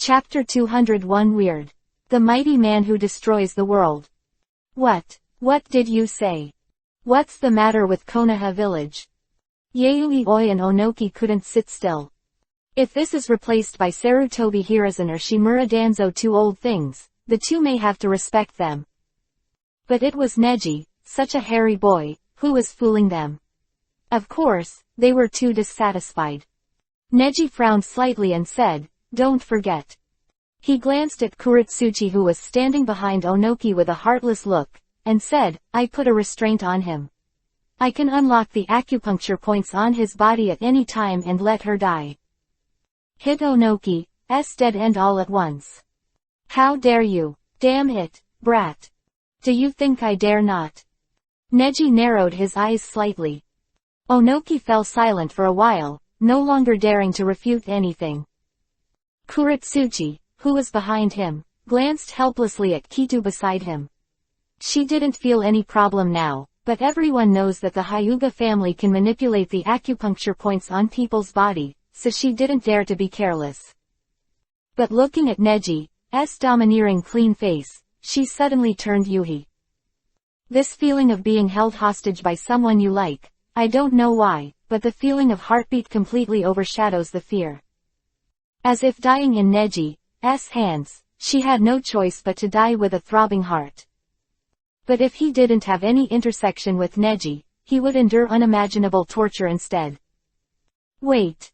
Chapter 201 Weird. The Mighty Man Who Destroys the World. What did you say? What's the matter with Konoha village? Yayoi and Onoki couldn't sit still. If this is replaced by Sarutobi Hiruzen or Shimura Danzo, two old things, the two may have to respect them. But it was Neji, such a hairy boy, who was fooling them. Of course, they were too dissatisfied. Neji frowned slightly and said, "Don't forget." He glanced at Kuretsuchi, who was standing behind Onoki with a heartless look, and said, "I put a restraint on him. I can unlock the acupuncture points on his body at any time and let her die." Hit Onoki's dead end all at once. "How dare you? Damn it, brat. Do you think I dare not?" Neji narrowed his eyes slightly. Onoki fell silent for a while, no longer daring to refute anything. Kuretsuchi, who was behind him, glanced helplessly at Kitu beside him. She didn't feel any problem now, but everyone knows that the Hyuga family can manipulate the acupuncture points on people's body, so she didn't dare to be careless. But looking at Neji's domineering clean face, she suddenly turned Yuhi. This feeling of being held hostage by someone you like, I don't know why, but the feeling of heartbeat completely overshadows the fear. As if dying in Neji's hands, she had no choice but to die with a throbbing heart. But if he didn't have any intersection with Neji, he would endure unimaginable torture instead. Wait.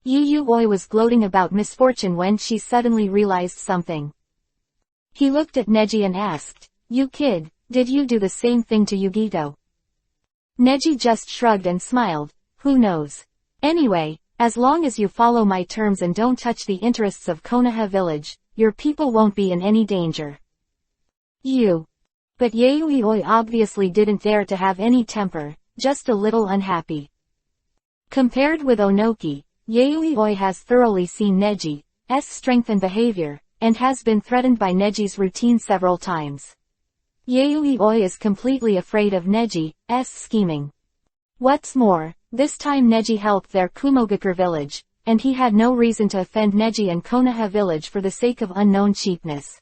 Yayoi was gloating about misfortune when she suddenly realized something. He looked at Neji and asked, "You kid, did you do the same thing to Yugito?" Neji just shrugged and smiled, "Who knows? Anyway, as long as you follow my terms and don't touch the interests of Konoha village, your people won't be in any danger." But Yayoi obviously didn't dare to have any temper, just a little unhappy. Compared with Onoki, Yayoi has thoroughly seen Neji's strength and behavior, and has been threatened by Neji's routine several times. Yayoi is completely afraid of Neji's scheming. What's more, this time Neji helped their Kumogakure village, and he had no reason to offend Neji and Konoha village for the sake of unknown cheapness.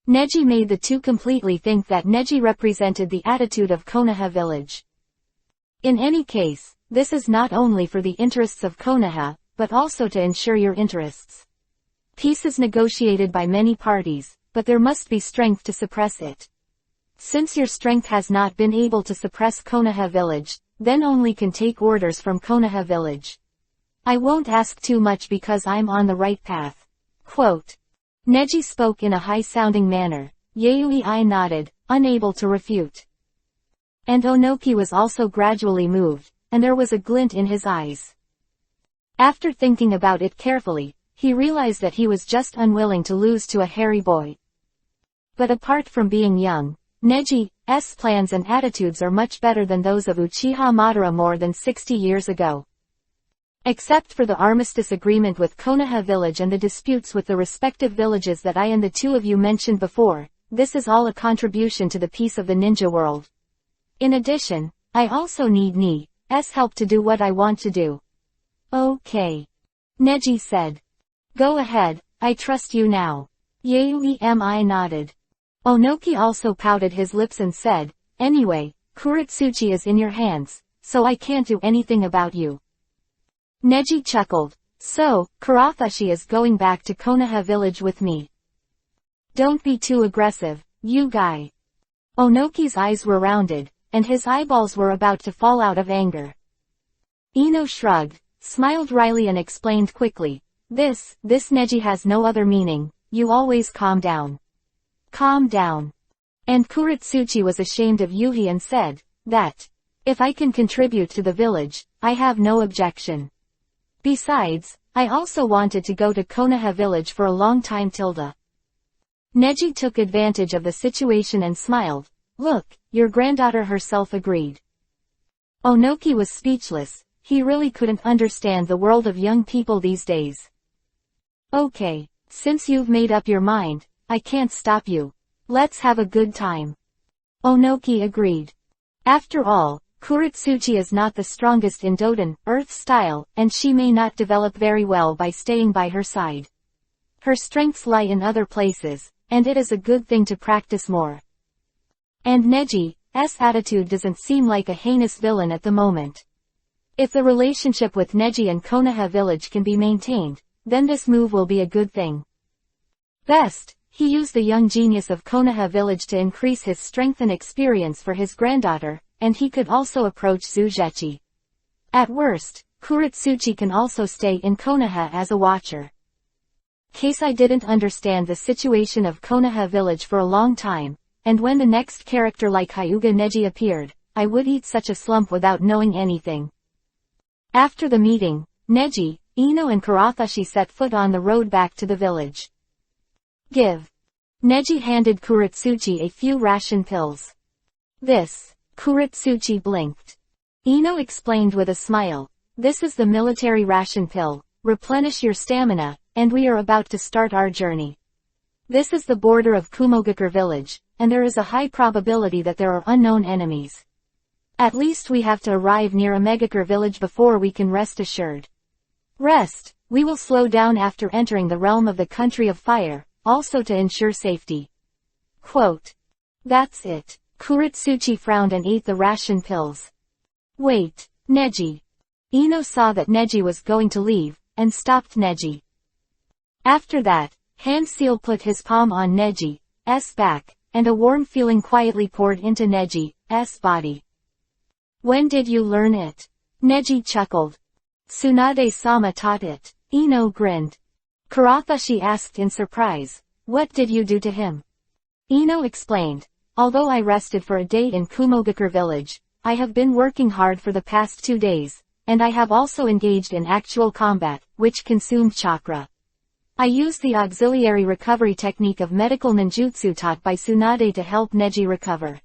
Neji made the two completely think that Neji represented the attitude of Konoha village. In any case, this is not only for the interests of Konoha, but also to ensure your interests. Peace is negotiated by many parties, but there must be strength to suppress it. Since your strength has not been able to suppress Konoha village, then only can take orders from Konoha village. I won't ask too much because I'm on the right path. Quote. Neji spoke in a high-sounding manner. Yayoi nodded, unable to refute. And Onoki was also gradually moved, and there was a glint in his eyes. After thinking about it carefully, he realized that he was just unwilling to lose to a hairy boy. But apart from being young, Neji's plans and attitudes are much better than those of Uchiha Madara more than 60 years ago. Except for the armistice agreement with Konoha village and the disputes with the respective villages that I and the two of you mentioned before, this is all a contribution to the peace of the ninja world. In addition, I also need Ne's help to do what I want to do. Okay. Neji said. Go ahead, I trust you now. Yayoi nodded. Onoki also pouted his lips and said, Anyway, Kuretsuchi is in your hands, so I can't do anything about you. Neji chuckled. So, Kurafashi is going back to Konoha village with me. Don't be too aggressive, you guy. Onoki's eyes were rounded, and his eyeballs were about to fall out of anger. Ino shrugged, smiled wryly and explained quickly. This Neji has no other meaning, you always calm down. Calm down. And Kuretsuchi was ashamed of Yuhi and said, that, if I can contribute to the village, I have no objection. Besides, I also wanted to go to Konoha village for a long time. Neji took advantage of the situation and smiled. Look, your granddaughter herself agreed. Onoki was speechless, he really couldn't understand the world of young people these days. Okay, since you've made up your mind, I can't stop you. Let's have a good time. Onoki agreed. After all, Kuretsuchi is not the strongest in Doden, Earth style, and she may not develop very well by staying by her side. Her strengths lie in other places, and it is a good thing to practice more. And Neji's attitude doesn't seem like a heinous villain at the moment. If the relationship with Neji and Konoha village can be maintained, then this move will be a good thing. Best, he used the young genius of Konoha village to increase his strength and experience for his granddaughter, and he could also approach Zuzechi. At worst, Kuretsuchi can also stay in Konoha as a watcher. Case I didn't understand the situation of Konoha village for a long time, and when the next character like Hyuga Neji appeared, I would eat such a slump without knowing anything. After the meeting, Neji, Ino and Kurathashi set foot on the road back to the village. Give. Neji handed Kuretsuchi a few ration pills. This. Kuretsuchi blinked. Ino explained with a smile. This is the military ration pill. Replenish your stamina, and we are about to start our journey. This is the border of Kumogakure village, and there is a high probability that there are unknown enemies. At least we have to arrive near Omegakure village before we can rest assured. Rest, we will slow down after entering the realm of the country of fire, also to ensure safety. Quote. That's it. Kuretsuchi frowned and ate the ration pills. Wait, Neji. Ino saw that Neji was going to leave, and stopped Neji. After that, Handseal put his palm on Neji's back, and a warm feeling quietly poured into Neji's body. When did you learn it? Neji chuckled. Tsunade-sama taught it. Ino grinned. Kurathashi asked in surprise, what did you do to him? Ino explained, although I rested for a day in Kumogakure village, I have been working hard for the past 2 days, and I have also engaged in actual combat, which consumed chakra. I used the auxiliary recovery technique of medical ninjutsu taught by Tsunade to help Neji recover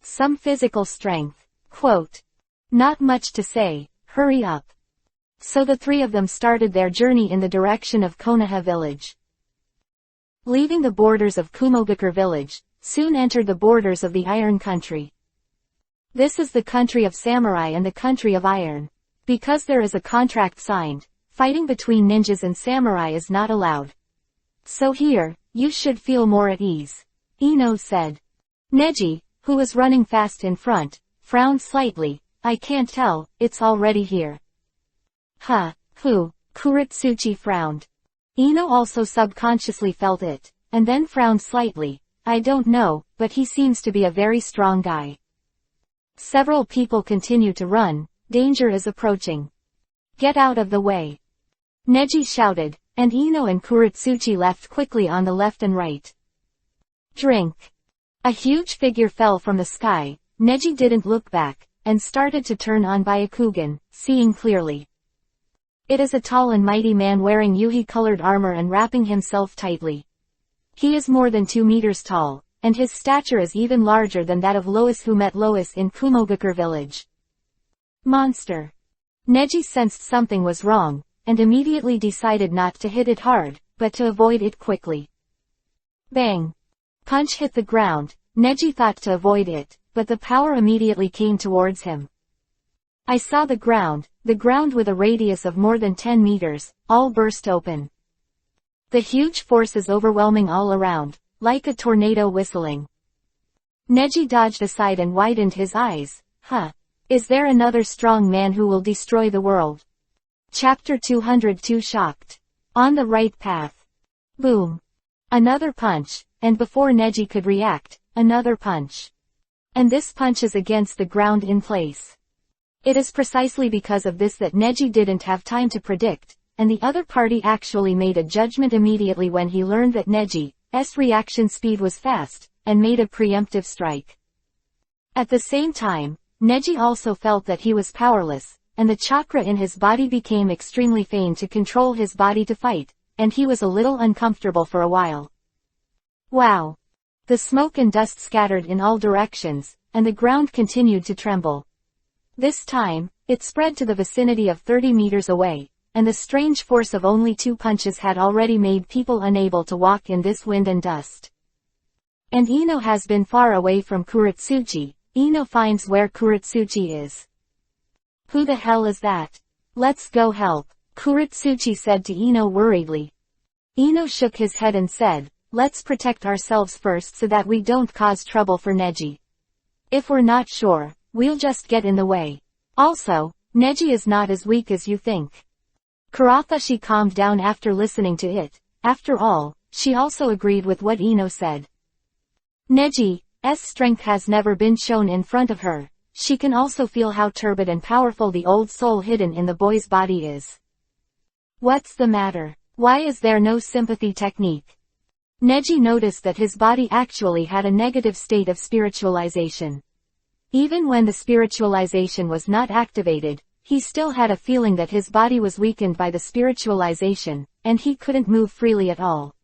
some physical strength. Quote. Not much to say, hurry up. So the three of them started their journey in the direction of Konoha village. Leaving the borders of Kumogakure village, soon entered the borders of the Iron Country. This is the country of samurai and the country of iron. Because there is a contract signed, fighting between ninjas and samurai is not allowed. So here, you should feel more at ease. Ino said. Neji, who was running fast in front, frowned slightly. I can't tell, it's already here. Kuretsuchi frowned. Ino also subconsciously felt it, and then frowned slightly. I don't know, but he seems to be a very strong guy. Several people continue to run. Danger is approaching. Get out of the way. Neji shouted, and Ino and Kuretsuchi left quickly on the left and right. Drink. A huge figure fell from the sky. Neji didn't look back, and started to turn on Byakugan, seeing clearly. It is a tall and mighty man wearing Yuhi-colored armor and wrapping himself tightly. He is more than 2 meters tall, and his stature is even larger than that of Lois who met Lois in Kumogakure village. Monster. Neji sensed something was wrong, and immediately decided not to hit it hard, but to avoid it quickly. Bang. Punch hit the ground. Neji thought to avoid it, but the power immediately came towards him. I saw the ground with a radius of more than 10 meters, all burst open. The huge force is overwhelming all around, like a tornado whistling. Neji dodged aside and widened his eyes. Is there another strong man who will destroy the world? Chapter 202 Shocked. On the right path. Boom. Another punch, and before Neji could react, another punch. And this punches against the ground in place. It is precisely because of this that Neji didn't have time to predict, and the other party actually made a judgment immediately when he learned that Neji's reaction speed was fast, and made a preemptive strike. At the same time, Neji also felt that he was powerless, and the chakra in his body became extremely faint to control his body to fight, and he was a little uncomfortable for a while. Wow! The smoke and dust scattered in all directions, and the ground continued to tremble. This time, it spread to the vicinity of 30 meters away, and the strange force of only 2 punches had already made people unable to walk in this wind and dust. And Ino has been far away from Kuretsuchi. Ino finds where Kuretsuchi is. Who the hell is that? Let's go help, Kuretsuchi said to Ino worriedly. Ino shook his head and said, let's protect ourselves first so that we don't cause trouble for Neji. If we're not sure, we'll just get in the way. Also, Neji is not as weak as you think. Kuratashi calmed down after listening to it. After all, she also agreed with what Ino said. Neji's strength has never been shown in front of her. She can also feel how turbid and powerful the old soul hidden in the boy's body is. What's the matter? Why is there no sympathy technique? Neji noticed that his body actually had a negative state of spiritualization. Even when the spiritualization was not activated, he still had a feeling that his body was weakened by the spiritualization, and he couldn't move freely at all.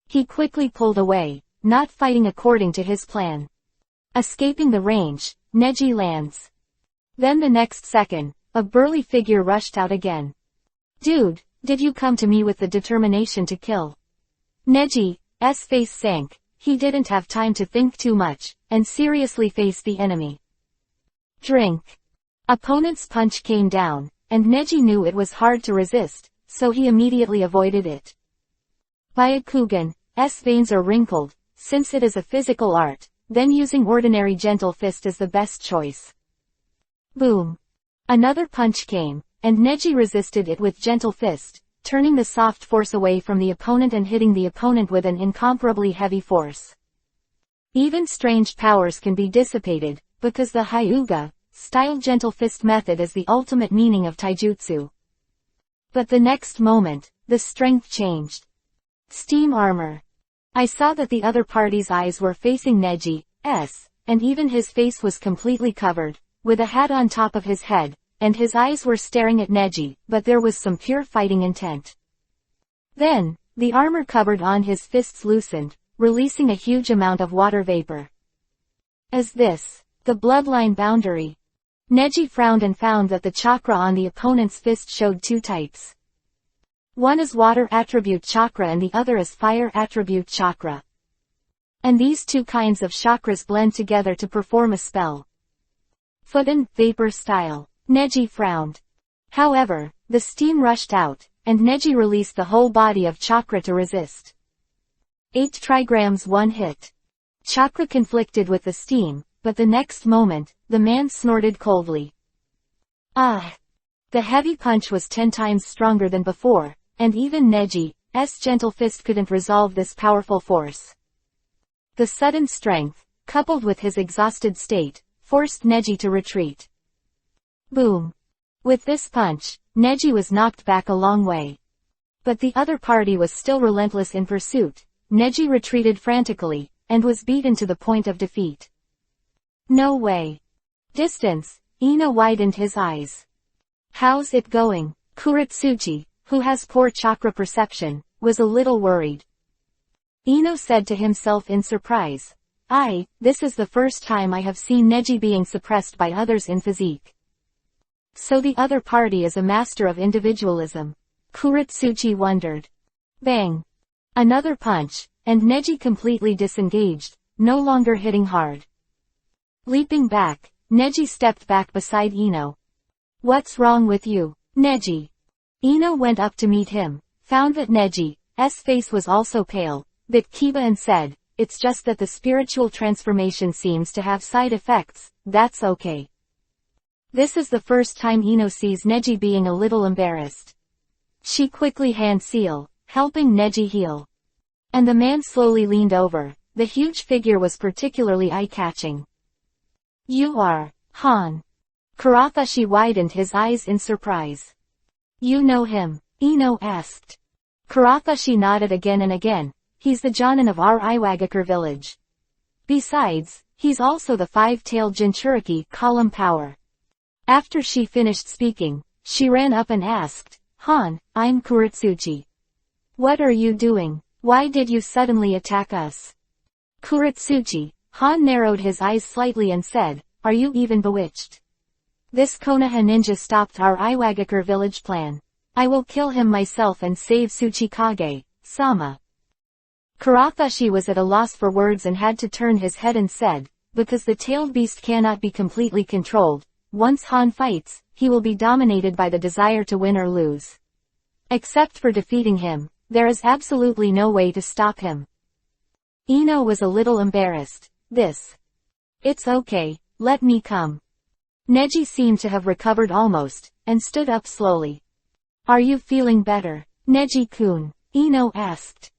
He quickly pulled away, not fighting according to his plan. Escaping the range, Neji lands. Then the next second, a burly figure rushed out again. Dude, did you come to me with the determination to kill? Neji's face sank. He didn't have time to think too much, and seriously faced the enemy. Drink. Opponent's punch came down, and Neji knew it was hard to resist, so he immediately avoided it. Byakugan's veins are wrinkled. Since it is a physical art, then using ordinary gentle fist is the best choice. Boom. Another punch came, and Neji resisted it with gentle fist, turning the soft force away from the opponent and hitting the opponent with an incomparably heavy force. Even strange powers can be dissipated, because the Hyuga-style gentle fist method is the ultimate meaning of taijutsu. But the next moment, the strength changed. Steam armor. I saw that the other party's eyes were facing Neji's, and even his face was completely covered, with a hat on top of his head, and his eyes were staring at Neji, but there was some pure fighting intent. Then, the armor covered on his fists loosened, releasing a huge amount of water vapor. Is this the bloodline boundary? Neji frowned and found that the chakra on the opponent's fist showed two types. One is water attribute chakra and the other is fire attribute chakra. And these two kinds of chakras blend together to perform a spell. Fudan, vapor style. Neji frowned. However, the steam rushed out, and Neji released the whole body of chakra to resist. 8 trigrams one hit. Chakra conflicted with the steam, but the next moment, the man snorted coldly. Ah! The heavy punch was 10 times stronger than before, and even Neji's gentle fist couldn't resolve this powerful force. The sudden strength, coupled with his exhausted state, forced Neji to retreat. Boom. With this punch, Neji was knocked back a long way. But the other party was still relentless in pursuit. Neji retreated frantically, and was beaten to the point of defeat. No way. Distance. Ino widened his eyes. How's it going? Kuretsuchi, who has poor chakra perception, was a little worried. Ino said to himself in surprise. This is the first time I have seen Neji being suppressed by others in physique. So the other party is a master of individualism. Kuretsuchi wondered. Bang. Another punch, and Neji completely disengaged, no longer hitting hard. Leaping back, Neji stepped back beside Ino. What's wrong with you, Neji? Ino went up to meet him, found that Neji's face was also pale, bit Kiba and said, it's just that the spiritual transformation seems to have side effects, that's okay. This is the first time Ino sees Neji being a little embarrassed. She quickly hand seal, helping Neji heal. And the man slowly leaned over. The huge figure was particularly eye-catching. You are Han. Kuratashi widened his eyes in surprise. You know him? Ino asked. Kuratashi nodded again and again. He's the Jonin of our Iwagakure village. Besides, he's also the 5-tailed Jinchuriki column power. After she finished speaking, she ran up and asked, Han, I'm Kuretsuchi. What are you doing? Why did you suddenly attack us? Kuretsuchi, Han narrowed his eyes slightly and said, are you even bewitched? This Konoha ninja stopped our Iwagakure village plan. I will kill him myself and save Tsuchikage-sama. Kuratashi was at a loss for words and had to turn his head and said, because the tailed beast cannot be completely controlled, once Han fights, he will be dominated by the desire to win or lose. Except for defeating him, there is absolutely no way to stop him. Ino was a little embarrassed. It's okay, let me come. Neji seemed to have recovered almost, and stood up slowly. Are you feeling better, Neji-kun? Ino asked.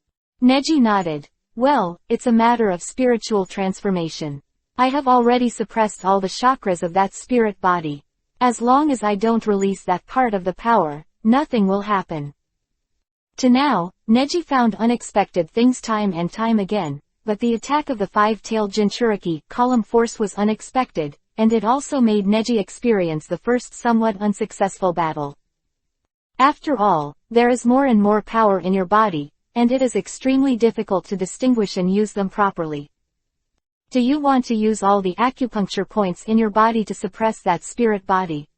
Neji nodded. Well, it's a matter of spiritual transformation. I have already suppressed all the chakras of that spirit body. As long as I don't release that part of the power, nothing will happen. To now, Neji found unexpected things time and time again, but the attack of the five-tailed Jinchuriki column force was unexpected, and it also made Neji experience the first somewhat unsuccessful battle. After all, there is more and more power in your body, and it is extremely difficult to distinguish and use them properly. Do you want to use all the acupuncture points in your body to suppress that spirit body?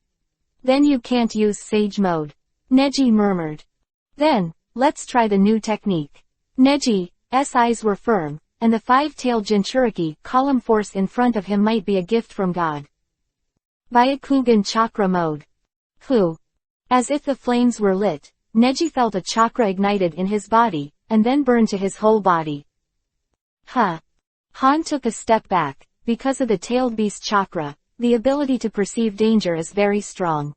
Then you can't use Sage Mode. Neji murmured. Then, let's try the new technique. Neji's eyes were firm, and the five-tailed Jinchuriki column force in front of him might be a gift from God. Byakugan Chakra Mode. As if the flames were lit, Neji felt a chakra ignited in his body, and then burned to his whole body. Han took a step back. Because of the tailed beast chakra, the ability to perceive danger is very strong.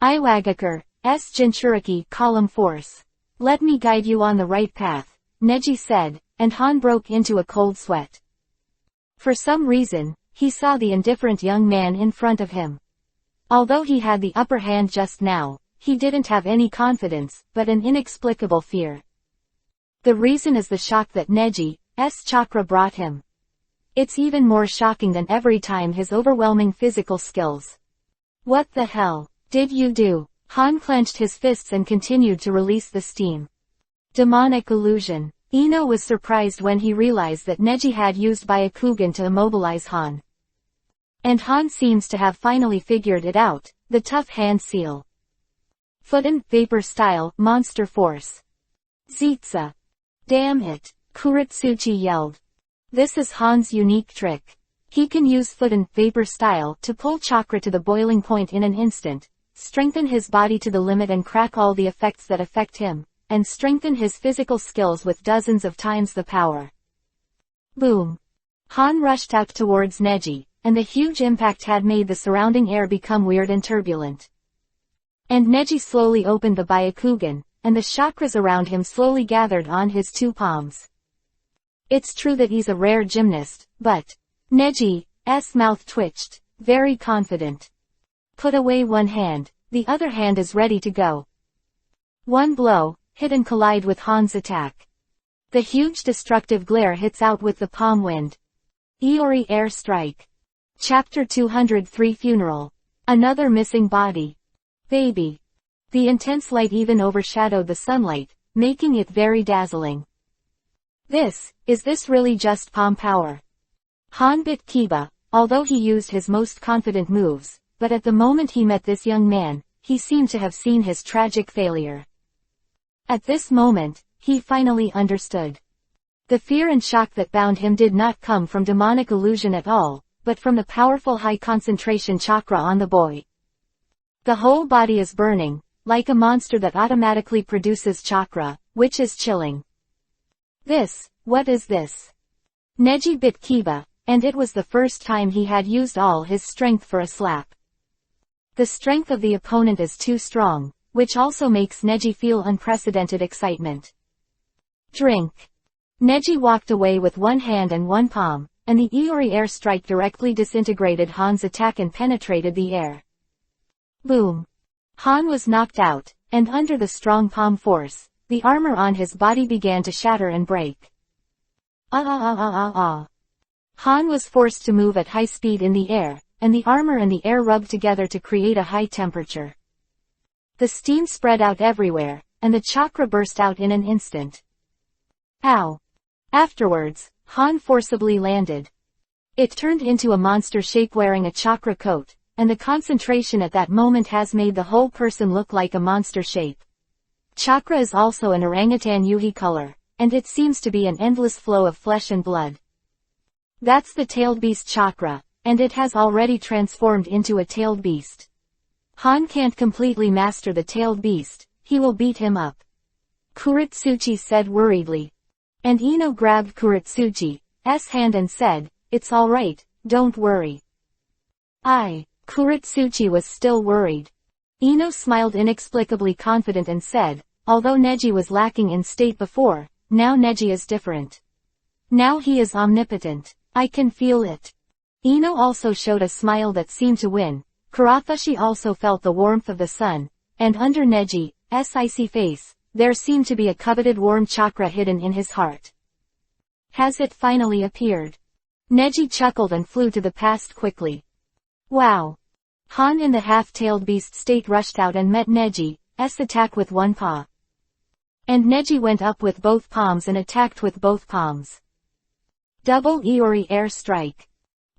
Iwagakur's Jinchuriki column force. Let me guide you on the right path, Neji said, and Han broke into a cold sweat. For some reason, he saw the indifferent young man in front of him. Although he had the upper hand just now, he didn't have any confidence, but an inexplicable fear. The reason is the shock that Neji's chakra brought him. It's even more shocking than every time his overwhelming physical skills. What the hell did you do? Han clenched his fists and continued to release the steam. Demonic illusion. Ino was surprised when he realized that Neji had used Byakugan to immobilize Han. And Han seems to have finally figured it out, the tough hand seal. Futon Vapor Style Monster Force. Zitsa. Damn it, Kuritsuchi yelled. This is Han's unique trick. He can use Futon Vapor Style to pull chakra to the boiling point in an instant, strengthen his body to the limit and crack all the effects that affect him, and strengthen his physical skills with dozens of times the power. Boom. Han rushed out towards Neji, and the huge impact had made the surrounding air become weird and turbulent. And Neji slowly opened the Byakugan, and the chakras around him slowly gathered on his two palms. It's true that he's a rare gymnast, but Neji's mouth twitched, very confident. Put away one hand, the other hand is ready to go. One blow, hit and collide with Han's attack. The huge destructive glare hits out with the palm wind. Iori Air Strike. Chapter 203 Funeral. Another missing body. Baby. The intense light even overshadowed the sunlight, making it very dazzling. Is this really just palm power? Han bit Kiba, although he used his most confident moves, but at the moment he met this young man, he seemed to have seen his tragic failure. At this moment, he finally understood. The fear and shock that bound him did not come from demonic illusion at all, but from the powerful high concentration chakra on the boy. The whole body is burning, like a monster that automatically produces chakra, which is chilling. What is this? Neji bit Kiba, and it was the first time he had used all his strength for a slap. The strength of the opponent is too strong, which also makes Neji feel unprecedented excitement. Drink. Neji walked away with one hand and one palm, and the Iori air strike directly disintegrated Han's attack and penetrated the air. Boom. Han was knocked out, and under the strong palm force, the armor on his body began to shatter and break. Han was forced to move at high speed in the air, and the armor and the air rubbed together to create a high temperature. The steam spread out everywhere, and the chakra burst out in an instant. Ow! Afterwards, Han forcibly landed. It turned into a monster shape wearing a chakra coat, and the concentration at that moment has made the whole person look like a monster shape. Chakra is also an orangutan yuhi color, and it seems to be an endless flow of flesh and blood. That's the tailed beast chakra, and it has already transformed into a tailed beast. Han can't completely master the tailed beast, he will beat him up. Kuretsuchi said worriedly. And Ino grabbed Kuretsuchi's hand and said, "It's all right, don't worry." Kuretsuchi was still worried. Ino smiled inexplicably confident and said, "Although Neji was lacking in state before, now Neji is different. Now he is omnipotent. I can feel it." Ino also showed a smile that seemed to win. Kurathashi also felt the warmth of the sun, and under Neji's icy face, there seemed to be a coveted warm chakra hidden in his heart. Has it finally appeared? Neji chuckled and flew to the past quickly. Wow! Han in the half-tailed beast state rushed out and met Neji's attack with one paw. And Neji went up with both palms and attacked with both palms. Double Iori air strike.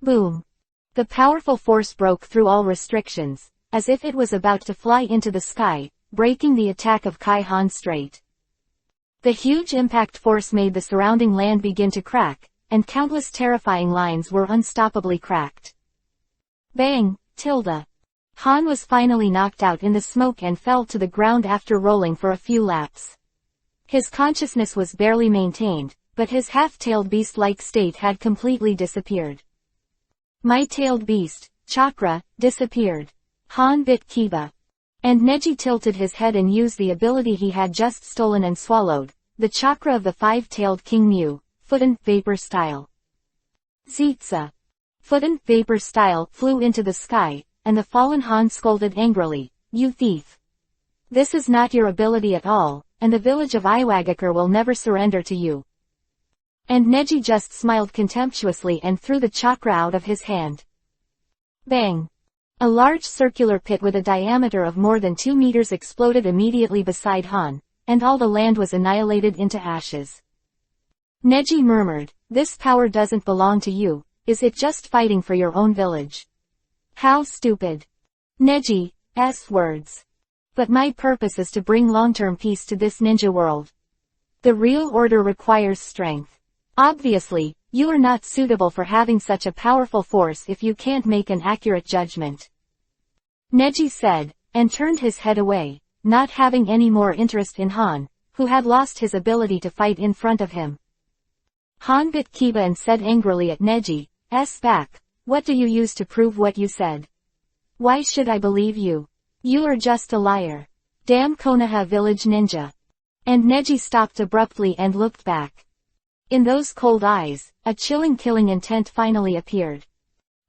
Boom! The powerful force broke through all restrictions, as if it was about to fly into the sky, breaking the attack of Kai Han straight. The huge impact force made the surrounding land begin to crack, and countless terrifying lines were unstoppably cracked. Bang! Tilde. Han was finally knocked out in the smoke and fell to the ground after rolling for a few laps. His consciousness was barely maintained, but his half-tailed beast-like state had completely disappeared. My tailed beast, chakra, disappeared. Han bit Kiba. And Neji tilted his head and used the ability he had just stolen and swallowed, the chakra of the five-tailed King Mu, Futon Vapor Style. Zitza. Futon Vapor Style flew into the sky, and the fallen Han scolded angrily, "You thief! This is not your ability at all, and the village of Iwagakure will never surrender to you." And Neji just smiled contemptuously and threw the chakra out of his hand. Bang! A large circular pit with a diameter of more than 2 meters exploded immediately beside Han, and all the land was annihilated into ashes. Neji murmured, "This power doesn't belong to you, is it just fighting for your own village? How stupid." Neji's words. "But my purpose is to bring long-term peace to this ninja world. The real order requires strength. Obviously, you are not suitable for having such a powerful force if you can't make an accurate judgment." Neji said, and turned his head away, not having any more interest in Han, who had lost his ability to fight in front of him. Han bit Kiba and said angrily at Neji's back, "What do you use to prove what you said? Why should I believe you? You are just a liar. Damn Konoha village ninja." And Neji stopped abruptly and looked back. In those cold eyes, a chilling killing intent finally appeared.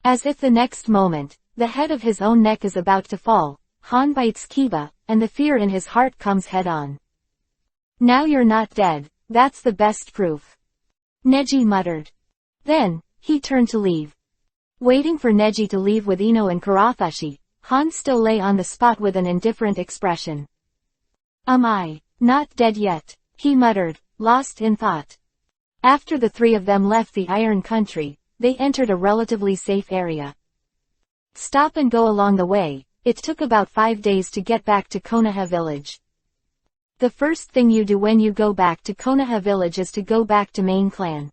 As if the next moment, the head of his own neck is about to fall, Han bites Kiba, and the fear in his heart comes head on. "Now you're not dead, that's the best proof," Neji muttered. Then, he turned to leave. Waiting for Neji to leave with Ino and Kurathashi, Han still lay on the spot with an indifferent expression. "Am I not dead yet?" he muttered, lost in thought. After the three of them left the Iron Country, they entered a relatively safe area. Stop and go along the way, it took about 5 days to get back to Konoha village. The first thing you do when you go back to Konoha village is to go back to main clan.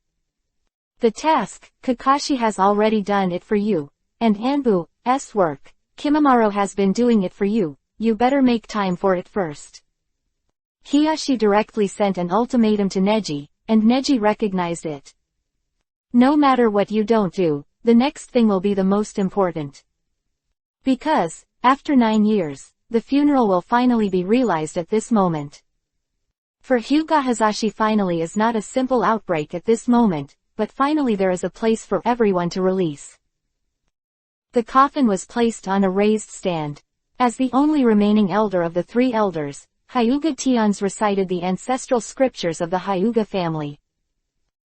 The task, Kakashi has already done it for you, and Anbu's work, Kimimaro has been doing it for you, you better make time for it first. Hiyashi directly sent an ultimatum to Neji, and Neji recognized it. No matter what you don't do, the next thing will be the most important. Because, after 9 years, the funeral will finally be realized at this moment. For Hyuga Hazashi finally is not a simple outbreak at this moment, but finally there is a place for everyone to release. The coffin was placed on a raised stand. As the only remaining elder of the 3 elders, Hyuga Tions recited the ancestral scriptures of the Hyuga family.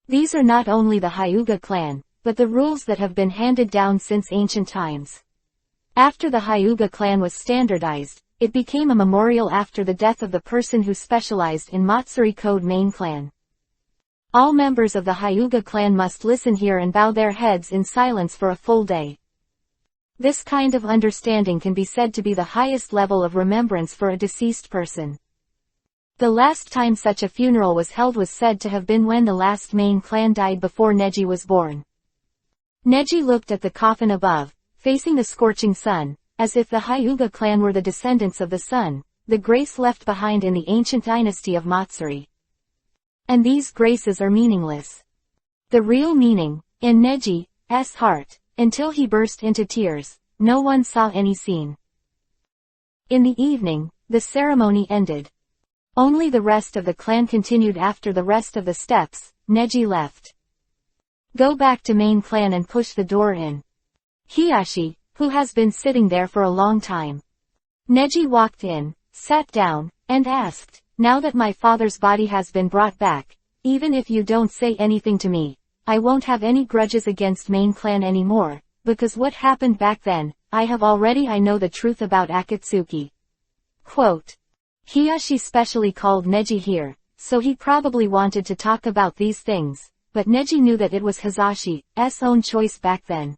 These are not only the Hyuga clan, but the rules that have been handed down since ancient times. After the Hyuga clan was standardized, it became a memorial after the death of the person who specialized in Matsuri Code main clan. All members of the Hyuga clan must listen here and bow their heads in silence for a full day. This kind of understanding can be said to be the highest level of remembrance for a deceased person. The last time such a funeral was held was said to have been when the last main clan died before Neji was born. Neji looked at the coffin above, facing the scorching sun, as if the Hyuga clan were the descendants of the sun, the grace left behind in the ancient dynasty of Matsuri. And these graces are meaningless. The real meaning, in Neji's heart, until he burst into tears, no one saw any scene. In the evening, the ceremony ended. Only the rest of the clan continued after the rest of the steps. Neji left. Go back to main clan and push the door in. Hiyashi, who has been sitting there for a long time. Neji walked in, sat down, and asked, now that my father's body has been brought back, even if you don't say anything to me, I won't have any grudges against main clan anymore, because what happened back then, I know the truth about Akatsuki. Quote. Hiyashi specially called Neji here, so he probably wanted to talk about these things, but Neji knew that it was Hizashi's own choice back then.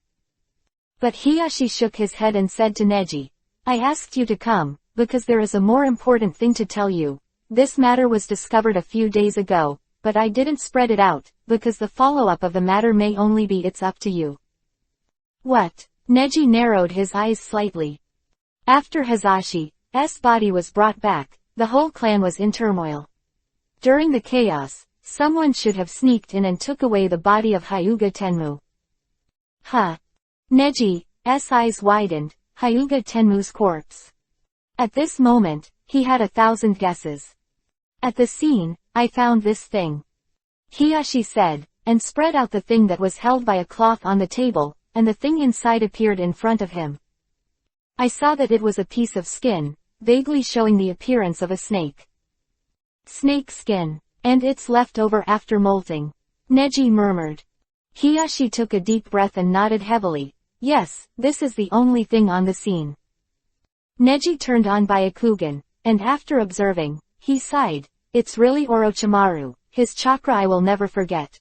But Hiyashi shook his head and said to Neji, I asked you to come, because there is a more important thing to tell you. This matter was discovered a few days ago, but I didn't spread it out, because the follow-up of the matter may only be it's up to you. What? Neji narrowed his eyes slightly. After Hizashi's body was brought back, the whole clan was in turmoil. During the chaos, someone should have sneaked in and took away the body of Hyuga Tenmu. Huh? Neji's eyes widened. Hyuga Tenmu's corpse. At this moment, he had 1,000 guesses. At the scene, I found this thing. Hiyashi said, and spread out the thing that was held by a cloth on the table, and the thing inside appeared in front of him. I saw that it was a piece of skin, vaguely showing the appearance of a snake. Snake skin, and it's left over after molting. Neji murmured. Hiyashi took a deep breath and nodded heavily. Yes, this is the only thing on the scene. Neji turned on Byakugan, and after observing, he sighed. It's really Orochimaru, his chakra I will never forget.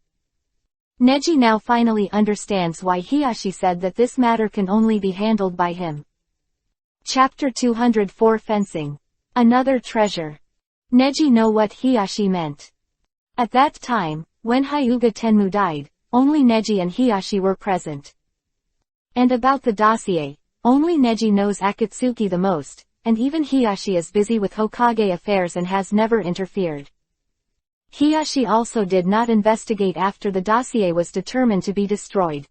Neji now finally understands why Hiyashi said that this matter can only be handled by him. Chapter 204 Fencing. Another treasure. Neji knew what Hiyashi meant. At that time, when Hyuga Tenmu died, only Neji and Hiyashi were present. And about the dossier, only Neji knows Akatsuki the most, and even Hiyashi is busy with Hokage affairs and has never interfered. Hiyashi also did not investigate after the dossier was determined to be destroyed.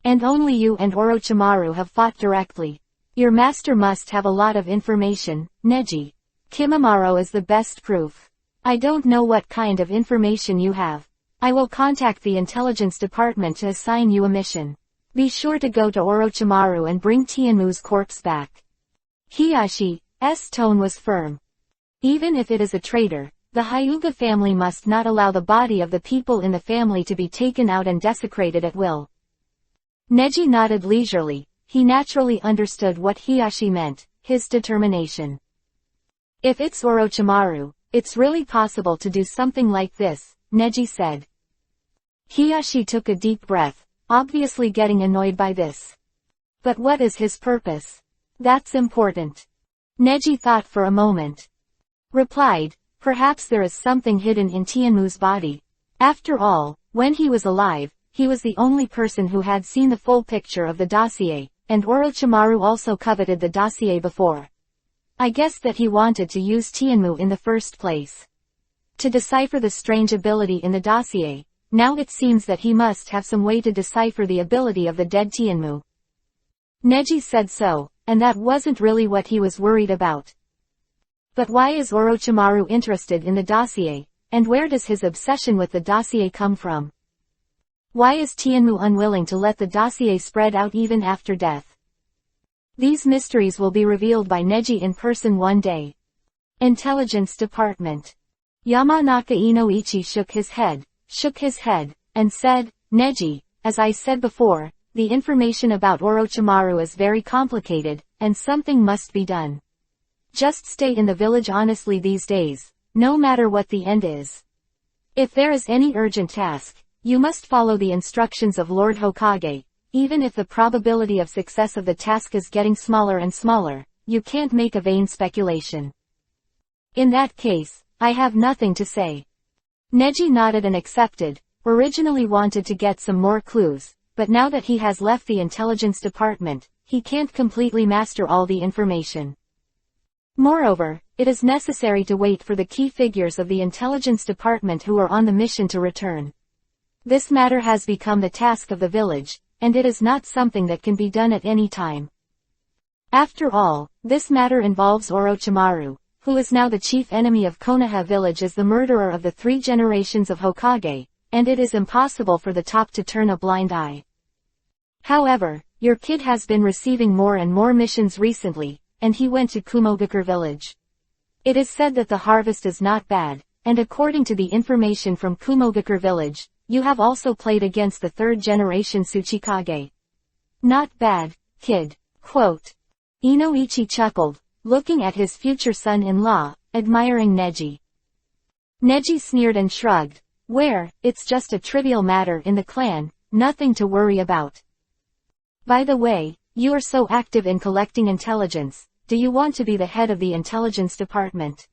And only you and Orochimaru have fought directly. Your master must have a lot of information, Neji. Kimimaro is the best proof. I don't know what kind of information you have. I will contact the intelligence department to assign you a mission. Be sure to go to Orochimaru and bring Tianmu's corpse back. Hiyashi's tone was firm. Even if it is a traitor, the Hyuga family must not allow the body of the people in the family to be taken out and desecrated at will. Neji nodded leisurely. He naturally understood what Hiyashi meant, his determination. If it's Orochimaru, it's really possible to do something like this, Neji said. Hiyashi took a deep breath, obviously getting annoyed by this. But what is his purpose? That's important. Neji thought for a moment. Replied, perhaps there is something hidden in Tianmu's body. After all, when he was alive, he was the only person who had seen the full picture of the dossier, and Orochimaru also coveted the dossier before. I guess that he wanted to use Tianmu in the first place. To decipher the strange ability in the dossier, now it seems that he must have some way to decipher the ability of the dead Tianmu. Neji said so, and that wasn't really what he was worried about. But why is Orochimaru interested in the dossier, and where does his obsession with the dossier come from? Why is Tianmu unwilling to let the dossier spread out even after death? These mysteries will be revealed by Neji in person one day. Intelligence Department. Yamanaka Inoichi shook his head, and said, Neji, as I said before, the information about Orochimaru is very complicated, and something must be done. Just stay in the village honestly these days, no matter what the end is. If there is any urgent task, you must follow the instructions of Lord Hokage, even if the probability of success of the task is getting smaller and smaller, you can't make a vain speculation. In that case, I have nothing to say. Neji nodded and accepted, originally wanted to get some more clues, but now that he has left the intelligence department, he can't completely master all the information. Moreover, it is necessary to wait for the key figures of the intelligence department who are on the mission to return. This matter has become the task of the village, and it is not something that can be done at any time. After all, this matter involves Orochimaru, who is now the chief enemy of Konoha village as the murderer of the 3 generations of Hokage, and it is impossible for the top to turn a blind eye. However, your kid has been receiving more and more missions recently, and he went to Kumogakure village. It is said that the harvest is not bad, and according to the information from Kumogakure village, you have also played against the 3rd generation Tsuchikage. Not bad, kid. Quote. Inoichi chuckled, looking at his future son-in-law, admiring Neji. Neji sneered and shrugged. It's just a trivial matter in the clan, nothing to worry about. By the way, you are so active in collecting intelligence, do you want to be the head of the intelligence department?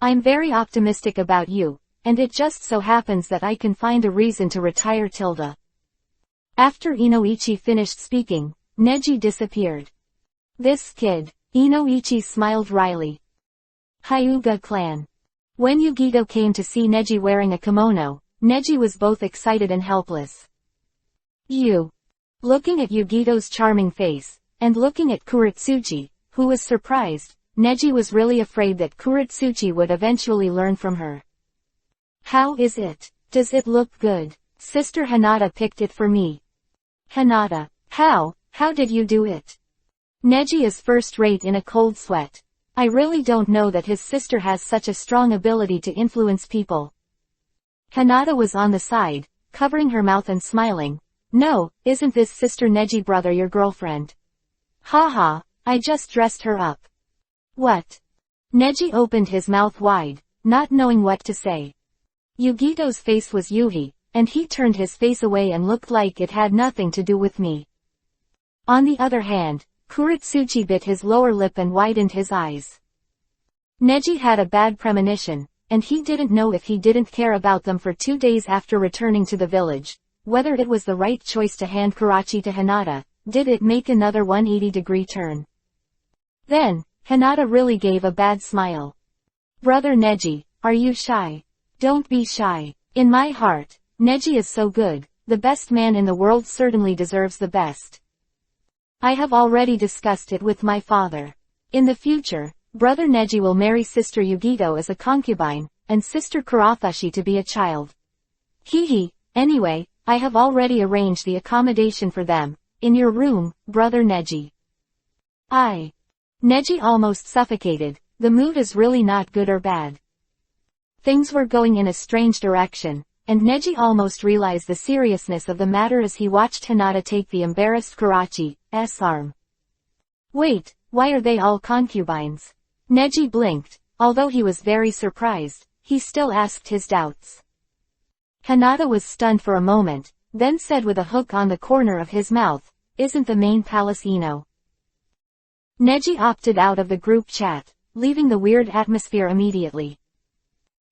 I'm very optimistic about you, and it just so happens that I can find a reason to retire tilde. After Inoichi finished speaking, Neji disappeared. This kid, Inoichi smiled wryly. Hyuga clan. When Yugito came to see Neji wearing a kimono, Neji was both excited and helpless. Looking at Yugito's charming face, and looking at Kuretsuchi, who was surprised, Neji was really afraid that Kuretsuchi would eventually learn from her. How is it? Does it look good? Sister Hinata picked it for me. Hinata. How did you do it? Neji is first-rate in a cold sweat. I really don't know that his sister has such a strong ability to influence people. Hinata was on the side, covering her mouth and smiling. No, isn't this Sister Neji brother your girlfriend? Haha, I just dressed her up. What? Neji opened his mouth wide, not knowing what to say. Yugito's face was Yuhi, and he turned his face away and looked like it had nothing to do with me. On the other hand, Kuretsuchi bit his lower lip and widened his eyes. Neji had a bad premonition, and he didn't know if he didn't care about them for 2 days after returning to the village, whether it was the right choice to hand Kurachi to Hinata. Did it make another 180-degree turn? Then, Hinata really gave a bad smile. Brother Neji, are you shy? Don't be shy. In my heart, Neji is so good, the best man in the world certainly deserves the best. I have already discussed it with my father. In the future, Brother Neji will marry Sister Yugito as a concubine, and Sister Kurathashi to be a child. Anyway, I have already arranged the accommodation for them, in your room, Brother Neji. Neji almost suffocated. The mood is really not good or bad. Things were going in a strange direction, and Neji almost realized the seriousness of the matter as he watched Hinata take the embarrassed Kurachi's arm. Wait, why are they all concubines? Neji blinked. Although he was very surprised, he still asked his doubts. Hinata was stunned for a moment, then said with a hook on the corner of his mouth, "Isn't the main palace Ino?" Neji opted out of the group chat, leaving the weird atmosphere immediately.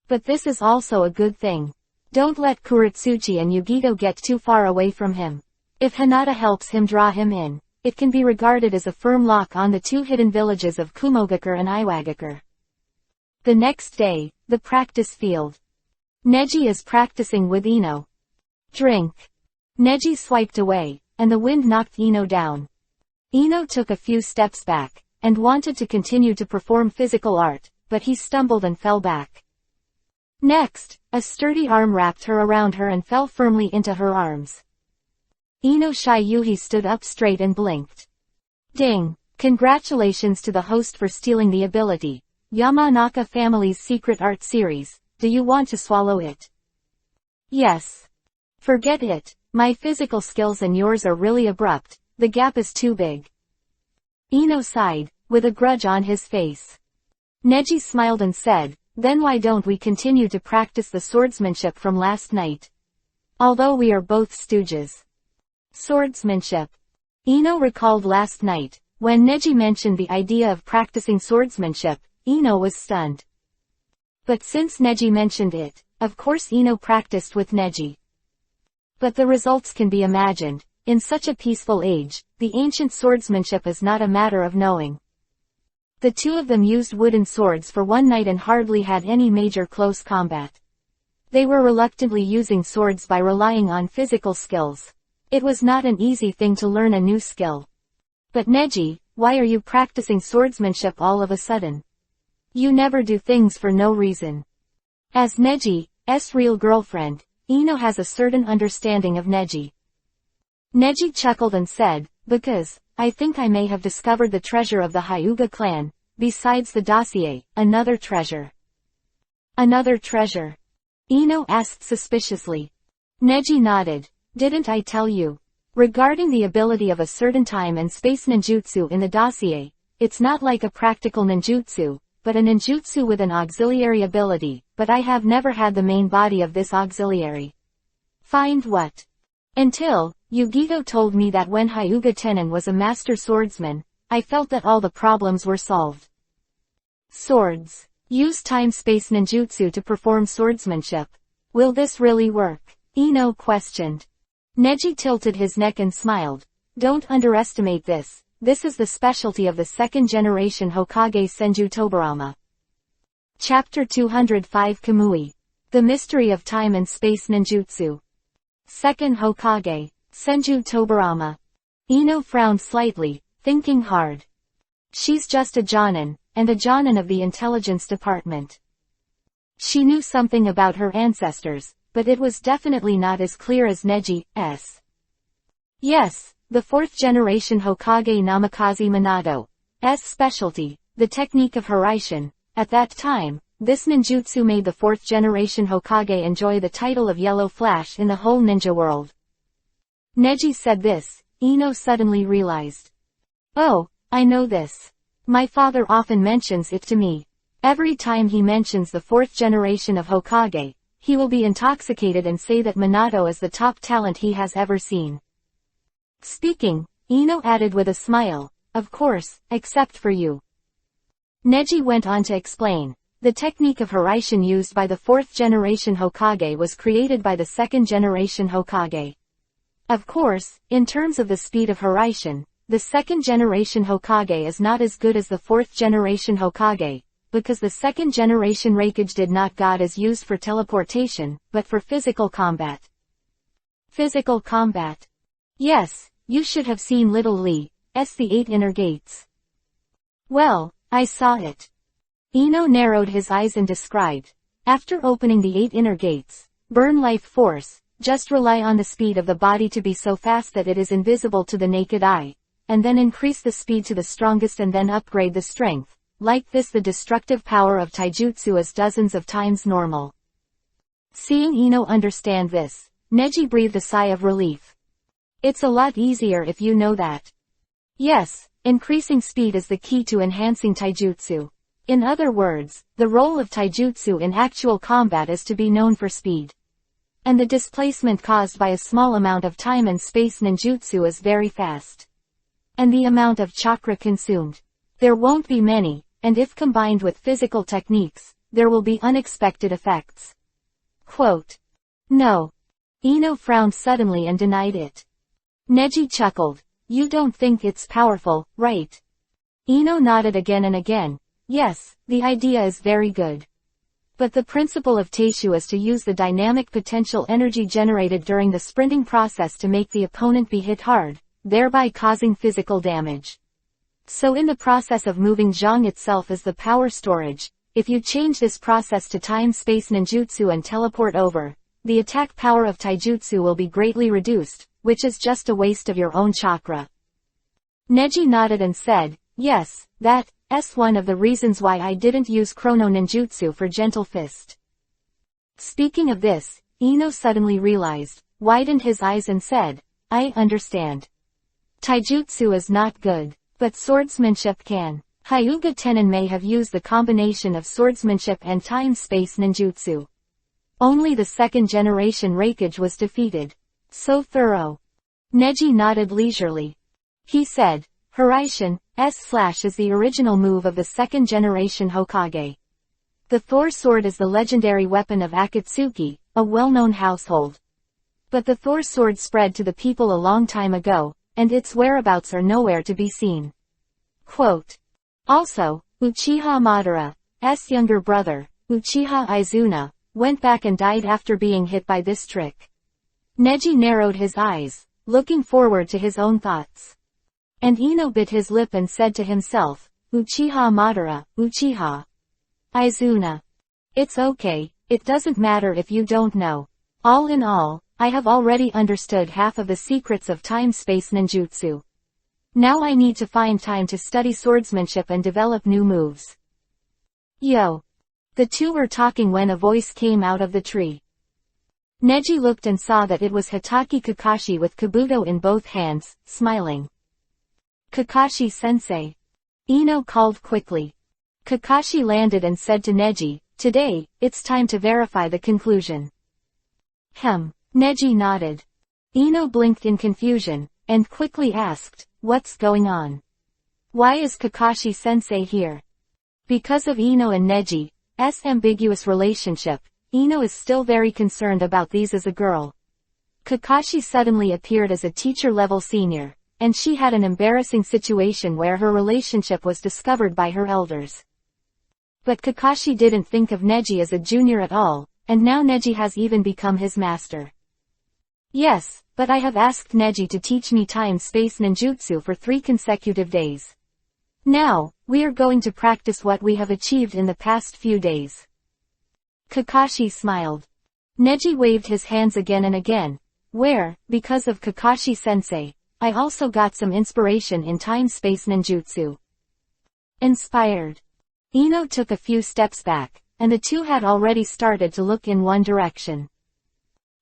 But this is also a good thing. Don't let Kuretsuchi and Yugito get too far away from him. If Hinata helps him draw him in, it can be regarded as a firm lock on the 2 hidden villages of Kumogakure and Iwagakure. The next day, the practice field. Neji is practicing with Ino. Drink. Neji swiped away, and the wind knocked Ino down. Ino took a few steps back, and wanted to continue to perform physical art, but he stumbled and fell back. Next, a sturdy arm wrapped her around her and fell firmly into her arms. Ino Shiyuhi stood up straight and blinked. Ding! Congratulations to the host for stealing the ability. Yamanaka family's secret art series. Do you want to swallow it? Yes. Forget it. My physical skills and yours are really abrupt. The gap is too big. Ino sighed, with a grudge on his face. Neji smiled and said, then why don't we continue to practice the swordsmanship from last night? Although we are both stooges. Swordsmanship. Ino recalled last night, when Neji mentioned the idea of practicing swordsmanship, Ino was stunned. But since Neji mentioned it, of course Ino practiced with Neji. But the results can be imagined. In such a peaceful age, the ancient swordsmanship is not a matter of knowing. The two of them used wooden swords for one night and hardly had any major close combat. They were reluctantly using swords by relying on physical skills. It was not an easy thing to learn a new skill. But Neji, why are you practicing swordsmanship all of a sudden? You never do things for no reason. As Neji's real girlfriend, Ino has a certain understanding of Neji. Neji chuckled and said, because, I think I may have discovered the treasure of the Hyuga clan, besides the dossier, another treasure. Another treasure? Ino asked suspiciously. Neji nodded. Didn't I tell you? Regarding the ability of a certain time and space ninjutsu in the dossier, it's not like a practical ninjutsu, but a ninjutsu with an auxiliary ability, but I have never had the main body of this auxiliary. Find what? Until, Yugito told me that when Hyuga Tenin was a master swordsman, I felt that all the problems were solved. Swords. Use time-space ninjutsu to perform swordsmanship. Will this really work? Ino questioned. Neji tilted his neck and smiled. Don't underestimate this. This is the specialty of the second-generation Hokage Senju Tobarama. Chapter 205 Kamui. The Mystery of Time and Space Ninjutsu. Second Hokage, Senju Tobarama. Ino frowned slightly, thinking hard. She's just a jonin, and a jonin of the intelligence department. She knew something about her ancestors, but it was definitely not as clear as Neji's. Yes, the fourth-generation Hokage Namikaze Minado's specialty, the technique of Hiraishin. At that time, this ninjutsu made the fourth-generation Hokage enjoy the title of Yellow Flash in the whole ninja world. Neji said this, Ino suddenly realized. Oh, I know this. My father often mentions it to me. Every time he mentions the fourth generation of Hokage, he will be intoxicated and say that Minato is the top talent he has ever seen. Speaking, Ino added with a smile, of course, except for you. Neji went on to explain. The technique of Hiraishin used by the fourth-generation Hokage was created by the second-generation Hokage. Of course, in terms of the speed of Hiraishin, the second-generation Hokage is not as good as the fourth-generation Hokage, because the second-generation Raikage did not God is used for teleportation, but for physical combat. Physical combat. Yes, you should have seen Little Lee's The Eight Inner Gates. Well, I saw it. Ino narrowed his eyes and described. After opening the 8 inner gates, burn life force, just rely on the speed of the body to be so fast that it is invisible to the naked eye, and then increase the speed to the strongest and then upgrade the strength. Like this, the destructive power of taijutsu is dozens of times normal. Seeing Ino understand this, Neji breathed a sigh of relief. It's a lot easier if you know that. Yes, increasing speed is the key to enhancing taijutsu. In other words, the role of taijutsu in actual combat is to be known for speed. And the displacement caused by a small amount of time and space ninjutsu is very fast. And the amount of chakra consumed. There won't be many, and if combined with physical techniques, there will be unexpected effects. Quote. No. Ino frowned suddenly and denied it. Neji chuckled. You don't think it's powerful, right? Ino nodded again and again. Yes, the idea is very good. But the principle of Teishu is to use the dynamic potential energy generated during the sprinting process to make the opponent be hit hard, thereby causing physical damage. So in the process of moving Zhang itself is the power storage. If you change this process to time-space ninjutsu and teleport over, the attack power of taijutsu will be greatly reduced, which is just a waste of your own chakra. Neji nodded and said, yes, that's one of the reasons why I didn't use Chrono Ninjutsu for Gentle Fist. Speaking of this, Ino suddenly realized, widened his eyes and said, I understand. Taijutsu is not good, but swordsmanship can. Hyuga Tenin may have used the combination of swordsmanship and time-space ninjutsu. Only the second-generation Raikage was defeated. So thorough. Neji nodded leisurely. He said, Hiraishin / is the original move of the second-generation Hokage. The Thor sword is the legendary weapon of Akatsuki, a well-known household. But the Thor sword spread to the people a long time ago, and its whereabouts are nowhere to be seen. Quote. Also, Uchiha Madara's younger brother, Uchiha Izuna, went back and died after being hit by this trick. Neji narrowed his eyes, looking forward to his own thoughts. And Ino bit his lip and said to himself, Uchiha Madara, Uchiha Izuna. It's okay, it doesn't matter if you don't know. All in all, I have already understood half of the secrets of time-space ninjutsu. Now I need to find time to study swordsmanship and develop new moves. Yo! The two were talking when a voice came out of the tree. Neji looked and saw that it was Hitaki Kakashi with Kabuto in both hands, smiling. Kakashi-sensei. Ino called quickly. Kakashi landed and said to Neji, today, it's time to verify the conclusion. Neji nodded. Ino blinked in confusion, and quickly asked, what's going on? Why is Kakashi-sensei here? Because of Ino and Neji's ambiguous relationship, Ino is still very concerned about these as a girl. Kakashi suddenly appeared as a teacher-level senior, and she had an embarrassing situation where her relationship was discovered by her elders. But Kakashi didn't think of Neji as a junior at all, and now Neji has even become his master. Yes, but I have asked Neji to teach me time-space ninjutsu for 3 consecutive days. Now, we are going to practice what we have achieved in the past few days. Kakashi smiled. Neji waved his hands again and again. Because of Kakashi-sensei, I also got some inspiration in time-space ninjutsu. Inspired. Ino took a few steps back, and the two had already started to look in one direction.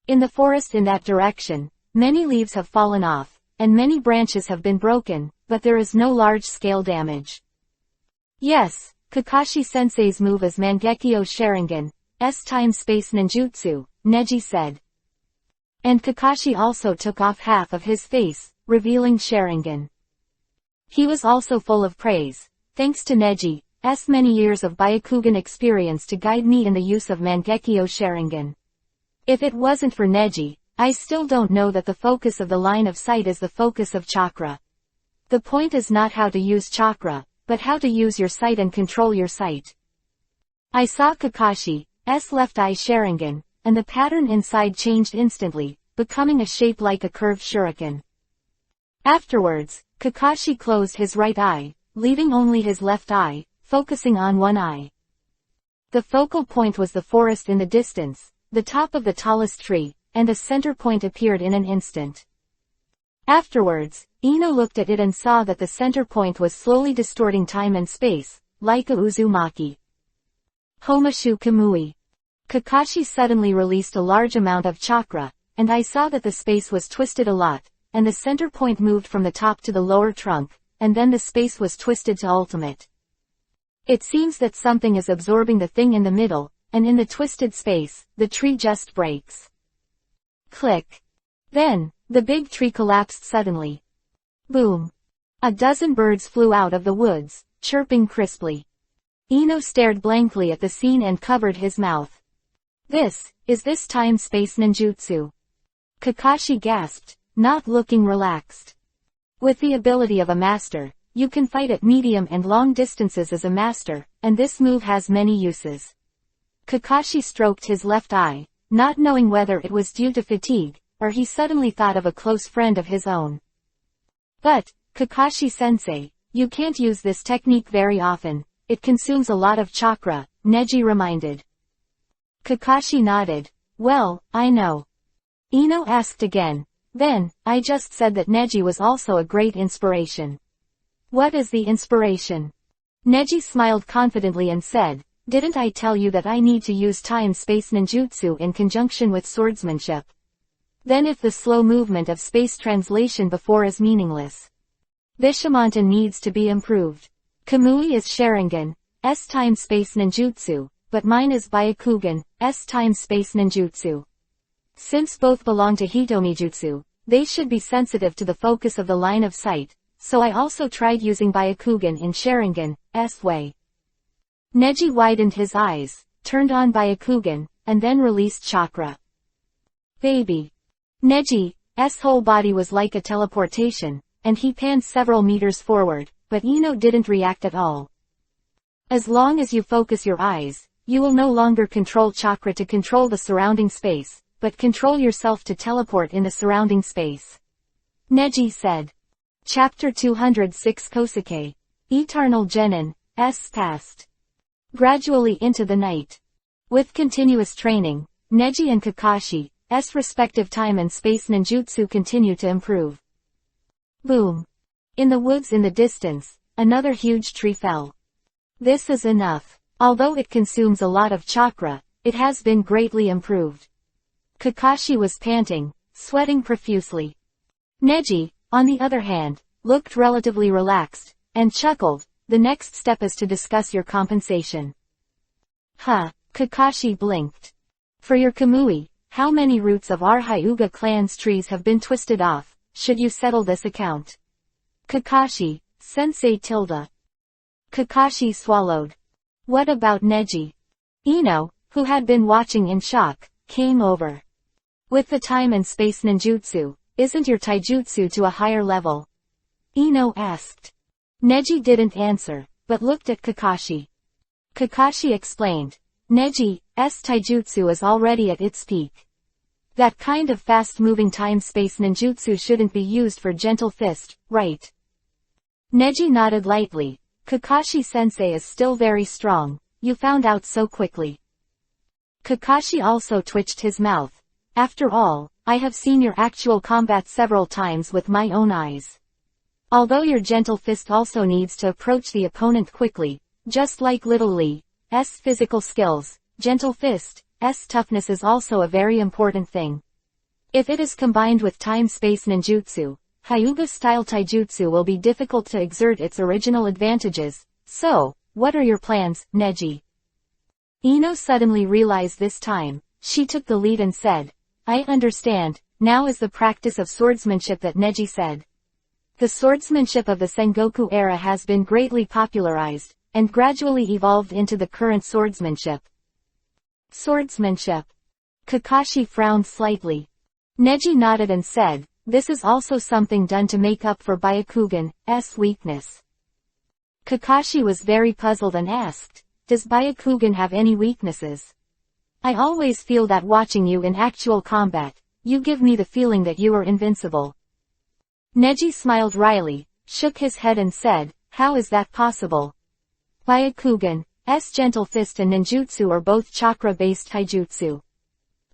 In the forest in that direction, many leaves have fallen off, and many branches have been broken, but there is no large-scale damage. Yes, Kakashi-sensei's move is Mangekyo Sharingan's time-space ninjutsu, Neji said. And Kakashi also took off half of his face, revealing Sharingan. He was also full of praise, thanks to Neji's many years of Byakugan experience to guide me in the use of Mangekyo Sharingan. If it wasn't for Neji, I still don't know that the focus of the line of sight is the focus of chakra. The point is not how to use chakra, but how to use your sight and control your sight. I saw Kakashi's left eye Sharingan, and the pattern inside changed instantly, becoming a shape like a curved shuriken. Afterwards, Kakashi closed his right eye, leaving only his left eye, focusing on one eye. The focal point was the forest in the distance, the top of the tallest tree, and a center point appeared in an instant. Afterwards, Ino looked at it and saw that the center point was slowly distorting time and space, like a uzumaki. Homashu Kamui. Kakashi suddenly released a large amount of chakra, and I saw that the space was twisted a lot, and the center point moved from the top to the lower trunk, and then the space was twisted to ultimate. It seems that something is absorbing the thing in the middle, and in the twisted space, the tree just breaks. Click. Then, the big tree collapsed suddenly. Boom. A dozen birds flew out of the woods, chirping crisply. Ino stared blankly at the scene and covered his mouth. Is this time-space ninjutsu? Kakashi gasped, not looking relaxed. With the ability of a master, you can fight at medium and long distances as a master, and this move has many uses. Kakashi stroked his left eye, not knowing whether it was due to fatigue, or he suddenly thought of a close friend of his own. But, Kakashi-sensei, you can't use this technique very often, it consumes a lot of chakra, Neji reminded. Kakashi nodded. Well, I know. Ino asked again. Then, I just said that Neji was also a great inspiration. What is the inspiration? Neji smiled confidently and said, didn't I tell you that I need to use time-space ninjutsu in conjunction with swordsmanship? Then if the slow movement of space translation before is meaningless. Bishamonten needs to be improved. Kamui is Sharingan's time-space ninjutsu, but mine is Byakugan's time-space ninjutsu. Since both belong to Hitomijutsu, they should be sensitive to the focus of the line of sight, so I also tried using Byakugan in Sharingan's way. Neji widened his eyes, turned on Byakugan, and then released chakra. Baby. Neji's whole body was like a teleportation, and he panned several meters forward, but Ino didn't react at all. As long as you focus your eyes, you will no longer control chakra to control the surrounding space, but control yourself to teleport in the surrounding space. Neji said. Chapter 206 Kosuke. Eternal Genin, S passed. Gradually into the night. With continuous training, Neji and Kakashi's respective time and space ninjutsu continue to improve. Boom. In the woods in the distance, another huge tree fell. This is enough. Although it consumes a lot of chakra, it has been greatly improved. Kakashi was panting, sweating profusely. Neji, on the other hand, looked relatively relaxed, and chuckled. The next step is to discuss your compensation. Huh, Kakashi blinked. For your Kamui, how many roots of our Hyuga clan's trees have been twisted off, should you settle this account? Kakashi, Sensei tilde. Kakashi swallowed. What about Neji? Ino, who had been watching in shock, came over. With the time and space ninjutsu, isn't your taijutsu to a higher level? Ino asked. Neji didn't answer, but looked at Kakashi. Kakashi explained. Neji's taijutsu is already at its peak. That kind of fast-moving time-space ninjutsu shouldn't be used for gentle fist, right? Neji nodded lightly. Kakashi-sensei is still very strong, you found out so quickly. Kakashi also twitched his mouth. After all, I have seen your actual combat several times with my own eyes. Although your gentle fist also needs to approach the opponent quickly, just like Little Lee's physical skills, gentle fist's toughness is also a very important thing. If it is combined with time-space ninjutsu, Hyuga-style taijutsu will be difficult to exert its original advantages. So, what are your plans, Neji? Ino suddenly realized this time. She took the lead and said, I understand, now is the practice of swordsmanship that Neji said. The swordsmanship of the Sengoku era has been greatly popularized, and gradually evolved into the current swordsmanship. Swordsmanship. Kakashi frowned slightly. Neji nodded and said, this is also something done to make up for Byakugan's weakness. Kakashi was very puzzled and asked, does Byakugan have any weaknesses? I always feel that watching you in actual combat, you give me the feeling that you are invincible. Neji smiled wryly, shook his head and said, how is that possible? Byakugan's gentle fist and ninjutsu are both chakra-based taijutsu.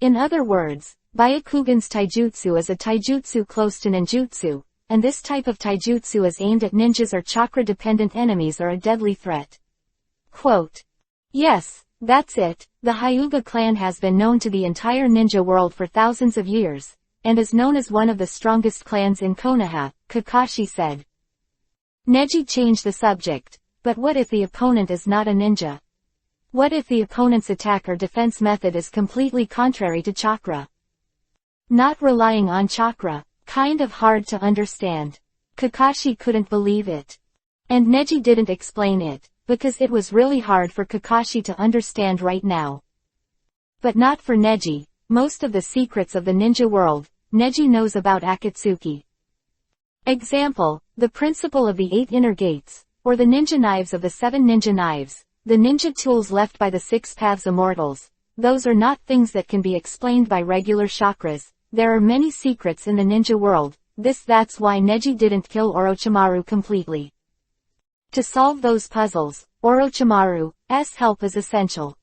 In other words, Byakugan's taijutsu is a taijutsu close to ninjutsu, and this type of taijutsu is aimed at ninjas or chakra-dependent enemies or a deadly threat. Quote. Yes, that's it, the Hyuga clan has been known to the entire ninja world for thousands of years, and is known as one of the strongest clans in Konoha, Kakashi said. Neji changed the subject, but what if the opponent is not a ninja? What if the opponent's attack or defense method is completely contrary to chakra? Not relying on chakra, kind of hard to understand. Kakashi couldn't believe it. And Neji didn't explain it, because it was really hard for Kakashi to understand right now. But not for Neji. Most of the secrets of the ninja world, Neji knows about Akatsuki. Example, the principle of the 8 inner gates, or the ninja knives of the 7 ninja knives, the ninja tools left by the 6 paths immortals. Those are not things that can be explained by regular chakras. There are many secrets in the ninja world. That's why Neji didn't kill Orochimaru completely. To solve those puzzles, Orochimaru's help is essential.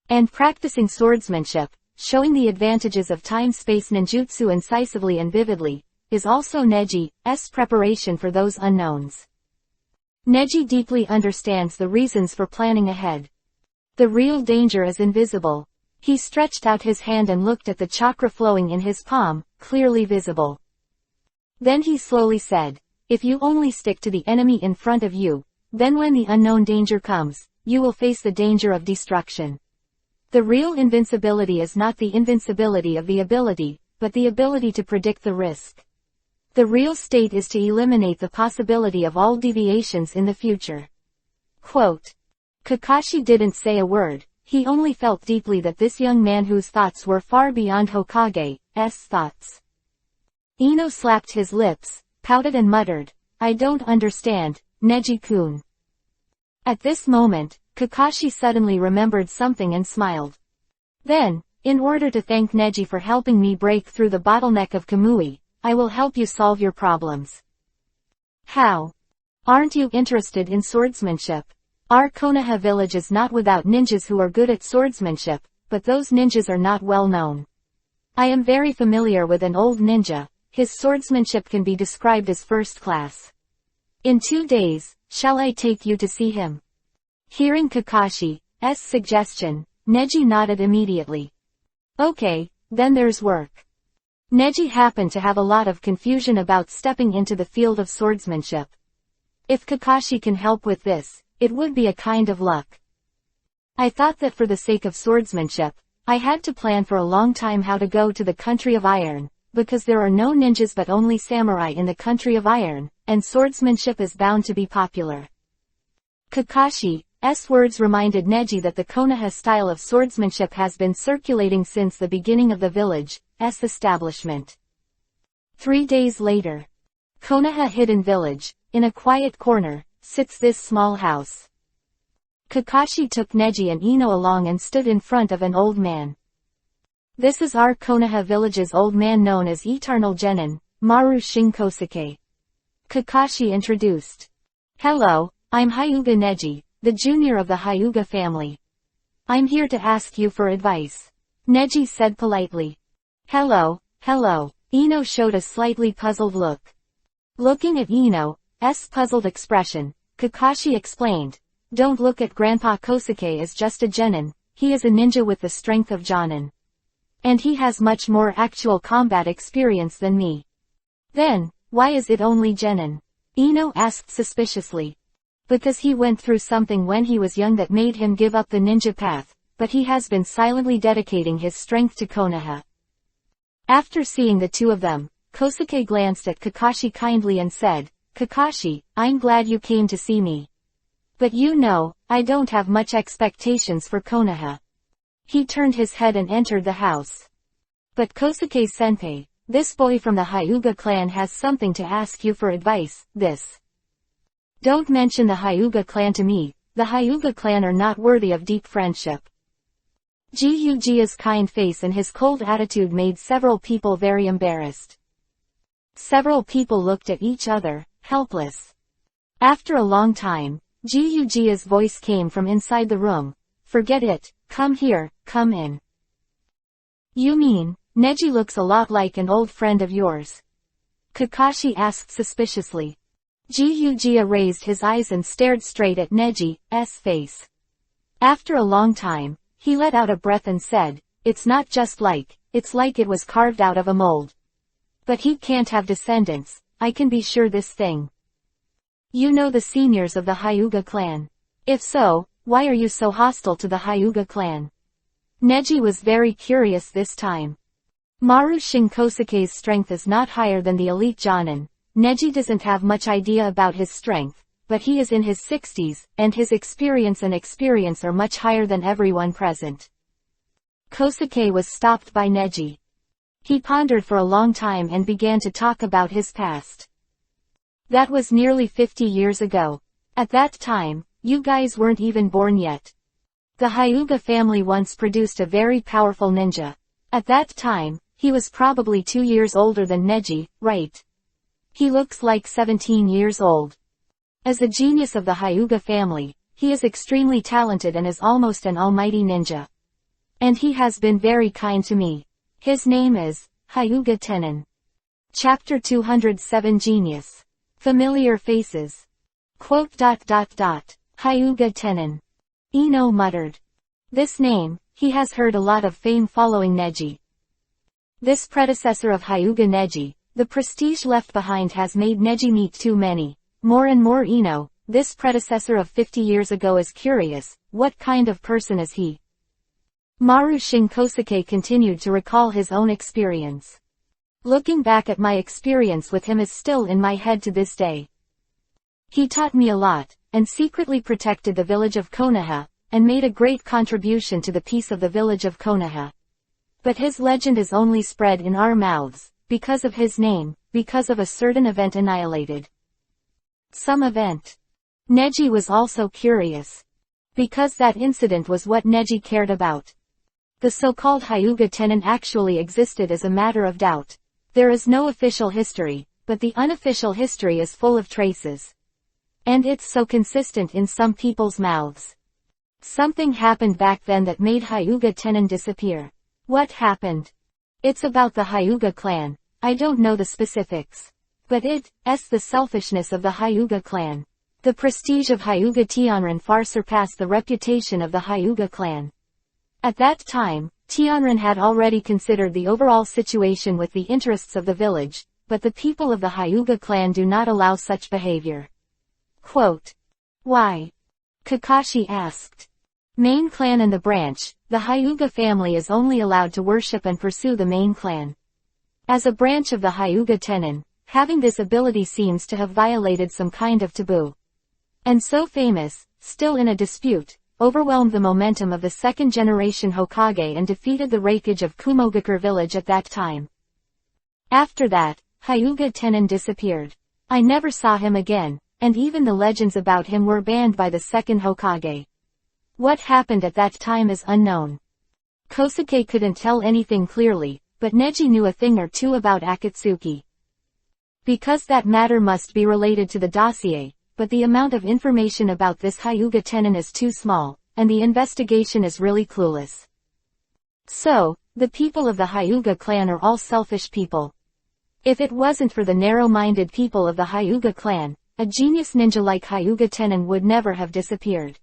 And practicing swordsmanship, showing the advantages of time-space ninjutsu incisively and vividly, is also Neji's preparation for those unknowns. Neji deeply understands the reasons for planning ahead. The real danger is invisible. He stretched out his hand and looked at the chakra flowing in his palm, clearly visible. Then he slowly said, if you only stick to the enemy in front of you, then when the unknown danger comes, you will face the danger of destruction. The real invincibility is not the invincibility of the ability, but the ability to predict the risk. The real state is to eliminate the possibility of all deviations in the future. Quote. Kakashi didn't say a word. He only felt deeply that this young man whose thoughts were far beyond Hokage's thoughts. Ino slapped his lips, pouted and muttered, I don't understand, Neji-kun. At this moment, Kakashi suddenly remembered something and smiled. Then, in order to thank Neji for helping me break through the bottleneck of Kamui, I will help you solve your problems. How? Aren't you interested in swordsmanship? Our Konoha village is not without ninjas who are good at swordsmanship, but those ninjas are not well known. I am very familiar with an old ninja. His swordsmanship can be described as first class. In 2 days, shall I take you to see him? Hearing Kakashi's suggestion, Neji nodded immediately. Okay, then there's work. Neji happened to have a lot of confusion about stepping into the field of swordsmanship. If Kakashi can help with this, it would be a kind of luck. I thought that for the sake of swordsmanship, I had to plan for a long time how to go to the country of iron, because there are no ninjas but only samurai in the country of iron, and swordsmanship is bound to be popular. Kakashi's words reminded Neji that the Konoha style of swordsmanship has been circulating since the beginning of the village's establishment. 3 days later. Konoha Hidden Village, in a quiet corner, sits this small house. Kakashi took Neji and Ino along and stood in front of an old man. This is our Konoha village's old man known as Eternal Genin, Maru Shinkosuke. Kakashi introduced. Hello, I'm Hyuga Neji, the junior of the Hyuga family. I'm here to ask you for advice. Neji said politely. Hello. Ino showed a slightly puzzled look. Looking at Ino's puzzled expression, Kakashi explained. Don't look at Grandpa Kosuke as just a genin, he is a ninja with the strength of Jonin. And he has much more actual combat experience than me. Then, why is it only genin? Ino asked suspiciously. Because he went through something when he was young that made him give up the ninja path, but he has been silently dedicating his strength to Konoha. After seeing the two of them, Kosuke glanced at Kakashi kindly and said, Kakashi, I'm glad you came to see me. But you know, I don't have much expectations for Konoha. He turned his head and entered the house. But Kosuke-senpai, this boy from the Hyuga clan has something to ask you for advice, this. Don't mention the Hyuga clan to me, the Hyuga clan are not worthy of deep friendship. Gyuji's kind face and his cold attitude made several people very embarrassed. Several people looked at each other, helpless. After a long time, Gyuji's voice came from inside the room. Forget it, come here, come in. You mean, Neji looks a lot like an old friend of yours? Kakashi asked suspiciously. Gyuji raised his eyes and stared straight at Neji's face. After a long time, he let out a breath and said, it's not just like, it's like it was carved out of a mold. But he can't have descendants, I can be sure this thing. You know the seniors of the Hyuga clan. If so, why are you so hostile to the Hyuga clan? Neji was very curious this time. Maru Shinkosuke's strength is not higher than the elite Jonin. Neji doesn't have much idea about his strength, but he is in his 60s, and his experience are much higher than everyone present. Kosuke was stopped by Neji. He pondered for a long time and began to talk about his past. That was nearly 50 years ago. At that time, you guys weren't even born yet. The Hyuga family once produced a very powerful ninja. At that time, he was probably 2 years older than Neji, right? He looks like 17 years old. As a genius of the Hyuga family, he is extremely talented and is almost an almighty ninja. And he has been very kind to me. His name is Hyuga Tenin. Chapter 207 Genius. Familiar faces. Hyuga Tenin. Ino muttered. This name, he has heard a lot of fame following Neji. This predecessor of Hyuga Neji, the prestige left behind has made Neji meet too many. More and more Ino, this predecessor of 50 years ago is curious, what kind of person is he? Maru Shinkosuke continued to recall his own experience. Looking back at my experience with him is still in my head to this day. He taught me a lot, and secretly protected the village of Konoha, and made a great contribution to the peace of the village of Konoha. But his legend is only spread in our mouths, because of his name, because of a certain event annihilated. Some event. Neji was also curious. Because that incident was what Neji cared about. The so-called Hyuga Tenin actually existed as a matter of doubt. There is no official history, but the unofficial history is full of traces. And it's so consistent in some people's mouths. Something happened back then that made Hyuga Tenin disappear. What happened? It's about the Hyuga clan. I don't know the specifics. But it's the selfishness of the Hyuga clan. The prestige of Hyuga Tianrin far surpassed the reputation of the Hyuga clan. At that time, Tianrin had already considered the overall situation with the interests of the village, but the people of the Hyuga clan do not allow such behavior. Quote. Why? Kakashi asked. Main clan and the branch, the Hyuga family is only allowed to worship and pursue the main clan. As a branch of the Hyuga Tenin, having this ability seems to have violated some kind of taboo. And so famous, still in a dispute, overwhelmed the momentum of the second-generation Hokage and defeated the Raikage of Kumogakure village at that time. After that, Hyuga Tenin disappeared. I never saw him again, and even the legends about him were banned by the second Hokage. What happened at that time is unknown. Kosuke couldn't tell anything clearly, but Neji knew a thing or two about Akatsuki. Because that matter must be related to the dossier, but the amount of information about this Hyuga Tenin is too small, and the investigation is really clueless. So, the people of the Hyuga clan are all selfish people. If it wasn't for the narrow-minded people of the Hyuga clan, a genius ninja like Hyuga Tenin would never have disappeared.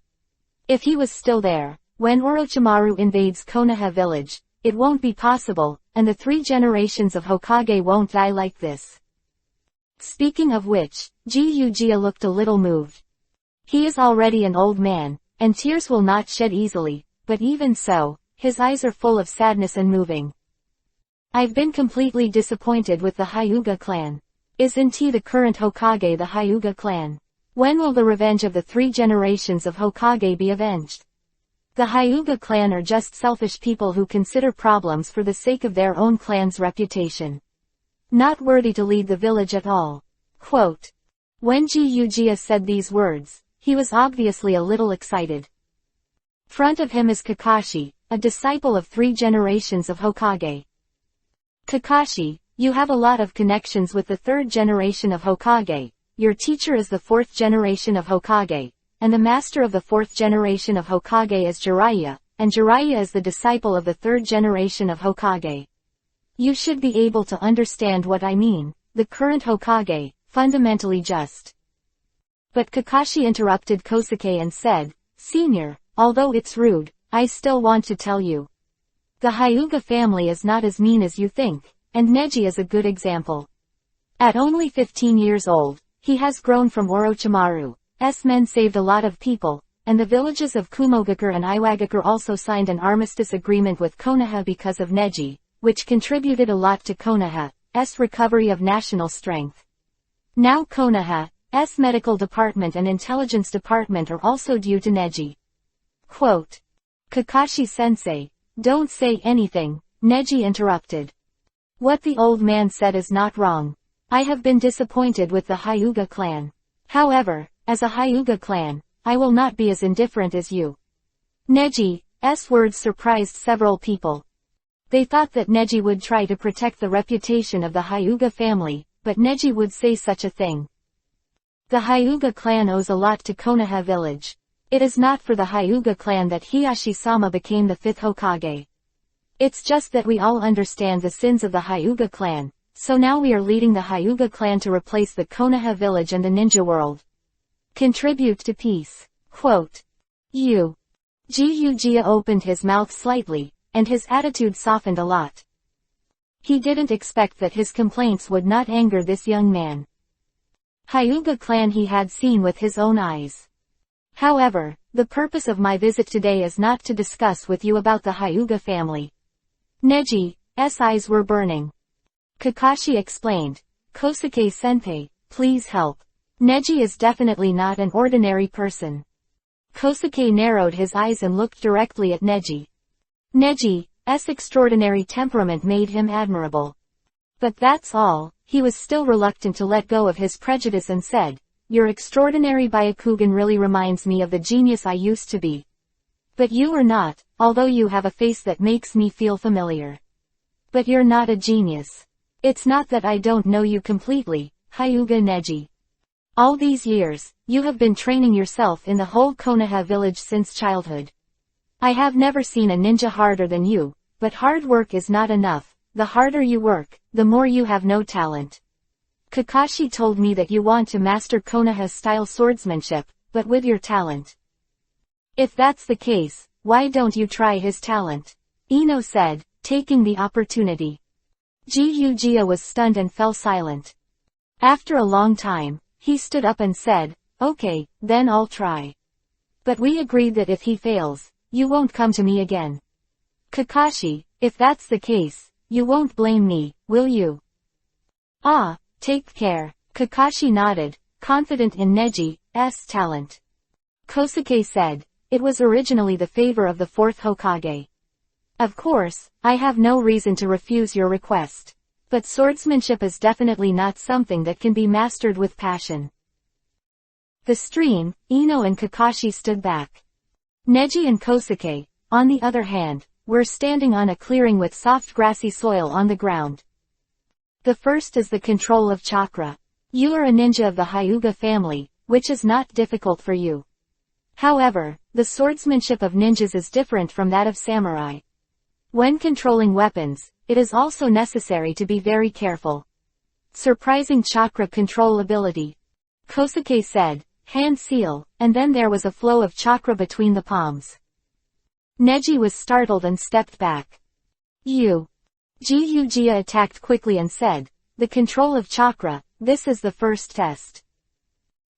If he was still there, when Orochimaru invades Konoha village, it won't be possible, and the 3 generations of Hokage won't die like this. Speaking of which, Gyuugia looked a little moved. He is already an old man, and tears will not shed easily, but even so, his eyes are full of sadness and moving. I've been completely disappointed with the Hyuga clan. Isn't he the current Hokage the Hyuga clan? When will the revenge of the 3 generations of Hokage be avenged? The Hyuga clan are just selfish people who consider problems for the sake of their own clan's reputation. Not worthy to lead the village at all. Quote. When Gyuugia said these words, he was obviously a little excited. Front of him is Kakashi, a disciple of 3 generations of Hokage. Kakashi, you have a lot of connections with the 3rd generation of Hokage, your teacher is the 4th generation of Hokage, and the master of the 4th generation of Hokage is Jiraiya, and Jiraiya is the disciple of the 3rd generation of Hokage. You should be able to understand what I mean, the current Hokage, fundamentally just. But Kakashi interrupted Kosuke and said, Senior, although it's rude, I still want to tell you. The Hyuga family is not as mean as you think, and Neji is a good example. At only 15 years old, he has grown from Orochimaru's men saved a lot of people, and the villages of Kumogakure and Iwagakure also signed an armistice agreement with Konoha because of Neji, which contributed a lot to Konoha's recovery of national strength. Now Konoha's medical department and intelligence department are also due to Neji. Quote. Kakashi-sensei, don't say anything, Neji interrupted. What the old man said is not wrong. I have been disappointed with the Hyuga clan. However, as a Hyuga clan, I will not be as indifferent as you. Neji's words surprised several people. They thought that Neji would try to protect the reputation of the Hyuga family, but Neji would say such a thing. The Hyuga clan owes a lot to Konoha village. It is not for the Hyuga clan that Hiyashi-sama became the 5th Hokage. It's just that we all understand the sins of the Hyuga clan, so now we are leading the Hyuga clan to replace the Konoha village and the ninja world. Contribute to peace. Quote. Gyuugia opened his mouth slightly, and his attitude softened a lot. He didn't expect that his complaints would not anger this young man. Hyuga clan he had seen with his own eyes. However, the purpose of my visit today is not to discuss with you about the Hyuga family. Neji's eyes were burning. Kakashi explained, Kosuke-senpai, please help. Neji is definitely not an ordinary person. Kosuke narrowed his eyes and looked directly at Neji. Neji's extraordinary temperament made him admirable. But that's all. He was still reluctant to let go of his prejudice and said, your extraordinary Byakugan really reminds me of the genius I used to be. But you are not, although you have a face that makes me feel familiar. But you're not a genius. It's not that I don't know you completely, Hyuga Neji. All these years, you have been training yourself in the whole Konoha village since childhood. I have never seen a ninja harder than you, but hard work is not enough. The harder you work, the more you have no talent. Kakashi told me that you want to master Konoha-style swordsmanship, but with your talent. If that's the case, why don't you try his talent? Ino said, taking the opportunity. Gyugia was stunned and fell silent. After a long time, he stood up and said, okay, then I'll try. But we agreed that if he fails, you won't come to me again. Kakashi, if that's the case, you won't blame me, will you? Ah, take care. Kakashi nodded, confident in Neji's talent. Kosuke said, it was originally the favor of the fourth Hokage. Of course, I have no reason to refuse your request. But swordsmanship is definitely not something that can be mastered with passion. The stream, Ino and Kakashi stood back. Neji and Kosuke, on the other hand, were standing on a clearing with soft grassy soil on the ground. The first is the control of chakra. You are a ninja of the Hyuga family, which is not difficult for you. However, the swordsmanship of ninjas is different from that of samurai. When controlling weapons, it is also necessary to be very careful. Surprising chakra control ability. Kosuke said, hand seal, and then there was a flow of chakra between the palms. Neji was startled and stepped back. Gyugia attacked quickly and said, the control of chakra, this is the first test.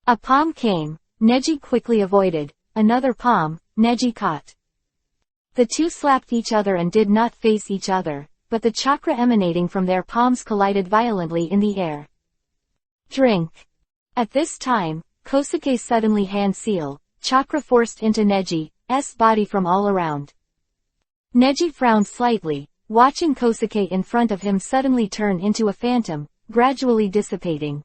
A palm came, Neji quickly avoided, another palm, Neji caught. The two slapped each other and did not face each other, but the chakra emanating from their palms collided violently in the air. Drink. At this time, Kosuke suddenly hand seal, chakra forced into Neji's body from all around. Neji frowned slightly, watching Kosuke in front of him suddenly turn into a phantom, gradually dissipating.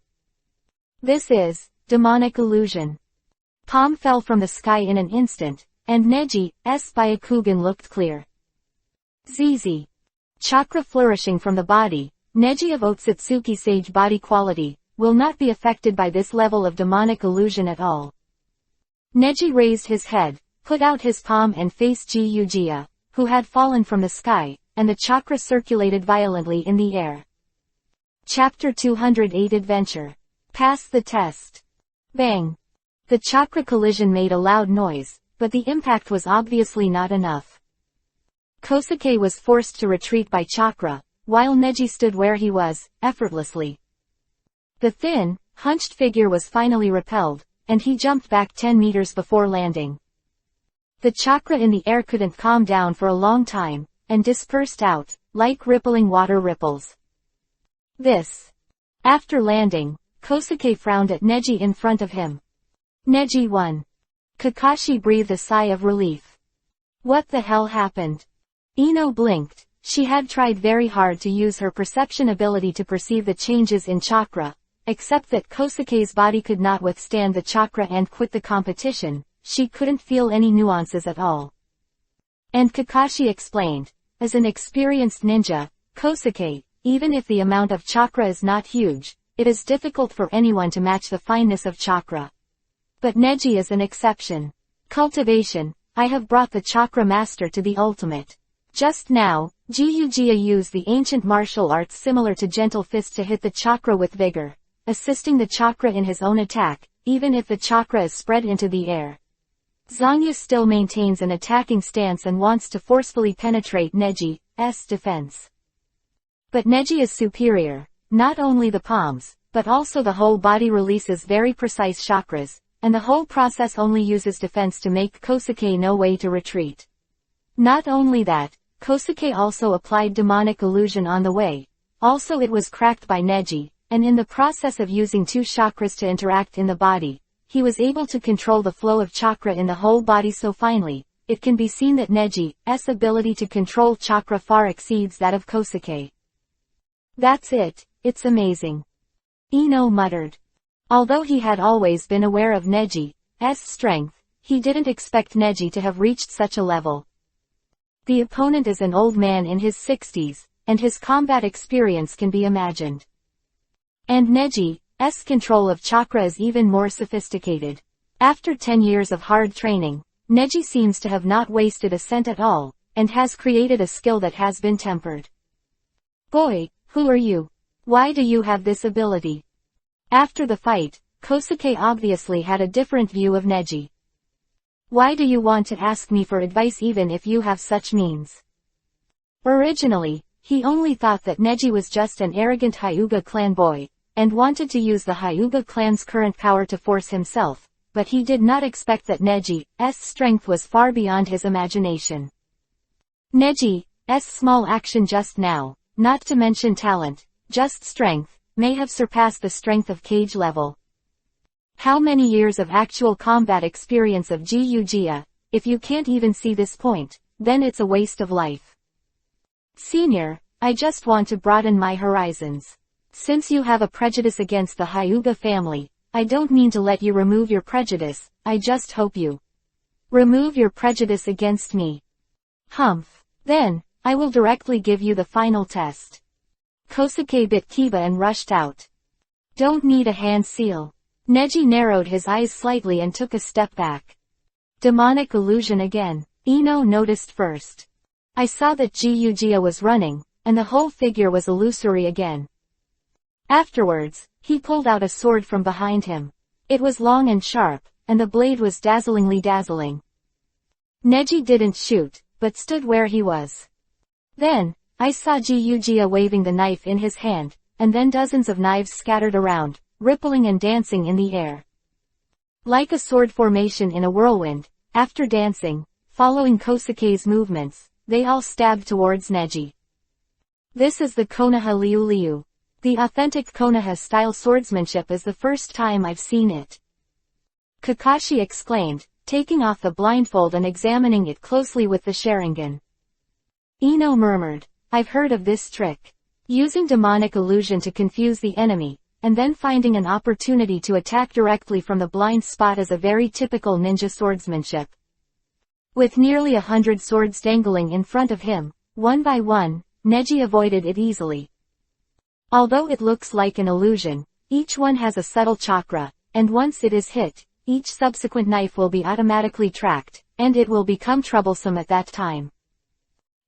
This is demonic illusion. Palm fell from the sky in an instant, and Neji's Byakugan looked clear. ZZ. Chakra flourishing from the body, Neji of Otsutsuki Sage body quality, will not be affected by this level of demonic illusion at all. Neji raised his head, put out his palm and faced Gyugia, who had fallen from the sky, and the chakra circulated violently in the air. Chapter 208 Adventure. Pass the test. Bang. The chakra collision made a loud noise, but the impact was obviously not enough. Kosuke was forced to retreat by chakra, while Neji stood where he was, effortlessly. The thin, hunched figure was finally repelled, and he jumped back 10 meters before landing. The chakra in the air couldn't calm down for a long time, and dispersed out, like rippling water ripples. This. After landing, Kosuke frowned at Neji in front of him. Neji won. Kakashi breathed a sigh of relief. What the hell happened? Ino blinked. She had tried very hard to use her perception ability to perceive the changes in chakra, except that Kosuke's body could not withstand the chakra and quit the competition. She couldn't feel any nuances at all. And Kakashi explained, as an experienced ninja, Kosuke, even if the amount of chakra is not huge, it is difficult for anyone to match the fineness of chakra. But Neji is an exception. Cultivation, I have brought the chakra master to the ultimate. Just now, Gyugia used the ancient martial arts similar to gentle fist to hit the chakra with vigor, assisting the chakra in his own attack, even if the chakra is spread into the air. Zanya still maintains an attacking stance and wants to forcefully penetrate Neji's defense. But Neji is superior. Not only the palms, but also the whole body releases very precise chakras, and the whole process only uses defense to make Kosuke no way to retreat. Not only that, Kosuke also applied demonic illusion on the way. Also it was cracked by Neji, and in the process of using two chakras to interact in the body, he was able to control the flow of chakra in the whole body so finely, it can be seen that Neji's ability to control chakra far exceeds that of Kosuke. That's it, it's amazing. Ino muttered. Although he had always been aware of Neji's strength, he didn't expect Neji to have reached such a level. The opponent is an old man in his 60s, and his combat experience can be imagined. And Neji's control of chakra is even more sophisticated. After 10 years of hard training, Neji seems to have not wasted a cent at all, and has created a skill that has been tempered. Boy, who are you? Why do you have this ability? After the fight, Kosuke obviously had a different view of Neji. Why do you want to ask me for advice even if you have such means? Originally, he only thought that Neji was just an arrogant Hyuga clan boy, and wanted to use the Hyuga clan's current power to force himself, but he did not expect that Neji's strength was far beyond his imagination. Neji's small action just now, not to mention talent, just strength, may have surpassed the strength of Cage level. How many years of actual combat experience of Gyuugia? If you can't even see this point, then it's a waste of life. Senior, I just want to broaden my horizons. Since you have a prejudice against the Hyuga family, I don't mean to let you remove your prejudice, I just hope you remove your prejudice against me. Humph. Then, I will directly give you the final test. Kosuke bit Kiba and rushed out. Don't need a hand seal. Neji narrowed his eyes slightly and took a step back. Demonic illusion again. Ino noticed first. I saw that Gyuugia was running, and the whole figure was illusory again. Afterwards, he pulled out a sword from behind him. It was long and sharp, and the blade was dazzlingly dazzling. Neji didn't shoot, but stood where he was. Then, I saw Gyuugia waving the knife in his hand, and then dozens of knives scattered around, rippling and dancing in the air. Like a sword formation in a whirlwind, after dancing, following Kosuke's movements, they all stabbed towards Neji. This is the Konoha Liu. The authentic Konoha-style swordsmanship is the first time I've seen it. Kakashi exclaimed, taking off the blindfold and examining it closely with the Sharingan. Ino murmured, I've heard of this trick. Using demonic illusion to confuse the enemy, and then finding an opportunity to attack directly from the blind spot is a very typical ninja swordsmanship. With nearly 100 swords dangling in front of him, one by one, Neji avoided it easily. Although it looks like an illusion, each one has a subtle chakra, and once it is hit, each subsequent knife will be automatically tracked, and it will become troublesome at that time.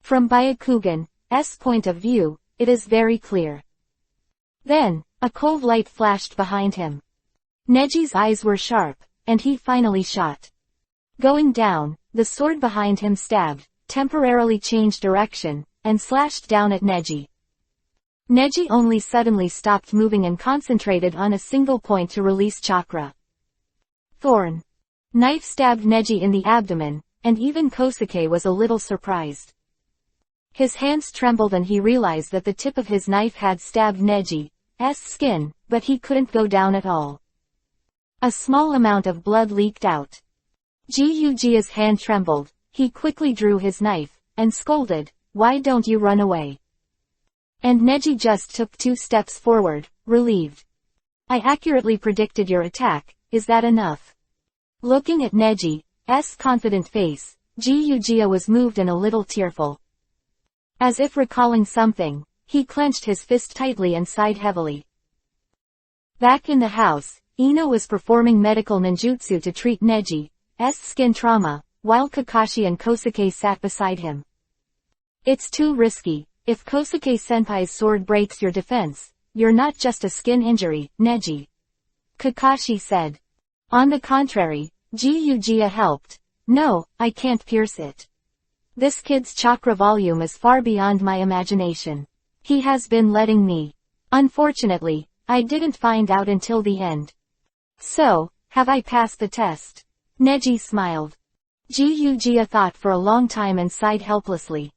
From Byakugan's point of view, it is very clear. Then, a cold light flashed behind him. Neji's eyes were sharp, and he finally shot. Going down, the sword behind him stabbed, temporarily changed direction, and slashed down at Neji. Neji only suddenly stopped moving and concentrated on a single point to release chakra. Thorn. Knife stabbed Neji in the abdomen, and even Kosuke was a little surprised. His hands trembled and he realized that the tip of his knife had stabbed Neji's skin, but he couldn't go down at all. A small amount of blood leaked out. Gyuugia's hand trembled, he quickly drew his knife, and scolded, "Why don't you run away?" And Neji just took 2 steps forward, relieved. "I accurately predicted your attack, is that enough?" Looking at Neji's confident face, Gyuugia was moved and a little tearful. As if recalling something, he clenched his fist tightly and sighed heavily. Back in the house, Ino was performing medical ninjutsu to treat Neji's skin trauma, while Kakashi and Kosuke sat beside him. "It's too risky. If Kosuke-senpai's sword breaks your defense, you're not just a skin injury, Neji," Kakashi said. "On the contrary," Gyuugia helped. "No, I can't pierce it. This kid's chakra volume is far beyond my imagination. He has been letting me. Unfortunately, I didn't find out until the end. So, have I passed the test?" Neji smiled. Gyuugia thought for a long time and sighed helplessly.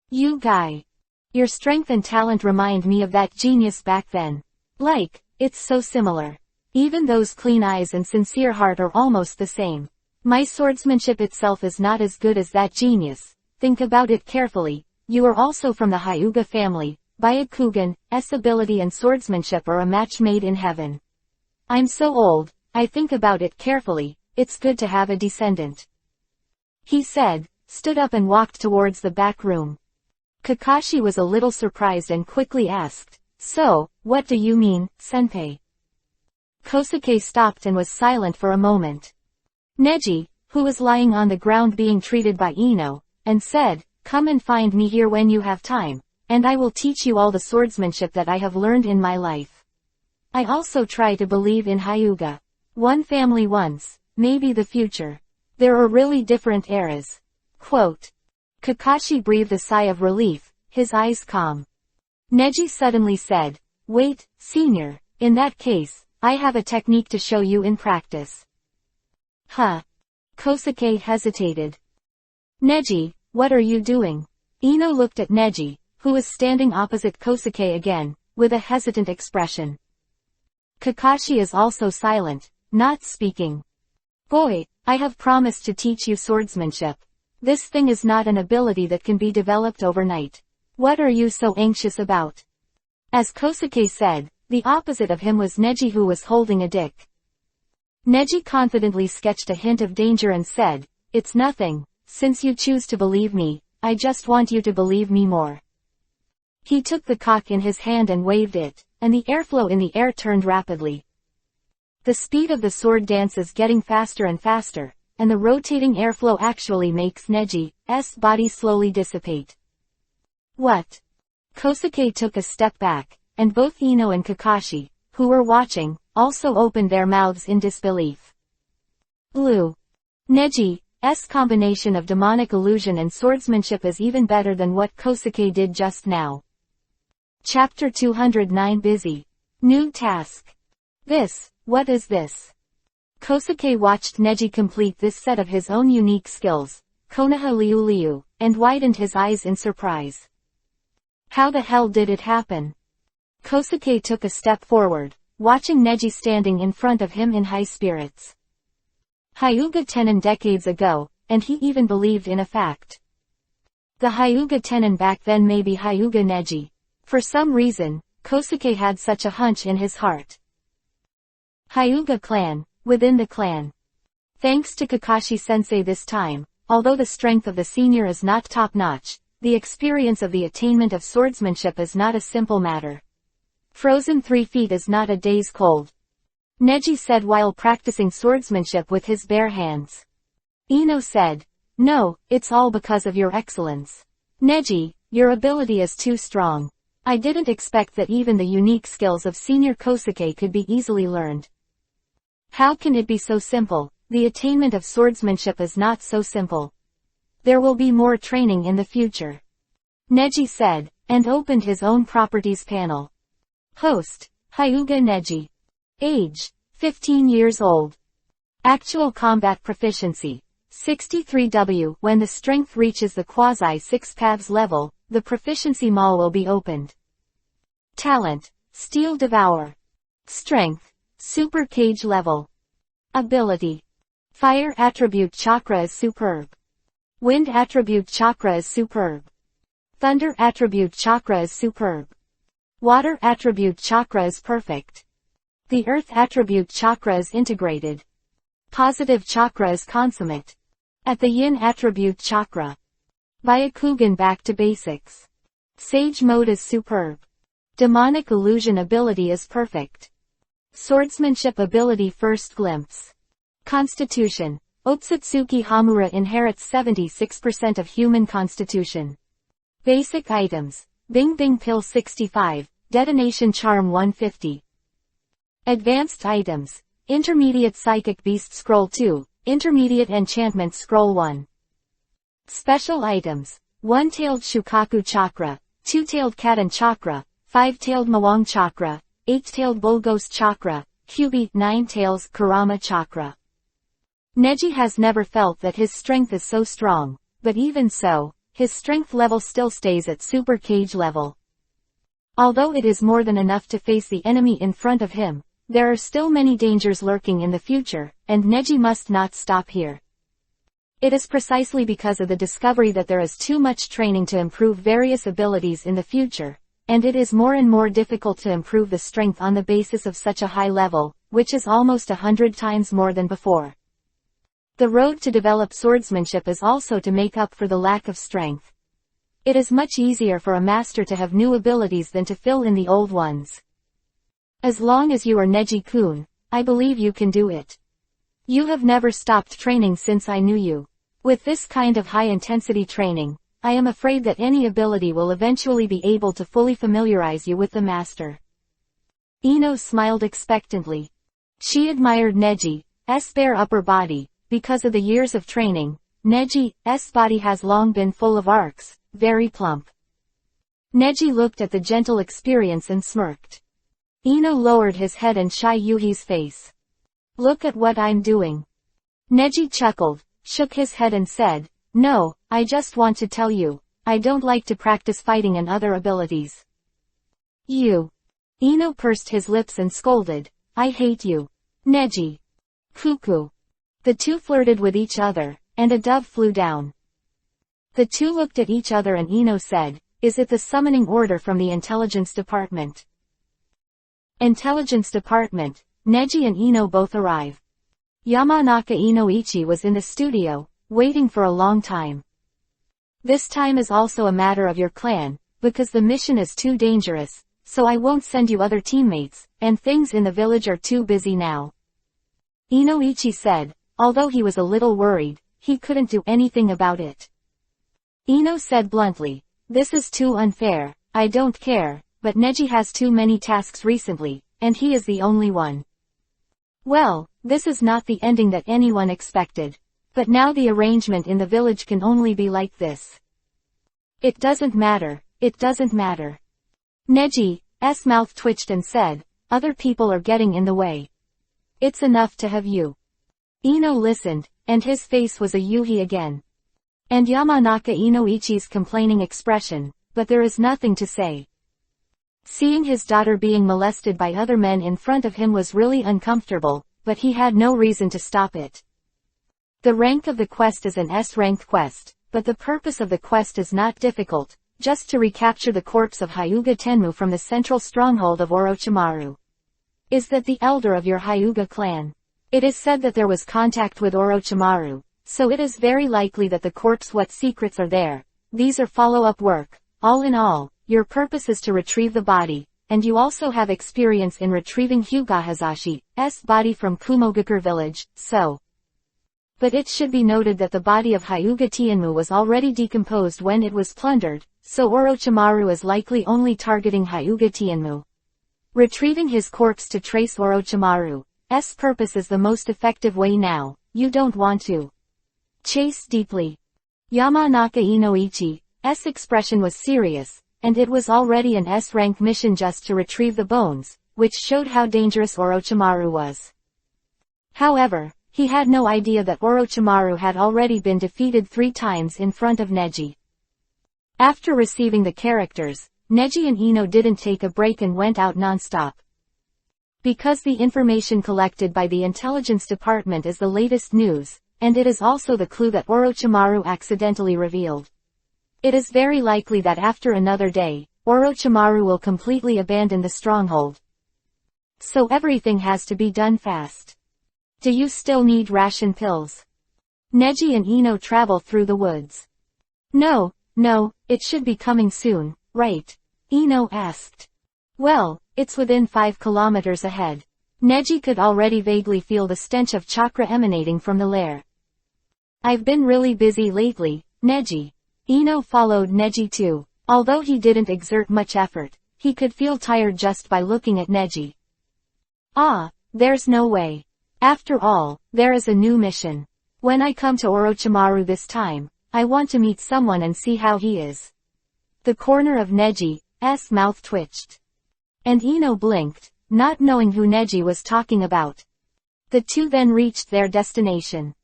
"You guy. Your strength and talent remind me of that genius back then. Like, it's so similar. Even those clean eyes and sincere heart are almost the same. My swordsmanship itself is not as good as that genius. Think about it carefully. You are also from the Hyuga family. Byakugan's ability and swordsmanship are a match made in heaven. I'm so old, I think about it carefully, it's good to have a descendant. He said, stood up and walked towards the back room. Kakashi was a little surprised and quickly asked, "So, what do you mean, senpai?" Kosuke stopped and was silent for a moment. Neji, who was lying on the ground being treated by Ino, and said, "Come and find me here when you have time, and I will teach you all the swordsmanship that I have learned in my life. I also try to believe in Hyuga. One family once, maybe the future. There are really different eras." Quote. Kakashi breathed a sigh of relief, his eyes calm. Neji suddenly said, "Wait, senior, in that case, I have a technique to show you in practice." Huh? Kosuke hesitated. "Neji, what are you doing?" Ino looked at Neji, who was standing opposite Kosuke again, with a hesitant expression. Kakashi is also silent, not speaking. "Boy, I have promised to teach you swordsmanship. This thing is not an ability that can be developed overnight. What are you so anxious about?" As Kosuke said, the opposite of him was Neji, who was holding a dick. Neji confidently sketched a hint of danger and said, "It's nothing, since you choose to believe me, I just want you to believe me more." He took the cock in his hand and waved it, and the airflow in the air turned rapidly. The speed of the sword dance is getting faster and faster, and the rotating airflow actually makes Neji's body slowly dissipate. What? Kosuke took a step back, and both Ino and Kakashi, who were watching, also opened their mouths in disbelief. Blue. Neji's combination of demonic illusion and swordsmanship is even better than what Kosuke did just now. Chapter 209 Busy. New task. What is this? Kosuke watched Neji complete this set of his own unique skills, Konoha Liu Liu, and widened his eyes in surprise. How the hell did it happen? Kosuke took a step forward, watching Neji standing in front of him in high spirits. Hyuga Tenin decades ago, and he even believed in a fact. The Hyuga Tenin back then may be Hyuga Neji. For some reason, Kosuke had such a hunch in his heart. Hyuga clan, within the clan. Thanks to Kakashi-sensei this time, although the strength of the senior is not top-notch, the experience of the attainment of swordsmanship is not a simple matter. Frozen 3 feet is not a day's cold. Neji said while practicing swordsmanship with his bare hands. Ino said, "No, it's all because of your excellence. Neji, your ability is too strong. I didn't expect that even the unique skills of Senior Kosuke could be easily learned." How can it be so simple? The attainment of swordsmanship is not so simple. There will be more training in the future. Neji said, and opened his own properties panel. Host, Hyuga Neji. Age, 15 years old. Actual combat proficiency, 63W. When the strength reaches the quasi-6 paths level, the proficiency mall will be opened. Talent, Steel Devour. Strength, Super Cage level. Ability. Fire attribute chakra is superb. Wind attribute chakra is superb. Thunder attribute chakra is superb. Water attribute chakra is perfect. The earth attribute chakra is integrated. Positive chakra is consummate. At the yin attribute chakra. Byakugan back to basics. Sage mode is superb. Demonic illusion ability is perfect. Swordsmanship ability first glimpse. Constitution. Otsutsuki Hamura inherits 76% of human constitution. Basic items. Bing Bing Pill 65, Detonation Charm 150. Advanced items. Intermediate Psychic Beast Scroll 2, Intermediate Enchantment Scroll 1. Special items. One-tailed Shukaku Chakra, Two-tailed Katan Chakra, Five-tailed Mawang Chakra, Eight-tailed Bulgos Chakra, Kyubi, Nine Tails Kurama Chakra. Neji has never felt that his strength is so strong, but even so, his strength level still stays at Super Cage level. Although it is more than enough to face the enemy in front of him, there are still many dangers lurking in the future, and Neji must not stop here. It is precisely because of the discovery that there is too much training to improve various abilities in the future, and it is more and more difficult to improve the strength on the basis of such a high level, which is almost 100 times more than before. The road to develop swordsmanship is also to make up for the lack of strength. It is much easier for a master to have new abilities than to fill in the old ones. As long as you are Neji-kun, I believe you can do it. You have never stopped training since I knew you. With this kind of high-intensity training, I am afraid that any ability will eventually be able to fully familiarize you with the master. Ino smiled expectantly. She admired Neji's bare upper body. Because of the years of training, Neji's body has long been full of arcs, very plump. Neji looked at the gentle experience and smirked. Ino lowered his head and shy Yuhi's face. Look at what I'm doing. Neji chuckled, shook his head and said, no, I just want to tell you, I don't like to practice fighting and other abilities. You. Ino pursed his lips and scolded, I hate you. Neji. Cuckoo. The two flirted with each other, and a dove flew down. The two looked at each other and Ino said, is it the summoning order from the intelligence department? Intelligence department, Neji and Ino both arrive. Yamanaka Inoichi was in the studio, waiting for a long time. This time is also a matter of your clan, because the mission is too dangerous, so I won't send you other teammates, and things in the village are too busy now. Inoichi said, although he was a little worried, he couldn't do anything about it. Ino said bluntly, this is too unfair, I don't care, but Neji has too many tasks recently, and he is the only one. Well, this is not the ending that anyone expected. But now the arrangement in the village can only be like this. It doesn't matter, it doesn't matter. Neji's mouth twitched and said, other people are getting in the way. It's enough to have you. Ino listened, and his face was a Yuhi again. And Yamanaka Inoichi's complaining expression, but there is nothing to say. Seeing his daughter being molested by other men in front of him was really uncomfortable, but he had no reason to stop it. The rank of the quest is an S-ranked quest, but the purpose of the quest is not difficult, just to recapture the corpse of Hyuga Tenmu from the central stronghold of Orochimaru. Is that the elder of your Hyuga clan? It is said that there was contact with Orochimaru, so it is very likely that the corpse what secrets are there. These are follow-up work. All in all, your purpose is to retrieve the body, and you also have experience in retrieving Hyuga Hazashi's body from Kumogakure village, so. But it should be noted that the body of Hyuga Tenmu was already decomposed when it was plundered, so Orochimaru is likely only targeting Hyuga Tenmu. Retrieving his corpse to trace Orochimaru's purpose is the most effective way now. You don't want to chase deeply. Yamanaka Inoichi's expression was serious, and it was already an S-rank mission just to retrieve the bones, which showed how dangerous Orochimaru was. However, he had no idea that Orochimaru had already been defeated 3 times in front of Neji. After receiving the characters, Neji and Ino didn't take a break and went out non-stop. Because the information collected by the intelligence department is the latest news, and it is also the clue that Orochimaru accidentally revealed. It is very likely that after another day, Orochimaru will completely abandon the stronghold. So everything has to be done fast. Do you still need ration pills? Neji and Ino travel through the woods. No, it should be coming soon, right? Ino asked. Well, it's within 5 kilometers ahead. Neji could already vaguely feel the stench of chakra emanating from the lair. I've been really busy lately, Neji. Ino followed Neji too. Although he didn't exert much effort, he could feel tired just by looking at Neji. Ah, there's no way. After all, there is a new mission. When I come to Orochimaru this time, I want to meet someone and see how he is. The corner of Neji's mouth twitched. And Ino blinked, not knowing who Neji was talking about. The two then reached their destination.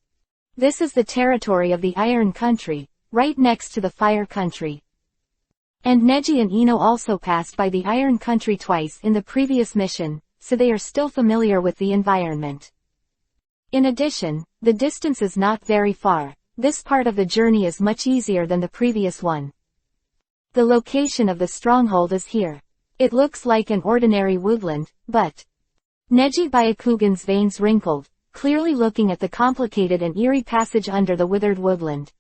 This is the territory of the Iron Country, right next to the Fire Country. And Neji and Ino also passed by the Iron Country twice in the previous mission, so they are still familiar with the environment. In addition, the distance is not very far. This part of the journey is much easier than the previous one. The location of the stronghold is here. It looks like an ordinary woodland, but... Neji Byakugan's veins wrinkled, clearly looking at the complicated and eerie passage under the withered woodland.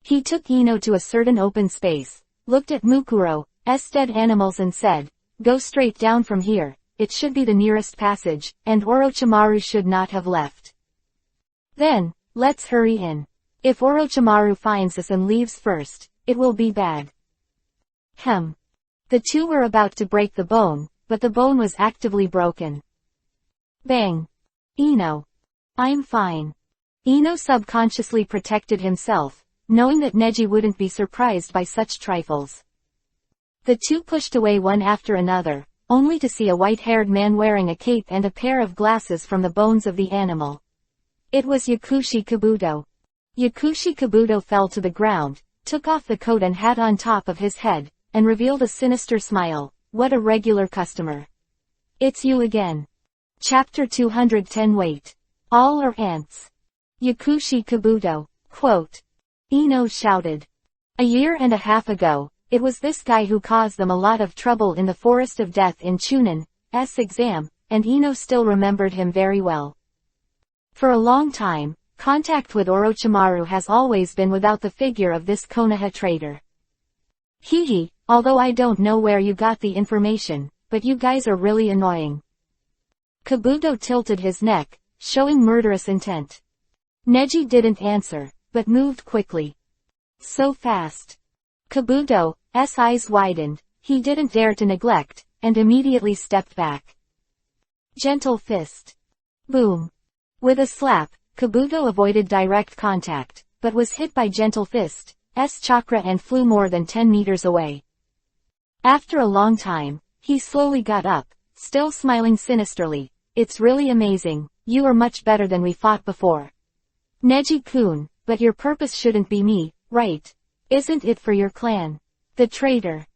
He took Ino to a certain open space, looked at Mukuro's dead animals and said, "Go straight down from here, it should be the nearest passage, and Orochimaru should not have left. Then, let's hurry in. If Orochimaru finds us and leaves first, it will be bad." The two were about to break the bone, but the bone was actively broken. Bang! Ino. I'm fine. Ino subconsciously protected himself, knowing that Neji wouldn't be surprised by such trifles. The two pushed away one after another, only to see a white-haired man wearing a cape and a pair of glasses from the bones of the animal. It was Yakushi Kabuto. Yakushi Kabuto fell to the ground, took off the coat and hat on top of his head, and revealed a sinister smile. "What a regular customer. It's you again." Chapter 210. Wait. All are ants. Yakushi Kabuto. Quote. Ino shouted. A year and a half ago, it was this guy who caused them a lot of trouble in the Forest of Death in Chunin's exam, and Ino still remembered him very well. For a long time, contact with Orochimaru has always been without the figure of this Konoha traitor. Hehe, although I don't know where you got the information, but you guys are really annoying. Kabuto tilted his neck, showing murderous intent. Neji didn't answer, but moved quickly. So fast. Kabuto's eyes widened, he didn't dare to neglect, and immediately stepped back. Gentle fist. Boom. With a slap, Kabuto avoided direct contact, but was hit by Gentle Fist's chakra and flew more than 10 meters away. After a long time, he slowly got up, still smiling sinisterly. "It's really amazing, you are much better than we fought before. Neji-kun, but your purpose shouldn't be me, right? Isn't it for your clan? The traitor.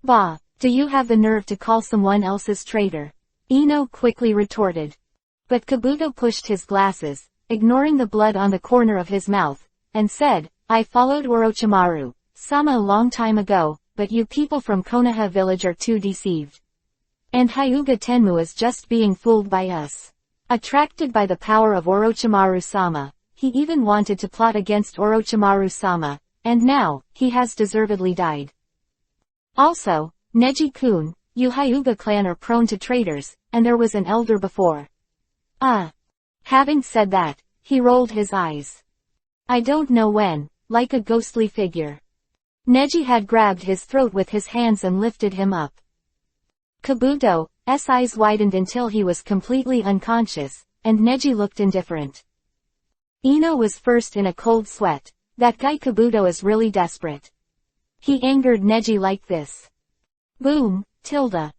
Bah, do you have the nerve to call someone else's traitor?" Ino quickly retorted. But Kabuto pushed his glasses, ignoring the blood on the corner of his mouth, and said, "I followed Orochimaru-sama a long time ago, but you people from Konoha village are too deceived. And Hyuga Tenmu is just being fooled by us." Attracted by the power of Orochimaru-sama, he even wanted to plot against Orochimaru-sama, and now, he has deservedly died. Also, Neji-kun, you Hyuga clan are prone to traitors, and there was an elder before. Having said that, he rolled his eyes. I don't know when, like a ghostly figure. Neji had grabbed his throat with his hands and lifted him up. Kabuto's eyes widened until he was completely unconscious, and Neji looked indifferent. Ino was first in a cold sweat. That guy Kabuto is really desperate. He angered Neji like this. Boom, tilde.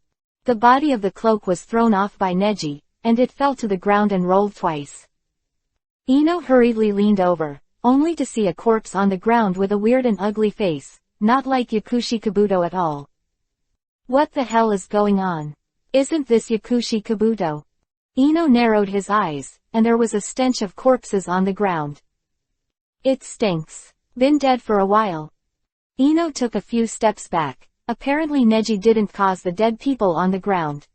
The body of the cloak was thrown off by Neji, and it fell to the ground and rolled twice. Ino hurriedly leaned over, only to see a corpse on the ground with a weird and ugly face, not like Yakushi Kabuto at all. What the hell is going on? Isn't this Yakushi Kabuto? Ino narrowed his eyes, and there was a stench of corpses on the ground. It stinks. Been dead for a while. Ino took a few steps back. Apparently Neji didn't cause the dead people on the ground.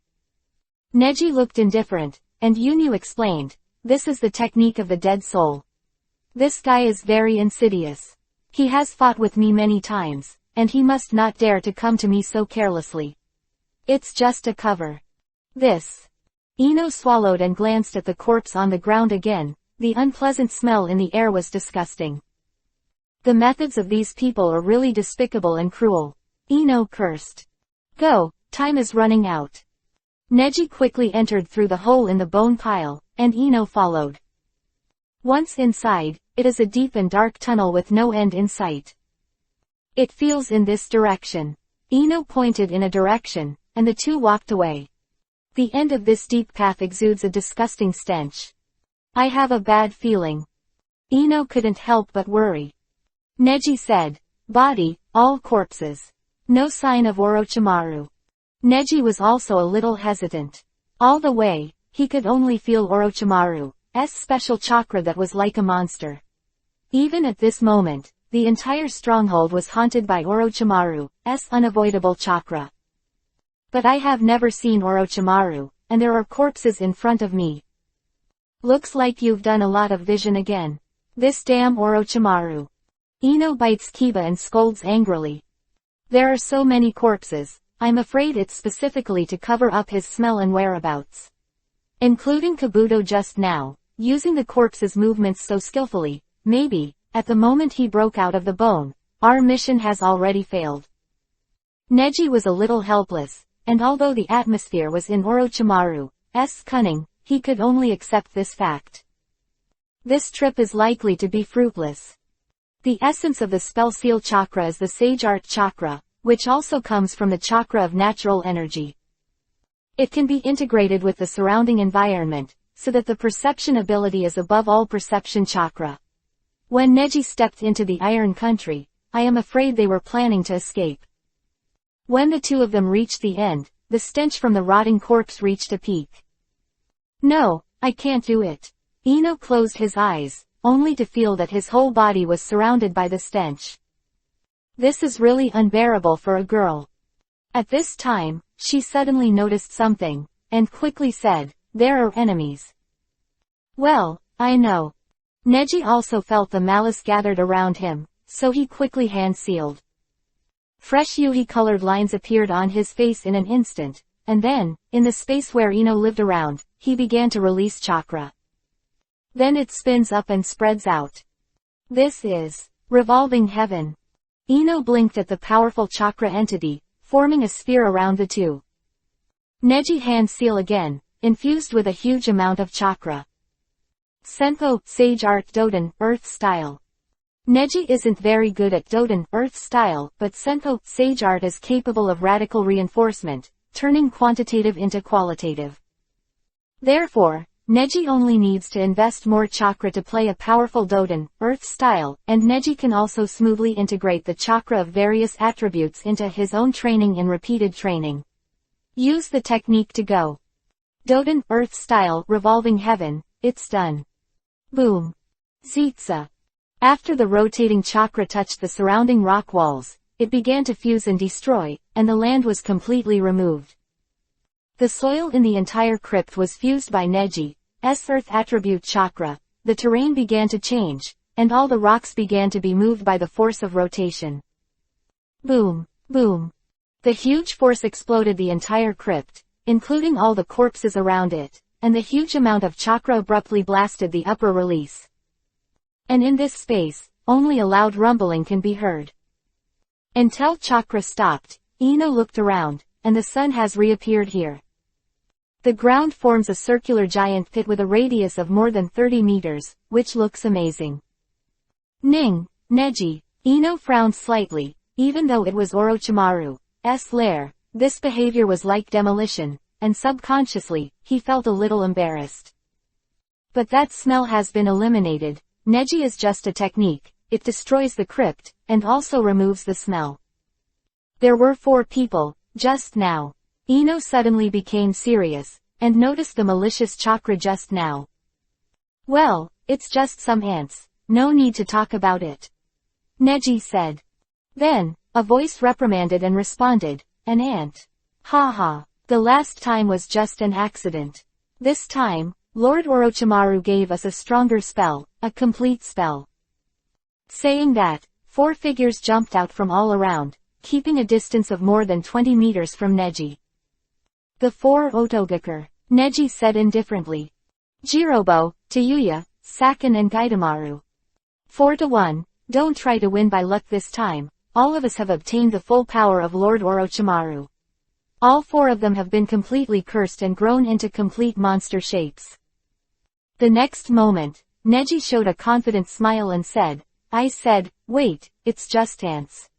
Neji looked indifferent, and Yunu explained, "This is the technique of the dead soul. This guy is very insidious. He has fought with me many times, and he must not dare to come to me so carelessly. It's just a cover." This. Ino swallowed and glanced at the corpse on the ground again. The unpleasant smell in the air was disgusting. The methods of these people are really despicable and cruel. Ino cursed. Go, time is running out. Neji quickly entered through the hole in the bone pile, and Ino followed. Once inside, it is a deep and dark tunnel with no end in sight. It feels in this direction. Ino pointed in a direction, and the two walked away. The end of this deep path exudes a disgusting stench. I have a bad feeling. Ino couldn't help but worry. Neji said, "Body, all corpses. No sign of Orochimaru." Neji was also a little hesitant. All the way, he could only feel Orochimaru's special chakra that was like a monster. Even at this moment, the entire stronghold was haunted by Orochimaru's unavoidable chakra. But I have never seen Orochimaru, and there are corpses in front of me. Looks like you've done a lot of vision again. This damn Orochimaru. Ino bites Kiba and scolds angrily. There are so many corpses, I'm afraid it's specifically to cover up his smell and whereabouts. Including Kabuto just now, using the corpse's movements so skillfully, maybe, at the moment he broke out of the bone, our mission has already failed. Neji was a little helpless, and although the atmosphere was in Orochimaru's cunning, he could only accept this fact. This trip is likely to be fruitless. The essence of the spell seal chakra is the Sage Art chakra, which also comes from the chakra of natural energy. It can be integrated with the surrounding environment, so that the perception ability is above all perception chakra. When Neji stepped into the Iron Country, I am afraid they were planning to escape. When the two of them reached the end, the stench from the rotting corpse reached a peak. No, I can't do it. Ino closed his eyes, only to feel that his whole body was surrounded by the stench. This is really unbearable for a girl. At this time, she suddenly noticed something, and quickly said, "There are enemies." Well, I know. Neji also felt the malice gathered around him, so he quickly hand-sealed. Fresh Yuhi-colored lines appeared on his face in an instant, and then, in the space where Ino lived around, he began to release chakra. Then it spins up and spreads out. This is revolving heaven. Ino blinked at the powerful chakra entity, forming a sphere around the two. Neji hand seal again, infused with a huge amount of chakra. Senpo, Sage Art Doden, Earth Style. Neji isn't very good at Doden, Earth Style, but Senpo, Sage Art is capable of radical reinforcement, turning quantitative into qualitative. Therefore, Neji only needs to invest more chakra to play a powerful Doden, Earth Style, and Neji can also smoothly integrate the chakra of various attributes into his own training in repeated training. Use the technique to go. Doden, Earth Style, Revolving Heaven, it's done. Boom. Zitsa. After the rotating chakra touched the surrounding rock walls, it began to fuse and destroy, and the land was completely removed. The soil in the entire crypt was fused by Neji's Earth attribute chakra, the terrain began to change, and all the rocks began to be moved by the force of rotation. Boom, boom. The huge force exploded the entire crypt, including all the corpses around it, and the huge amount of chakra abruptly blasted the upper release. And in this space, only a loud rumbling can be heard. Until chakra stopped, Ino looked around, and the sun has reappeared here. The ground forms a circular giant pit with a radius of more than 30 meters, which looks amazing. Ning, Neji. Ino frowned slightly, even though it was Orochimaru's lair, this behavior was like demolition, and subconsciously, he felt a little embarrassed. But that smell has been eliminated. Neji is just a technique, it destroys the crypt, and also removes the smell. There were 4 people, just now. Ino suddenly became serious, and noticed the malicious chakra just now. Well, it's just some ants, no need to talk about it. Neji said. Then, a voice reprimanded and responded, an ant. Haha, the last time was just an accident. This time, Lord Orochimaru gave us a stronger spell, a complete spell. Saying that, 4 figures jumped out from all around, keeping a distance of more than 20 meters from Neji. The 4 Otogakure, Neji said indifferently. Jirobo, Tayuya, Sakin and Gaidamaru. 4-1, don't try to win by luck this time, all of us have obtained the full power of Lord Orochimaru. All 4 of them have been completely cursed and grown into complete monster shapes. The next moment, Neji showed a confident smile and said, I said, wait, it's just ants.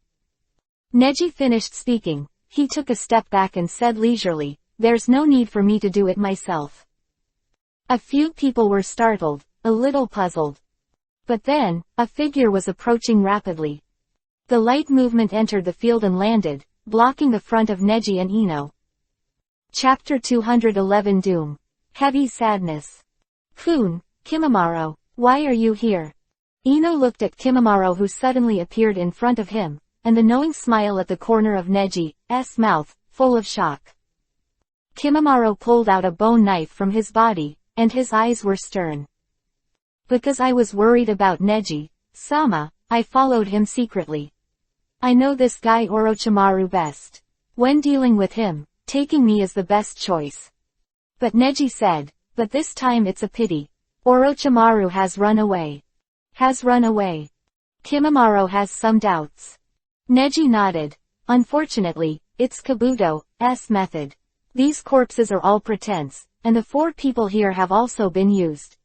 Neji finished speaking, he took a step back and said leisurely, there's no need for me to do it myself. A few people were startled, a little puzzled. But then, a figure was approaching rapidly. The light movement entered the field and landed, blocking the front of Neji and Ino. Chapter 211 Doom. Heavy Sadness. Kun, Kimimaro, why are you here? Ino looked at Kimimaro, who suddenly appeared in front of him, and the knowing smile at the corner of Neji's mouth, full of shock. Kimimaro pulled out a bone knife from his body, and his eyes were stern. Because I was worried about Neji-sama, I followed him secretly. I know this guy Orochimaru best. When dealing with him, taking me is the best choice. But Neji said, but this time it's a pity. Orochimaru has run away. Has run away. Kimimaro has some doubts. Neji nodded. Unfortunately, it's Kabuto's method. These corpses are all pretense, and the 4 people here have also been used.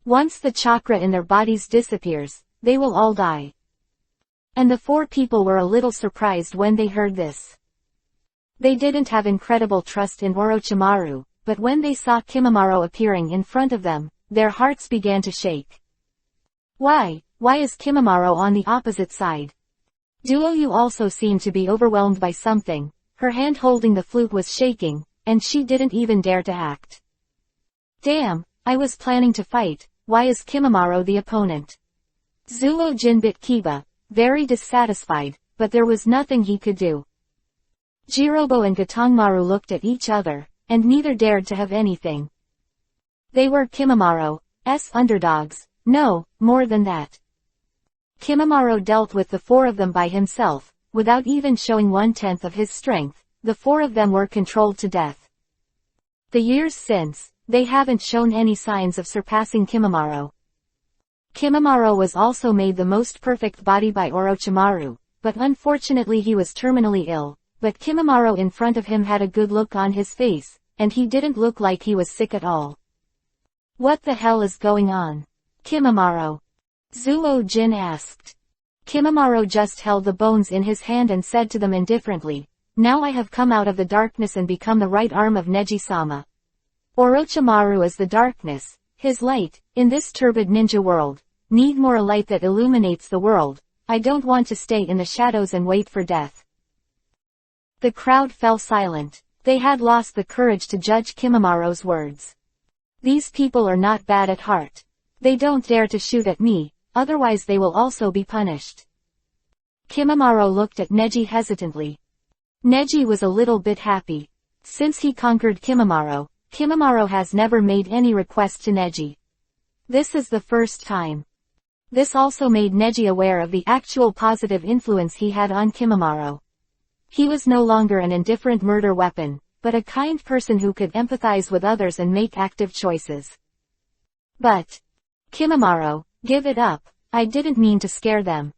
Once the chakra in their bodies disappears, they will all die. And the 4 people were a little surprised when they heard this. They didn't have incredible trust in Orochimaru, but when they saw Kimimaro appearing in front of them, their hearts began to shake. Why is Kimimaro on the opposite side? Duoyu also seemed to be overwhelmed by something. Her hand holding the flute was shaking, and she didn't even dare to act. Damn, I was planning to fight, why is Kimimaro the opponent? Zuo-jin bit Kiba, very dissatisfied, but there was nothing he could do. Jirobo and Gatongmaru looked at each other, and neither dared to have anything. They were Kimimaro's underdogs, no, more than that. Kimimaro dealt with the 4 of them by himself, without even showing 1/10 of his strength. The 4 of them were controlled to death. The years since, they haven't shown any signs of surpassing Kimimaro. Kimimaro was also made the most perfect body by Orochimaru, but unfortunately he was terminally ill, but Kimimaro in front of him had a good look on his face, and he didn't look like he was sick at all. What the hell is going on? Kimimaro. Zuo-jin asked. Kimimaro just held the bones in his hand and said to them indifferently, now I have come out of the darkness and become the right arm of Neji-sama. Orochimaru is the darkness, his light, in this turbid ninja world. Need more a light that illuminates the world. I don't want to stay in the shadows and wait for death. The crowd fell silent. They had lost the courage to judge Kimimaro's words. These people are not bad at heart. They don't dare to shoot at me, otherwise they will also be punished. Kimimaro looked at Neji hesitantly. Neji was a little bit happy. Since he conquered Kimimaro, Kimimaro has never made any request to Neji. This is the first time. This also made Neji aware of the actual positive influence he had on Kimimaro. He was no longer an indifferent murder weapon, but a kind person who could empathize with others and make active choices. But Kimimaro, give it up, I didn't mean to scare them.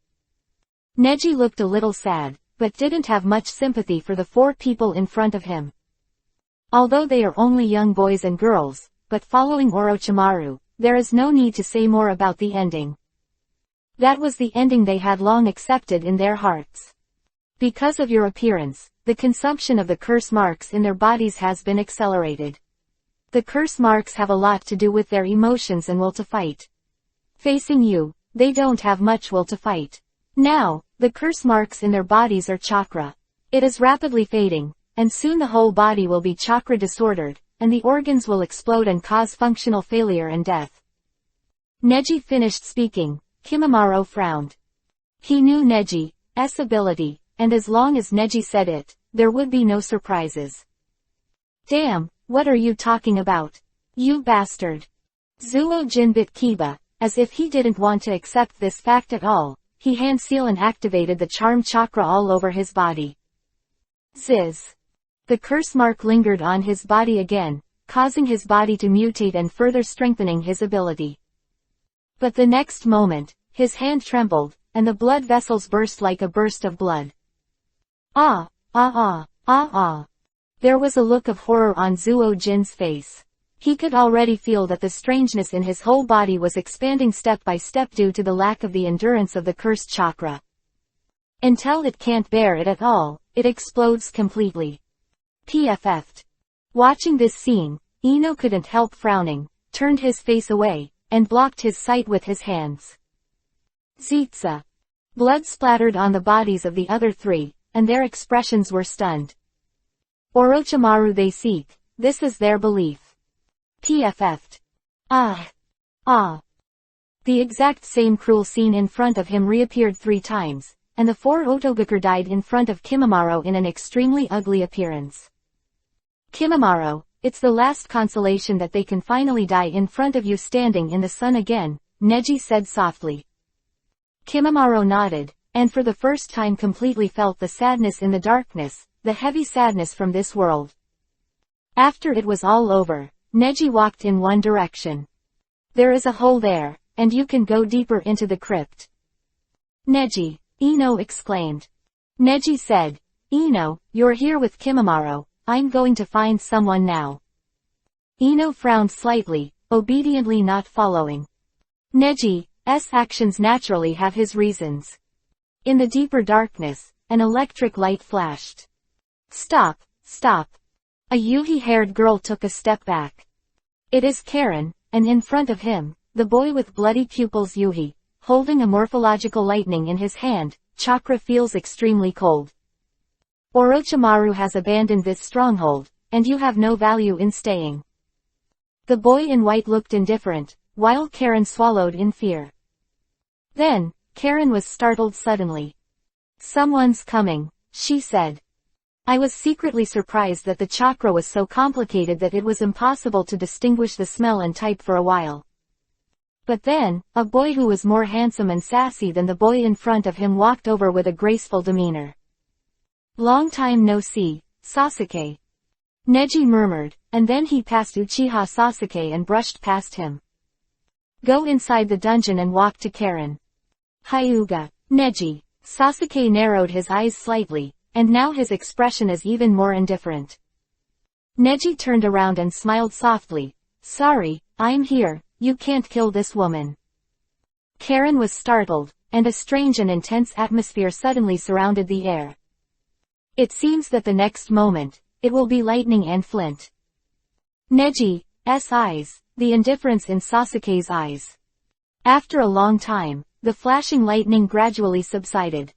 Neji looked a little sad, but didn't have much sympathy for the 4 people in front of him. Although they are only young boys and girls, but following Orochimaru, there is no need to say more about the ending. That was the ending they had long accepted in their hearts. Because of your appearance, the consumption of the curse marks in their bodies has been accelerated. The curse marks have a lot to do with their emotions and will to fight. Facing you, they don't have much will to fight. Now, the curse marks in their bodies are chakra. It is rapidly fading, and soon the whole body will be chakra disordered, and the organs will explode and cause functional failure and death. Neji finished speaking. Kimimaro frowned. He knew Neji's ability, and as long as Neji said it, there would be no surprises. Damn, what are you talking about? You bastard. Zuo-jin bit Kiba, as if he didn't want to accept this fact at all. He hand seal and activated the charm chakra all over his body. Ziz. The curse mark lingered on his body again, causing his body to mutate and further strengthening his ability. But the next moment, his hand trembled, and the blood vessels burst like a burst of blood. Ah. There was a look of horror on Zuo-jin's face. He could already feel that the strangeness in his whole body was expanding step by step due to the lack of the endurance of the cursed chakra. Until it can't bear it at all, it explodes completely. PFF'd. Watching this scene, Ino couldn't help frowning, turned his face away, and blocked his sight with his hands. Zitsa. Blood splattered on the bodies of the other 3, and their expressions were stunned. Orochimaru they seek, this is their belief. PFF'd. The exact same cruel scene in front of him reappeared 3 times, and the 4 Otobooker died in front of Kimimaro in an extremely ugly appearance. Kimimaro, it's the last consolation that they can finally die in front of you standing in the sun again, Neji said softly. Kimimaro nodded, and for the first time completely felt the sadness in the darkness, the heavy sadness from this world. After it was all over, Neji walked in one direction. There is a hole there, and you can go deeper into the crypt. Neji, Ino exclaimed. Neji said, Ino, you're here with Kimimaro, I'm going to find someone now. Ino frowned slightly, obediently not following. Neji's actions naturally have his reasons. In the deeper darkness, an electric light flashed. Stop, stop. A Yuhi-haired girl took a step back. It is Karen, and in front of him, the boy with bloody pupils Yuhi, holding a morphological lightning in his hand. Chakra feels extremely cold. Orochimaru has abandoned this stronghold, and you have no value in staying. The boy in white looked indifferent, while Karen swallowed in fear. Then, Karen was startled suddenly. Someone's coming, she said. I was secretly surprised that the chakra was so complicated that it was impossible to distinguish the smell and type for a while. But then, a boy who was more handsome and sassy than the boy in front of him walked over with a graceful demeanor. Long time no see, Sasuke. Neji murmured, and then he passed Uchiha Sasuke and brushed past him. Go inside the dungeon and walk to Karen. Hyuga. Neji. Sasuke narrowed his eyes slightly, and now his expression is even more indifferent. Neji turned around and smiled softly. Sorry, I'm here, you can't kill this woman. Karen was startled, and a strange and intense atmosphere suddenly surrounded the air. It seems that the next moment, it will be lightning and flint. Neji's eyes, the indifference in Sasuke's eyes. After a long time, the flashing lightning gradually subsided.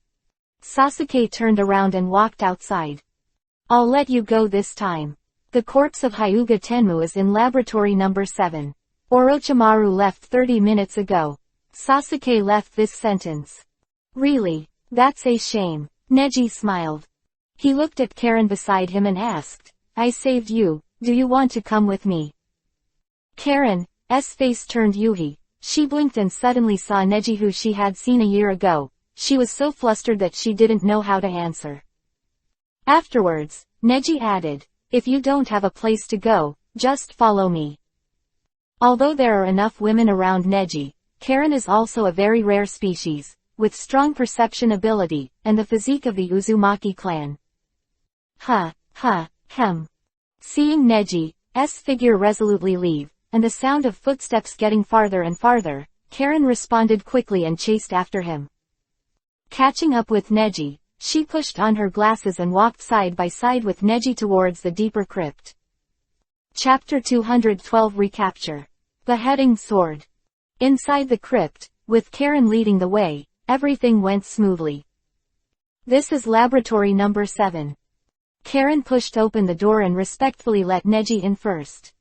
Sasuke turned around and walked outside. I'll let you go this time. The corpse of Hyuga Tenmu is in laboratory number 7. Orochimaru left 30 minutes ago. Sasuke left this sentence. Really? That's a shame. Neji smiled. He looked at Karen beside him and asked, I saved you, do you want to come with me? Karen's face turned Yuhi. She blinked and suddenly saw Neji who she had seen a year ago. She was so flustered that she didn't know how to answer. Afterwards, Neji added, if you don't have a place to go, just follow me. Although there are enough women around Neji, Karen is also a very rare species, with strong perception ability, and the physique of the Uzumaki clan. Seeing Neji's figure resolutely leave, and the sound of footsteps getting farther and farther, Karen responded quickly and chased after him. Catching up with Neji, she pushed on her glasses and walked side by side with Neji towards the deeper crypt. Chapter 212 Recapture. Beheading Sword. Inside the crypt, with Karen leading the way, everything went smoothly. This is laboratory number 7. Karen pushed open the door and respectfully let Neji in first.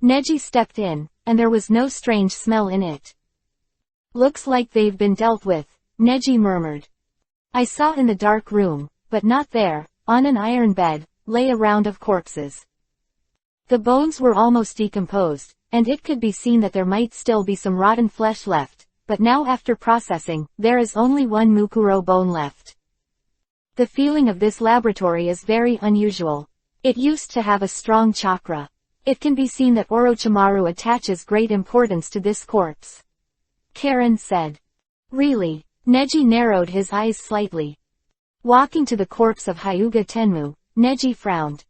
Neji stepped in, and there was no strange smell in it. Looks like they've been dealt with, Neji murmured. I saw in the dark room, but not there, on an iron bed, lay a round of corpses. The bones were almost decomposed, and it could be seen that there might still be some rotten flesh left, but now after processing, there is only one Mukuro bone left. The feeling of this laboratory is very unusual. It used to have a strong chakra. It can be seen that Orochimaru attaches great importance to this corpse. Karen said. Really? Neji narrowed his eyes slightly. Walking to the corpse of Hyuga Tenmu, Neji frowned.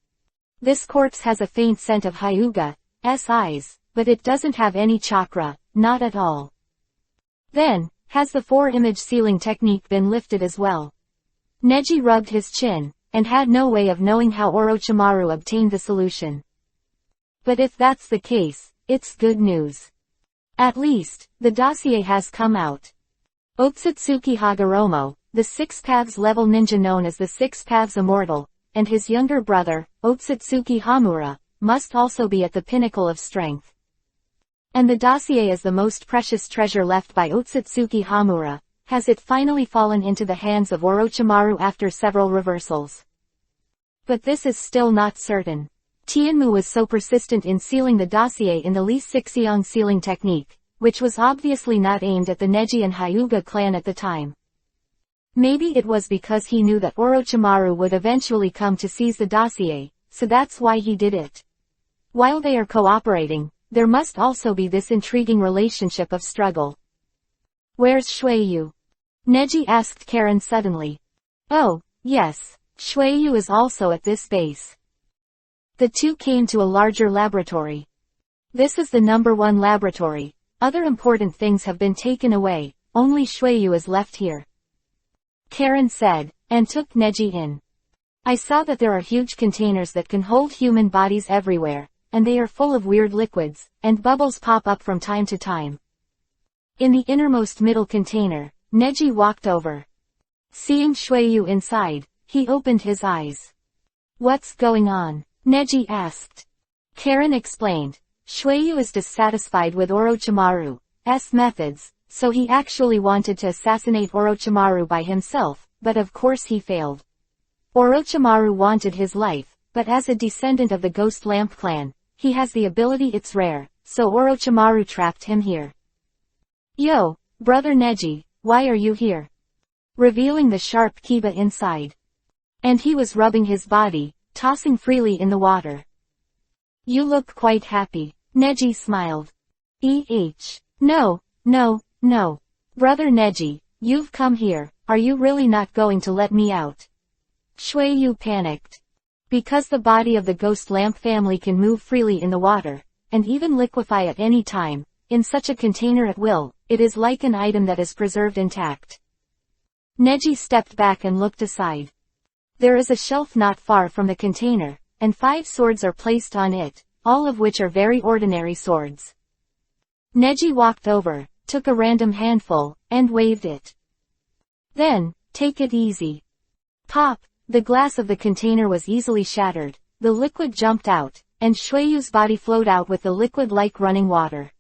This corpse has a faint scent of Hyuga's eyes, but it doesn't have any chakra, not at all. Then, has the 4-image sealing technique been lifted as well? Neji rubbed his chin, and had no way of knowing how Orochimaru obtained the solution. But if that's the case, it's good news. At least, the dossier has come out. Otsutsuki Hagoromo, the 6 Paths level ninja known as the 6 Paths Immortal, and his younger brother, Otsutsuki Hamura, must also be at the pinnacle of strength. And the dossier is the most precious treasure left by Otsutsuki Hamura. Has it finally fallen into the hands of Orochimaru after several reversals? But this is still not certain. Tianmu was so persistent in sealing the dossier in the Li Sixiang sealing technique, which was obviously not aimed at the Neji and Hyuga clan at the time. Maybe it was because he knew that Orochimaru would eventually come to seize the dossier, so that's why he did it. While they are cooperating, there must also be this intriguing relationship of struggle. Where's Shuiyu? Neji asked Karen suddenly. Oh, yes, Shuiyu is also at this base. The two came to a larger laboratory. This is the #1 laboratory. Other important things have been taken away, only Shuiyu is left here. Karen said, and took Neji in. I saw that there are huge containers that can hold human bodies everywhere, and they are full of weird liquids, and bubbles pop up from time to time. In the innermost middle container, Neji walked over. Seeing Shuiyu inside, he opened his eyes. What's going on? Neji asked. Karen explained. Shuiyu is dissatisfied with Orochimaru's methods, so he actually wanted to assassinate Orochimaru by himself, but of course he failed. Orochimaru wanted his life, but as a descendant of the Ghost Lamp clan, he has the ability it's rare, so Orochimaru trapped him here. Yo, brother Neji, why are you here? Revealing the sharp kiba inside. And he was rubbing his body, tossing freely in the water. You look quite happy. Neji smiled. No. Brother Neji, you've come here, are you really not going to let me out? Shuiyu panicked. Because the body of the Ghost Lamp family can move freely in the water, and even liquefy at any time, in such a container at will, it is like an item that is preserved intact. Neji stepped back and looked aside. There is a shelf not far from the container, and 5 swords are placed on it, all of which are very ordinary swords. Neji walked over, took a random handful, and waved it. Then, take it easy. Pop, the glass of the container was easily shattered, the liquid jumped out, and Shuiyu's body flowed out with the liquid like running water.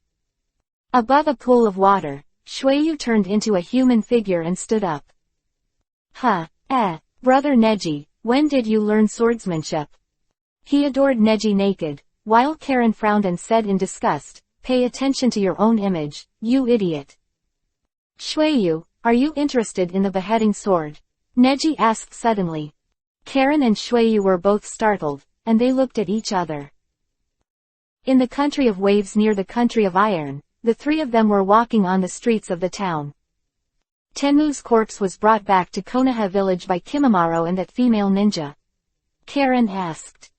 Above a pool of water, Shuiyu turned into a human figure and stood up. Brother Neji, when did you learn swordsmanship? He adored Neji naked, while Karen frowned and said in disgust, pay attention to your own image, you idiot. Shuiyu, are you interested in the beheading sword? Neji asked suddenly. Karen and Shuiyu were both startled, and they looked at each other. In the country of waves near the country of iron, the 3 of them were walking on the streets of the town. Tenmu's corpse was brought back to Konoha village by Kimimaro and that female ninja. Karen asked.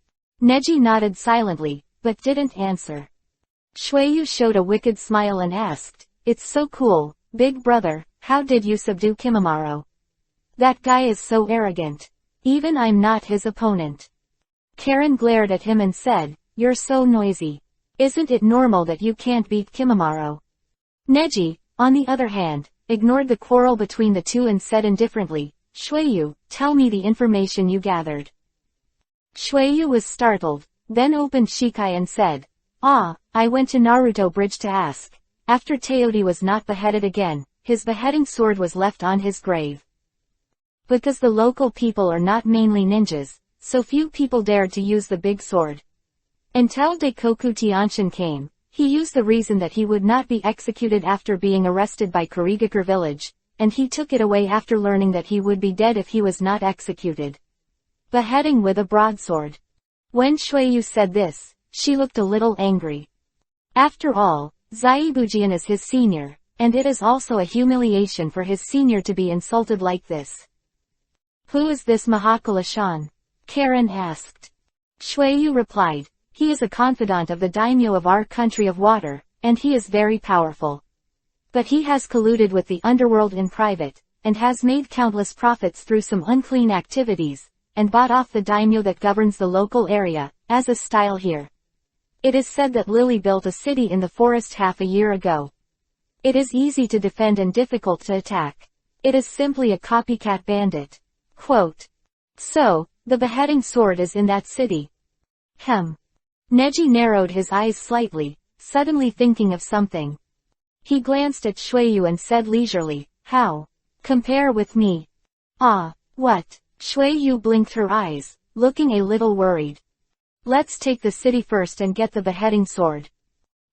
Neji nodded silently, but didn't answer. Shuiyu showed a wicked smile and asked, it's so cool, big brother, how did you subdue Kimimaro? That guy is so arrogant. Even I'm not his opponent. Karen glared at him and said, you're so noisy. Isn't it normal that you can't beat Kimimaro? Neji, on the other hand, ignored the quarrel between the two and said indifferently, Shuiyu, tell me the information you gathered. Shuiyu was startled, then opened Shikai and said, I went to Naruto Bridge to ask. After Teodi was not beheaded again, his beheading sword was left on his grave. Because the local people are not mainly ninjas, so few people dared to use the big sword. Until Daikoku Tianshin came, he used the reason that he would not be executed after being arrested by Kurigakure village, and he took it away after learning that he would be dead if he was not executed. Beheading with a broadsword. When Shuiyu said this, she looked a little angry. After all, Zaibujian is his senior, and it is also a humiliation for his senior to be insulted like this. Who is this Mahakala-shan? Karen asked. Shuiyu replied, he is a confidant of the daimyo of our country of water, and he is very powerful. But he has colluded with the underworld in private, and has made countless profits through some unclean activities, and bought off the daimyo that governs the local area, as a style here. It is said that Lily built a city in the forest half a year ago. It is easy to defend and difficult to attack. It is simply a copycat bandit. Quote. So, the beheading sword is in that city. Neji narrowed his eyes slightly, suddenly thinking of something. He glanced at Shuiyu and said leisurely, "How? Compare with me?" "Ah, what?" Shuiyu blinked her eyes, looking a little worried. "Let's take the city first and get the beheading sword."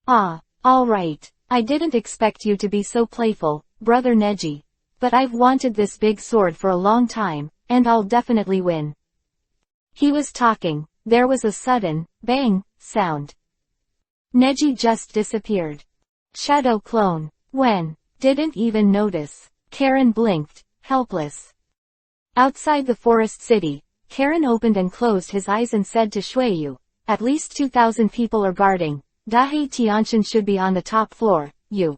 "Ah, all right. I didn't expect you to be so playful, Brother Neji. But I've wanted this big sword for a long time, and I'll definitely win." He was talking. There was a sudden, bang, sound. Neji just disappeared. Shadow clone. When? Didn't even notice. Karen blinked, helpless. Outside the forest city, Karen opened and closed his eyes and said to Shuiyu, "At least 2,000 people are guarding. Dahei Tianshan should be on the top floor, you."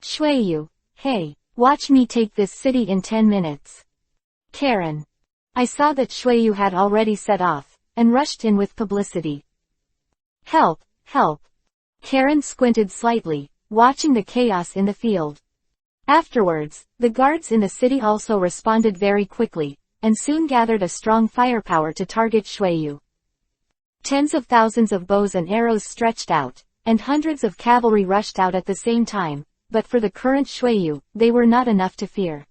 Shuiyu, "Hey, watch me take this city in 10 minutes. Karen. I saw that Shuiyu had already set off, and rushed in with publicity. "Help, help." Karen squinted slightly, watching the chaos in the field. Afterwards, the guards in the city also responded very quickly, and soon gathered a strong firepower to target Shuiyu. Tens of thousands of bows and arrows stretched out, and hundreds of cavalry rushed out at the same time, but for the current Shuiyu, they were not enough to fear.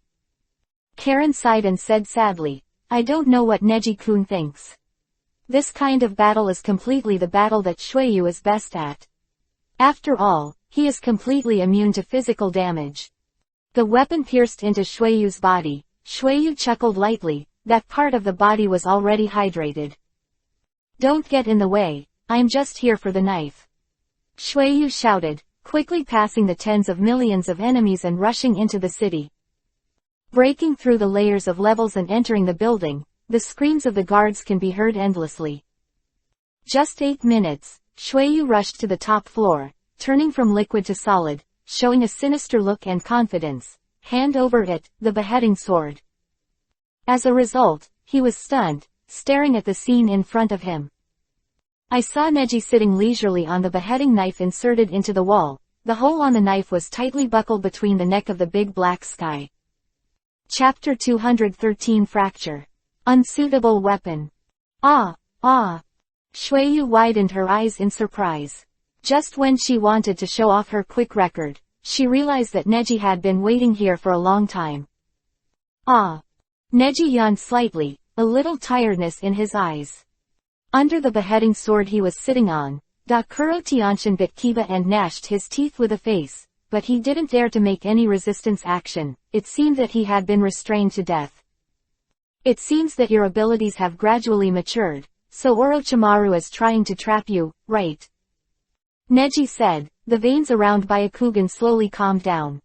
Karen sighed and said sadly, "I don't know what Neji-kun thinks. This kind of battle is completely the battle that Shuiyu is best at. After all, he is completely immune to physical damage." The weapon pierced into Shuiyu's body. Shuiyu chuckled lightly, that part of the body was already hydrated. "Don't get in the way, I'm just here for the knife." Shuiyu shouted, quickly passing the tens of millions of enemies and rushing into the city. Breaking through the layers of levels and entering the building, the screams of the guards can be heard endlessly. Just 8 minutes, Shuiyu rushed to the top floor, turning from liquid to solid, showing a sinister look and confidence. Hand over it, the beheading sword. As a result, he was stunned, staring at the scene in front of him. I saw Neji sitting leisurely on the beheading knife inserted into the wall. The hole on the knife was tightly buckled between the neck of the big black sky. Chapter 213 Fracture. Unsuitable weapon. Ah. Shuiyu widened her eyes in surprise. Just when she wanted to show off her quick record, she realized that Neji had been waiting here for a long time. Ah. Neji yawned slightly, a little tiredness in his eyes. Under the beheading sword he was sitting on, Dakuro Tianshan bit Kiba and gnashed his teeth with a face, but he didn't dare to make any resistance action. It seemed that he had been restrained to death. "It seems that your abilities have gradually matured, so Orochimaru is trying to trap you, right?" Neji said. The veins around Byakugan slowly calmed down.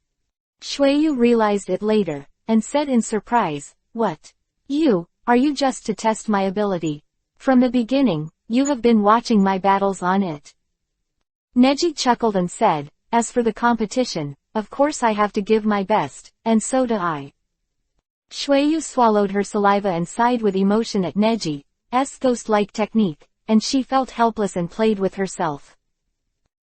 Shuiyu realized it later, and said in surprise, "What? Are you just to test my ability? From the beginning, you have been watching my battles on it." Neji chuckled and said, "As for the competition, of course I have to give my best, and so do I." Shuiyu swallowed her saliva and sighed with emotion at Neji's ghost-like technique, and she felt helpless and played with herself.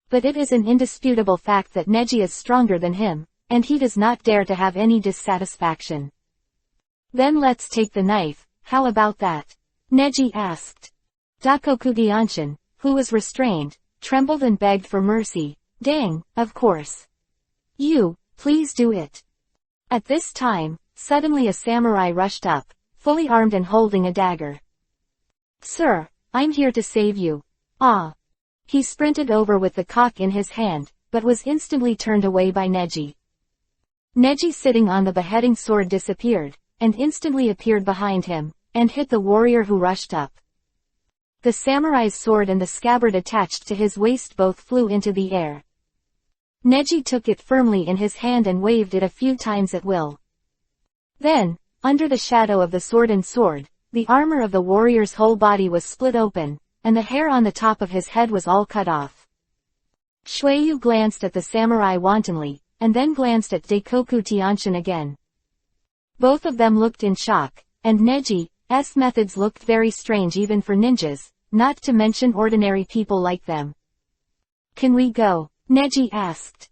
But it is an indisputable fact that Neji is stronger than him, and he does not dare to have any dissatisfaction. "Then let's take the knife, how about that?" Neji asked. Dakoku Tianshan, who was restrained, trembled and begged for mercy. "Dang, of course. Please do it." At this time, suddenly a samurai rushed up, fully armed and holding a dagger. "Sir, I'm here to save you." "Ah." He sprinted over with the cock in his hand, but was instantly turned away by Neji. Neji sitting on the beheading sword disappeared, and instantly appeared behind him, and hit the warrior who rushed up. The samurai's sword and the scabbard attached to his waist both flew into the air. Neji took it firmly in his hand and waved it a few times at will. Then, under the shadow of the sword and sword, the armor of the warrior's whole body was split open, and the hair on the top of his head was all cut off. Shuiyu glanced at the samurai wantonly, and then glanced at Daikoku Tianshan again. Both of them looked in shock, and Neji's methods looked very strange even for ninjas, not to mention ordinary people like them. "Can we go?" Neji asked.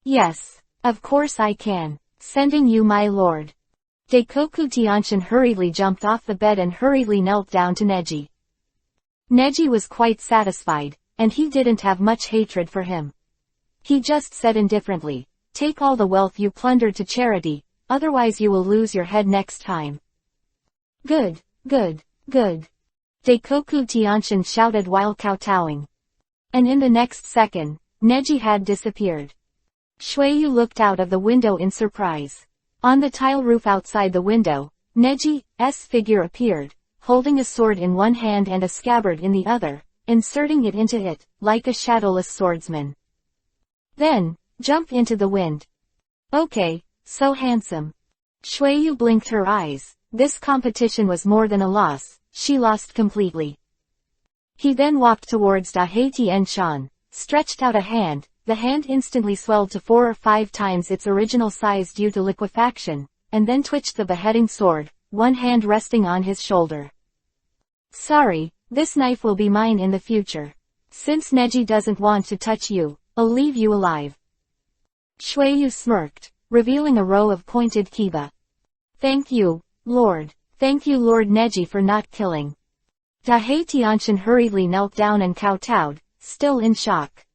"Yes, of course I can. Sending you my lord." Daikoku Tianshan hurriedly jumped off the bed and hurriedly knelt down to Neji. Neji was quite satisfied, and he didn't have much hatred for him. He just said indifferently, "Take all the wealth you plundered to charity, otherwise you will lose your head next time." "Good, good, good," Daikoku Tianshin shouted while kowtowing. And in the next second, Neji had disappeared. Shueyu looked out of the window in surprise. On the tile roof outside the window, Neji's figure appeared, holding a sword in one hand and a scabbard in the other, inserting it into it, like a shadowless swordsman. "Then, jump into the wind." "Okay, so handsome." Shueyu blinked her eyes. This competition was more than a loss, she lost completely. He then walked towards Dahei Tianshan, stretched out a hand. The hand instantly swelled to 4 or 5 times its original size due to liquefaction, and then twitched the beheading sword, one hand resting on his shoulder. "Sorry, this knife will be mine in the future. Since Neji doesn't want to touch you, I'll leave you alive." Shueyu smirked, revealing a row of pointed kiba. "Thank you, Lord. Thank you Lord Neji for not killing." Dahei Tianshan hurriedly knelt down and kowtowed, still in shock.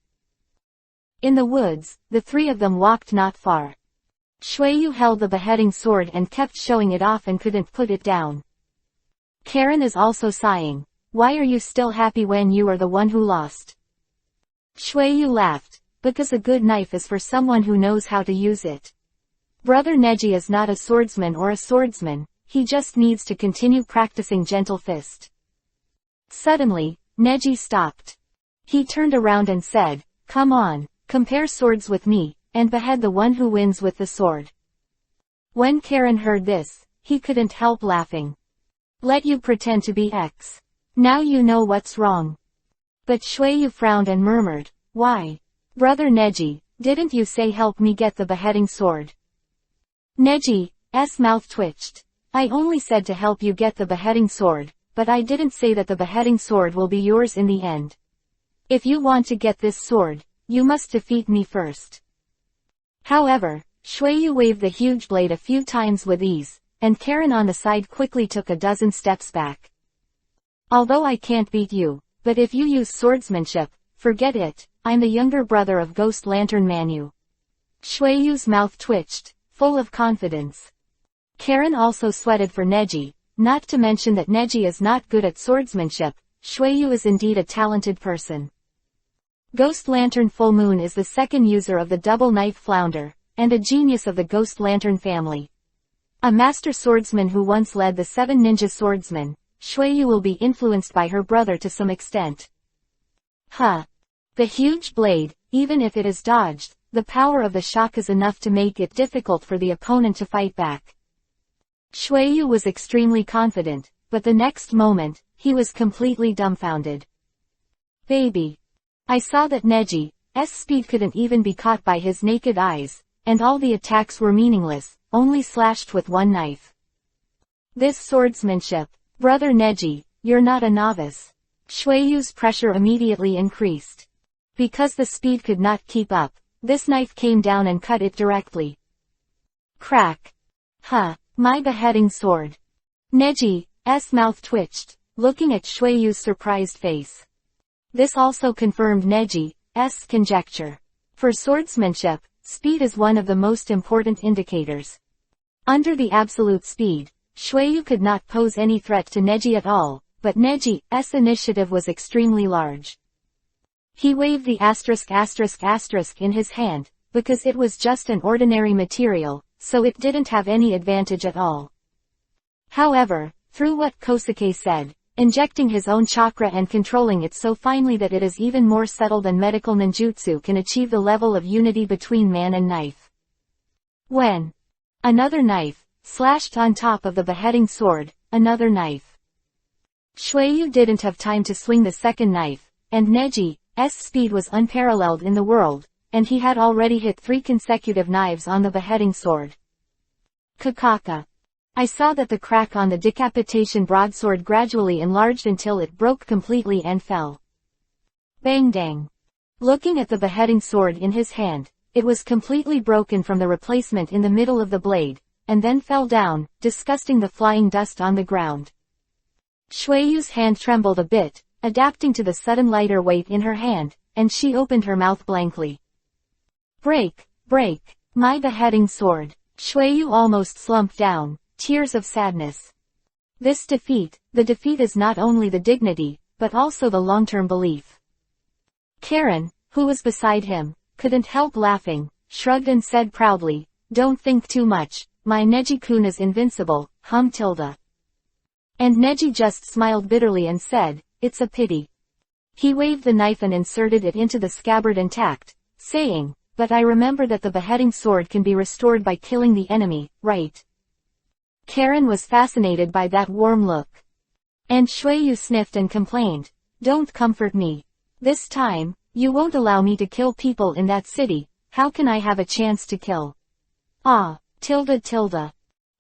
In the woods, the three of them walked not far. Shueyu held the beheading sword and kept showing it off and couldn't put it down. Karen is also sighing. "Why are you still happy when you are the one who lost?" Shueyu laughed, "Because a good knife is for someone who knows how to use it. Brother Neji is not a swordsman or a swordsman, he just needs to continue practicing gentle fist." Suddenly, Neji stopped. He turned around and said, "Come on. Compare swords with me, and behead the one who wins with the sword." When Karen heard this, he couldn't help laughing. "Let you pretend to be X. Now you know what's wrong." But Shueyu frowned and murmured, "Why? Brother Neji, didn't you say help me get the beheading sword?" Neji's mouth twitched. "I only said to help you get the beheading sword, but I didn't say that the beheading sword will be yours in the end. If you want to get this sword, you must defeat me first." However, Shueyu waved the huge blade a few times with ease, and Karen on the side quickly took a dozen steps back. "Although I can't beat you, but if you use swordsmanship, forget it, I'm the younger brother of Ghost Lantern Manu." Shueyu's mouth twitched, full of confidence. Karen also sweated for Neji, not to mention that Neji is not good at swordsmanship. Shueyu is indeed a talented person. Ghost Lantern Full Moon is the second user of the double knife flounder, and a genius of the Ghost Lantern family. A master swordsman who once led the 7 ninja swordsmen, Shueyu will be influenced by her brother to some extent. The huge blade, even if it is dodged, the power of the shock is enough to make it difficult for the opponent to fight back. Shueyu was extremely confident, but the next moment, he was completely dumbfounded. "Baby. I saw that Neji's speed couldn't even be caught by his naked eyes, and all the attacks were meaningless, only slashed with one knife. This swordsmanship, Brother Neji, you're not a novice." Shueyu's pressure immediately increased. Because the speed could not keep up, this knife came down and cut it directly. Crack. My beheading sword. Neji's mouth twitched, looking at Shueyu's surprised face. This also confirmed Neji's conjecture. For swordsmanship, speed is one of the most important indicators. Under the absolute speed, Shueyu could not pose any threat to Neji at all, but Neji's initiative was extremely large. He waved the **** in his hand, because it was just an ordinary material, so it didn't have any advantage at all. However, through what Kosuke said, injecting his own chakra and controlling it so finely that it is even more subtle than medical ninjutsu can achieve the level of unity between man and knife. When another knife slashed on top of the beheading sword, another knife. Shueyu didn't have time to swing the second knife, and Neji's speed was unparalleled in the world, and he had already hit 3 consecutive knives on the beheading sword. Kakaka. I saw that the crack on the decapitation broadsword gradually enlarged until it broke completely and fell. Bang dang. Looking at the beheading sword in his hand, it was completely broken from the replacement in the middle of the blade, and then fell down, disgusting the flying dust on the ground. Shueyu's hand trembled a bit, adapting to the sudden lighter weight in her hand, and she opened her mouth blankly. Break, break, my beheading sword. Shuiyu almost slumped down, tears of sadness. This defeat, the defeat is not only the dignity, but also the long-term belief. Karen, who was beside him, couldn't help laughing, shrugged and said proudly, don't think too much, my Neji-kun is invincible, tilde. And Neji just smiled bitterly and said, it's a pity. He waved the knife and inserted it into the scabbard intact, saying, but I remember that the beheading sword can be restored by killing the enemy, right? Karen was fascinated by that warm look. And Shuiyu sniffed and complained, don't comfort me. This time, you won't allow me to kill people in that city, how can I have a chance to kill? Tilde.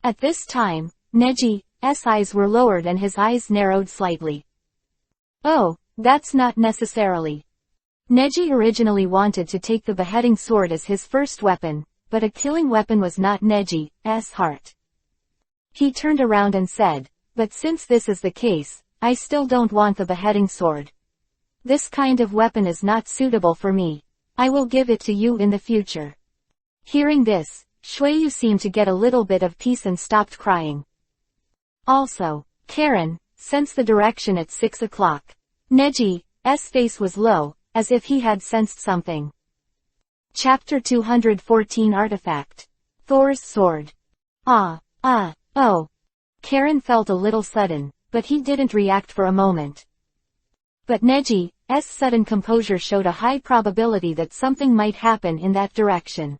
At this time, Neji's eyes were lowered and his eyes narrowed slightly. Oh, that's not necessarily. Neji originally wanted to take the beheading sword as his first weapon, but a killing weapon was not Neji's heart. He turned around and said, but since this is the case, I still don't want the beheading sword. This kind of weapon is not suitable for me. I will give it to you in the future. Hearing this, Shuiyu seemed to get a little bit of peace and stopped crying. Also, Karen sensed the direction at 6 o'clock. Neji's face was low, as if he had sensed something. Chapter 214 Artifact. Thor's Sword. Oh. Karen felt a little sudden, but he didn't react for a moment. But Neji's sudden composure showed a high probability that something might happen in that direction.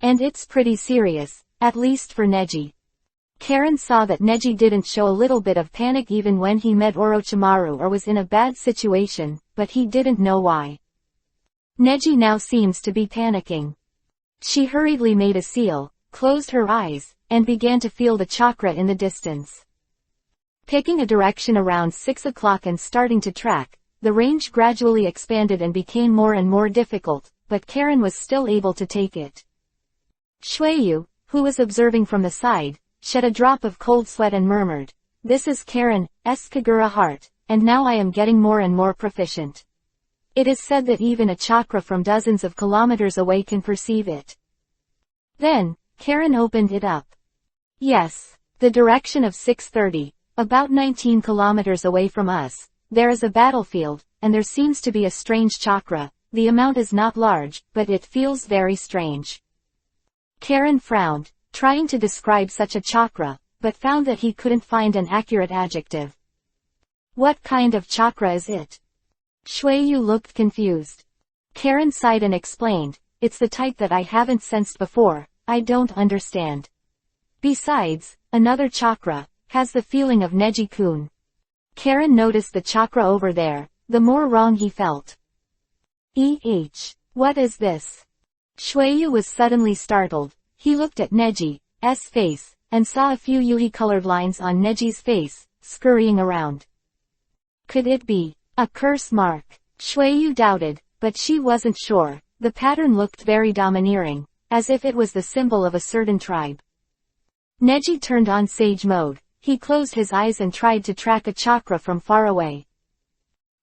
And it's pretty serious, at least for Neji. Karen saw that Neji didn't show a little bit of panic even when he met Orochimaru or was in a bad situation, but he didn't know why. Neji now seems to be panicking. She hurriedly made a seal, closed her eyes, and began to feel the chakra in the distance. Picking a direction around 6 o'clock and starting to track, the range gradually expanded and became more and more difficult, but Karen was still able to take it. Shuiyu, who was observing from the side, shed a drop of cold sweat and murmured, this is Karen's Kagura heart, and now I am getting more and more proficient. It is said that even a chakra from dozens of kilometers away can perceive it. Then, Karen opened it up. Yes, the direction of 6:30, about 19 kilometers away from us, there is a battlefield, and there seems to be a strange chakra. The amount is not large, but it feels very strange. Karen frowned, trying to describe such a chakra, but found that he couldn't find an accurate adjective. What kind of chakra is it? Shuiyu looked confused. Karen sighed and explained, it's the type that I haven't sensed before, I don't understand. Besides, another chakra has the feeling of Neji-kun. Karen noticed the chakra over there, the more wrong he felt. What is this? Shuiyu was suddenly startled. He looked at Neji's face, and saw a few Yui-colored lines on Neji's face, scurrying around. Could it be a curse mark? Shuiyu doubted, but she wasn't sure. The pattern looked very domineering, as if it was the symbol of a certain tribe. Neji turned on sage mode. He closed his eyes and tried to track a chakra from far away.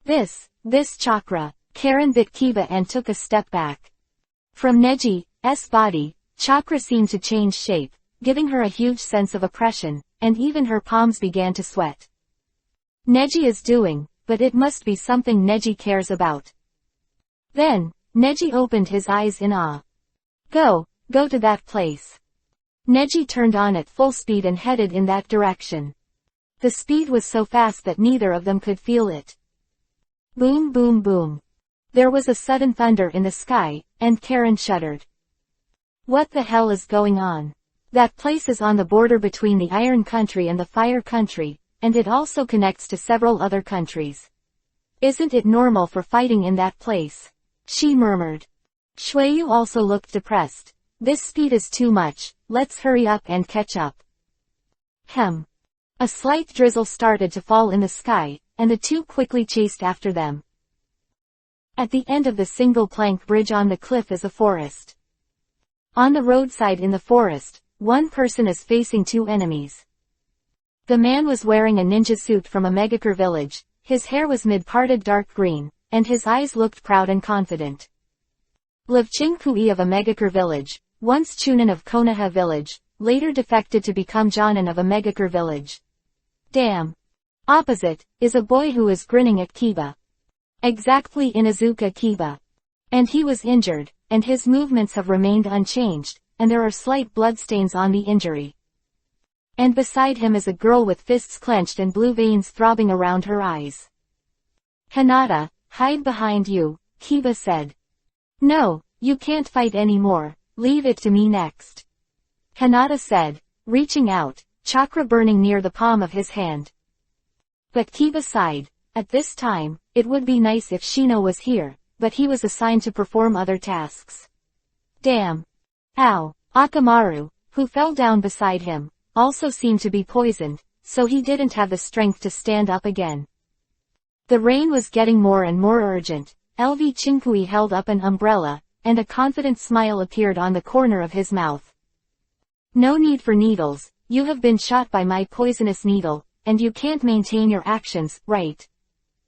This chakra. Karen bit Kiba and took a step back. From Neji's body, chakra seemed to change shape, giving her a huge sense of oppression, and even her palms began to sweat. Neji is doing, but it must be something Neji cares about. Then, Neji opened his eyes in awe. Go to that place. Neji turned on at full speed and headed in that direction. The speed was so fast that neither of them could feel it. Boom boom boom. There was a sudden thunder in the sky, and Karen shuddered. What the hell is going on? That place is on the border between the Iron Country and the Fire Country, and it also connects to several other countries. Isn't it normal for fighting in that place? She murmured. Shuiyu also looked depressed. This speed is too much, let's hurry up and catch up. A slight drizzle started to fall in the sky, and the two quickly chased after them. At the end of the single plank bridge on the cliff is a forest. On the roadside in the forest, one person is facing two enemies. The man was wearing a ninja suit from a Megakure village. His hair was mid-parted dark green, and his eyes looked proud and confident. Livchinkui of a Megakure village, once Chunin of Konoha village, later defected to become Jonin of a Megakure village. Damn. Opposite, is a boy who is grinning at Kiba. Exactly Inuzuka Kiba. And he was injured, and his movements have remained unchanged, and there are slight bloodstains on the injury. And beside him is a girl with fists clenched and blue veins throbbing around her eyes. Hinata, hide behind you, Kiba said. No, you can't fight anymore, leave it to me next. Hinata said, reaching out, chakra burning near the palm of his hand. But Kiba sighed. At this time, it would be nice if Shino was here, but he was assigned to perform other tasks. Damn. Ow. Akamaru, who fell down beside him, also seemed to be poisoned, so he didn't have the strength to stand up again. The rain was getting more and more urgent. LV Chinkui held up an umbrella, and a confident smile appeared on the corner of his mouth. No need for needles, you have been shot by my poisonous needle, and you can't maintain your actions, right?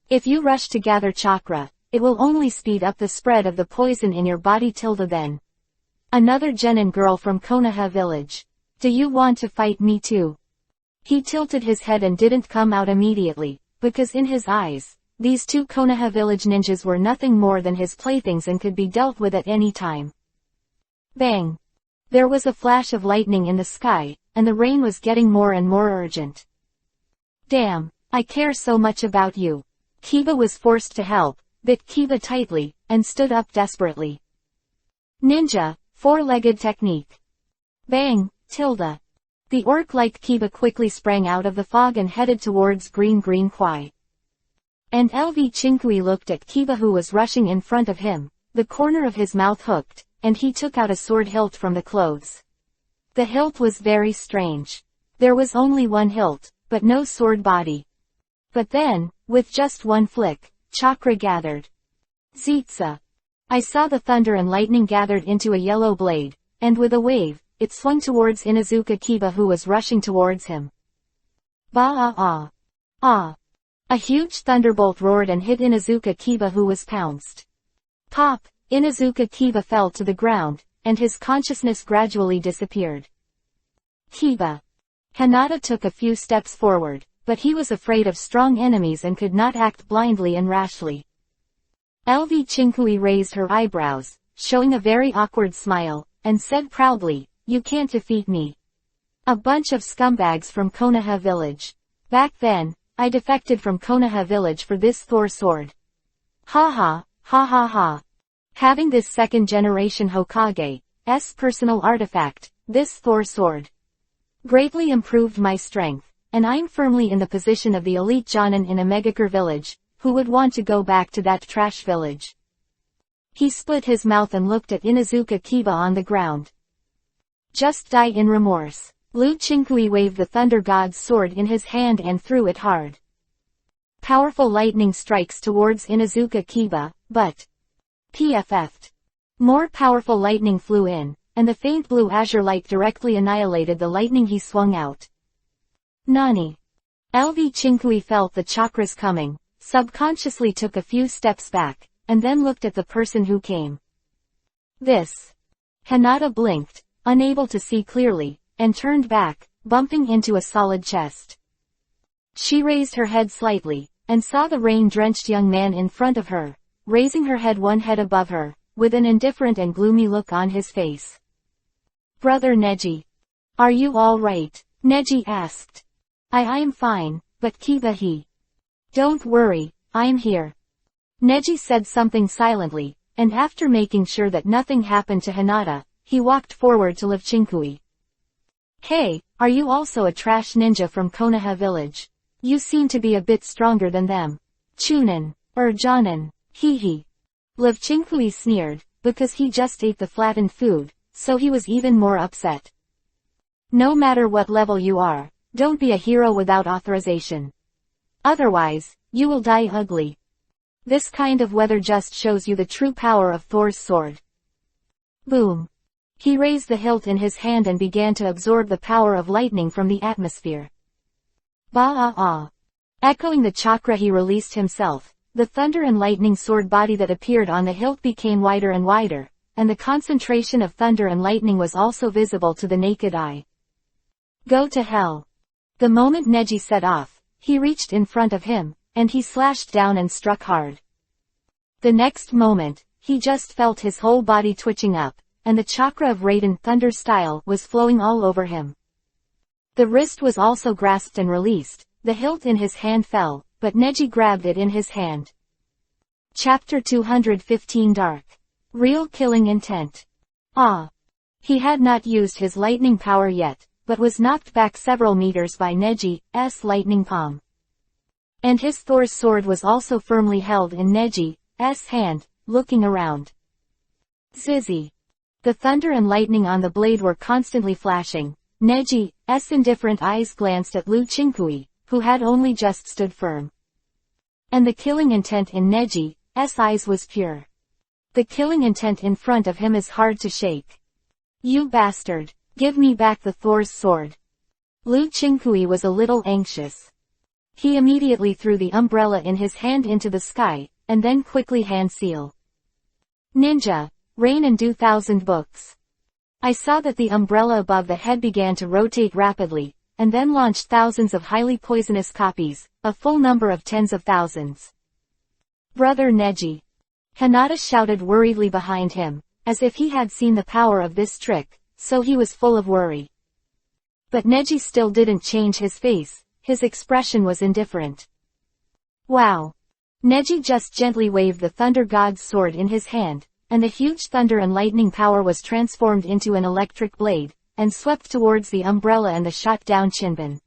If you rush to gather chakra, it will only speed up the spread of the poison in your body till then. Another genin girl from Konoha village. Do you want to fight me too? He tilted his head and didn't come out immediately, because in his eyes, these two Konoha village ninjas were nothing more than his playthings and could be dealt with at any time. Bang! There was a flash of lightning in the sky, and the rain was getting more and more urgent. Damn, I care so much about you. Kiba was forced to help, bit Kiba tightly, and stood up desperately. Ninja, four-legged technique. Bang, tilde. The orc-like Kiba quickly sprang out of the fog and headed towards Green Kwai. And LV Chinkui looked at Kiba who was rushing in front of him, the corner of his mouth hooked, and he took out a sword hilt from the clothes. The hilt was very strange. There was only one hilt, but no sword body. But then, with just one flick, chakra gathered. Zetsa. I saw the thunder and lightning gathered into a yellow blade, and with a wave, it swung towards Inuzuka Kiba who was rushing towards him. Ba-ah-ah. Ah. A huge thunderbolt roared and hit Inuzuka Kiba who was pounced. Pop! Inuzuka Kiba fell to the ground, and his consciousness gradually disappeared. Kiba. Hinata took a few steps forward, but he was afraid of strong enemies and could not act blindly and rashly. LV Chinkui raised her eyebrows, showing a very awkward smile, and said proudly, you can't defeat me. A bunch of scumbags from Konoha village. Back then, I defected from Konoha village for this Thor sword. Ha ha, ha ha ha. Having this second-generation Hokage's personal artifact, this Thor sword, greatly improved my strength, and I'm firmly in the position of the elite Jonin in a Megakure village, who would want to go back to that trash village. He split his mouth and looked at Inuzuka Kiba on the ground. Just die in remorse. Lu Chinkui waved the Thunder God's sword in his hand and threw it hard. Powerful lightning strikes towards Inuzuka Kiba, but PFF'd. More powerful lightning flew in, and the faint blue azure light directly annihilated the lightning he swung out. Nani? LV Chinkui felt the chakras coming, subconsciously took a few steps back, and then looked at the person who came. This. Hinata blinked, unable to see clearly, and turned back, bumping into a solid chest. She raised her head slightly, and saw the rain-drenched young man in front of her, raising her head one head above her, with an indifferent and gloomy look on his face. Brother Neji. Are you all right? Neji asked. I'm fine, but Kiba he. Don't worry, I'm here. Neji said something silently, and after making sure that nothing happened to Hinata, he walked forward to Liv Chinkui. Hey, are you also a trash ninja from Konoha village? You seem to be a bit stronger than them. Chunin. Jonin. Hee. Liv Chinkui sneered, because he just ate the flattened food, so he was even more upset. No matter what level you are, don't be a hero without authorization. Otherwise, you will die ugly. This kind of weather just shows you the true power of Thor's sword. Boom. He raised the hilt in his hand and began to absorb the power of lightning from the atmosphere. Ba-ah-ah. Echoing the chakra he released himself, the thunder and lightning sword body that appeared on the hilt became wider and wider, and the concentration of thunder and lightning was also visible to the naked eye. Go to hell. The moment Neji set off, he reached in front of him, and he slashed down and struck hard. The next moment, he just felt his whole body twitching up, and the chakra of Raiden Thunder style was flowing all over him. The wrist was also grasped and released, the hilt in his hand fell, but Neji grabbed it in his hand. Chapter 215 Dark. Real killing intent. Ah! He had not used his lightning power yet, but was knocked back several meters by Neji's lightning palm. And his Thor's sword was also firmly held in Neji's hand, looking around. Zizzy. The thunder and lightning on the blade were constantly flashing. Neji's indifferent eyes glanced at Lu Qinghui, who had only just stood firm. And the killing intent in Neji's eyes was pure. The killing intent in front of him is hard to shake. You bastard, give me back the Thor's sword. Lu Qinghui was a little anxious. He immediately threw the umbrella in his hand into the sky, and then quickly hand seal. Ninja, rain and do 1,000 books. I saw that the umbrella above the head began to rotate rapidly, and then launched thousands of highly poisonous copies, a full number of tens of thousands. Brother Neji. Hinata shouted worriedly behind him, as if he had seen the power of this trick, so he was full of worry. But Neji still didn't change his face, his expression was indifferent. Wow! Neji just gently waved the Thunder God's sword in his hand, and the huge thunder and lightning power was transformed into an electric blade, and swept towards the umbrella and the shot-down Chinbin.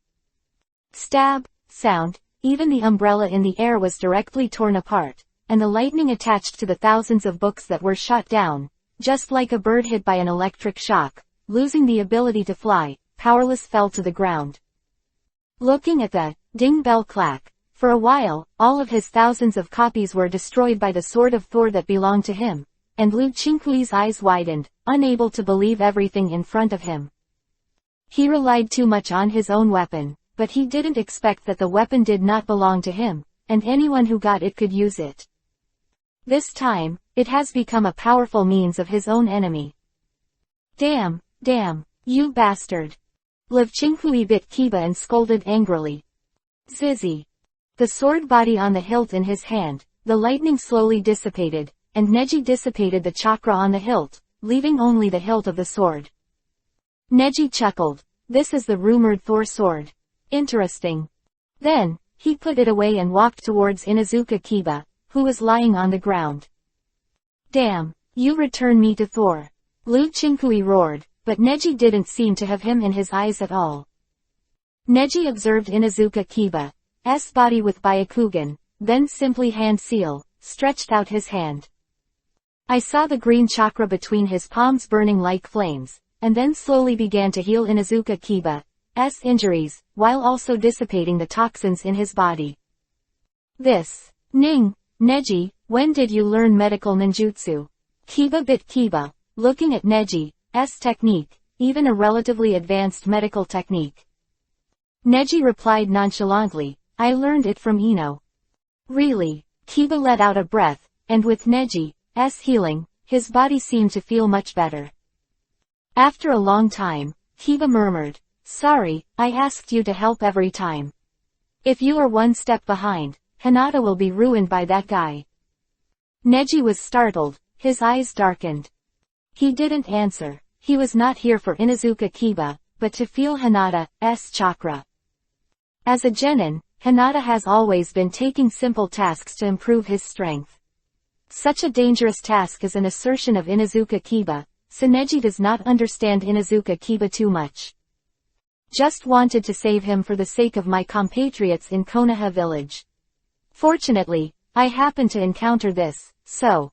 Stab, sound, even the umbrella in the air was directly torn apart, and the lightning attached to the thousands of books that were shot down, just like a bird hit by an electric shock, losing the ability to fly, powerless fell to the ground. Looking at the ding bell clack, for a while, all of his thousands of copies were destroyed by the sword of Thor that belonged to him, and Lu Qinghui's eyes widened, unable to believe everything in front of him. He relied too much on his own weapon, but he didn't expect that the weapon did not belong to him, and anyone who got it could use it. This time, it has become a powerful means of his own enemy. Damn, you bastard. Lu Qinghui bit Kiba and scolded angrily. Zizzy. The sword body on the hilt in his hand, the lightning slowly dissipated, and Neji dissipated the chakra on the hilt, leaving only the hilt of the sword. Neji chuckled. This is the rumored Thor sword. Interesting. Then, he put it away and walked towards Inuzuka Kiba, who was lying on the ground. Damn, you return me to Thor. Lu Qinghui roared, but Neji didn't seem to have him in his eyes at all. Neji observed Inuzuka Kiba's body with Byakugan, then simply hand seal, stretched out his hand. I saw the green chakra between his palms burning like flames, and then slowly began to heal Inuzuka Kiba's injuries, while also dissipating the toxins in his body. This. Neji, when did you learn medical ninjutsu? Kiba bit Kiba, looking at Neji's technique, even a relatively advanced medical technique. Neji replied nonchalantly, I learned it from Ino. Really? Kiba let out a breath, and with Neji's healing, his body seemed to feel much better. After a long time, Kiba murmured, sorry, I asked you to help every time. If you are one step behind, Hinata will be ruined by that guy. Neji was startled, his eyes darkened. He didn't answer. He was not here for Inuzuka Kiba, but to feel Hinata's chakra. As a genin, Hinata has always been taking simple tasks to improve his strength. Such a dangerous task is an assertion of Inuzuka Kiba, so Neji does not understand Inuzuka Kiba too much. Just wanted to save him for the sake of my compatriots in Konoha village. Fortunately, I happened to encounter this, so.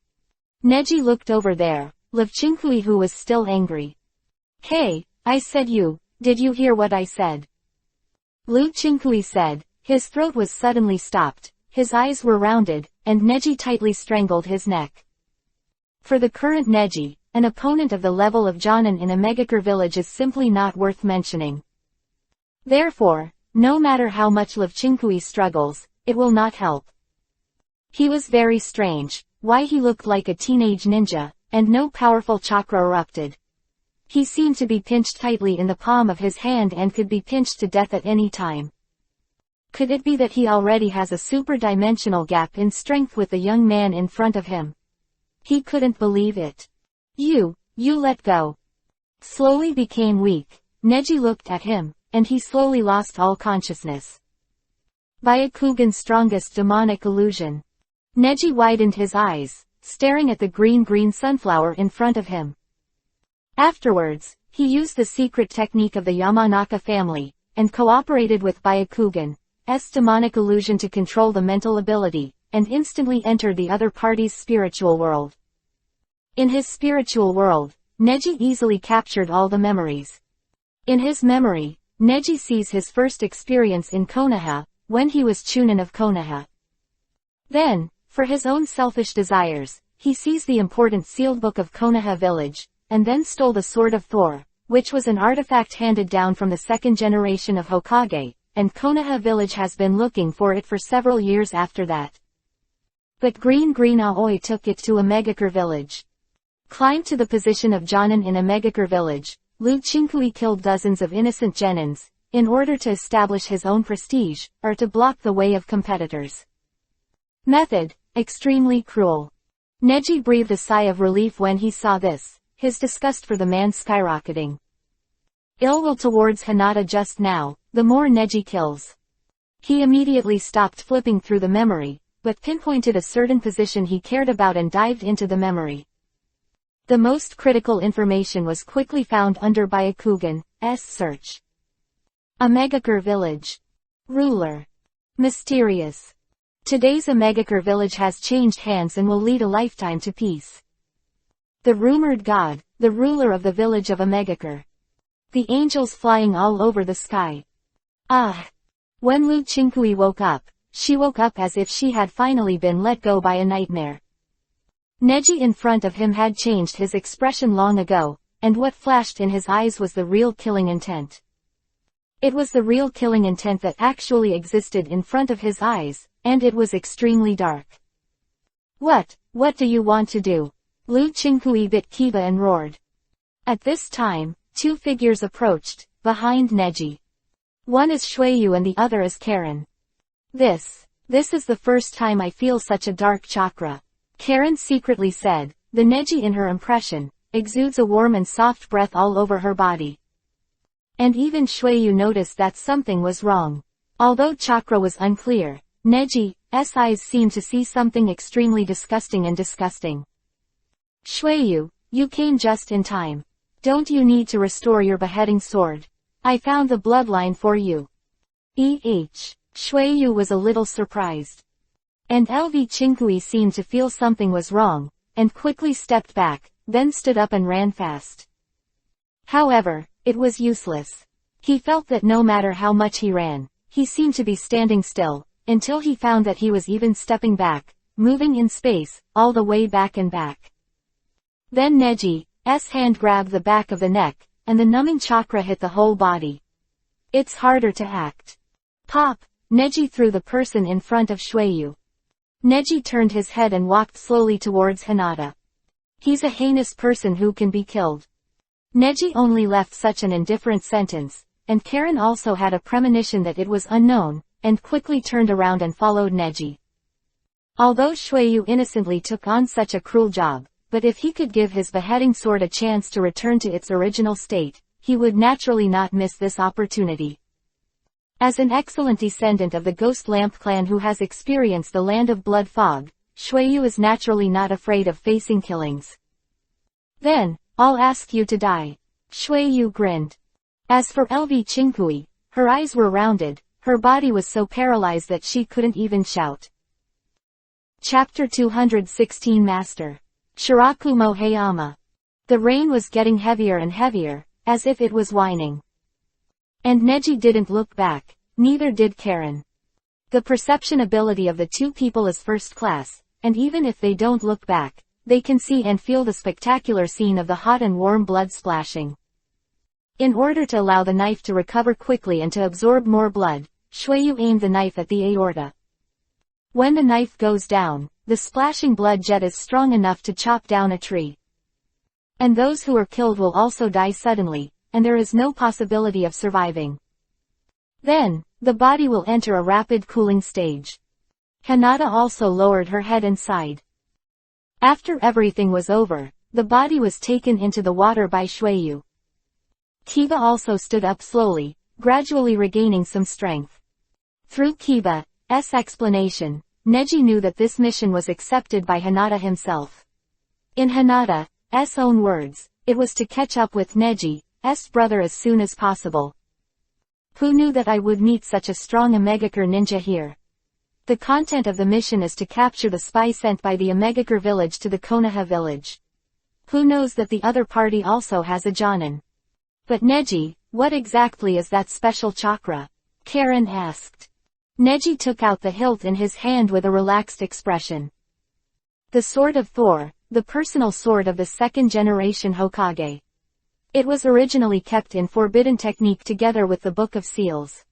Neji looked over there, Lu Qinghui who was still angry. Hey, I said did you hear what I said? Lu Qinghui said, his throat was suddenly stopped, his eyes were rounded, and Neji tightly strangled his neck. For the current Neji, an opponent of the level of Jonin in a Megakure village is simply not worth mentioning. Therefore, no matter how much Love Chinkui struggles, it will not help. He was very strange, why he looked like a teenage ninja, and no powerful chakra erupted. He seemed to be pinched tightly in the palm of his hand and could be pinched to death at any time. Could it be that he already has a super-dimensional gap in strength with the young man in front of him? He couldn't believe it. You let go. Slowly became weak. Neji looked at him, and he slowly lost all consciousness. Byakugan's strongest demonic illusion. Neji widened his eyes, staring at the green sunflower in front of him. Afterwards, he used the secret technique of the Yamanaka family, and cooperated with Byakugan's demonic illusion to control the mental ability, and instantly entered the other party's spiritual world. In his spiritual world, Neji easily captured all the memories. In his memory, Neji sees his first experience in Konoha, when he was Chunin of Konoha. Then, for his own selfish desires, he sees the important sealed book of Konoha village, and then stole the Sword of Thor, which was an artifact handed down from the second generation of Hokage, and Konoha village has been looking for it for several years after that. But Green Aoi took it to a Megakure village. Climbed to the position of Jonin in a Megakure village, Love Chinkui killed dozens of innocent genins, in order to establish his own prestige, or to block the way of competitors. Method, extremely cruel. Neji breathed a sigh of relief when he saw this, his disgust for the man skyrocketing. Ill will towards Hinata just now, the more Neji kills. He immediately stopped flipping through the memory, but pinpointed a certain position he cared about and dived into the memory. The most critical information was quickly found under Byakugan's search. A Megakure village. Ruler. Mysterious. Today's Megakure village has changed hands and will lead a lifetime to peace. The rumored god, the ruler of the village of Megakure. The angels flying all over the sky. Ah! When Love Chinkui woke up, she woke up as if she had finally been let go by a nightmare. Neji in front of him had changed his expression long ago, and what flashed in his eyes was the real killing intent. It was the real killing intent that actually existed in front of his eyes, and it was extremely dark. What do you want to do? Love Chinkui bit Kiba and roared. At this time, two figures approached, behind Neji. One is Shueyu and the other is Karen. This is the first time I feel such a dark chakra. Karen secretly said, the Neji in her impression, exudes a warm and soft breath all over her body. And even Shueyu noticed that something was wrong. Although chakra was unclear, Neji's eyes seemed to see something extremely disgusting. Shueyu, you came just in time. Don't you need to restore your beheading sword? I found the bloodline for you. Shueyu was a little surprised. And Love Chinkui seemed to feel something was wrong, and quickly stepped back, then stood up and ran fast. However, it was useless. He felt that no matter how much he ran, he seemed to be standing still, until he found that he was even stepping back, moving in space, all the way back and back. Then Neji's hand grabbed the back of the neck, and the numbing chakra hit the whole body. It's harder to act. Pop! Neji threw the person in front of Shueyu. Neji turned his head and walked slowly towards Hinata. He's a heinous person who can be killed. Neji only left such an indifferent sentence, and Karen also had a premonition that it was unknown, and quickly turned around and followed Neji. Although Shueyu innocently took on such a cruel job, but if he could give his beheading sword a chance to return to its original state, he would naturally not miss this opportunity. As an excellent descendant of the Ghost Lamp clan who has experienced the land of blood fog, Shueyu is naturally not afraid of facing killings. Then, I'll ask you to die. Shueyu grinned. As for Love Chinkui, her eyes were rounded, her body was so paralyzed that she couldn't even shout. Chapter 216 Master. Shirakumo Hayama. The rain was getting heavier and heavier, as if it was whining. And Neji didn't look back, neither did Karen. The perception ability of the two people is first class, and even if they don't look back, they can see and feel the spectacular scene of the hot and warm blood splashing. In order to allow the knife to recover quickly and to absorb more blood, Shuiyu aimed the knife at the aorta. When the knife goes down, the splashing blood jet is strong enough to chop down a tree. And those who are killed will also die suddenly, and there is no possibility of surviving. Then, the body will enter a rapid cooling stage. Hinata also lowered her head and sighed. After everything was over, the body was taken into the water by Shuiyu. Kiba also stood up slowly, gradually regaining some strength. Through Kiba's explanation, Neji knew that this mission was accepted by Hinata himself. In Hinata's own words, it was to catch up with Neji's brother as soon as possible. Who knew that I would meet such a strong Omegakure ninja here? The content of the mission is to capture the spy sent by the Omegakure village to the Konoha village. Who knows that the other party also has a Jonin? But Neji, what exactly is that special chakra? Karen asked. Neji took out the hilt in his hand with a relaxed expression. The Sword of Thor, the personal sword of the second-generation Hokage. It was originally kept in forbidden technique together with the Book of Seals.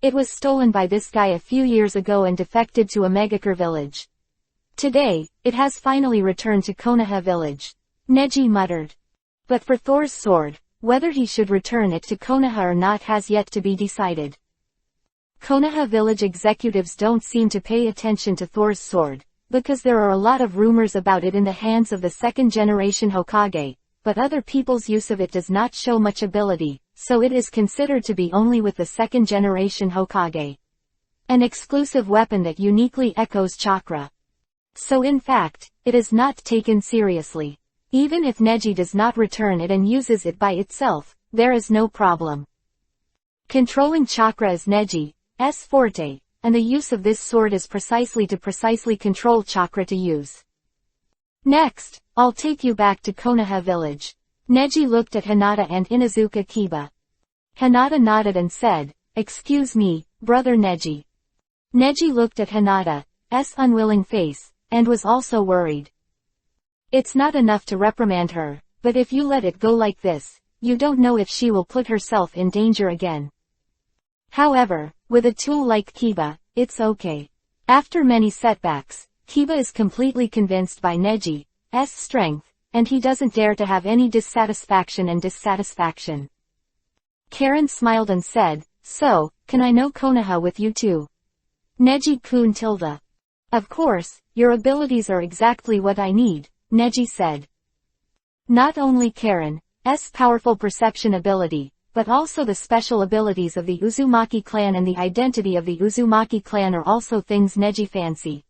It was stolen by this guy a few years ago and defected to Omegakure village. Today, it has finally returned to Konoha village. Neji muttered. But for Thor's sword, whether he should return it to Konoha or not has yet to be decided. Konoha village executives don't seem to pay attention to Thor's sword, because there are a lot of rumors about it in the hands of the second-generation Hokage, but other people's use of it does not show much ability, so it is considered to be only with the second-generation Hokage. An exclusive weapon that uniquely echoes chakra. So in fact, it is not taken seriously. Even if Neji does not return it and uses it by itself, there is no problem. Controlling chakra is Neji's forte, and the use of this sword is precisely to control chakra to use. Next, I'll take you back to Konoha village. Neji looked at Hinata and Inuzuka Kiba. Hinata nodded and said, "Excuse me, brother Neji." Neji looked at Hinata's unwilling face, and was also worried. It's not enough to reprimand her, but if you let it go like this, you don't know if she will put herself in danger again. However, with a tool like Kiba, it's okay. After many setbacks, Kiba is completely convinced by Neji's strength, and he doesn't dare to have any dissatisfaction. Karen smiled and said, "So, can I know Konoha with you too?" Neji-kun tilde. "Of course, your abilities are exactly what I need," Neji said. Not only Karen's powerful perception ability, but also the special abilities of the Uzumaki clan and the identity of the Uzumaki clan are also things Neji fancy.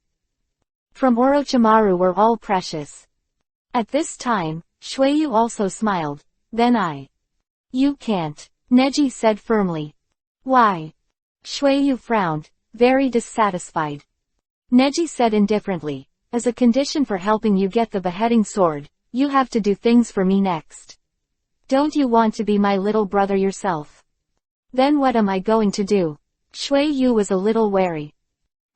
From Orochimaru were all precious. At this time, Shuiyu also smiled. Then You can't, Neji said firmly. Why? Shuiyu frowned, very dissatisfied. Neji said indifferently, as a condition for helping you get the beheading sword, you have to do things for me next. Don't you want to be my little brother yourself? Then what am I going to do? Shuiyu was a little wary.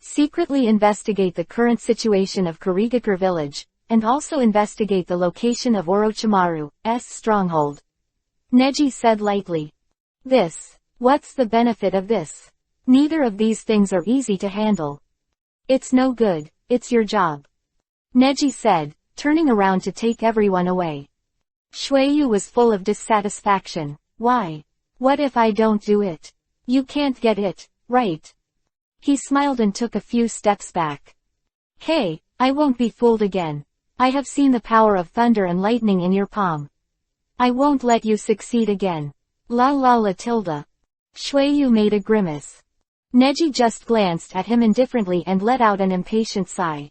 Secretly investigate the current situation of Kurigakure village, and also investigate the location of Orochimaru's stronghold. Neji said lightly. What's the benefit of this? Neither of these things are easy to handle. It's no good, it's your job. Neji said, turning around to take everyone away. Shuiyu was full of dissatisfaction. Why? What if I don't do it? You can't get it, right? He smiled and took a few steps back. Hey, I won't be fooled again. I have seen the power of thunder and lightning in your palm. I won't let you succeed again. La tilde. Shuiyu made a grimace. Neji just glanced at him indifferently and let out an impatient sigh.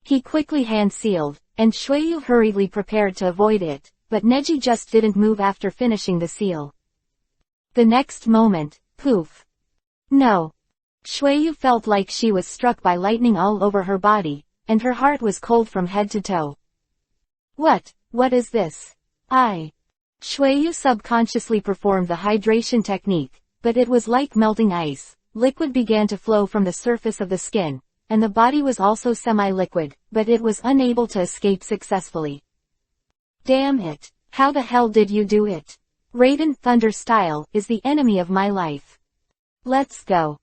He quickly hand-sealed, and Shuiyu hurriedly prepared to avoid it, but Neji just didn't move after finishing the seal. The next moment, poof. No. Shuiyu felt like she was struck by lightning all over her body, and her heart was cold from head to toe. What is this? Shuiyu subconsciously performed the hydration technique, but it was like melting ice. Liquid began to flow from the surface of the skin, and the body was also semi-liquid, but it was unable to escape successfully. Damn it, how the hell did you do it? Raiden Thunder style is the enemy of my life. Let's go.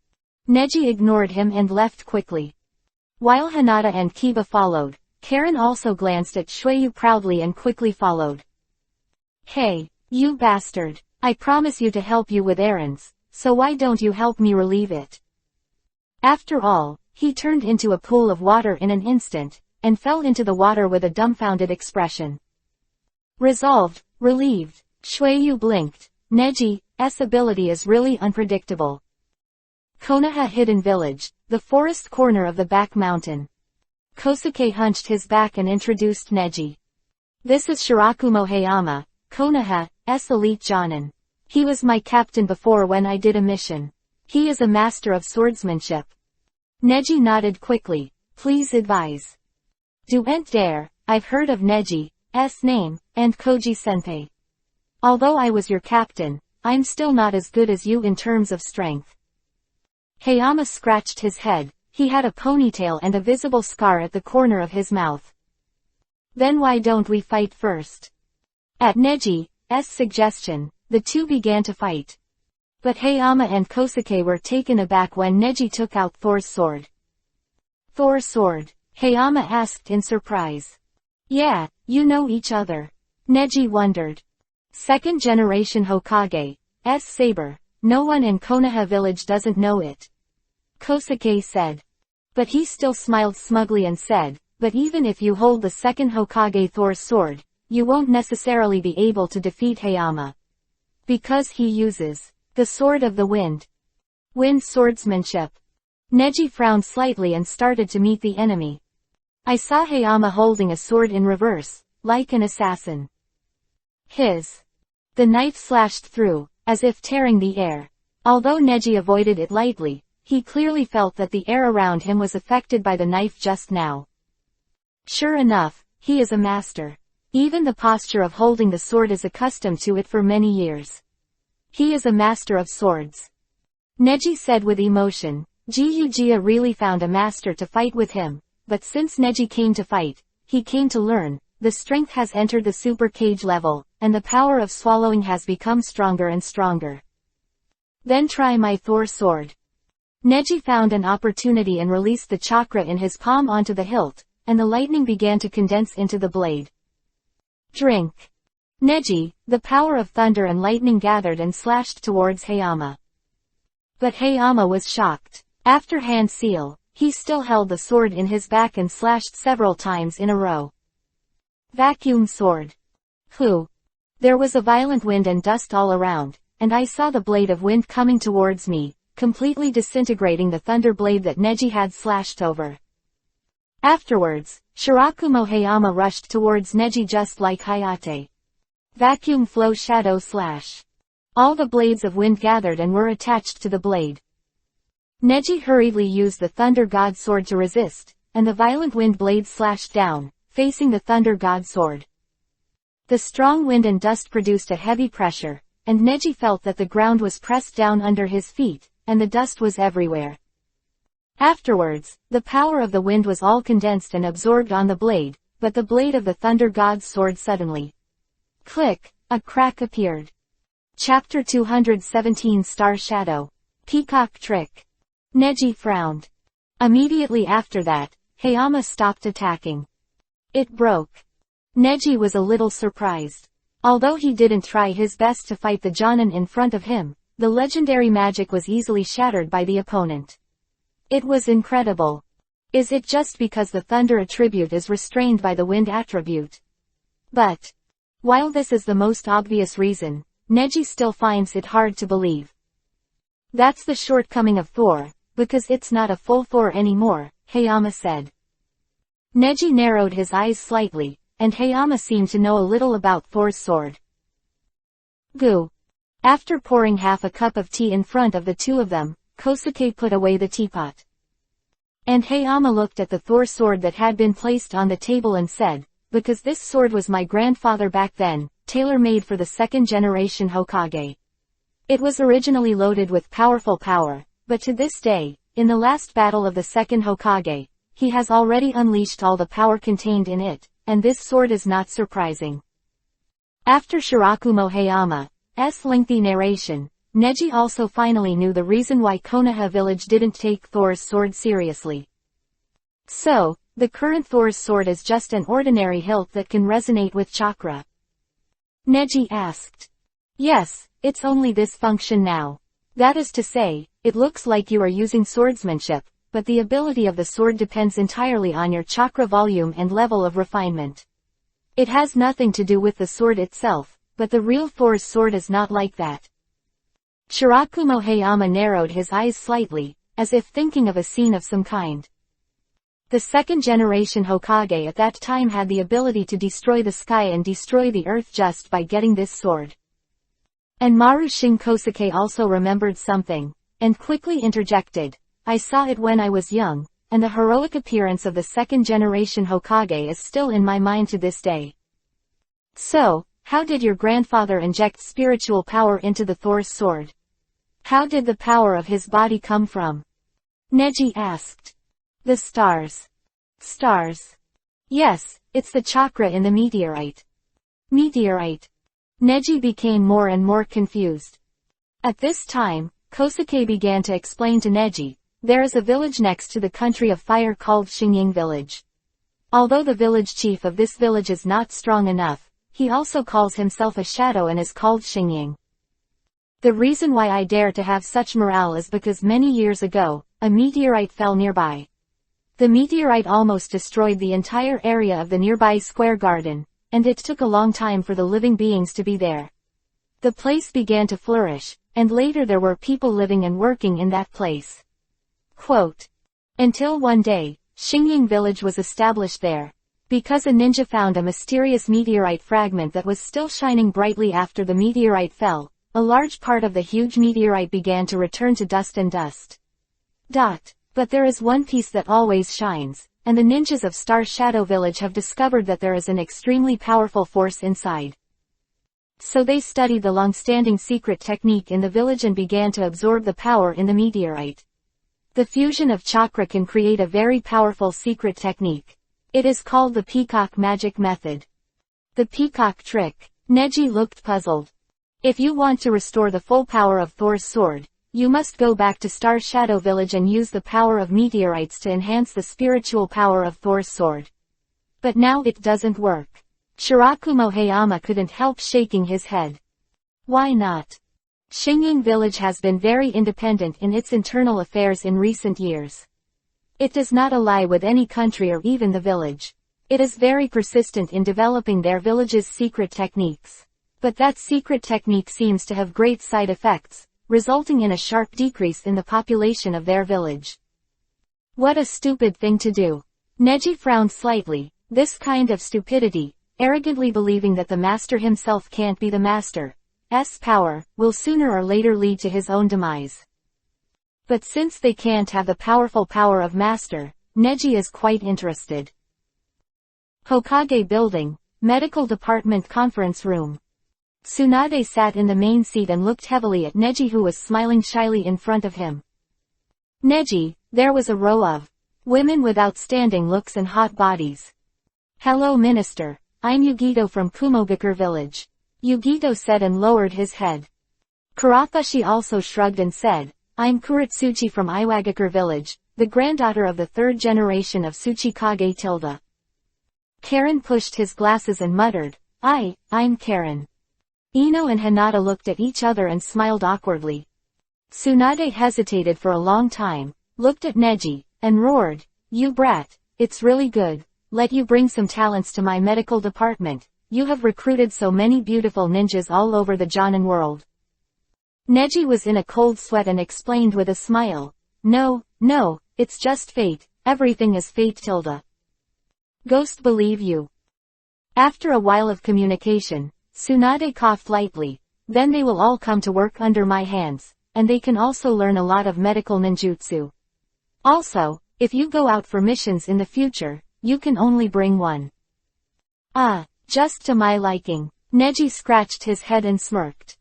Neji ignored him and left quickly. While Hinata and Kiba followed, Karen also glanced at Shueyu proudly and quickly followed. Hey, you bastard, I promise you to help you with errands, so why don't you help me relieve it? After all, he turned into a pool of water in an instant, and fell into the water with a dumbfounded expression. Resolved, relieved, Shueyu blinked. Neji's ability is really unpredictable. Konoha Hidden Village, the forest corner of the back mountain. Kosuke hunched his back and introduced Neji. This is Shirakumo Hayama, Konoha's elite jonin. He was my captain before when I did a mission. He is a master of swordsmanship. Neji nodded quickly. Please advise. Don't dare, I've heard of Neji's name, and Koji-senpai. Although I was your captain, I'm still not as good as you in terms of strength. Hayama scratched his head. He had a ponytail and a visible scar at the corner of his mouth. Then why don't we fight first? At Neji's suggestion, the two began to fight. But Hayama and Kosuke were taken aback when Neji took out Thor's sword. Thor's sword? Hayama asked in surprise. Yeah, you know each other. Neji wondered. Second generation Hokage's saber. No one in Konoha village doesn't know it. Kosuke said. But he still smiled smugly and said, but even if you hold the second Hokage Thor's sword, you won't necessarily be able to defeat Hayama. Because he uses the sword of the wind. Wind swordsmanship. Neji frowned slightly and started to meet the enemy. I saw Hayama holding a sword in reverse, like an assassin. The knife slashed through, as if tearing the air. Although Neji avoided it lightly, he clearly felt that the air around him was affected by the knife just now. Sure enough, he is a master. Even the posture of holding the sword is accustomed to it for many years. He is a master of swords. Neji said with emotion. Gyugia really found a master to fight with him, but since Neji came to fight, he came to learn. The strength has entered the super cage level, and the power of swallowing has become stronger and stronger. Then try my Thor sword. Neji found an opportunity and released the chakra in his palm onto the hilt, and the lightning began to condense into the blade. Drink. Neji, the power of thunder and lightning gathered and slashed towards Hayama. But Hayama was shocked. After hand seal, he still held the sword in his back and slashed several times in a row. Vacuum sword. There was a violent wind and dust all around, and I saw the blade of wind coming towards me, completely disintegrating the thunder blade that Neji had slashed over. Afterwards, Shirakumo Hayama rushed towards Neji just like Hayate. Vacuum flow shadow slash. All the blades of wind gathered and were attached to the blade. Neji hurriedly used the Thunder God sword to resist, and the violent wind blade slashed down, facing the Thunder God sword. The strong wind and dust produced a heavy pressure, and Neji felt that the ground was pressed down under his feet, and the dust was everywhere. Afterwards, the power of the wind was all condensed and absorbed on the blade, but the blade of the Thunder God's sword suddenly. Click, a crack appeared. Chapter 217 Star Shadow. Peacock Trick. Neji frowned. Immediately after that, Hayama stopped attacking. It broke. Neji was a little surprised. Although he didn't try his best to fight the Jonin in front of him, the legendary magic was easily shattered by the opponent. It was incredible. Is it just because the thunder attribute is restrained by the wind attribute? But, while this is the most obvious reason, Neji still finds it hard to believe. That's the shortcoming of Thor, because it's not a full Thor anymore, Hayama said. Neji narrowed his eyes slightly, and Hayama seemed to know a little about Thor's sword. Goo. After pouring half a cup of tea in front of the two of them, Kosuke put away the teapot. And Hayama looked at the Thor sword that had been placed on the table and said, because this sword was my grandfather back then, tailor-made for the second generation Hokage. It was originally loaded with powerful power, but to this day, in the last battle of the second Hokage, he has already unleashed all the power contained in it, and this sword is not surprising. After Shirakumo Hayama, lengthy narration, Neji also finally knew the reason why Konoha village didn't take Thor's sword seriously. So, the current Thor's sword is just an ordinary hilt that can resonate with chakra? Neji asked. Yes, it's only this function now. That is to say, it looks like you are using swordsmanship, but the ability of the sword depends entirely on your chakra volume and level of refinement. It has nothing to do with the sword itself, but the real Thor's sword is not like that. Shirakumo Hayama narrowed his eyes slightly, as if thinking of a scene of some kind. The second-generation Hokage at that time had the ability to destroy the sky and destroy the earth just by getting this sword. And Marushin Kosuke also remembered something, and quickly interjected, I saw it when I was young, and the heroic appearance of the second-generation Hokage is still in my mind to this day. So, how did your grandfather inject spiritual power into the Thor's sword? How did the power of his body come from? Neji asked. The stars. Stars. Yes, it's the chakra in the meteorite. Meteorite. Neji became more and more confused. At this time, Kosuke began to explain to Neji, there is a village next to the country of fire called Xingying village. Although the village chief of this village is not strong enough, he also calls himself a shadow and is called Xingying. The reason why I dare to have such morale is because many years ago, a meteorite fell nearby. The meteorite almost destroyed the entire area of the nearby square garden, and it took a long time for the living beings to be there. The place began to flourish, and later there were people living and working in that place. Quote. Until one day, Xingying village was established there. Because a ninja found a mysterious meteorite fragment that was still shining brightly after the meteorite fell, a large part of the huge meteorite began to return to dust and dust. But there is one piece that always shines, and the ninjas of Star Shadow Village have discovered that there is an extremely powerful force inside. So they studied the long-standing secret technique in the village and began to absorb the power in the meteorite. The fusion of chakra can create a very powerful secret technique. It is called the peacock magic method. The peacock trick. Neji looked puzzled. If you want to restore the full power of Thor's sword, you must go back to Star Shadow Village and use the power of meteorites to enhance the spiritual power of Thor's sword. But now it doesn't work. Shirakumo Hayama couldn't help shaking his head. Why not? Xingying village has been very independent in its internal affairs in recent years. It does not ally with any country or even the village. It is very persistent in developing their village's secret techniques. But that secret technique seems to have great side effects, resulting in a sharp decrease in the population of their village. What a stupid thing to do. Neji frowned slightly. This kind of stupidity, arrogantly believing that the master himself can't be the master's power, will sooner or later lead to his own demise. But since they can't have the powerful power of master, Neji is quite interested. Hokage Building, Medical Department Conference Room. Tsunade sat in the main seat and looked heavily at Neji, who was smiling shyly in front of him. Neji, there was a row of women with outstanding looks and hot bodies. Hello Minister, I'm Yugito from Kumogakure village. Yugito said and lowered his head. Kurapashi also shrugged and said, I'm Kuratsuchi from Iwagakure village, the granddaughter of the third generation of Tsuchikage Tilda. Karen pushed his glasses and muttered, I'm Karen. Ino and Hinata looked at each other and smiled awkwardly. Tsunade hesitated for a long time, looked at Neji, and roared, you brat, it's really good, let you bring some talents to my medical department, you have recruited so many beautiful ninjas all over the Jonin world. Neji was in a cold sweat and explained with a smile, no, it's just fate, everything is fate Tilda. Ghost believe you. After a while of communication, Tsunade coughed lightly, then they will all come to work under my hands, and they can also learn a lot of medical ninjutsu. Also, if you go out for missions in the future, you can only bring one. Just to my liking. Neji scratched his head and smirked.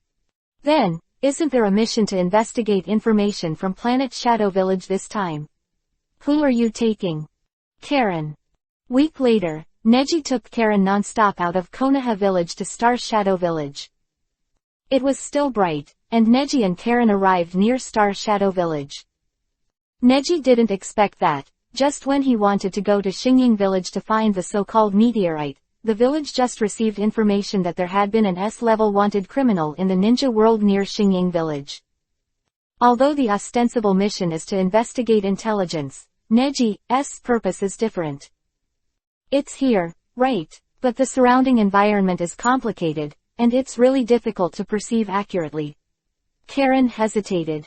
Then, isn't there a mission to investigate information from Planet Shadow Village this time? Who are you taking? Karen. Week later, Neji took Karen non-stop out of Konoha Village to Star Shadow Village. It was still bright, and Neji and Karen arrived near Star Shadow Village. Neji didn't expect that. Just when he wanted to go to Xingying Village to find the so-called meteorite, the village just received information that there had been an S-level wanted criminal in the ninja world near Xingying Village. Although the ostensible mission is to investigate intelligence, Neji's purpose is different. It's here, right, but the surrounding environment is complicated, and it's really difficult to perceive accurately. Karen hesitated.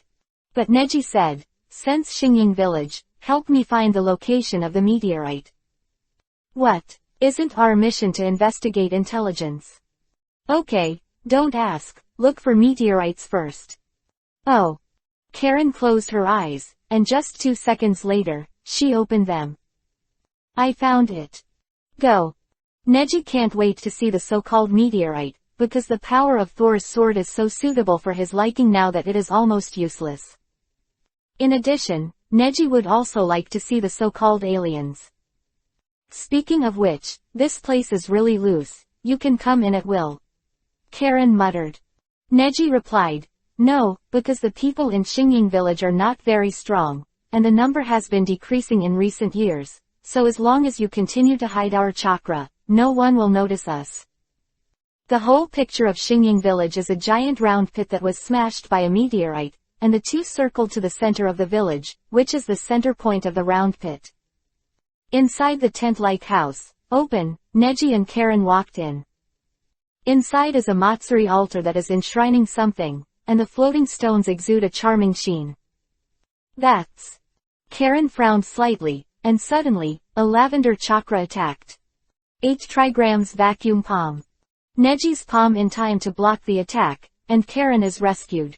But Neji said, "Sense Xingying Village, help me find the location of the meteorite." What? Isn't our mission to investigate intelligence? Okay, don't ask, look for meteorites first. Oh. Karen closed her eyes, and just 2 seconds later, she opened them. I found it. Go. Neji can't wait to see the so-called meteorite, because the power of Thor's sword is so suitable for his liking now that it is almost useless. In addition, Neji would also like to see the so-called aliens. Speaking of which, this place is really loose, you can come in at will. Karen muttered. Neji replied, no, because the people in Xingying Village are not very strong, and the number has been decreasing in recent years, so as long as you continue to hide our chakra, no one will notice us. The whole picture of Xingying Village is a giant round pit that was smashed by a meteorite, and the two circled to the center of the village, which is the center point of the round pit. Inside the tent-like house, open, Neji and Karen walked in. Inside is a Matsuri altar that is enshrining something, and the floating stones exude a charming sheen. That's... Karen frowned slightly, and suddenly, a lavender chakra attacked. 8 trigrams vacuum palm. Neji's palm in time to block the attack, and Karen is rescued.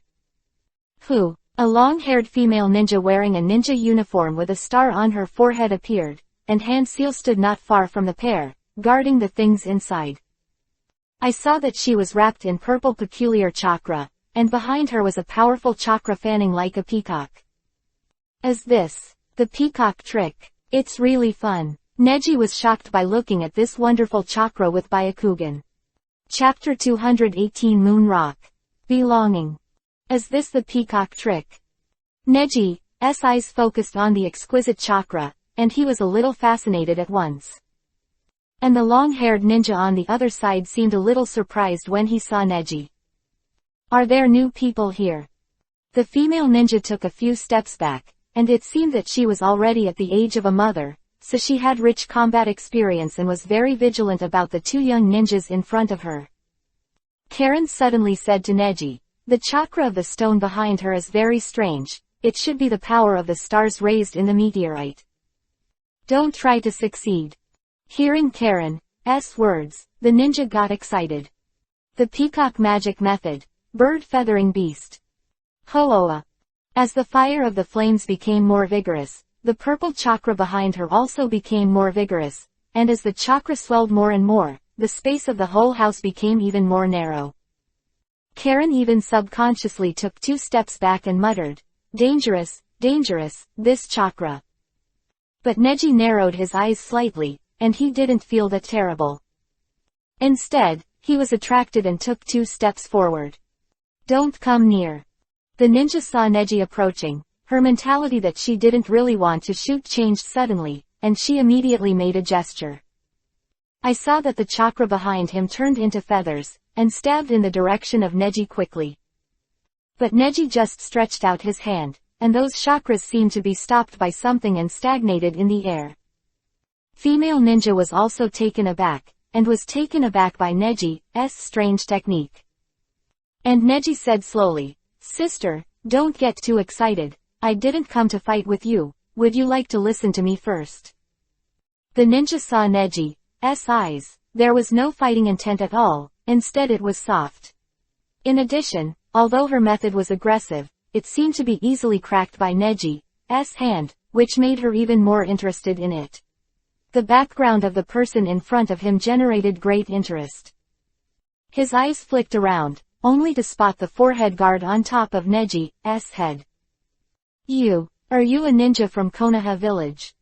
Who? A long-haired female ninja wearing a ninja uniform with a star on her forehead appeared, and Hanseal stood not far from the pair, guarding the things inside. I saw that she was wrapped in purple peculiar chakra, and behind her was a powerful chakra fanning like a peacock. Is this the peacock trick? It's really fun. Neji was shocked by looking at this wonderful chakra with Byakugan. Chapter 218 Moon Rock. Belonging. Is this the peacock trick? Neji's eyes focused on the exquisite chakra, and he was a little fascinated at once. And the long-haired ninja on the other side seemed a little surprised when he saw Neji. Are there new people here? The female ninja took a few steps back, and it seemed that she was already at the age of a mother, so she had rich combat experience and was very vigilant about the 2 young ninjas in front of her. Karen suddenly said to Neji, the chakra of the stone behind her is very strange, it should be the power of the stars raised in the meteorite. Don't try to succeed. Hearing Karen's words, the ninja got excited. The peacock magic method, bird feathering beast. Ho-oa. As the fire of the flames became more vigorous, the purple chakra behind her also became more vigorous, and as the chakra swelled more and more, the space of the whole house became even more narrow. Karen even subconsciously took 2 steps back and muttered, dangerous, dangerous, this chakra. But Neji narrowed his eyes slightly, and he didn't feel that terrible. Instead, he was attracted and took 2 steps forward. Don't come near. The ninja saw Neji approaching. Her mentality that she didn't really want to shoot changed suddenly, and she immediately made a gesture. I saw that the chakra behind him turned into feathers, and stabbed in the direction of Neji quickly. But Neji just stretched out his hand, and those chakras seemed to be stopped by something and stagnated in the air. Female ninja was also taken aback, and was taken aback by Neji's strange technique. And Neji said slowly, Sister, don't get too excited, I didn't come to fight with you, would you like to listen to me first? The ninja saw Neji's eyes, there was no fighting intent at all, instead it was soft. In addition, although her method was aggressive, it seemed to be easily cracked by Neji's hand, which made her even more interested in it. The background of the person in front of him generated great interest. His eyes flicked around, only to spot the forehead guard on top of Neji's head. Are you a ninja from Konoha village?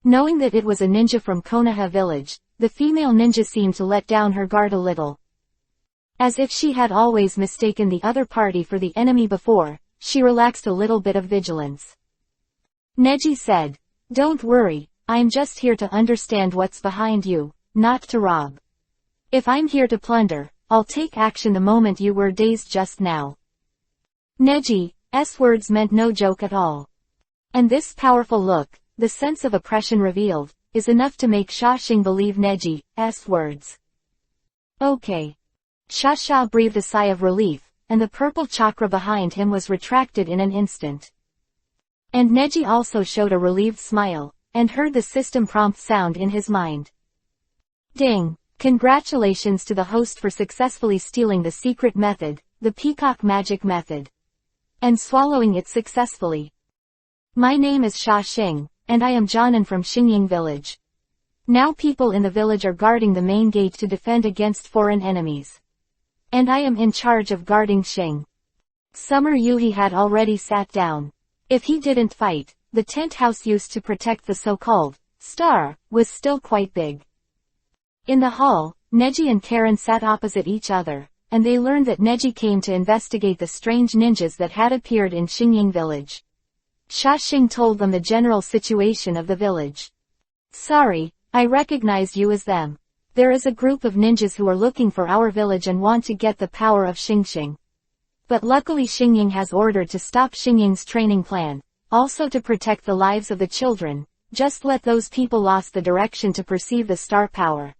Knowing that it was a ninja from Konoha village, the female ninja seemed to let down her guard a little. As if she had always mistaken the other party for the enemy before, she relaxed a little bit of vigilance. Neji said, "Don't worry, I'm just here to understand what's behind you, not to rob. If I'm here to plunder, I'll take action the moment you were dazed just now." Neji's words meant no joke at all. And this powerful look, the sense of oppression revealed, is enough to make Sha Xing believe Neji's words. Okay. Sha breathed a sigh of relief, and the purple chakra behind him was retracted in an instant. And Neji also showed a relieved smile, and heard the system prompt sound in his mind. Ding! Congratulations to the host for successfully stealing the secret method, the peacock magic method. And swallowing it successfully. My name is Sha Xing, and I am Jianan from Xingying village. Now people in the village are guarding the main gate to defend against foreign enemies. And I am in charge of guarding Xing. Summer Yuhi had already sat down. If he didn't fight, the tent house used to protect the so-called star was still quite big. In the hall, Neji and Karen sat opposite each other, and they learned that Neji came to investigate the strange ninjas that had appeared in Xingying village. Sha Xing told them the general situation of the village. Sorry, I recognize you as them. There is a group of ninjas who are looking for our village and want to get the power of Xingxing. But luckily Xingying has ordered to stop Xingying's training plan, also to protect the lives of the children, just let those people lost the direction to perceive the star power.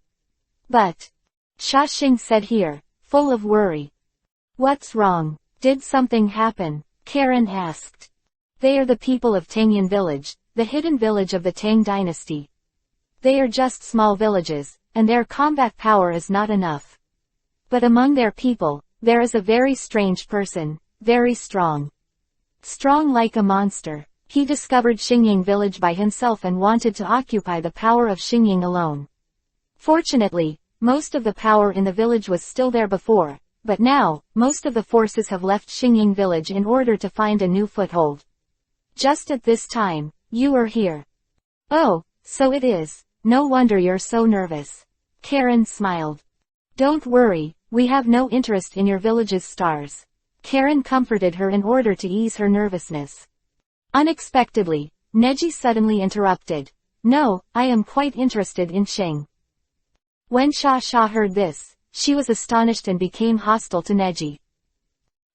But, Sha Xing said here, full of worry. What's wrong? Did something happen? Karen asked. They are the people of Tangyan village, the hidden village of the Tang dynasty. They are just small villages, and their combat power is not enough. But among their people, there is a very strange person, very strong. Strong like a monster. He discovered Xingying village by himself and wanted to occupy the power of Xingying alone. Fortunately, most of the power in the village was still there before, but now, most of the forces have left Xingying village in order to find a new foothold. Just at this time, you are here. Oh, so it is. No wonder you're so nervous. Karen smiled. Don't worry, we have no interest in your village's stars. Karen comforted her in order to ease her nervousness. Unexpectedly, Neji suddenly interrupted. No, I am quite interested in Xing. When Sha heard this, she was astonished and became hostile to Neji.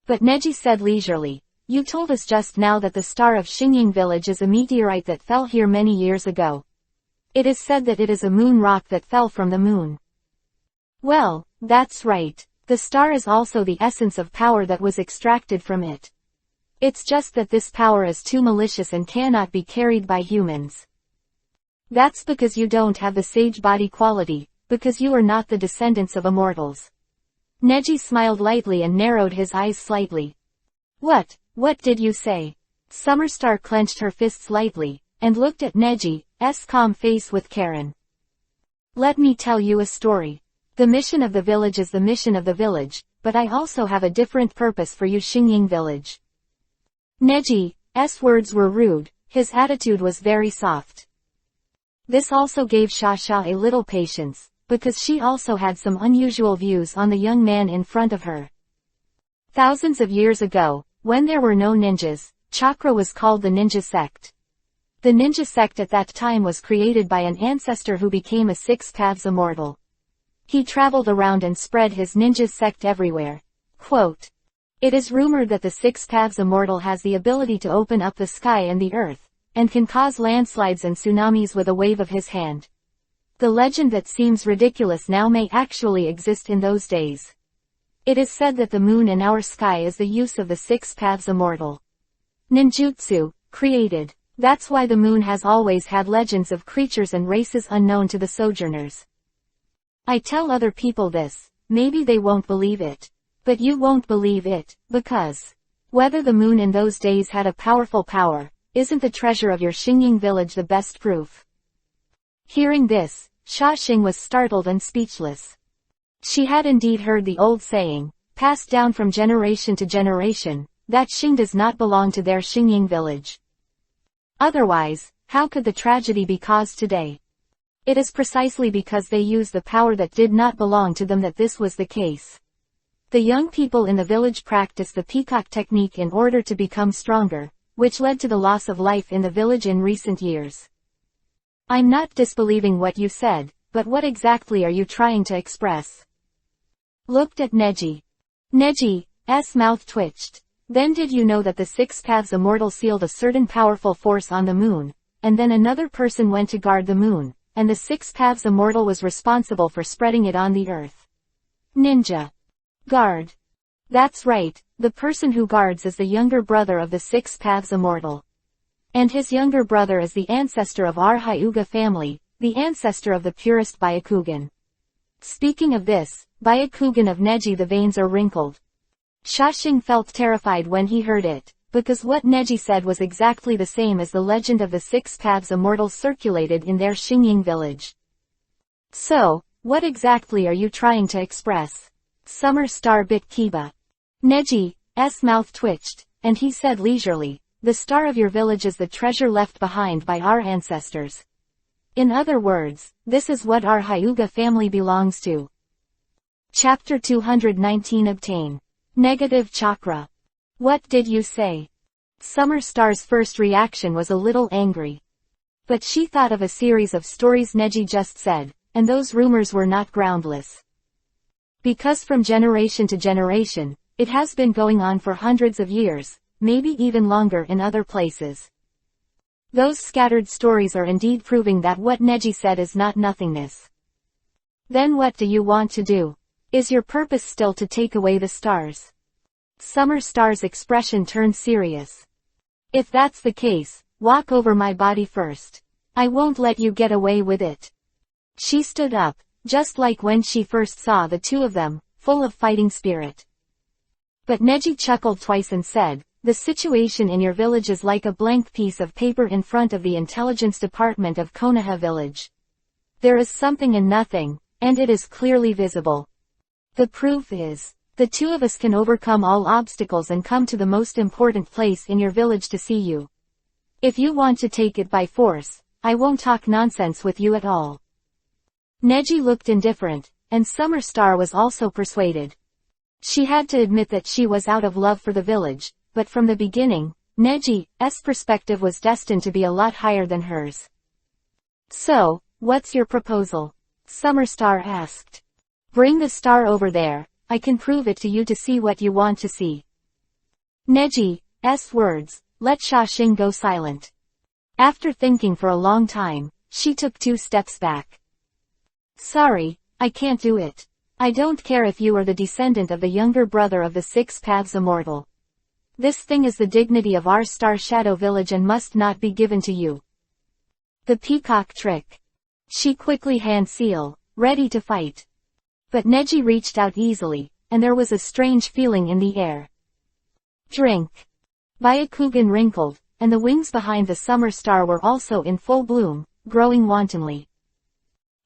But Neji said leisurely, you told us just now that the star of Xingying village is a meteorite that fell here many years ago. It is said that it is a moon rock that fell from the moon. Well, that's right. The star is also the essence of power that was extracted from it. It's just that this power is too malicious and cannot be carried by humans. That's because you don't have the sage body quality, because you are not the descendants of immortals. Neji smiled lightly and narrowed his eyes slightly. What did you say? Summerstar clenched her fists lightly, and looked at Neji's calm face with Karen. Let me tell you a story. The mission of the village is the mission of the village, but I also have a different purpose for you Xingying village. Neji's words were rude, his attitude was very soft. This also gave Sha a little patience, because she also had some unusual views on the young man in front of her. Thousands of years ago, when there were no ninjas, chakra was called the ninja sect. The ninja sect at that time was created by an ancestor who became a six paths immortal. He traveled around and spread his ninja sect everywhere. Quote, it is rumored that the six paths immortal has the ability to open up the sky and the earth, and can cause landslides and tsunamis with a wave of his hand. The legend that seems ridiculous now may actually exist in those days. It is said that the moon in our sky is the use of the six paths immortal. Ninjutsu, created. That's why the moon has always had legends of creatures and races unknown to the sojourners. I tell other people this, maybe they won't believe it. But you won't believe it, because whether the moon in those days had a powerful power, isn't the treasure of your Xingying village the best proof? Hearing this, Sha Xing was startled and speechless. She had indeed heard the old saying, passed down from generation to generation, that Xing does not belong to their Xingying village. Otherwise, how could the tragedy be caused today? It is precisely because they used the power that did not belong to them that this was the case. The young people in the village practiced the peacock technique in order to become stronger, which led to the loss of life in the village in recent years. I'm not disbelieving what you said, but what exactly are you trying to express? Looked at Neji. Neji's mouth twitched. Then did you know that the Six Paths Immortal sealed a certain powerful force on the moon, and then another person went to guard the moon, and the Six Paths Immortal was responsible for spreading it on the earth? Ninja. Guard. That's right, the person who guards is the younger brother of the Six Paths Immortal. And his younger brother is the ancestor of our Hyuga family, the ancestor of the purest Byakugan. Speaking of this, Byakugan of Neji, the veins are wrinkled. Shashing felt terrified when he heard it, because what Neji said was exactly the same as the legend of the Six Paths Immortal circulated in their Xingying village. So, what exactly are you trying to express? Summer Star bit Kiba. Neji's mouth twitched, and he said leisurely, the star of your village is the treasure left behind by our ancestors. In other words, this is what our Hyuga family belongs to. Chapter 219 Obtain. Negative Chakra. What did you say? Summer Star's first reaction was a little angry. But she thought of a series of stories Neji just said, and those rumors were not groundless. Because from generation to generation, it has been going on for hundreds of years, maybe even longer in other places. Those scattered stories are indeed proving that what Neji said is not nothingness. Then what do you want to do? Is your purpose still to take away the stars? Summer Star's expression turned serious. If that's the case, walk over my body first. I won't let you get away with it. She stood up, just like when she first saw the two of them, full of fighting spirit. But Neji chuckled twice and said, the situation in your village is like a blank piece of paper in front of the intelligence department of Konoha village. There is something in nothing, and it is clearly visible. The proof is, the two of us can overcome all obstacles and come to the most important place in your village to see you. If you want to take it by force, I won't talk nonsense with you at all. Neji looked indifferent, and Summer Star was also persuaded. She had to admit that she was out of love for the village, but from the beginning, Neji's perspective was destined to be a lot higher than hers. So, what's your proposal? Summer Star asked. Bring the star over there, I can prove it to you to see what you want to see. Neji's words let Shashing go silent. After thinking for a long time, she took 2 steps back. Sorry, I can't do it. I don't care if you are the descendant of the younger brother of the Six Paths Immortal. This thing is the dignity of our Star Shadow village and must not be given to you. The peacock trick. She quickly hand seal, ready to fight. But Neji reached out easily, and there was a strange feeling in the air. Drink. Byakugan wrinkled, and the wings behind the Summer Star were also in full bloom, growing wantonly.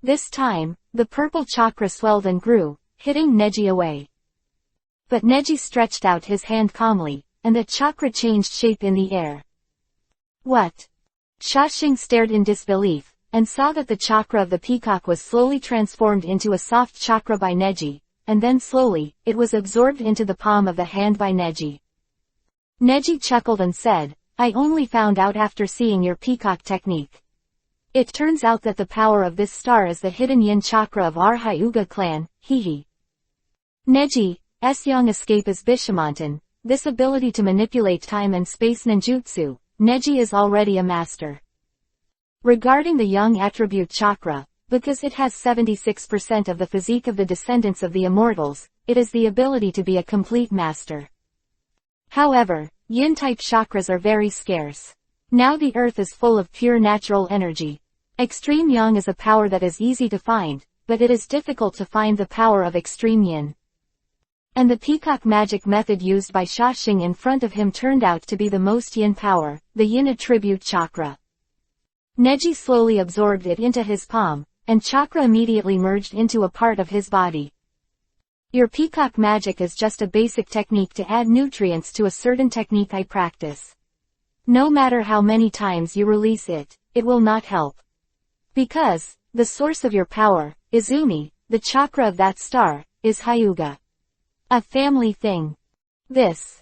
This time, the purple chakra swelled and grew, hitting Neji away. But Neji stretched out his hand calmly, and the chakra changed shape in the air. What? Shashing stared in disbelief, and saw that the chakra of the peacock was slowly transformed into a soft chakra by Neji, and then slowly, it was absorbed into the palm of the hand by Neji. Neji chuckled and said, I only found out after seeing your peacock technique. It turns out that the power of this star is the hidden yin chakra of our Hyuga clan, hehe. Neji's young escape is Bishamonten, this ability to manipulate time and space ninjutsu, Neji is already a master. Regarding the young attribute chakra, because it has 76% of the physique of the descendants of the immortals, it is the ability to be a complete master. However, yin-type chakras are very scarce. Now the earth is full of pure natural energy. Extreme yang is a power that is easy to find, but it is difficult to find the power of extreme yin. And the peacock magic method used by Shashing in front of him turned out to be the most yin power, the yin attribute chakra. Neji slowly absorbed it into his palm, and chakra immediately merged into a part of his body. Your peacock magic is just a basic technique to add nutrients to a certain technique I practice. No matter how many times you release it, it will not help. Because, the source of your power, Izumi, the chakra of that star, is Hyuga. A family thing. This.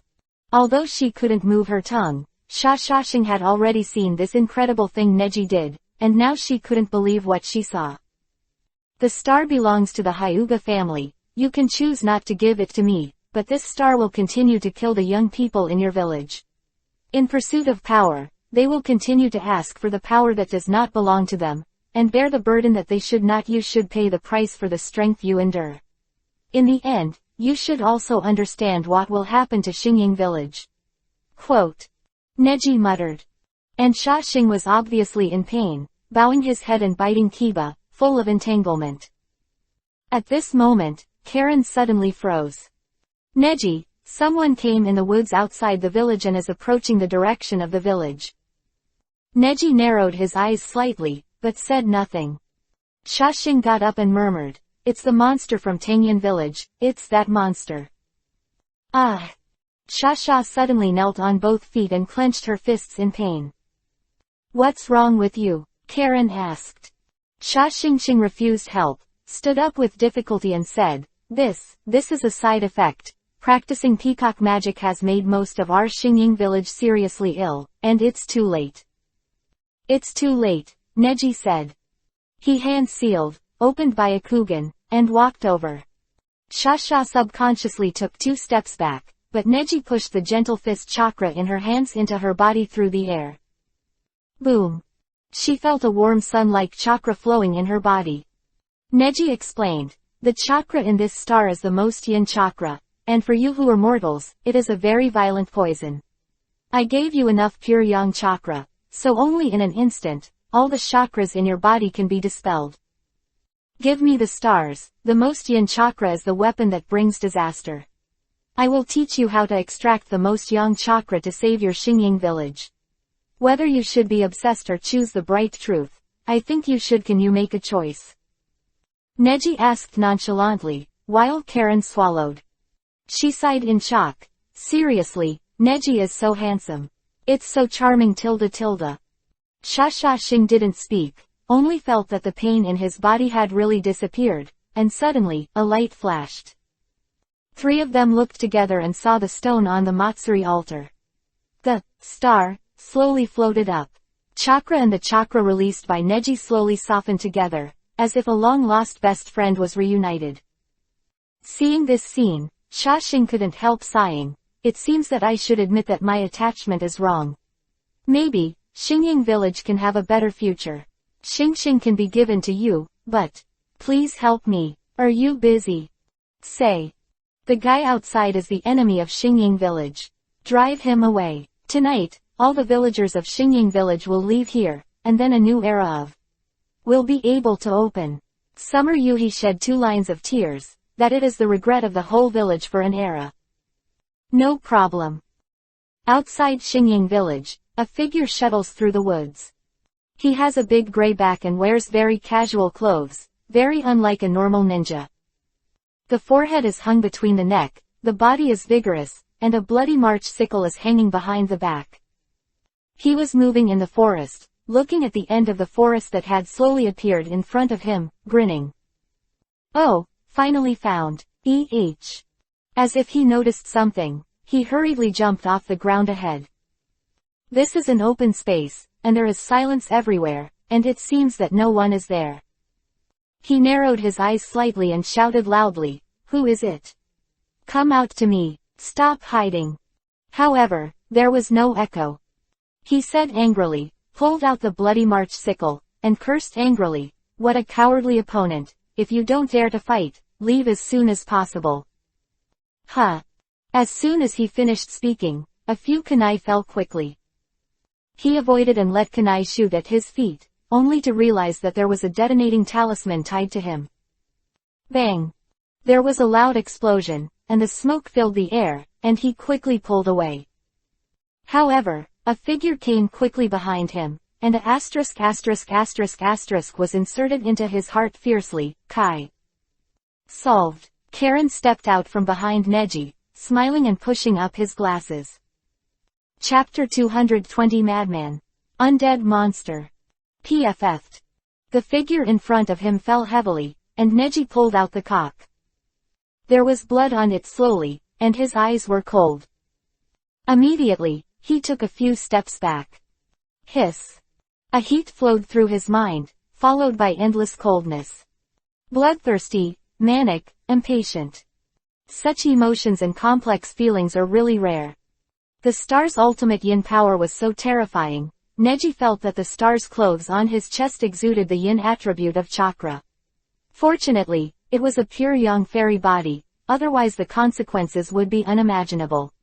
Although she couldn't move her tongue, Shashing had already seen this incredible thing Neji did, and now she couldn't believe what she saw. The star belongs to the Hyuga family. You can choose not to give it to me, but this star will continue to kill the young people in your village. In pursuit of power, they will continue to ask for the power that does not belong to them, and bear the burden that they should not. You should pay the price for the strength you endure. In the end, you should also understand what will happen to Xingying village. Quote. Neji muttered. And Shashing was obviously in pain, bowing his head and biting Kiba, full of entanglement. At this moment, Karen suddenly froze. Neji, someone came in the woods outside the village and is approaching the direction of the village. Neji narrowed his eyes slightly, but said nothing. Shashing got up and murmured, "It's the monster from Tangyan village, it's that monster." Ah! Shasha suddenly knelt on both feet and clenched her fists in pain. "What's wrong with you?" Karen asked. Shashing refused help, stood up with difficulty and said, This is a side effect. Practicing peacock magic has made most of our Xingying village seriously ill, and it's too late." "It's too late," Neji said. He hand-sealed, opened by Akugan, and walked over. Shasha subconsciously took 2 steps back, but Neji pushed the gentle fist chakra in her hands into her body through the air. Boom! She felt a warm sun-like chakra flowing in her body. Neji explained, "The chakra in this star is the most yin chakra, and for you who are mortals, it is a very violent poison. I gave you enough pure yang chakra, so only in an instant, all the chakras in your body can be dispelled. Give me the stars. The most yin chakra is the weapon that brings disaster. I will teach you how to extract the most yang chakra to save your Xingying village. Whether you should be obsessed or choose the bright truth, I think you should. Can you make a choice?" Neji asked nonchalantly, while Karen swallowed. She sighed in shock. "Seriously, Neji is so handsome. It's so charming. Shashing didn't speak, only felt that the pain in his body had really disappeared, and suddenly, a light flashed. 3 of them looked together and saw the stone on the Matsuri altar. The star slowly floated up. Chakra and the chakra released by Neji slowly softened together, as if a long-lost best friend was reunited. Seeing this scene, Shashing couldn't help sighing. "It seems that I should admit that my attachment is wrong. Maybe, Xingying village can have a better future. Xingxing can be given to you, but please help me. Are you busy? Say. The guy outside is the enemy of Xingying village. Drive him away. Tonight, all the villagers of Xingying village will leave here, and then a new era of will be able to open." Summer Yuhi shed 2 lines of tears, that it is the regret of the whole village for an era. No problem. Outside Xingying village, a figure shuttles through the woods. He has a big gray back and wears very casual clothes, very unlike a normal ninja. The forehead is hung between the neck, the body is vigorous, and a bloody March sickle is hanging behind the back. He was moving in the forest, looking at the end of the forest that had slowly appeared in front of him, grinning. "Oh, finally found. As if he noticed something, he hurriedly jumped off the ground ahead. This is an open space, and there is silence everywhere, and it seems that no one is there. He narrowed his eyes slightly and shouted loudly, "Who is it? Come out to me. Stop hiding." However, there was no echo. He said angrily, pulled out the bloody March sickle, and cursed angrily, "What a cowardly opponent. If you don't dare to fight, leave as soon as possible." Huh. As soon as he finished speaking, a few kunai fell quickly. He avoided and let kunai shoot at his feet, only to realize that there was a detonating talisman tied to him. Bang! There was a loud explosion, and the smoke filled the air, and he quickly pulled away. However, a figure came quickly behind him, and a ***** was inserted into his heart fiercely. Kai. Solved. Karen stepped out from behind Neji, smiling and pushing up his glasses. Chapter 220 Madman. Undead Monster. PFF'd. The figure in front of him fell heavily, and Neji pulled out the cock. There was blood on it slowly, and his eyes were cold. Immediately, he took a few steps back. Hiss. A heat flowed through his mind, followed by endless coldness. Bloodthirsty, manic, impatient. Such emotions and complex feelings are really rare. The star's ultimate yin power was so terrifying, Neji felt that the star's clothes on his chest exuded the yin attribute of chakra. Fortunately, it was a pure young fairy body, otherwise the consequences would be unimaginable.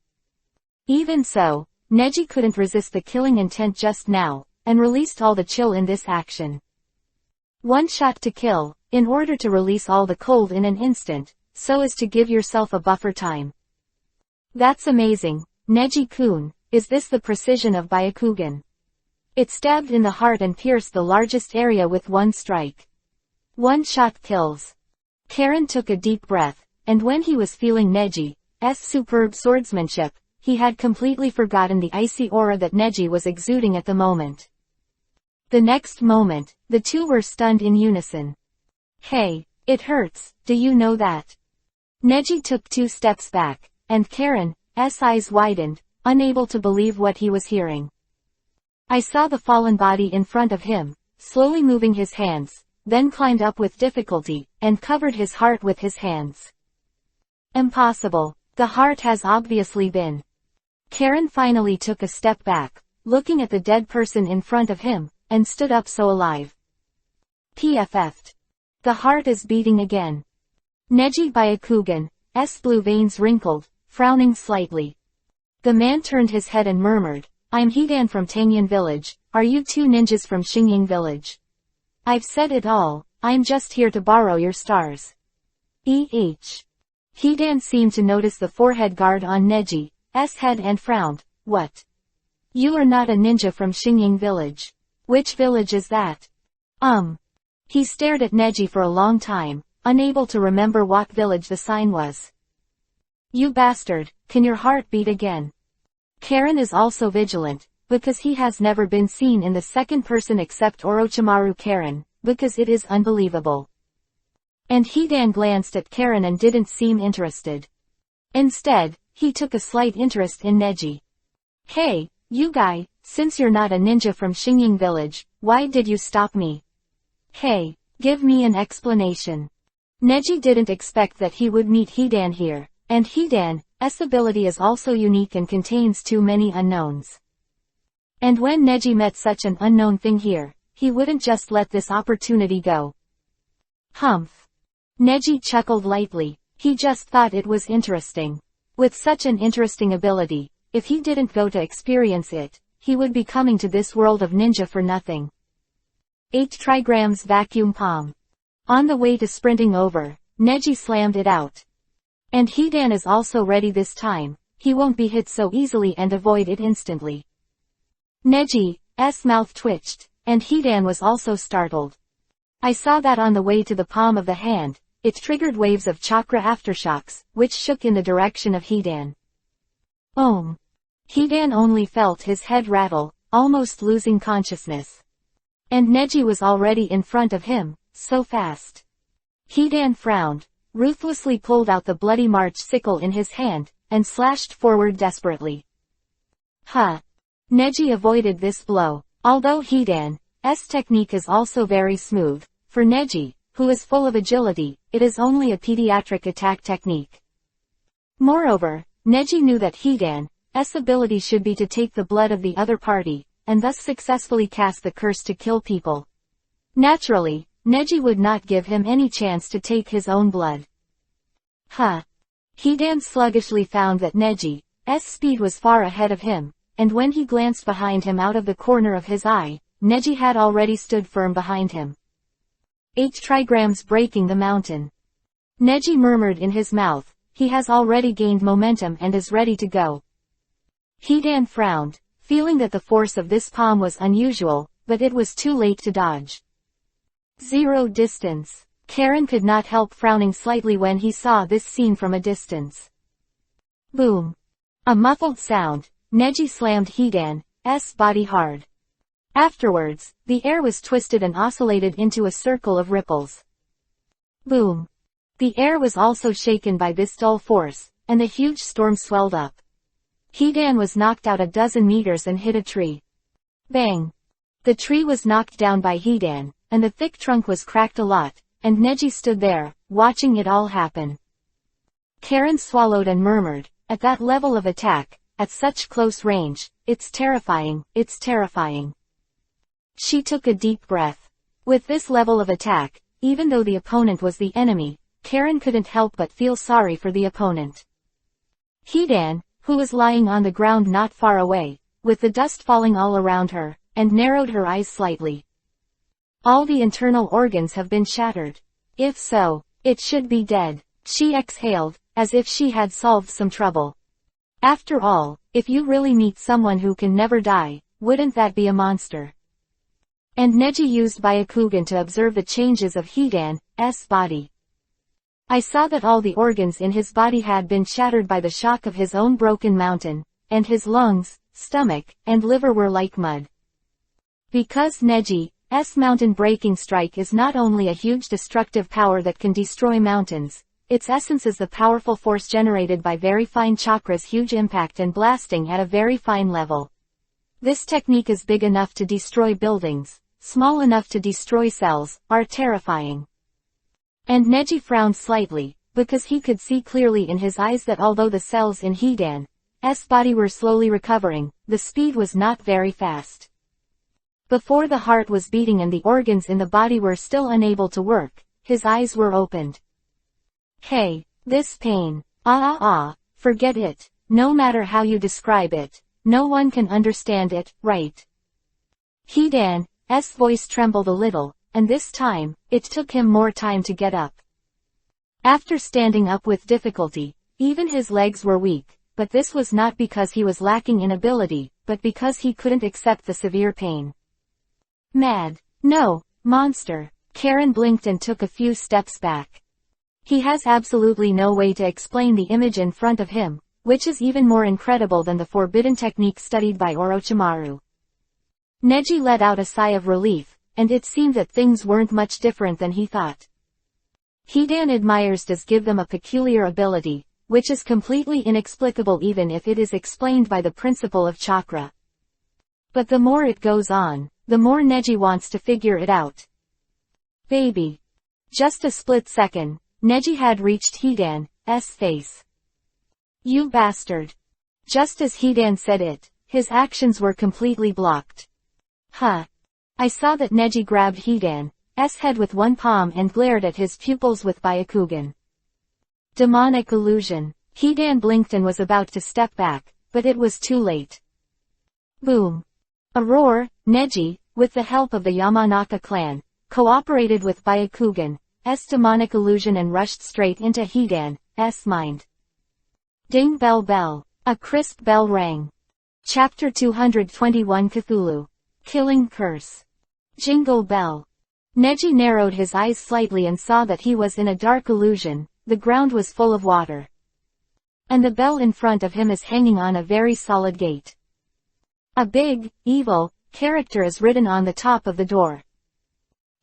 Even so, Neji couldn't resist the killing intent just now, and released all the chill in this action. One shot to kill, in order to release all the cold in an instant, so as to give yourself a buffer time. That's amazing, Neji-kun. Is this the precision of Byakugan? It stabbed in the heart and pierced the largest area with one strike. One shot kills. Karen took a deep breath, and when he was feeling Neji's superb swordsmanship, he had completely forgotten the icy aura that Neji was exuding at the moment. The next moment, the two were stunned in unison. Hey, it hurts, do you know that? Neji took 2 steps back, and Karen's eyes widened, unable to believe what he was hearing. I saw the fallen body in front of him, slowly moving his hands, then climbed up with difficulty, and covered his heart with his hands. Impossible. The heart has obviously been. Karen finally took a step back, looking at the dead person in front of him, and stood up so alive. PFF'd. The heart is beating again. Neji Byakugan's blue veins wrinkled, frowning slightly. The man turned his head and murmured, I'm Hidan from Tangyan Village, are you 2 ninjas from Xingying Village? I've said it all, I'm just here to borrow your stars. Hidan seemed to notice the forehead guard on Neji's head and frowned, what? You are not a ninja from Xingying Village. Which village is that? He stared at Neji for a long time, unable to remember what village the sign was. You bastard, can your heart beat again? Karen is also vigilant, because he has never been seen in the second person except Orochimaru Karen, because it is unbelievable. And Hidan glanced at Karen and didn't seem interested. Instead, he took a slight interest in Neji. Hey, you guy, since you're not a ninja from Xingying Village, why did you stop me? Hey, give me an explanation. Neji didn't expect that he would meet Hidan here, and Hidan's ability is also unique and contains too many unknowns. And when Neji met such an unknown thing here, he wouldn't just let this opportunity go. Humph. Neji chuckled lightly, he just thought it was interesting. With such an interesting ability, if he didn't go to experience it, he would be coming to this world of ninja for nothing. 8 trigrams vacuum palm. On the way to sprinting over, Neji slammed it out. And Hidan is also ready this time, he won't be hit so easily and avoid it instantly. Neji's mouth twitched, and Hidan was also startled. I saw that on the way to the palm of the hand, it triggered waves of chakra aftershocks, which shook in the direction of Hidan. Hidan only felt his head rattle, almost losing consciousness. And Neji was already in front of him, so fast. Hidan frowned, ruthlessly pulled out the bloody March sickle in his hand, and slashed forward desperately. Neji avoided this blow, although Hidan's technique is also very smooth. For Neji, who is full of agility, it is only a pediatric attack technique. Moreover, Neji knew that Hidan's ability should be to take the blood of the other party, and thus successfully cast the curse to kill people. Naturally, Neji would not give him any chance to take his own blood. Hidan sluggishly found that Neji's speed was far ahead of him, and when he glanced behind him out of the corner of his eye, Neji had already stood firm behind him. 8 trigrams breaking the mountain. Neji murmured in his mouth, he has already gained momentum and is ready to go. Hidan frowned, feeling that the force of this palm was unusual, but it was too late to dodge. 0 distance. Karen could not help frowning slightly when he saw this scene from a distance. Boom. A muffled sound, Neji slammed Hidan's body hard. Afterwards, the air was twisted and oscillated into a circle of ripples. Boom. The air was also shaken by this dull force, and the huge storm swelled up. Hidan was knocked out a dozen meters and hit a tree. Bang! The tree was knocked down by Hidan, and the thick trunk was cracked a lot, and Neji stood there, watching it all happen. Karen swallowed and murmured, "At that level of attack, at such close range, it's terrifying, it's terrifying." She took a deep breath. With this level of attack, even though the opponent was the enemy, Karen couldn't help but feel sorry for the opponent. Hidan, who was lying on the ground not far away, with the dust falling all around her, and narrowed her eyes slightly. "All the internal organs have been shattered. If so, it should be dead," she exhaled, as if she had solved some trouble. "After all, if you really meet someone who can never die, wouldn't that be a monster?" And Neji used Byakugan to observe the changes of Hidan's body. "I saw that all the organs in his body had been shattered by the shock of his own broken mountain, and his lungs, stomach, and liver were like mud." Because Neji's mountain-breaking strike is not only a huge destructive power that can destroy mountains, its essence is the powerful force generated by very fine chakras, huge impact and blasting at a very fine level. This technique is big enough to destroy buildings, small enough to destroy cells, are terrifying. And Neji frowned slightly, because he could see clearly in his eyes that although the cells in Hidan's body were slowly recovering, the speed was not very fast. Before the heart was beating and the organs in the body were still unable to work, his eyes were opened. "Hey, this pain. Forget it. No matter how you describe it, no one can understand it, right?" Hidan's voice trembled a little, and this time, it took him more time to get up. After standing up with difficulty, even his legs were weak, but this was not because he was lacking in ability, but because he couldn't accept the severe pain. "Mad. No, monster." Karen blinked and took a few steps back. He has absolutely no way to explain the image in front of him, which is even more incredible than the forbidden technique studied by Orochimaru. Neji let out a sigh of relief, and it seemed that things weren't much different than he thought. Hidan admires does give them a peculiar ability, which is completely inexplicable even if it is explained by the principle of chakra. But the more it goes on, the more Neji wants to figure it out. "Baby." Just a split second, Neji had reached Hidan's face. "You bastard." Just as Hidan said it, his actions were completely blocked. "Huh." I saw that Neji grabbed Hidan's head with one palm and glared at his pupils with Byakugan. Demonic illusion. Hidan blinked and was about to step back, but it was too late. Boom. A roar. Neji, with the help of the Yamanaka clan, cooperated with Byakugan's demonic illusion and rushed straight into Hidan's mind. Ding bell bell. A crisp bell rang. Chapter 221 Cthulhu. Killing Curse. Jingle bell. Neji narrowed his eyes slightly and saw that he was in a dark illusion, the ground was full of water. And the bell in front of him is hanging on a very solid gate. A big, evil, character is written on the top of the door.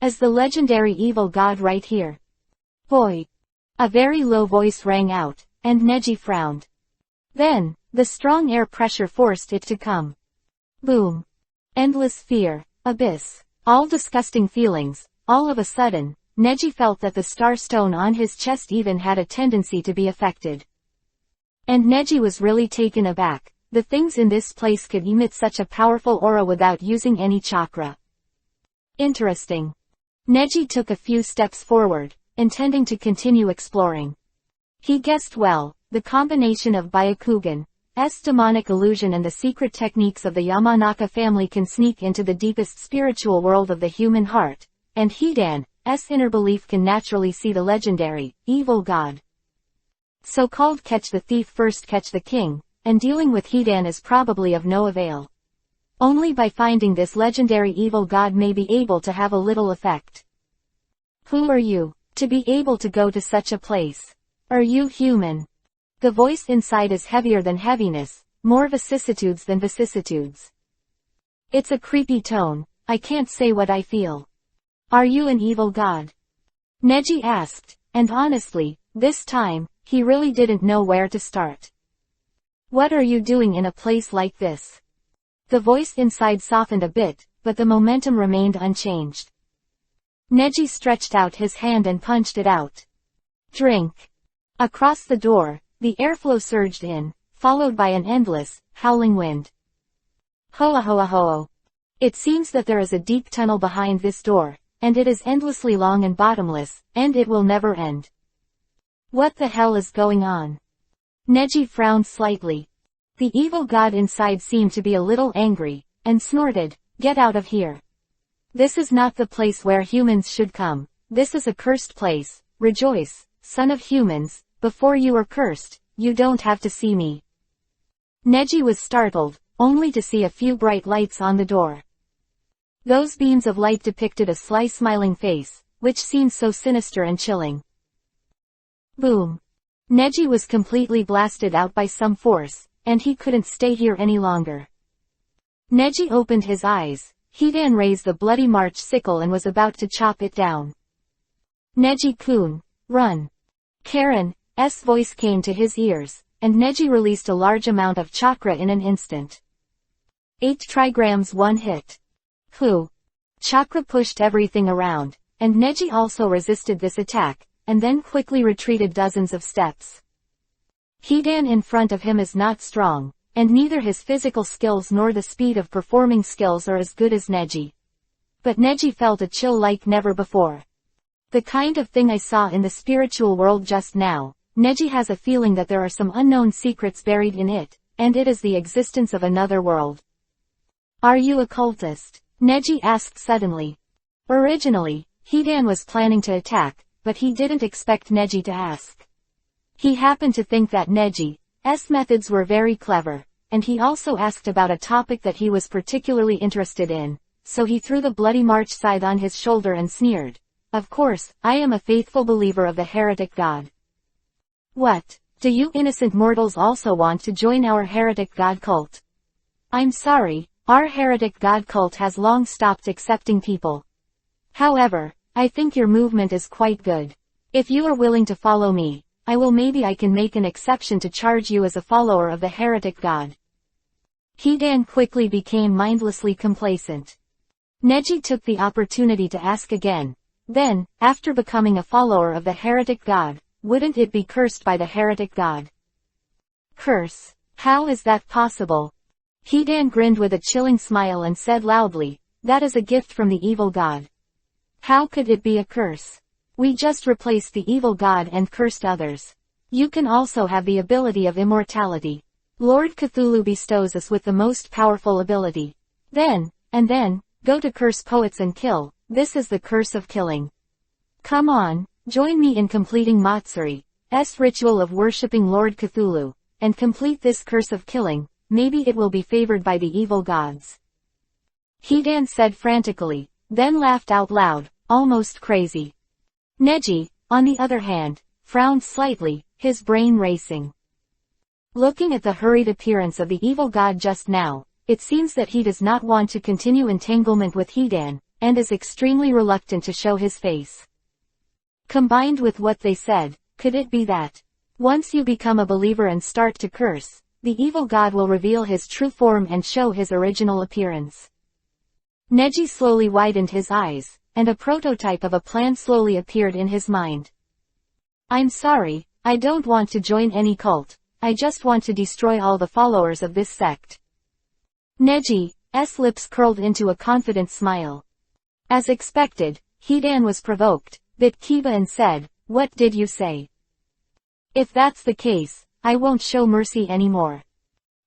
As the legendary evil god right here. Boy. A very low voice rang out, and Neji frowned. Then, the strong air pressure forced it to come. Boom. Endless fear, abyss, all disgusting feelings. All of a sudden, Neji felt that the star stone on his chest even had a tendency to be affected. And Neji was really taken aback. The things in this place could emit such a powerful aura without using any chakra. Interesting. Neji took a few steps forward, intending to continue exploring. He guessed well, the combination of Byakugan's demonic illusion and the secret techniques of the Yamanaka family can sneak into the deepest spiritual world of the human heart, and Hidan's inner belief can naturally see the legendary, evil god. So-called catch the thief first catch the king, and dealing with Hidan is probably of no avail. Only by finding this legendary evil god may be able to have a little effect. Who are you, to be able to go to such a place? Are you human? The voice inside is heavier than heaviness, more vicissitudes than vicissitudes. It's a creepy tone, I can't say what I feel. Are you an evil god? Neji asked, And honestly, this time, he really didn't know where to start. What are you doing in a place like this? The voice inside softened a bit, but the momentum remained unchanged. Neji stretched out his hand and punched it out. Drink. Across the door, the airflow surged in, followed by an endless, howling wind. Hoa hoa hoa. It seems that there is a deep tunnel behind this door, and it is endlessly long and bottomless, and it will never end. What the hell is going on? Neji frowned slightly. The evil god inside seemed to be a little angry, and snorted, "Get out of here. This is not the place where humans should come. This is a cursed place. Rejoice, son of humans, before you are cursed, you don't have to see me." Neji was startled, only to see a few bright lights on the door. Those beams of light depicted a sly smiling face, which seemed so sinister and chilling. Boom. Neji was completely blasted out by some force, and he couldn't stay here any longer. Neji opened his eyes. Hidan raised the bloody March sickle and was about to chop it down. Neji-kun, run. Karen's voice came to his ears, and Neji released a large amount of chakra in an instant. 8 trigrams one hit. Whew. Chakra pushed everything around, and Neji also resisted this attack, and then quickly retreated dozens of steps. Hidan in front of him is not strong, and neither his physical skills nor the speed of performing skills are as good as Neji. But Neji felt a chill like never before. The kind of thing I saw in the spiritual world just now. Neji has a feeling that there are some unknown secrets buried in it, and it is the existence of another world. Are you a cultist? Neji asked suddenly. Originally, Hidan was planning to attack, but he didn't expect Neji to ask. He happened to think that Neji's methods were very clever, and he also asked about a topic that he was particularly interested in, so he threw the bloody March scythe on his shoulder and sneered. Of course, I am a faithful believer of the heretic god. What? Do you innocent mortals also want to join our heretic god cult? I'm sorry, our heretic god cult has long stopped accepting people. However, I think your movement is quite good. If you are willing to follow me, I can make an exception to charge you as a follower of the heretic god. Hidan quickly became mindlessly complacent. Neji took the opportunity to ask again. Then, after becoming a follower of the heretic god, wouldn't it be cursed by the heretic god? Curse? How is that possible? Hidan grinned with a chilling smile and said loudly, that is a gift from the evil god. How could it be a curse? We just replaced the evil god and cursed others. You can also have the ability of immortality. Lord Cthulhu bestows us with the most powerful ability. Then, go to curse poets and kill. This is the curse of killing. Come on, join me in completing Matsuri's ritual of worshipping Lord Cthulhu, and complete this curse of killing. Maybe it will be favored by the evil gods. Hidan said frantically, then laughed out loud, almost crazy. Neji, on the other hand, frowned slightly, his brain racing. Looking at the hurried appearance of the evil god just now, it seems that he does not want to continue entanglement with Hidan, and is extremely reluctant to show his face. Combined with what they said, could it be that, once you become a believer and start to curse, the evil god will reveal his true form and show his original appearance? Neji slowly widened his eyes, and a prototype of a plan slowly appeared in his mind. I'm sorry, I don't want to join any cult, I just want to destroy all the followers of this sect. Neji's lips curled into a confident smile. As expected, Hidan was provoked, bit Kiba and said, what did you say? If that's the case, I won't show mercy anymore.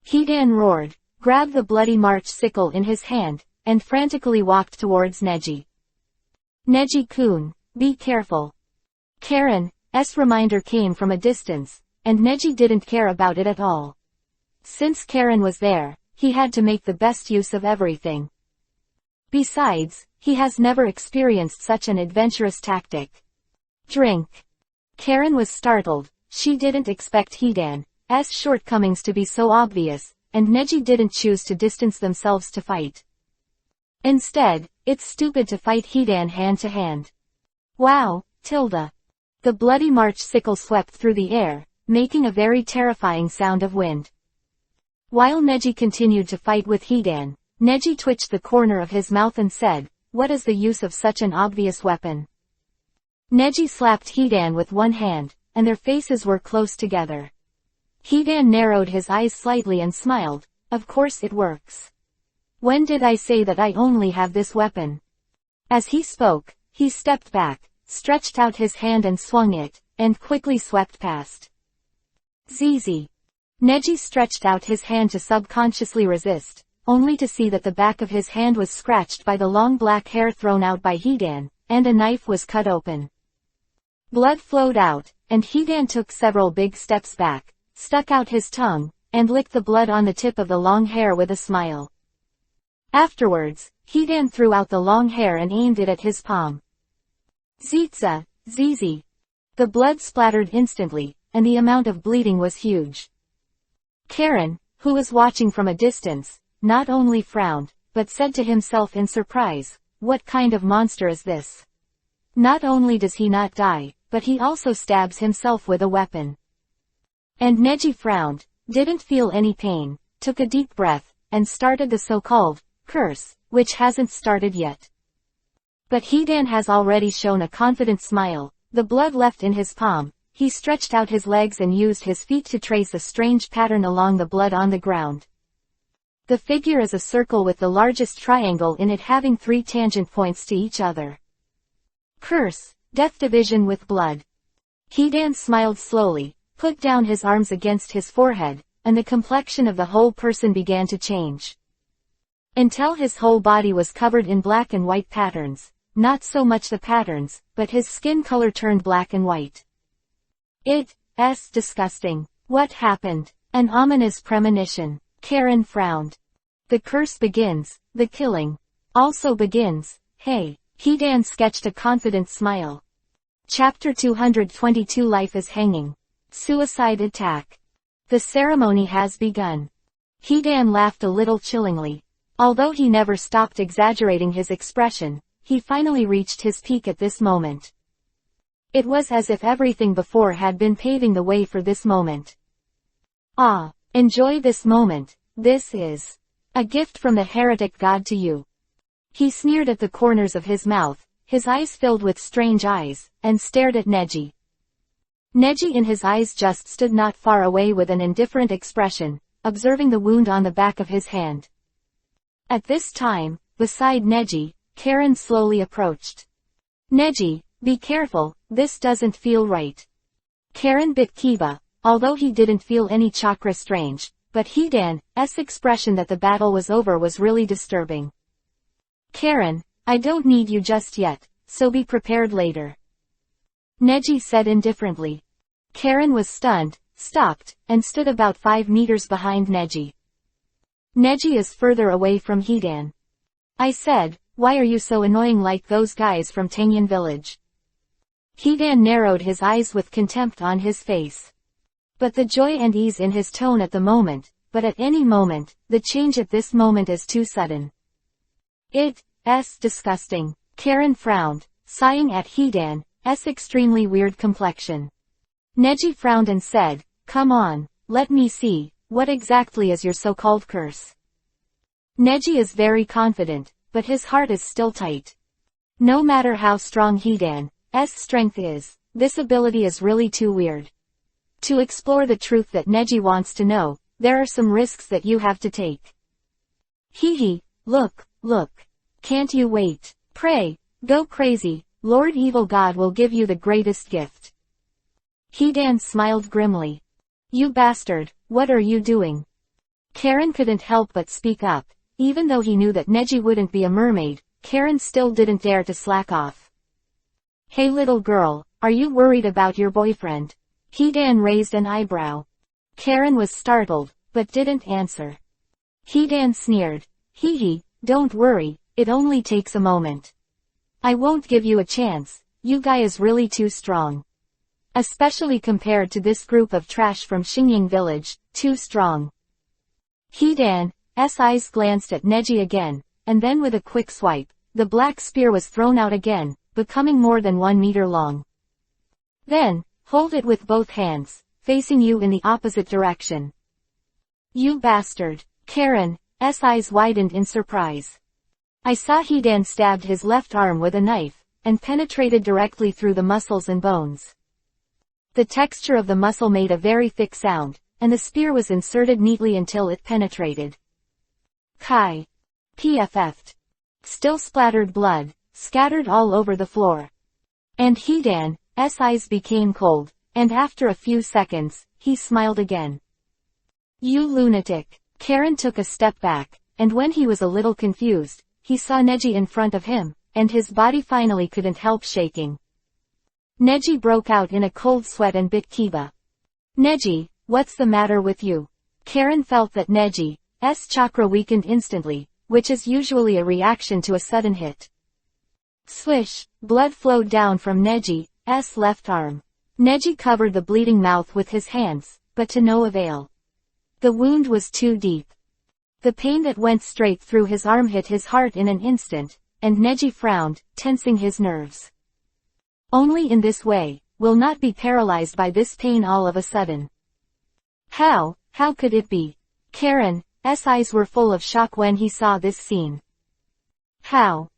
Hidan roared, grabbed the bloody March sickle in his hand, and frantically walked towards Neji. Neji-kun, be careful. Karen's reminder came from a distance, and Neji didn't care about it at all. Since Karen was there, he had to make the best use of everything. Besides, he has never experienced such an adventurous tactic. Drink. Karen was startled, she didn't expect Hidan's shortcomings to be so obvious, and Neji didn't choose to distance themselves to fight. Instead, it's stupid to fight Hidan hand to hand. Wow, Tilda. The bloody March sickle swept through the air, making a very terrifying sound of wind. While Neji continued to fight with Hidan, Neji twitched the corner of his mouth and said, "What is the use of such an obvious weapon?" Neji slapped Hidan with one hand, and their faces were close together. Hidan narrowed his eyes slightly and smiled. "Of course it works. When did I say that I only have this weapon?" As he spoke, he stepped back, stretched out his hand and swung it, and quickly swept past. "ZZ." Neji stretched out his hand to subconsciously resist, only to see that the back of his hand was scratched by the long black hair thrown out by Hidan, and a knife was cut open. Blood flowed out, and Hidan took several big steps back, stuck out his tongue, and licked the blood on the tip of the long hair with a smile. Afterwards, Hidan threw out the long hair and aimed it at his palm. Zitza, ZZ. The blood splattered instantly, and the amount of bleeding was huge. Karen, who was watching from a distance, not only frowned, but said to himself in surprise, "What kind of monster is this? Not only does he not die, but he also stabs himself with a weapon." And Neji frowned, didn't feel any pain, took a deep breath, and started the so-called curse, which hasn't started yet. But Hidan has already shown a confident smile. The blood left in his palm. He stretched out his legs and used his feet to trace a strange pattern along the blood on the ground. The figure is a circle with the largest triangle in it having 3 tangent points to each other. Curse, death division with blood. Hidan smiled slowly, put down his arms against his forehead, and the complexion of the whole person began to change. Until his whole body was covered in black and white patterns. Not so much the patterns, but his skin color turned black and white. It's disgusting. What happened? An ominous premonition. Karen frowned. The curse begins. The killing also begins. Hey. Hidan sketched a confident smile. Chapter 222 Life is Hanging. Suicide Attack. The ceremony has begun. Hidan laughed a little chillingly. Although he never stopped exaggerating his expression, he finally reached his peak at this moment. It was as if everything before had been paving the way for this moment. Ah, enjoy this moment. This is a gift from the heretic god to you. He sneered at the corners of his mouth, his eyes filled with strange eyes, and stared at Neji. Neji in his eyes just stood not far away with an indifferent expression, observing the wound on the back of his hand. At this time, beside Neji, Karen slowly approached. Neji, be careful, this doesn't feel right. Karen bit Kiba, although he didn't feel any chakra strange, but Hidan's expression that the battle was over was really disturbing. Karen, I don't need you just yet, so be prepared later. Neji said indifferently. Karen was stunned, stopped, and stood about 5 meters behind Neji. Neji is further away from Hidan. I said, why are you so annoying like those guys from Tangyan village? Hidan narrowed his eyes with contempt on his face. But the joy and ease in his tone at the moment, but at any moment, the change at this moment is too sudden. It's disgusting. Karen frowned, sighing at Hidan's extremely weird complexion. Neji frowned and said, come on, let me see, what exactly is your so-called curse? Neji is very confident, but his heart is still tight. No matter how strong Hidan's strength is, this ability is really too weird. To explore the truth that Neji wants to know, there are some risks that you have to take. Look. Can't you wait? Pray, go crazy, Lord Evil God will give you the greatest gift. Hidan smiled grimly. You bastard, what are you doing? Karen couldn't help but speak up. Even though he knew that Neji wouldn't be a mermaid, Karen still didn't dare to slack off. Hey little girl, are you worried about your boyfriend? Hidan raised an eyebrow. Karen was startled, but didn't answer. Hidan sneered. Don't worry, it only takes a moment. I won't give you a chance, you guy is really too strong. Especially compared to this group of trash from Xingyang village, too strong. Hidan's eyes glanced at Neji again, and then with a quick swipe, the black spear was thrown out again, becoming more than 1 meter long. Then, hold it with both hands, facing you in the opposite direction. You bastard. Karen's eyes widened in surprise. I saw Hidan stabbed his left arm with a knife, and penetrated directly through the muscles and bones. The texture of the muscle made a very thick sound, and the spear was inserted neatly until it penetrated. Kai. PFF'd. Still splattered blood, scattered all over the floor. And Hidan's eyes became cold, and after a few seconds, he smiled again. You lunatic. Karen took a step back, and when he was a little confused, he saw Neji in front of him, and his body finally couldn't help shaking. Neji broke out in a cold sweat and bit Kiba. Neji, what's the matter with you? Karen felt that Neji's chakra weakened instantly, which is usually a reaction to a sudden hit. Swish, blood flowed down from Neji's left arm. Neji covered the bleeding mouth with his hands, but to no avail. The wound was too deep. The pain that went straight through his arm hit his heart in an instant, and Neji frowned, tensing his nerves. Only in this way, will not be paralyzed by this pain all of a sudden. How could it be? Karen's eyes were full of shock when he saw this scene. How?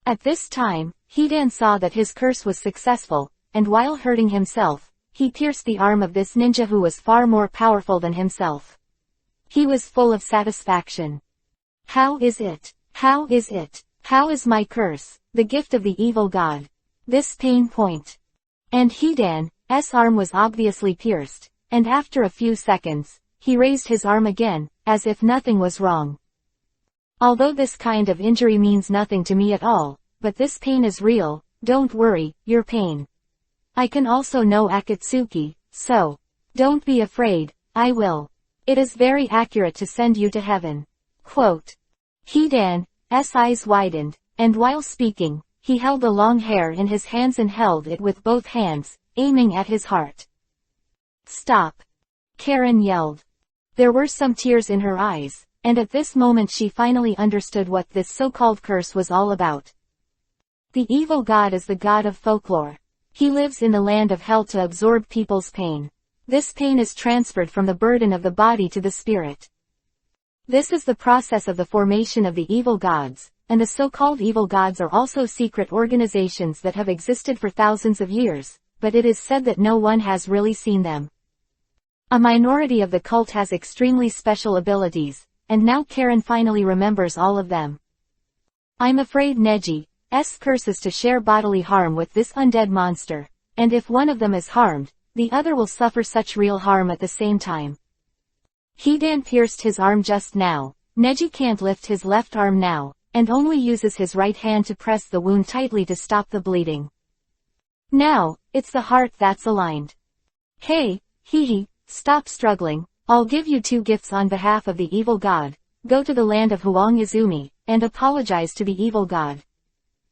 At this time, Hidan saw that his curse was successful, and while hurting himself, he pierced the arm of this ninja who was far more powerful than himself. He was full of satisfaction. How is it? How is it? How is my curse, the gift of the evil god? This pain point. And Hidan's arm was obviously pierced, and after a few seconds, he raised his arm again, as if nothing was wrong. Although this kind of injury means nothing to me at all, but this pain is real, don't worry, your pain. I can also know Akatsuki, so don't be afraid, I will. It is very accurate to send you to heaven. Quote. Hidan's eyes widened, and while speaking, he held the long hair in his hands and held it with both hands, aiming at his heart. Stop. Karen yelled. There were some tears in her eyes, and at this moment she finally understood what this so-called curse was all about. The evil god is the god of folklore. He lives in the land of hell to absorb people's pain. This pain is transferred from the burden of the body to the spirit. This is the process of the formation of the evil gods, and the so-called evil gods are also secret organizations that have existed for thousands of years, but it is said that no one has really seen them. A minority of the cult has extremely special abilities, and now Karen finally remembers all of them. I'm afraid Neji's curse is to share bodily harm with this undead monster, and if one of them is harmed, the other will suffer such real harm at the same time. Hidan pierced his arm just now. Neji can't lift his left arm now, and only uses his right hand to press the wound tightly to stop the bleeding. Now, it's the heart that's aligned. Hey, stop struggling, I'll give you 2 gifts on behalf of the evil god. Go to the land of Huang Izumi, and apologize to the evil god.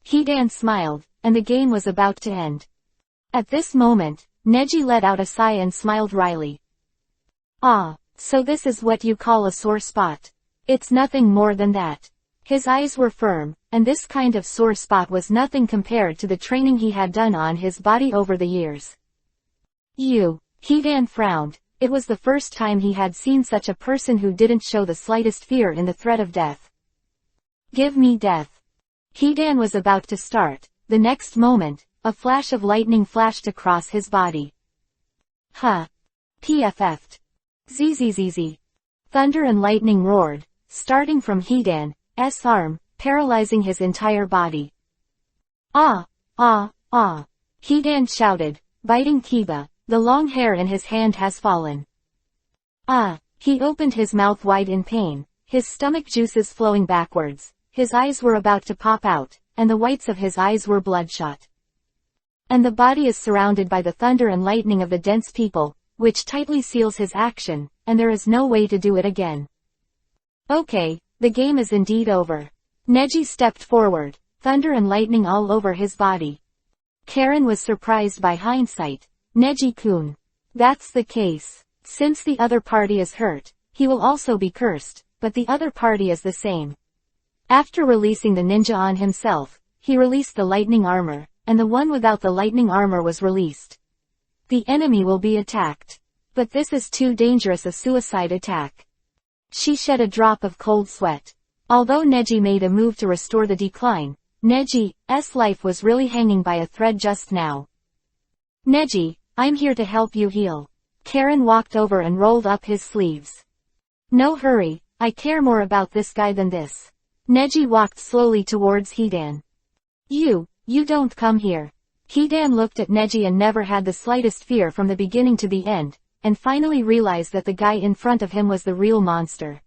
Hidan smiled, and the game was about to end. At this moment, Neji let out a sigh and smiled wryly. Ah, so this is what you call a sore spot. It's nothing more than that. His eyes were firm, and this kind of sore spot was nothing compared to the training he had done on his body over the years. Hidan frowned. It was the first time he had seen such a person who didn't show the slightest fear in the threat of death. Give me death. Hidan was about to start. The next moment, a flash of lightning flashed across his body. PFF'd. Zzz. Thunder and lightning roared, starting from Hidan's arm, paralyzing his entire body. Ah! Hidan shouted, biting Kiba. The long hair in his hand has fallen. He opened his mouth wide in pain, his stomach juices flowing backwards. His eyes were about to pop out, and the whites of his eyes were bloodshot. And the body is surrounded by the thunder and lightning of the dense people, which tightly seals his action, and there is no way to do it again. Okay, the game is indeed over. Neji stepped forward, thunder and lightning all over his body. Karen was surprised by hindsight. Neji-kun. That's the case. Since the other party is hurt, he will also be cursed, but the other party is the same. After releasing the ninja on himself, he released the lightning armor, and the one without the lightning armor was released. The enemy will be attacked. But this is too dangerous a suicide attack. She shed a drop of cold sweat. Although Neji made a move to restore the decline, Neji's life was really hanging by a thread just now. Neji, I'm here to help you heal. Karen walked over and rolled up his sleeves. No hurry, I care more about this guy than this. Neji walked slowly towards Hidan. You don't come here. Hidan looked at Neji and never had the slightest fear from the beginning to the end, and finally realized that the guy in front of him was the real monster.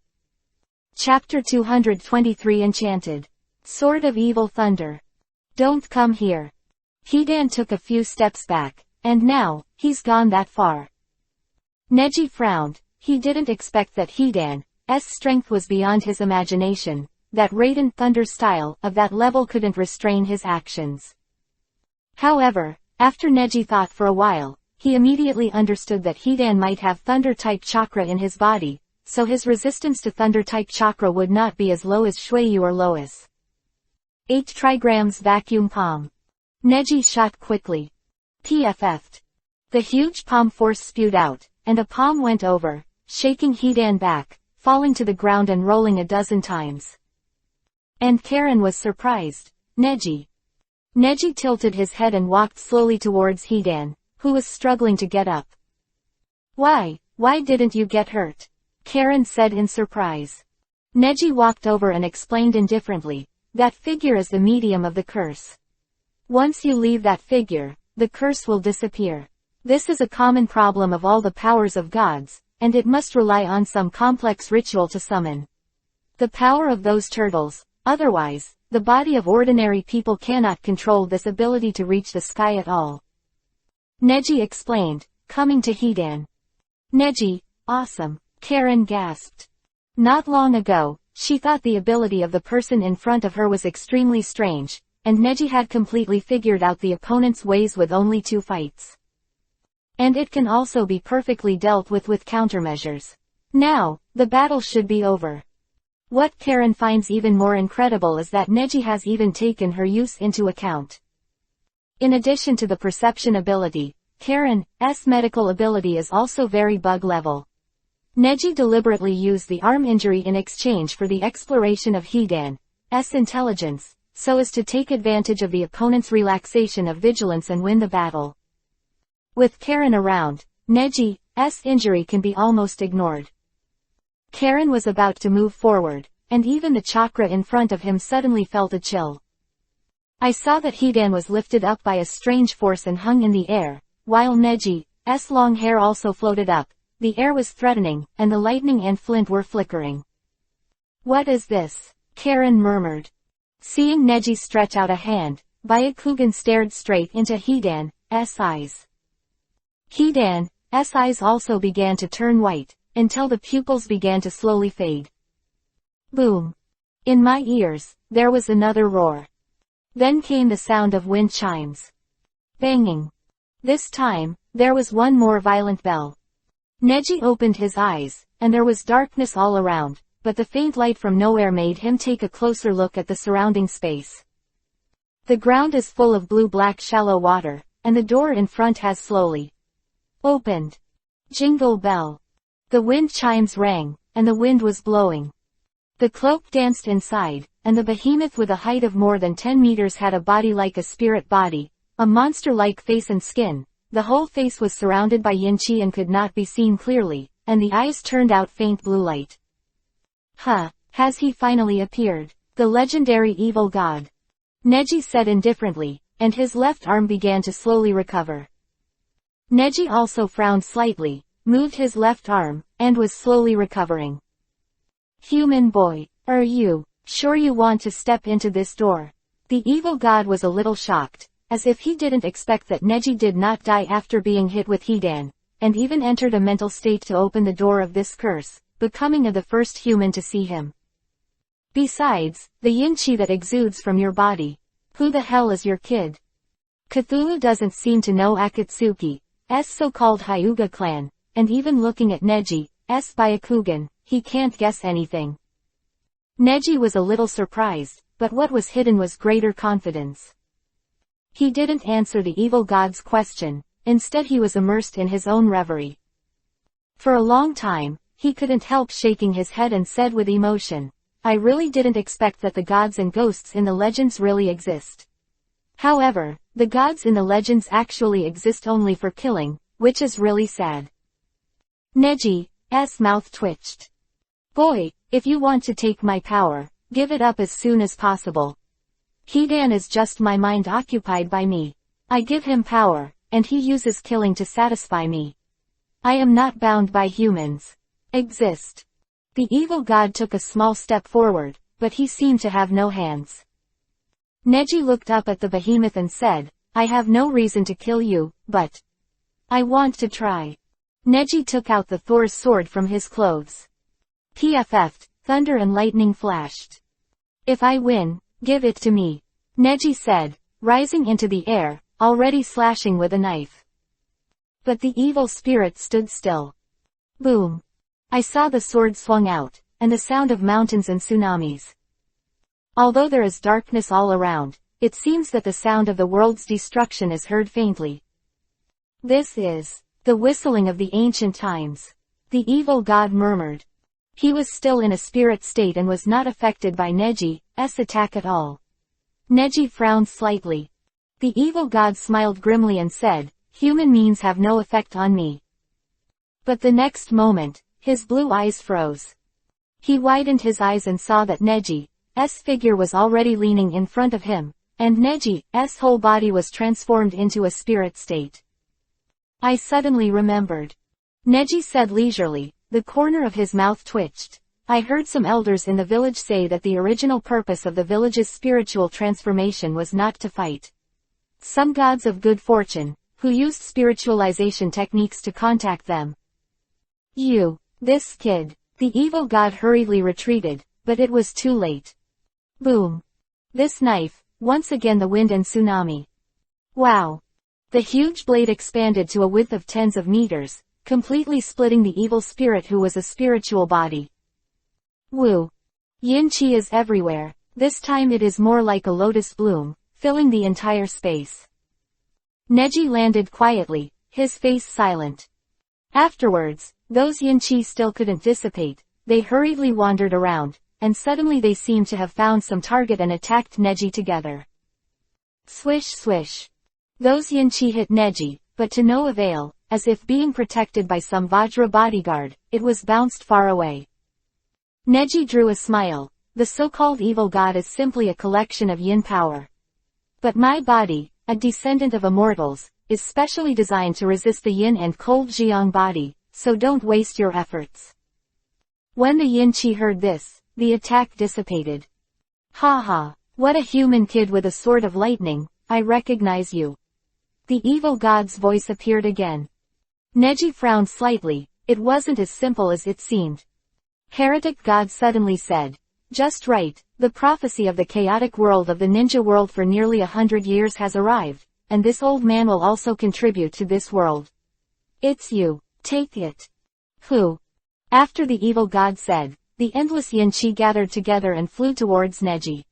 Chapter 223 Enchanted. Sword of Evil Thunder. Don't come here. Hidan took a few steps back, and now, he's gone that far. Neji frowned. He didn't expect that Hidan's strength was beyond his imagination, that Raiden Thunder style of that level couldn't restrain his actions. However, after Neji thought for a while, he immediately understood that Hidan might have Thunder-type chakra in his body, so his resistance to Thunder-type chakra would not be as low as Shueyu or Lois. 8 trigrams vacuum palm. Neji shot quickly. PFF'd. The huge palm force spewed out, and a palm went over, shaking Hidan back, falling to the ground and rolling a dozen times. And Karen was surprised. Neji. Neji tilted his head and walked slowly towards Hidan, who was struggling to get up. Why didn't you get hurt? Karen said in surprise. Neji walked over and explained indifferently, that figure is the medium of the curse. Once you leave that figure, the curse will disappear. This is a common problem of all the powers of gods, and it must rely on some complex ritual to summon the power of those turtles. Otherwise, the body of ordinary people cannot control this ability to reach the sky at all. Neji explained, coming to Hidan. Neji, awesome. Karen gasped. Not long ago, she thought the ability of the person in front of her was extremely strange, and Neji had completely figured out the opponent's ways with only 2 fights. And it can also be perfectly dealt with countermeasures. Now, the battle should be over. What Karen finds even more incredible is that Neji has even taken her use into account. In addition to the perception ability, Karen's medical ability is also very bug level. Neji deliberately used the arm injury in exchange for the exploration of Hidan's intelligence, so as to take advantage of the opponent's relaxation of vigilance and win the battle. With Karen around, Neji's injury can be almost ignored. Karen was about to move forward, and even the chakra in front of him suddenly felt a chill. I saw that Hidan was lifted up by a strange force and hung in the air, while Neji's long hair also floated up. The air was threatening, and the lightning and flint were flickering. What is this? Karen murmured. Seeing Neji stretch out a hand, Byakugan stared straight into Hidan's eyes. Hidan's eyes also began to turn white, until the pupils began to slowly fade. Boom. In my ears, there was another roar. Then came the sound of wind chimes. Banging. This time, there was one more violent bell. Neji opened his eyes, and there was darkness all around, but the faint light from nowhere made him take a closer look at the surrounding space. The ground is full of blue-black shallow water, and the door in front has slowly opened. Jingle bell. The wind chimes rang, and the wind was blowing. The cloak danced inside, and the behemoth with a height of more than 10 meters had a body like a spirit body, a monster-like face and skin. The whole face was surrounded by yin-chi and could not be seen clearly, and the eyes turned out faint blue light. Has he finally appeared? The legendary evil god. Neji said indifferently, and his left arm began to slowly recover. Neji also frowned slightly, moved his left arm, and was slowly recovering. Human boy, are you sure you want to step into this door? The evil god was a little shocked, as if he didn't expect that Neji did not die after being hit with Hidan, and even entered a mental state to open the door of this curse, becoming the first human to see him. Besides, the yin-chi that exudes from your body. Who the hell is your kid? Cthulhu doesn't seem to know Akatsuki's so-called Hyuga clan, and even looking at Neji's Byakugan, he can't guess anything. Neji was a little surprised, but what was hidden was greater confidence. He didn't answer the evil god's question, instead he was immersed in his own reverie. For a long time, he couldn't help shaking his head and said with emotion, "I really didn't expect that the gods and ghosts in the legends really exist. However, the gods in the legends actually exist only for killing, which is really sad." Neji's mouth twitched. "Boy, if you want to take my power, give it up as soon as possible. Hidan is just my mind occupied by me. I give him power, and he uses killing to satisfy me. I am not bound by humans. Exist." The evil god took a small step forward, but he seemed to have no hands. Neji looked up at the behemoth and said, "I have no reason to kill you, but I want to try." Neji took out the Thor's sword from his clothes. PFF, thunder and lightning flashed. "If I win, give it to me," Neji said, rising into the air, already slashing with a knife. But the evil spirit stood still. Boom. I saw the sword swung out, and the sound of mountains and tsunamis. Although there is darkness all around, it seems that the sound of the world's destruction is heard faintly. "This is the whistling of the ancient times," the evil god murmured. He was still in a spirit state and was not affected by Neji's attack at all. Neji frowned slightly. The evil god smiled grimly and said, "Human means have no effect on me." But the next moment, his blue eyes froze. He widened his eyes and saw that Neji's figure was already leaning in front of him, and Neji's whole body was transformed into a spirit state. "I suddenly remembered," Neji said leisurely. The corner of his mouth twitched. "I heard some elders in the village say that the original purpose of the village's spiritual transformation was not to fight. Some gods of good fortune, who used spiritualization techniques to contact them. This kid." The evil god hurriedly retreated, but it was too late. Boom. This knife, once again the wind and tsunami. Wow. The huge blade expanded to a width of tens of meters, completely splitting the evil spirit who was a spiritual body. Woo. Yin Qi is everywhere, this time it is more like a lotus bloom, filling the entire space. Neji landed quietly, his face silent. Afterwards, those Yin Qi still couldn't dissipate, they hurriedly wandered around, and suddenly they seemed to have found some target and attacked Neji together. Swish swish. Those Yin Qi hit Neji, but to no avail. As if being protected by some Vajra bodyguard, it was bounced far away. Neji drew a smile. The so-called evil god is simply a collection of yin power. But my body, a descendant of immortals, is specially designed to resist the yin and cold Jiang body, so don't waste your efforts. When the Yin Qi heard this, the attack dissipated. "Ha ha, what a human kid with a sword of lightning, I recognize you." The evil god's voice appeared again. Neji frowned slightly, it wasn't as simple as it seemed. Heretic God suddenly said, "Just right, the prophecy of the chaotic world of the ninja world for nearly 100 years has arrived, and this old man will also contribute to this world. It's you, take it." Who? After the evil god said, the endless Yin Qi gathered together and flew towards Neji.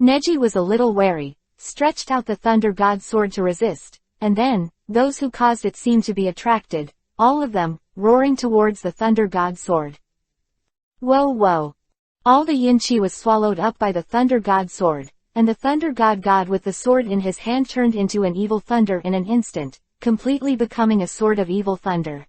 Neji was a little wary, stretched out the thunder god's sword to resist, and then, those who caused it seemed to be attracted, all of them, roaring towards the thunder god's sword. Whoa whoa. All the Yin Qi was swallowed up by the thunder god sword, and the thunder god with the sword in his hand turned into an evil thunder in an instant, completely becoming a sword of evil thunder.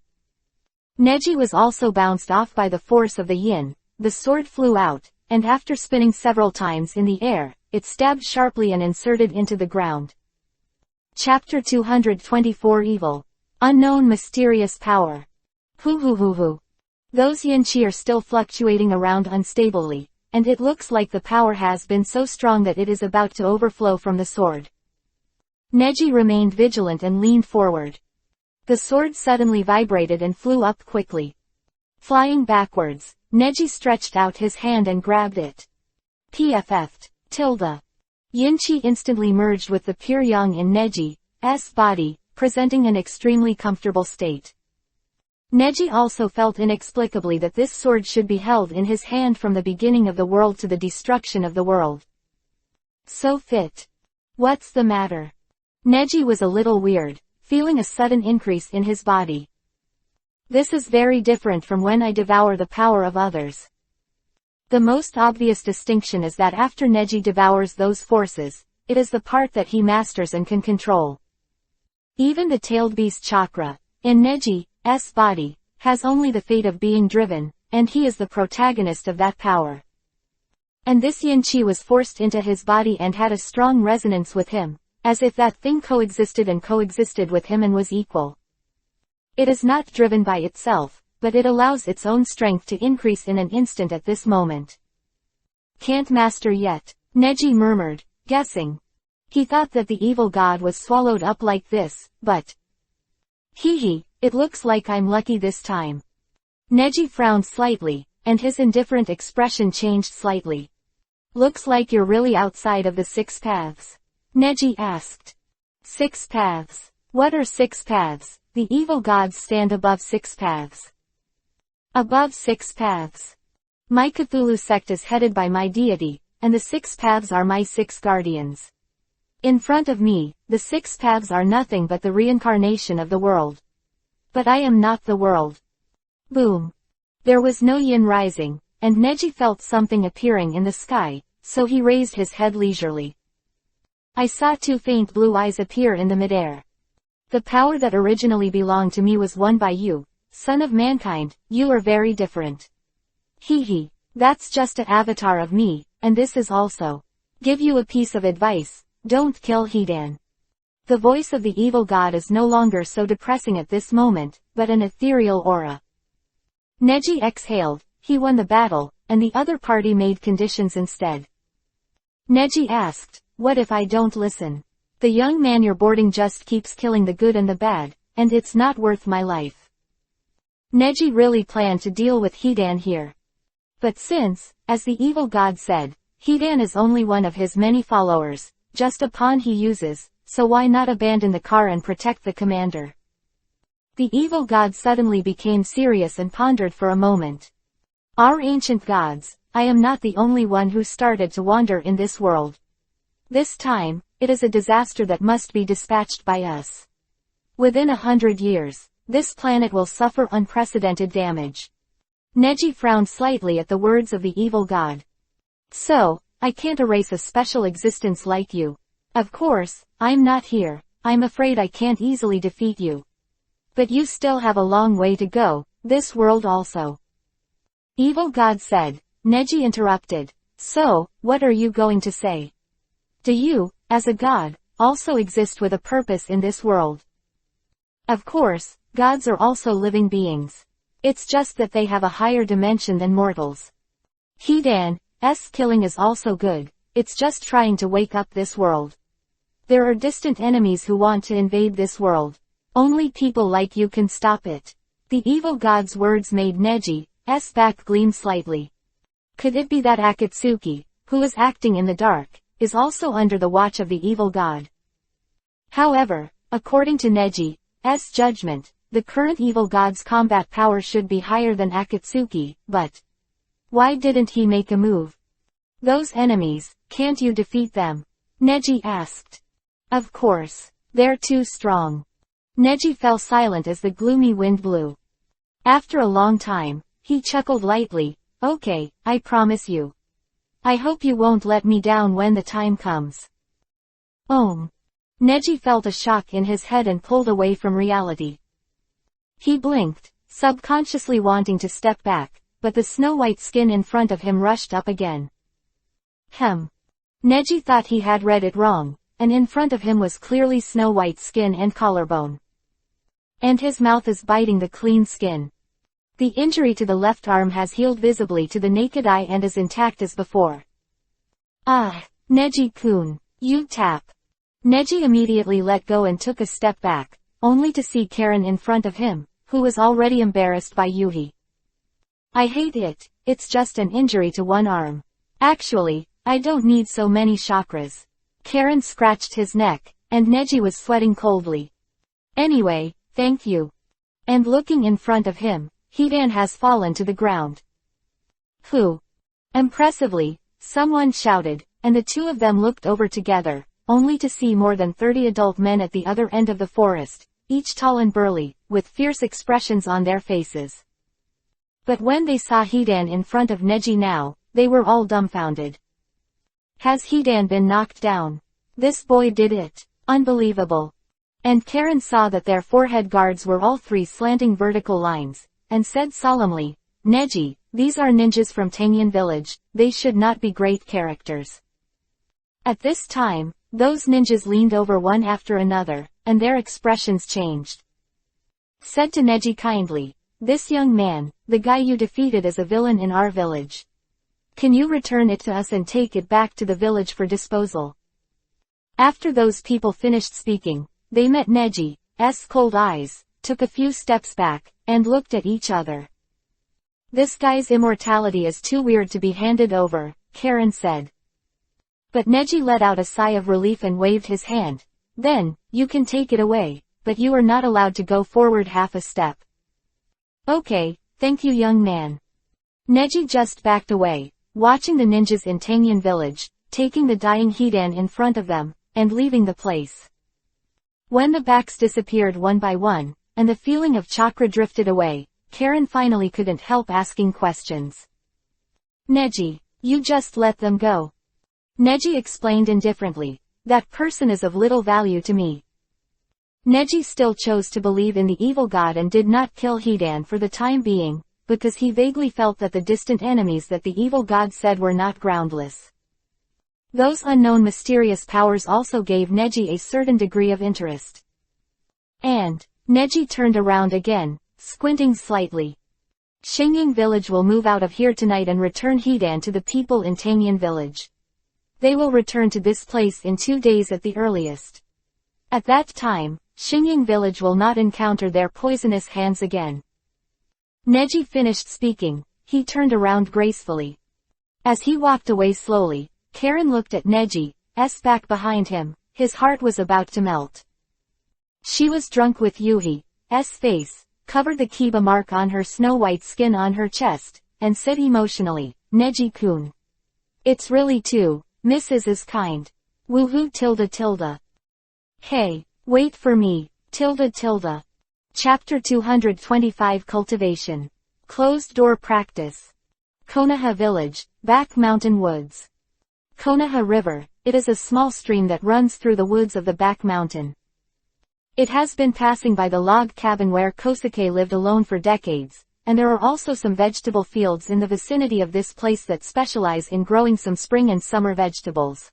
Neji was also bounced off by the force of the yin, the sword flew out, and after spinning several times in the air, it stabbed sharply and inserted into the ground. Chapter 224 Evil. Unknown mysterious power. Hoo. Those Yin Qi are still fluctuating around unstably, and it looks like the power has been so strong that it is about to overflow from the sword. Neji remained vigilant and leaned forward. The sword suddenly vibrated and flew up quickly. Flying backwards, Neji stretched out his hand and grabbed it. PFF. Yin Qi instantly merged with the pure yang in Neji's body, presenting an extremely comfortable state. Neji also felt inexplicably that this sword should be held in his hand from the beginning of the world to the destruction of the world. So fit. What's the matter? Neji was a little weird, feeling a sudden increase in his body. This is very different from when I devour the power of others. The most obvious distinction is that after Neji devours those forces, it is the part that he masters and can control. Even the tailed beast chakra, in Neji's body, has only the fate of being driven, and he is the protagonist of that power. And this yin qi was forced into his body and had a strong resonance with him, as if that thing coexisted with him and was equal. It is not driven by itself, but it allows its own strength to increase in an instant at this moment. Can't master yet, Neji murmured, guessing. He thought that the evil god was swallowed up like this, but... it looks like I'm lucky this time. Neji frowned slightly, and his indifferent expression changed slightly. Looks like you're really outside of the 6 paths. Neji asked. 6 paths. What are 6 paths? The evil gods stand above 6 paths. Above 6 paths. My Cthulhu sect is headed by my deity, and the 6 paths are my 6 guardians. In front of me, the 6 paths are nothing but the reincarnation of the world. But I am not the world. Boom. There was no yin rising, and Neji felt something appearing in the sky, so he raised his head leisurely. I saw 2 faint blue eyes appear in the midair. The power that originally belonged to me was won by you, son of mankind. You are very different. That's just an avatar of me, and this is also. Give you a piece of advice, don't kill Hidan. The voice of the evil god is no longer so depressing at this moment, but an ethereal aura. Neji exhaled. He won the battle, and the other party made conditions instead. Neji asked, what if I don't listen? The young man you're boarding just keeps killing the good and the bad, and it's not worth my life. Neji really planned to deal with Hidan here. But since, as the evil god said, Hidan is only one of his many followers, just a pawn he uses, so why not abandon the car and protect the commander? The evil god suddenly became serious and pondered for a moment. Our ancient gods, I am not the only one who started to wander in this world. This time, it is a disaster that must be dispatched by us. Within 100 years, this planet will suffer unprecedented damage. Neji frowned slightly at the words of the evil god. So, I can't erase a special existence like you. Of course, I'm not here. I'm afraid I can't easily defeat you. But you still have a long way to go, this world also. Evil god said. Neji interrupted. So, what are you going to say? Do you, as a god, also exist with a purpose in this world? Of course, gods are also living beings. It's just that they have a higher dimension than mortals. Hidan's killing is also good, it's just trying to wake up this world. There are distant enemies who want to invade this world. Only people like you can stop it. The evil god's words made Neji's back gleam slightly. Could it be that Akatsuki, who is acting in the dark, is also under the watch of the evil god? However, according to Neji's judgment, the current evil god's combat power should be higher than Akatsuki, but why didn't he make a move? Those enemies, can't you defeat them? Neji asked. Of course. They're too strong. Neji fell silent as the gloomy wind blew. After a long time, he chuckled lightly. Okay, I promise you. I hope you won't let me down when the time comes. Neji felt a shock in his head and pulled away from reality. He blinked, subconsciously wanting to step back, but the snow-white skin in front of him rushed up again. Neji thought he had read it wrong, and in front of him was clearly snow-white skin and collarbone. And his mouth is biting the clean skin. The injury to the left arm has healed visibly to the naked eye and is intact as before. Neji-kun, you tap. Neji immediately let go and took a step back, only to see Karen in front of him, who was already embarrassed by Yuhi. I hate it, it's just an injury to one arm. Actually, I don't need so many chakras. Karen scratched his neck, and Neji was sweating coldly. Anyway, thank you. And looking in front of him, Hidan has fallen to the ground. Who? Impressively, someone shouted, and the two of them looked over together, only to see more than 30 adult men at the other end of the forest, each tall and burly, with fierce expressions on their faces. But when they saw Hidan in front of Neji now, they were all dumbfounded. Has Hidan been knocked down? This boy did it. Unbelievable. And Karen saw that their forehead guards were all three slanting vertical lines, and said solemnly, Neji, these are ninjas from Tangyun village, they should not be great characters. At this time, those ninjas leaned over one after another, and their expressions changed. Said to Neji kindly, this young man, the guy you defeated is a villain in our village. Can you return it to us and take it back to the village for disposal? After those people finished speaking, they met Neji's cold eyes, took a few steps back, and looked at each other. This guy's immortality is too weird to be handed over, Karen said. But Neji let out a sigh of relief and waved his hand. Then, you can take it away, but you are not allowed to go forward half a step. Okay, thank you young man. Neji just backed away, watching the ninjas in Tangyun village, taking the dying Hidan in front of them, and leaving the place. When the backs disappeared one by one, and the feeling of chakra drifted away, Karen finally couldn't help asking questions. Neji, you just let them go. Neji explained indifferently, that person is of little value to me. Neji still chose to believe in the evil god and did not kill Hidan for the time being, because he vaguely felt that the distant enemies that the evil god said were not groundless. Those unknown mysterious powers also gave Neji a certain degree of interest. And, Neji turned around again, squinting slightly. Xingying village will move out of here tonight and return Hidan to the people in Tangyun village. They will return to this place in 2 days at the earliest. At that time, Xingying village will not encounter their poisonous hands again. Neji finished speaking, he turned around gracefully. As he walked away slowly, Karen looked at Neji's back behind him, his heart was about to melt. She was drunk with Yuhi's face, covered the Kiba mark on her snow-white skin on her chest, and said emotionally, Neji-kun. It's really too, Mrs. is kind. Woohoo tilde tilde. Hey, wait for me, tilde tilde. Chapter 225 Cultivation. Closed Door Practice. Konoha Village, Back Mountain Woods. Konoha River, it is a small stream that runs through the woods of the back mountain. It has been passing by the log cabin where Kosuke lived alone for decades, and there are also some vegetable fields in the vicinity of this place that specialize in growing some spring and summer vegetables.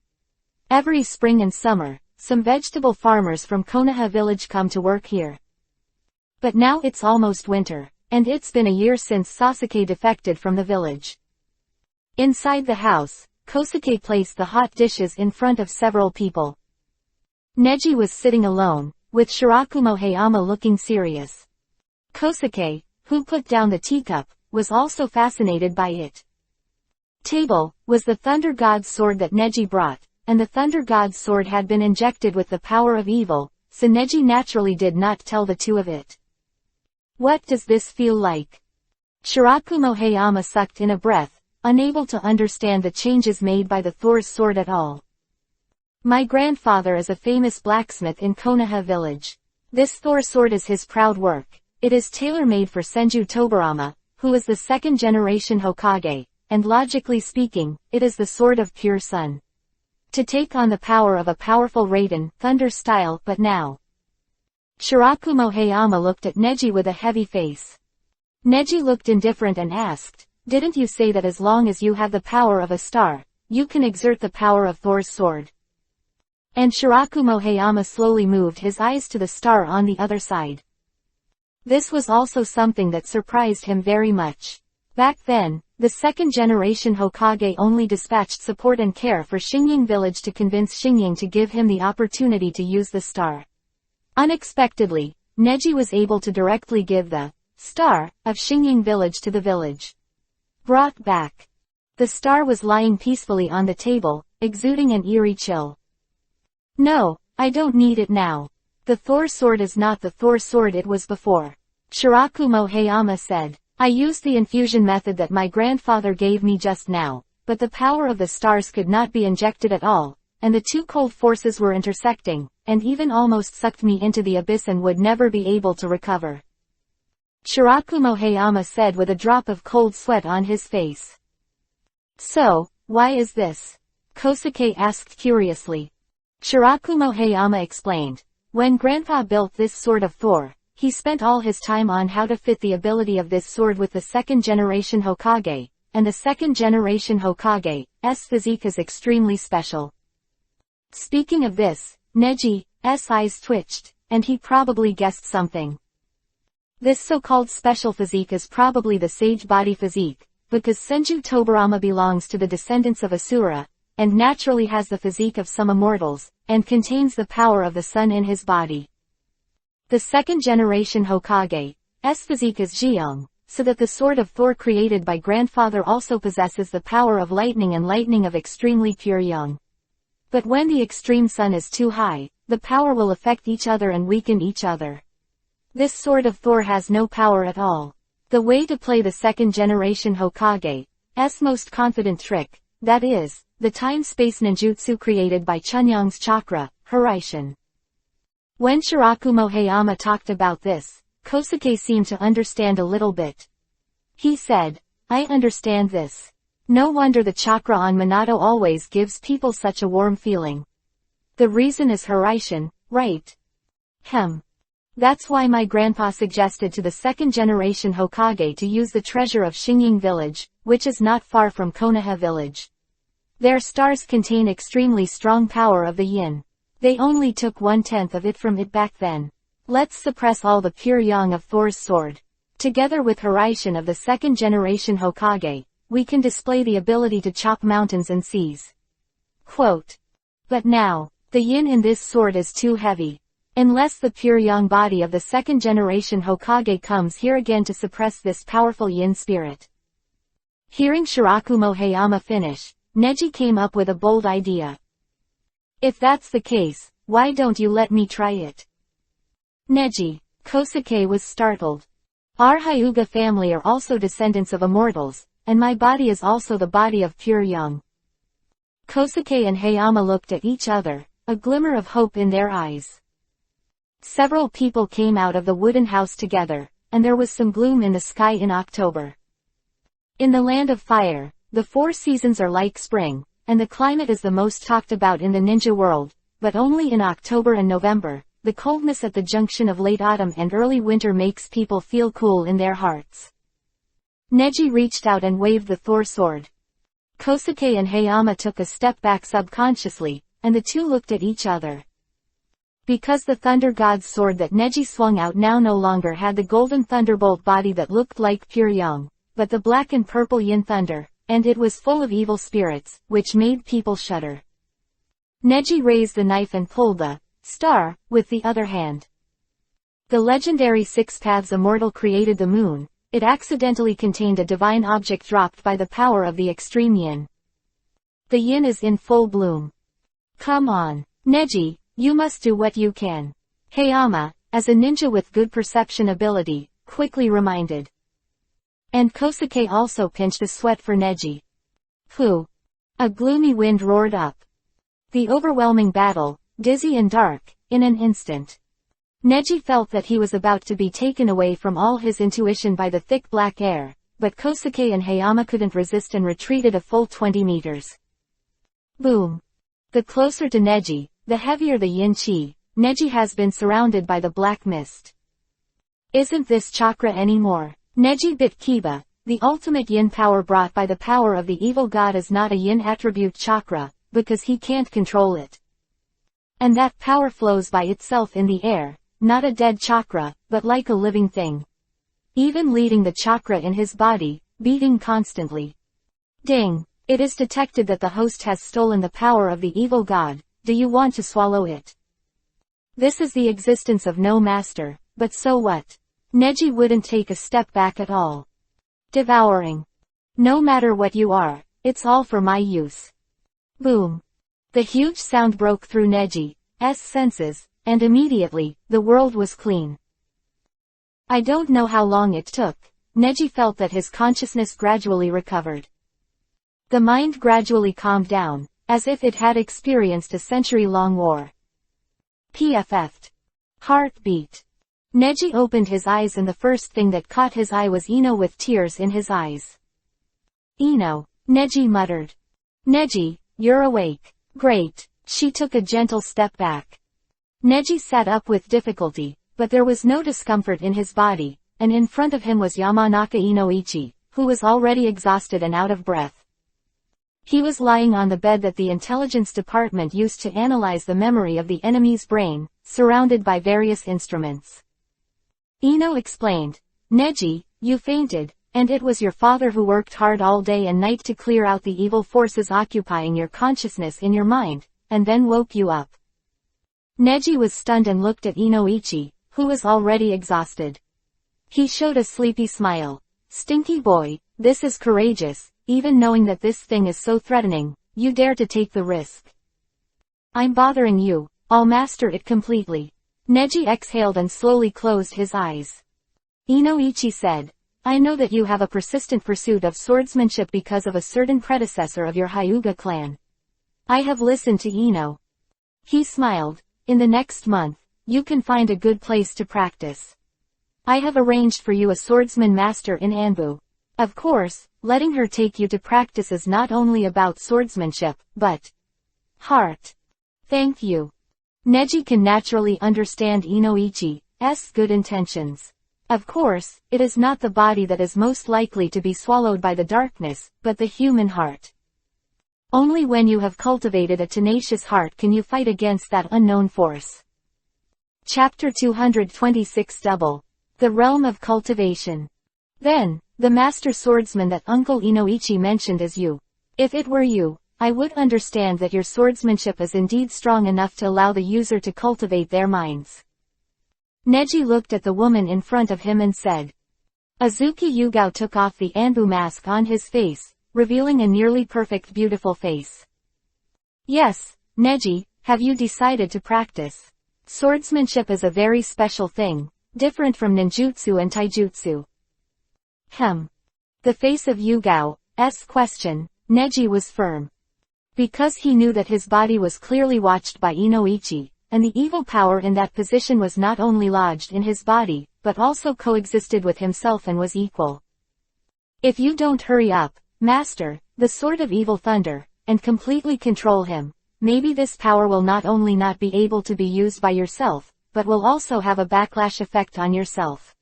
Every spring and summer, some vegetable farmers from Konoha Village come to work here. But now it's almost winter, and it's been a year since Sasuke defected from the village. Inside the house, Kosuke placed the hot dishes in front of several people. Neji was sitting alone, with Shirakumo Hayama looking serious. Kosuke, who put down the teacup, was also fascinated by it. Table, was the Thunder God's sword that Neji brought, and the Thunder God's sword had been injected with the power of evil, so Neji naturally did not tell the two of it. What does this feel like? Shirakumo Hayama sucked in a breath, unable to understand the changes made by the Thor's sword at all. My grandfather is a famous blacksmith in Konoha village. This Thor sword is his proud work. It is tailor-made for Senju Tobarama, who is the second-generation Hokage, and logically speaking, it is the sword of pure sun. To take on the power of a powerful Raiden, thunder style, but now. Shirakumo Hayama looked at Neji with a heavy face. Neji looked indifferent and asked, didn't you say that as long as you have the power of a star, you can exert the power of Thor's sword? And Shirakumo Hayama slowly moved his eyes to the star on the other side. This was also something that surprised him very much. Back then, the second-generation Hokage only dispatched support and care for Xingying village to convince Xingying to give him the opportunity to use the star. Unexpectedly, Neji was able to directly give the star of Xingying village to the village. Brought back. The star was lying peacefully on the table, exuding an eerie chill. No, I don't need it now. The Thor sword is not the Thor sword it was before. Shirakumo Hayama said, I used the infusion method that my grandfather gave me just now, but the power of the stars could not be injected at all, and the two cold forces were intersecting, and even almost sucked me into the abyss and would never be able to recover. Shirakumo Hayama said with a drop of cold sweat on his face. So, why is this? Kosuke asked curiously. Shirakumo Hayama explained. When Grandpa built this sword of Thor, he spent all his time on how to fit the ability of this sword with the second-generation Hokage, and the second-generation Hokage's physique is extremely special. Speaking of this, Neji's eyes twitched, and he probably guessed something. This so-called special physique is probably the sage body physique, because Senju Tobarama belongs to the descendants of Asura, and naturally has the physique of some immortals, and contains the power of the sun in his body. The second-generation Hokage's physique is Jiyoung, so that the sword of Thor created by grandfather also possesses the power of lightning and lightning of extremely pure young. But when the extreme sun is too high, the power will affect each other and weaken each other. This sword of Thor has no power at all. The way to play the second-generation Hokage's most confident trick, that is, the time-space ninjutsu created by Chunyang's chakra, Hiraishin. When Shirakumo Hayama talked about this, Kosuke seemed to understand a little bit. He said, I understand this. No wonder the chakra on Minato always gives people such a warm feeling. The reason is Hiraishin, right? That's why my grandpa suggested to the second-generation Hokage to use the treasure of Xingying village, which is not far from Konoha village. Their stars contain extremely strong power of the yin. They only took 1/10 of it from it back then. Let's suppress all the pure yang of Thor's sword. Together with Hiraishin of the second-generation Hokage, we can display the ability to chop mountains and seas. Quote. But now, the yin in this sword is too heavy. Unless the pure yang body of the second-generation Hokage comes here again to suppress this powerful yin spirit. Hearing Shirakumo Hayama finish, Neji came up with a bold idea. If that's the case, why don't you let me try it? Neji, Kosuke was startled. Our Hyuga family are also descendants of immortals, and my body is also the body of pure yang. Kosuke and Hayama looked at each other, a glimmer of hope in their eyes. Several people came out of the wooden house together, and there was some gloom in the sky in October. In the land of fire, the 4 seasons are like spring, and the climate is the most talked about in the ninja world, but only in October and November. The coldness at the junction of late autumn and early winter makes people feel cool in their hearts. Neji reached out and waved the Thor sword. Kosuke and Hayama took a step back subconsciously, and the two looked at each other. Because the Thunder God's sword that Neji swung out now no longer had the golden thunderbolt body that looked like pure yang, but the black and purple yin thunder, and it was full of evil spirits, which made people shudder. Neji raised the knife and pulled the star with the other hand. The legendary 6 Paths Immortal created the moon. It accidentally contained a divine object dropped by the power of the extreme yin. The yin is in full bloom. Come on, Neji. You must do what you can. Hayama, as a ninja with good perception ability, quickly reminded. And Kosuke also pinched a sweat for Neji. Phew. A gloomy wind roared up. The overwhelming battle, dizzy and dark, in an instant. Neji felt that he was about to be taken away from all his intuition by the thick black air, but Kosuke and Hayama couldn't resist and retreated a full 20 meters. Boom. The closer to Neji, the heavier the yin chi. Neji has been surrounded by the black mist. Isn't this chakra anymore? Neji bit Kiba. The ultimate yin power brought by the power of the evil god is not a yin attribute chakra, because he can't control it. And that power flows by itself in the air, not a dead chakra, but like a living thing. Even leading the chakra in his body, beating constantly. Ding! It is detected that the host has stolen the power of the evil god. Do you want to swallow it? This is the existence of no master, but so what? Neji wouldn't take a step back at all. Devouring. No matter what you are, it's all for my use. Boom. The huge sound broke through Neji's senses, and immediately, the world was clean. I don't know how long it took. Neji felt that his consciousness gradually recovered. The mind gradually calmed down, as if it had experienced a century-long war. PFF'd. Heartbeat. Neji opened his eyes and the first thing that caught his eye was Ino with tears in his eyes. Ino, Neji muttered. Neji, you're awake. Great. She took a gentle step back. Neji sat up with difficulty, but there was no discomfort in his body, and in front of him was Yamanaka Inoichi, who was already exhausted and out of breath. He was lying on the bed that the intelligence department used to analyze the memory of the enemy's brain, surrounded by various instruments. Ino explained, Neji, you fainted, and it was your father who worked hard all day and night to clear out the evil forces occupying your consciousness in your mind, and then woke you up. Neji was stunned and looked at Inoichi, who was already exhausted. He showed a sleepy smile. Stinky boy, this is courageous, even knowing that this thing is so threatening, you dare to take the risk. I'm bothering you, I'll master it completely. Neji exhaled and slowly closed his eyes. Inoichi said, I know that you have a persistent pursuit of swordsmanship because of a certain predecessor of your Hyuga clan. I have listened to Ino. He smiled. In the next month, you can find a good place to practice. I have arranged for you a swordsman master in Anbu. Of course, letting her take you to practice is not only about swordsmanship, but heart. Thank you. Neji can naturally understand Inoichi's good intentions. Of course, it is not the body that is most likely to be swallowed by the darkness, but the human heart. Only when you have cultivated a tenacious heart can you fight against that unknown force. Chapter 226 Double. The Realm of Cultivation. Then, the master swordsman that Uncle Inoichi mentioned is you. If it were you, I would understand that your swordsmanship is indeed strong enough to allow the user to cultivate their minds. Neji looked at the woman in front of him and said. Azuki Yugao took off the Anbu mask on his face, revealing a nearly perfect beautiful face. Yes, Neji, have you decided to practice? Swordsmanship is a very special thing, different from ninjutsu and taijutsu. The face of Yugao's question, Neji was firm. Because he knew that his body was clearly watched by Inoichi, and the evil power in that position was not only lodged in his body, but also coexisted with himself and was equal. If you don't hurry up, master, the sword of evil thunder, and completely control him, maybe this power will not only not be able to be used by yourself, but will also have a backlash effect on yourself.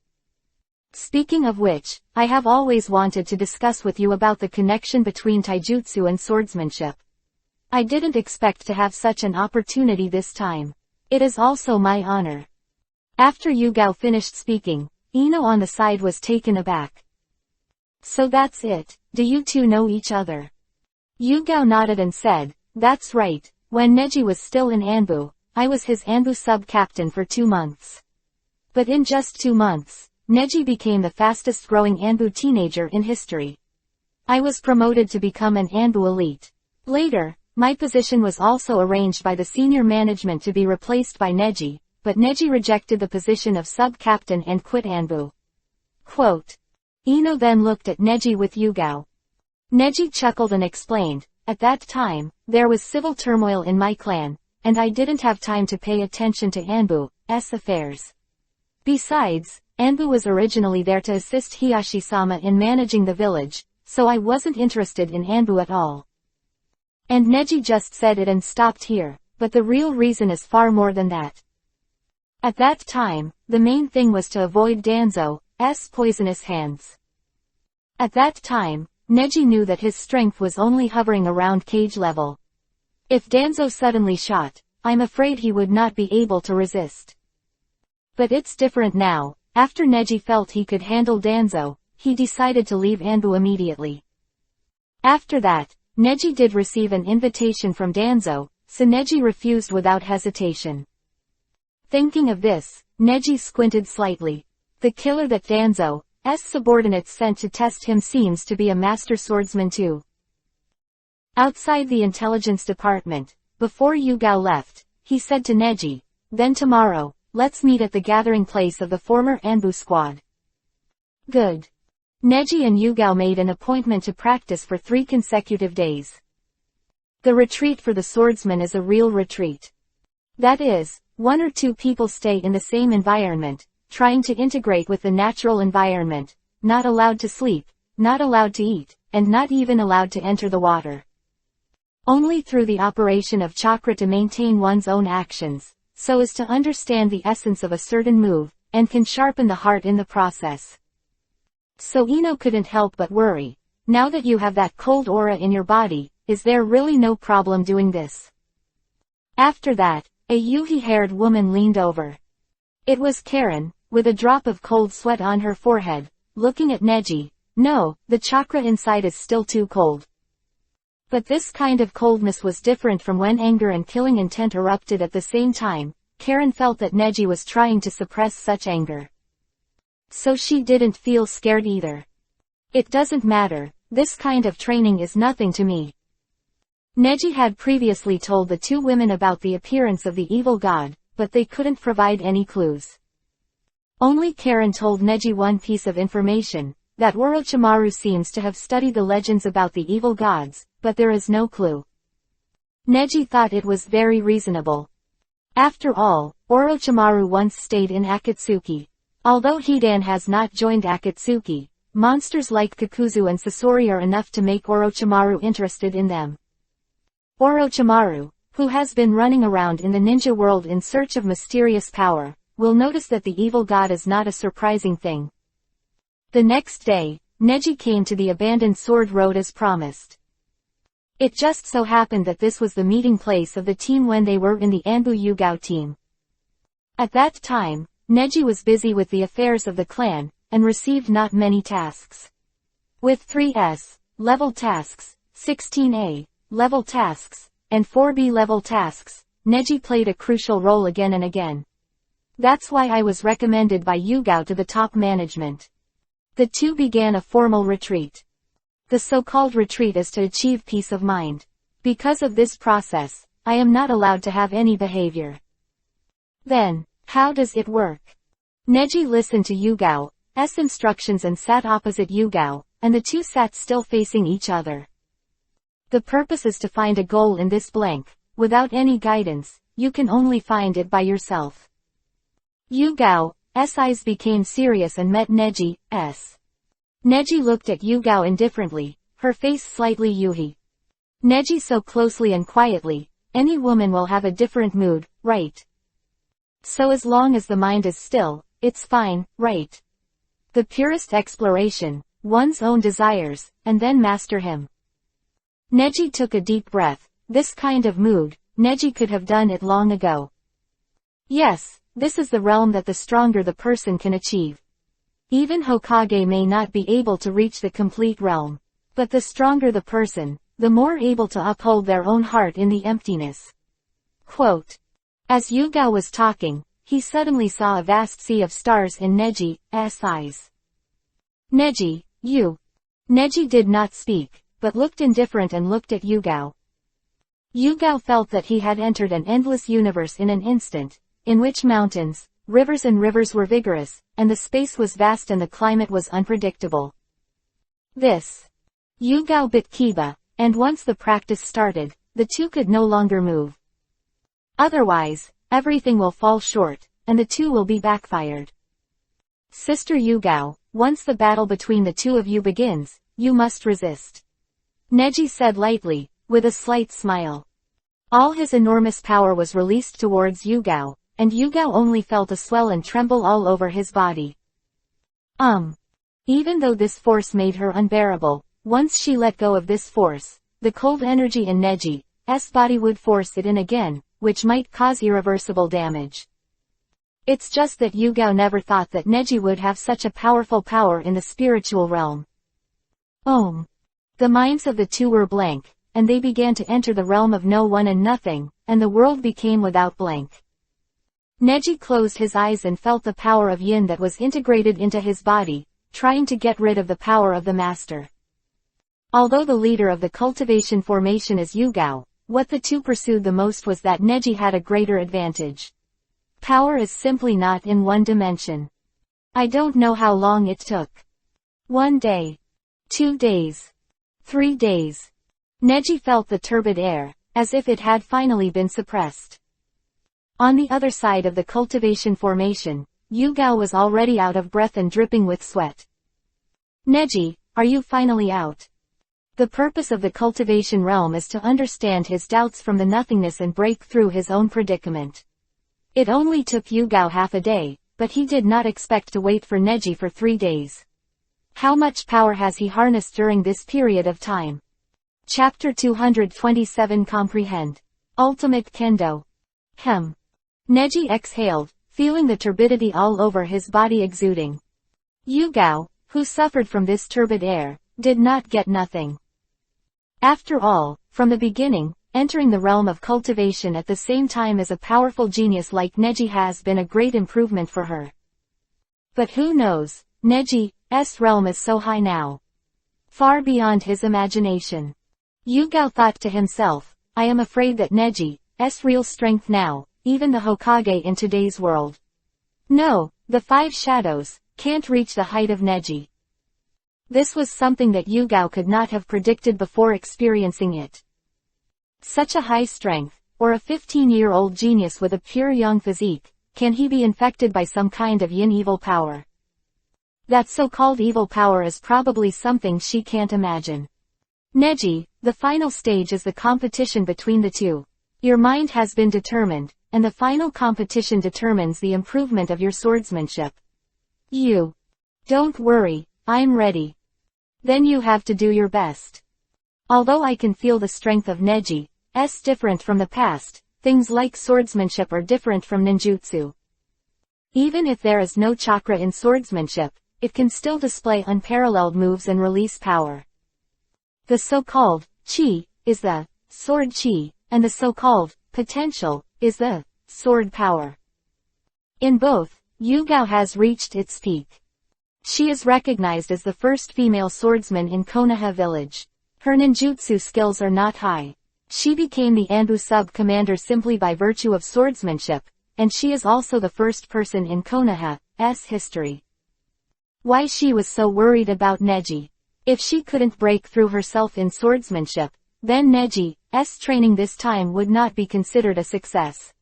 Speaking of which, I have always wanted to discuss with you about the connection between taijutsu and swordsmanship. I didn't expect to have such an opportunity this time. It is also my honor. After Yugao finished speaking, Ino on the side was taken aback. So that's it, do you two know each other? Yugao nodded and said, that's right, when Neji was still in Anbu, I was his Anbu sub-captain for 2 months. But in just 2 months, Neji became the fastest growing Anbu teenager in history. I was promoted to become an Anbu elite. Later, my position was also arranged by the senior management to be replaced by Neji, but Neji rejected the position of sub-captain and quit Anbu. Quote. Ino then looked at Neji with Yugao. Neji chuckled and explained, at that time, there was civil turmoil in my clan, and I didn't have time to pay attention to Anbu's affairs. Besides, Anbu was originally there to assist Hiyashi-sama in managing the village, so I wasn't interested in Anbu at all. And Neji just said it and stopped here, but the real reason is far more than that. At that time, the main thing was to avoid Danzo's poisonous hands. At that time, Neji knew that his strength was only hovering around cage level. If Danzo suddenly shot, I'm afraid he would not be able to resist. But it's different now. After Neji felt he could handle Danzo, he decided to leave Anbu immediately. After that, Neji did receive an invitation from Danzo, so Neji refused without hesitation. Thinking of this, Neji squinted slightly. The killer that Danzo's subordinates sent to test him seems to be a master swordsman too. Outside the intelligence department, before Yugao left, he said to Neji, then tomorrow, let's meet at the gathering place of the former Anbu squad. Good. Neji and Yugao made an appointment to practice for 3 consecutive days. The retreat for the swordsman is a real retreat. That is, one or two people stay in the same environment, trying to integrate with the natural environment, not allowed to sleep, not allowed to eat, and not even allowed to enter the water. Only through the operation of chakra to maintain one's own actions, so as to understand the essence of a certain move, and can sharpen the heart in the process. So Ino couldn't help but worry. Now that you have that cold aura in your body, is there really no problem doing this? After that, a Yuhi-haired woman leaned over. It was Karen, with a drop of cold sweat on her forehead, looking at Neji. No, the chakra inside is still too cold. But this kind of coldness was different from when anger and killing intent erupted at the same time. Karen felt that Neji was trying to suppress such anger. So she didn't feel scared either. It doesn't matter, this kind of training is nothing to me. Neji had previously told the two women about the appearance of the evil god, but they couldn't provide any clues. Only Karen told Neji one piece of information, that Orochimaru seems to have studied the legends about the evil gods, but there is no clue. Neji thought it was very reasonable. After all, Orochimaru once stayed in Akatsuki. Although Hidan has not joined Akatsuki, monsters like Kakuzu and Sasori are enough to make Orochimaru interested in them. Orochimaru, who has been running around in the ninja world in search of mysterious power, will notice that the evil god is not a surprising thing. The next day, Neji came to the abandoned sword road as promised. It just so happened that this was the meeting place of the team when they were in the Anbu Yugao team. At that time, Neji was busy with the affairs of the clan, and received not many tasks. With 3S level tasks, 16A level tasks, and 4B level tasks, Neji played a crucial role again and again. That's why I was recommended by Yugao to the top management. The two began a formal retreat. The so-called retreat is to achieve peace of mind. Because of this process, I am not allowed to have any behavior. Then, how does it work? Neji listened to Yugao's instructions and sat opposite Yugao, and the two sat still facing each other. The purpose is to find a goal in this blank. Without any guidance, you can only find it by yourself. Yugao's eyes became serious and met Neji's. Neji looked at Yugao indifferently, her face slightly Yuhi. Neji so closely and quietly, any woman will have a different mood, right? So as long as the mind is still, it's fine, right? The purest exploration, one's own desires, and then master him. Neji took a deep breath. This kind of mood, Neji could have done it long ago. Yes, this is the realm that the stronger the person can achieve. Even Hokage may not be able to reach the complete realm. But the stronger the person, the more able to uphold their own heart in the emptiness. Quote. As Yugao was talking, he suddenly saw a vast sea of stars in Neji's eyes. Neji, you. Neji did not speak, but looked indifferent and looked at Yugao. Yugao felt that he had entered an endless universe in an instant, in which mountains, rivers were vigorous, and the space was vast and the climate was unpredictable. This. Yugao bit Kiba, and once the practice started, the two could no longer move. Otherwise, everything will fall short, and the two will be backfired. Sister Yugao, once the battle between the two of you begins, you must resist. Neji said lightly, with a slight smile. All his enormous power was released towards Yugao, and Yugao only felt a swell and tremble all over his body. Even though this force made her unbearable, once she let go of this force, the cold energy in Neji's body would force it in again, which might cause irreversible damage. It's just that Yugao never thought that Neji would have such a powerful power in the spiritual realm. The minds of the two were blank, and they began to enter the realm of no one and nothing, and the world became without blank. Neji closed his eyes and felt the power of yin that was integrated into his body, trying to get rid of the power of the master. Although the leader of the cultivation formation is Yugao, what the two pursued the most was that Neji had a greater advantage. Power is simply not in one dimension. I don't know how long it took. 1 day. 2 days. 3 days. Neji felt the turbid air, as if it had finally been suppressed. On the other side of the cultivation formation, Yugao was already out of breath and dripping with sweat. Neji, are you finally out? The purpose of the cultivation realm is to understand his doubts from the nothingness and break through his own predicament. It only took Yugao half a day, but he did not expect to wait for Neji for 3 days. How much power has he harnessed during this period of time? Chapter 227 Comprehend. Ultimate Kendo. Neji exhaled, feeling the turbidity all over his body exuding. Yugao, who suffered from this turbid air, did not get nothing. After all, from the beginning, entering the realm of cultivation at the same time as a powerful genius like Neji has been a great improvement for her. But who knows, Neji's realm is so high now. Far beyond his imagination. Yugao thought to himself, I am afraid that Neji's real strength now, even the Hokage in today's world. No, the 5 shadows, can't reach the height of Neji. This was something that Yugao could not have predicted before experiencing it. Such a high strength, or a 15-year-old genius with a pure young physique, can he be infected by some kind of yin evil power? That so-called evil power is probably something she can't imagine. Neji, the final stage is the competition between the two. Your mind has been determined, and the final competition determines the improvement of your swordsmanship. Don't worry, I'm ready. Then you have to do your best. Although I can feel the strength of Neji's different from the past, things like swordsmanship are different from ninjutsu. Even if there is no chakra in swordsmanship, it can still display unparalleled moves and release power. The so-called chi is the sword chi, and the so-called potential is the sword power. In both, Yugao has reached its peak. She is recognized as the first female swordsman in Konoha village. Her ninjutsu skills are not high. She became the Anbu sub-commander simply by virtue of swordsmanship, and she is also the first person in Konoha's history. Why she was so worried about Neji? If she couldn't break through herself in swordsmanship, then Neji's training this time would not be considered a success.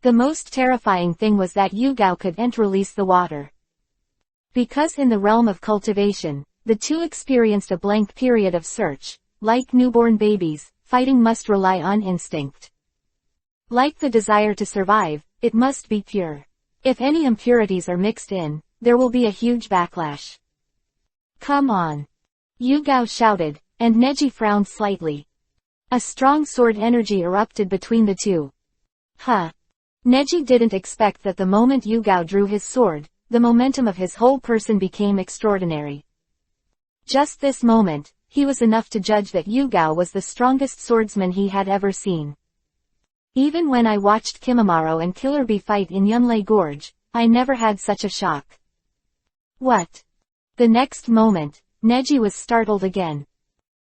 The most terrifying thing was that Yugao couldn't release the water. Because in the realm of cultivation, the two experienced a blank period of search. Like newborn babies, fighting must rely on instinct. Like the desire to survive, it must be pure. If any impurities are mixed in, there will be a huge backlash. Come on! Yugao shouted, and Neji frowned slightly. A strong sword energy erupted between the two. Neji didn't expect that the moment Yugao drew his sword, the momentum of his whole person became extraordinary. Just this moment, he was enough to judge that Yugao was the strongest swordsman he had ever seen. Even when I watched Kimimaro and Killer Bee fight in Yunlei Gorge, I never had such a shock. What? The next moment, Neji was startled again.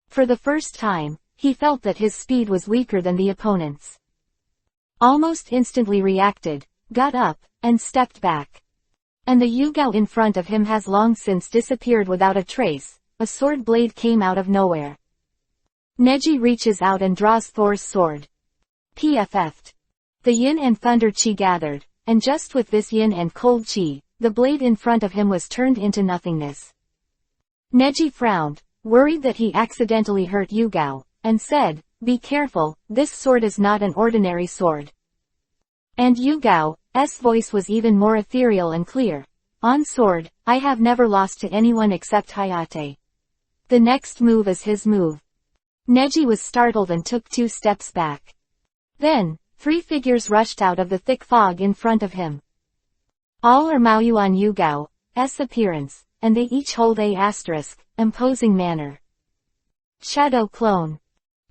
For the first time, he felt that his speed was weaker than the opponent's. Almost instantly reacted, got up, and stepped back. And the Yugao in front of him has long since disappeared without a trace. A sword blade came out of nowhere. Neji reaches out and draws Thor's sword. PFF'd. The yin and thunder chi gathered, and just with this yin and cold chi, the blade in front of him was turned into nothingness. Neji frowned, worried that he accidentally hurt Yugao, and said, "Be careful, this sword is not an ordinary sword." And Yugao's voice was even more ethereal and clear. On sword, I have never lost to anyone except Hayate. The next move is his move. Neji was startled and took 2 steps back. Then, 3 figures rushed out of the thick fog in front of him. All are Maoyuan Yugao's appearance, and they each hold a imposing manner. Shadow clone.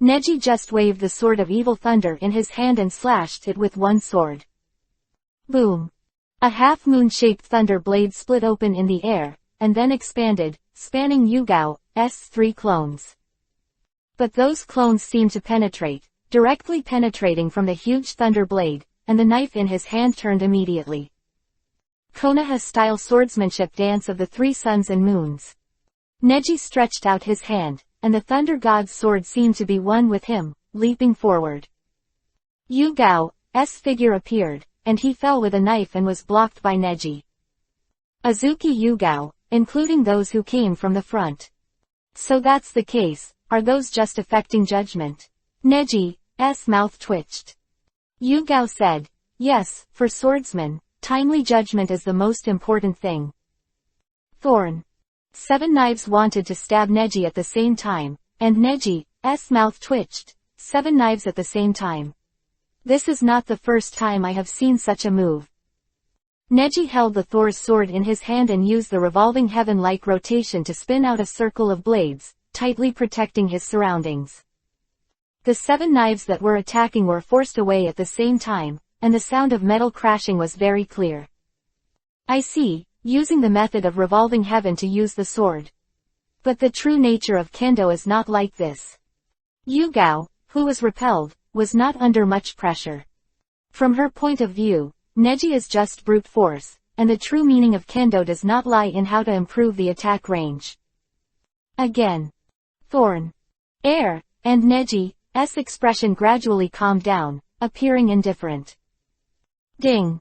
Neji just waved the sword of evil thunder in his hand and slashed it with one sword. Boom. A half-moon-shaped thunder blade split open in the air, and then expanded, spanning Yugao's 3 clones. But those clones seemed to penetrate, directly penetrating from the huge thunder blade, and the knife in his hand turned immediately. Konoha-style swordsmanship dance of the 3 suns and moons. Neji stretched out his hand, and the Thunder God's sword seemed to be one with him, leaping forward. Yu Gao's figure appeared, and he fell with a knife and was blocked by Neji. Azuki Yu Gao, including those who came from the front. So that's the case, are those just affecting judgment? Neji's mouth twitched. Yu Gao said, yes, for swordsmen, timely judgment is the most important thing. Thorn. 7 knives wanted to stab Neji at the same time, and Neji's mouth twitched. 7 knives at the same time. This is not the first time I have seen such a move. Neji held the Thor's sword in his hand and used the revolving heaven-like rotation to spin out a circle of blades, tightly protecting his surroundings. The 7 knives that were attacking were forced away at the same time, and the sound of metal crashing was very clear. I see, using the method of revolving heaven to use the sword. But the true nature of kendo is not like this. Yu Gao, who was repelled, was not under much pressure. From her point of view, Neji is just brute force, and the true meaning of kendo does not lie in how to improve the attack range. Again. Thorn. Air, and Neji's expression gradually calmed down, appearing indifferent. Ding.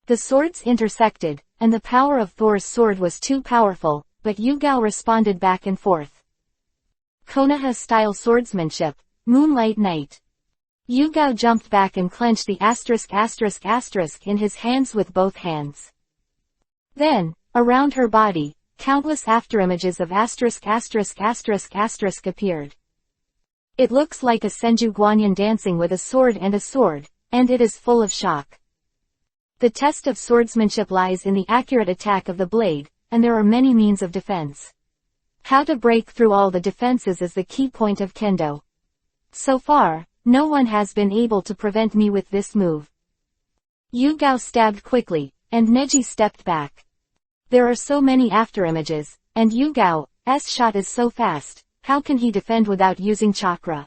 The swords intersected, and the power of Thor's sword was too powerful, but Yu Gao responded back and forth. Konoha-style swordsmanship, Moonlight Night. Yu Gao jumped back and clenched the **** in his hands with both hands. Then, around her body, countless afterimages of **** appeared. It looks like a Senju Guanyin dancing with a sword, and it is full of shock. The test of swordsmanship lies in the accurate attack of the blade, and there are many means of defense. How to break through all the defenses is the key point of kendo. So far, no one has been able to prevent me with this move. Yu Gao stabbed quickly, and Neji stepped back. There are so many afterimages, and Yu Gao's shot is so fast, how can he defend without using chakra?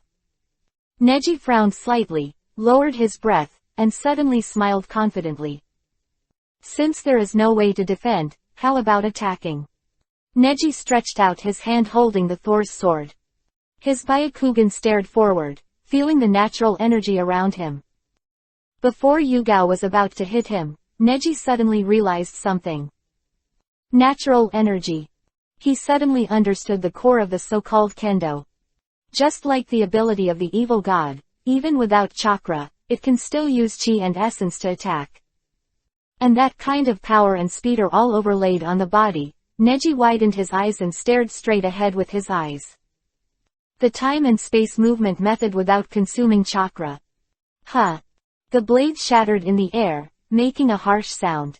Neji frowned slightly, lowered his breath, and suddenly smiled confidently. Since there is no way to defend, how about attacking? Neji stretched out his hand holding the Thor's sword. His Byakugan stared forward, feeling the natural energy around him. Before Yu Gao was about to hit him, Neji suddenly realized something. Natural energy. He suddenly understood the core of the so-called kendo. Just like the ability of the evil god, even without chakra, it can still use chi and essence to attack. And that kind of power and speed are all overlaid on the body. Neji widened his eyes and stared straight ahead with his eyes. The time and space movement method without consuming chakra. Huh. The blade shattered in the air, making a harsh sound.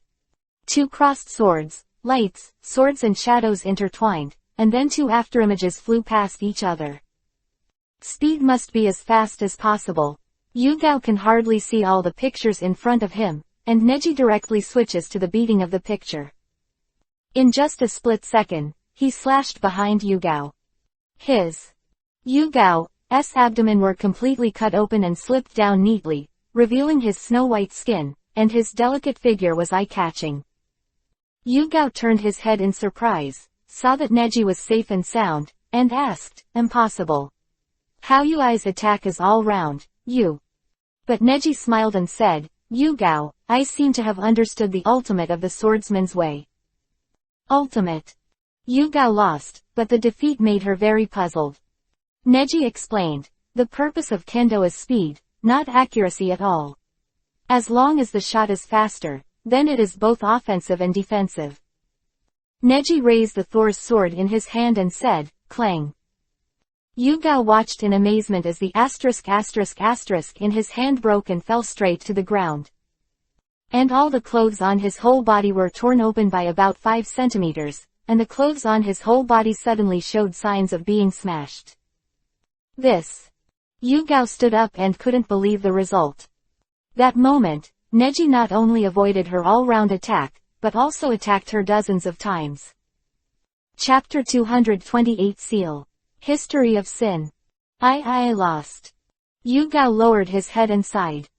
2 crossed swords, lights, swords and shadows intertwined, and then 2 afterimages flew past each other. Speed must be as fast as possible. Yu Gao can hardly see all the pictures in front of him, and Neji directly switches to the beating of the picture. In just a split second, he slashed behind Yu Gao. Yu Gao's abdomen were completely cut open and slipped down neatly, revealing his snow-white skin, and his delicate figure was eye-catching. Yu Gao turned his head in surprise, saw that Neji was safe and sound, and asked, "Impossible. How Yui's attack is all round, you." But Neji smiled and said, "Yu Gao, I seem to have understood the ultimate of the swordsman's way." Ultimate. Yu Gao lost, but the defeat made her very puzzled. Neji explained, the purpose of kendo is speed, not accuracy at all. As long as the shot is faster, then it is both offensive and defensive. Neji raised the Thor's sword in his hand and said, "Clang." Yu Gao watched in amazement as the *** in his hand broke and fell straight to the ground. And all the clothes on his whole body were torn open by about 5 centimeters, and the clothes on his whole body suddenly showed signs of being smashed. Yu Gao stood up and couldn't believe the result. That moment, Neji not only avoided her all-round attack, but also attacked her dozens of times. Chapter 228 Seal. History of Sin. I lost. Yu Gao lowered his head and sighed.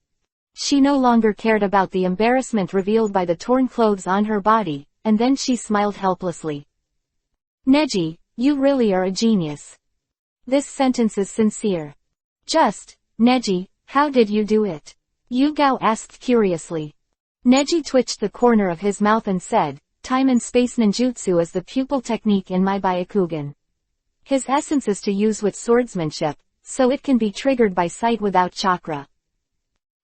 She no longer cared about the embarrassment revealed by the torn clothes on her body, and then she smiled helplessly. "Neji, you really are a genius. This sentence is sincere. Just, Neji, how did you do it? Yugao asked curiously. Neji twitched the corner of his mouth and said, time and space ninjutsu is the pupil technique in my Byakugan. His essence is to use with swordsmanship, so it can be triggered by sight without chakra.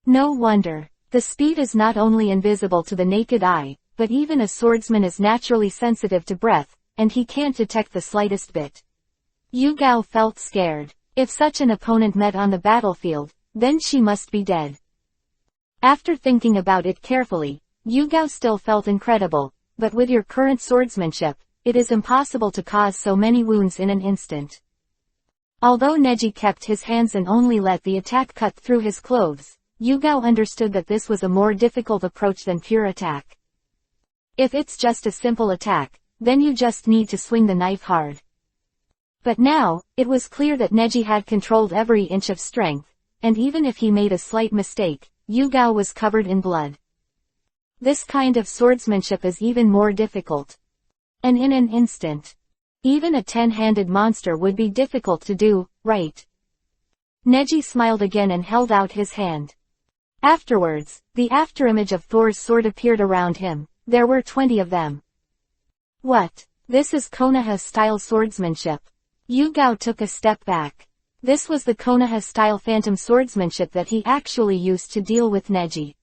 No wonder. The speed is not only invisible to the naked eye, but even a swordsman is naturally sensitive to breath, and he can't detect the slightest bit. Yugao felt scared. If such an opponent met on the battlefield, then she must be dead. After thinking about it carefully, Yugao still felt incredible, but with your current swordsmanship, it is impossible to cause so many wounds in an instant. Although Neji kept his hands and only let the attack cut through his clothes, Yugao understood that this was a more difficult approach than pure attack. If it's just a simple attack, then you just need to swing the knife hard. But now, it was clear that Neji had controlled every inch of strength, and even if he made a slight mistake, Yugao was covered in blood. This kind of swordsmanship is even more difficult. And in an instant, even a 10-handed monster would be difficult to do, right? Neji smiled again and held out his hand. Afterwards, the afterimage of Thor's sword appeared around him. There were 20 of them. What? This is Konoha-style swordsmanship. Yugao took a step back. This was the Konoha-style phantom swordsmanship that he actually used to deal with Neji.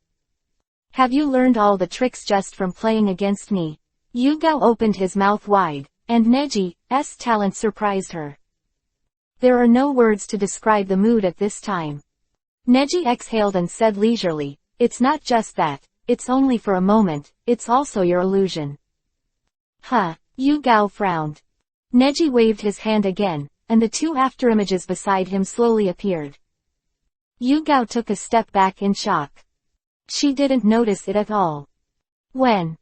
Have you learned all the tricks just from playing against me? Yugao opened his mouth wide, and Neji's talent surprised her. There are no words to describe the mood at this time. Neji exhaled and said leisurely, it's not just that, it's only for a moment, it's also your illusion. Huh, Yugao frowned. Neji waved his hand again, and the two afterimages beside him slowly appeared. Yugao took a step back in shock. She didn't notice it at all. When?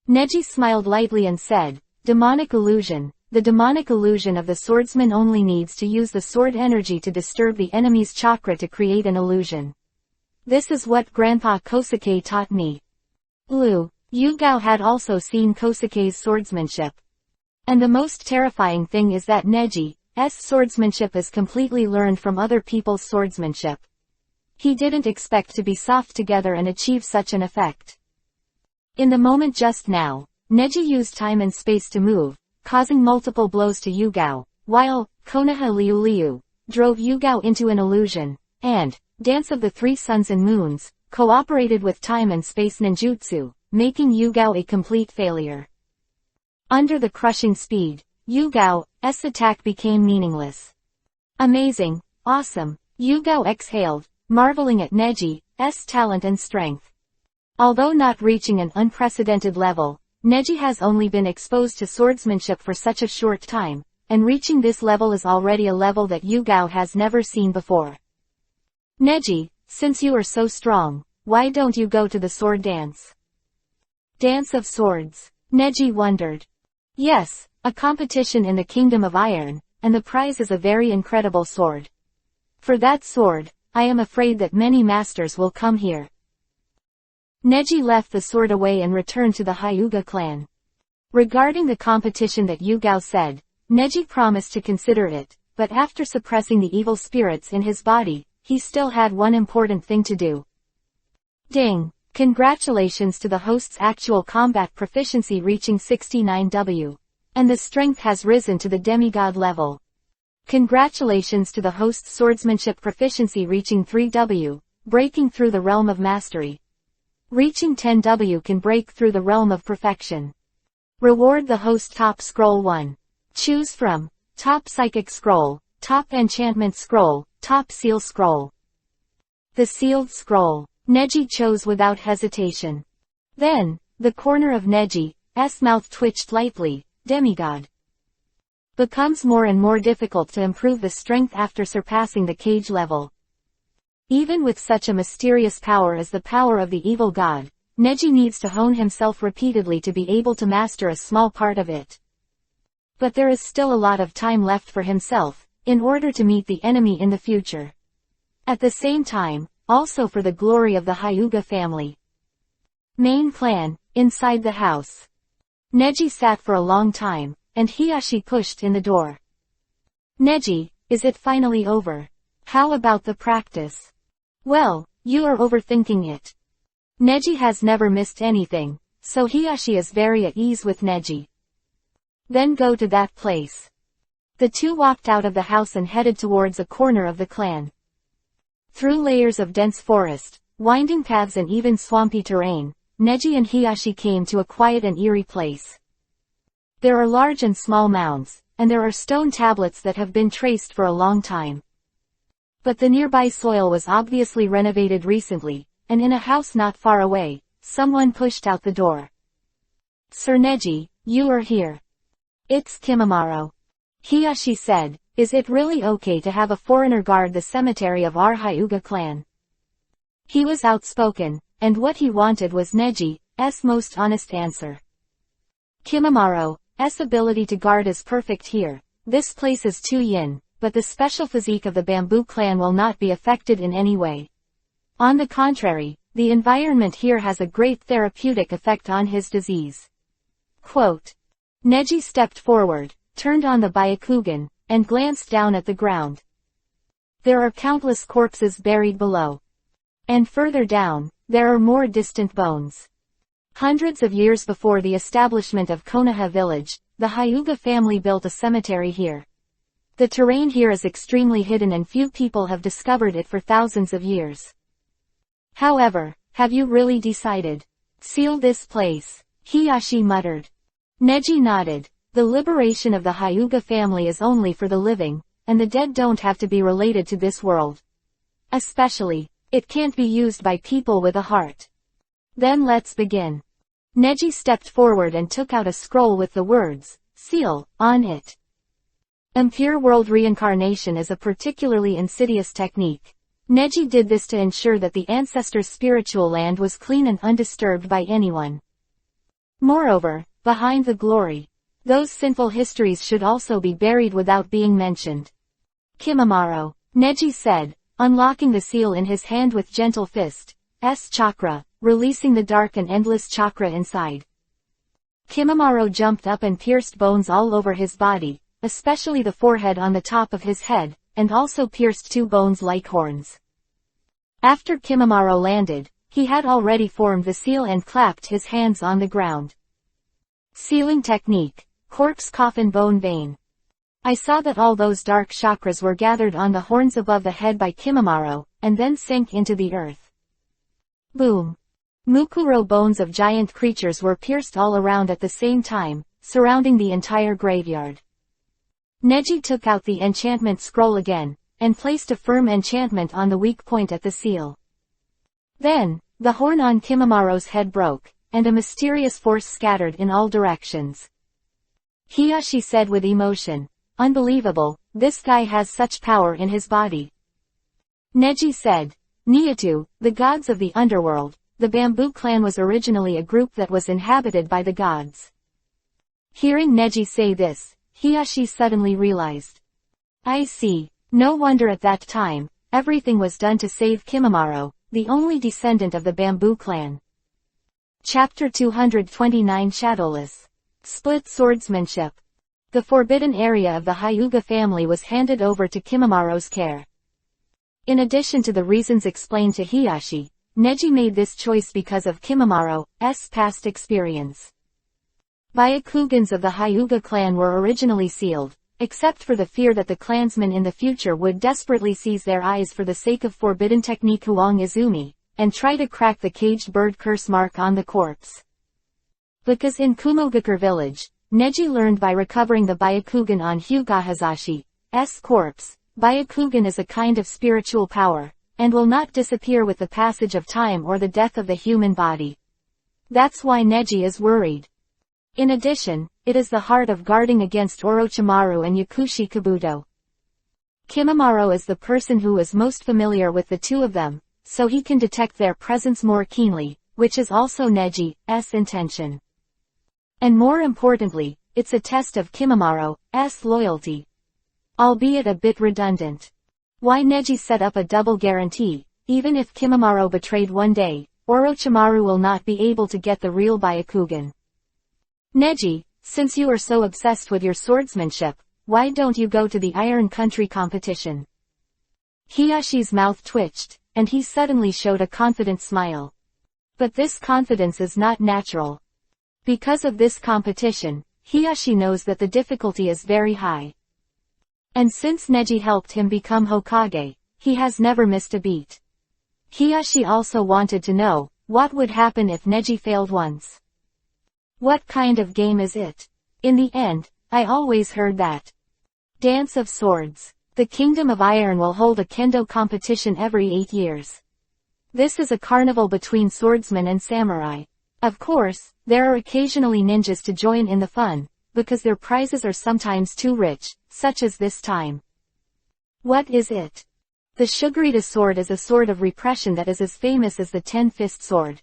Neji smiled lightly and said, demonic illusion. The demonic illusion of the swordsman only needs to use the sword energy to disturb the enemy's chakra to create an illusion. This is what Grandpa Kosuke taught me. Yugao had also seen Kosuke's swordsmanship. And the most terrifying thing is that Neji's swordsmanship is completely learned from other people's swordsmanship. He didn't expect to be soft together and achieve such an effect. In the moment just now, Neji used time and space to move, causing multiple blows to Yugao, while Konoha Liu drove Yugao into an illusion, and Dance of the Three Suns and Moons cooperated with time and space ninjutsu, making Yugao a complete failure. Under the crushing speed, Yugao's attack became meaningless. Amazing, awesome, Yugao exhaled, marveling at Neji's talent and strength. Although not reaching an unprecedented level, Neji has only been exposed to swordsmanship for such a short time, and reaching this level is already a level that Yugao has never seen before. Neji, since you are so strong, why don't you go to the sword dance? Dance of Swords, Neji wondered. Yes, a competition in the Kingdom of Iron, and the prize is a very incredible sword. For that sword, I am afraid that many masters will come here. Neji left the sword away and returned to the Hyuga clan. Regarding the competition that Yugao said, Neji promised to consider it, but after suppressing the evil spirits in his body, he still had one important thing to do. Ding! Congratulations to the host's actual combat proficiency reaching 69W. And the strength has risen to the demigod level. Congratulations to the host's swordsmanship proficiency reaching 3W, breaking through the realm of mastery. Reaching 10W can break through the realm of perfection. Reward the host top scroll 1. Choose from top psychic scroll, top enchantment scroll, top seal scroll. The sealed scroll, Neji chose without hesitation. Then, the corner of Neji's mouth twitched lightly. Demigod. Becomes more and more difficult to improve the strength after surpassing the cage level. Even with such a mysterious power as the power of the evil god, Neji needs to hone himself repeatedly to be able to master a small part of it. But there is still a lot of time left for himself, in order to meet the enemy in the future. At the same time, also for the glory of the Hyuga family. Main plan, inside the house. Neji sat for a long time, and Hiyashi pushed in the door. Neji, Is it finally over? How about the practice? Well, you are overthinking it. Neji has never missed anything, so Hiyashi is very at ease with Neji. Then go to that place. The two walked out of the house and headed towards a corner of the clan. Through layers of dense forest, winding paths and even swampy terrain, Neji and Hiyashi came to a quiet and eerie place. There are large and small mounds, and there are stone tablets that have been traced for a long time. But the nearby soil was obviously renovated recently, and in a house not far away, someone pushed out the door. "Sir Neji, you are here." "It's Kimimaro." Hiyashi said, "Is it really okay to have a foreigner guard the cemetery of our Hyuga clan?" He was outspoken, and what he wanted was Neji's most honest answer. Kimimaro's ability to guard is perfect here. This place is too yin, but the special physique of the Bamboo clan will not be affected in any way. On the contrary, the environment here has a great therapeutic effect on his disease. Quote. Neji stepped forward, turned on the Byakugan, and glanced down at the ground. There are countless corpses buried below. And further down, there are more distant bones. Hundreds of years before the establishment of Konoha village, the Hyuga family built a cemetery here. The terrain here is extremely hidden and few people have discovered it for thousands of years. However, have you really decided? Seal this place, Hiyashi muttered. Neji nodded. The liberation of the Hyuga family is only for the living, and the dead don't have to be related to this world. Especially, it can't be used by people with a heart. Then let's begin. Neji stepped forward and took out a scroll with the words, "Seal," on it. Impure world reincarnation is a particularly insidious technique. Neji did this to ensure that the ancestors' spiritual land was clean and undisturbed by anyone. Moreover, behind the glory, those sinful histories should also be buried without being mentioned. Kimimaro, Neji said, unlocking the seal in his hand with gentle fist, chakra, releasing the dark and endless chakra inside. Kimimaro jumped up and pierced bones all over his body, especially the forehead on the top of his head, and also pierced two bones like horns. After Kimimaro landed, he had already formed the seal and clapped his hands on the ground. Sealing technique, corpse coffin bone vein. I saw that all those dark chakras were gathered on the horns above the head by Kimimaro, and then sank into the earth. Boom. Mukuro bones of giant creatures were pierced all around at the same time, surrounding the entire graveyard. Neji took out the enchantment scroll again, and placed a firm enchantment on the weak point at the seal. Then, the horn on Kimimaro's head broke, and a mysterious force scattered in all directions. Hiyashi said with emotion, "Unbelievable, this guy has such power in his body." Neji said, "Niatu, the gods of the underworld, the Bamboo clan was originally a group that was inhabited by the gods." Hearing Neji say this, Hiyashi suddenly realized. I see. No wonder at that time, everything was done to save Kimimaro, the only descendant of the Bamboo clan. Chapter 229 Shadowless. Split swordsmanship. The forbidden area of the Hyuga family was handed over to Kimimaro's care. In addition to the reasons explained to Hiyashi, Neji made this choice because of Kimimaro's past experience. Byakugans of the Hyuga clan were originally sealed, except for the fear that the clansmen in the future would desperately seize their eyes for the sake of forbidden technique Huang Izumi, and try to crack the caged bird curse mark on the corpse. Because in Kumogakure village, Neji learned by recovering the Byakugan on Hyugahazashi's corpse, Byakugan is a kind of spiritual power, and will not disappear with the passage of time or the death of the human body. That's why Neji is worried. In addition, it is the heart of guarding against Orochimaru and Yakushi Kabuto. Kimimaro is the person who is most familiar with the two of them, so he can detect their presence more keenly, which is also Neji's intention. And more importantly, it's a test of Kimimaro's loyalty. Albeit a bit redundant. Why Neji set up a double guarantee, even if Kimimaro betrayed one day, Orochimaru will not be able to get the real Byakugan. Neji, since you are so obsessed with your swordsmanship, why don't you go to the Iron Country competition? Hiyashi's mouth twitched, and he suddenly showed a confident smile. But this confidence is not natural. Because of this competition, Hiyashi knows that the difficulty is very high. And since Neji helped him become Hokage, he has never missed a beat. Hiyashi also wanted to know, what would happen if Neji failed once? What kind of game is it? In the end, I always heard that. Dance of Swords. The Kingdom of Iron will hold a kendo competition every 8 years. This is a carnival between swordsmen and samurai. Of course, there are occasionally ninjas to join in the fun, because their prizes are sometimes too rich, such as this time. What is it? The Shugarita sword is a sword of repression that is as famous as the Ten-Fist sword.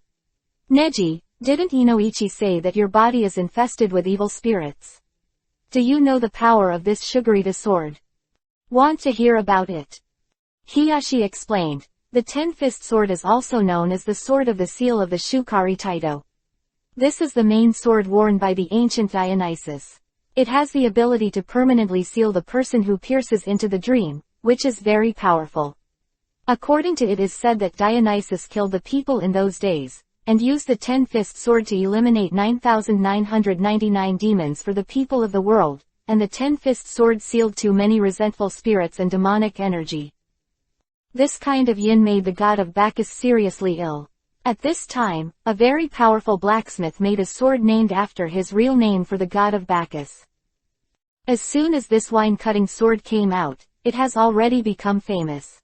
Neji, didn't Inoichi say that your body is infested with evil spirits? Do you know the power of this Shugarita sword? Want to hear about it? Hiyashi explained. The Ten-Fist sword is also known as the sword of the seal of the Shukari Taito. This is the main sword worn by the ancient Dionysus. It has the ability to permanently seal the person who pierces into the dream, which is very powerful. According to it is said that Dionysus killed the people in those days, and used the Ten-Fist sword to eliminate 9,999 demons for the people of the world, and the Ten-Fist sword sealed too many resentful spirits and demonic energy. This kind of yin made the god of Bacchus seriously ill. At this time, a very powerful blacksmith made a sword named after his real name for the god of Bacchus. As soon as this wine-cutting sword came out, it has already become famous.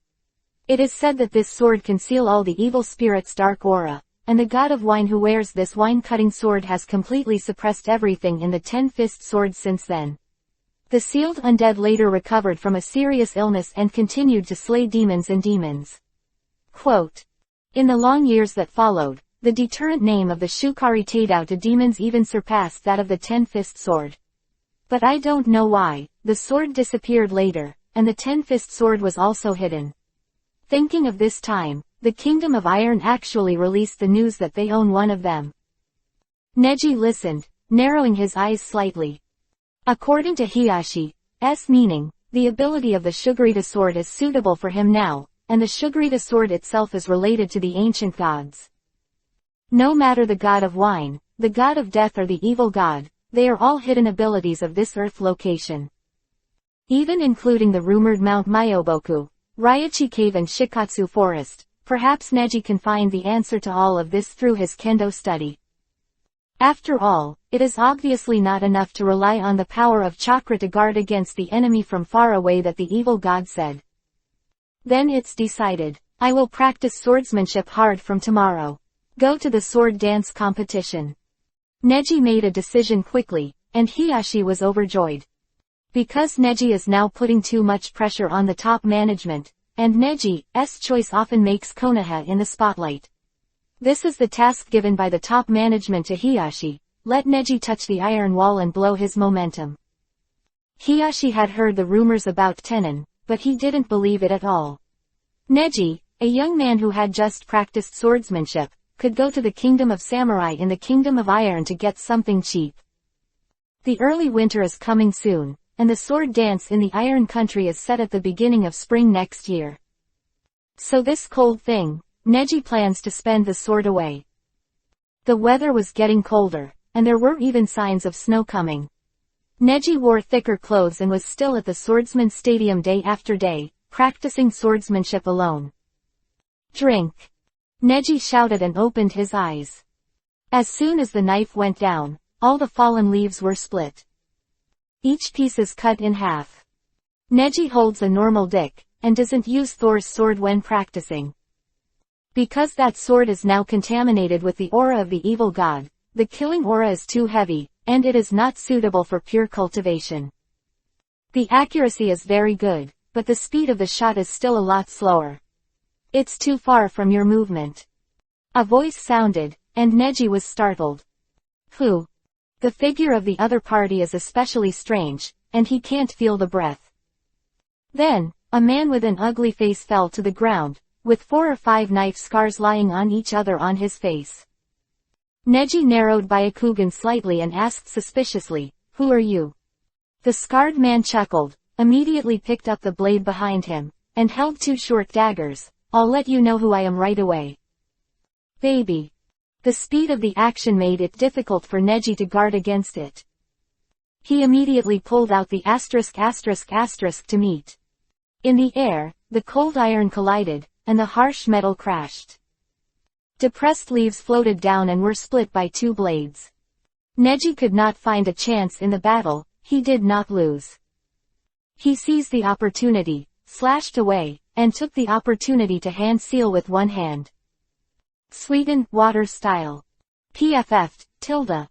It is said that this sword can seal all the evil spirits' dark aura, and the god of wine who wears this wine-cutting sword has completely suppressed everything in the Ten-Fist sword since then. The sealed undead later recovered from a serious illness and continued to slay demons and demons. Quote. In the long years that followed, the deterrent name of the Shukari Taito to demons even surpassed that of the Ten-Fist sword. But I don't know why, the sword disappeared later, and the Ten-Fist sword was also hidden. Thinking of this time, the Kingdom of Iron actually released the news that they own one of them. Neji listened, narrowing his eyes slightly. According to Hiyashi's meaning, the ability of the Shugarita sword is suitable for him now, and the Shugarita sword itself is related to the ancient gods. No matter the god of wine, the god of death or the evil god, they are all hidden abilities of this earth location. Even including the rumored Mount Myoboku, Ryachi Cave and Shikatsu Forest, perhaps Neji can find the answer to all of this through his kendo study. After all, it is obviously not enough to rely on the power of chakra to guard against the enemy from far away that the evil god said. Then it's decided. I will practice swordsmanship hard from tomorrow. Go to the sword dance competition. Neji made a decision quickly, and Hiyashi was overjoyed. Because Neji is now putting too much pressure on the top management, and Neji's choice often makes Konoha in the spotlight. This is the task given by the top management to Hiyashi. Let Neji touch the iron wall and blow his momentum. Hiyashi had heard the rumors about Tenon, but he didn't believe it at all. Neji, a young man who had just practiced swordsmanship, could go to the Kingdom of Samurai in the Kingdom of Iron to get something cheap. The early winter is coming soon, and the sword dance in the Iron Country is set at the beginning of spring next year. So this cold thing, Neji plans to spend the sword away. The weather was getting colder, and there were even signs of snow coming. Neji wore thicker clothes and was still at the Swordsman's Stadium day after day, practicing swordsmanship alone. Drink! Neji shouted and opened his eyes. As soon as the knife went down, all the fallen leaves were split. Each piece is cut in half. Neji holds a normal dick, and doesn't use Thor's sword when practicing. Because that sword is now contaminated with the aura of the evil god, the killing aura is too heavy, and it is not suitable for pure cultivation. The accuracy is very good, but the speed of the shot is still a lot slower. It's too far from your movement. A voice sounded, and Neji was startled. Who? The figure of the other party is especially strange, and he can't feel the breath. Then, a man with an ugly face fell to the ground, with 4 or 5 knife scars lying on each other on his face. Neji narrowed Byakugan slightly and asked suspiciously, "Who are you?" The scarred man chuckled, immediately picked up the blade behind him, and held 2 short daggers. I'll let you know who I am right away. Baby. The speed of the action made it difficult for Neji to guard against it. He immediately pulled out the **** to meet. In the air, the cold iron collided, and the harsh metal crashed. Depressed leaves floated down and were split by 2 blades. Neji could not find a chance in the battle. He did not lose. He seized the opportunity, slashed away, and took the opportunity to hand seal with one hand. Sweden, water style. PFF, tilde.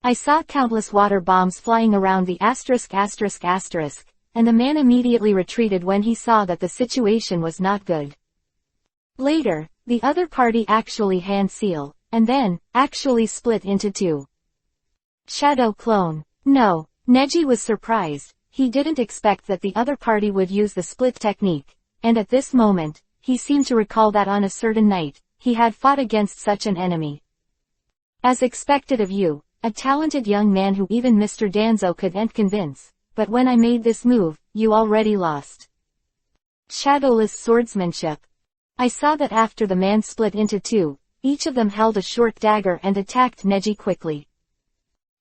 I saw countless water bombs flying around the ****, and the man immediately retreated when he saw that the situation was not good. Later, the other party actually hand seal, and then, actually split into 2. Shadow clone. No. Neji was surprised. He didn't expect that the other party would use the split technique, and at this moment, he seemed to recall that on a certain night, he had fought against such an enemy. As expected of you, a talented young man who even Mr. Danzo couldn't convince, but when I made this move, you already lost. Shadowless swordsmanship. I saw that after the man split into 2, each of them held a short dagger and attacked Neji quickly.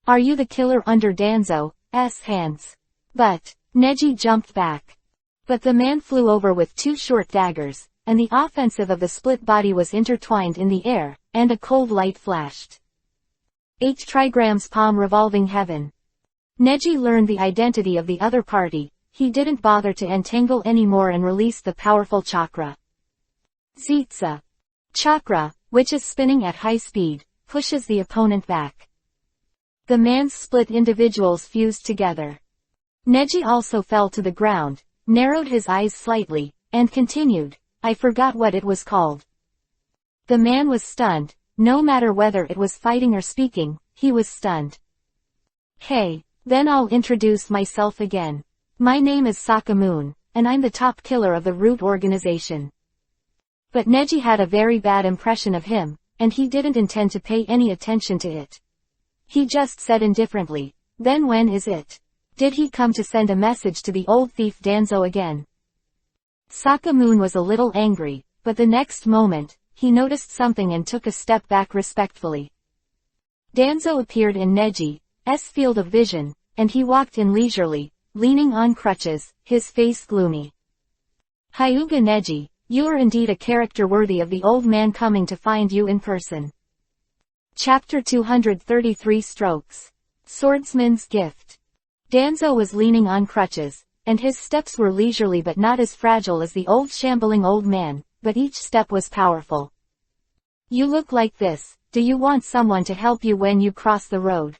Are you the killer under Danzo's hands? But, Neji jumped back. But the man flew over with 2 short daggers, and the offensive of the split body was intertwined in the air, and a cold light flashed. 8 trigrams palm revolving heaven. Neji learned the identity of the other party. He didn't bother to entangle anymore and released the powerful chakra. Zetsa. Chakra, which is spinning at high speed, pushes the opponent back. The man's split individuals fused together. Neji also fell to the ground, narrowed his eyes slightly, and continued, I forgot what it was called. The man was stunned. No matter whether it was fighting or speaking, he was stunned. Hey, then I'll introduce myself again. My name is Sakamoon, and I'm the top killer of the Root organization. But Neji had a very bad impression of him, and he didn't intend to pay any attention to it. He just said indifferently, then when is it? Did he come to send a message to the old thief Danzo again? Sakamoon was a little angry, but the next moment, he noticed something and took a step back respectfully. Danzo appeared in Neji's field of vision, and he walked in leisurely, leaning on crutches, his face gloomy. Hyuga Neji, you are indeed a character worthy of the old man coming to find you in person. Chapter 233 Strokes. Swordsman's Gift. Danzo was leaning on crutches, and his steps were leisurely but not as fragile as the old shambling old man, but each step was powerful. You look like this. Do you want someone to help you when you cross the road?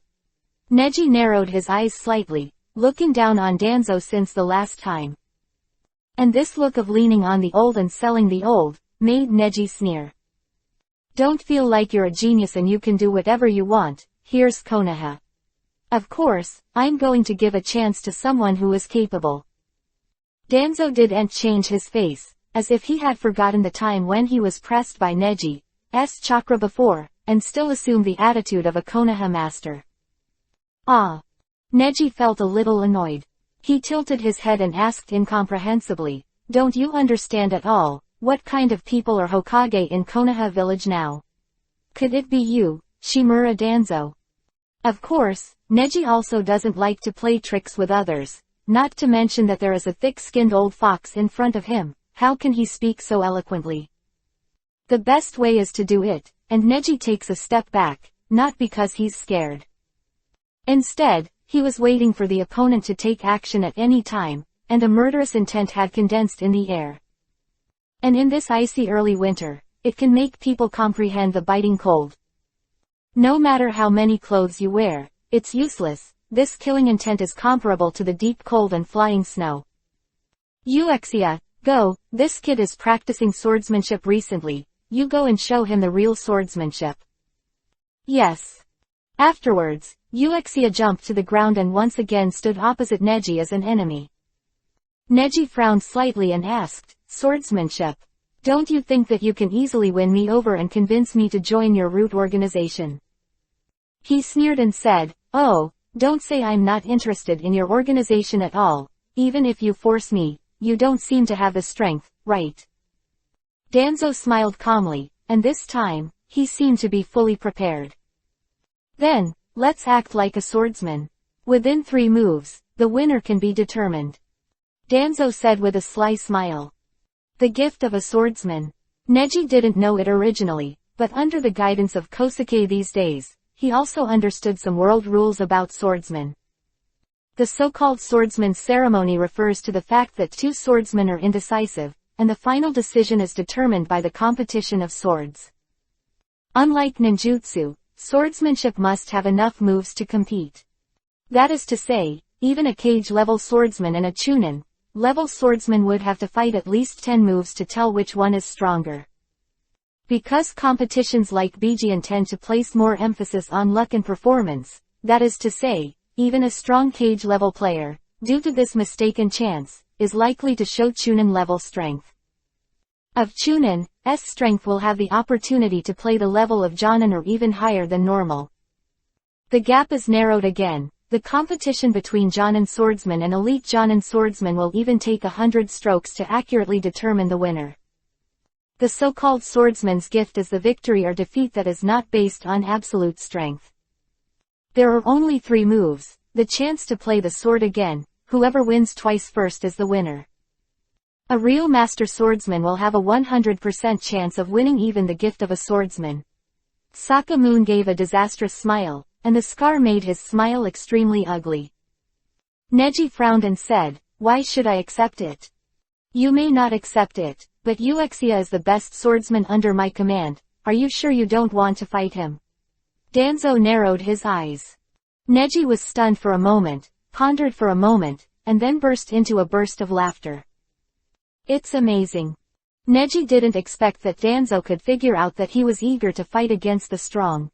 Neji narrowed his eyes slightly, looking down on Danzo since the last time. And this look of leaning on the old and selling the old, made Neji sneer. Don't feel like you're a genius and you can do whatever you want. Here's Konoha. Of course, I'm going to give a chance to someone who is capable. Danzo didn't change his face, as if he had forgotten the time when he was pressed by Neji's chakra before, and still assumed the attitude of a Konoha master. Ah. Neji felt a little annoyed. He tilted his head and asked incomprehensibly, don't you understand at all? What kind of people are Hokage in Konoha village now? Could it be you, Shimura Danzo? Of course, Neji also doesn't like to play tricks with others, not to mention that there is a thick-skinned old fox in front of him. How can he speak so eloquently? The best way is to do it, and Neji takes a step back, not because he's scared. Instead, he was waiting for the opponent to take action at any time, and a murderous intent had condensed in the air. And in this icy early winter, it can make people comprehend the biting cold. No matter how many clothes you wear, it's useless. This killing intent is comparable to the deep cold and flying snow. Euxia, go, this kid is practicing swordsmanship recently, you go and show him the real swordsmanship. Yes. Afterwards, Euxia jumped to the ground and once again stood opposite Neji as an enemy. Neji frowned slightly and asked, swordsmanship. Don't you think that you can easily win me over and convince me to join your Root organization? He sneered and said, oh, Don't say I'm not interested in your organization at all. Even if you force me, you don't seem to have the strength, right? Danzo smiled calmly, and this time, he seemed to be fully prepared. Then, let's act like a swordsman. Within 3 moves, the winner can be determined. Danzo said with a sly smile. The gift of a swordsman. Neji didn't know it originally, but under the guidance of Kosuke these days, he also understood some world rules about swordsmen. The so-called swordsman's ceremony refers to the fact that 2 swordsmen are indecisive, and the final decision is determined by the competition of swords. Unlike ninjutsu, swordsmanship must have enough moves to compete. That is to say, even a cage-level swordsman and a chunin-level swordsman would have to fight at least 10 moves to tell which one is stronger. Because competitions like Bijian tend to place more emphasis on luck and performance, that is to say, even a strong cage-level player, due to this mistaken chance, is likely to show chunin-level strength. Of Chunin's strength will have the opportunity to play the level of Jonin or even higher than normal. The gap is narrowed again. The competition between Jonin swordsmen and elite Jonin swordsmen will even take 100 strokes to accurately determine the winner. The so-called swordsman's gift is the victory or defeat that is not based on absolute strength. There are only 3 moves, the chance to play the sword again, whoever wins twice first is the winner. A real master swordsman will have a 100% chance of winning even the gift of a swordsman. Sakamoon gave a disastrous smile, and the scar made his smile extremely ugly. Neji frowned and said, why should I accept it? You may not accept it, but Uexia is the best swordsman under my command. Are you sure you don't want to fight him? Danzo narrowed his eyes. Neji was stunned for a moment, pondered for a moment, and then burst into a burst of laughter. It's amazing. Neji didn't expect that Danzo could figure out that he was eager to fight against the strong.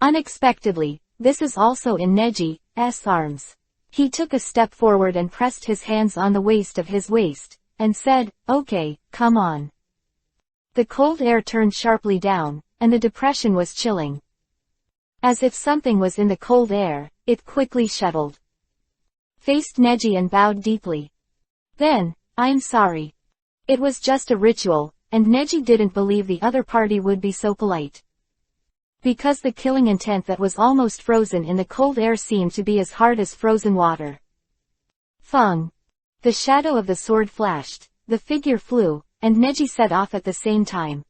Unexpectedly, this is also in Neji's arms. He took a step forward and pressed his hands on the waist of his waist, and said, okay, come on. The cold air turned sharply down, and the depression was chilling. As if something was in the cold air, it quickly shuttled. Faced Neji and bowed deeply. Then, I'm sorry. It was just a ritual, and Neji didn't believe the other party would be so polite. Because the killing intent that was almost frozen in the cold air seemed to be as hard as frozen water. Fung. The shadow of the sword flashed, the figure flew, and Neji set off at the same time.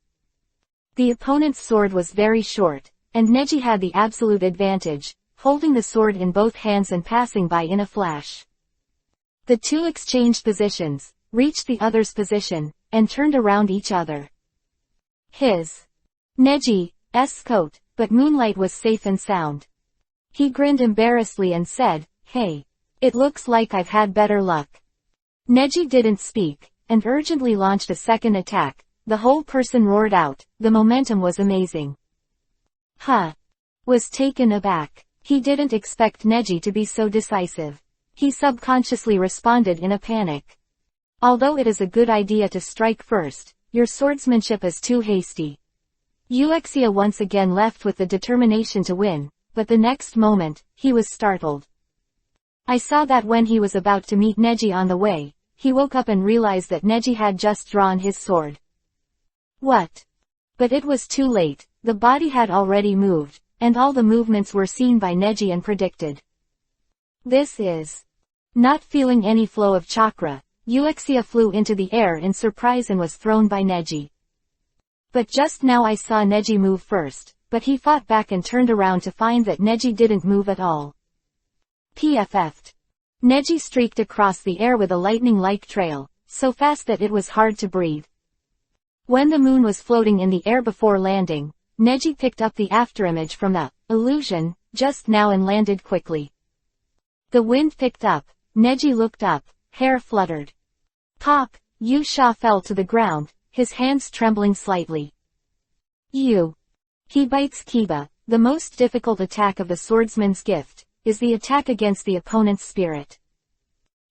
The opponent's sword was very short, and Neji had the absolute advantage, holding the sword in both hands and passing by in a flash. The 2 exchanged positions, reached the other's position, and turned around each other. Neji's coat, but moonlight was safe and sound. He grinned embarrassedly and said, hey. It looks like I've had better luck. Neji didn't speak, and urgently launched a second attack. The whole person roared out, the momentum was amazing. Was taken aback. He didn't expect Neji to be so decisive. He subconsciously responded in a panic. Although it is a good idea to strike first, your swordsmanship is too hasty. Uexia once again left with the determination to win, but the next moment, he was startled. I saw that when he was about to meet Neji on the way, he woke up and realized that Neji had just drawn his sword. What? But it was too late, the body had already moved, and all the movements were seen by Neji and predicted. This is. Not feeling any flow of chakra, Uexia flew into the air in surprise and was thrown by Neji. But just now I saw Neji move first, but he fought back and turned around to find that Neji didn't move at all. PFF'd. Neji streaked across the air with a lightning-like trail, so fast that it was hard to breathe. When the moon was floating in the air before landing, Neji picked up the afterimage from the illusion just now and landed quickly. The wind picked up, Neji looked up, hair fluttered. Pop, Yu Sha fell to the ground, his hands trembling slightly. He bites Kiba. The most difficult attack of the swordsman's gift is the attack against the opponent's spirit.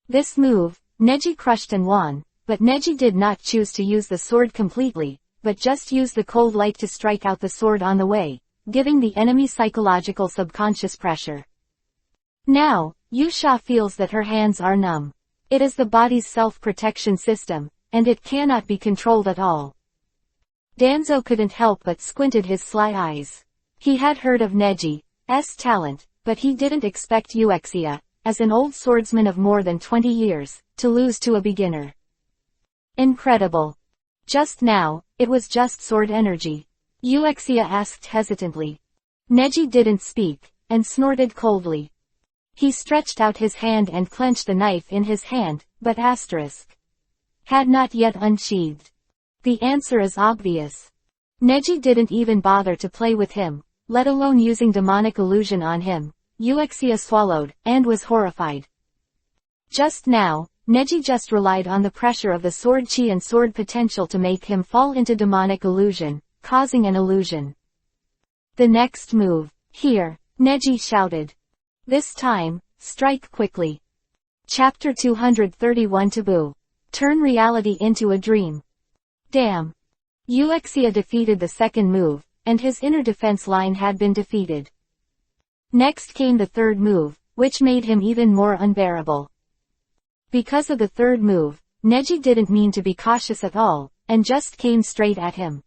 This move, Neji crushed and won, but Neji did not choose to use the sword completely, but just use the cold light to strike out the sword on the way, giving the enemy psychological subconscious pressure. Now, Yusha feels that her hands are numb. It is the body's self-protection system, and it cannot be controlled at all. Danzo couldn't help but squinted his sly eyes. He had heard of Neji's talent, but he didn't expect Uexia, as an old swordsman of more than 20 years, to lose to a beginner. Incredible. Just now, it was just sword energy. Uexia asked hesitantly. Neji didn't speak, and snorted coldly. He stretched out his hand and clenched the knife in his hand, but had not yet unsheathed. The answer is obvious. Neji didn't even bother to play with him, let alone using demonic illusion on him. Uexia swallowed, and was horrified. Just now, Neji just relied on the pressure of the sword chi and sword potential to make him fall into demonic illusion, causing an illusion. The next move. Here, Neji shouted. This time, strike quickly. Chapter 231 Taboo. Turn reality into a dream. Damn. Uexia defeated the second move, and his inner defense line had been defeated. Next came the third move, which made him even more unbearable. Because of the third move, Neji didn't mean to be cautious at all, and just came straight at him.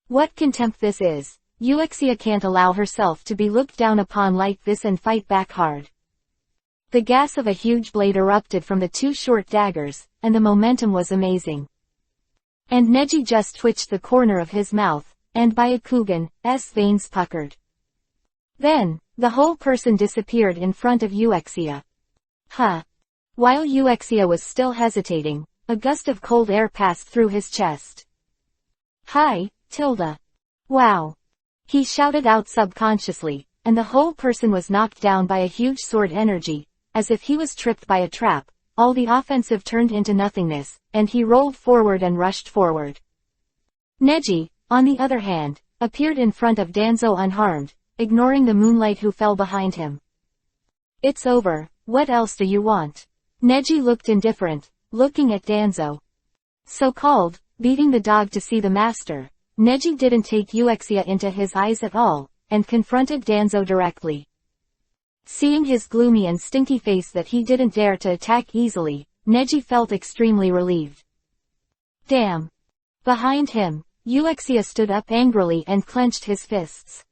What contempt this is. Uexia can't allow herself to be looked down upon like this and fight back hard. The gas of a huge blade erupted from the two short daggers, and the momentum was amazing. And Neji just twitched the corner of his mouth, and Byakugan's veins puckered. Then, the whole person disappeared in front of Uexia. Huh. While Uexia was still hesitating, a gust of cold air passed through his chest. Hi, Tilda. Wow. He shouted out subconsciously, and the whole person was knocked down by a huge sword energy, as if he was tripped by a trap. All the offensive turned into nothingness, and he rolled forward and rushed forward. Neji, on the other hand, appeared in front of Danzo unharmed, ignoring the moonlight who fell behind him. It's over, what else do you want? Neji looked indifferent, looking at Danzo. So-called, beating the dog to see the master, Neji didn't take Uexia into his eyes at all, and confronted Danzo directly. Seeing his gloomy and stinky face that he didn't dare to attack easily, Neji felt extremely relieved. Damn. Behind him, Uexia stood up angrily and clenched his fists.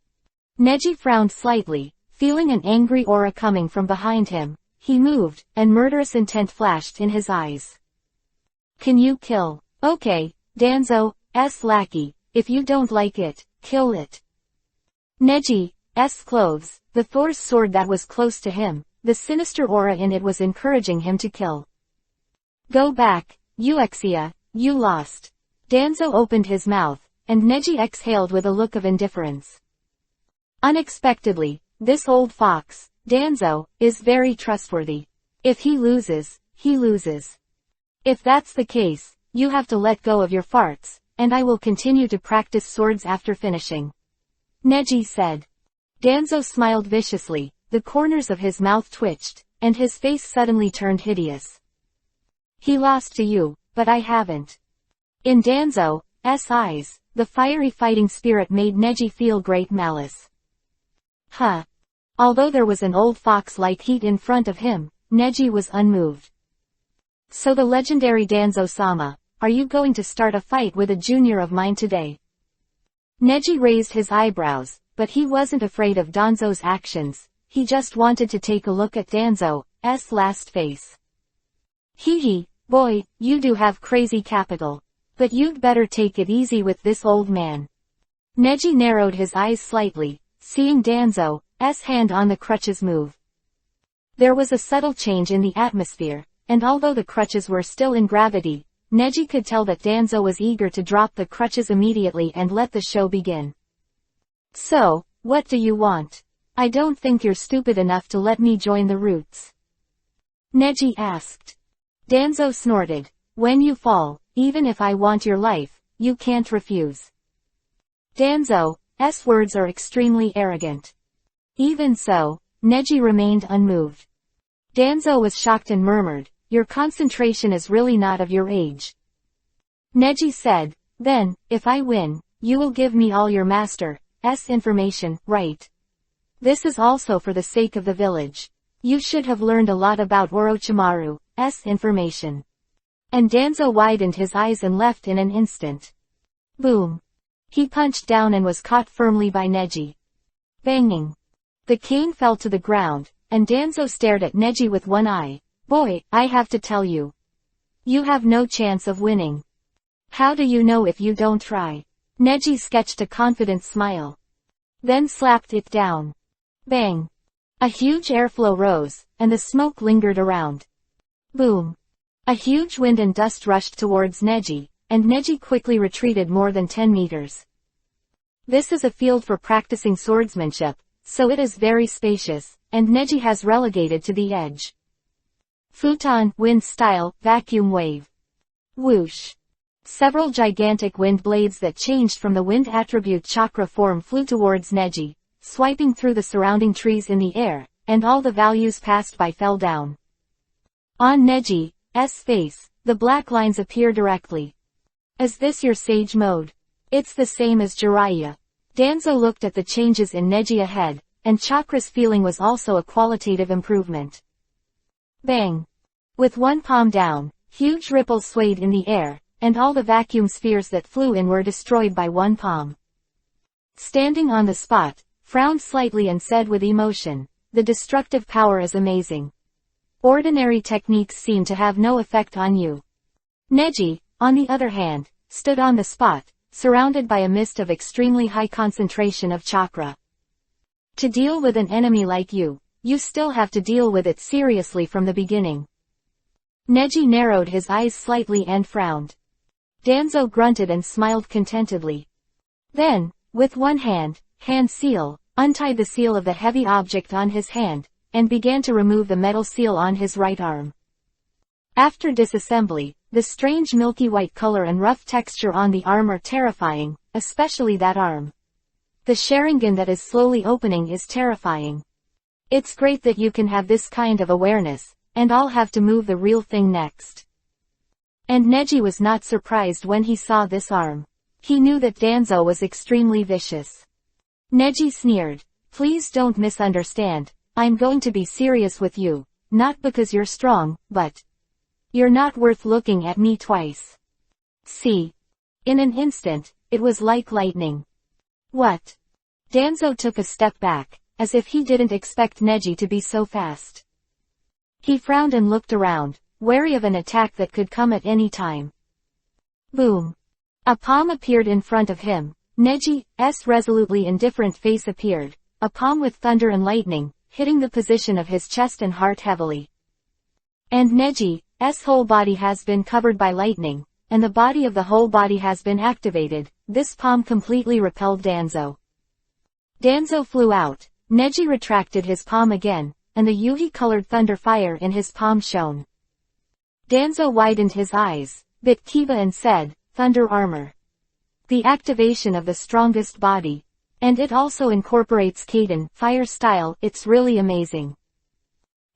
Neji frowned slightly, feeling an angry aura coming from behind him. He moved, and murderous intent flashed in his eyes. Can you kill? Okay, Danzo's lackey, if you don't like it, kill it. Neji's clothes, the Thor's sword that was close to him, the sinister aura in it was encouraging him to kill. Go back, Uexia, you lost. Danzo opened his mouth, and Neji exhaled with a look of indifference. Unexpectedly, this old fox, Danzo, is very trustworthy. If he loses, he loses. If that's the case, you have to let go of your farts, and I will continue to practice swords after finishing. Neji said. Danzo smiled viciously, the corners of his mouth twitched, and his face suddenly turned hideous. He lost to you, but I haven't. In Danzo's eyes, the fiery fighting spirit made Neji feel great malice. Huh. Although there was an old fox-like heat in front of him, Neji was unmoved. So the legendary Danzo-sama, are you going to start a fight with a junior of mine today? Neji raised his eyebrows, but he wasn't afraid of Danzo's actions, he just wanted to take a look at Danzo's last face. Hee, boy, you do have crazy capital. But you'd better take it easy with this old man. Neji narrowed his eyes slightly, seeing Danzo's hand on the crutches move. There was a subtle change in the atmosphere, and although the crutches were still in gravity, Neji could tell that Danzo was eager to drop the crutches immediately and let the show begin. So, what do you want? I don't think you're stupid enough to let me join the roots. Neji asked. Danzo snorted. When you fall, even if I want your life, you can't refuse. Danzo's words are extremely arrogant. Even so, Neji remained unmoved. Danzo was shocked and murmured, your concentration is really not of your age. Neji said, then, if I win, you will give me all your master's information, right? This is also for the sake of the village. You should have learned a lot about Orochimaru's information. And Danzo widened his eyes and left in an instant. Boom. He punched down and was caught firmly by Neji. Banging. The cane fell to the ground, and Danzo stared at Neji with one eye. Boy, I have to tell you. You have no chance of winning. How do you know if you don't try? Neji sketched a confident smile. Then slapped it down. Bang. A huge airflow rose, and the smoke lingered around. Boom. A huge wind and dust rushed towards Neji, and Neji quickly retreated more than 10 meters. This is a field for practicing swordsmanship, so it is very spacious, and Neji has relegated to the edge. Futon, wind style, vacuum wave. Whoosh. Several gigantic wind blades that changed from the wind attribute chakra form flew towards Neji, swiping through the surrounding trees in the air, and all the values passed by fell down. On Neji's face, the black lines appear directly. Is this your sage mode? It's the same as Jiraiya. Danzo looked at the changes in Neji ahead, and Chakra's feeling was also a qualitative improvement. Bang! With one palm down, huge ripples swayed in the air, and all the vacuum spheres that flew in were destroyed by one palm. Standing on the spot, frowned slightly and said with emotion, the destructive power is amazing. Ordinary techniques seem to have no effect on you. Neji, on the other hand, stood on the spot, surrounded by a mist of extremely high concentration of chakra. To deal with an enemy like you still have to deal with it seriously from the beginning. Neji narrowed his eyes slightly and frowned. Danzo grunted and smiled contentedly. Then, with one hand seal, untied the seal of the heavy object on his hand, and began to remove the metal seal on his right arm. After disassembly, the strange milky white color and rough texture on the arm are terrifying, especially that arm. The Sharingan that is slowly opening is terrifying. It's great that you can have this kind of awareness, and I'll have to move the real thing next. And Neji was not surprised when he saw this arm. He knew that Danzo was extremely vicious. Neji sneered, please don't misunderstand, I'm going to be serious with you, not because you're strong, but you're not worth looking at me twice. See. In an instant, it was like lightning. What? Danzo took a step back, as if he didn't expect Neji to be so fast. He frowned and looked around, wary of an attack that could come at any time. Boom. A palm appeared in front of him. Neji's resolutely indifferent face appeared, a palm with thunder and lightning, hitting the position of his chest and heart heavily. And Neji's whole body has been covered by lightning, and the body of the whole body has been activated. This palm completely repelled Danzo. Danzo flew out. Neji retracted his palm again, and the yuhi-colored thunder fire in his palm shone. Danzo widened his eyes, bit Kiba and said, Thunder Armor. The activation of the strongest body. And it also incorporates Kaden, fire style, it's really amazing.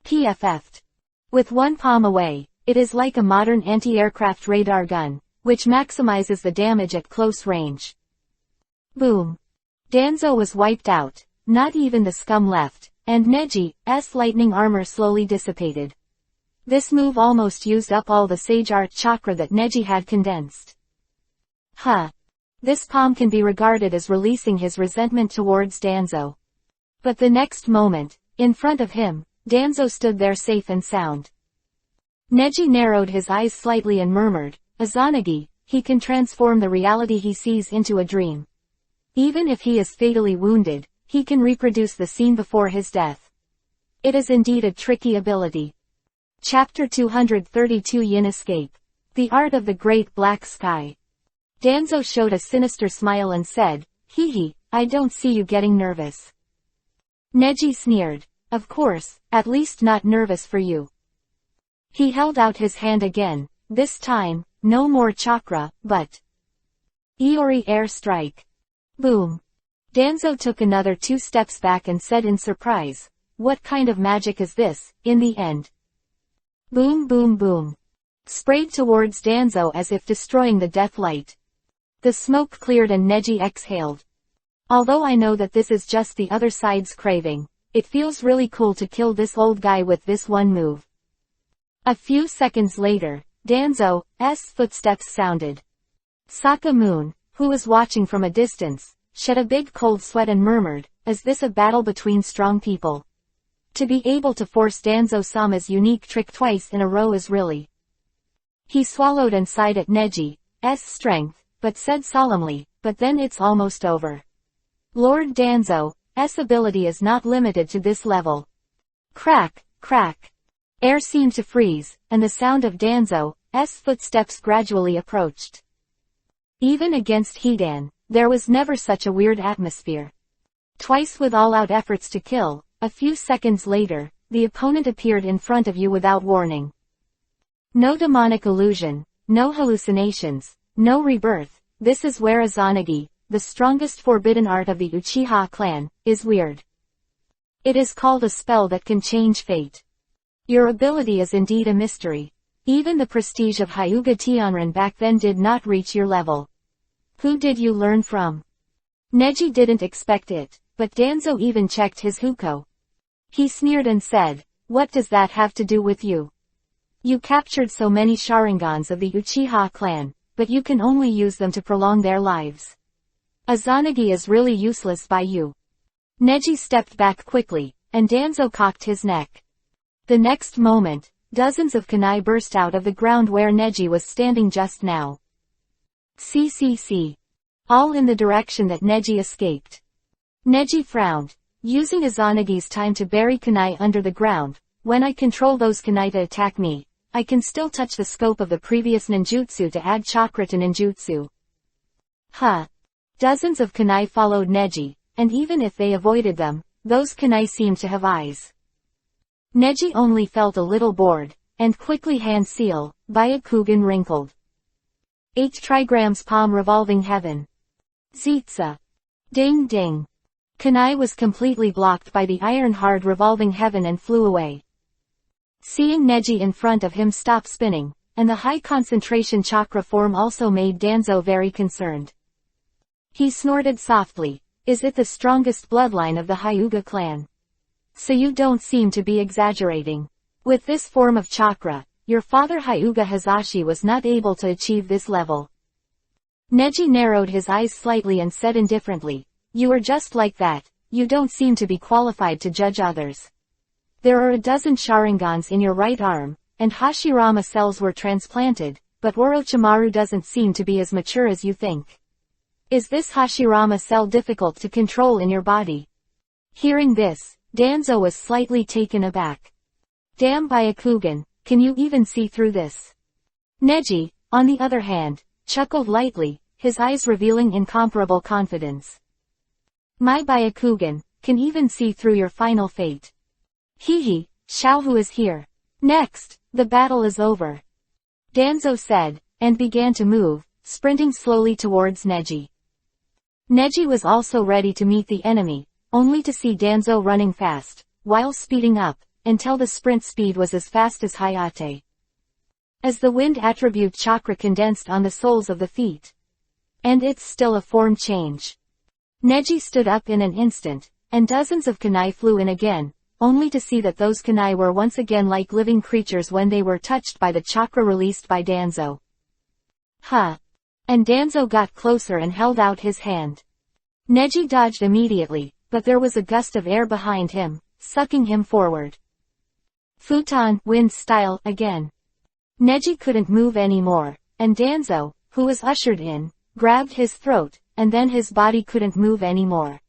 PFF'd. With one palm away, it is like a modern anti-aircraft radar gun, which maximizes the damage at close range. Boom. Danzo was wiped out, not even the scum left, and Neji's lightning armor slowly dissipated. This move almost used up all the Sage Art chakra that Neji had condensed. Huh. This palm can be regarded as releasing his resentment towards Danzo. But the next moment, in front of him, Danzo stood there safe and sound. Neji narrowed his eyes slightly and murmured, Izanagi, he can transform the reality he sees into a dream. Even if he is fatally wounded, he can reproduce the scene before his death. It is indeed a tricky ability. Chapter 232 Yin Escape. The Art of the Great Black Sky. Danzo showed a sinister smile and said, Hee hee, I don't see you getting nervous. Neji sneered, of course, at least not nervous for you. He held out his hand again, this time, no more chakra, but Iori Air Strike. Boom. Danzo took another 2 steps back and said in surprise, what kind of magic is this, in the end? Boom boom boom. Sprayed towards Danzo as if destroying the death light. The smoke cleared and Neji exhaled. Although I know that this is just the other side's craving, it feels really cool to kill this old guy with this one move. A few seconds later, Danzo's footsteps sounded. Sakamoon, who was watching from a distance, shed a big cold sweat and murmured, "Is this a battle between strong people?" To be able to force Danzo-sama's unique trick twice in a row is really... He swallowed and sighed at Neji's strength, but said solemnly, "But then it's almost over. Lord Danzo's ability is not limited to this level." Crack, crack. Air seemed to freeze, and the sound of Danzo's footsteps gradually approached. Even against Hidan, there was never such a weird atmosphere. Twice with all-out efforts to kill, a few seconds later, the opponent appeared in front of you without warning. No demonic illusion, no hallucinations, no rebirth. This is where Izanagi, the strongest forbidden art of the Uchiha clan, is weird. It is called a spell that can change fate. Your ability is indeed a mystery. Even the prestige of Hyuga Tianran back then did not reach your level. Who did you learn from? Neji didn't expect it, but Danzo even checked his huko. He sneered and said, "What does that have to do with you? You captured so many Sharingans of the Uchiha clan, but you can only use them to prolong their lives. Izanagi is really useless by you." Neji stepped back quickly, and Danzo cocked his neck. The next moment, dozens of kunai burst out of the ground where Neji was standing just now. CCC. All in the direction that Neji escaped. Neji frowned. Using Izanagi's time to bury kunai under the ground, when I control those kunai to attack me, I can still touch the scope of the previous ninjutsu to add chakra to ninjutsu. Huh. Dozens of kunai followed Neji, and even if they avoided them, those kunai seemed to have eyes. Neji only felt a little bored, and quickly hand seal, Byakugan wrinkled. 8 trigrams palm revolving heaven. Zitsa. Ding ding. Kunai was completely blocked by the iron-hard revolving heaven and flew away. Seeing Neji in front of him stop spinning, and the high concentration chakra form also made Danzo very concerned. He snorted softly. "Is it the strongest bloodline of the Hyuga clan? So you don't seem to be exaggerating. With this form of chakra, your father Hyuga Hazashi was not able to achieve this level." Neji narrowed his eyes slightly and said indifferently, "You are just like that, you don't seem to be qualified to judge others. There are a dozen Sharingans in your right arm, and Hashirama cells were transplanted, but Orochimaru doesn't seem to be as mature as you think. Is this Hashirama cell difficult to control in your body?" Hearing this, Danzo was slightly taken aback. "Damn Byakugan, can you even see through this?" Neji, on the other hand, chuckled lightly, his eyes revealing incomparable confidence. "My Byakugan can even see through your final fate. Hehe, Xiaohu is here. Next, the battle is over," Danzo said, and began to move, sprinting slowly towards Neji. Neji was also ready to meet the enemy, only to see Danzo running fast, while speeding up, until the sprint speed was as fast as Hayate. As the wind attribute chakra condensed on the soles of the feet. And it's still a form change. Neji stood up in an instant, and dozens of kunai flew in again, only to see that those kunai were once again like living creatures when they were touched by the chakra released by Danzo. Huh. And Danzo got closer and held out his hand. Neji dodged immediately, but there was a gust of air behind him, sucking him forward. Futon, wind style, again. Neji couldn't move anymore, and Danzo, who was ushered in, grabbed his throat, and then his body couldn't move anymore.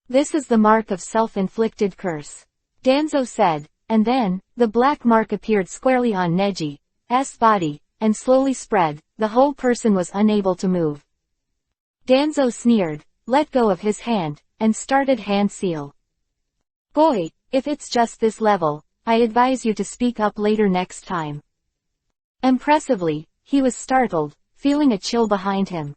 "This is the mark of self-inflicted curse," Danzo said, and then, the black mark appeared squarely on Neji's body, and slowly spread. The whole person was unable to move. Danzo sneered, let go of his hand, and started hand seal. "Boy, if it's just this level, I advise you to speak up later next time." Impressively, he was startled, feeling a chill behind him.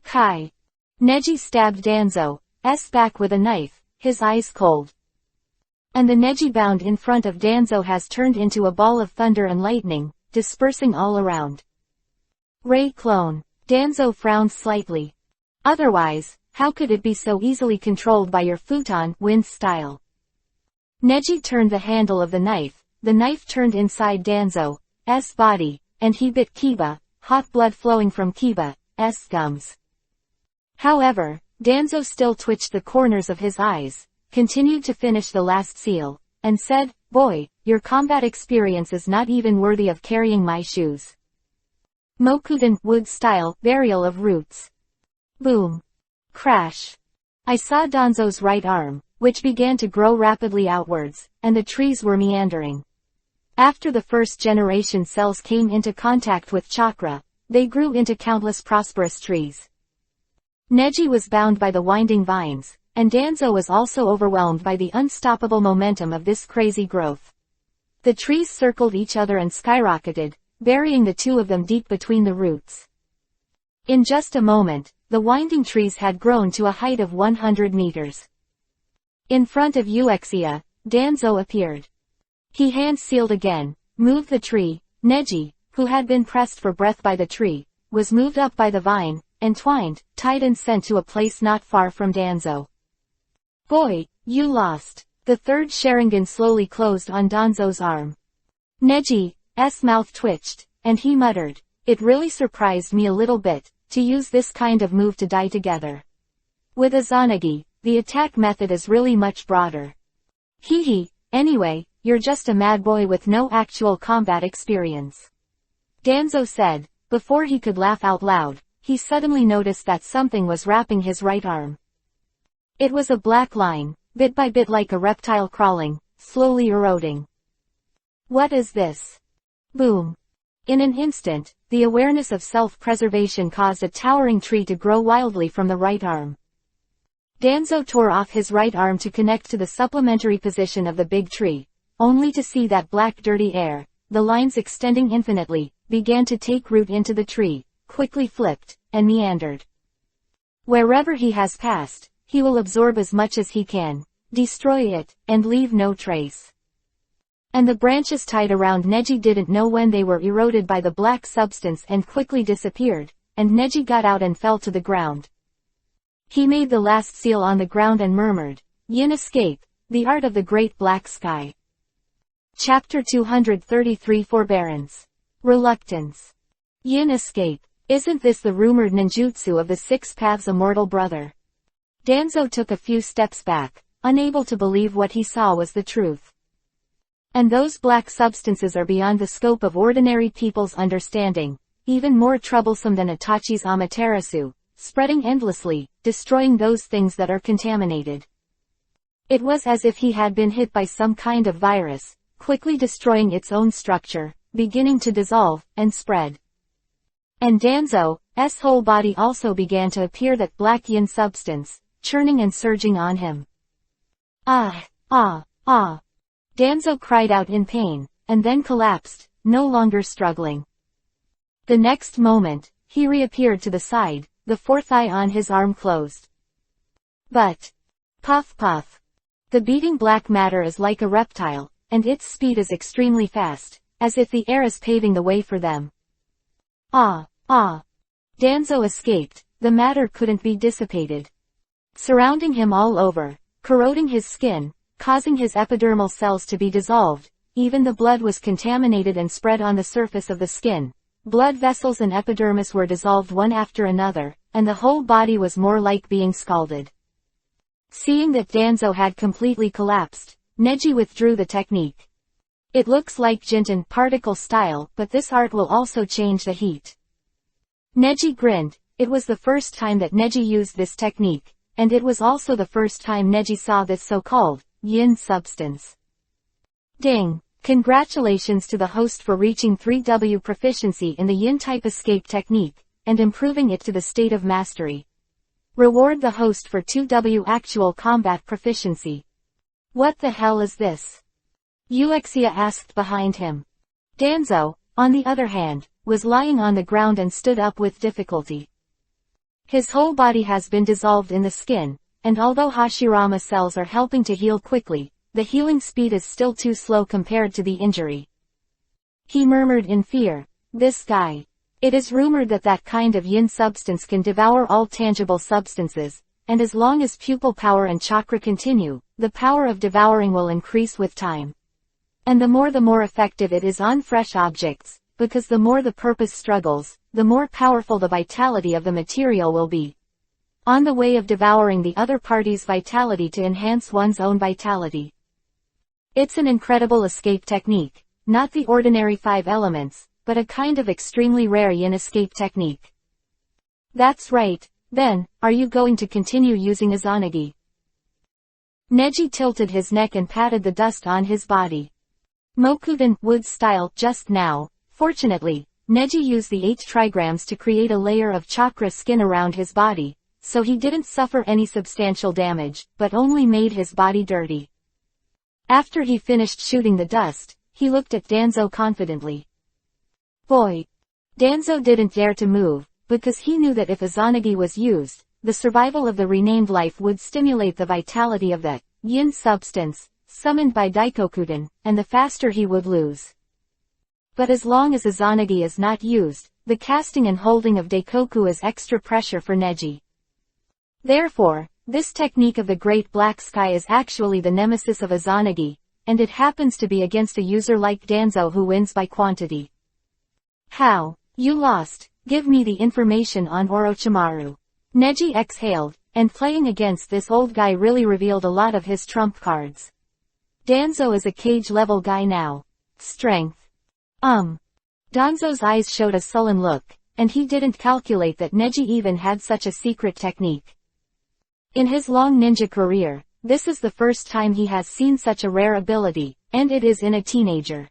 Kai. Neji stabbed Danzo's back with a knife, his eyes cold. And the Neji bound in front of Danzo has turned into a ball of thunder and lightning, dispersing all around. Ray clone. Danzo frowned slightly. Otherwise, how could it be so easily controlled by your futon, wind style? Neji turned the handle of the knife turned inside Danzo's body, and he bit Kiba, hot blood flowing from Kiba's gums. However, Danzo still twitched the corners of his eyes, continued to finish the last seal, and said, "Boy, your combat experience is not even worthy of carrying my shoes." Mokuden, wood-style, burial of roots. Boom. Crash. I saw Danzo's right arm, which began to grow rapidly outwards, and the trees were meandering. After the first generation cells came into contact with chakra, they grew into countless prosperous trees. Neji was bound by the winding vines, and Danzo was also overwhelmed by the unstoppable momentum of this crazy growth. The trees circled each other and skyrocketed, burying the two of them deep between the roots. In just a moment, the winding trees had grown to a height of 100 meters. In front of Uexia, Danzo appeared. He hand-sealed again, moved the tree. Neji, who had been pressed for breath by the tree, was moved up by the vine, entwined, tied and sent to a place not far from Danzo. "Boy, you lost." The third Sharingan slowly closed on Danzo's arm. Neji's mouth twitched, and he muttered, "It really surprised me a little bit, to use this kind of move to die together. With Izanagi, the attack method is really much broader. Hee, anyway, you're just a mad boy with no actual combat experience." Danzo said. Before he could laugh out loud, he suddenly noticed that something was wrapping his right arm. It was a black line, bit by bit like a reptile crawling, slowly eroding. "What is this?" Boom. In an instant, the awareness of self-preservation caused a towering tree to grow wildly from the right arm. Danzo tore off his right arm to connect to the supplementary position of the big tree, only to see that black dirty air, the lines extending infinitely, began to take root into the tree, quickly flipped, and meandered. Wherever he has passed, he will absorb as much as he can, destroy it, and leave no trace. And the branches tied around Neji didn't know when they were eroded by the black substance and quickly disappeared, and Neji got out and fell to the ground. He made the last seal on the ground and murmured, "Yin escape, the art of the great black sky." Chapter 233 Forbearance. Reluctance. Yin escape. Isn't this the rumored ninjutsu of the Six Paths Immortal brother? Danzo took a few steps back, unable to believe what he saw was the truth. And those black substances are beyond the scope of ordinary people's understanding, even more troublesome than Itachi's Amaterasu, spreading endlessly, destroying those things that are contaminated. It was as if he had been hit by some kind of virus, quickly destroying its own structure, beginning to dissolve, and spread. And Danzo's whole body also began to appear that black yin substance, churning and surging on him. Ah! Danzo cried out in pain, and then collapsed, no longer struggling. The next moment, he reappeared to the side, the fourth eye on his arm closed. But, puff puff. The beating black matter is like a reptile, and its speed is extremely fast, as if the air is paving the way for them. Danzo escaped, the matter couldn't be dissipated. Surrounding him all over, corroding his skin, causing his epidermal cells to be dissolved, even the blood was contaminated and spread on the surface of the skin. Blood vessels and epidermis were dissolved one after another, and the whole body was more like being scalded. Seeing that Danzo had completely collapsed, Neji withdrew the technique. It looks like Jinten particle style, but this art will also change the heat. Neji grinned. It was the first time that Neji used this technique, and it was also the first time Neji saw this so-called yin substance. Ding! Congratulations to the host for reaching 3W proficiency in the yin-type escape technique, and improving it to the state of mastery. Reward the host for 2W actual combat proficiency. What the hell is this? Uexia asked behind him. Danzo, on the other hand, was lying on the ground and stood up with difficulty. His whole body has been dissolved in the skin, and although Hashirama cells are helping to heal quickly, the healing speed is still too slow compared to the injury. He murmured in fear, "This guy. It is rumored that that kind of yin substance can devour all tangible substances, and as long as pupil power and chakra continue, the power of devouring will increase with time. And the more effective it is on fresh objects, because the more the purpose struggles, the more powerful the vitality of the material will be. On the way of devouring the other party's vitality to enhance one's own vitality. It's an incredible escape technique, not the ordinary 5 elements, but a kind of extremely rare yin escape technique. That's right. Then, are you going to continue using Izanagi? Neji tilted his neck and patted the dust on his body. Mokudan, wood style, just now. Fortunately, Neji used the 8 trigrams to create a layer of chakra skin around his body, so he didn't suffer any substantial damage, but only made his body dirty. After he finished shooting the dust, he looked at Danzo confidently. Boy! Danzo didn't dare to move, because he knew that if Izanagi was used, the survival of the renamed life would stimulate the vitality of that yin substance, summoned by Daikokudan, and the faster he would lose. But as long as Izanagi is not used, the casting and holding of Daikoku is extra pressure for Neji. Therefore, this technique of the Great Black Sky is actually the nemesis of Izanagi, and it happens to be against a user like Danzo who wins by quantity. How? You lost. Give me the information on Orochimaru. Neji exhaled, and playing against this old guy really revealed a lot of his trump cards. Danzo is a cage-level guy now. Strength. Danzo's eyes showed a sullen look, and he didn't calculate that Neji even had such a secret technique. In his long ninja career, this is the first time he has seen such a rare ability, and it is in a teenager.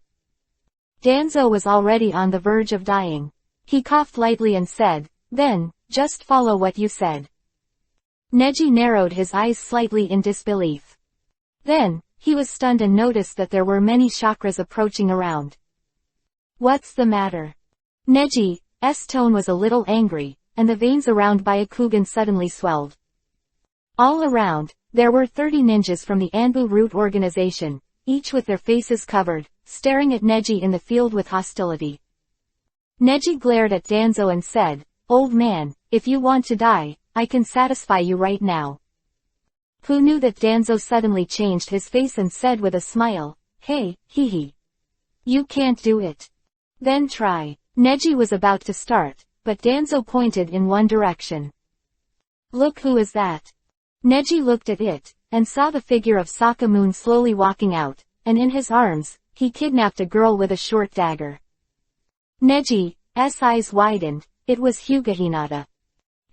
Danzo was already on the verge of dying. He coughed lightly and said, "Then, just follow what you said." Neji narrowed his eyes slightly in disbelief. Then, he was stunned and noticed that there were many chakras approaching around. What's the matter? Neji's tone was a little angry, and the veins around Byakugan suddenly swelled. All around, there were 30 ninjas from the Anbu Root organization, each with their faces covered, staring at Neji in the field with hostility. Neji glared at Danzo and said, "Old man, if you want to die, I can satisfy you right now." Who knew that Danzo suddenly changed his face and said with a smile, "Hey, hee. You can't do it. Then try." Neji was about to start, but Danzo pointed in one direction. "Look, who is that?" Neji looked at it, and saw the figure of Sakamoon slowly walking out, and in his arms, he kidnapped a girl with a short dagger. Neji's eyes widened. It was Hyuga Hinata.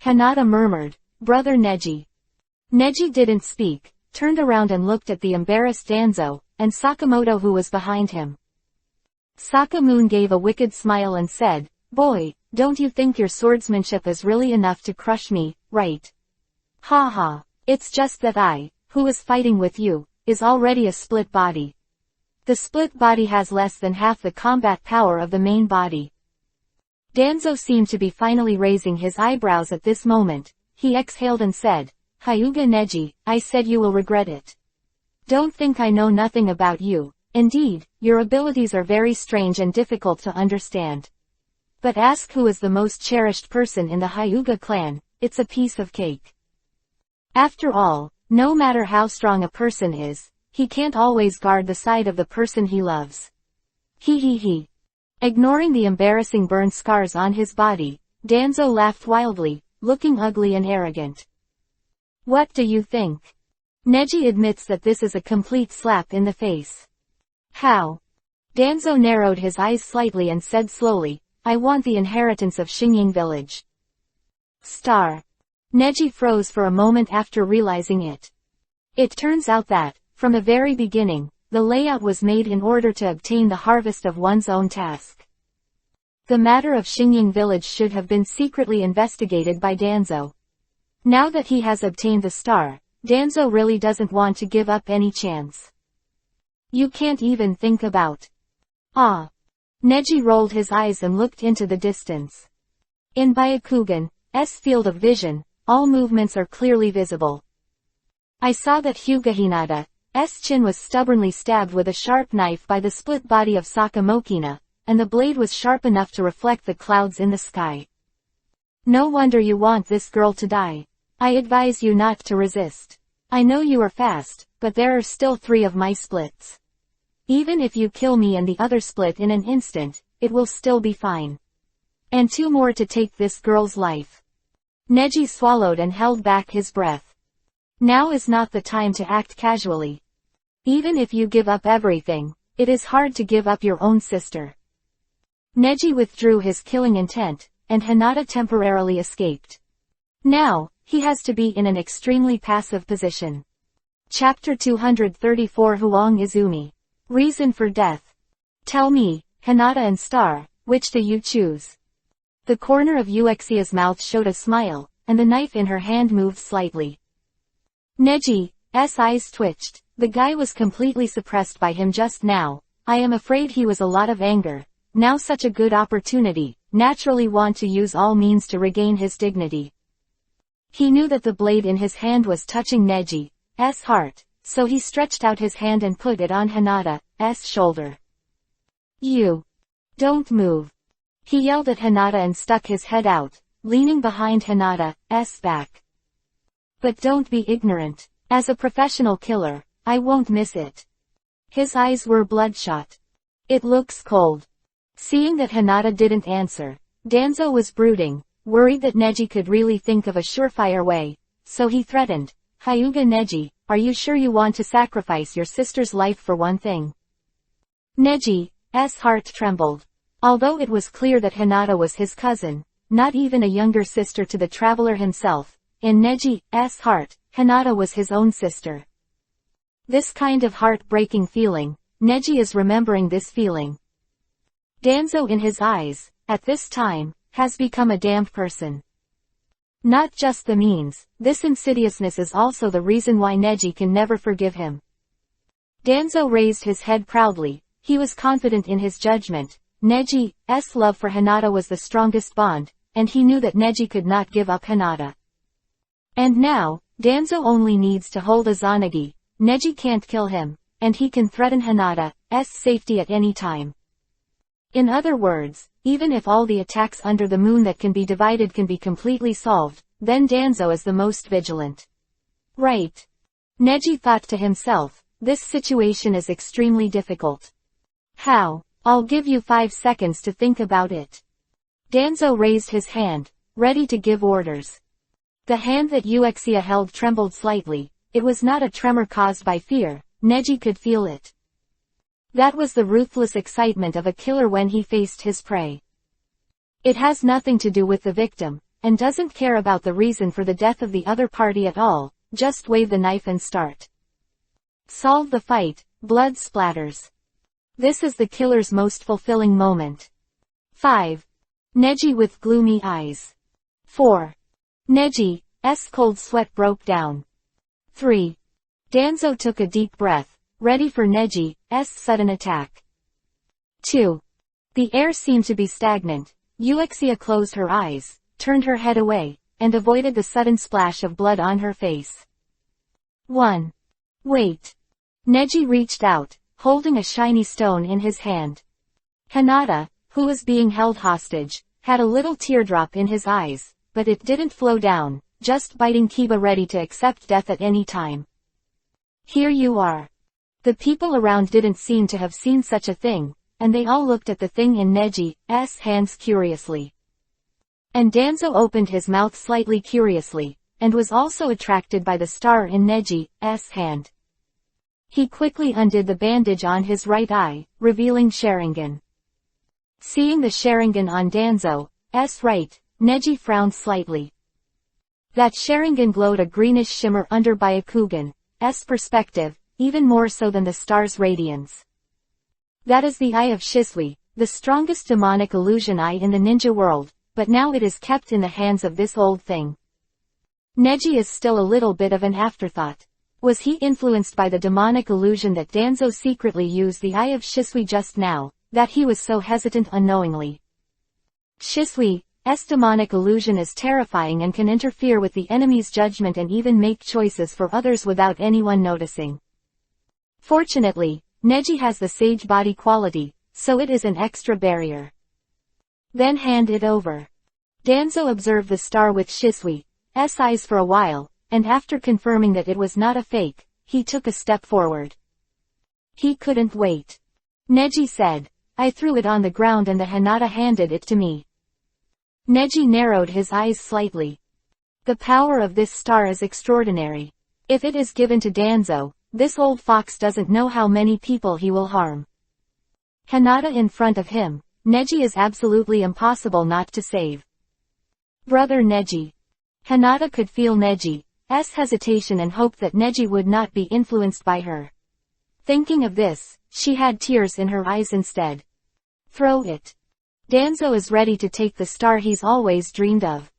Hinata murmured, "Brother Neji." Neji didn't speak, turned around and looked at the embarrassed Danzo, and Sakamoto who was behind him. Sakamoon gave a wicked smile and said, "Boy, don't you think your swordsmanship is really enough to crush me, right? Ha ha. It's just that I, who is fighting with you, is already a split body. The split body has less than half the combat power of the main body." Danzo seemed to be finally raising his eyebrows at this moment. He exhaled and said, "Hyuga Neji, I said you will regret it. Don't think I know nothing about you. Indeed, your abilities are very strange and difficult to understand. But ask who is the most cherished person in the Hyuga clan, it's a piece of cake. After all, no matter how strong a person is, he can't always guard the side of the person he loves." He. Ignoring the embarrassing burn scars on his body, Danzo laughed wildly, looking ugly and arrogant. "What do you think? Neji admits that this is a complete slap in the face." "How?" Danzo narrowed his eyes slightly and said slowly, "I want the inheritance of Xingying village." Star. Neji froze for a moment after realizing it. It turns out that, from the very beginning, the layout was made in order to obtain the harvest of one's own task. The matter of Xingying village should have been secretly investigated by Danzo. Now that he has obtained the star, Danzo really doesn't want to give up any chance. You can't even think about. Neji rolled his eyes and looked into the distance. In Byakugan's field of vision, all movements are clearly visible. I saw that Hyuga Hinata's chin was stubbornly stabbed with a sharp knife by the split body of Sakamokina, and the blade was sharp enough to reflect the clouds in the sky. No wonder you want this girl to die. I advise you not to resist. I know you are fast, but there are still 3 of my splits. Even if you kill me and the other split in an instant, it will still be fine. And 2 more to take this girl's life. Neji swallowed and held back his breath. Now is not the time to act casually. Even if you give up everything, it is hard to give up your own sister. Neji withdrew his killing intent, and Hinata temporarily escaped. Now, he has to be in an extremely passive position. Chapter 234 Huang Izumi. Reason for death. Tell me, Hinata and Star, which do you choose? The corner of Uxia's mouth showed a smile, and the knife in her hand moved slightly. Neji's eyes twitched. The guy was completely suppressed by him just now. I am afraid he was a lot of anger. Now such a good opportunity, naturally want to use all means to regain his dignity. He knew that the blade in his hand was touching Neji's heart, so he stretched out his hand and put it on Hinata's shoulder. You don't move. He yelled at Hinata and stuck his head out, leaning behind Hinata's back. But don't be ignorant. As a professional killer, I won't miss it. His eyes were bloodshot. It looks cold. Seeing that Hinata didn't answer, Danzo was brooding, worried that Neji could really think of a surefire way, so he threatened, Hyuga Neji, are you sure you want to sacrifice your sister's life for one thing? Neji's heart trembled. Although it was clear that Hinata was his cousin, not even a younger sister to the traveler himself, in Neji's heart, Hinata was his own sister. This kind of heart-breaking feeling, Neji is remembering this feeling. Danzo in his eyes, at this time, has become a damned person. Not just the means, this insidiousness is also the reason why Neji can never forgive him. Danzo raised his head proudly, he was confident in his judgment. Neji's love for Hinata was the strongest bond, and he knew that Neji could not give up Hinata. And now, Danzo only needs to hold Izanagi. Neji can't kill him, and he can threaten Hinata's safety at any time. In other words, even if all the attacks under the moon that can be divided can be completely solved, then Danzo is the most vigilant. Right. Neji thought to himself, this situation is extremely difficult. How? I'll give you 5 seconds to think about it. Danzo raised his hand, ready to give orders. The hand that Uxia held trembled slightly. It was not a tremor caused by fear, Neji could feel it. That was the ruthless excitement of a killer when he faced his prey. It has nothing to do with the victim, and doesn't care about the reason for the death of the other party at all, just wave the knife and start. Solve the fight, blood splatters. This is the killer's most fulfilling moment. 5. Neji with gloomy eyes. 4. Neji's cold sweat broke down. 3. Danzo took a deep breath, ready for Neji's sudden attack. 2. The air seemed to be stagnant. Uxia closed her eyes, turned her head away, and avoided the sudden splash of blood on her face. 1. Wait. Neji reached out, holding a shiny stone in his hand. Hinata, who was being held hostage, had a little teardrop in his eyes, but it didn't flow down, just biting Kiba ready to accept death at any time. Here you are. The people around didn't seem to have seen such a thing, and they all looked at the thing in Neji's hands curiously. And Danzo opened his mouth slightly curiously, and was also attracted by the star in Neji's hand. He quickly undid the bandage on his right eye, revealing Sharingan. Seeing the Sharingan on Danzo's right, Neji frowned slightly. That Sharingan glowed a greenish shimmer under Byakugan's perspective, even more so than the star's radiance. That is the eye of Shisui, the strongest demonic illusion eye in the ninja world, but now it is kept in the hands of this old thing. Neji is still a little bit of an afterthought. Was he influenced by the demonic illusion that Danzo secretly used the eye of Shisui just now, that he was so hesitant unknowingly? Shisui's demonic illusion is terrifying and can interfere with the enemy's judgment and even make choices for others without anyone noticing. Fortunately, Neji has the sage body quality, so it is an extra barrier. Then hand it over. Danzo observed the star with Shisui, Neji's eyes for a while, and after confirming that it was not a fake, he took a step forward. He couldn't wait. Neji said. I threw it on the ground and the Hinata handed it to me. Neji narrowed his eyes slightly. The power of this star is extraordinary. If it is given to Danzo, this old fox doesn't know how many people he will harm. Hinata in front of him, Neji is absolutely impossible not to save. Brother Neji. Hinata could feel Neji's hesitation and hope that Neji would not be influenced by her. Thinking of this, she had tears in her eyes instead. Throw it. Danzo is ready to take the star he's always dreamed of.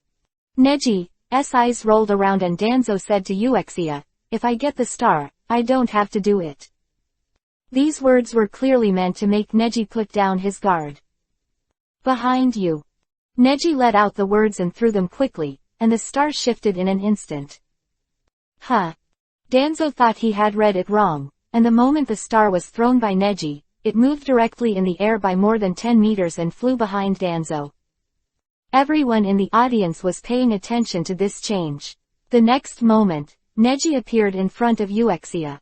Neji's eyes rolled around and Danzo said to Uexia, if I get the star, I don't have to do it. These words were clearly meant to make Neji put down his guard. Behind you. Neji let out the words and threw them quickly, and the star shifted in an instant. Danzo thought he had read it wrong, and the moment the star was thrown by Neji, it moved directly in the air by more than 10 meters and flew behind Danzo. Everyone in the audience was paying attention to this change. The next moment, Neji appeared in front of Uexia.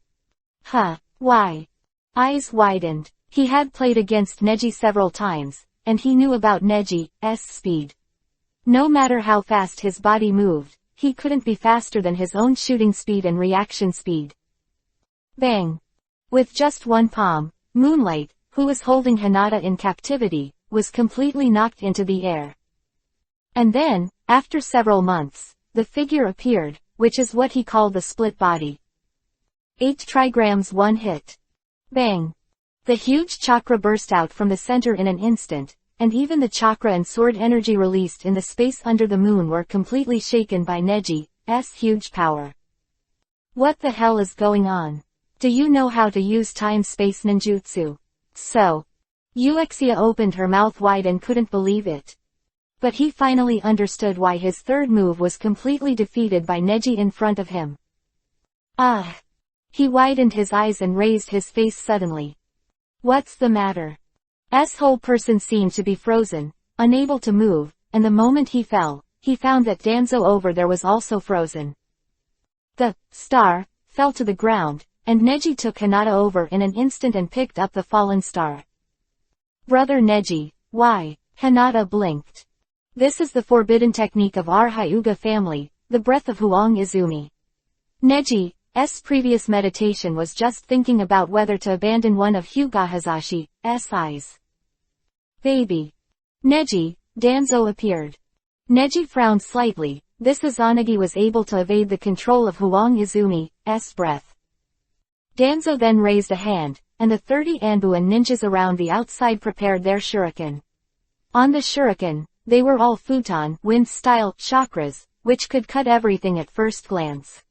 Why? Eyes widened. He had played against Neji several times, and he knew about Neji's speed. No matter how fast his body moved, he couldn't be faster than his own shooting speed and reaction speed. Bang! With just one palm, Moonlight, who was holding Hinata in captivity, was completely knocked into the air. And then, after several months, the figure appeared, which is what he called the split body. 8 trigrams 1 hit. Bang! The huge chakra burst out from the center in an instant, and even the chakra and sword energy released in the space under the moon were completely shaken by Neji's huge power. What the hell is going on? Do you know how to use time-space ninjutsu? So. Uexia opened her mouth wide and couldn't believe it. But he finally understood why his third move was completely defeated by Neji in front of him. He widened his eyes and raised his face suddenly. What's the matter? Whole person seemed to be frozen, unable to move, and the moment he fell, he found that Danzo over there was also frozen. The star fell to the ground, and Neji took Hinata over in an instant and picked up the fallen star. Brother Neji, why? Hinata blinked. This is the forbidden technique of our Hyuga family, the breath of Huang Izumi. Neji's previous meditation was just thinking about whether to abandon one of Hyuga Hazashi's eyes. Baby. Neji, Danzo appeared. Neji frowned slightly. This Izanagi was able to evade the control of Huang Izumi's breath. Danzo then raised a hand, and the 30 Anbuan ninjas around the outside prepared their shuriken. On the shuriken, they were all futon wind-style chakras, which could cut everything at first glance.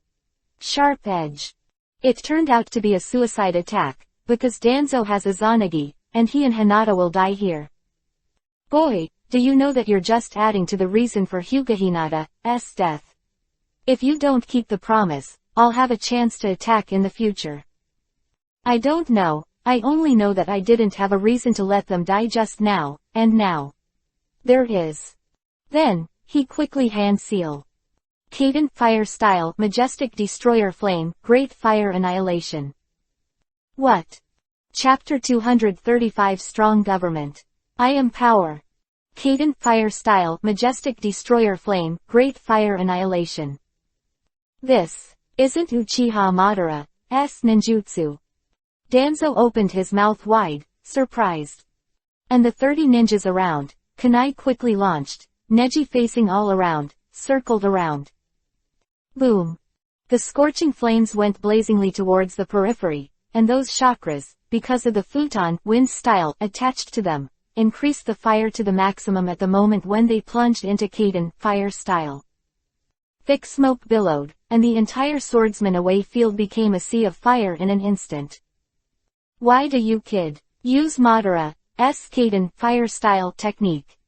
Sharp edge. It turned out to be a suicide attack, because Danzo has Izanagi, and he and Hinata will die here. Boy, do you know that you're just adding to the reason for Hyuga Hinata's death. If you don't keep the promise, I'll have a chance to attack in the future. I don't know, I only know that I didn't have a reason to let them die just now, and now. There is. Then, he quickly hand seal. Kaden Fire Style Majestic Destroyer Flame Great Fire Annihilation. What? Chapter 235 Strong Government. I am Power. Kaden Fire Style Majestic Destroyer Flame Great Fire Annihilation. This isn't Uchiha Madara's ninjutsu. Danzo opened his mouth wide, surprised. And the 30 ninjas around, kunai quickly launched, Neji facing all around, circled around. Boom. The scorching flames went blazingly towards the periphery, and those chakras, because of the futon wind style attached to them, increased the fire to the maximum at the moment when they plunged into Kaden Fire Style. Thick smoke billowed, and the entire swordsman away field became a sea of fire in an instant. Why do you kid? Use Madara's Kaden Fire Style technique.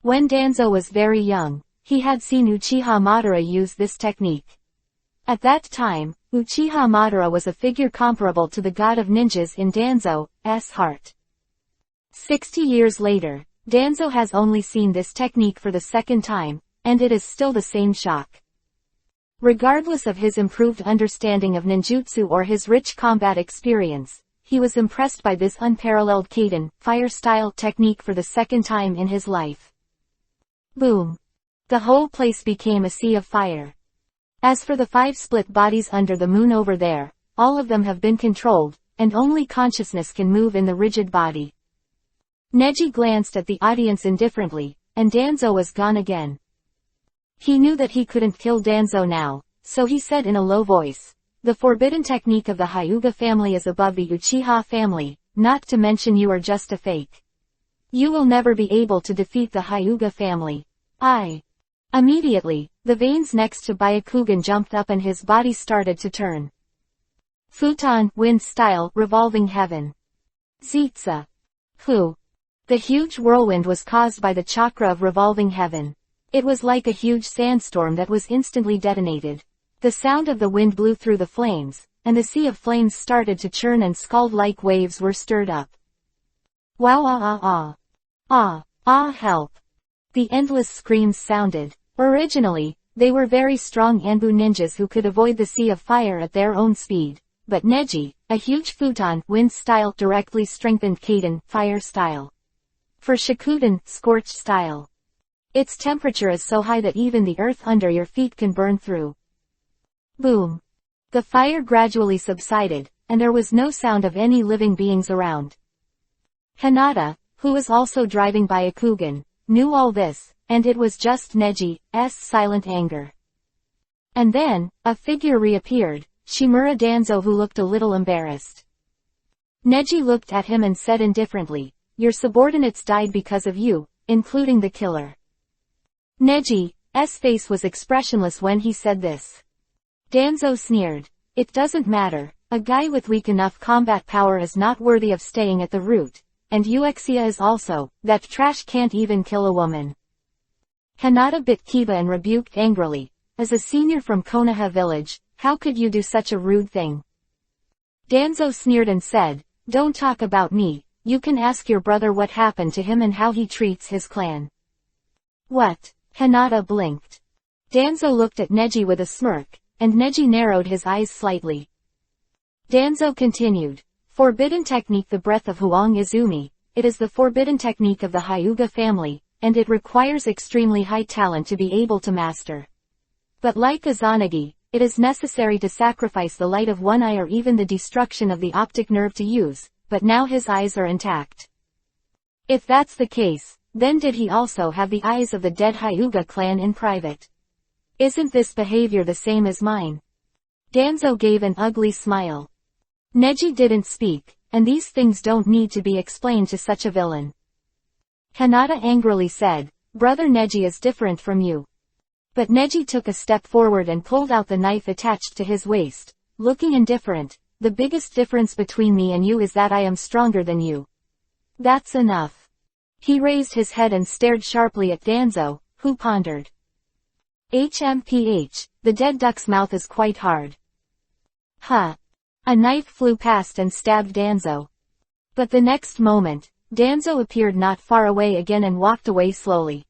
When Danzo was very young, he had seen Uchiha Madara use this technique. At that time, Uchiha Madara was a figure comparable to the god of ninjas in Danzo's heart. 60 years later, Danzo has only seen this technique for the second time, and it is still the same shock. Regardless of his improved understanding of ninjutsu or his rich combat experience, he was impressed by this unparalleled Kaiden, fire-style technique for the second time in his life. Boom! The whole place became a sea of fire. As for the 5 split bodies under the moon over there, all of them have been controlled, and only consciousness can move in the rigid body. Neji glanced at the audience indifferently, and Danzo was gone again. He knew that he couldn't kill Danzo now, so he said in a low voice, "The forbidden technique of the Hyuga family is above the Uchiha family, not to mention you are just a fake. You will never be able to defeat the Hyuga family." Immediately, the veins next to Byakugan jumped up and his body started to turn. Futon, wind style, revolving heaven. Zitsa. Hu. The huge whirlwind was caused by the chakra of revolving heaven. It was like a huge sandstorm that was instantly detonated. The sound of the wind blew through the flames, and the sea of flames started to churn and scald-like waves were stirred up. Wow, help! The endless screams sounded. Originally, they were very strong Anbu ninjas who could avoid the sea of fire at their own speed, but Neji, a huge futon, wind style, directly strengthened Kaiden, fire style. For Shikuden, scorched style. Its temperature is so high that even the earth under your feet can burn through. Boom! The fire gradually subsided, and there was no sound of any living beings around. Hinata, who was also driving Byakugan, knew all this, and it was just Neji's silent anger. And then, a figure reappeared, Shimura Danzo, who looked a little embarrassed. Neji looked at him and said indifferently, "Your subordinates died because of you, including the killer." Neji's face was expressionless when he said this. Danzo sneered. "It doesn't matter, a guy with weak enough combat power is not worthy of staying at the root, and Uexia is also, that trash can't even kill a woman." Hinata bit Kiba and rebuked angrily, "As a senior from Konoha village, how could you do such a rude thing?" Danzo sneered and said, "Don't talk about me, you can ask your brother what happened to him and how he treats his clan." "What?" Hinata blinked. Danzo looked at Neji with a smirk, and Neji narrowed his eyes slightly. Danzo continued, "Forbidden technique, the breath of Huang Izumi. It is the forbidden technique of the Hyuga family, and it requires extremely high talent to be able to master. But like Izanagi, it is necessary to sacrifice the light of one eye or even the destruction of the optic nerve to use, but now his eyes are intact. If that's the case, then did he also have the eyes of the dead Hyuga clan in private? Isn't this behavior the same as mine?" Danzo gave an ugly smile. Neji didn't speak, and these things don't need to be explained to such a villain. Hinata angrily said, "Brother Neji is different from you." But Neji took a step forward and pulled out the knife attached to his waist, looking indifferent. "The biggest difference between me and you is that I am stronger than you. That's enough." He raised his head and stared sharply at Danzo, who pondered. HMPH, the dead duck's mouth is quite hard. Huh. A knife flew past and stabbed Danzo. But the next moment, Danzo appeared not far away again and walked away slowly.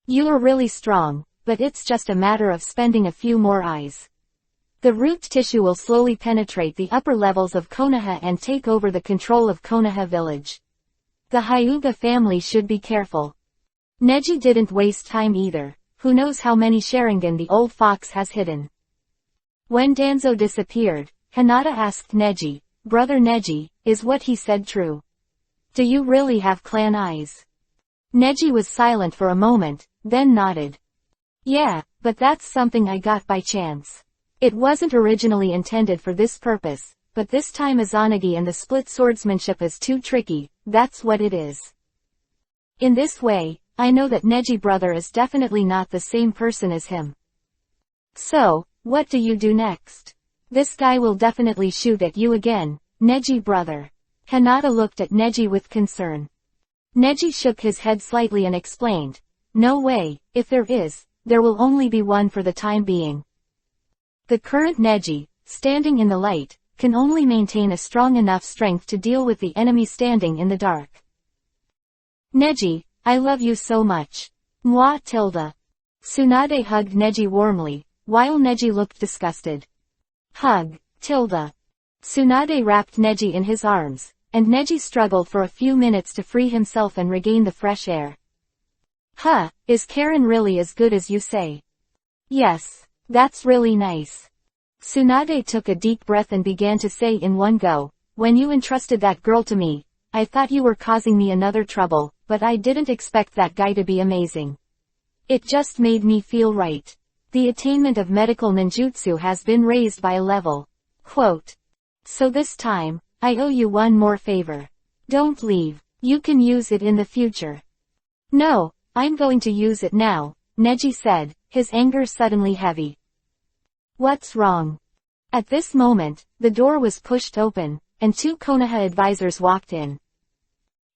"You are really strong, but it's just a matter of spending a few more eyes. The root tissue will slowly penetrate the upper levels of Konoha and take over the control of Konoha village. The Hyuga family should be careful." Neji didn't waste time either. Who knows how many Sharingan the old fox has hidden. When Danzo disappeared, Hinata asked Neji, "Brother Neji, is what he said true? Do you really have clan eyes?" Neji was silent for a moment, then nodded. "Yeah, but that's something I got by chance. It wasn't originally intended for this purpose, but this time Izanagi and the split swordsmanship is too tricky, that's what it is. In this way, I know that Neji brother is definitely not the same person as him. So, what do you do next? This guy will definitely shoot at you again, Neji brother." Hinata looked at Neji with concern. Neji shook his head slightly and explained, "No way, if there is, there will only be one for the time being. The current Neji, standing in the light, can only maintain a strong enough strength to deal with the enemy standing in the dark. Neji, I love you so much. Moi tilde." Tsunade hugged Neji warmly, while Neji looked disgusted. Hug, tilde. Tsunade wrapped Neji in his arms, and Neji struggled for a few minutes to free himself and regain the fresh air. Huh, is Karen really as good as you say? Yes, that's really nice. Tsunade took a deep breath and began to say in one go, when you entrusted that girl to me, I thought you were causing me another trouble, but I didn't expect that guy to be amazing. It just made me feel right. The attainment of medical ninjutsu has been raised by a level. Quote. So this time, I owe you one more favor. Don't leave. You can use it in the future. No, I'm going to use it now, Neji said, his anger suddenly heavy. What's wrong? At this moment, the door was pushed open, and two Konoha advisors walked in.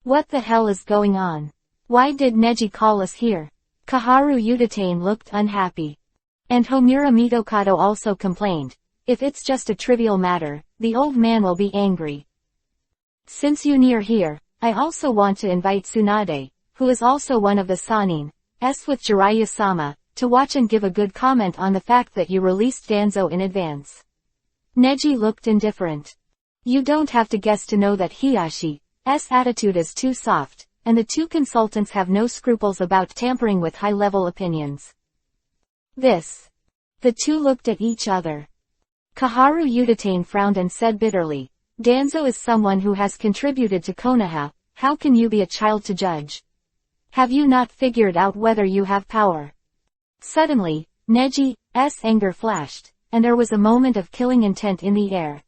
What the hell is going on? Why did Neji call us here? Kaharu Udatane looked unhappy. And Homura Mitokado also complained. If it's just a trivial matter, the old man will be angry. Since you near here, I also want to invite Tsunade, who is also one of the Sanin, with Jiraiya-sama, to watch and give a good comment on the fact that you released Danzo in advance. Neji looked indifferent. You don't have to guess to know that Hiyashi's attitude is too soft, and the two consultants have no scruples about tampering with high-level opinions. This. The two looked at each other. Kaharu Udatane frowned and said bitterly, Danzo is someone who has contributed to Konoha, how can you be a child to judge? Have you not figured out whether you have power? Suddenly, Neji's anger flashed, and there was a moment of killing intent in the air.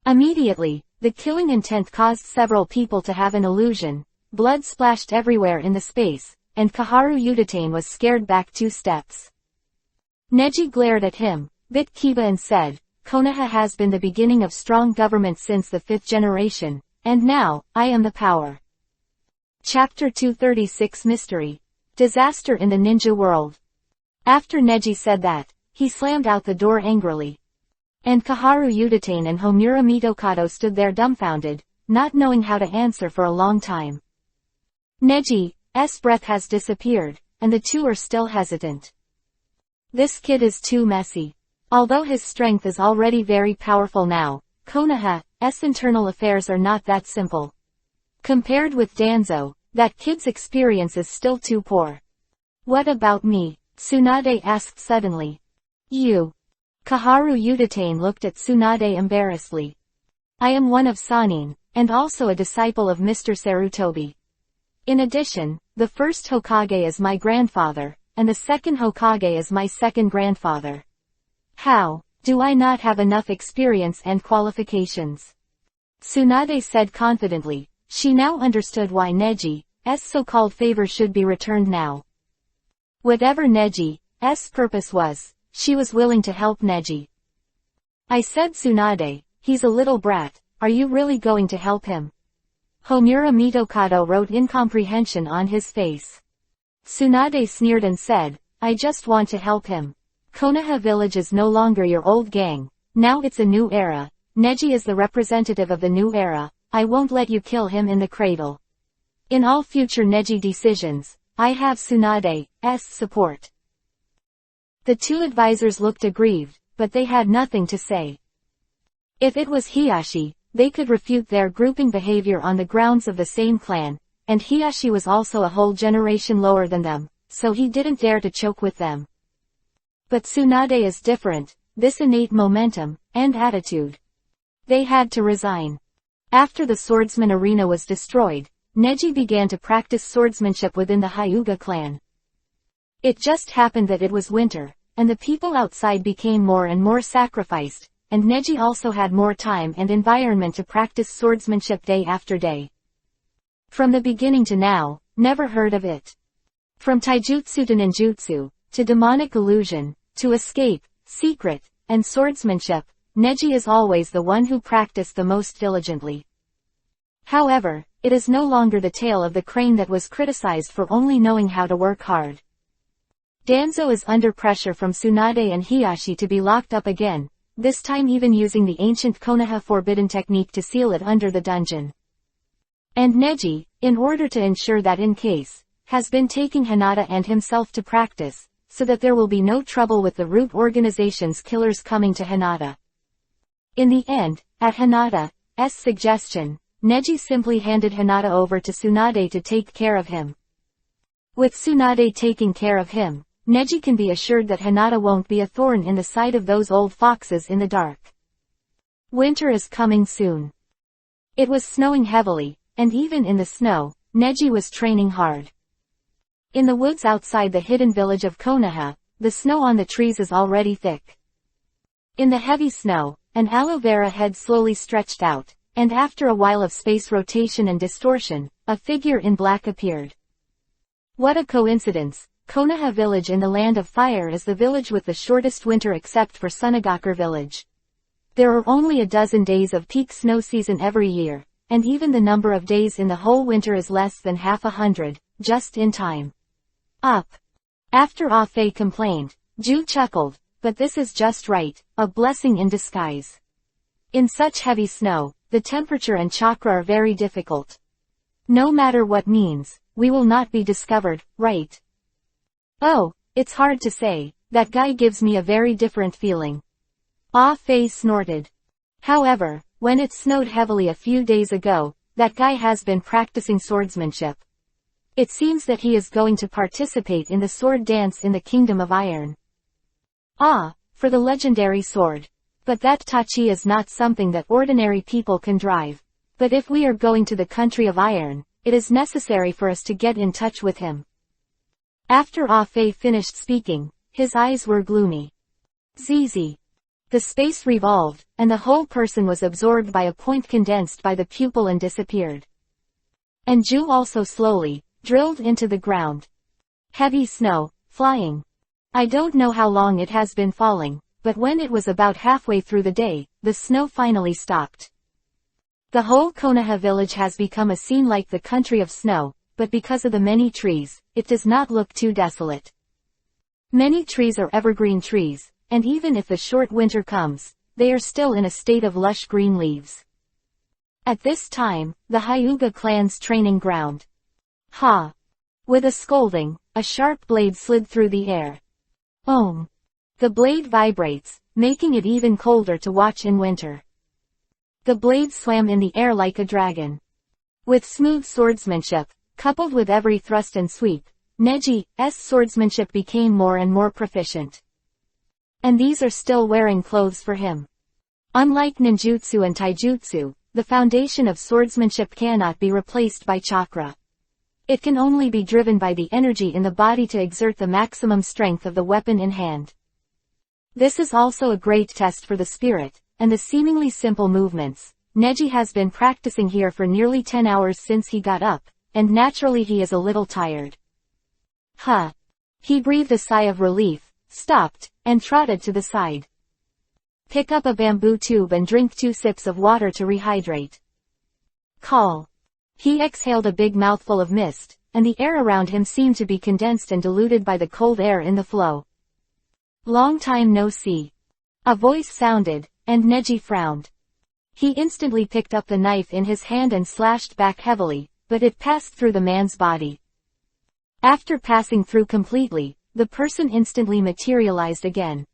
Immediately, the killing intent caused several people to have an illusion, blood splashed everywhere in the space, and Kaharu Udatane was scared back 2 steps. Neji glared at him, bit Kiba and said, Konoha has been the beginning of strong government since the 5th generation, and now, I am the power. Chapter 236 Mystery. Disaster in the Ninja World. After Neji said that, he slammed out the door angrily. And Kaharu Udatane and Homura Mitokado stood there dumbfounded, not knowing how to answer for a long time. Neji's breath has disappeared, and the two are still hesitant. This kid is too messy. Although his strength is already very powerful now, Konoha's internal affairs are not that simple. Compared with Danzo, that kid's experience is still too poor. What about me? Tsunade asked suddenly. You. Kaharu Udatane looked at Tsunade embarrassedly. I am one of Sanin, and also a disciple of Mr. Sarutobi. In addition, the first Hokage is my grandfather, and the second Hokage is my second grandfather. How do I not have enough experience and qualifications? Tsunade said confidently. She now understood why Neji's so-called favor should be returned now. Whatever Neji's purpose was, she was willing to help Neji. I said Tsunade, he's a little brat, are you really going to help him? Homura Mitokado wrote incomprehension on his face. Tsunade sneered and said, I just want to help him. Konoha village is no longer your old gang, now it's a new era. Neji is the representative of the new era, I won't let you kill him in the cradle. In all future Neji decisions, I have Tsunade's support. The two advisors looked aggrieved, but they had nothing to say. If it was Hiyashi, they could refute their grouping behavior on the grounds of the same clan, and Hiyashi was also a whole generation lower than them, so he didn't dare to choke with them. But Tsunade is different, this innate momentum, and attitude. They had to resign. After the swordsman arena was destroyed, Neji began to practice swordsmanship within the Hyuga clan. It just happened that it was winter, and the people outside became more and more sacrificed, and Neji also had more time and environment to practice swordsmanship day after day. From the beginning to now, never heard of it. From taijutsu to ninjutsu, to demonic illusion, to escape, secret, and swordsmanship, Neji is always the one who practiced the most diligently. However, it is no longer the tale of the crane that was criticized for only knowing how to work hard. Danzo is under pressure from Tsunade and Hiyashi to be locked up again, this time even using the ancient Konoha forbidden technique to seal it under the dungeon. And Neji, in order to ensure that in case, has been taking Hinata and himself to practice, so that there will be no trouble with the root organization's killers coming to Hinata. In the end, at Hinata's suggestion, Neji simply handed Hinata over to Tsunade to take care of him. With Tsunade taking care of him, Neji can be assured that Hinata won't be a thorn in the side of those old foxes in the dark. Winter is coming soon. It was snowing heavily, and even in the snow, Neji was training hard. In the woods outside the hidden village of Konoha, the snow on the trees is already thick. In the heavy snow, an aloe vera head slowly stretched out, and after a while of space rotation and distortion, a figure in black appeared. What a coincidence! Konoha village in the Land of Fire is the village with the shortest winter except for Sunagakure village. There are only a dozen days of peak snow season every year, and even the number of days in the whole winter is less than half 100, just in time. Up. After Ah Fei complained, Ju chuckled, but this is just right, a blessing in disguise. In such heavy snow, the temperature and chakra are very difficult. No matter what means, we will not be discovered, right? Oh, it's hard to say, that guy gives me a very different feeling. Ah Fei snorted. However, when it snowed heavily a few days ago, that guy has been practicing swordsmanship. It seems that he is going to participate in the sword dance in the Kingdom of Iron. Ah, for the legendary sword. But that tachi is not something that ordinary people can drive. But if we are going to the country of iron, it is necessary for us to get in touch with him. After Ah Fei finished speaking, his eyes were gloomy. Zizi. The space revolved, and the whole person was absorbed by a point condensed by the pupil and disappeared. And Ju also slowly drilled into the ground. Heavy snow, flying. I don't know how long it has been falling, but when it was about halfway through the day, the snow finally stopped. The whole Konoha village has become a scene like the country of snow, but because of the many trees, it does not look too desolate. Many trees are evergreen trees, and even if the short winter comes, they are still in a state of lush green leaves. At this time, the Hyuga clan's training ground. Ha! With a scolding, a sharp blade slid through the air. Om! The blade vibrates, making it even colder to watch in winter. The blade swam in the air like a dragon. With smooth swordsmanship, coupled with every thrust and sweep, Neji's swordsmanship became more and more proficient. And these are still wearing clothes for him. Unlike ninjutsu and taijutsu, the foundation of swordsmanship cannot be replaced by chakra. It can only be driven by the energy in the body to exert the maximum strength of the weapon in hand. This is also a great test for the spirit, and the seemingly simple movements. Neji has been practicing here for nearly 10 hours since he got up, and naturally he is a little tired. Huh. He breathed a sigh of relief, stopped, and trotted to the side. Pick up a bamboo tube and drink 2 sips of water to rehydrate. Call. He exhaled a big mouthful of mist, and the air around him seemed to be condensed and diluted by the cold air in the flow. Long time no see. A voice sounded, and Neji frowned. He instantly picked up the knife in his hand and slashed back heavily, but it passed through the man's body. After passing through completely, the person instantly materialized again.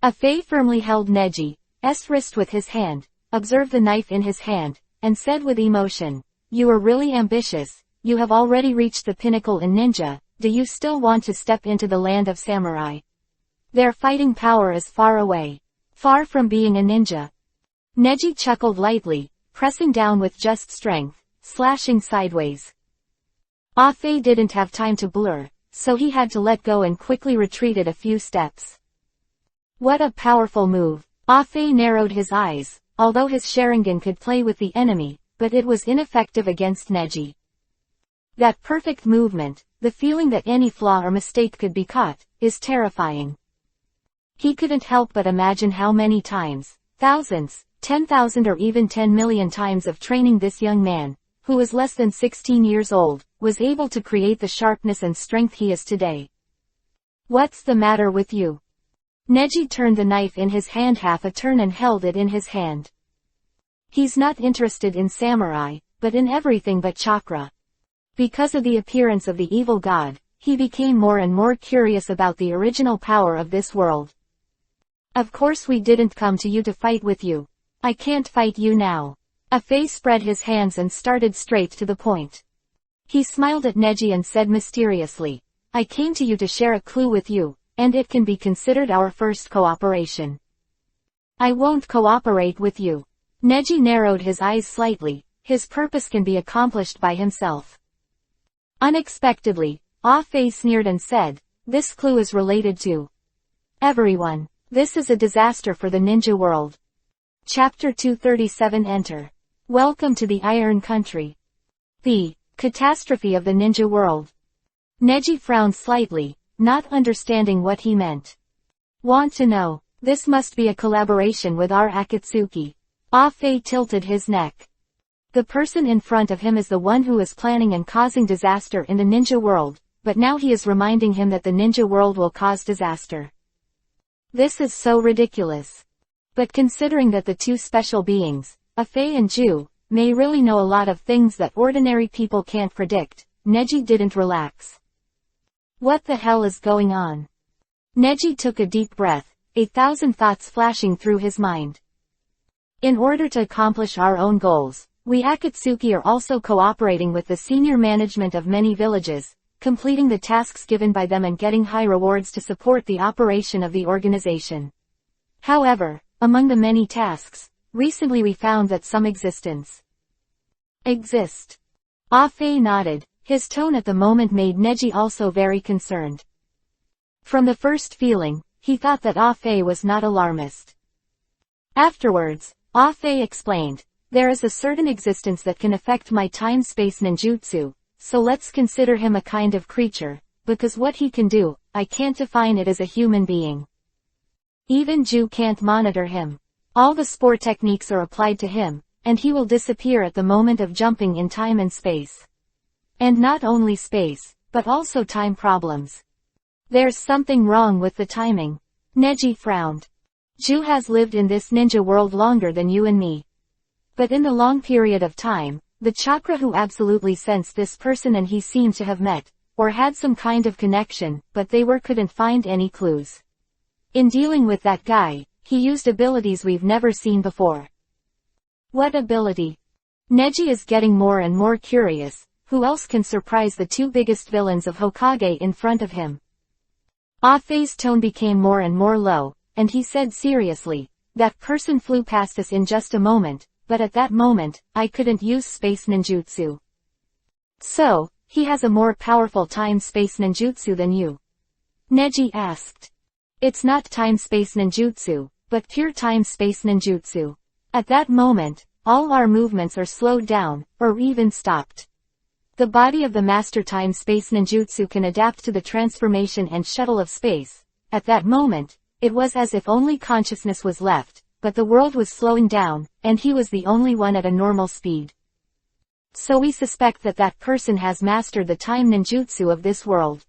Ah Fei firmly held Neji's wrist with his hand, observed the knife in his hand, and said with emotion, "You are really ambitious, you have already reached the pinnacle in ninja, do you still want to step into the land of samurai? Their fighting power is far away. Far from being a ninja." Neji chuckled lightly, pressing down with just strength, slashing sideways. Ah Fei didn't have time to blur, so he had to let go and quickly retreated a few steps. What a powerful move! Ah Fei narrowed his eyes, although his Sharingan could play with the enemy, but it was ineffective against Neji. That perfect movement, the feeling that any flaw or mistake could be caught, is terrifying. He couldn't help but imagine how many times, thousands, 10,000 or even 10 million times of training this young man, who was less than 16 years old, was able to create the sharpness and strength he is today. What's the matter with you? Neji turned the knife in his hand half a turn and held it in his hand. He's not interested in samurai, but in everything but chakra. Because of the appearance of the evil god, he became more and more curious about the original power of this world. Of course we didn't come to you to fight with you. I can't fight you now. Afei spread his hands and started straight to the point. He smiled at Neji and said mysteriously, I came to you to share a clue with you, and it can be considered our first cooperation. I won't cooperate with you. Neji narrowed his eyes slightly, his purpose can be accomplished by himself. Unexpectedly, Afei sneered and said, this clue is related to everyone. This is a disaster for the ninja world. Chapter 237 Enter. Welcome to the Iron Country. The catastrophe of the ninja world. Neji frowned slightly, not understanding what he meant. Want to know? This must be a collaboration with our Akatsuki. Afei tilted his neck. The person in front of him is the one who is planning and causing disaster in the ninja world, but now he is reminding him that the ninja world will cause disaster. This is so ridiculous. But considering that the two special beings, Afei and Ju, may really know a lot of things that ordinary people can't predict, Neji didn't relax. What the hell is going on? Neji took a deep breath, 1,000 thoughts flashing through his mind. In order to accomplish our own goals, we Akatsuki are also cooperating with the senior management of many villages, completing the tasks given by them and getting high rewards to support the operation of the organization. However, among the many tasks, recently we found that some exist. Afei nodded, his tone at the moment made Neji also very concerned. From the first feeling, he thought that Afei was not alarmist. Afterwards, Afei explained, there is a certain existence that can affect my time-space ninjutsu, so let's consider him a kind of creature, because what he can do, I can't define it as a human being. Even Ju can't monitor him. All the sport techniques are applied to him, and he will disappear at the moment of jumping in time and space. And not only space, but also time problems. There's something wrong with the timing. Neji frowned. Ju has lived in this ninja world longer than you and me. But in the long period of time, the chakra who absolutely sensed this person and he seemed to have met, or had some kind of connection, but they couldn't find any clues. In dealing with that guy, he used abilities we've never seen before. What ability? Neji is getting more and more curious, who else can surprise the two biggest villains of Hokage in front of him? Afei's tone became more and more low, and he said seriously, that person flew past us in just a moment, but at that moment, I couldn't use space ninjutsu. So, he has a more powerful time-space ninjutsu than you? Neji asked. It's not time-space ninjutsu, but pure time-space ninjutsu. At that moment, all our movements are slowed down, or even stopped. The body of the master time-space ninjutsu can adapt to the transformation and shuttle of space. At that moment, it was as if only consciousness was left, but the world was slowing down, and he was the only one at a normal speed. So we suspect that that person has mastered the time ninjutsu of this world.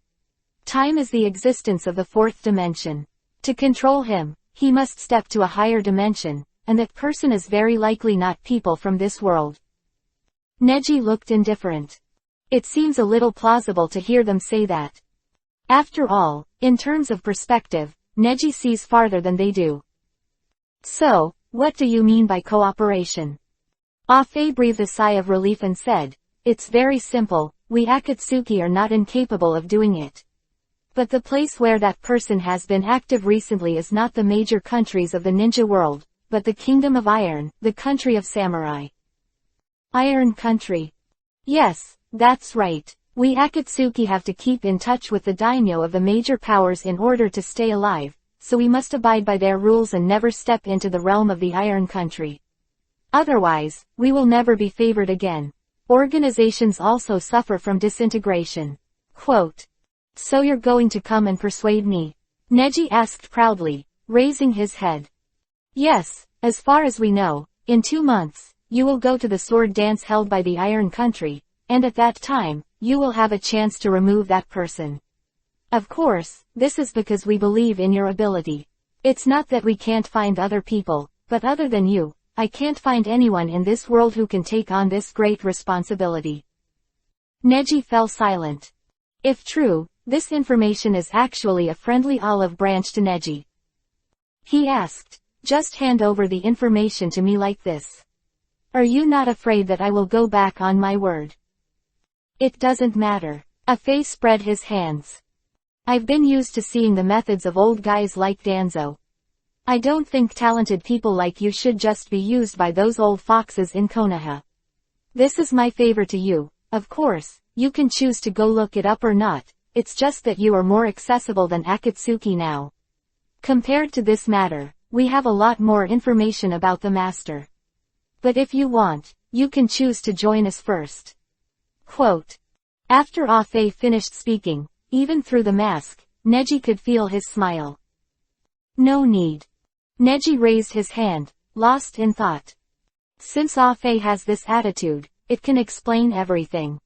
Time is the existence of the fourth dimension. To control him, he must step to a higher dimension, and that person is very likely not people from this world. Neji looked indifferent. It seems a little plausible to hear them say that. After all, in terms of perspective, Neji sees farther than they do. So, what do you mean by cooperation? Afei breathed a sigh of relief and said, it's very simple, we Akatsuki are not incapable of doing it. But the place where that person has been active recently is not the major countries of the ninja world, but the Kingdom of Iron, the country of samurai. Iron Country. Yes, that's right. We Akatsuki have to keep in touch with the daimyo of the major powers in order to stay alive, so we must abide by their rules and never step into the realm of the Iron Country. Otherwise, we will never be favored again. Organizations also suffer from disintegration. Quote. So you're going to come and persuade me? Neji asked proudly, raising his head. Yes, as far as we know, in 2 months, you will go to the sword dance held by the Iron Country, and at that time, you will have a chance to remove that person. Of course, this is because we believe in your ability. It's not that we can't find other people, but other than you, I can't find anyone in this world who can take on this great responsibility. Neji fell silent. If true, this information is actually a friendly olive branch to Neji. He asked, just hand over the information to me like this. Are you not afraid that I will go back on my word? It doesn't matter. Afei spread his hands. I've been used to seeing the methods of old guys like Danzo. I don't think talented people like you should just be used by those old foxes in Konoha. This is my favor to you. Of course, you can choose to go look it up or not, it's just that you are more accessible than Akatsuki now. Compared to this matter, we have a lot more information about the master. But if you want, you can choose to join us first. Quote. After Afei finished speaking, even through the mask, Neji could feel his smile. No need. Neji raised his hand, lost in thought. Since Afei has this attitude, it can explain everything.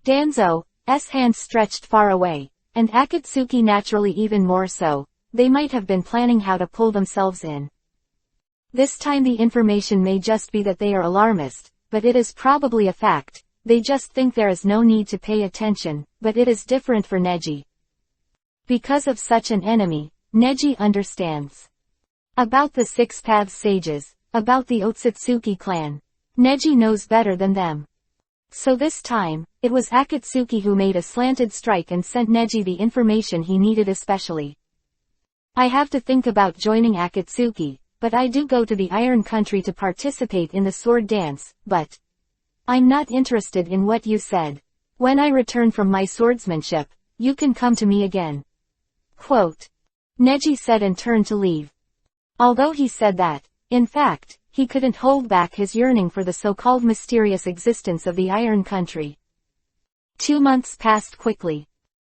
Danzo's hand stretched far away, and Akatsuki naturally even more so. They might have been planning how to pull themselves in. This time the information may just be that they are alarmist, but it is probably a fact. They just think there is no need to pay attention, but it is different for Neji. Because of such an enemy, Neji understands. About the Six Paths Sages, about the Otsutsuki clan. Neji knows better than them. So this time, it was Akatsuki who made a slanted strike and sent Neji the information he needed especially. I have to think about joining Akatsuki, but I do go to the Iron Country to participate in the sword dance, but I'm not interested in what you said. When I return from my swordsmanship, you can come to me again. Quote. Neji said and turned to leave. Although he said that, in fact, he couldn't hold back his yearning for the so-called mysterious existence of the Iron Country. 2 months passed quickly.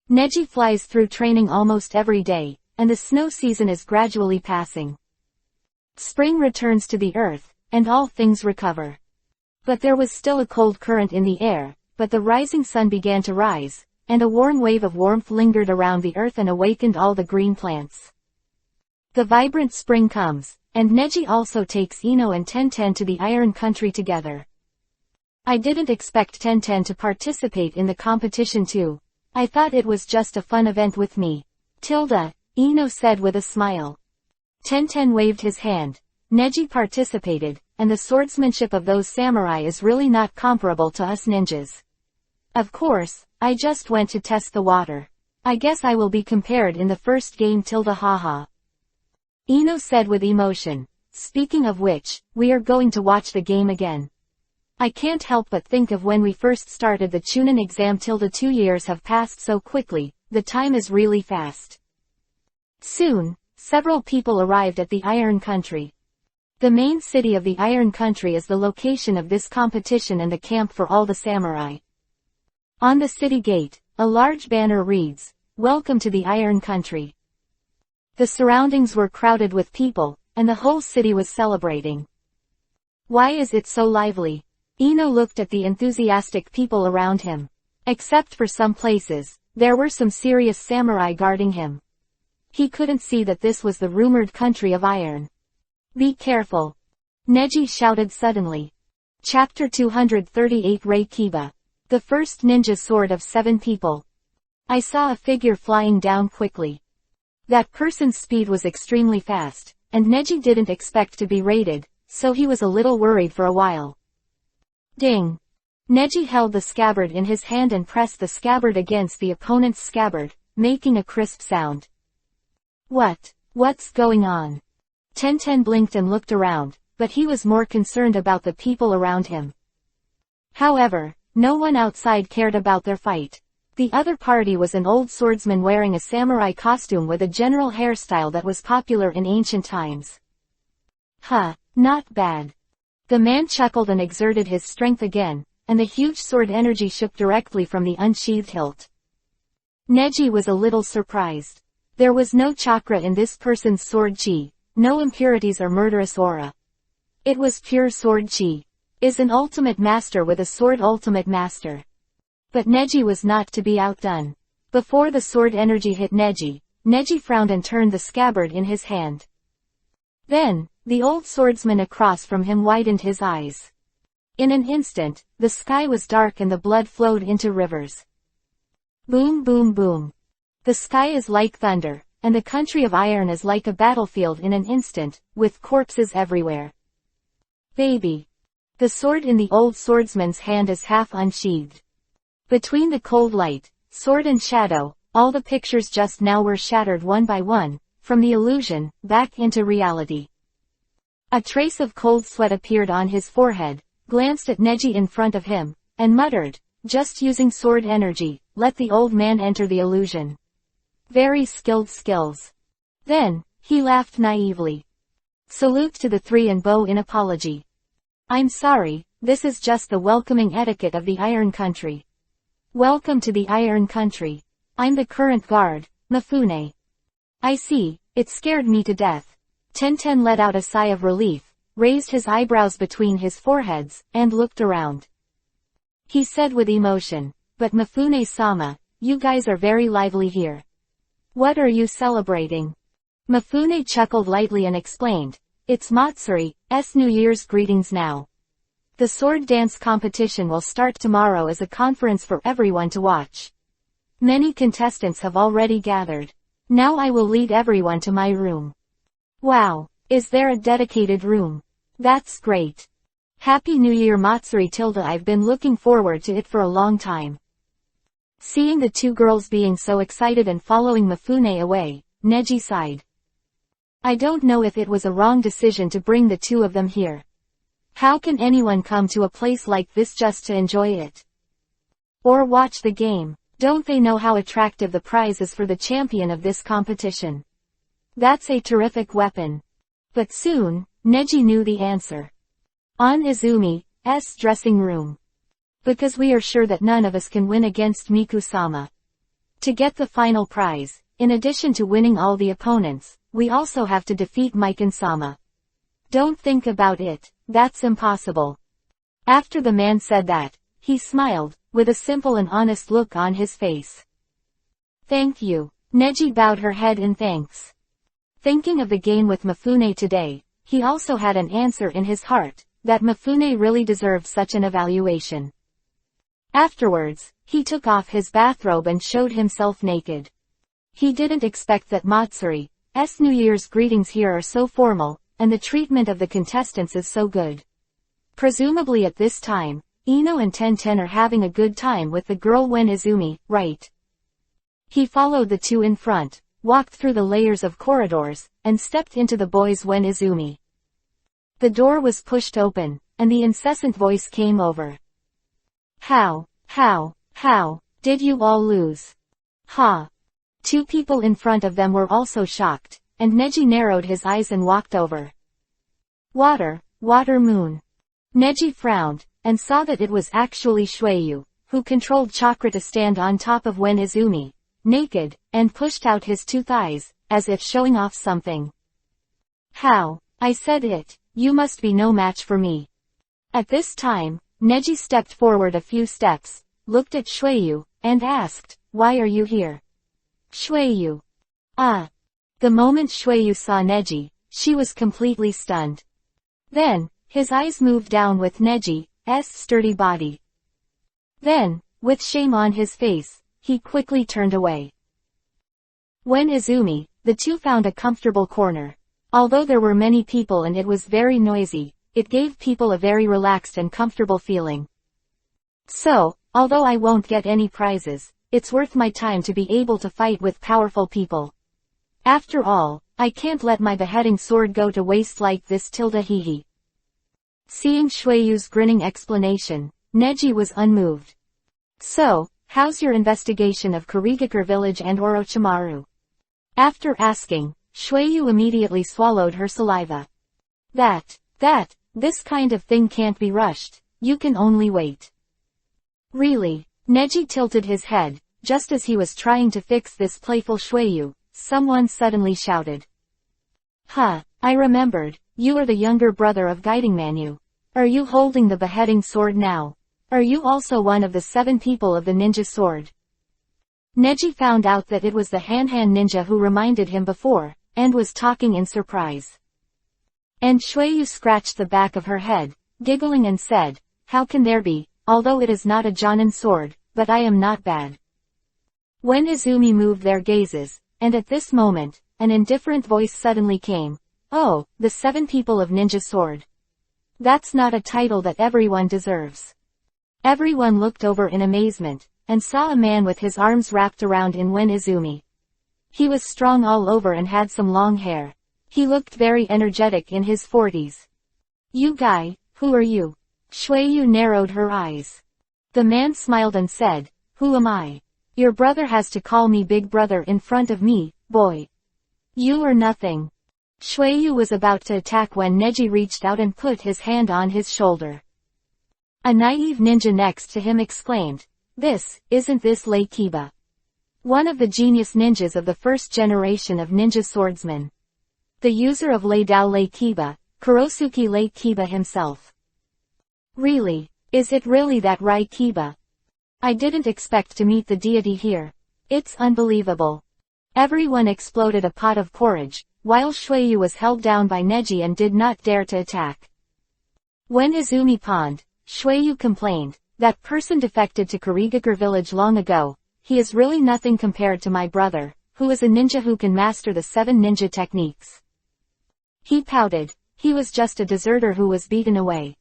Neji flies through training almost every day, and the snow season is gradually passing. Spring returns to the earth, and all things recover. But there was still a cold current in the air, but the rising sun began to rise, and a warm wave of warmth lingered around the earth and awakened all the green plants. The vibrant spring comes, and Neji also takes Ino and Tenten to the Iron Country together. I didn't expect Tenten to participate in the competition too. I thought it was just a fun event with me. Ino said with a smile. Tenten waved his hand. Neji participated, and the swordsmanship of those samurai is really not comparable to us ninjas. Of course, I just went to test the water. I guess I will be compared in the first game haha. Ino said with emotion. Speaking of which, we are going to watch the game again. I can't help but think of when we first started the Chunin exam 2 years have passed so quickly, the time is really fast. Soon, several people arrived at the Iron Country. The main city of the Iron Country is the location of this competition and the camp for all the samurai. On the city gate, a large banner reads, "Welcome to the Iron Country." The surroundings were crowded with people, and the whole city was celebrating. Why is it so lively? Ino looked at the enthusiastic people around him. Except for some places, there were some serious samurai guarding him. He couldn't see that this was the rumored country of iron. Be careful. Neji shouted suddenly. Chapter 238 Reikiba. The first ninja sword of 7 people. I saw a figure flying down quickly. That person's speed was extremely fast, and Neji didn't expect to be raided, so he was a little worried for a while. Ding. Neji held the scabbard in his hand and pressed the scabbard against the opponent's scabbard, making a crisp sound. What's going on? Tenten blinked and looked around, but he was more concerned about the people around him. However, no one outside cared about their fight. The other party was an old swordsman wearing a samurai costume with a general hairstyle that was popular in ancient times. Not bad. The man chuckled and exerted his strength again, and the huge sword energy shook directly from the unsheathed hilt. Neji was a little surprised. There was no chakra in this person's sword chi, no impurities or murderous aura. It was pure sword chi. Is an ultimate master with a sword ultimate master. But Neji was not to be outdone. Before the sword energy hit Neji, Neji frowned and turned the scabbard in his hand. Then, the old swordsman across from him widened his eyes. In an instant, the sky was dark and the blood flowed into rivers. Boom boom boom. The sky is like thunder, and the country of iron is like a battlefield in an instant, with corpses everywhere. Baby. The sword in the old swordsman's hand is half unsheathed. Between the cold light, sword and shadow, all the pictures just now were shattered one by one, from the illusion, back into reality. A trace of cold sweat appeared on his forehead, glanced at Neji in front of him, and muttered, just using sword energy, let the old man enter the illusion. Very skilled skills. Then, he laughed naively. Salute to the three and bow in apology. I'm sorry, this is just the welcoming etiquette of the Iron Country. Welcome to the Iron Country. I'm the current guard, Mifune. I see, it scared me to death. Tenten let out a sigh of relief, raised his eyebrows between his foreheads, and looked around. He said with emotion, but Mifune-sama, you guys are very lively here. What are you celebrating? Mifune chuckled lightly and explained, it's Matsuri's New Year's greetings now. The sword dance competition will start tomorrow as a conference for everyone to watch. Many contestants have already gathered. Now I will lead everyone to my room. Wow, is there a dedicated room? That's great. Happy New Year Matsuri tilde, I've been looking forward to it for a long time. Seeing the two girls being so excited and following Mifune away, Neji sighed. I don't know if it was a wrong decision to bring the two of them here. How can anyone come to a place like this just to enjoy it? Or watch the game? Don't they know how attractive the prize is for the champion of this competition? That's a terrific weapon. But soon, Neji knew the answer. On Izumi's dressing room. Because we are sure that none of us can win against Miku-sama. To get the final prize, in addition to winning all the opponents, we also have to defeat Mikan-sama. Don't think about it, that's impossible. After the man said that, he smiled, with a simple and honest look on his face. Thank you. Neji bowed her head in thanks. Thinking of the game with Mifune today, he also had an answer in his heart, that Mifune really deserved such an evaluation. Afterwards, he took off his bathrobe and showed himself naked. He didn't expect that Matsuri's New Year's greetings here are so formal, and the treatment of the contestants is so good. Presumably at this time, Ino and Tenten are having a good time with the girl Wen Izumi, right? He followed the two in front, walked through the layers of corridors, and stepped into the boys Wen Izumi. The door was pushed open, and the incessant voice came over. How did you all lose? Ha! Two people in front of them were also shocked, and Neji narrowed his eyes and walked over. Water moon. Neji frowned, and saw that it was actually Shueyu, who controlled chakra to stand on top of Wen Izumi, naked, and pushed out his two thighs, as if showing off something. How? I said it, you must be no match for me. At this time, Neji stepped forward a few steps, looked at Shueyu, and asked, why are you here? Shueyu. Ah. The moment Shueyu saw Neji, she was completely stunned. Then, his eyes moved down with Neji's sturdy body. Then, with shame on his face, he quickly turned away. When Izumi, the two found a comfortable corner. Although there were many people and it was very noisy, it gave people a very relaxed and comfortable feeling. So, although I won't get any prizes, it's worth my time to be able to fight with powerful people. After all, I can't let my beheading sword go to waste like this tilde hehe. Seeing Shueyu's grinning explanation, Neji was unmoved. So, how's your investigation of Kurigakure village and Orochimaru? After asking, Shueyu immediately swallowed her saliva. This kind of thing can't be rushed, you can only wait. Really? Neji tilted his head, just as he was trying to fix this playful Shueyu, someone suddenly shouted. I remembered, you are the younger brother of Guiding Manu. Are you holding the beheading sword now? Are you also one of the 7 people of the ninja sword? Neji found out that it was the Han-Han ninja who reminded him before, and was talking in surprise. And Shueyu scratched the back of her head, giggling and said, how can there be, although it is not a Jonin sword, but I am not bad. When Izumi moved their gazes, and at this moment, an indifferent voice suddenly came. Oh, the 7 people of Ninja Sword. That's not a title that everyone deserves. Everyone looked over in amazement, and saw a man with his arms wrapped around in Wen Izumi. He was strong all over and had some long hair. He looked very energetic in his 40s. You guy, who are you? Shuiyu narrowed her eyes. The man smiled and said, who am I? Your brother has to call me big brother in front of me, boy. You are nothing. Shuiyu was about to attack when Neji reached out and put his hand on his shoulder. A naive ninja next to him exclaimed, isn't this Lei Kiba? One of the genius ninjas of the first generation of ninja swordsmen. The user of Lei Dao Lei Kiba, Kurosuke Lei Kiba himself. Really? Is it really that Rai Kiba? I didn't expect to meet the deity here. It's unbelievable. Everyone exploded a pot of porridge, while Shuiyu was held down by Neji and did not dare to attack. When Izumi pawned, Shuiyu complained, that person defected to Kurigakure village long ago. He is really nothing compared to my brother, who is a ninja who can master the 7 ninja techniques. He pouted. He was just a deserter who was beaten away.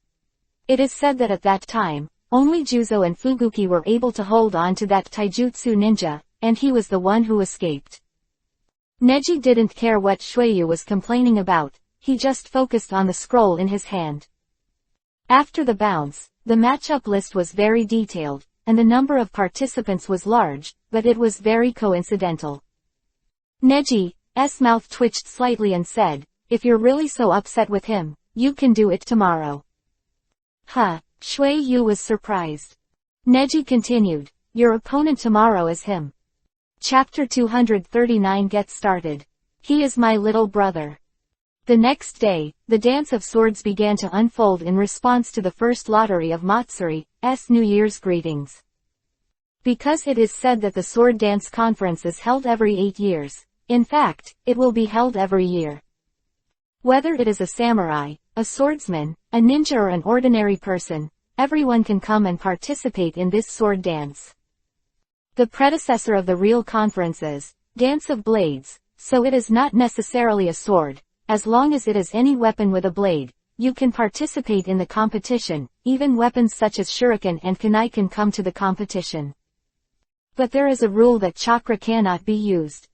It is said that at that time, only Juzo and Fuguki were able to hold on to that taijutsu ninja, and he was the one who escaped. Neji didn't care what Shuiyu was complaining about, he just focused on the scroll in his hand. After the bounce, the matchup list was very detailed, and the number of participants was large, but it was very coincidental. Neji's mouth twitched slightly and said, if you're really so upset with him, you can do it tomorrow. Huh, Shuiyu was surprised. Neji continued, your opponent tomorrow is him. Chapter 239 gets started. He is my little brother. The next day, the Dance of Swords began to unfold in response to the first lottery of Matsuri's New Year's greetings. Because it is said that the Sword Dance Conference is held every 8 years, in fact, it will be held every year. Whether it is a samurai, a swordsman, a ninja or an ordinary person, everyone can come and participate in this sword dance. The predecessor of the real conference is Dance of Blades, so it is not necessarily a sword. As long as it is any weapon with a blade, you can participate in the competition. Even weapons such as shuriken and kunai can come to the competition. But there is a rule that chakra cannot be used.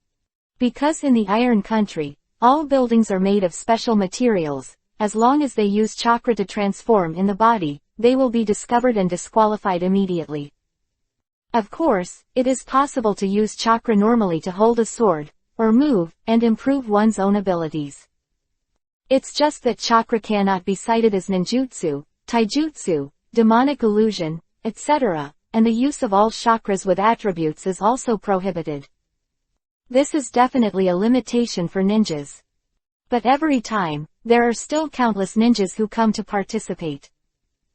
Because in the Iron Country, all buildings are made of special materials, as long as they use chakra to transform in the body, they will be discovered and disqualified immediately. Of course, it is possible to use chakra normally to hold a sword, or move, and improve one's own abilities. It's just that chakra cannot be cited as ninjutsu, taijutsu, demonic illusion, etc., and the use of all chakras with attributes is also prohibited. This is definitely a limitation for ninjas. But every time, there are still countless ninjas who come to participate.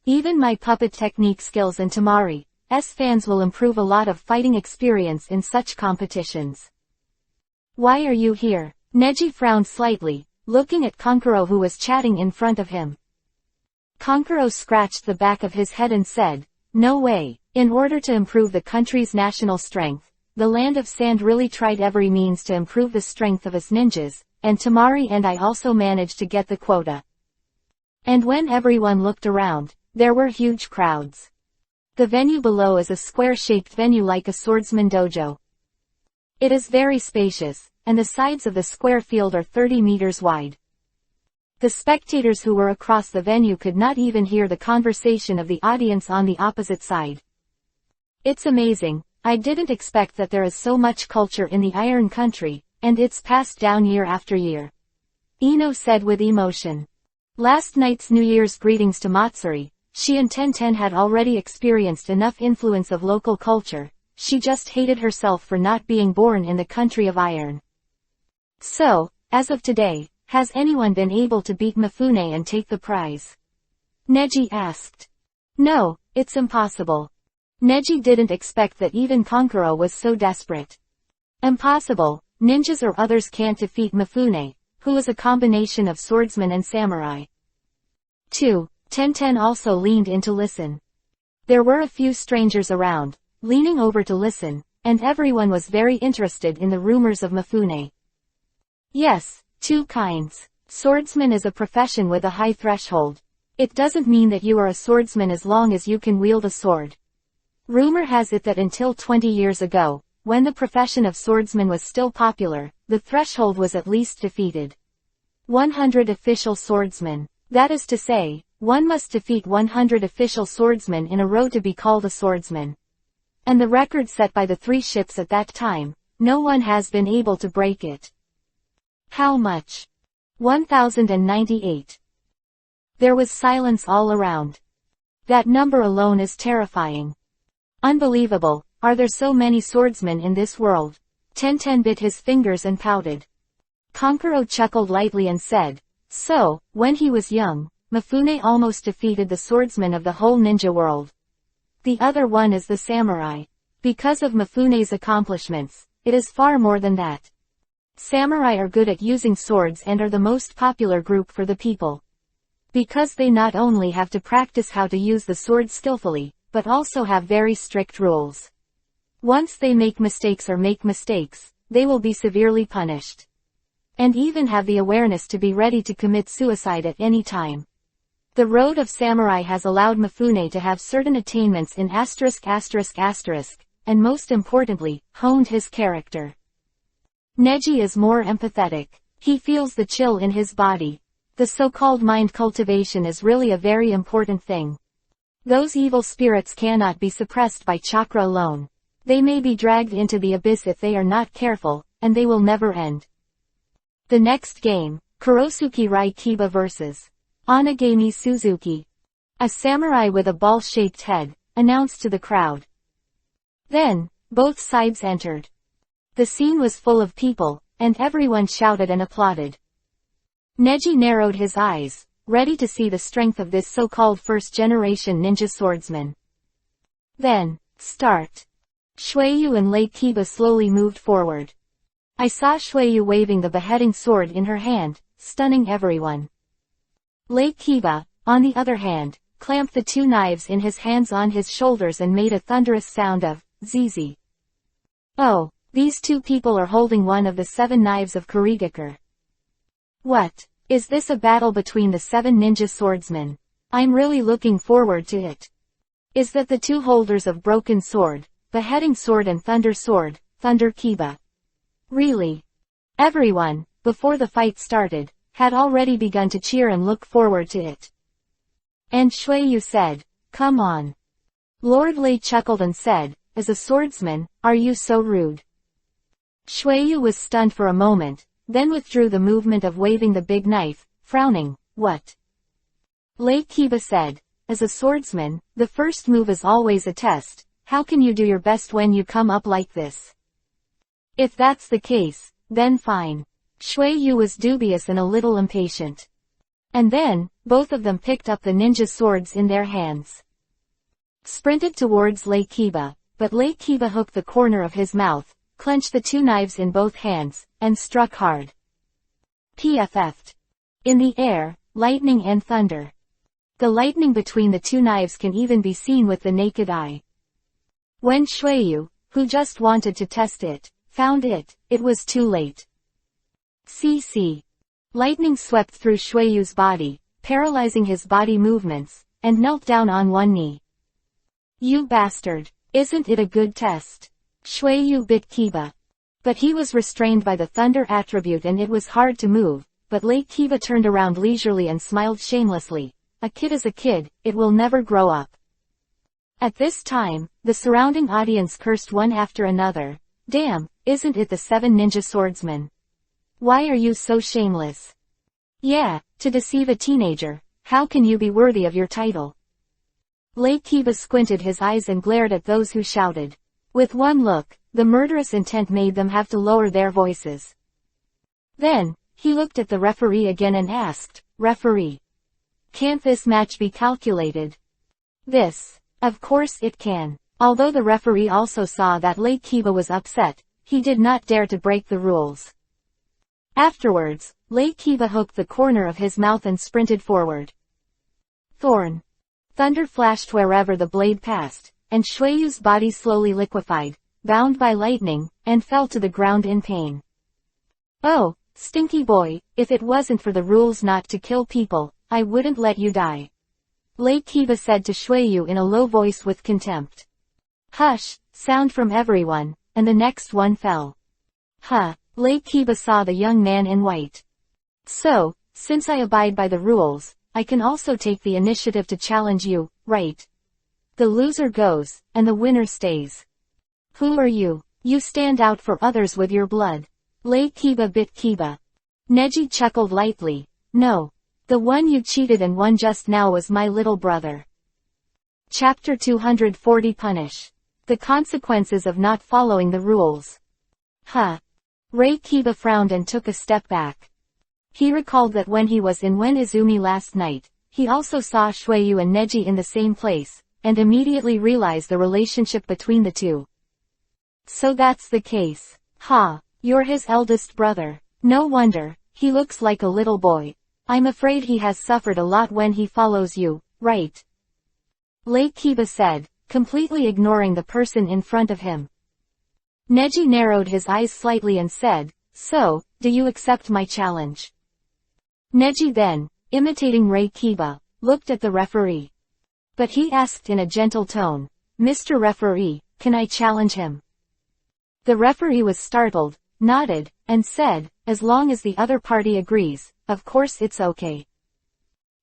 Even my puppet technique skills and Tamari's fans will improve a lot of fighting experience in such competitions. Why are you here? Neji frowned slightly, looking at Kankuro who was chatting in front of him. Kankuro scratched the back of his head and said, no way. In order to improve the country's national strength, the Land of Sand really tried every means to improve the strength of its ninjas, and Tamari and I also managed to get the quota. And when everyone looked around, there were huge crowds. The venue below is a square-shaped venue like a swordsman dojo. It is very spacious, and the sides of the square field are 30 meters wide. The spectators who were across the venue could not even hear the conversation of the audience on the opposite side. It's amazing. I didn't expect that there is so much culture in the Iron Country, and it's passed down year after year. Ino said with emotion. Last night's New Year's greetings to Matsuri, she and Tenten had already experienced enough influence of local culture, she just hated herself for not being born in the country of iron. So, as of today, has anyone been able to beat Mifune and take the prize? Neji asked. No, it's impossible. Neji didn't expect that even Kankuro was so desperate. Impossible, ninjas or others can't defeat Mifune, who is a combination of swordsman and samurai. 2. Tenten also leaned in to listen. There were a few strangers around, leaning over to listen, and everyone was very interested in the rumors of Mifune. Yes, two kinds. Swordsman is a profession with a high threshold. It doesn't mean that you are a swordsman as long as you can wield a sword. Rumor has it that until 20 years ago, when the profession of swordsman was still popular, the threshold was at least defeated. 100 official swordsmen. That is to say, one must defeat 100 official swordsmen in a row to be called a swordsman. And the record set by the 3 ships at that time, no one has been able to break it. How much? 1098. There was silence all around. That number alone is terrifying. Unbelievable, are there so many swordsmen in this world? Tenten bit his fingers and pouted. Konkuro chuckled lightly and said, so, when he was young, Mifune almost defeated the swordsman of the whole ninja world. The other one is the samurai. Because of Mifune's accomplishments, it is far more than that. Samurai are good at using swords and are the most popular group for the people. Because they not only have to practice how to use the sword skillfully, but also have very strict rules. Once they make mistakes, they will be severely punished. And even have the awareness to be ready to commit suicide at any time. The road of samurai has allowed Mifune to have certain attainments in *****, and most importantly, honed his character. Neji is more empathetic. He feels the chill in his body. The so-called mind cultivation is really a very important thing. Those evil spirits cannot be suppressed by chakra alone. They may be dragged into the abyss if they are not careful, and they will never end. The next game, Kurosuke Rai Kiba vs. Onigami Suzuki. A samurai with a ball-shaped head, announced to the crowd. Then, both sides entered. The scene was full of people, and everyone shouted and applauded. Neji narrowed his eyes, ready to see the strength of this so-called first-generation ninja swordsman. Then, start. Shueyu and Lei Kiba slowly moved forward. I saw Shueyu waving the beheading sword in her hand, stunning everyone. Lei Kiba, on the other hand, clamped the 2 knives in his hands on his shoulders and made a thunderous sound of "zzz." Oh, these 2 people are holding one of the 7 knives of Kurigakure. What? Is this a battle between the 7 ninja swordsmen? I'm really looking forward to it. Is that the 2 holders of Broken Sword, Beheading Sword and Thunder Sword, Thunder Kiba? Really? Everyone, before the fight started, had already begun to cheer and look forward to it. And Shueyu said, come on. Lord Lei chuckled and said, as a swordsman, are you so rude? Shueyu was stunned for a moment, then withdrew the movement of waving the big knife, frowning. What? Lei Kiba said, as a swordsman, the first move is always a test. How can you do your best when you come up like this? If that's the case, then fine. Shueyu was dubious and a little impatient. And then, both of them picked up the ninja swords in their hands. Sprinted towards Lei Kiba, but Lei Kiba hooked the corner of his mouth, clenched the 2 knives in both hands, and struck hard. PFF'd. In the air, lightning and thunder. The lightning between the 2 knives can even be seen with the naked eye. When Shueyu, who just wanted to test it, found it, it was too late. CC. Lightning swept through Shueyu's body, paralyzing his body movements, and knelt down on one knee. You bastard. Isn't it a good test? Shueyu bit Kiba. But he was restrained by the thunder attribute and it was hard to move, but Lei Kiba turned around leisurely and smiled shamelessly. A kid is a kid, it will never grow up. At this time, the surrounding audience cursed one after another. Damn, isn't it the 7 ninja swordsmen? Why are you so shameless? Yeah, to deceive a teenager, how can you be worthy of your title? Lei Kiba squinted his eyes and glared at those who shouted. With one look, the murderous intent made them have to lower their voices. Then, he looked at the referee again and asked, Referee. Can't this match be calculated? This. Of course it can. Although the referee also saw that Lei Kiba was upset, he did not dare to break the rules. Afterwards, Lei Kiba hooked the corner of his mouth and sprinted forward. Thorn. Thunder flashed wherever the blade passed, and Shueyu's body slowly liquefied, bound by lightning, and fell to the ground in pain. "Oh, stinky boy, if it wasn't for the rules not to kill people, I wouldn't let you die," Lake Kiba said to Shuiyu in a low voice with contempt. "Hush," sound from everyone, and the next one fell. "Huh." Lake Kiba saw the young man in white. "So, since I abide by the rules, I can also take the initiative to challenge you, right? The loser goes, and the winner stays. Who are you? You stand out for others with your blood." Lake Kiba bit Kiba. Neji chuckled lightly. "No. The one you cheated and won just now was my little brother." Chapter 240 Punish. The consequences of not following the rules. Huh. Lake Kiba frowned and took a step back. He recalled that when he was in Wen Izumi last night, he also saw Shuiyu and Neji in the same place, and immediately realized the relationship between the two. "So that's the case. Ha, you're his eldest brother. No wonder, he looks like a little boy. I'm afraid he has suffered a lot when he follows you, right?" Lake Kiba said, completely ignoring the person in front of him. Neji narrowed his eyes slightly and said, "So, do you accept my challenge?" Neji then, imitating Lake Kiba, looked at the referee. But he asked in a gentle tone, "Mr. Referee, can I challenge him?" The referee was startled, nodded, and said, "As long as the other party agrees, of course it's okay."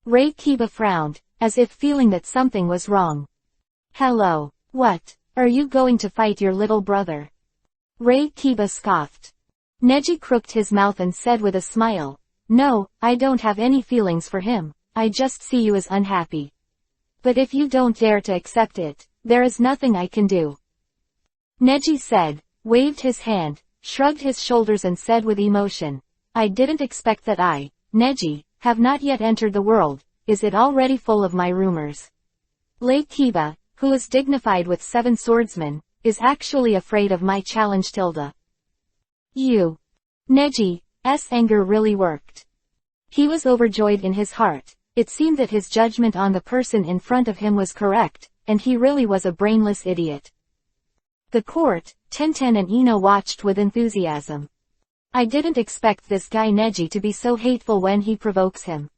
Lake Kiba frowned, as if feeling that something was wrong. "Hello. What? Are you going to fight your little brother?" Lake Kiba scoffed. Neji crooked his mouth and said with a smile, "No, I don't have any feelings for him, I just see you as unhappy. But if you don't dare to accept it, there is nothing I can do." Neji said, waved his hand, shrugged his shoulders and said with emotion, "I didn't expect that I, Neji, have not yet entered the world. Is it already full of my rumors?" Lake Kiba, who is dignified with 7 swordsmen, is actually afraid of my challenge tilde. You. Neji's anger really worked. He was overjoyed in his heart. It seemed that his judgment on the person in front of him was correct, and he really was a brainless idiot. The court, Tenten and Ino watched with enthusiasm. "I didn't expect this guy Neji to be so hateful when he provokes him.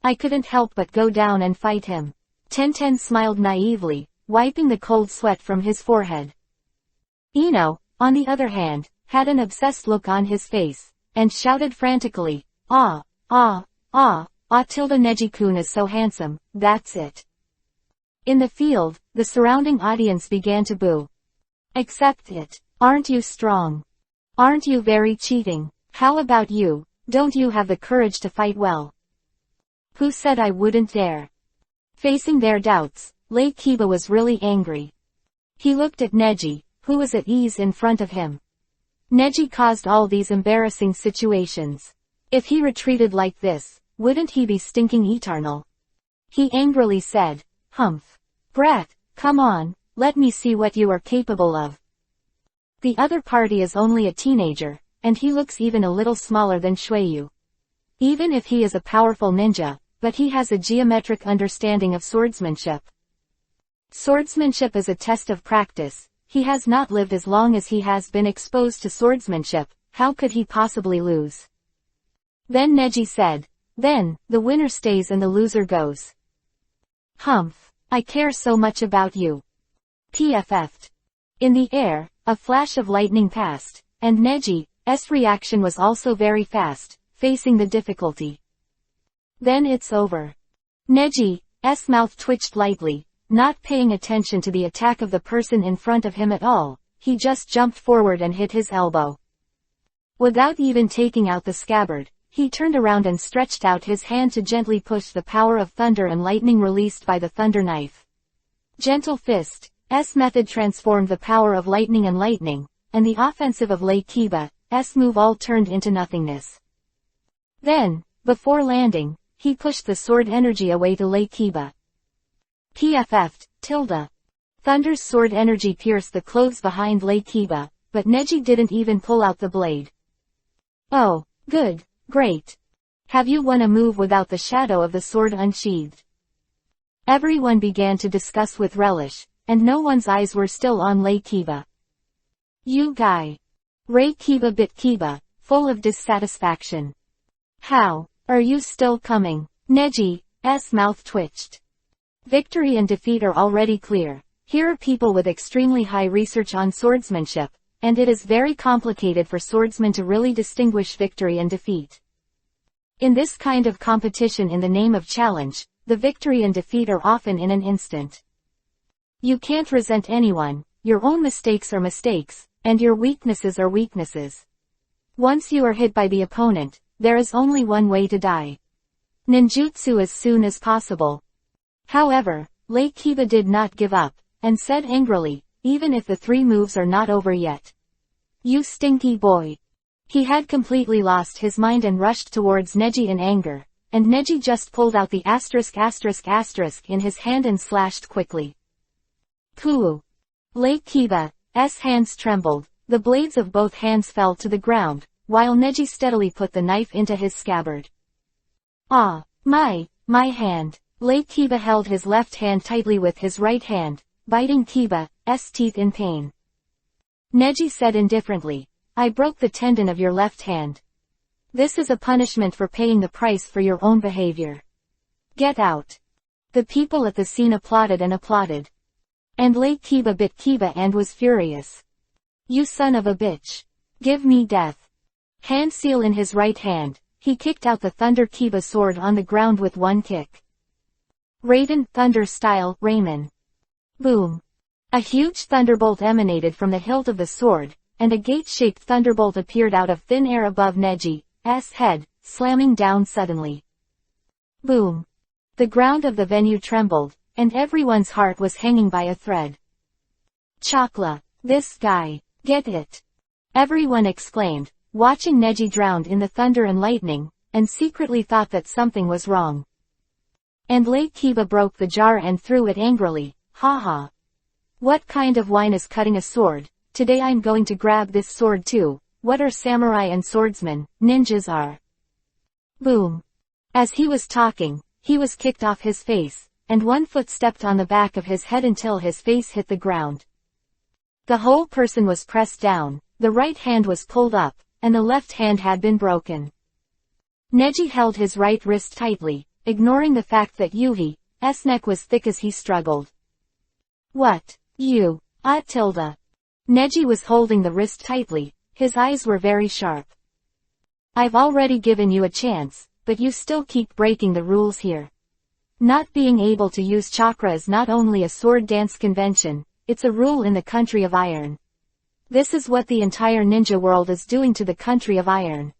I couldn't help but go down and fight him." Tenten smiled naively, wiping the cold sweat from his forehead. Ino, on the other hand, had an obsessed look on his face, and shouted frantically, "Ah, ah, ah, ah tilde Neji-kun is so handsome, that's it." In the field, the surrounding audience began to boo. "Accept it. Aren't you strong? Aren't you very cheating? How about you, don't you have the courage to fight well?" "Who said I wouldn't dare?" Facing their doubts, Lake Kiba was really angry. He looked at Neji, who was at ease in front of him. Neji caused all these embarrassing situations. If he retreated like this, wouldn't he be stinking eternal? He angrily said, "Humph. Brat, come on, let me see what you are capable of." The other party is only a teenager, and he looks even a little smaller than Shuiyu. Even if he is a powerful ninja, but he has a geometric understanding of swordsmanship. Swordsmanship is a test of practice. He has not lived as long as he has been exposed to swordsmanship, how could he possibly lose? Then Neji said, "Then, the winner stays and the loser goes." "Humph, I care so much about you." PFF'd. In the air, a flash of lightning passed, and Neji's reaction was also very fast, facing the difficulty. "Then it's over." Neji's mouth twitched lightly, not paying attention to the attack of the person in front of him at all. He just jumped forward and hit his elbow. Without even taking out the scabbard, he turned around and stretched out his hand to gently push the power of thunder and lightning released by the thunder knife. Gentle Fist's method transformed the power of lightning, and the offensive of Lake Kiba's move all turned into nothingness. Then, before landing, he pushed the sword energy away to Lake Kiba. PFF'd, tilde. Thunder's sword energy pierced the clothes behind Lake Kiba, but Neji didn't even pull out the blade. "Oh, good, great. Have you won a move without the shadow of the sword unsheathed?" Everyone began to discuss with relish, and no one's eyes were still on Lake Kiba. You guy. Ray Kiba bit Kiba, full of dissatisfaction. How? Are you still coming? Neji's mouth twitched. Victory and defeat are already clear. Here are people with extremely high research on swordsmanship, and it is very complicated for swordsmen to really distinguish victory and defeat. In this kind of competition in the name of challenge, the victory and defeat are often in an instant. You can't resent anyone, your own mistakes are mistakes, and your weaknesses are weaknesses. Once you are hit by the opponent, there is only one way to die. Ninjutsu as soon as possible. However, Lei Kiba did not give up, and said angrily, even if the 3 moves are not over yet. You stinky boy. He had completely lost his mind and rushed towards Neji in anger, and Neji just pulled out the **** in his hand and slashed quickly. Pooh! Lei Kiba's hands trembled, the blades of both hands fell to the ground, while Neji steadily put the knife into his scabbard. Ah! My hand! Lei Kiba held his left hand tightly with his right hand, biting Kiba's teeth in pain. Neji said indifferently, I broke the tendon of your left hand. This is a punishment for paying the price for your own behavior. Get out. The people at the scene applauded and applauded. And Lei Kiba bit Kiba and was furious. You son of a bitch. Give me death. Hand seal in his right hand, he kicked out the Thunder Kiba sword on the ground with one kick. Raiden Thunder style Ramen. Boom. A huge thunderbolt emanated from the hilt of the sword, and a gate-shaped thunderbolt appeared out of thin air above Neji's head, slamming down suddenly. Boom. The ground of the venue trembled, and everyone's heart was hanging by a thread. Chakla. This guy. Get it. Everyone exclaimed, watching Neji drowned in the thunder and lightning, and secretly thought that something was wrong. And Lei Kiba broke the jar and threw it angrily, haha. What kind of wine is cutting a sword? Today I'm going to grab this sword too. What are samurai and swordsmen? Ninjas are. Boom. As he was talking, he was kicked off his face, and one foot stepped on the back of his head until his face hit the ground. The whole person was pressed down, the right hand was pulled up, and the left hand had been broken. Neji held his right wrist tightly, ignoring the fact that Yuhi's neck was thick as he struggled. What? You? Tilda. Neji was holding the wrist tightly, his eyes were very sharp. I've already given you a chance, but you still keep breaking the rules here. Not being able to use chakra is not only a sword dance convention, it's a rule in the country of iron. This is what the entire ninja world is doing to the country of iron.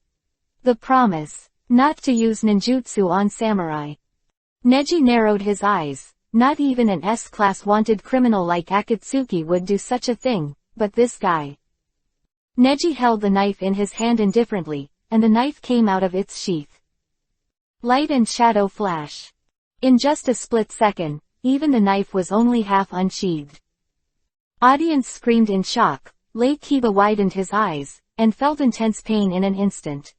The promise, not to use ninjutsu on samurai. Neji narrowed his eyes, not even an S-class wanted criminal like Akatsuki would do such a thing, but this guy. Neji held the knife in his hand indifferently, and the knife came out of its sheath. Light and shadow flash. In just a split second, even the knife was only half unsheathed. Audience screamed in shock, Lei Kiba widened his eyes, and felt intense pain in an instant.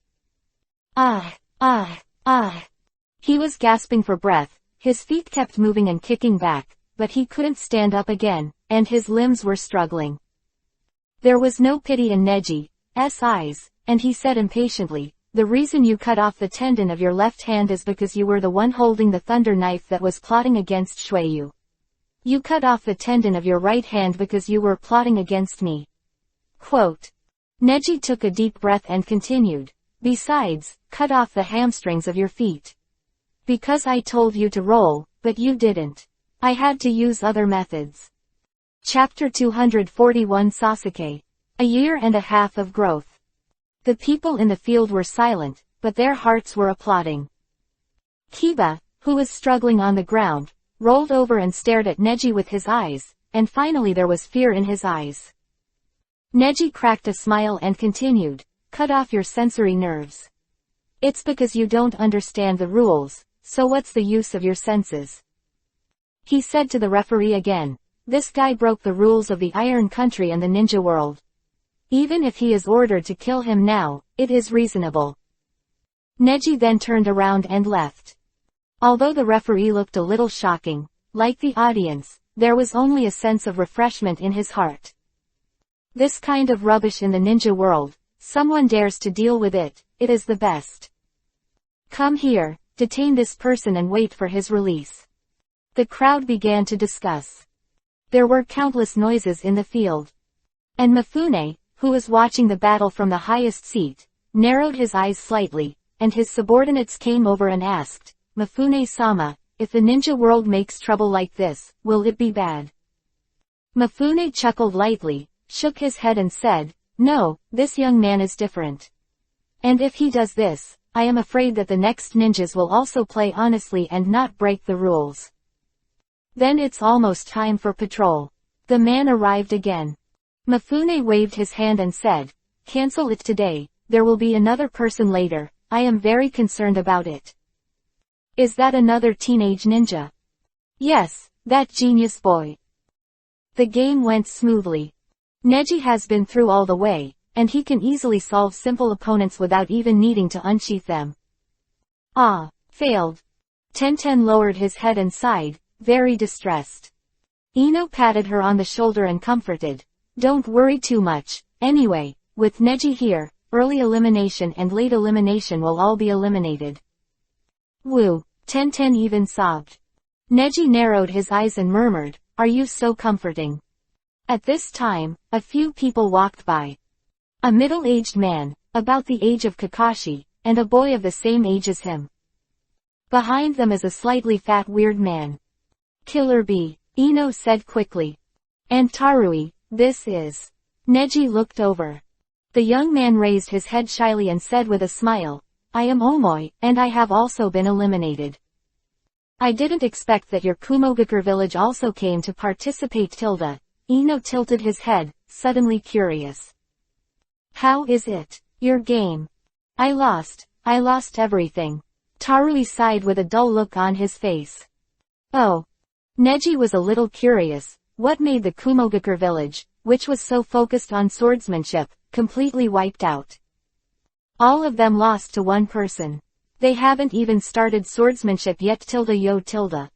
He was gasping for breath, his feet kept moving and kicking back, but he couldn't stand up again, and his limbs were struggling. There was no pity in Neji's eyes, and he said impatiently, the reason you cut off the tendon of your left hand is because you were the one holding the thunder knife that was plotting against Shueyu. You cut off the tendon of your right hand because you were plotting against me. Quote. Neji took a deep breath and continued, besides, cut off the hamstrings of your feet. Because I told you to roll, but you didn't. I had to use other methods. Chapter 241 Sasuke. A year and a half of growth. The people in the field were silent, but their hearts were applauding. Kiba, who was struggling on the ground, rolled over and stared at Neji with his eyes, and finally there was fear in his eyes. Neji cracked a smile and continued, cut off your sensory nerves. It's because you don't understand the rules, so what's the use of your senses? He said to the referee again, this guy broke the rules of the Iron Country and the ninja world. Even if he is ordered to kill him now, it is reasonable. Neji then turned around and left. Although the referee looked a little shocking, like the audience, there was only a sense of refreshment in his heart. This kind of rubbish in the ninja world, someone dares to deal with it, it is the best. Come here, detain this person and wait for his release. The crowd began to discuss. There were countless noises in the field. And Mifune, who was watching the battle from the highest seat, narrowed his eyes slightly, and his subordinates came over and asked, Mifune-sama, if the ninja world makes trouble like this, will it be bad? Mifune chuckled lightly, shook his head and said, no, this young man is different. And if he does this, I am afraid that the next ninjas will also play honestly and not break the rules. Then it's almost time for patrol. The man arrived again. Mifune waved his hand and said, cancel it today, there will be another person later, I am very concerned about it. Is that another teenage ninja? Yes, that genius boy. The game went smoothly. Neji has been through all the way, and he can easily solve simple opponents without even needing to unsheath them. Ah, failed. Tenten lowered his head and sighed, very distressed. Ino patted her on the shoulder and comforted. Don't worry too much, anyway, with Neji here, early elimination and late elimination will all be eliminated. Woo, Tenten even sobbed. Neji narrowed his eyes and murmured, are you so comforting? At this time, a few people walked by. A middle-aged man, about the age of Kakashi, and a boy of the same age as him. Behind them is a slightly fat weird man. Killer Bee, Ino said quickly. And Tarui, this is. Neji looked over. The young man raised his head shyly and said with a smile, I am Omoi, and I have also been eliminated. I didn't expect that your Kumogakure village also came to participate tilde. Ino tilted his head, suddenly curious. How is it? Your game? I lost everything. Tarui sighed with a dull look on his face. Oh. Neji was a little curious, what made the Kumogakure village, which was so focused on swordsmanship, completely wiped out? All of them lost to one person. They haven't even started swordsmanship yet tilde.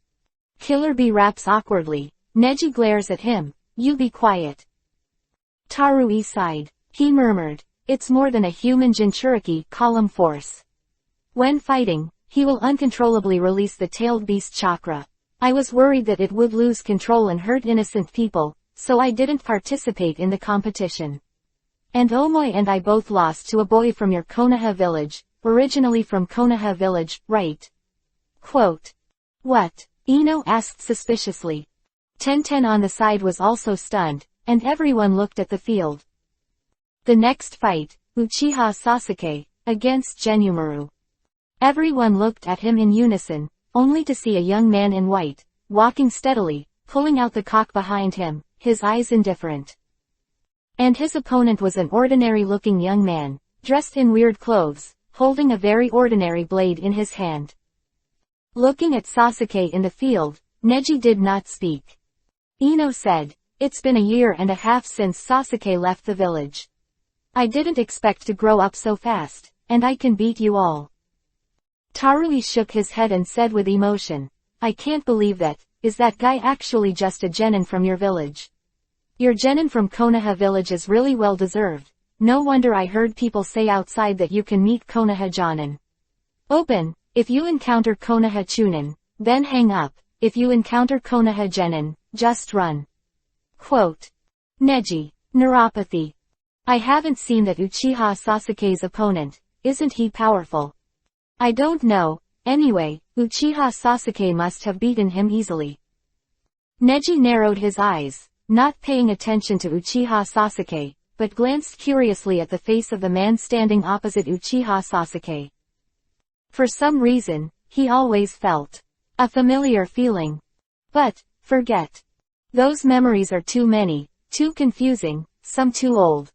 Killer Bee raps awkwardly. Neji glares at him. You be quiet. Tarui sighed. He murmured, it's more than a human Jinchuriki column force. When fighting, he will uncontrollably release the tailed beast chakra. I was worried that it would lose control and hurt innocent people, so I didn't participate in the competition. And Omoi and I both lost to a boy from your Konoha village, originally from Konoha village, right? Quote. What? Ino asked suspiciously. Tenten on the side was also stunned, and everyone looked at the field. The next fight, Uchiha Sasuke, against Genumaru. Everyone looked at him in unison, only to see a young man in white, walking steadily, pulling out the cock behind him, his eyes indifferent. And his opponent was an ordinary-looking young man, dressed in weird clothes, holding a very ordinary blade in his hand. Looking at Sasuke in the field, Neji did not speak. Ino said, it's been a year and a half since Sasuke left the village. I didn't expect to grow up so fast, and I can beat you all. Tarui shook his head and said with emotion, I can't believe that, is that guy actually just a genin from your village? Your genin from Konoha village is really well deserved. No wonder I heard people say outside that you can meet Konoha Jonin. Open, if you encounter Konoha Chunin, then hang up, if you encounter Konoha Genin, just run. Quote. Neji, neuropathy. I haven't seen that Uchiha Sasuke's opponent, isn't he powerful? I don't know, anyway, Uchiha Sasuke must have beaten him easily. Neji narrowed his eyes, not paying attention to Uchiha Sasuke, but glanced curiously at the face of the man standing opposite Uchiha Sasuke. For some reason, he always felt a familiar feeling. But, forget. Those memories are too many, too confusing, some too old.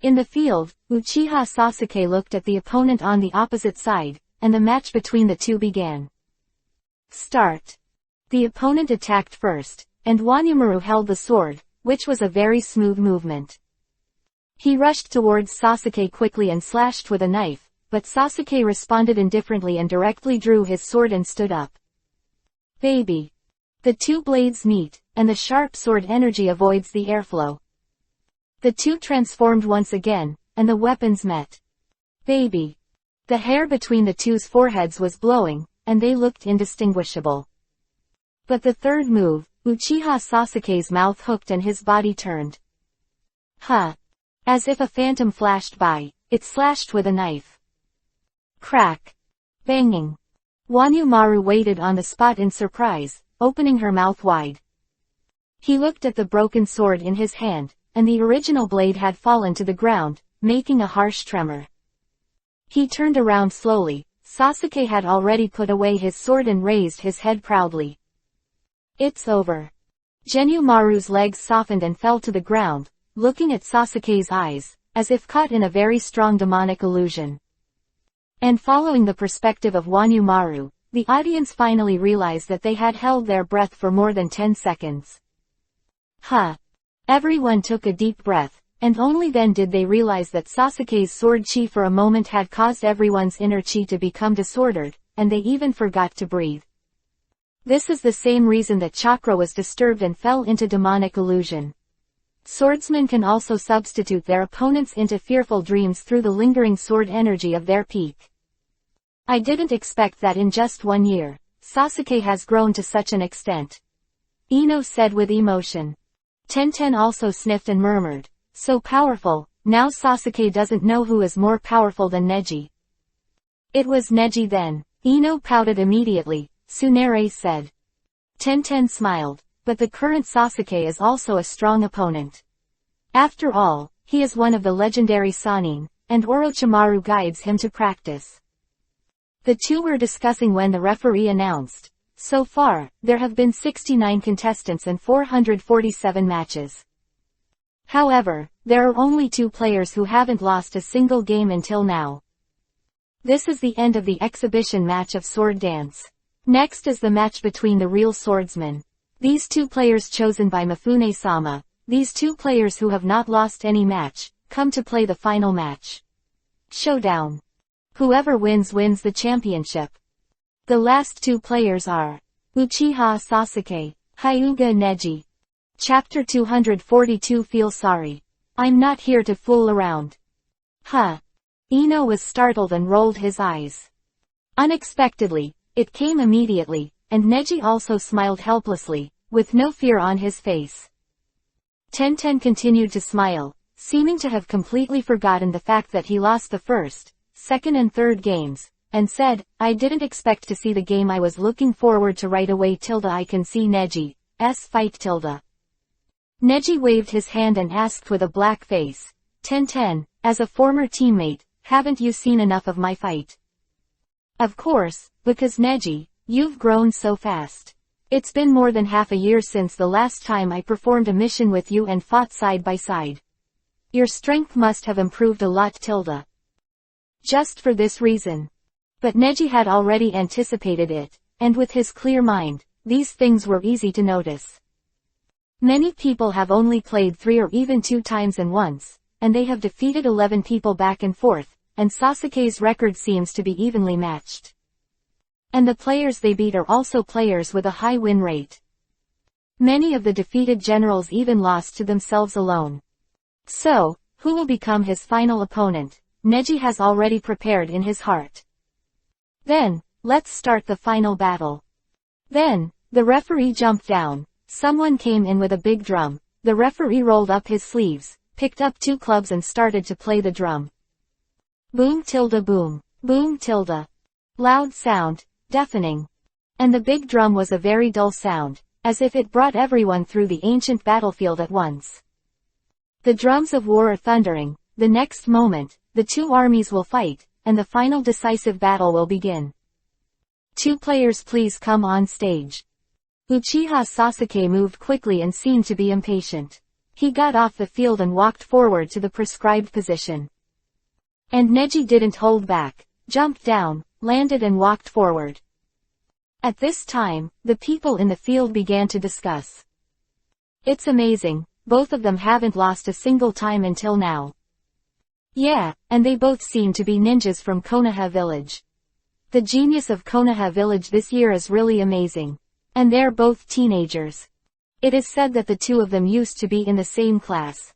In the field, Uchiha Sasuke looked at the opponent on the opposite side, and the match between the two began. Start. The opponent attacked first, and Wanyamaru held the sword, which was a very smooth movement. He rushed towards Sasuke quickly and slashed with a knife, but Sasuke responded indifferently and directly drew his sword and stood up. Baby. The two blades meet, and the sharp sword energy avoids the airflow. The two transformed once again, and the weapons met. Baby. The hair between the two's foreheads was blowing, and they looked indistinguishable. But the third move, Uchiha Sasuke's mouth hooked and his body turned. Huh. As if a phantom flashed by, it slashed with a knife. Crack. Banging. Wanyu Maru waited on the spot in surprise, opening her mouth wide. He looked at the broken sword in his hand, and the original blade had fallen to the ground, making a harsh tremor. He turned around slowly. Sasuke had already put away his sword and raised his head proudly. It's over. Genyu Maru's legs softened and fell to the ground, looking at Sasuke's eyes, as if caught in a very strong demonic illusion. And following the perspective of Wanyu Maru, the audience finally realized that they had held their breath for more than 10 seconds. Huh. Everyone took a deep breath, and only then did they realize that Sasuke's sword chi for a moment had caused everyone's inner chi to become disordered, and they even forgot to breathe. This is the same reason that chakra was disturbed and fell into demonic illusion. Swordsmen can also substitute their opponents into fearful dreams through the lingering sword energy of their peak. I didn't expect that in just 1 year, Sasuke has grown to such an extent. Ino said with emotion. Tenten also sniffed and murmured, so powerful, now Sasuke doesn't know who is more powerful than Neji. It was Neji then. Ino pouted immediately, Tsunere said. Tenten smiled, but the current Sasuke is also a strong opponent. After all, he is one of the legendary Sannin, and Orochimaru guides him to practice. The two were discussing when the referee announced, so far, there have been 69 contestants and 447 matches. However, there are only 2 players who haven't lost a single game until now. This is the end of the exhibition match of sword dance. Next is the match between the real swordsmen. These 2 players chosen by Mifune-sama, these 2 players who have not lost any match, come to play the final match. Showdown. Whoever wins the championship. The last 2 players are Uchiha Sasuke, Hyuga Neji. Chapter 242 Feel sorry. I'm not here to fool around. Huh. Ino was startled and rolled his eyes. Unexpectedly, it came immediately, and Neji also smiled helplessly, with no fear on his face. Tenten continued to smile, seeming to have completely forgotten the fact that he lost the first, second and third games, and said, I didn't expect to see the game I was looking forward to right away. I can see Neji's fight. Neji waved his hand and asked with a black face, Tenten, as a former teammate, haven't you seen enough of my fight? Of course, because Neji, you've grown so fast. It's been more than half a year since the last time I performed a mission with you and fought side by side. Your strength must have improved a lot. Just for this reason. But Neji had already anticipated it, and with his clear mind, these things were easy to notice. Many people have only played 3 or even 2 times and once, and they have defeated 11 people back and forth, and Sasuke's record seems to be evenly matched. And the players they beat are also players with a high win rate. Many of the defeated generals even lost to themselves alone. So, who will become his final opponent? Neji has already prepared in his heart. Then, let's start the final battle. Then, the referee jumped down. Someone came in with a big drum. The referee rolled up his sleeves, picked up 2 clubs and started to play the drum. Boom tilde boom, boom tilde. Loud sound, deafening. And the big drum was a very dull sound, as if it brought everyone through the ancient battlefield at once. The drums of war are thundering. The next moment, the 2 armies will fight, and the final decisive battle will begin. 2 players please come on stage. Uchiha Sasuke moved quickly and seemed to be impatient. He got off the field and walked forward to the prescribed position. And Neji didn't hold back, jumped down, landed and walked forward. At this time, the people in the field began to discuss. It's amazing, both of them haven't lost a single time until now. Yeah, and they both seem to be ninjas from Konoha Village. The genius of Konoha Village this year is really amazing. And they're both teenagers. It is said that the 2 of them used to be in the same class.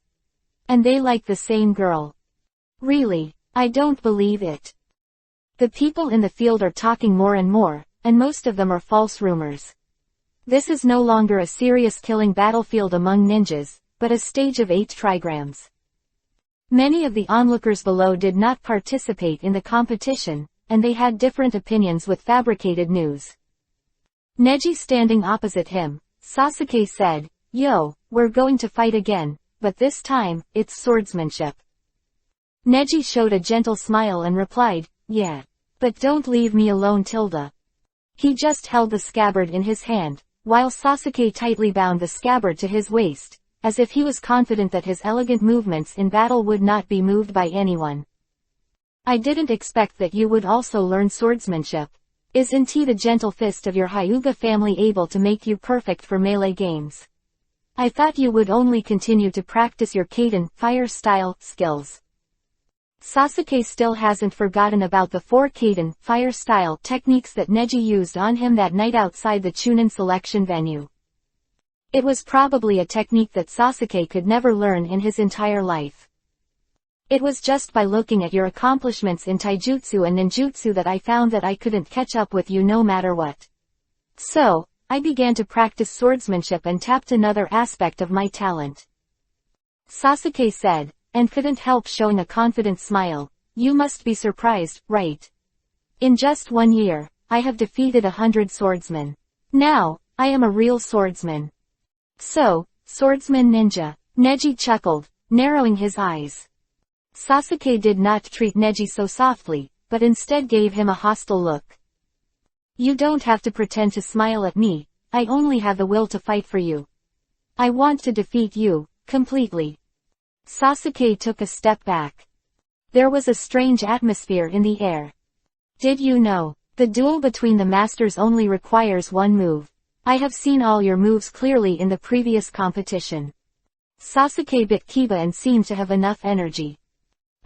And they like the same girl. Really? I don't believe it. The people in the field are talking more and more, and most of them are false rumors. This is no longer a serious killing battlefield among ninjas, but a stage of 8 trigrams. Many of the onlookers below did not participate in the competition, and they had different opinions with fabricated news. Neji standing opposite him, Sasuke said, "Yo, we're going to fight again, but this time, it's swordsmanship." Neji showed a gentle smile and replied, "Yeah. But don't leave me alone, Tilda." He just held the scabbard in his hand, while Sasuke tightly bound the scabbard to his waist, as if he was confident that his elegant movements in battle would not be moved by anyone. "I didn't expect that you would also learn swordsmanship. Isn't the gentle fist of your Hyuga family able to make you perfect for melee games? I thought you would only continue to practice your Kaden, fire style, skills." Sasuke still hasn't forgotten about the 4 Kaden, fire style techniques that Neji used on him that night outside the Chunin selection venue. It was probably a technique that Sasuke could never learn in his entire life. "It was just by looking at your accomplishments in taijutsu and ninjutsu that I found that I couldn't catch up with you no matter what. So, I began to practice swordsmanship and tapped another aspect of my talent," Sasuke said, and couldn't help showing a confident smile. "You must be surprised, right? In just 1 year, I have defeated 100 swordsmen. Now, I am a real swordsman." "So, swordsman ninja," Neji chuckled, narrowing his eyes. Sasuke did not treat Neji so softly, but instead gave him a hostile look. "You don't have to pretend to smile at me, I only have the will to fight for you. I want to defeat you, completely." Sasuke took a step back. There was a strange atmosphere in the air. "Did you know? The duel between the masters only requires 1 move. I have seen all your moves clearly in the previous competition." Sasuke bit Kiba and seemed to have enough energy.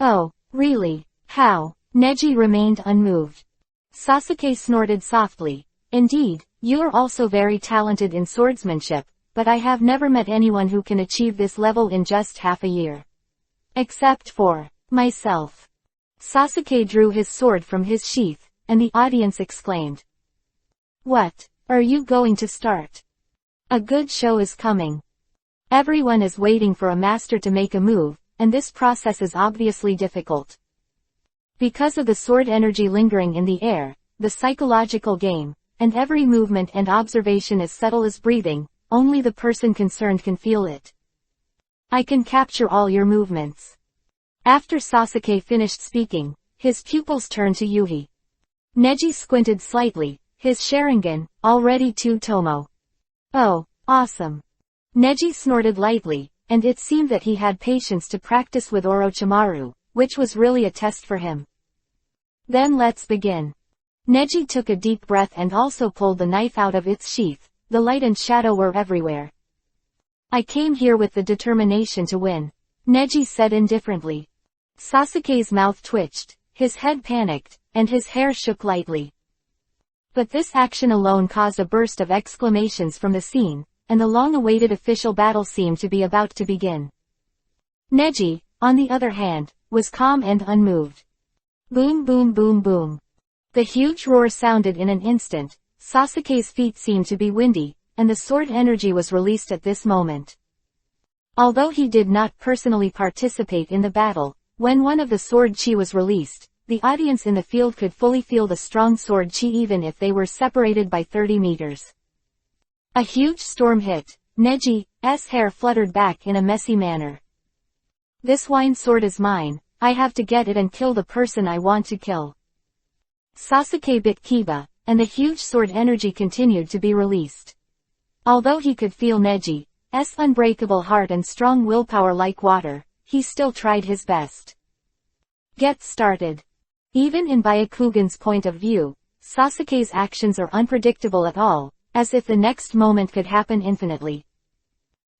"Oh, really? How?" Neji remained unmoved. Sasuke snorted softly. "Indeed, you are also very talented in swordsmanship, but I have never met anyone who can achieve this level in just half a year. Except for myself." Sasuke drew his sword from his sheath, and the audience exclaimed. "What? Are you going to start? A good show is coming." Everyone is waiting for a master to make a move, and this process is obviously difficult. Because of the sword energy lingering in the air, the psychological game, and every movement and observation as subtle as breathing, only the person concerned can feel it. "I can capture all your movements." After Sasuke finished speaking, his pupils turned to Yuhi. Neji squinted slightly, his Sharingan, already 2 Tomo. "Oh, awesome." Neji snorted lightly, and it seemed that he had patience to practice with Orochimaru, which was really a test for him. "Then let's begin." Neji took a deep breath and also pulled the knife out of its sheath. The light and shadow were everywhere. "I came here with the determination to win," Neji said indifferently. Sasuke's mouth twitched, his head panicked, and his hair shook lightly. But this action alone caused a burst of exclamations from the scene, and the long-awaited official battle seemed to be about to begin. Neji, on the other hand, was calm and unmoved. Boom boom boom boom. The huge roar sounded in an instant. Sasuke's feet seemed to be windy, and the sword energy was released at this moment. Although he did not personally participate in the battle, when one of the sword chi was released, the audience in the field could fully feel the strong sword chi even if they were separated by 30 meters. A huge storm hit. Neji's hair fluttered back in a messy manner. "This wine sword is mine, I have to get it and kill the person I want to kill." Sasuke bit Kiba, and the huge sword energy continued to be released. Although he could feel Neji's unbreakable heart and strong willpower like water, he still tried his best. Get started. Even in Byakugan's point of view, Sasuke's actions are unpredictable at all, as if the next moment could happen infinitely.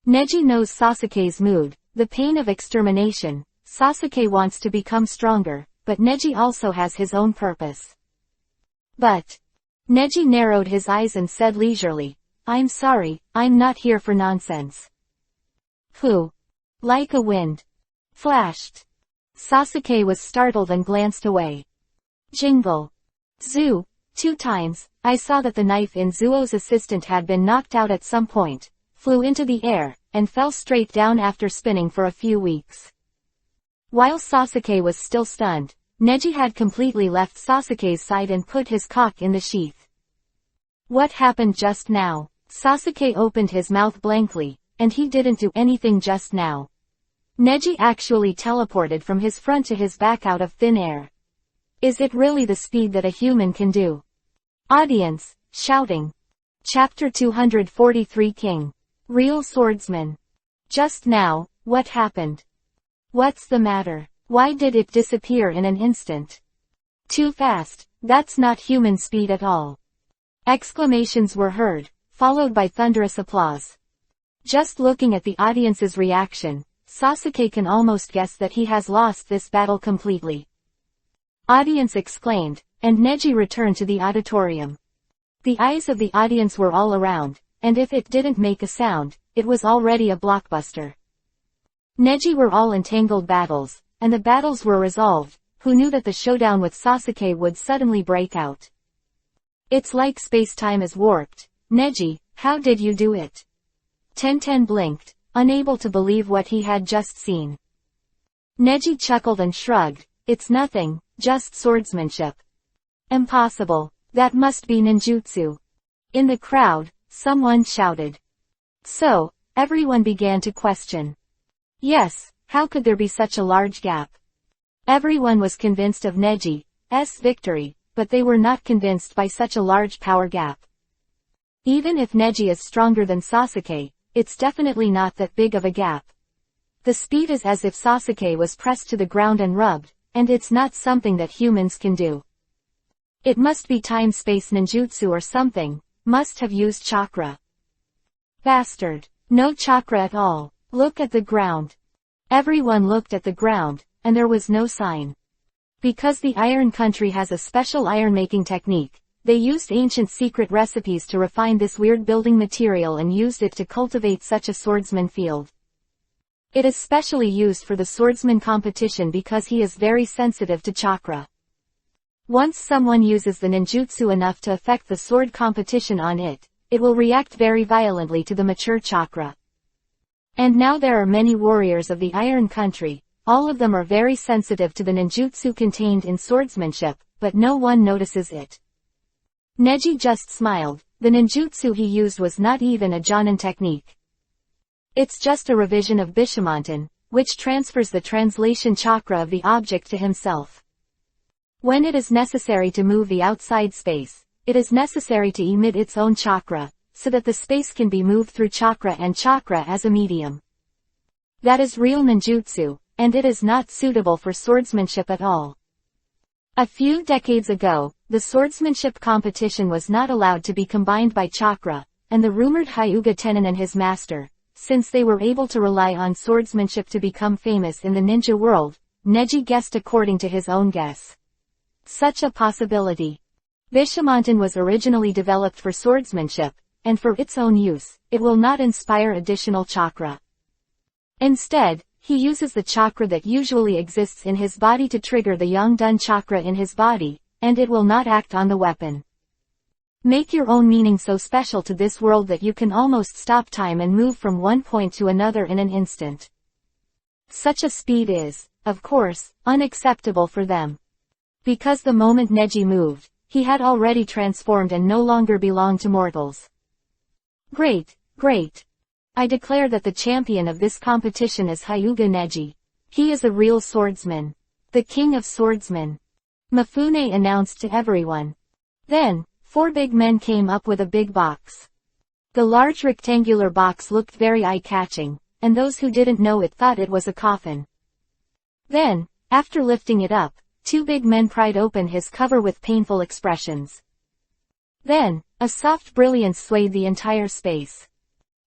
Neji knows Sasuke's mood, the pain of extermination. Sasuke wants to become stronger, but Neji also has his own purpose. But Neji narrowed his eyes and said leisurely, "I'm sorry, I'm not here for nonsense." Who? Like a wind. flashed. Sasuke was startled and glanced away. Jingle. Zoo. 2 times, I saw that the knife in Zuo's assistant had been knocked out at some point, flew into the air, and fell straight down after spinning for a few weeks. While Sasuke was still stunned, Neji had completely left Sasuke's side and put his cock in the sheath. What happened just now? Sasuke opened his mouth blankly, and he didn't do anything just now. Neji actually teleported from his front to his back out of thin air. Is it really the speed that a human can do? Audience, shouting. Chapter 243 King. Real Swordsman. Just now, what happened? What's the matter? Why did it disappear in an instant? Too fast, that's not human speed at all. Exclamations were heard, followed by thunderous applause. Just looking at the audience's reaction, Sasuke can almost guess that he has lost this battle completely. Audience exclaimed, and Neji returned to the auditorium. The eyes of the audience were all around, and if it didn't make a sound, it was already a blockbuster. Neji were all entangled battles, and the battles were resolved. Who knew that the showdown with Sasuke would suddenly break out? It's like space-time is warped. Neji, how did you do it? Tenten blinked, unable to believe what he had just seen. Neji chuckled and shrugged. It's nothing, just swordsmanship. Impossible. That must be ninjutsu. In the crowd, someone shouted. So, everyone began to question. Yes, how could there be such a large gap? Everyone was convinced of Neji's victory, but they were not convinced by such a large power gap. Even if Neji is stronger than Sasuke, it's definitely not that big of a gap. The speed is as if Sasuke was pressed to the ground and rubbed, and it's not something that humans can do. It must be time-space ninjutsu or something, must have used chakra. Bastard. No chakra at all. Look at the ground. Everyone looked at the ground, and there was no sign. Because the Iron Country has a special iron-making technique, they used ancient secret recipes to refine this weird building material and used it to cultivate such a swordsman field. It is specially used for the swordsman competition because he is very sensitive to chakra. Once someone uses the ninjutsu enough to affect the sword competition on it, it will react very violently to the mature chakra. And now there are many warriors of the Iron Country, all of them are very sensitive to the ninjutsu contained in swordsmanship, but no one notices it. Neji just smiled. The ninjutsu he used was not even a Jonin technique. It's just a revision of Bishamonten, which transfers the translation chakra of the object to himself. When it is necessary to move the outside space, it is necessary to emit its own chakra, so that the space can be moved through chakra and chakra as a medium. That is real ninjutsu, and it is not suitable for swordsmanship at all. A few decades ago, the swordsmanship competition was not allowed to be combined by chakra, and the rumored Hyuga Tenin and his master, since they were able to rely on swordsmanship to become famous in the ninja world, Neji guessed according to his own guess. Such a possibility. Bishamonten was originally developed for swordsmanship, and for its own use, it will not inspire additional chakra. Instead, he uses the chakra that usually exists in his body to trigger the Yongdun chakra in his body, and it will not act on the weapon. Make your own meaning so special to this world that you can almost stop time and move from one point to another in an instant. Such a speed is, of course, unacceptable for them. Because the moment Neji moved, he had already transformed and no longer belonged to mortals. Great, great. I declare that the champion of this competition is Hyuga Neji. He is a real swordsman. The king of swordsmen. Mifune announced to everyone. Then, 4 big men came up with a big box. The large rectangular box looked very eye-catching, and those who didn't know it thought it was a coffin. Then, after lifting it up, 2 big men pried open his cover with painful expressions. Then, a soft brilliance swayed the entire space.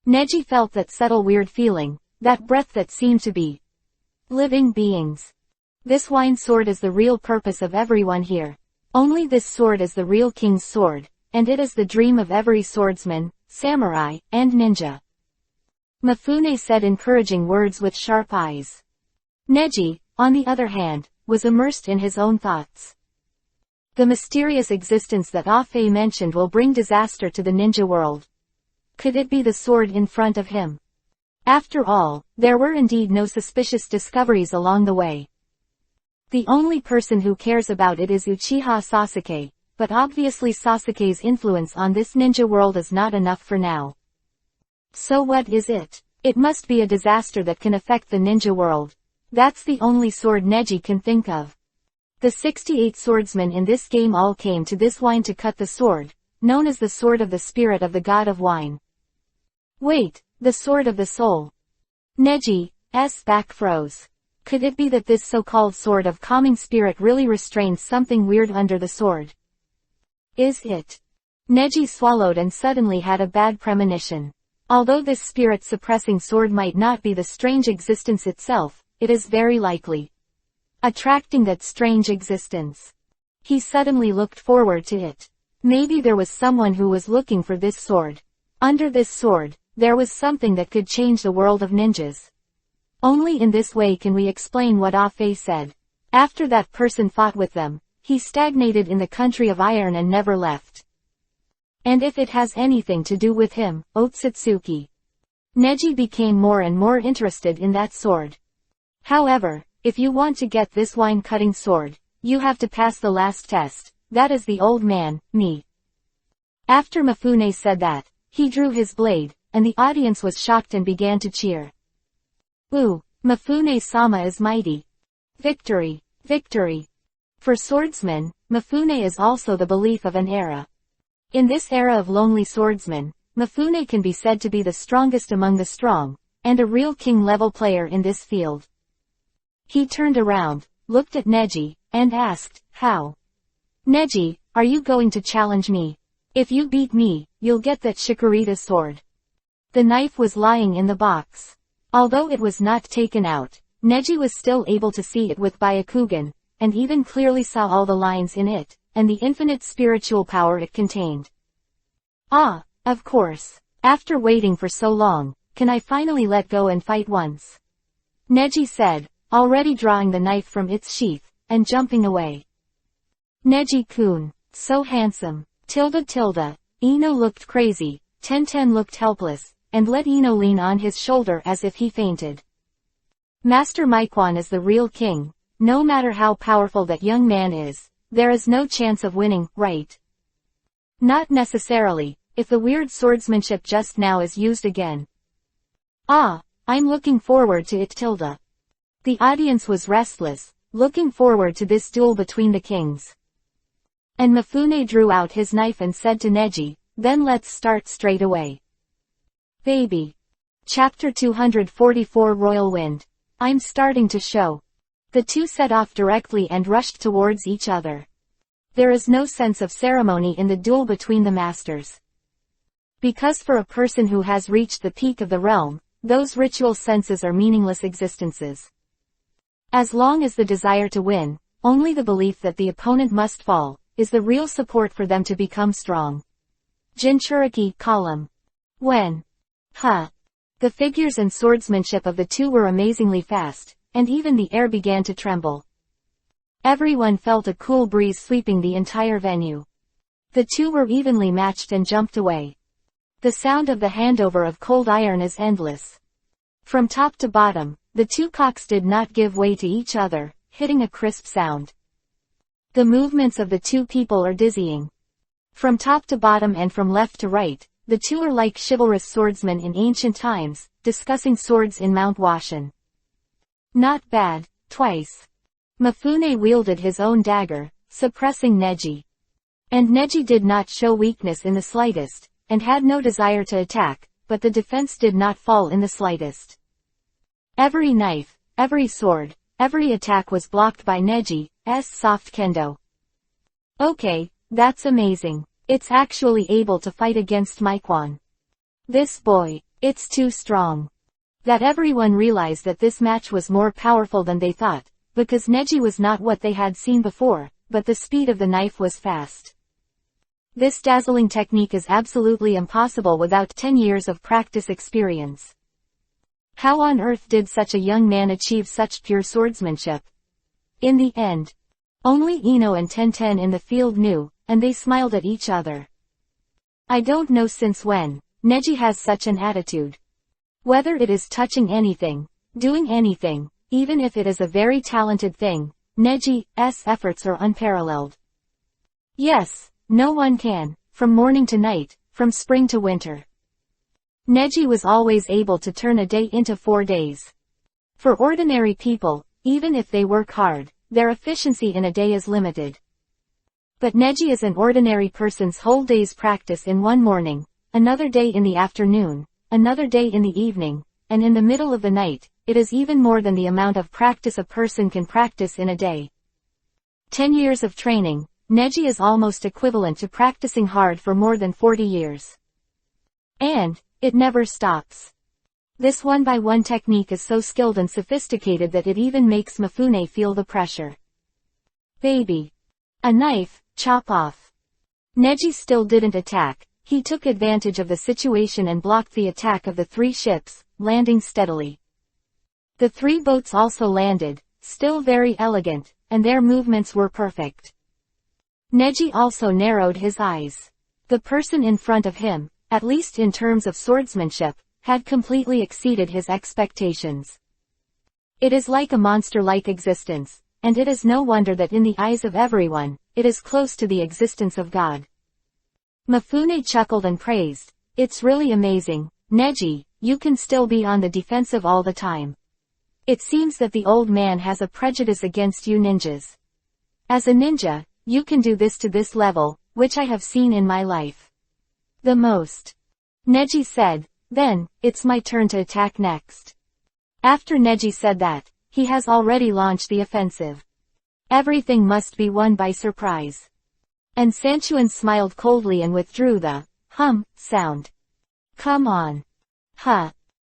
Neji felt that subtle weird feeling, that breath that seemed to be living beings. This wine sword is the real purpose of everyone here. Only this sword is the real king's sword, and it is the dream of every swordsman, samurai, and ninja. Mifune said encouraging words with sharp eyes. Neji, on the other hand, was immersed in his own thoughts. The mysterious existence that Ah-Fei mentioned will bring disaster to the ninja world. Could it be the sword in front of him? After all, there were indeed no suspicious discoveries along the way. The only person who cares about it is Uchiha Sasuke, but obviously Sasuke's influence on this ninja world is not enough for now. So what is it? It must be a disaster that can affect the ninja world. That's the only sword Neji can think of. The 68 swordsmen in this game all came to this wine to cut the sword, known as the Sword of the Spirit of the God of Wine. Wait, the Sword of the Soul. Neji's back froze. Could it be that this so-called Sword of Calming Spirit really restrains something weird under the sword? Is it? Neji swallowed and suddenly had a bad premonition. Although this spirit-suppressing sword might not be the strange existence itself, it is very likely attracting that strange existence. He suddenly looked forward to it. Maybe there was someone who was looking for this sword. Under this sword, there was something that could change the world of ninjas. Only in this way can we explain what Ah-Fei said. After that person fought with them, he stagnated in the country of iron and never left. And if it has anything to do with him, Otsutsuki. Neji became more and more interested in that sword. However, if you want to get this wine-cutting sword, you have to pass the last test, that is the old man, me. After Mifune said that, he drew his blade, and the audience was shocked and began to cheer. Ooh, Mifune-sama is mighty. Victory, victory. For swordsmen, Mifune is also the belief of an era. In this era of lonely swordsmen, Mifune can be said to be the strongest among the strong, and a real king-level player in this field. He turned around, looked at Neji, and asked, how? Neji, are you going to challenge me? If you beat me, you'll get that Shikurita sword. The knife was lying in the box. Although it was not taken out, Neji was still able to see it with Byakugan, and even clearly saw all the lines in it, and the infinite spiritual power it contained. Ah, of course. After waiting for so long, can I finally let go and fight once? Neji said, already drawing the knife from its sheath, and jumping away. Neji-kun, so handsome. Ino looked crazy, Tenten looked helpless, and let Ino lean on his shoulder as if he fainted. Master Miquan is the real king. No matter how powerful that young man is, there is no chance of winning, right? Not necessarily, if the weird swordsmanship just now is used again. Ah, I'm looking forward to it. The audience was restless, looking forward to this duel between the kings. And Mifune drew out his knife and said to Neji, then let's start straight away. Baby. Chapter 244 Royal Wind. I'm starting to show. The two set off directly and rushed towards each other. There is no sense of ceremony in the duel between the masters. Because for a person who has reached the peak of the realm, those ritual senses are meaningless existences. As long as the desire to win, only the belief that the opponent must fall, is the real support for them to become strong. Jinchuriki column. When? The figures and swordsmanship of the two were amazingly fast, and even the air began to tremble. Everyone felt a cool breeze sweeping the entire venue. The two were evenly matched and jumped away. The sound of the handover of cold iron is endless. From top to bottom, the two cocks did not give way to each other, hitting a crisp sound. The movements of the two people are dizzying. From top to bottom and from left to right, the two are like chivalrous swordsmen in ancient times, discussing swords in Mount Washin. Not bad, twice. Mifune wielded his own dagger, suppressing Neji. And Neji did not show weakness in the slightest, and had no desire to attack, but the defense did not fall in the slightest. Every knife, every sword, every attack was blocked by Neji's soft kendo. Okay, that's amazing. It's actually able to fight against Miquan. This boy, it's too strong. That everyone realized that this match was more powerful than they thought, because Neji was not what they had seen before, but the speed of the knife was fast. This dazzling technique is absolutely impossible without 10 years of practice experience. How on earth did such a young man achieve such pure swordsmanship? In the end, only Ino and Tenten in the field knew, and they smiled at each other. I don't know since when Neji has such an attitude. Whether it is touching anything, doing anything, even if it is a very talented thing, Neji's efforts are unparalleled. Yes, no one can, from morning to night, from spring to winter. Neji was always able to turn a day into 4 days. For ordinary people, even if they work hard, their efficiency in a day is limited. But Neji is an ordinary person's whole day's practice in one morning, another day in the afternoon, another day in the evening, and in the middle of the night. It is even more than the amount of practice a person can practice in a day. 10 years of training, Neji is almost equivalent to practicing hard for more than 40 years. And it never stops. This one-by-one technique is so skilled and sophisticated that it even makes Mifune feel the pressure. Baby. A knife, chop off. Neji still didn't attack. He took advantage of the situation and blocked the attack of the 3 ships, landing steadily. The 3 boats also landed, still very elegant, and their movements were perfect. Neji also narrowed his eyes. The person in front of him, at least in terms of swordsmanship, had completely exceeded his expectations. It is like a monster-like existence, and it is no wonder that in the eyes of everyone, it is close to the existence of God. Mifune chuckled and praised, "It's really amazing, Neji, you can still be on the defensive all the time. It seems that the old man has a prejudice against you ninjas. As a ninja, you can do this to this level, which I have seen in my life. The most." Neji said, "Then, it's my turn to attack next." After Neji said that, he has already launched the offensive. Everything must be won by surprise. And Sanchuan smiled coldly and withdrew the sound. Come on. Huh.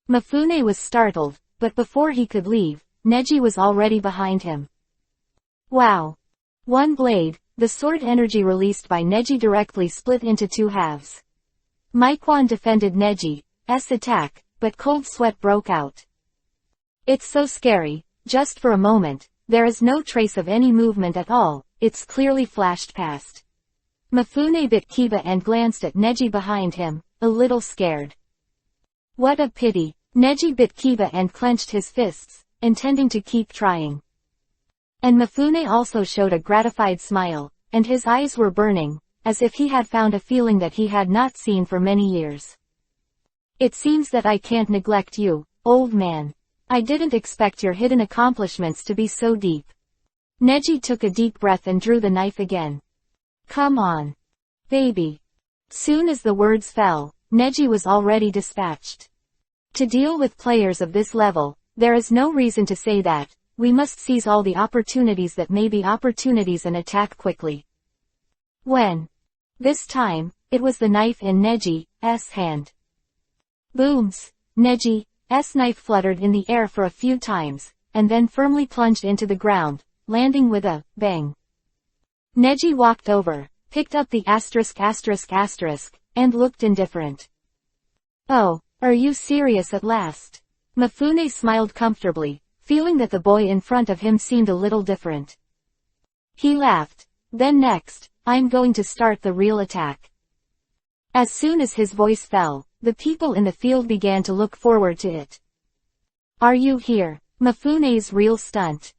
Mifune was startled, but before he could leave, Neji was already behind him. Wow. One blade, the sword energy released by Neji directly split into 2 halves. Miquan defended Neji's attack, but cold sweat broke out. It's so scary, just for a moment, there is no trace of any movement at all, it's clearly flashed past. Mifune bit Kiba and glanced at Neji behind him, a little scared. What a pity. Neji bit Kiba and clenched his fists, intending to keep trying. And Mifune also showed a gratified smile, and his eyes were burning, as if he had found a feeling that he had not seen for many years. It seems that I can't neglect you, old man. I didn't expect your hidden accomplishments to be so deep. Neji took a deep breath and drew the knife again. Come on. Baby. Soon as the words fell, Neji was already dispatched. To deal with players of this level, there is no reason to say that, we must seize all the opportunities that may be opportunities and attack quickly. When? This time, it was the knife in Neji's hand. Booms! Neji's knife fluttered in the air for a few times, and then firmly plunged into the ground, landing with a bang. Neji walked over, picked up the ****, and looked indifferent. Oh, are you serious at last? Mifune smiled comfortably, feeling that the boy in front of him seemed a little different. He laughed. Then next, I'm going to start the real attack. As soon as his voice fell, the people in the field began to look forward to it. Are you here? Mifune's real stunt.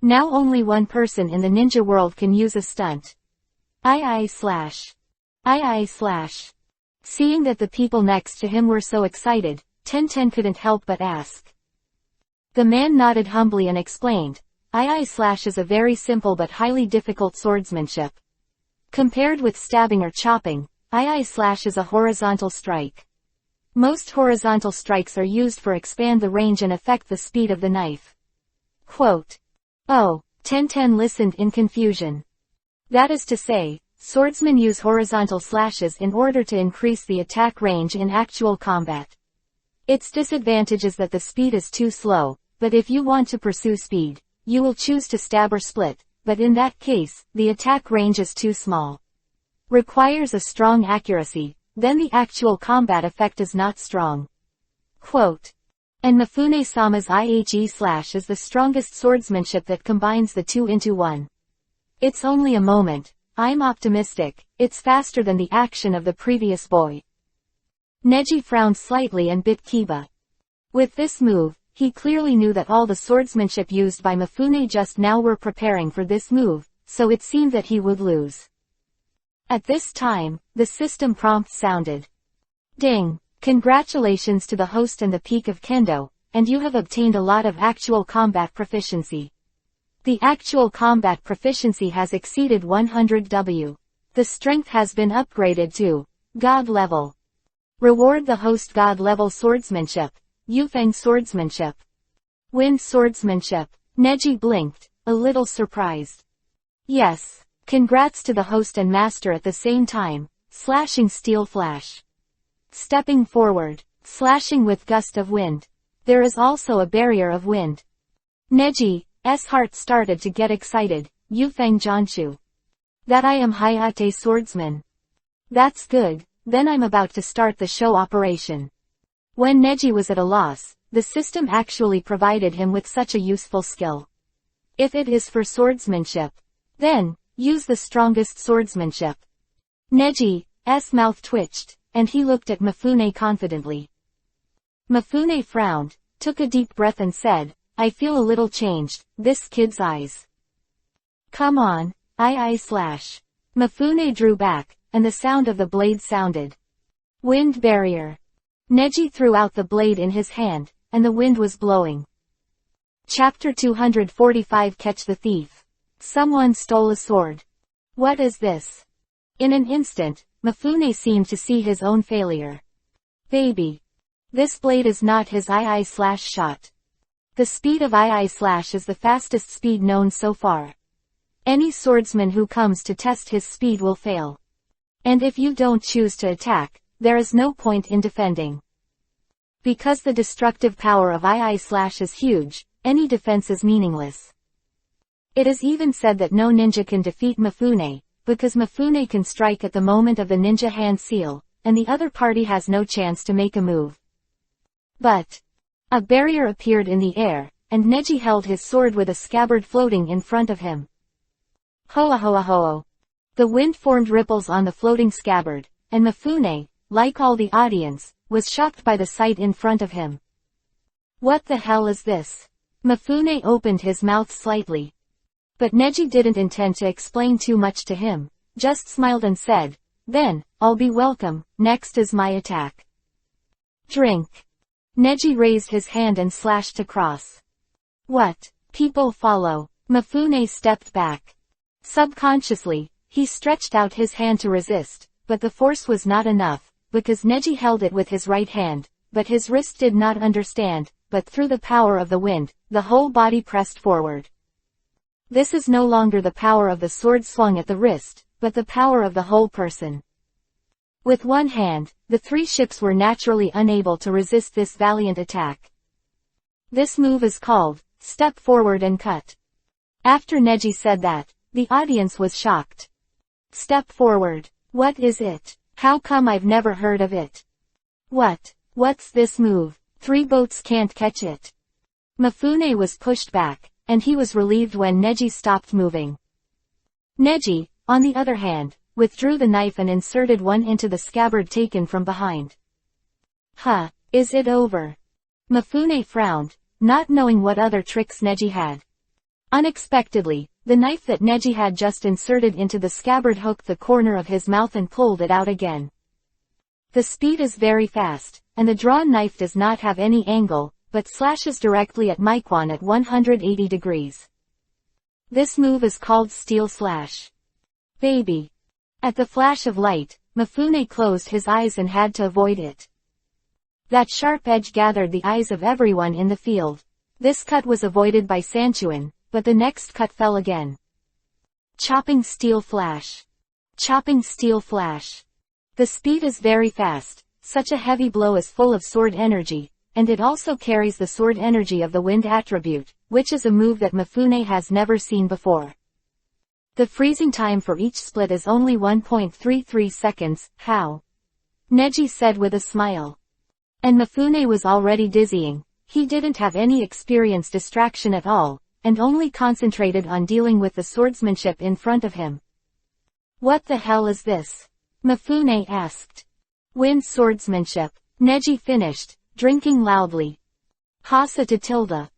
Now only one person in the ninja world can use a stunt. I/. Seeing that the people next to him were so excited, Tenten couldn't help but ask. The man nodded humbly and explained, I/. is a very simple but highly difficult swordsmanship. Compared with stabbing or chopping, I/. is a horizontal strike. Most horizontal strikes are used for expand the range and affect the speed of the knife. Quote. Oh, Tenten listened in confusion. That is to say, swordsmen use horizontal slashes in order to increase the attack range in actual combat. Its disadvantage is that the speed is too slow, but if you want to pursue speed, you will choose to stab or split, but in that case, the attack range is too small. Requires a strong accuracy, then the actual combat effect is not strong. Quote. And Mifune-sama's IHE/ is the strongest swordsmanship that combines the two into one. It's only a moment. I'm optimistic. It's faster than the action of the previous boy. Neji frowned slightly and bit Kiba. With this move, he clearly knew that all the swordsmanship used by Mifune just now were preparing for this move, so it seemed that he would lose. At this time, the system prompt sounded. Ding! Congratulations to the host and the peak of Kendo, and you have obtained a lot of actual combat proficiency. The actual combat proficiency has exceeded 100 W. The strength has been upgraded to God level. Reward the host God level swordsmanship. Yufeng swordsmanship. Wind swordsmanship. Neji blinked, a little surprised. Yes. Congrats to the host and master at the same time. Slashing steel flash. Stepping forward. Slashing with gust of wind. There is also a barrier of wind. Neji's heart started to get excited. Yufeng Jianshu. That I am Hayate swordsman. That's good, then I'm about to start the show operation. When Neji was at a loss, the system actually provided him with such a useful skill. If it is for swordsmanship, then, use the strongest swordsmanship. Neji's mouth twitched, and he looked at Mifune confidently. Mifune frowned, took a deep breath and said, I feel a little changed, this kid's eyes. Come on, I/. Mifune drew back, and the sound of the blade sounded. Wind barrier. Neji threw out the blade in his hand, and the wind was blowing. Chapter 245 Catch the Thief. Someone stole a sword. What is this? In an instant, Mifune seemed to see his own failure. Baby. This blade is not his II/shot. The speed of II/ is the fastest speed known so far. Any swordsman who comes to test his speed will fail. And if you don't choose to attack, there is no point in defending. Because the destructive power of II/ is huge, any defense is meaningless. It is even said that no ninja can defeat Mifune, because Mifune can strike at the moment of the ninja hand seal, and the other party has no chance to make a move. But a barrier appeared in the air, and Neji held his sword with a scabbard floating in front of him. Hoa hoa ho. The wind formed ripples on the floating scabbard, and Mifune, like all the audience, was shocked by the sight in front of him. What the hell is this? Mifune opened his mouth slightly. But Neji didn't intend to explain too much to him, just smiled and said, then, I'll be welcome, next is my attack. Drink. Neji raised his hand and slashed across. What? People follow. Mifune stepped back. Subconsciously, he stretched out his hand to resist, but the force was not enough, because Neji held it with his right hand, but his wrist did not understand, but through the power of the wind, the whole body pressed forward. This is no longer the power of the sword swung at the wrist, but the power of the whole person. With one hand, the three ships were naturally unable to resist this valiant attack. This move is called, step forward and cut. After Neji said that, the audience was shocked. Step forward. What is it? How come I've never heard of it? What's this move? Three boats can't catch it. Mifune was pushed back, and he was relieved when Neji stopped moving. Neji, on the other hand, withdrew the knife and inserted one into the scabbard taken from behind. Huh, is it over? Mifune frowned, not knowing what other tricks Neji had. Unexpectedly, the knife that Neji had just inserted into the scabbard hooked the corner of his mouth and pulled it out again. The speed is very fast, and the drawn knife does not have any angle, but slashes directly at Miquan at 180 degrees. This move is called Steel Slash. Baby. At the flash of light, Mifune closed his eyes and had to avoid it. That sharp edge gathered the eyes of everyone in the field. This cut was avoided by Sanchuan, but the next cut fell again. Chopping Steel Flash. Chopping Steel Flash. The speed is very fast, such a heavy blow is full of sword energy, and it also carries the sword energy of the wind attribute, which is a move that Mifune has never seen before. The freezing time for each split is only 1.33 seconds, how? Neji said with a smile. And Mifune was already dizzying. He didn't have any experience distraction at all, and only concentrated on dealing with the swordsmanship in front of him. What the hell is this? Mifune asked. Wind swordsmanship. Neji finished, drinking loudly. Hasa to Tilda.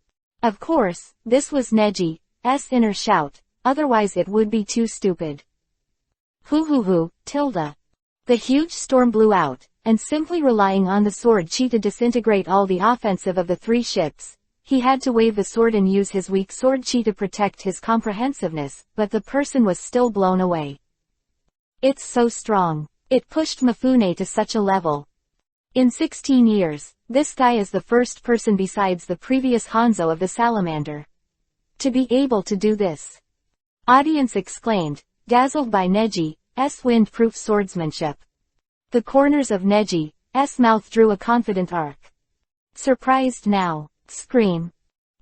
Of course, this was Neji's inner shout, otherwise it would be too stupid. Hoo, Tilda. The huge storm blew out, and simply relying on the sword chi to disintegrate all the offensive of the three ships, he had to wave the sword and use his weak sword chi to protect his comprehensiveness, but the person was still blown away. It's so strong. It pushed Mifune to such a level. In 16 years, this guy is the first person besides the previous Hanzo of the Salamander to be able to do this. Audience exclaimed, dazzled by Neji's wind-proof swordsmanship. The corners of Neji's mouth drew a confident arc. Surprised now. Scream.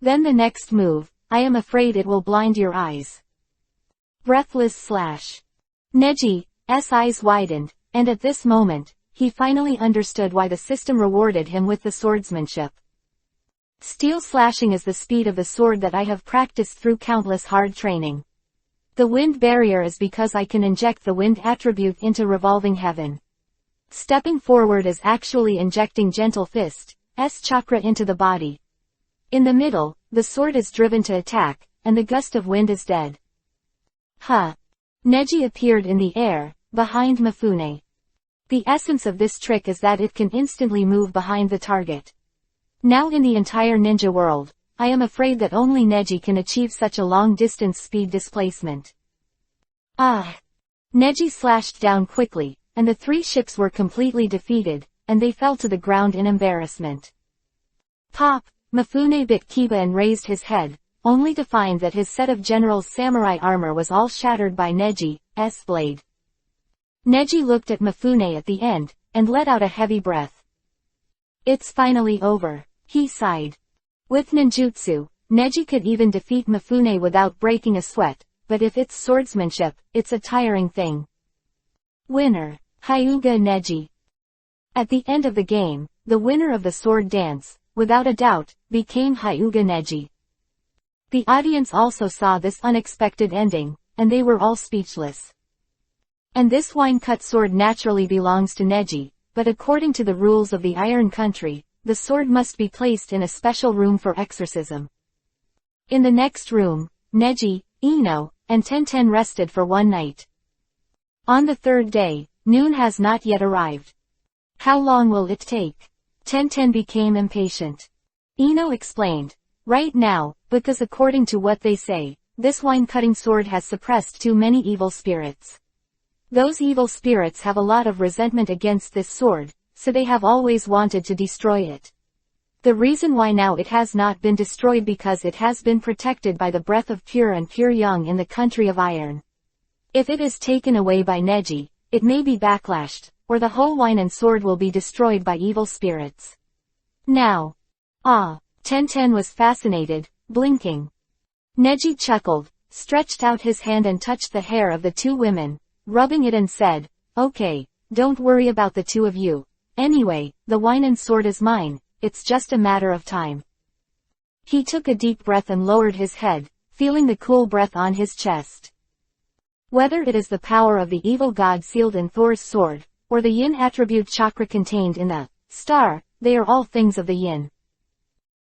Then the next move, I am afraid it will blind your eyes. Breathless slash. Neji's eyes widened, and at this moment, he finally understood why the system rewarded him with the swordsmanship. Steel slashing is the speed of the sword that I have practiced through countless hard training. The wind barrier is because I can inject the wind attribute into revolving heaven. Stepping forward is actually injecting gentle fist's chakra into the body. In the middle, the sword is driven to attack, and the gust of wind is dead. Neji appeared in the air, behind Mifune. The essence of this trick is that it can instantly move behind the target. Now in the entire ninja world, I am afraid that only Neji can achieve such a long-distance speed displacement. Neji slashed down quickly, and the three ships were completely defeated, and they fell to the ground in embarrassment. Pop! Mifune bit Kiba and raised his head, only to find that his set of general's samurai armor was all shattered by Neji's blade. Neji looked at Mifune at the end, and let out a heavy breath. It's finally over, he sighed. With ninjutsu, Neji could even defeat Mifune without breaking a sweat, but if it's swordsmanship, it's a tiring thing. Winner, Hyuga Neji. At the end of the game, the winner of the sword dance, without a doubt, became Hyuga Neji. The audience also saw this unexpected ending, and they were all speechless. And this wine-cut sword naturally belongs to Neji, but according to the rules of the Iron Country, the sword must be placed in a special room for exorcism. In the next room, Neji, Ino, and Tenten rested for one night. On the third day, noon has not yet arrived. How long will it take? Tenten became impatient. Ino explained, right now, because according to what they say, this wine-cutting sword has suppressed too many evil spirits. Those evil spirits have a lot of resentment against this sword, so they have always wanted to destroy it. The reason why now it has not been destroyed because it has been protected by the breath of pure and pure young in the country of iron. If it is taken away by Neji, it may be backlashed, or the whole wine and sword will be destroyed by evil spirits. Now. Tenten was fascinated, blinking. Neji chuckled, stretched out his hand and touched the hair of the two women, rubbing it and said, okay, don't worry about the two of you. Anyway, the wine and sword is mine, it's just a matter of time. He took a deep breath and lowered his head, feeling the cool breath on his chest. Whether it is the power of the evil god sealed in Thor's sword, or the yin attribute chakra contained in the star, they are all things of the yin.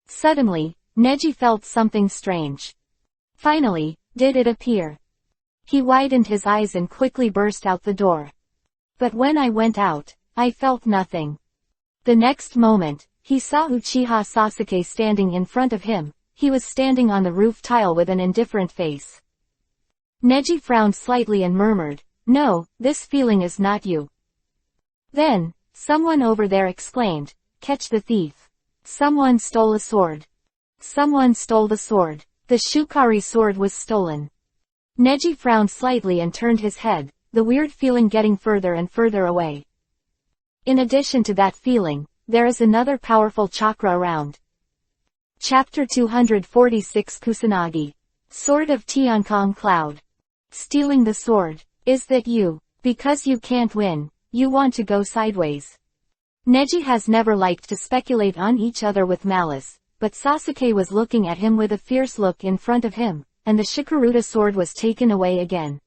Suddenly, Neji felt something strange. Finally, did it appear? He widened his eyes and quickly burst out the door. But when I went out, I felt nothing. The next moment, he saw Uchiha Sasuke standing in front of him. He was standing on the roof tile with an indifferent face. Neji frowned slightly and murmured, no, this feeling is not you. Then, someone over there exclaimed, catch the thief. Someone stole a sword. Someone stole the sword. The Shukari sword was stolen. Neji frowned slightly and turned his head, the weird feeling getting further and further away. In addition to that feeling, there is another powerful chakra around. Chapter 246 Kusanagi. Sword of Tiankong Cloud. Stealing the sword. Is that you? Because you can't win, you want to go sideways. Neji has never liked to speculate on each other with malice, but Sasuke was looking at him with a fierce look in front of him, and the Shikuruda sword was taken away again.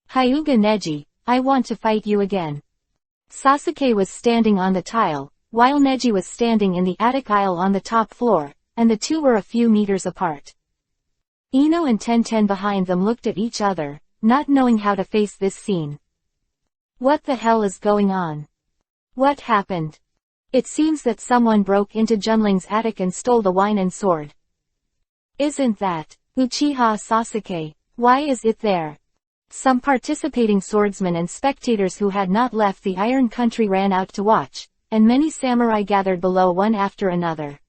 Hyuga Neji, I want to fight you again. Sasuke was standing on the tile, while Neji was standing in the attic aisle on the top floor, and the two were a few meters apart. Ino and Tenten behind them looked at each other, not knowing how to face this scene. What the hell is going on? What happened? It seems that someone broke into Junling's attic and stole the wine and sword. Isn't that Uchiha Sasuke? Why is it there? Some participating swordsmen and spectators who had not left the Iron Country ran out to watch, and many samurai gathered below one after another.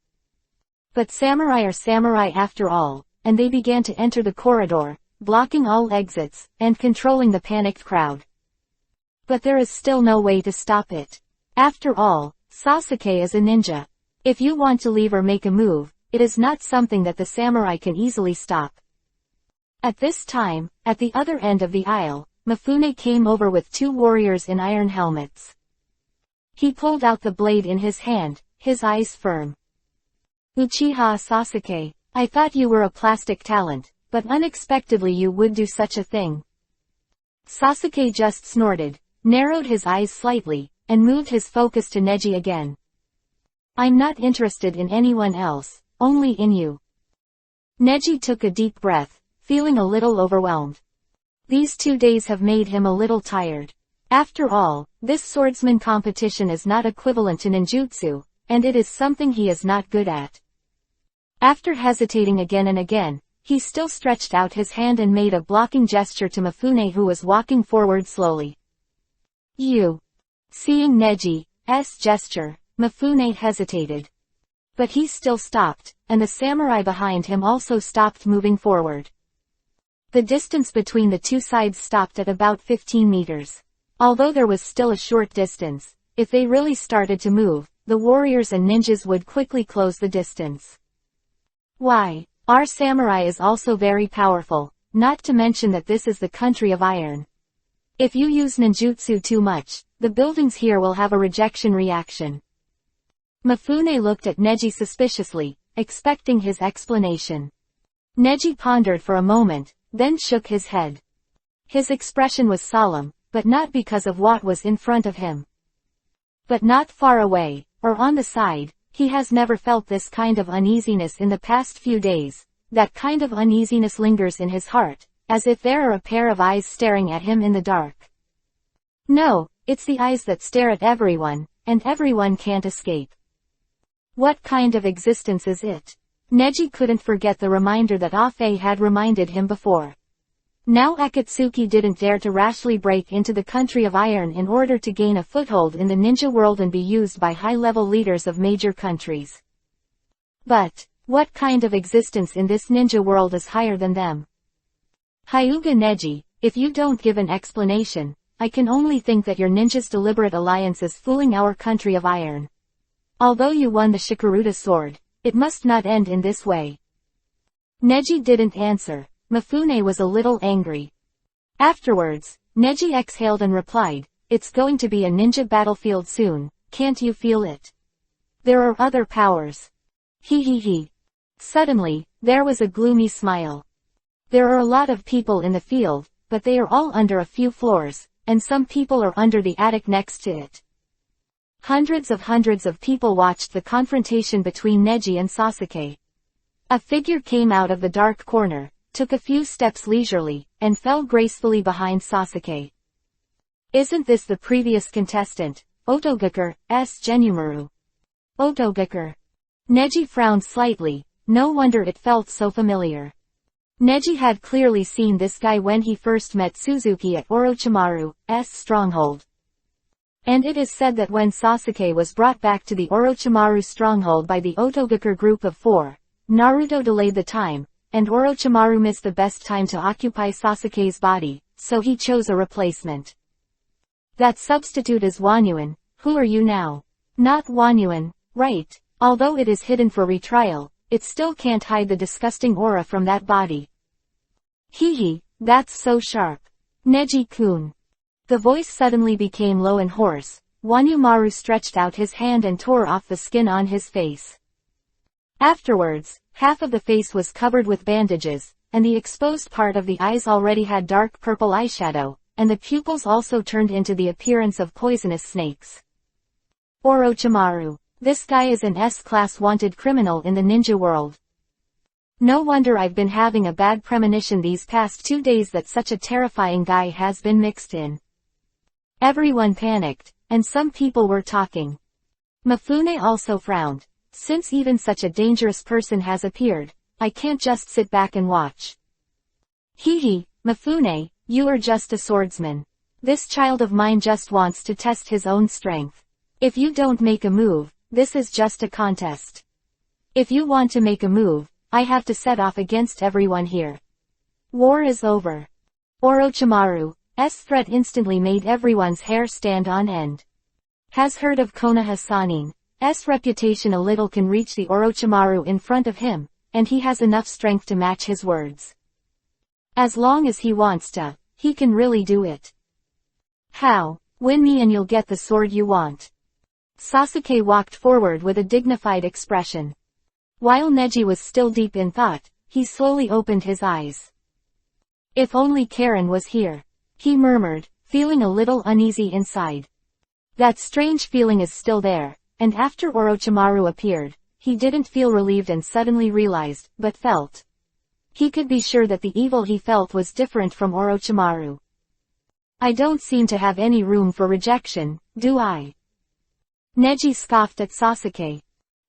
But samurai are samurai after all, and they began to enter the corridor, blocking all exits, and controlling the panicked crowd. But there is still no way to stop it. After all, Sasuke is a ninja. If you want to leave or make a move, it is not something that the samurai can easily stop. At this time, at the other end of the aisle, Mifune came over with two warriors in iron helmets. He pulled out the blade in his hand, his eyes firm. Uchiha Sasuke, I thought you were a plastic talent, but unexpectedly you would do such a thing. Sasuke just snorted, narrowed his eyes slightly, and moved his focus to Neji again. I'm not interested in anyone else, only in you. Neji took a deep breath, feeling a little overwhelmed. These 2 days have made him a little tired. After all, this swordsman competition is not equivalent to ninjutsu, and it is something he is not good at. After hesitating again and again, he still stretched out his hand and made a blocking gesture to Mifune, who was walking forward slowly. You. Seeing Neji's gesture, Mifune hesitated. But he still stopped, and the samurai behind him also stopped moving forward. The distance between the two sides stopped at about 15 meters. Although there was still a short distance, if they really started to move, the warriors and ninjas would quickly close the distance. Why? Our samurai is also very powerful, not to mention that this is the country of iron. If you use ninjutsu too much, the buildings here will have a rejection reaction. Mifune looked at Neji suspiciously, expecting his explanation. Neji pondered for a moment, then shook his head. His expression was solemn, but not because of what was in front of him. But not far away, or on the side, he has never felt this kind of uneasiness in the past few days. That kind of uneasiness lingers in his heart, as if there are a pair of eyes staring at him in the dark. No, it's the eyes that stare at everyone, and everyone can't escape. What kind of existence is it? Neji couldn't forget the reminder that Afe had reminded him before. Now Akatsuki didn't dare to rashly break into the country of iron in order to gain a foothold in the ninja world and be used by high-level leaders of major countries. But, what kind of existence in this ninja world is higher than them? Hyuga Neji, if you don't give an explanation, I can only think that your ninja's deliberate alliance is fooling our country of iron. Although you won the Shikuruda sword, it must not end in this way. Neji didn't answer. Mifune was a little angry. Afterwards, Neji exhaled and replied, it's going to be a ninja battlefield soon, can't you feel it? There are other powers. He. Suddenly, there was a gloomy smile. There are a lot of people in the field, but they are all under a few floors, and some people are under the attic next to it. Hundreds of people watched the confrontation between Neji and Sasuke. A figure came out of the dark corner, took a few steps leisurely, and fell gracefully behind Sasuke. Isn't this the previous contestant, Otogaku's Genumaru? Otogaku. Neji frowned slightly, no wonder it felt so familiar. Neji had clearly seen this guy when he first met Suzuki at Orochimaru's stronghold. And it is said that when Sasuke was brought back to the Orochimaru stronghold by the Otogaku group of 4, Naruto delayed the time, and Orochimaru missed the best time to occupy Sasuke's body, so he chose a replacement. That substitute is Wanyuan. Who are you now? Not Wanyuan, right? Although it is hidden for retrial, it still can't hide the disgusting aura from that body. That's so sharp. Neji-kun. The voice suddenly became low and hoarse. Wanyumaru stretched out his hand and tore off the skin on his face. Afterwards, half of the face was covered with bandages, and the exposed part of the eyes already had dark purple eyeshadow, and the pupils also turned into the appearance of poisonous snakes. Orochimaru. This guy is an S-class wanted criminal in the ninja world. No wonder I've been having a bad premonition these past 2 days that such a terrifying guy has been mixed in. Everyone panicked, and some people were talking. Mifune also frowned. Since even such a dangerous person has appeared, I can't just sit back and watch. Hee, Mifune, you are just a swordsman. This child of mine just wants to test his own strength. If you don't make a move, this is just a contest. If you want to make a move, I have to set off against everyone here. War is over. Orochimaru's threat instantly made everyone's hair stand on end. Has heard of Konoha Sannin's reputation a little can reach the Orochimaru in front of him, and he has enough strength to match his words. As long as he wants to, he can really do it. How? Win me and you'll get the sword you want. Sasuke walked forward with a dignified expression. While Neji was still deep in thought, he slowly opened his eyes. If only Karen was here, he murmured, feeling a little uneasy inside. That strange feeling is still there, and after Orochimaru appeared, he didn't feel relieved and suddenly realized, but felt. He could be sure that the evil he felt was different from Orochimaru. I don't seem to have any room for rejection, do I? Neji scoffed at Sasuke.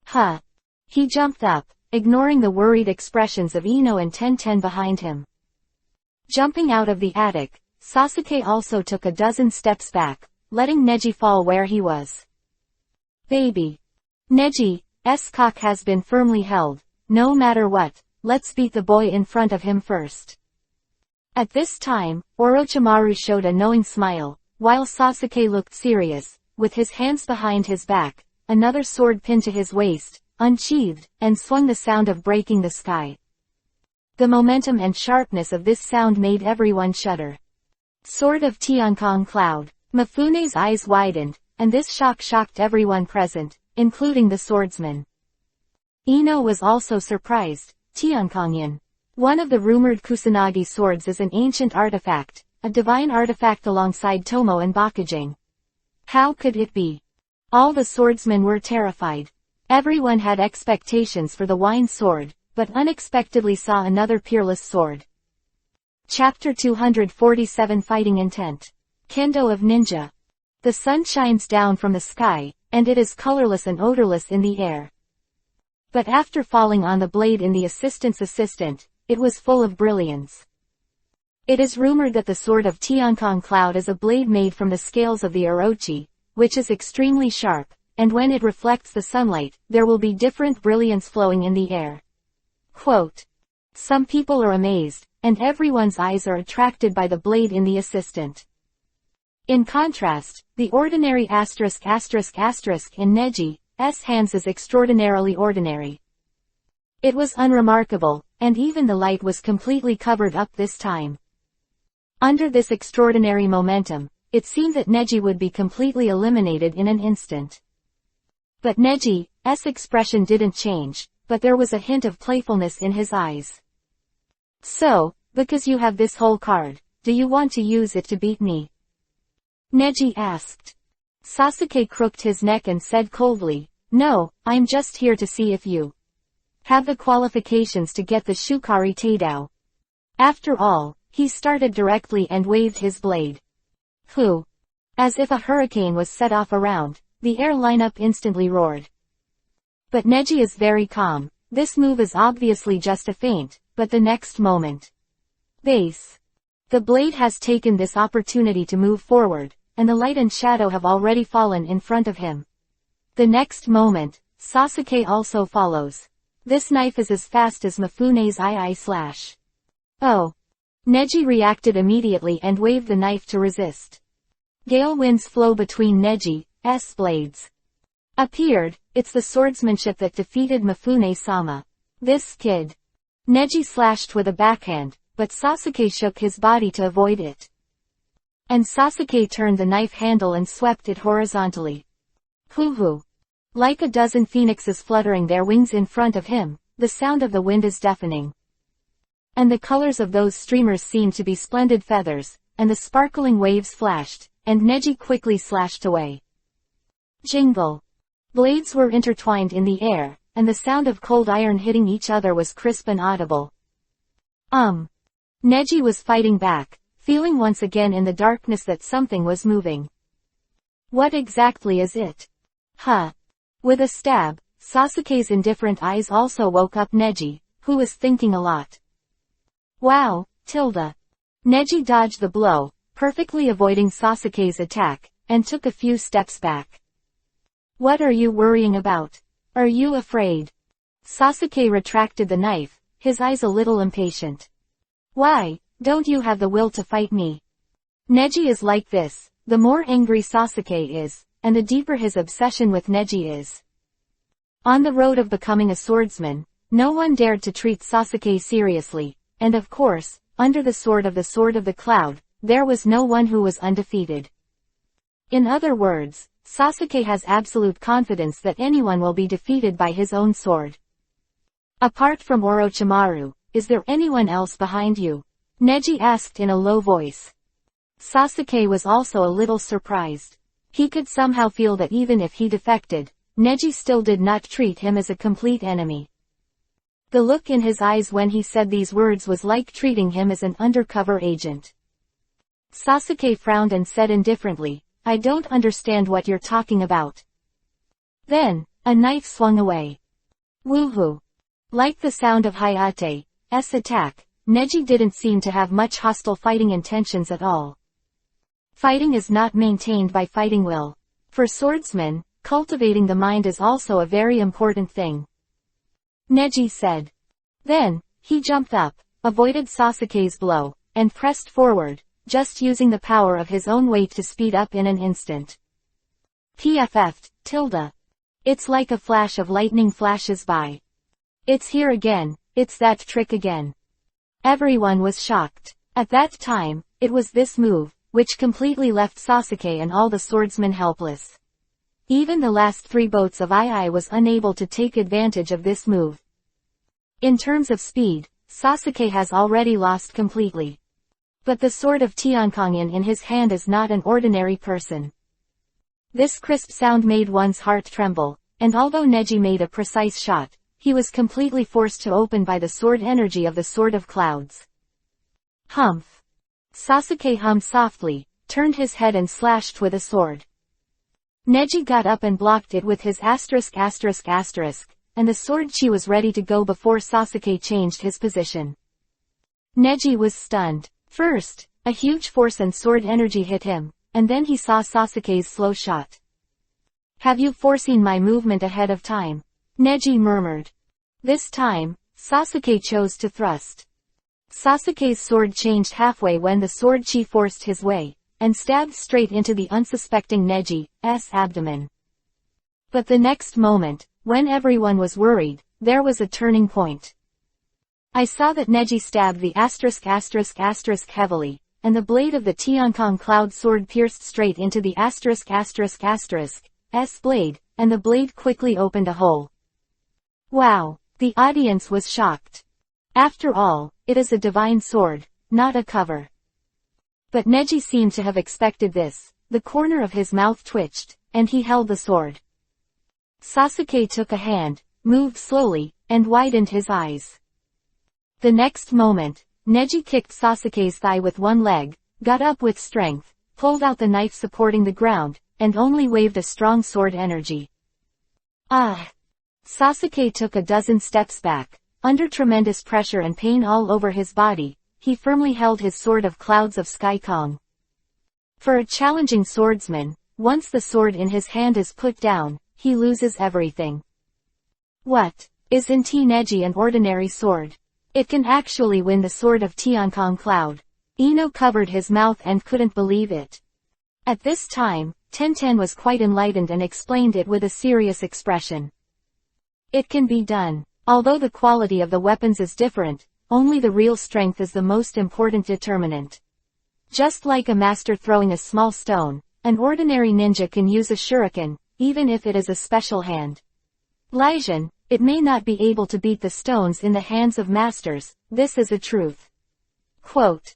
Huh. He jumped up, ignoring the worried expressions of Ino and Tenten behind him. Jumping out of the attic, Sasuke also took a dozen steps back, letting Neji fall where he was. Baby. Neji's cock has been firmly held. No matter what, let's beat the boy in front of him first. At this time, Orochimaru showed a knowing smile, while Sasuke looked serious, with his hands behind his back, another sword pinned to his waist, unsheathed, and swung the sound of breaking the sky. The momentum and sharpness of this sound made everyone shudder. Sword of Tiankong Cloud. Mifune's eyes widened, and this shocked everyone present, including the swordsman. Ino was also surprised. Tiankongyan. One of the rumored Kusanagi swords is an ancient artifact, a divine artifact alongside Tomo and Bakuging. How could it be? All the swordsmen were terrified. Everyone had expectations for the wine sword, but unexpectedly saw another peerless sword. Chapter 247 Fighting Intent. Kendo of Ninja. The sun shines down from the sky, and it is colorless and odorless in the air. But after falling on the blade in the assistant's assistant, it was full of brilliance. It is rumored that the sword of Tiankong Cloud is a blade made from the scales of the Orochi, which is extremely sharp, and when it reflects the sunlight, there will be different brilliance flowing in the air. Quote. Some people are amazed, and everyone's eyes are attracted by the blade in the assistant. In contrast, the ordinary in Neji's hands is extraordinarily ordinary. It was unremarkable, and even the light was completely covered up this time. Under this extraordinary momentum, it seemed that Neji would be completely eliminated in an instant. But Neji's expression didn't change, but there was a hint of playfulness in his eyes. So, because you have this whole card, do you want to use it to beat me? Neji asked. Sasuke crooked his neck and said coldly, No, I'm just here to see if you have the qualifications to get the Shukari Teidao. After all, he started directly and waved his blade. Whew. As if a hurricane was set off around, the air lineup instantly roared. But Neji is very calm. This move is obviously just a feint, but the next moment. Base. The blade has taken this opportunity to move forward, and the light and shadow have already fallen in front of him. The next moment, Sasuke also follows. This knife is as fast as Mifune's eye slash. Oh. Neji reacted immediately and waved the knife to resist. Gale winds flow between Neji's blades. Appeared, it's the swordsmanship that defeated Mifune-sama. This kid. Neji slashed with a backhand, but Sasuke shook his body to avoid it. And Sasuke turned the knife handle and swept it horizontally. Hoo-hoo. Like a dozen phoenixes fluttering their wings in front of him, the sound of the wind is deafening. And the colors of those streamers seemed to be splendid feathers, and the sparkling waves flashed, and Neji quickly slashed away. Jingle. Blades were intertwined in the air, and the sound of cold iron hitting each other was crisp and audible. Neji was fighting back, feeling once again in the darkness that something was moving. What exactly is it? Huh. With a stab, Sasuke's indifferent eyes also woke up Neji, who was thinking a lot. Wow, tilde. Neji dodged the blow, perfectly avoiding Sasuke's attack, and took a few steps back. What are you worrying about? Are you afraid? Sasuke retracted the knife, his eyes a little impatient. Why, don't you have the will to fight me? Neji is like this, the more angry Sasuke is, and the deeper his obsession with Neji is. On the road of becoming a swordsman, no one dared to treat Sasuke seriously, and of course, under the sword of the cloud, there was no one who was undefeated. In other words, Sasuke has absolute confidence that anyone will be defeated by his own sword. Apart from Orochimaru, is there anyone else behind you? Neji asked in a low voice. Sasuke was also a little surprised. He could somehow feel that even if he defected, Neji still did not treat him as a complete enemy. The look in his eyes when he said these words was like treating him as an undercover agent. Sasuke frowned and said indifferently, I don't understand what you're talking about. Then, a knife swung away. Woohoo! Like the sound of Hayate's attack, Neji didn't seem to have much hostile fighting intentions at all. Fighting is not maintained by fighting will. For swordsmen, cultivating the mind is also a very important thing. Neji said. Then, he jumped up, avoided Sasuke's blow, and pressed forward, just using the power of his own weight to speed up in an instant. Tilde. It's like a flash of lightning flashes by. It's here again, it's that trick again. Everyone was shocked. At that time, it was this move, which completely left Sasuke and all the swordsmen helpless. Even the last 3 boats of II was unable to take advantage of this move. In terms of speed, Sasuke has already lost completely. But the sword of Tiankongyan in his hand is not an ordinary person. This crisp sound made one's heart tremble, and although Neji made a precise shot, he was completely forced to open by the sword energy of the Sword of Clouds. Humph! Sasuke hummed softly, turned his head and slashed with a sword. Neji got up and blocked it with his *****, and the sword chi was ready to go before Sasuke changed his position. Neji was stunned. First, a huge force and sword energy hit him, and then he saw Sasuke's slow shot. Have you foreseen my movement ahead of time? Neji murmured. This time, Sasuke chose to thrust. Sasuke's sword changed halfway when the sword chi forced his way, and stabbed straight into the unsuspecting Neji's abdomen. But the next moment, when everyone was worried, there was a turning point. I saw that Neji stabbed the **** heavily, and the blade of the Tiankong Cloud sword pierced straight into the ****'s blade, and the blade quickly opened a hole. Wow! The audience was shocked. After all, it is a divine sword, not a cover. But Neji seemed to have expected this. The corner of his mouth twitched, and he held the sword. Sasuke took a hand, moved slowly, and widened his eyes. The next moment, Neji kicked Sasuke's thigh with one leg, got up with strength, pulled out the knife supporting the ground, and only waved a strong sword energy. Ah! Sasuke took a dozen steps back. Under tremendous pressure and pain all over his body, he firmly held his sword of clouds of Sky Kong. For a challenging swordsman, once the sword in his hand is put down, he loses everything. What? Isn't Neji an ordinary sword? It can actually win the sword of Tiankong Cloud. Ino covered his mouth and couldn't believe it. At this time, Tenten was quite enlightened and explained it with a serious expression. It can be done. Although the quality of the weapons is different, only the real strength is the most important determinant. Just like a master throwing a small stone, an ordinary ninja can use a shuriken, even if it is a special hand. Lijan, it may not be able to beat the stones in the hands of masters, this is a truth. Quote.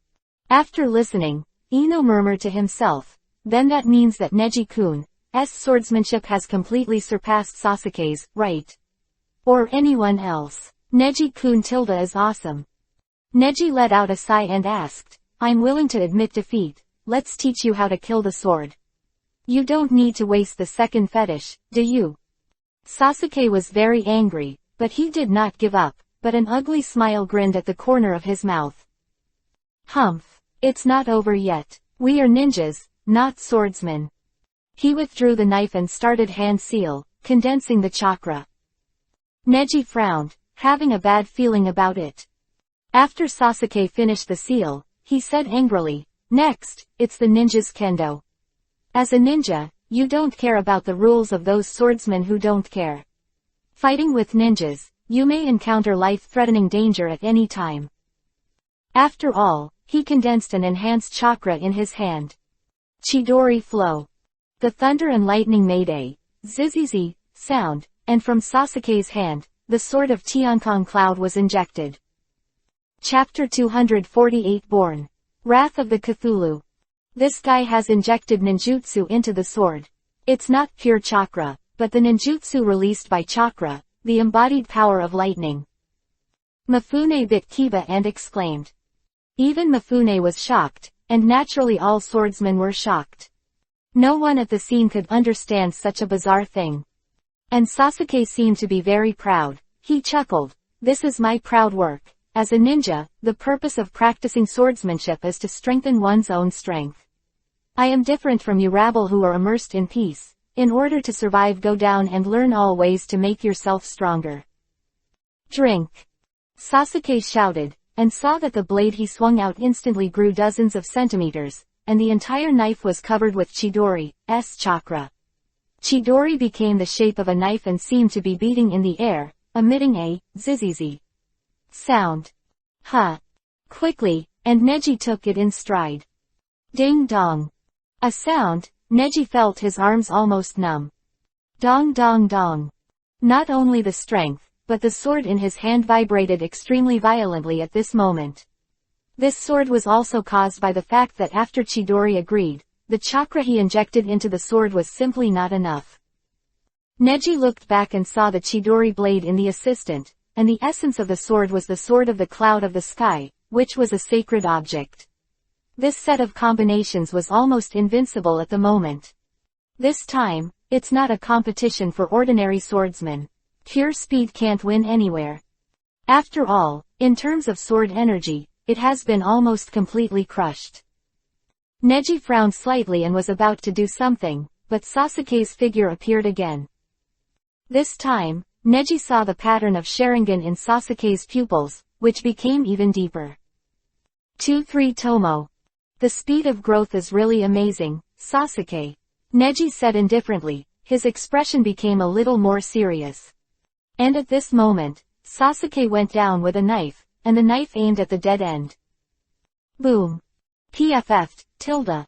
After listening, Ino murmured to himself, then that means that Neji-kun's swordsmanship has completely surpassed Sasuke's, right? Or anyone else. Neji-kun is awesome. Neji let out a sigh and asked, I'm willing to admit defeat, let's teach you how to kill the sword. You don't need to waste the second fetish, do you? Sasuke was very angry, but he did not give up, but an ugly smile grinned at the corner of his mouth. Humph. It's not over yet. We are ninjas, not swordsmen. He withdrew the knife and started hand seal, condensing the chakra. Neji frowned, having a bad feeling about it. After Sasuke finished the seal, he said angrily, next, it's the ninja's kendo. As a ninja, you don't care about the rules of those swordsmen who don't care. Fighting with ninjas, you may encounter life-threatening danger at any time. After all, he condensed an enhanced chakra in his hand. Chidori flow. The thunder and lightning made a zzzz sound, and from Sasuke's hand, the sword of Tiankong Cloud was injected. Chapter 248 Born. Wrath of the Cthulhu. This guy has injected ninjutsu into the sword. It's not pure chakra, but the ninjutsu released by chakra, the embodied power of lightning. Mifune bit Kiba and exclaimed. Even Mifune was shocked, and naturally all swordsmen were shocked. No one at the scene could understand such a bizarre thing. And Sasuke seemed to be very proud. He chuckled, this is my proud work. As a ninja, the purpose of practicing swordsmanship is to strengthen one's own strength. I am different from you rabble who are immersed in peace. In order to survive, go down and learn all ways to make yourself stronger. Drink. Sasuke shouted, and saw that the blade he swung out instantly grew dozens of centimeters, and the entire knife was covered with Chidori's chakra. Chidori became the shape of a knife and seemed to be beating in the air, emitting a zzzz sound. Quickly, and Neji took it in stride. Ding dong. A sound, Neji felt his arms almost numb. Dong dong dong. Not only the strength, but the sword in his hand vibrated extremely violently at this moment. This sword was also caused by the fact that after Chidori agreed, the chakra he injected into the sword was simply not enough. Neji looked back and saw the Chidori blade in the assistant, and the essence of the sword was the sword of the cloud of the sky, which was a sacred object. This set of combinations was almost invincible at the moment. This time, it's not a competition for ordinary swordsmen. Pure speed can't win anywhere. After all, in terms of sword energy, it has been almost completely crushed. Neji frowned slightly and was about to do something, but Sasuke's figure appeared again. This time, Neji saw the pattern of Sharingan in Sasuke's pupils, which became even deeper. 2-3 Tomo. The speed of growth is really amazing, Sasuke. Neji said indifferently, his expression became a little more serious. And at this moment, Sasuke went down with a knife, and the knife aimed at the dead end. Boom. PFF'd, tilde.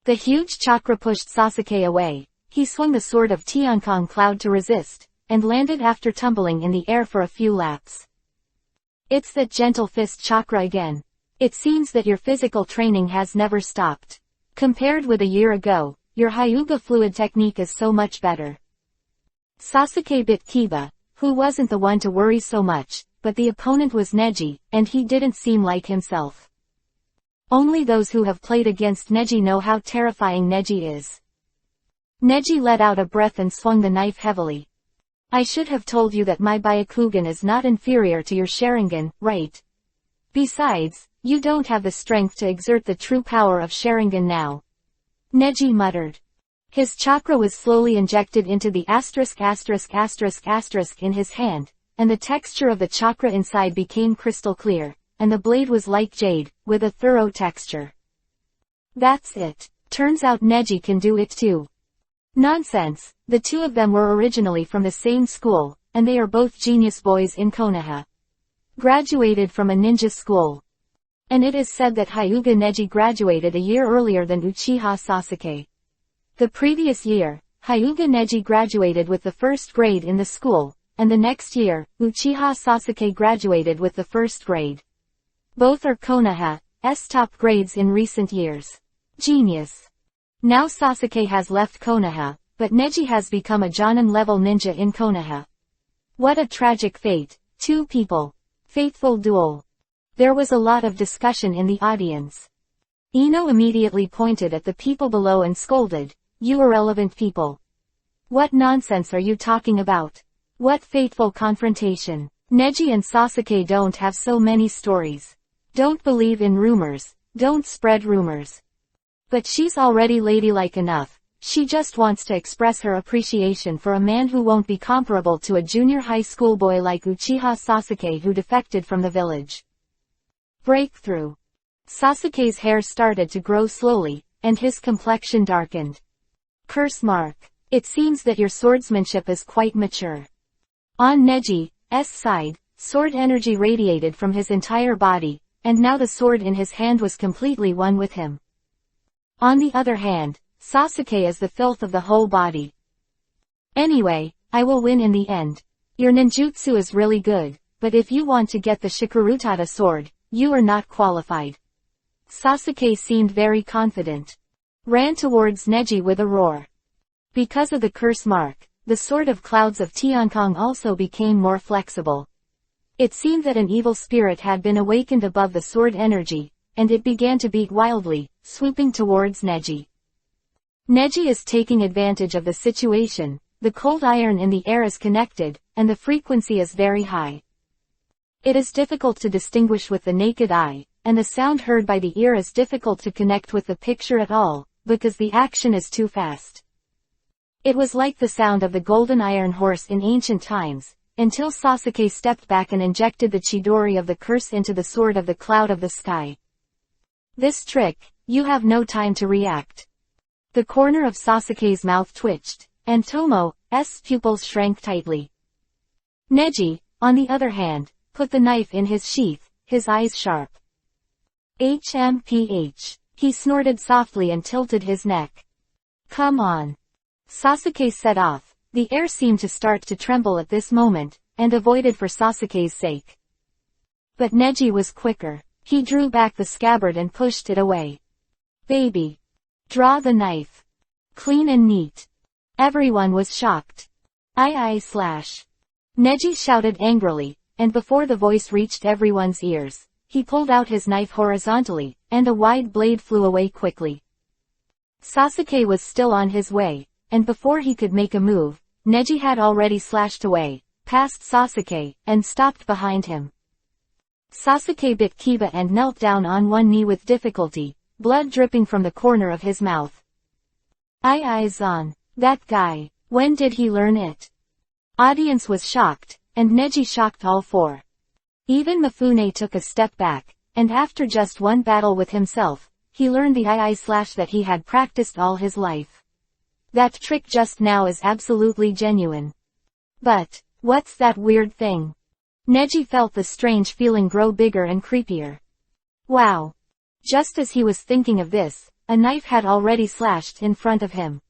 The huge chakra pushed Sasuke away. He swung the sword of Tiankong Cloud to resist, and landed after tumbling in the air for a few laps. It's that gentle fist chakra again. It seems that your physical training has never stopped. Compared with a year ago, your Hyuga fluid technique is so much better. Sasuke bit Kiba, who wasn't the one to worry so much, but the opponent was Neji, and he didn't seem like himself. Only those who have played against Neji know how terrifying Neji is. Neji let out a breath and swung the knife heavily. I should have told you that my Byakugan is not inferior to your Sharingan, right? Besides, you don't have the strength to exert the true power of Sharingan now. Neji muttered. His chakra was slowly injected into the ***** in his hand, and the texture of the chakra inside became crystal clear, and the blade was like jade, with a thorough texture. That's it. Turns out Neji can do it too. Nonsense, the two of them were originally from the same school, and they are both genius boys in Konoha. Graduated from a ninja school. And it is said that Hyuga Neji graduated a year earlier than Uchiha Sasuke. The previous year, Hyuga Neji graduated with the first grade in the school, and the next year, Uchiha Sasuke graduated with the first grade. Both are Konoha's top grades in recent years. Genius. Now Sasuke has left Konoha, but Neji has become a Jonin-level ninja in Konoha. What a tragic fate. Two people. Faithful duel. There was a lot of discussion in the audience. Ino immediately pointed at the people below and scolded, "You irrelevant people. What nonsense are you talking about? What fateful confrontation? Neji and Sasuke don't have so many stories. Don't believe in rumors, don't spread rumors." But she's already ladylike enough. She just wants to express her appreciation for a man who won't be comparable to a junior high school boy like Uchiha Sasuke who defected from the village. Breakthrough. Sasuke's hair started to grow slowly, and his complexion darkened. Curse mark. It seems that your swordsmanship is quite mature. On Neji's side, sword energy radiated from his entire body, and now the sword in his hand was completely one with him. On the other hand, Sasuke is the filth of the whole body. Anyway, I will win in the end. Your ninjutsu is really good, but if you want to get the Shikurutada sword, you are not qualified. Sasuke seemed very confident. Ran towards Neji with a roar. Because of the curse mark, the sword of clouds of Tiankong also became more flexible. It seemed that an evil spirit had been awakened above the sword energy, and it began to beat wildly, swooping towards Neji. Neji is taking advantage of the situation. The cold iron in the air is connected, and the frequency is very high. It is difficult to distinguish with the naked eye, and the sound heard by the ear is difficult to connect with the picture at all, because the action is too fast. It was like the sound of the golden iron horse in ancient times, until Sasuke stepped back and injected the Chidori of the curse into the sword of the cloud of the sky. This trick, you have no time to react. The corner of Sasuke's mouth twitched, and Tomo's pupils shrank tightly. Neji, on the other hand, put the knife in his sheath, his eyes sharp. HMPH. He snorted softly and tilted his neck. Come on. Sasuke set off. The air seemed to start to tremble at this moment, and avoided for Sasuke's sake. But Neji was quicker. He drew back the scabbard and pushed it away. Baby. Draw the knife. Clean and neat. Everyone was shocked. Slash. Neji shouted angrily, and before the voice reached everyone's ears, he pulled out his knife horizontally, and a wide blade flew away quickly. Sasuke was still on his way, and before he could make a move, Neji had already slashed away, past Sasuke, and stopped behind him. Sasuke bit Kiba and knelt down on one knee with difficulty, blood dripping from the corner of his mouth. On. That guy. When did he learn it? Audience was shocked, and Neji shocked all four. Even Mifune took a step back, and after just one battle with himself, he learned the slash that he had practiced all his life. That trick just now is absolutely genuine. But, what's that weird thing? Neji felt the strange feeling grow bigger and creepier. Wow. Just as he was thinking of this, a knife had already slashed in front of him.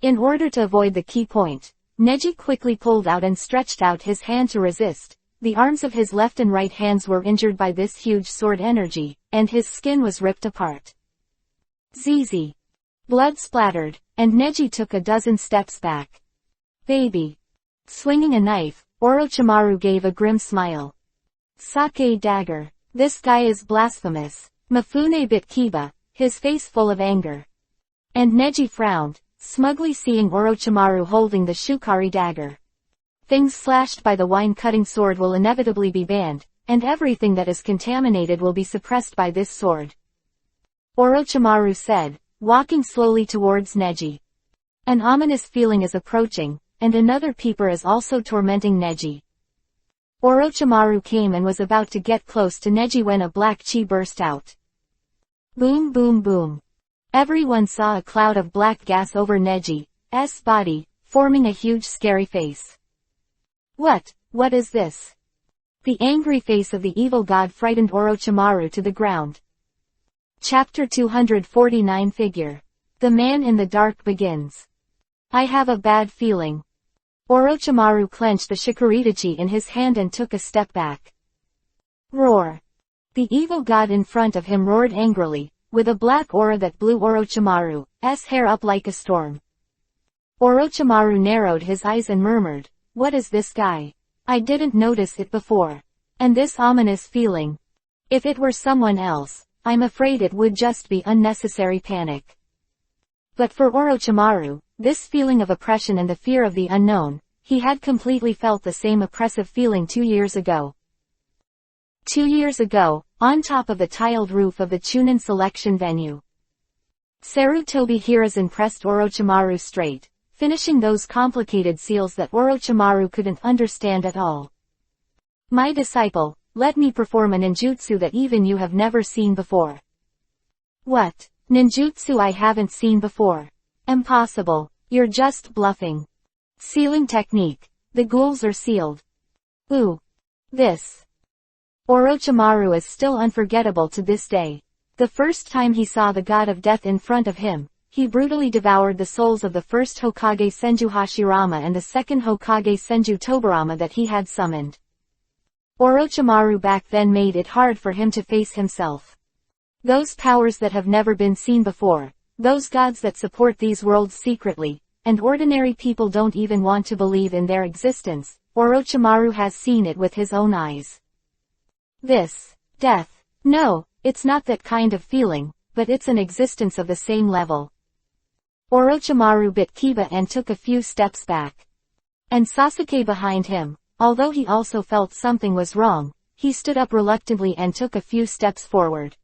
In order to avoid the key point, Neji quickly pulled out and stretched out his hand to resist. The arms of his left and right hands were injured by this huge sword energy, and his skin was ripped apart. ZZ. Blood splattered, and Neji took a dozen steps back. Baby. Swinging a knife, Orochimaru gave a grim smile. Sake dagger. This guy is blasphemous. Mifune bit Kiba, his face full of anger. And Neji frowned, smugly seeing Orochimaru holding the Shukari dagger. Things slashed by the wine-cutting sword will inevitably be banned, and everything that is contaminated will be suppressed by this sword. Orochimaru said, walking slowly towards Neji. An ominous feeling is approaching, and another peeper is also tormenting Neji. Orochimaru came and was about to get close to Neji when a black chi burst out. Boom boom boom. Everyone saw a cloud of black gas over Neji's body, forming a huge scary face. What is this? The angry face of the evil god frightened Orochimaru to the ground. Chapter 249 Figure. The Man in the Dark begins. I have a bad feeling. Orochimaru clenched the shikiritachi in his hand and took a step back. Roar! The evil god in front of him roared angrily, with a black aura that blew Orochimaru's hair up like a storm. Orochimaru narrowed his eyes and murmured, "What is this guy? I didn't notice it before. And this ominous feeling. If it were someone else, I'm afraid it would just be unnecessary panic." But for Orochimaru, this feeling of oppression and the fear of the unknown, he had completely felt the same oppressive feeling 2 years ago. 2 years ago, on top of the tiled roof of the Chunin selection venue. Sarutobi Hiruzen pressed Orochimaru straight, finishing those complicated seals that Orochimaru couldn't understand at all. "My disciple, let me perform a ninjutsu that even you have never seen before." "What? Ninjutsu I haven't seen before? Impossible, you're just bluffing." "Sealing technique. The ghouls are sealed." "Ooh. This." Orochimaru is still unforgettable to this day. The first time he saw the god of death in front of him, he brutally devoured the souls of the first Hokage Senju Hashirama and the second Hokage Senju Tobirama that he had summoned. Orochimaru back then made it hard for him to face himself. Those powers that have never been seen before, those gods that support these worlds secretly, and ordinary people don't even want to believe in their existence, Orochimaru has seen it with his own eyes. This death. No, it's not that kind of feeling, but it's an existence of the same level. Orochimaru bit Kiba and took a few steps back. And Sasuke behind him, although he also felt something was wrong, he stood up reluctantly and took a few steps forward.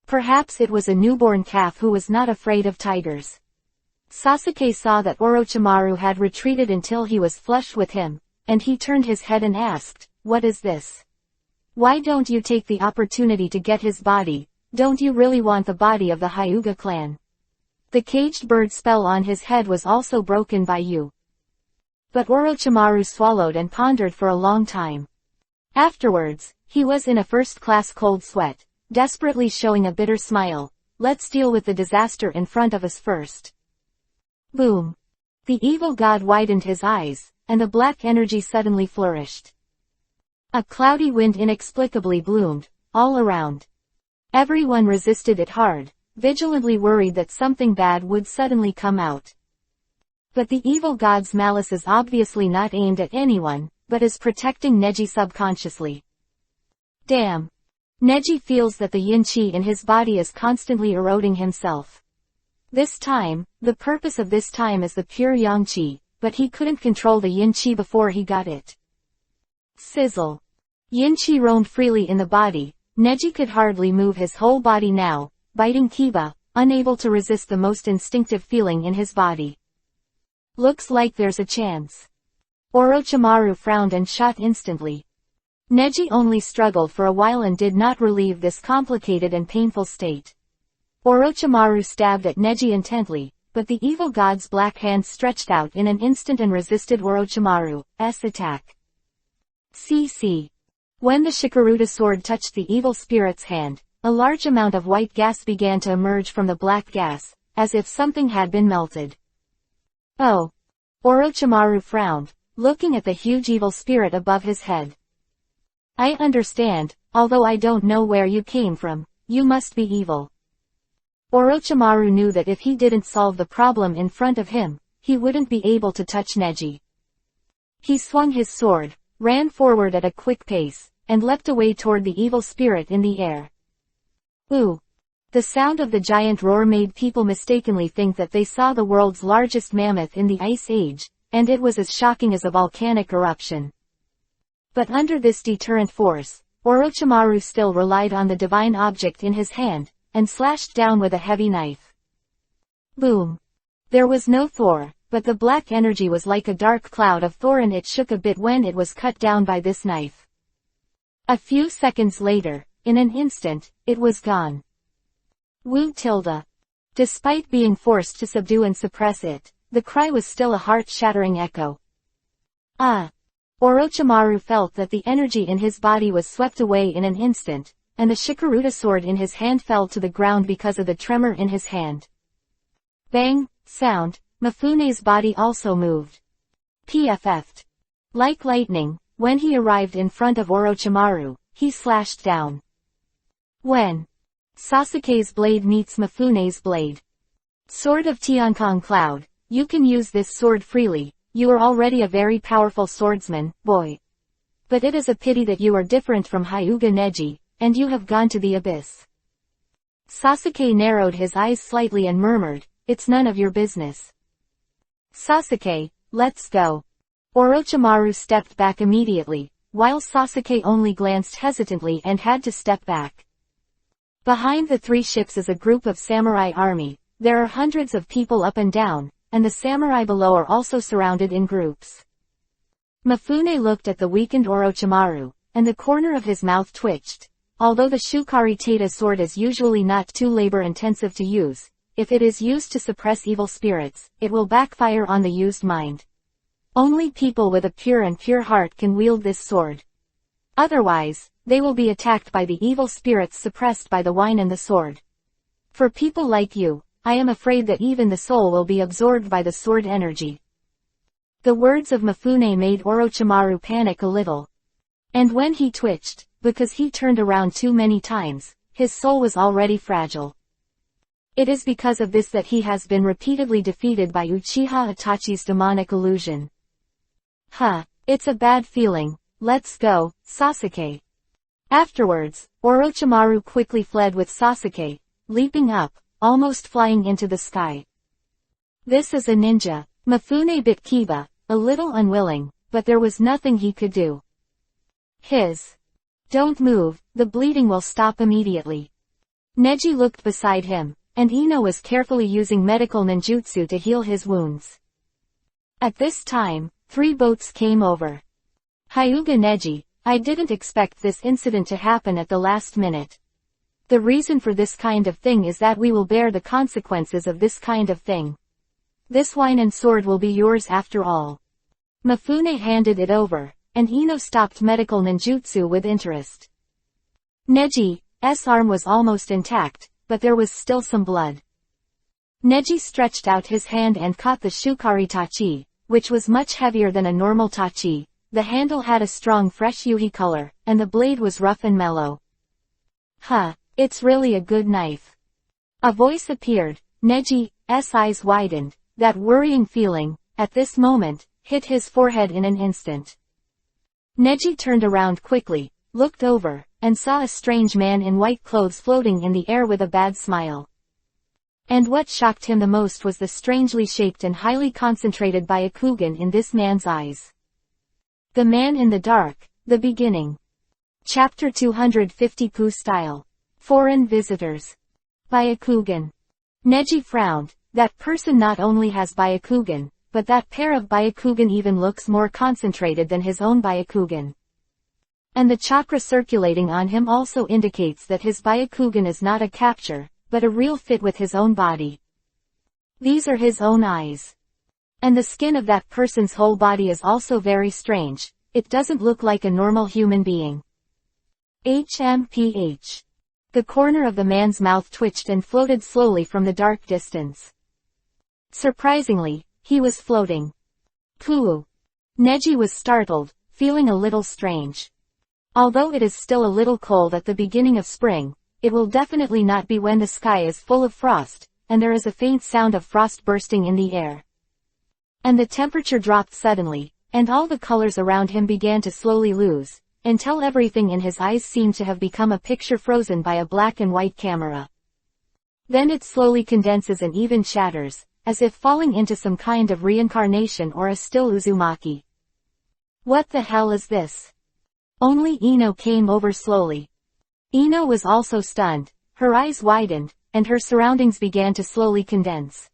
Perhaps it was a newborn calf who was not afraid of tigers. Sasuke saw that Orochimaru had retreated until he was flush with him, and he turned his head and asked, "What is this? Why don't you take the opportunity to get his body? Don't you really want the body of the Hyuga clan? The caged bird spell on his head was also broken by you." But Orochimaru swallowed and pondered for a long time. Afterwards, he was in a first-class cold sweat, desperately showing a bitter smile. "Let's deal with the disaster in front of us first." Boom! The evil god widened his eyes, and the black energy suddenly flourished. A cloudy wind inexplicably bloomed, all around. Everyone resisted it hard, vigilantly worried that something bad would suddenly come out. But the evil god's malice is obviously not aimed at anyone, but is protecting Neji subconsciously. Damn! Neji feels that the yin-chi in his body is constantly eroding himself. This time, the purpose of this time is the pure yang-chi, but he couldn't control the yin-chi before he got it. Sizzle! Yin-chi roamed freely in the body. Neji could hardly move his whole body now, biting Kiba, unable to resist the most instinctive feeling in his body. Looks like there's a chance. Orochimaru frowned and shot instantly. Neji only struggled for a while and did not relieve this complicated and painful state. Orochimaru stabbed at Neji intently, but the evil god's black hand stretched out in an instant and resisted Orochimaru's attack. CC. When the Shikaruta sword touched the evil spirit's hand, a large amount of white gas began to emerge from the black gas, as if something had been melted. Oh! Orochimaru frowned, looking at the huge evil spirit above his head. "I understand, although I don't know where you came from, you must be evil." Orochimaru knew that if he didn't solve the problem in front of him, he wouldn't be able to touch Neji. He swung his sword, ran forward at a quick pace, and leapt away toward the evil spirit in the air. Ooh! The sound of the giant roar made people mistakenly think that they saw the world's largest mammoth in the Ice Age, and it was as shocking as a volcanic eruption. But under this deterrent force, Orochimaru still relied on the divine object in his hand, and slashed down with a heavy knife. Boom! There was no Thor, but the black energy was like a dark cloud of Thor and it shook a bit when it was cut down by this knife. A few seconds later, in an instant, it was gone. Woo tilde. Despite being forced to subdue and suppress it, the cry was still a heart-shattering echo. Ah! Orochimaru felt that the energy in his body was swept away in an instant, and the Shikaruta sword in his hand fell to the ground because of the tremor in his hand. Bang! Sound! Mifune's body also moved. PFF'd. Like lightning, when he arrived in front of Orochimaru, he slashed down. When Sasuke's blade meets Mifune's blade. Sword of Tiancong Cloud, you can use this sword freely, you are already a very powerful swordsman, boy. But it is a pity that you are different from Hyuga Neji, and you have gone to the abyss. Sasuke narrowed his eyes slightly and murmured, it's none of your business. Sasuke, let's go. Orochimaru stepped back immediately, while Sasuke only glanced hesitantly and had to step back. Behind the three ships is a group of samurai army, there are hundreds of people up and down, and the samurai below are also surrounded in groups. Mifune looked at the weakened Orochimaru, and the corner of his mouth twitched. Although the Shukari Tata sword is usually not too labor-intensive to use, if it is used to suppress evil spirits, it will backfire on the used mind. Only people with a pure heart can wield this sword. Otherwise, they will be attacked by the evil spirits suppressed by the wine and the sword. For people like you, I am afraid that even the soul will be absorbed by the sword energy. The words of Mifune made Orochimaru panic a little. And when he twitched, because he turned around too many times, his soul was already fragile. It is because of this that he has been repeatedly defeated by Uchiha Itachi's demonic illusion. It's a bad feeling, let's go, Sasuke. Afterwards, Orochimaru quickly fled with Sasuke, leaping up, almost flying into the sky. This is a ninja. Mifune bit Kiba, a little unwilling, but there was nothing he could do. Don't move, the bleeding will stop immediately. Neji looked beside him, and Ino was carefully using medical ninjutsu to heal his wounds. At this time, 3 boats came over. Hyuga Neji, I didn't expect this incident to happen at the last minute. The reason for this kind of thing is that we will bear the consequences of this kind of thing. This wine and sword will be yours after all. Mifune handed it over, and Ino stopped medical ninjutsu with interest. Neji's arm was almost intact, but there was still some blood. Neji stretched out his hand and caught the Shukari Tachi, which was much heavier than a normal Tachi. The handle had a strong fresh yuhi color, and the blade was rough and mellow. It's really a good knife. A voice appeared. Neji's eyes widened. That worrying feeling, at this moment, hit his forehead in an instant. Neji turned around quickly, looked over, and saw a strange man in white clothes floating in the air with a bad smile. And what shocked him the most was the strangely shaped and highly concentrated Byakugan in this man's eyes. The Man in the Dark, The Beginning. Chapter 250 Pooh Style. Foreign Visitors. Byakugan. Neji frowned. That person not only has Byakugan, but that pair of Byakugan even looks more concentrated than his own Byakugan. And the chakra circulating on him also indicates that his Byakugan is not a capture, but a real fit with his own body. These are his own eyes. And the skin of that person's whole body is also very strange, it doesn't look like a normal human being. HMPH. The corner of the man's mouth twitched and floated slowly from the dark distance. Surprisingly, he was floating. Pooh. Neji was startled, feeling a little strange. Although it is still a little cold at the beginning of spring, it will definitely not be when the sky is full of frost, and there is a faint sound of frost bursting in the air. And the temperature dropped suddenly, and all the colors around him began to slowly lose, until everything in his eyes seemed to have become a picture frozen by a black and white camera. Then it slowly condenses and even shatters, as if falling into some kind of reincarnation or a still Uzumaki. What the hell is this? Only Ino came over slowly. Ino was also stunned, her eyes widened, and her surroundings began to slowly condense.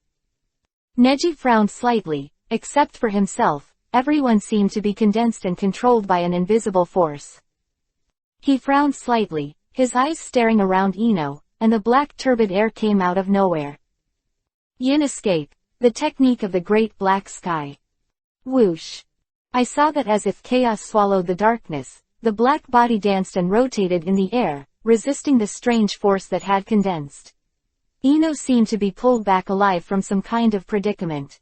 Neji frowned slightly, except for himself, everyone seemed to be condensed and controlled by an invisible force. He frowned slightly, his eyes staring around Ino, and the black turbid air came out of nowhere. Yin escape, the technique of the great black sky. Whoosh. I saw that as if chaos swallowed the darkness, the black body danced and rotated in the air, resisting the strange force that had condensed. Ino seemed to be pulled back alive from some kind of predicament.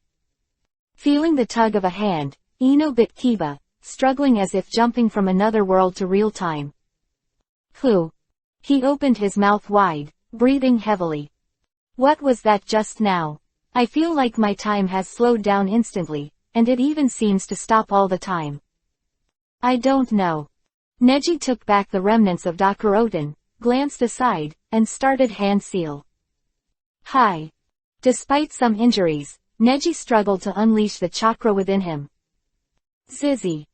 Feeling the tug of a hand, Ino bit Kiba, struggling as if jumping from another world to real time. Who? He opened his mouth wide, breathing heavily. What was that just now? I feel like my time has slowed down instantly, and it even seems to stop all the time. I don't know. Neji took back the remnants of Dakuroten, glanced aside, and started hand seal. Hi. Despite some injuries, Neji struggled to unleash the chakra within him. Zizzy.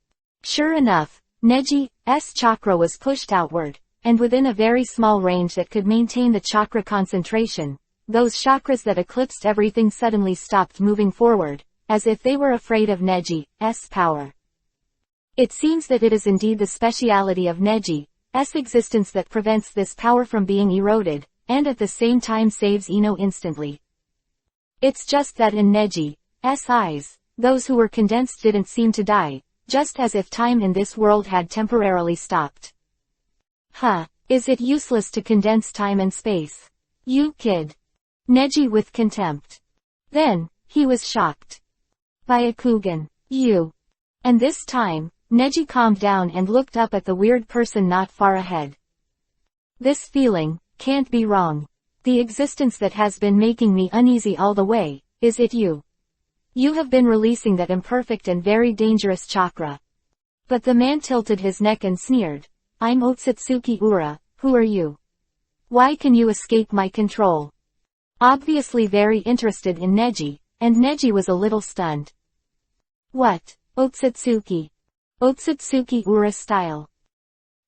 Sure enough, Neji's chakra was pushed outward, and within a very small range that could maintain the chakra concentration, those chakras that eclipsed everything suddenly stopped moving forward, as if they were afraid of Neji's power. It seems that it is indeed the speciality of Neji's existence that prevents this power from being eroded, and at the same time saves Ino instantly. It's just that in Neji's eyes, those who were condensed didn't seem to die, just as if time in this world had temporarily stopped. Huh, is it useless to condense time and space? You kid. Neji with contempt. Then, he was shocked. Byakugan, you. And this time, Neji calmed down and looked up at the weird person not far ahead. This feeling can't be wrong. The existence that has been making me uneasy all the way, is it you? You have been releasing that imperfect and very dangerous chakra. But the man tilted his neck and sneered. I'm Otsutsuki Ura, who are you? Why can you escape my control? Obviously very interested in Neji, and Neji was a little stunned. What? Otsutsuki. Otsutsuki Ura style.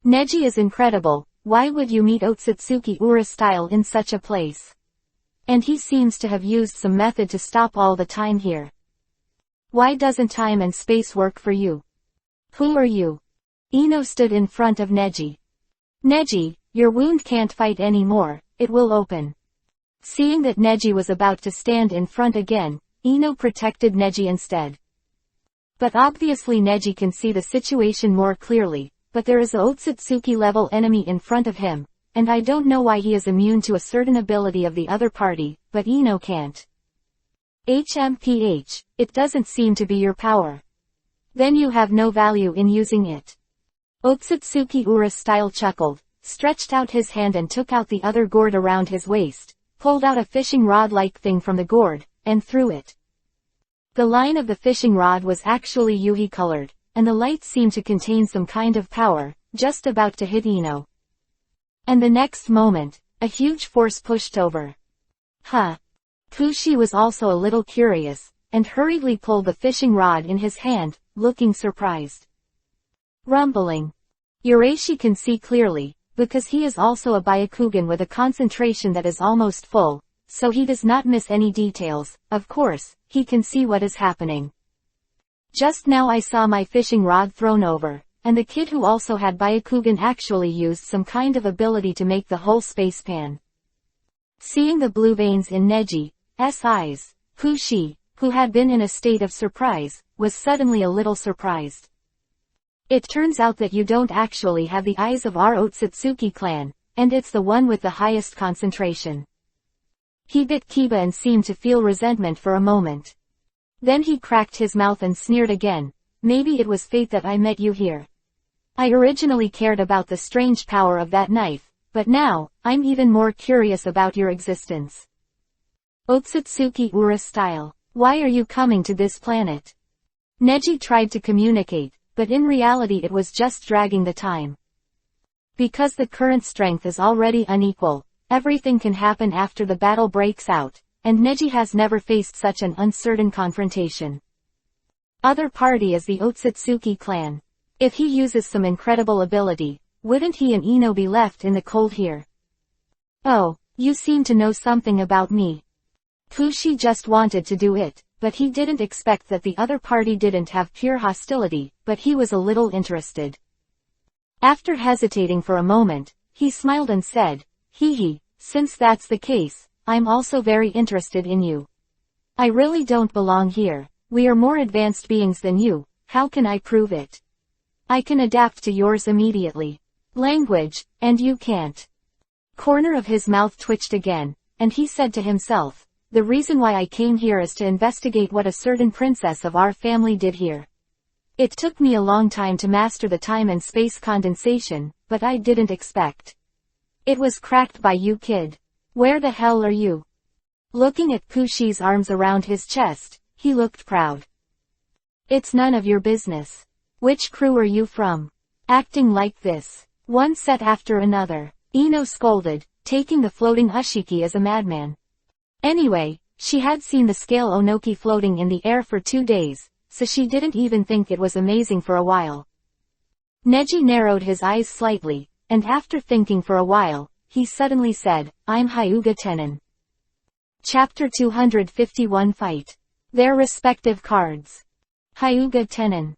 Neji is incredible, why would you meet Otsutsuki Ura style in such a place? And he seems to have used some method to stop all the time here. Why doesn't time and space work for you? Who are you? Ino stood in front of Neji. Neji, your wound can't fight anymore, it will open. Seeing that Neji was about to stand in front again, Ino protected Neji instead. But obviously Neji can see the situation more clearly, but there is a Otsutsuki level enemy in front of him, and I don't know why he is immune to a certain ability of the other party, but Ino can't. HMPH, it doesn't seem to be your power. Then you have no value in using it. Otsutsuki Ura style chuckled, stretched out his hand and took out the other gourd around his waist, pulled out a fishing rod-like thing from the gourd, and threw it. The line of the fishing rod was actually Yuhi-colored, and the light seemed to contain some kind of power, just about to hit Ino. And the next moment, a huge force pushed over. Huh. Kushi was also a little curious, and hurriedly pulled the fishing rod in his hand, looking surprised. Rumbling. Urashi can see clearly, because he is also a Byakugan with a concentration that is almost full, so he does not miss any details. Of course, he can see what is happening. Just now I saw my fishing rod thrown over, and the kid who also had Byakugan actually used some kind of ability to make the whole space pan. Seeing the blue veins in Neji's eyes, Kushi, who had been in a state of surprise, was suddenly a little surprised. It turns out that you don't actually have the eyes of our Otsutsuki clan, and it's the one with the highest concentration. He bit Kiba and seemed to feel resentment for a moment. Then he cracked his mouth and sneered again. Maybe it was fate that I met you here. I originally cared about the strange power of that knife, but now, I'm even more curious about your existence. Otsutsuki Ura style. Why are you coming to this planet? Neji tried to communicate, but in reality it was just dragging the time. Because the current strength is already unequal, everything can happen after the battle breaks out, and Neji has never faced such an uncertain confrontation. Other party is the Otsutsuki clan. If he uses some incredible ability, wouldn't he and Ino be left in the cold here? Oh, you seem to know something about me. Kushi just wanted to do it, but he didn't expect that the other party didn't have pure hostility, but he was a little interested. After hesitating for a moment, he smiled and said, "Hee, since that's the case, I'm also very interested in you. I really don't belong here. We are more advanced beings than you, how can I prove it? I can adapt to yours immediately. Language, and you can't." Corner of his mouth twitched again, and he said to himself, the reason why I came here is to investigate what a certain princess of our family did here. It took me a long time to master the time and space condensation, but I didn't expect it was cracked by you, kid. Where the hell are you? Looking at Pushi's arms around his chest, he looked proud. It's none of your business. Which crew are you from? Acting like this. One set after another. Ino scolded, taking the floating Ushiki as a madman. Anyway, she had seen the scale Onoki floating in the air for 2 days, so she didn't even think it was amazing for a while. Neji narrowed his eyes slightly, and after thinking for a while, he suddenly said, I'm Hyuga Tenin. Chapter 251 Fight. Their respective cards. Hyuga Tenin.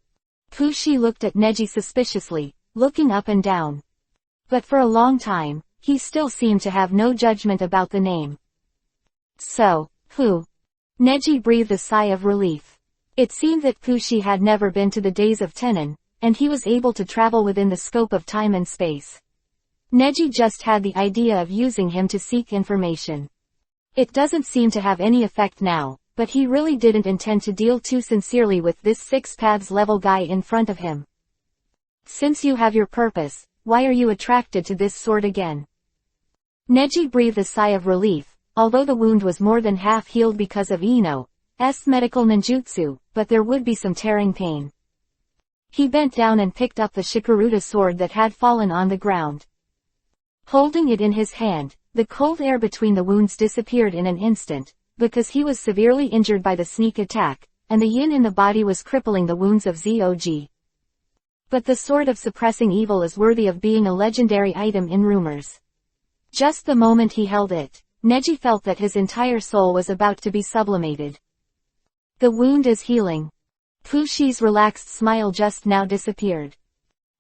Pushi looked at Neji suspiciously, looking up and down. But for a long time, he still seemed to have no judgment about the name. So, who? Neji breathed a sigh of relief. It seemed that Pushi had never been to the days of Tenin, and he was able to travel within the scope of time and space. Neji just had the idea of using him to seek information. It doesn't seem to have any effect now, but he really didn't intend to deal too sincerely with this 6 paths level guy in front of him. Since you have your purpose, why are you attracted to this sword again? Neji breathed a sigh of relief, although the wound was more than half healed because of Ino's medical ninjutsu, but there would be some tearing pain. He bent down and picked up the Shikuruta sword that had fallen on the ground. Holding it in his hand, the cold air between the wounds disappeared in an instant, because he was severely injured by the sneak attack, and the yin in the body was crippling the wounds of Zog. But the sword of suppressing evil is worthy of being a legendary item in rumors. Just the moment he held it, Neji felt that his entire soul was about to be sublimated. The wound is healing. Pushi's relaxed smile just now disappeared.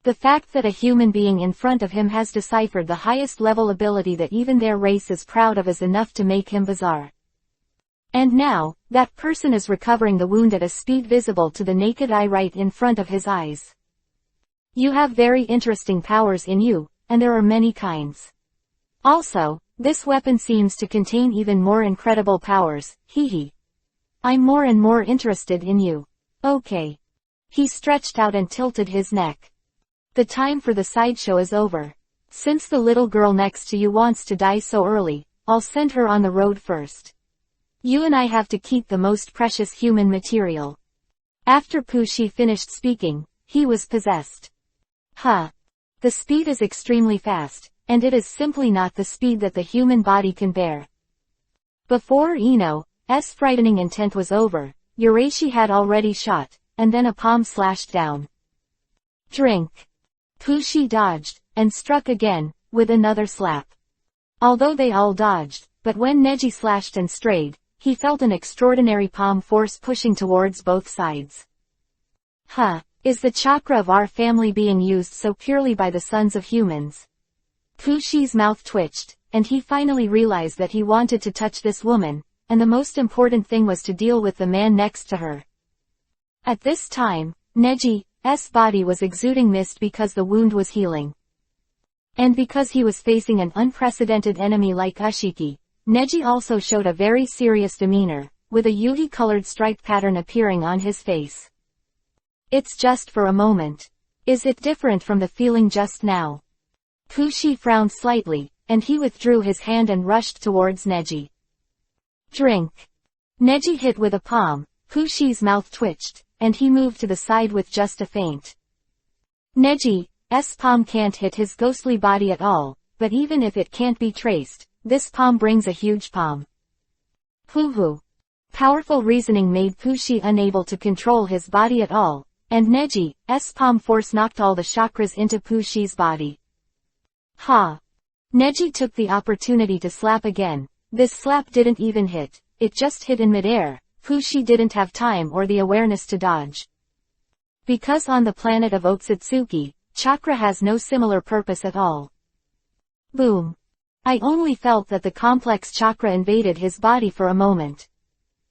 The fact that a human being in front of him has deciphered the highest level ability that even their race is proud of is enough to make him bizarre. And now, that person is recovering the wound at a speed visible to the naked eye right in front of his eyes. You have very interesting powers in you, and there are many kinds. Also, this weapon seems to contain even more incredible powers, hehe. I'm more and more interested in you. Okay. He stretched out and tilted his neck. The time for the sideshow is over. Since the little girl next to you wants to die so early, I'll send her on the road first. You and I have to keep the most precious human material. After Pushi finished speaking, he was possessed. Huh. The speed is extremely fast, and it is simply not the speed that the human body can bear. Before Ino's frightening intent was over, Urashi had already shot, and then a palm slashed down. Drink. Pushi dodged, and struck again, with another slap. Although they all dodged, but when Neji slashed and strayed, he felt an extraordinary palm force pushing towards both sides. Huh, is the chakra of our family being used so purely by the sons of humans? Pushi's mouth twitched, and he finally realized that he wanted to touch this woman, and the most important thing was to deal with the man next to her. At this time, Neji's body was exuding mist because the wound was healing. And because he was facing an unprecedented enemy like Ushiki, Neji also showed a very serious demeanor, with a yugi-colored stripe pattern appearing on his face. It's just for a moment. Is it different from the feeling just now? Pushi frowned slightly, and he withdrew his hand and rushed towards Neji. Drink. Neji hit with a palm, Pushi's mouth twitched, and he moved to the side with just a feint. Neji's palm can't hit his ghostly body at all, but even if it can't be traced, this palm brings a huge palm. Hoo-hoo. Powerful reasoning made Pushi unable to control his body at all, and Neji's palm force knocked all the chakras into Pushi's body. Ha! Neji took the opportunity to slap again. This slap didn't even hit, it just hit in midair. Pushi didn't have time or the awareness to dodge. Because on the planet of Otsutsuki, chakra has no similar purpose at all. Boom. I only felt that the complex chakra invaded his body for a moment.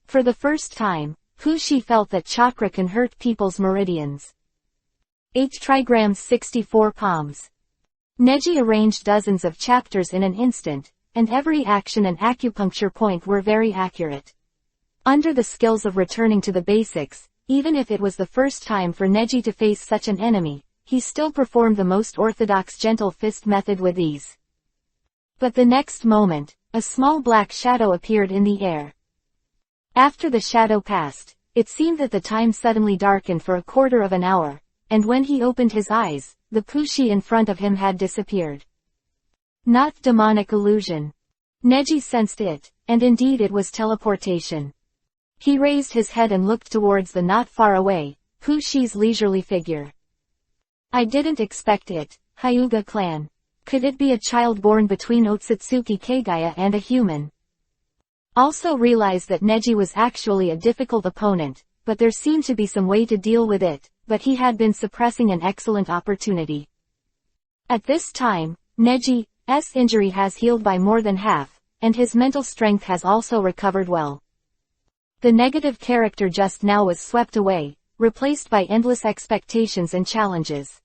For the first time, Pushi felt that chakra can hurt people's meridians. 8 trigrams 64 palms. Neji arranged dozens of chapters in an instant, and every action and acupuncture point were very accurate. Under the skills of returning to the basics, even if it was the first time for Neji to face such an enemy, he still performed the most orthodox gentle fist method with ease. But the next moment, a small black shadow appeared in the air. After the shadow passed, it seemed that the time suddenly darkened for a quarter of an hour, and when he opened his eyes, the Pushi in front of him had disappeared. Not demonic illusion. Neji sensed it, and indeed it was teleportation. He raised his head and looked towards the not far away, Pushi's leisurely figure. I didn't expect it, Hyuga clan. Could it be a child born between Otsutsuki Kagaya and a human? Also realized that Neji was actually a difficult opponent, but there seemed to be some way to deal with it, but he had been suppressing an excellent opportunity. At this time, Neji's injury has healed by more than half, and his mental strength has also recovered well. The negative character just now was swept away, replaced by endless expectations and challenges.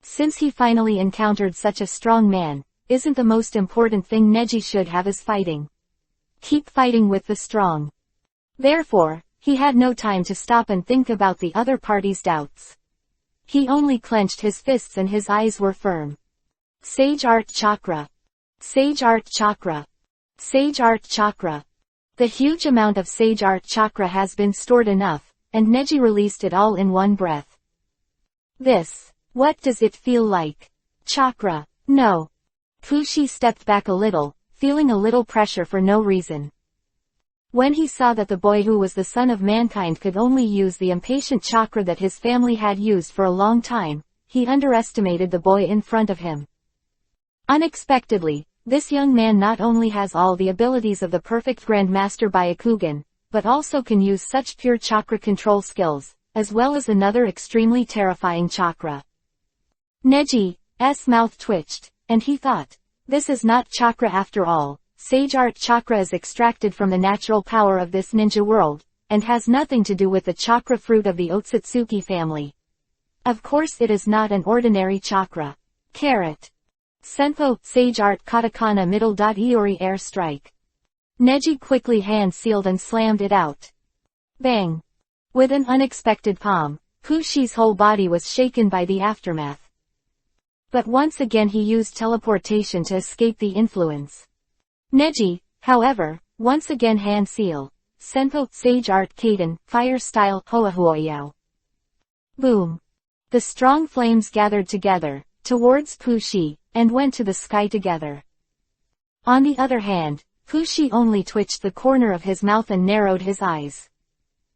Since he finally encountered such a strong man, isn't the most important thing Neji should have is fighting. Keep fighting with the strong. Therefore, he had no time to stop and think about the other party's doubts. He only clenched his fists and his eyes were firm. Sage Art Chakra. Sage Art Chakra. Sage Art Chakra. The huge amount of Sage Art Chakra has been stored enough, and Neji released it all in one breath. What does it feel like? Chakra. No. Pushi stepped back a little, feeling a little pressure for no reason. When he saw that the boy who was the son of mankind could only use the impatient chakra that his family had used for a long time, he underestimated the boy in front of him. Unexpectedly, this young man not only has all the abilities of the perfect Grandmaster Byakugan, but also can use such pure chakra control skills, as well as another extremely terrifying chakra. Neji's mouth twitched, and he thought, this is not chakra after all. Sage Art Chakra is extracted from the natural power of this ninja world, and has nothing to do with the chakra fruit of the Otsutsuki family. Of course it is not an ordinary chakra. Senpo, Sage Art Katakana middle. Iori air strike. Neji quickly hand sealed and slammed it out. Bang! With an unexpected palm, Pushi's whole body was shaken by the aftermath. But once again he used teleportation to escape the influence. Neji, however, once again hand seal. Senpo, Sage Art Kaden, fire style, Hoahuoyao. Boom! The strong flames gathered together, towards Pushi, and went to the sky together. On the other hand, Pushi only twitched the corner of his mouth and narrowed his eyes.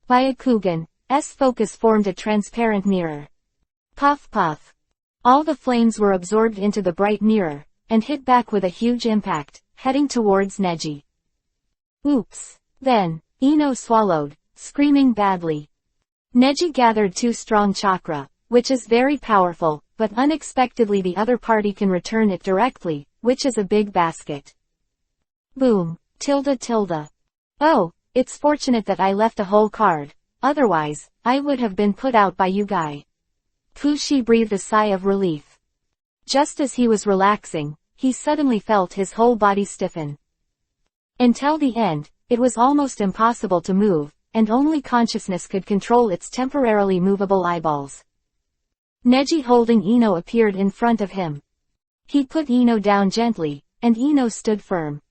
Byakugan's focus formed a transparent mirror. Puff puff. All the flames were absorbed into the bright mirror, and hit back with a huge impact, heading towards Neji. Oops. Then, Ino swallowed, screaming badly. Neji gathered 2 strong chakra, which is very powerful, but unexpectedly the other party can return it directly, which is a big basket. Boom. Tilde. Oh, it's fortunate that I left a whole card, otherwise, I would have been put out by you guy. Pushi breathed a sigh of relief. Just as he was relaxing, he suddenly felt his whole body stiffen. Until the end, it was almost impossible to move, and only consciousness could control its temporarily movable eyeballs. Neji holding Ino appeared in front of him. He put Ino down gently, and Ino stood firm.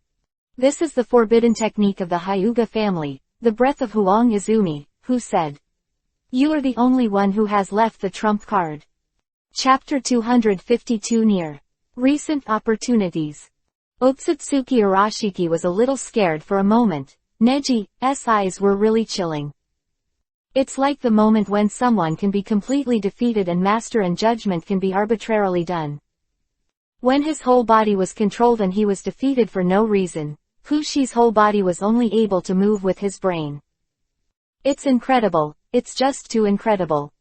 This is the forbidden technique of the Hyuga family, the breath of Huang Izumi, who said, "You are the only one who has left the trump card." Chapter 252 Near. Recent Opportunities. Otsutsuki Arashiki was a little scared for a moment. Neji's eyes were really chilling. It's like the moment when someone can be completely defeated and master and judgment can be arbitrarily done. When his whole body was controlled and he was defeated for no reason, Pushi's whole body was only able to move with his brain. It's incredible, it's just too incredible.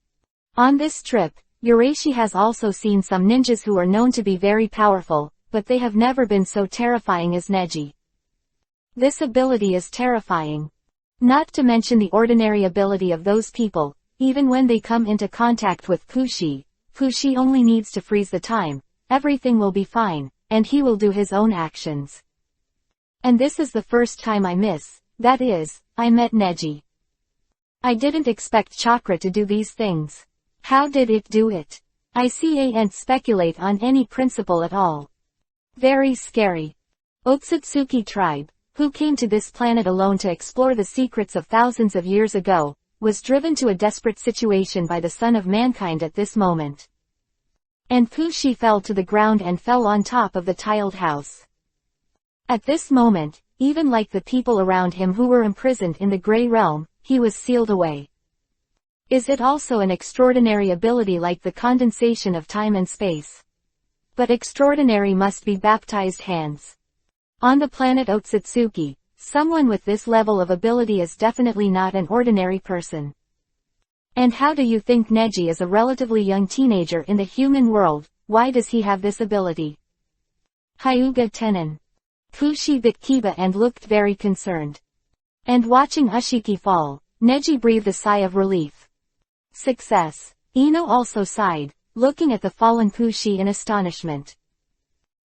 On this trip, Urashi has also seen some ninjas who are known to be very powerful, but they have never been so terrifying as Neji. This ability is terrifying. Not to mention the ordinary ability of those people, even when they come into contact with Pushi only needs to freeze the time, everything will be fine, and he will do his own actions. And this is the first time I met Neji. I didn't expect chakra to do these things. How did it do it? I can't speculate on any principle at all. Very scary. Otsutsuki tribe, who came to this planet alone to explore the secrets of thousands of years ago, was driven to a desperate situation by the son of mankind at this moment. And Fushi fell to the ground and fell on top of the tiled house. At this moment, even like the people around him who were imprisoned in the Grey Realm, he was sealed away. Is it also an extraordinary ability like the condensation of time and space? But extraordinary must be baptized hands. On the planet Otsutsuki, someone with this level of ability is definitely not an ordinary person. And how do you think Neji is a relatively young teenager in the human world? Why does he have this ability? Hyuga Tenon. Fushi bit Kiba and looked very concerned. And watching Ushiki fall, Neji breathed a sigh of relief. Success. Ino also sighed, looking at the fallen Fushi in astonishment.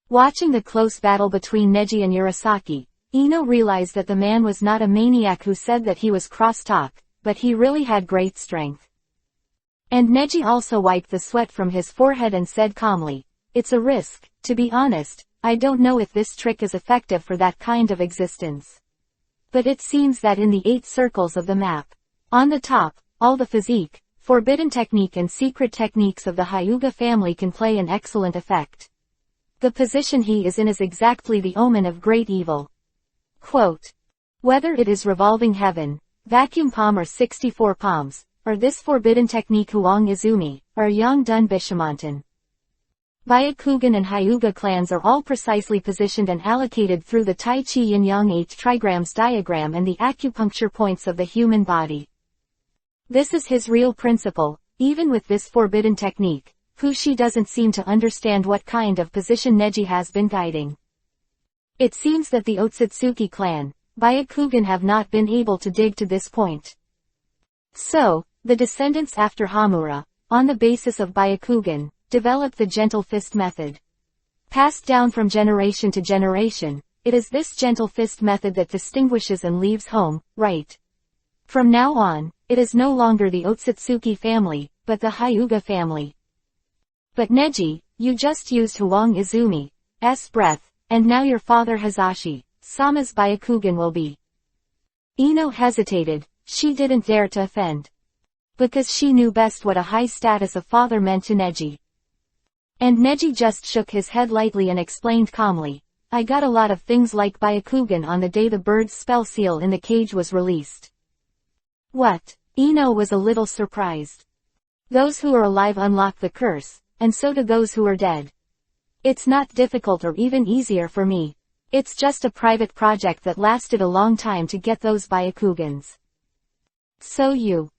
Watching the close battle between Neji and Urasaki, Ino realized that the man was not a maniac who said that he was crosstalk, but he really had great strength. And Neji also wiped the sweat from his forehead and said calmly, "It's a risk, to be honest, I don't know if this trick is effective for that kind of existence. But it seems that in the 8 circles of the map, on the top, all the physique, forbidden technique and secret techniques of the Hyuga family can play an excellent effect. The position he is in is exactly the omen of great evil." Quote. Whether it is revolving heaven, vacuum palm or 64 palms, or this forbidden technique Huang Izumi, or Yongdun Bishamonten. Byakugan and Hyuga clans are all precisely positioned and allocated through the Tai Chi Yin-Yang 8 trigrams diagram and the acupuncture points of the human body. This is his real principle. Even with this forbidden technique, Fushi doesn't seem to understand what kind of position Neji has been guiding. It seems that the Otsutsuki clan, Byakugan have not been able to dig to this point. So, the descendants after Hamura, on the basis of Byakugan, developed the gentle fist method. Passed down from generation to generation, it is this gentle fist method that distinguishes and leaves home, right? From now on, it is no longer the Otsutsuki family, but the Hyuga family. But Neji, you just used Huang Izumi's breath, and now your father Hazashi, Sama's Byakugan will be. Ino hesitated, she didn't dare to offend. Because she knew best what a high status of father meant to Neji. And Neji just shook his head lightly and explained calmly, I got a lot of things like Byakugan on the day the bird's spell seal in the cage was released. What? Ino was a little surprised. Those who are alive unlock the curse, and so do those who are dead. It's not difficult or even easier for me. It's just a private project that lasted a long time to get those Byakugans. So you.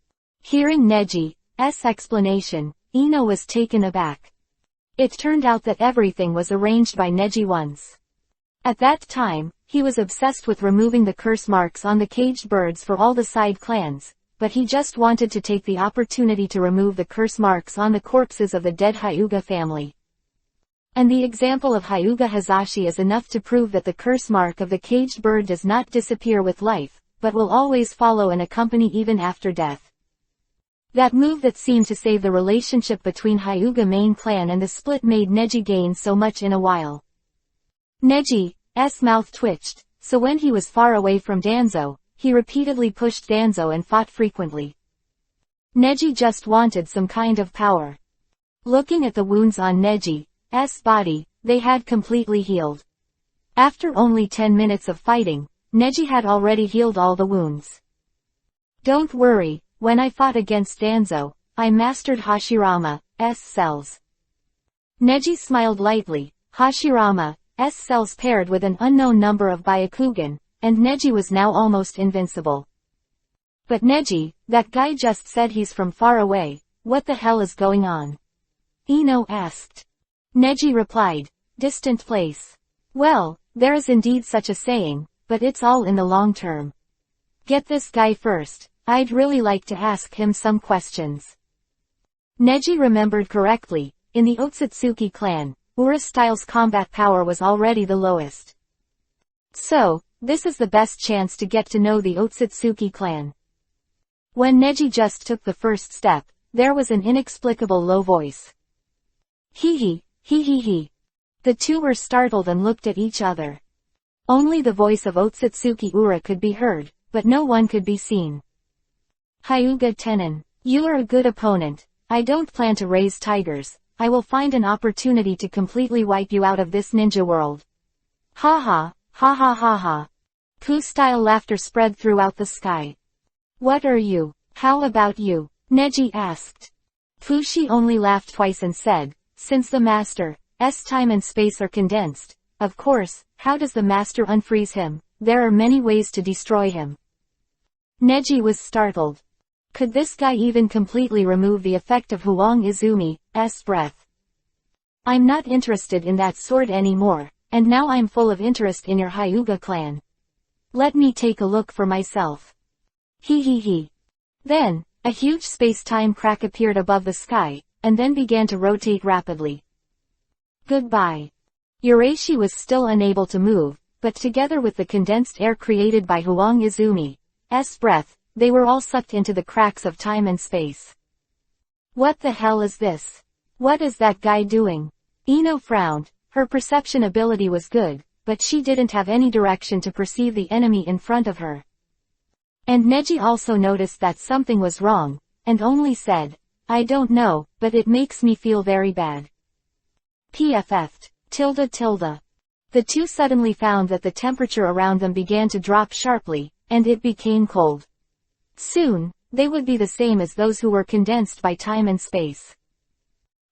Hearing Neji's explanation, Ino was taken aback. It turned out that everything was arranged by Neji once. At that time, he was obsessed with removing the curse marks on the caged birds for all the side clans, but he just wanted to take the opportunity to remove the curse marks on the corpses of the dead Hyuga family. And the example of Hyuga Hazashi is enough to prove that the curse mark of the caged bird does not disappear with life, but will always follow and accompany even after death. That move that seemed to save the relationship between Hyuga main clan and the split made Neji gain so much in a while. Neji's mouth twitched, so when he was far away from Danzo, he repeatedly pushed Danzo and fought frequently. Neji just wanted some kind of power. Looking at the wounds on Neji's body, they had completely healed. After only 10 minutes of fighting, Neji had already healed all the wounds. Don't worry. When I fought against Danzo, I mastered Hashirama's cells. Neji smiled lightly. Hashirama's cells paired with an unknown number of Byakugan, and Neji was now almost invincible. But Neji, that guy just said he's from far away, what the hell is going on? Ino asked. Neji replied, distant place. Well, there is indeed such a saying, but it's all in the long term. Get this guy first. I'd really like to ask him some questions. Neji remembered correctly, in the Otsutsuki clan, Ura-style's combat power was already the lowest. So, this is the best chance to get to know the Otsutsuki clan. When Neji just took the first step, there was an inexplicable low voice. Hee hee, hee hee hee. The two were startled and looked at each other. Only the voice of Otsutsuki Ura could be heard, but no one could be seen. Hyuga Tenon, you are a good opponent. I don't plan to raise tigers. I will find an opportunity to completely wipe you out of this ninja world. Ha ha, ha ha ha ha. Pooh-style laughter spread throughout the sky. What are you? How about you? Neji asked. Fushi only laughed twice and said, since the master's time and space are condensed, of course, how does the master unfreeze him? There are many ways to destroy him. Neji was startled. Could this guy even completely remove the effect of Huang Izumi's breath? I'm not interested in that sword anymore, and now I'm full of interest in your Hyuga clan. Let me take a look for myself. Hee hee hee. Then, a huge space-time crack appeared above the sky, and then began to rotate rapidly. Goodbye. Urashi was still unable to move, but together with the condensed air created by Huang Izumi's breath, they were all sucked into the cracks of time and space. What the hell is this? What is that guy doing? Ino frowned. Her perception ability was good, but she didn't have any direction to perceive the enemy in front of her. And Neji also noticed that something was wrong, and only said, I don't know, but it makes me feel very bad. PFF'd. The two suddenly found that the temperature around them began to drop sharply, and it became cold. Soon, they would be the same as those who were condensed by time and space.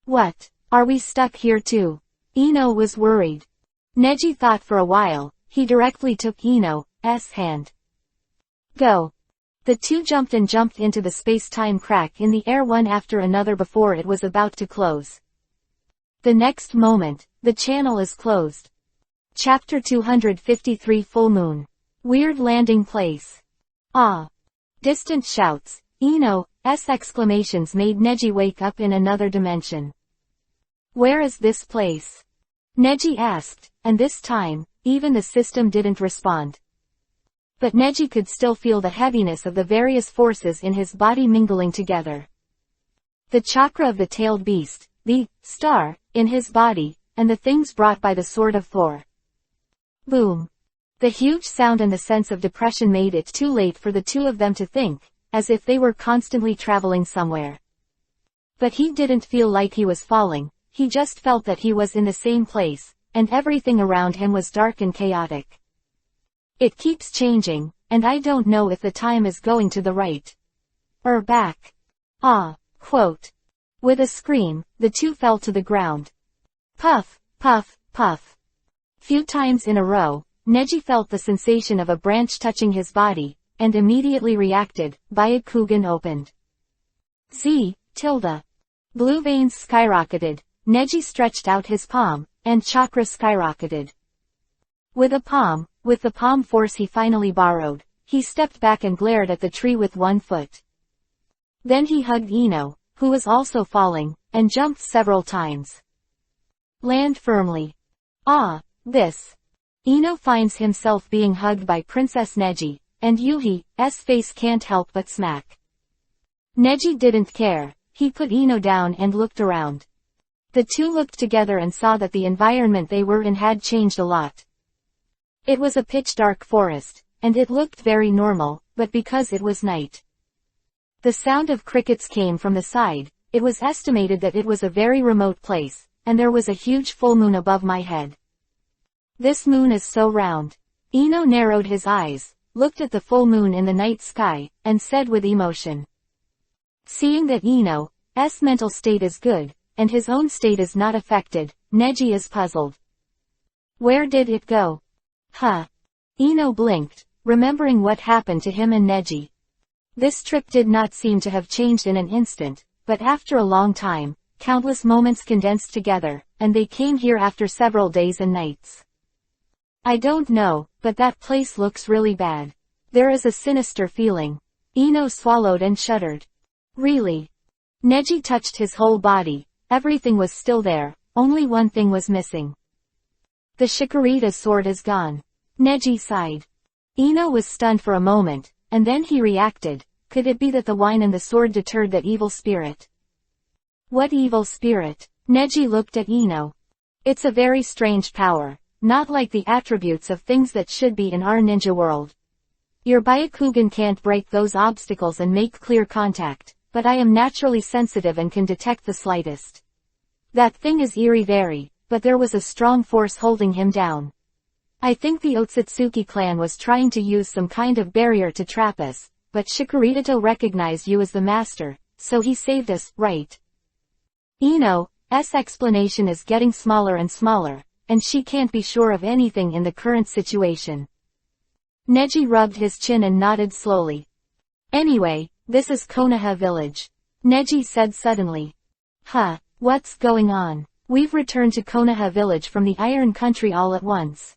What? Are we stuck here too? Ino was worried. Neji thought for a while. He directly took Ino's hand. Go. The two jumped into the space-time crack in the air one after another before it was about to close. The next moment, the channel is closed. Chapter 253 Full Moon. Weird landing place. Ah. Distant shouts, Ino's exclamations made Neji wake up in another dimension. Where is this place? Neji asked, and this time, even the system didn't respond. But Neji could still feel the heaviness of the various forces in his body mingling together. The chakra of the tailed beast, the star, in his body, and the things brought by the sword of Thor. Boom. The huge sound and the sense of depression made it too late for the two of them to think, as if they were constantly traveling somewhere. But he didn't feel like he was falling, he just felt that he was in the same place, and everything around him was dark and chaotic. It keeps changing, and I don't know if the time is going to the right. Or back. Ah, quote. With a scream, the two fell to the ground. Puff, puff, puff. Few times in a row, Neji felt the sensation of a branch touching his body, and immediately reacted. Byakugan opened. Blue veins skyrocketed. Neji stretched out his palm, and chakra skyrocketed. With the palm force he finally borrowed, he stepped back and glared at the tree with one foot. Then he hugged Ino, who was also falling, and jumped several times. Land firmly. Ah, this. Ino finds himself being hugged by Princess Neji, and Yuhi's face can't help but smack. Neji didn't care. He put Ino down and looked around. The two looked together and saw that the environment they were in had changed a lot. It was a pitch-dark forest, and it looked very normal, but because it was night. The sound of crickets came from the side. It was estimated that it was a very remote place, and there was a huge full moon above my head. This moon is so round. Ino narrowed his eyes, looked at the full moon in the night sky, and said with emotion. Seeing that Ino's mental state is good, and his own state is not affected, Neji is puzzled. Where did it go? Huh. Ino blinked, remembering what happened to him and Neji. This trip did not seem to have changed in an instant, but after a long time, countless moments condensed together, and they came here after several days and nights. I don't know, but that place looks really bad. There is a sinister feeling. Ino swallowed and shuddered. Really? Neji touched his whole body. Everything was still there, only one thing was missing. The Shikarita sword is gone. Neji sighed. Ino was stunned for a moment, and then he reacted. Could it be that the wine and the sword deterred that evil spirit? What evil spirit? Neji looked at Ino. It's a very strange power, not like the attributes of things that should be in our ninja world. Your Byakugan can't break those obstacles and make clear contact, but I am naturally sensitive and can detect the slightest. That thing is eerie very, but there was a strong force holding him down. I think the Otsutsuki clan was trying to use some kind of barrier to trap us, but Shikurito recognized you as the master, so he saved us, right? Ino's explanation is getting smaller and smaller, and she can't be sure of anything in the current situation. Neji rubbed his chin and nodded slowly. Anyway, this is Konoha village. Neji said suddenly. Huh, what's going on? We've returned to Konoha village from the Iron Country all at once.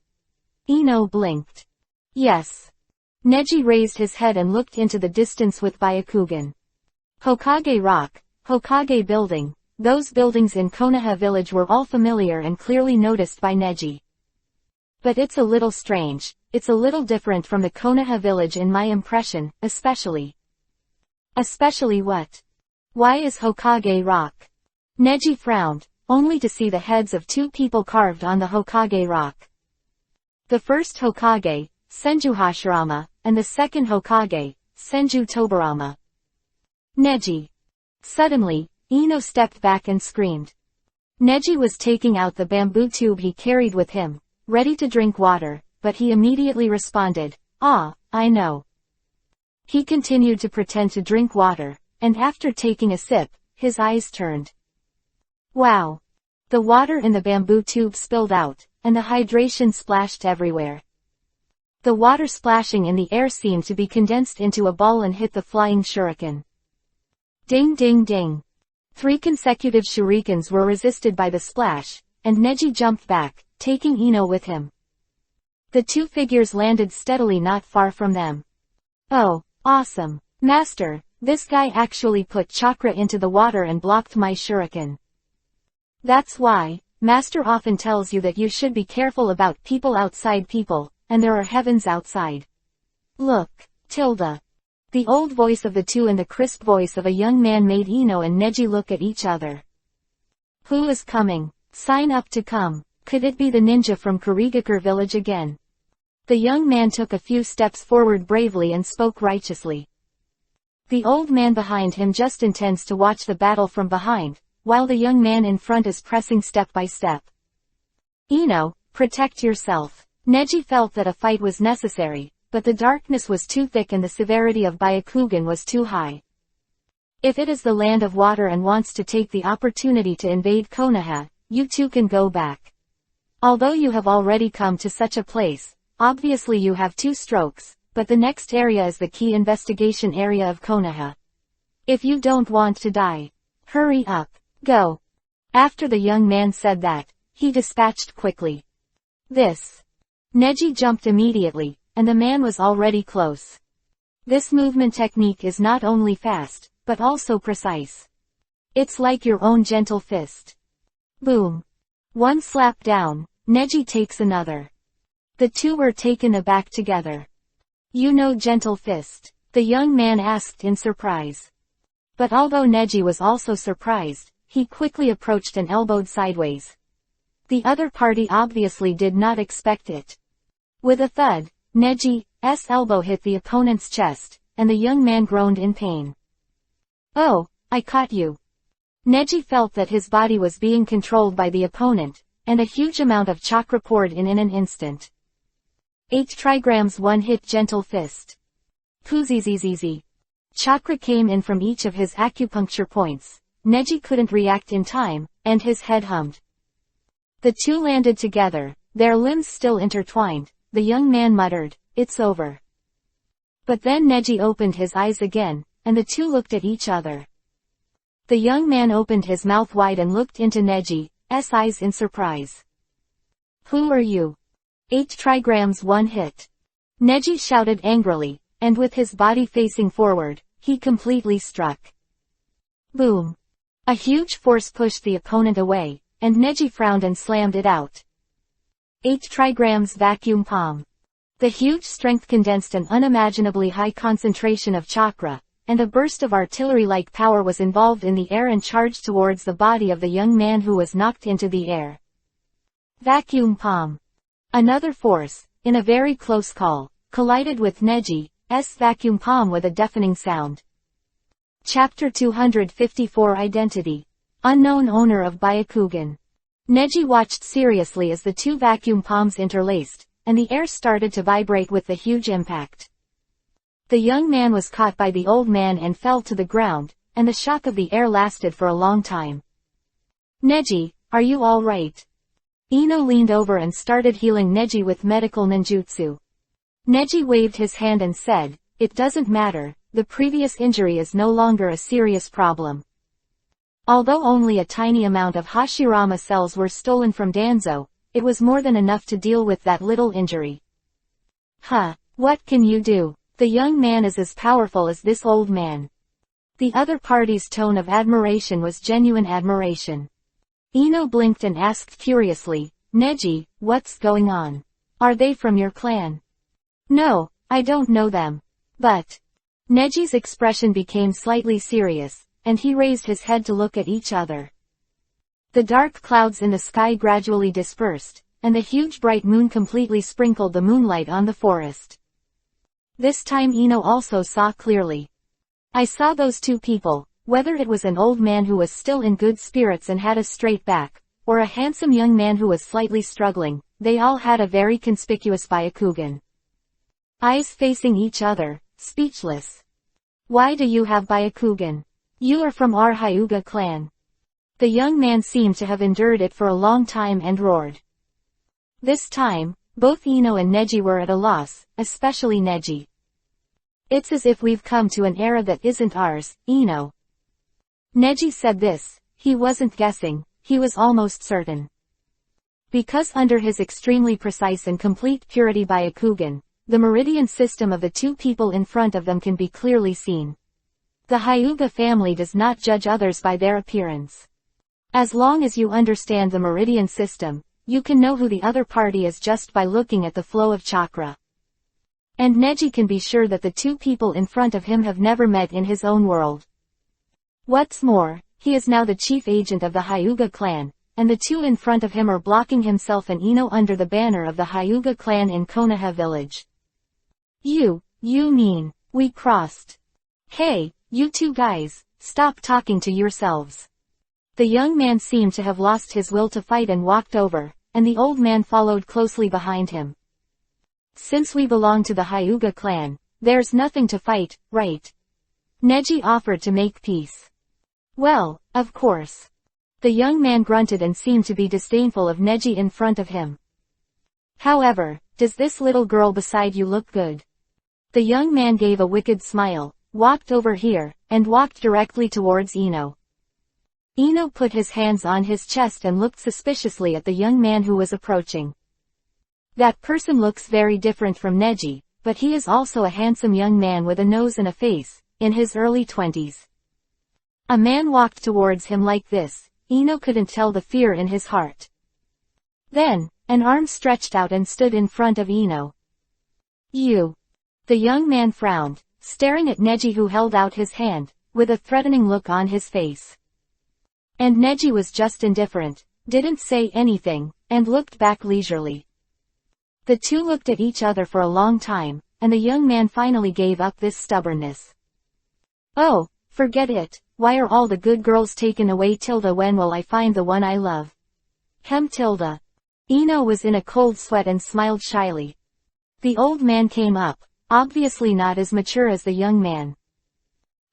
Ino blinked. Yes. Neji raised his head and looked into the distance with Byakugan. Hokage Rock, Hokage Building, those buildings in Konoha village were all familiar and clearly noticed by Neji. But it's a little strange, it's a little different from the Konoha village in my impression, especially. Especially what? Why is Hokage Rock? Neji frowned, only to see the heads of two people carved on the Hokage Rock. The first Hokage, Senju Hashirama, and the second Hokage, Senju Tobarama. Neji. Suddenly, Ino stepped back and screamed. Neji was taking out the bamboo tube he carried with him, ready to drink water, but he immediately responded, "Ah, I know." He continued to pretend to drink water, and after taking a sip, his eyes turned. Wow! The water in the bamboo tube spilled out, and the hydration splashed everywhere. The water splashing in the air seemed to be condensed into a ball and hit the flying shuriken. Ding ding ding. 3 consecutive shurikens were resisted by the splash, and Neji jumped back, taking Ino with him. The two figures landed steadily not far from them. Oh, awesome. Master, this guy actually put chakra into the water and blocked my shuriken. That's why, Master often tells you that you should be careful about people outside people, and there are heavens outside. Look, Tilda. The old voice of the two and the crisp voice of a young man made Ino and Neji look at each other. Who is coming? Sign up to come. Could it be the ninja from Kurigakure village again? The young man took a few steps forward bravely and spoke righteously. The old man behind him just intends to watch the battle from behind, while the young man in front is pressing step by step. Ino, protect yourself. Neji felt that a fight was necessary, but the darkness was too thick and the severity of Byakugan was too high. If it is the land of water and wants to take the opportunity to invade Konoha, you two can go back. Although you have already come to such a place, obviously you have 2 strokes, but the next area is the key investigation area of Konoha. If you don't want to die, hurry up. Go. After the young man said that, he dispatched quickly. This. Neji jumped immediately, and the man was already close. This movement technique is not only fast, but also precise. It's like your own gentle fist. Boom. One slap down, Neji takes another. The two were taken aback together. You know gentle fist? The young man asked in surprise. But although Neji was also surprised, he quickly approached and elbowed sideways. The other party obviously did not expect it. With a thud, Neji's elbow hit the opponent's chest, and the young man groaned in pain. Oh, I caught you. Neji felt that his body was being controlled by the opponent, and a huge amount of chakra poured in an instant. 8 trigrams 1 hit gentle fist. Poozizizizi. Chakra came in from each of his acupuncture points. Neji couldn't react in time, and his head hummed. The two landed together, their limbs still intertwined. The young man muttered, "It's over." But then Neji opened his eyes again, and the two looked at each other. The young man opened his mouth wide and looked into Neji's eyes in surprise. Who are you? 8 trigrams 1 hit. Neji shouted angrily, and with his body facing forward, he completely struck. Boom. A huge force pushed the opponent away, and Neji frowned and slammed it out. 8 trigrams vacuum palm. The huge strength condensed an unimaginably high concentration of chakra, and a burst of artillery-like power was involved in the air and charged towards the body of the young man who was knocked into the air. Vacuum palm. Another force, in a very close call, collided with Neji's vacuum palm with a deafening sound. Chapter 254 Identity. Unknown owner of Byakugan. Neji watched seriously as the two vacuum palms interlaced, and the air started to vibrate with the huge impact. The young man was caught by the old man and fell to the ground, and the shock of the air lasted for a long time. Neji, are you all right? Ino leaned over and started healing Neji with medical ninjutsu. Neji waved his hand and said, "It doesn't matter, the previous injury is no longer a serious problem." Although only a tiny amount of Hashirama cells were stolen from Danzo, it was more than enough to deal with that little injury. What can you do? The young man is as powerful as this old man. The other party's tone of admiration was genuine admiration. Ino blinked and asked curiously, "Neji, what's going on? Are they from your clan?" "No, I don't know them. But..." Neji's expression became slightly serious, and he raised his head to look at each other. The dark clouds in the sky gradually dispersed, and the huge bright moon completely sprinkled the moonlight on the forest. This time Ino also saw clearly. "I saw those two people, whether it was an old man who was still in good spirits and had a straight back, or a handsome young man who was slightly struggling, they all had a very conspicuous Byakugan." Eyes facing each other, speechless. "Why do you have Byakugan? You are from our Hyuga clan." The young man seemed to have endured it for a long time and roared. This time, both Ino and Neji were at a loss, especially Neji. "It's as if we've come to an era that isn't ours, Ino." Neji said this, he wasn't guessing, he was almost certain. Because under his extremely precise and complete purity Byakugan, the meridian system of the two people in front of them can be clearly seen. The Hyuga family does not judge others by their appearance. As long as you understand the meridian system, you can know who the other party is just by looking at the flow of chakra. And Neji can be sure that the two people in front of him have never met in his own world. What's more, he is now the chief agent of the Hyuga clan, and the two in front of him are blocking himself and Ino under the banner of the Hyuga clan in Konoha village. You mean, we crossed? Hey, you two guys, stop talking to yourselves." The young man seemed to have lost his will to fight and walked over, and the old man followed closely behind him. "Since we belong to the Hyuga clan, there's nothing to fight, right?" Neji offered to make peace. "Well, of course." The young man grunted and seemed to be disdainful of Neji in front of him. "However, does this little girl beside you look good?" The young man gave a wicked smile, walked over here, and walked directly towards Ino. Ino put his hands on his chest and looked suspiciously at the young man who was approaching. "That person looks very different from Neji, but he is also a handsome young man with a nose and a face, in his early 20s. A man walked towards him like this, Ino couldn't tell the fear in his heart. Then, an arm stretched out and stood in front of Ino. "You." The young man frowned, staring at Neji who held out his hand, with a threatening look on his face. And Neji was just indifferent, didn't say anything, and looked back leisurely. The two looked at each other for a long time, and the young man finally gave up this stubbornness. "Oh, forget it, why are all the good girls taken away Tilda? When will I find the one I love? Tilda." Ino was in a cold sweat and smiled shyly. The old man came up, obviously not as mature as the young man.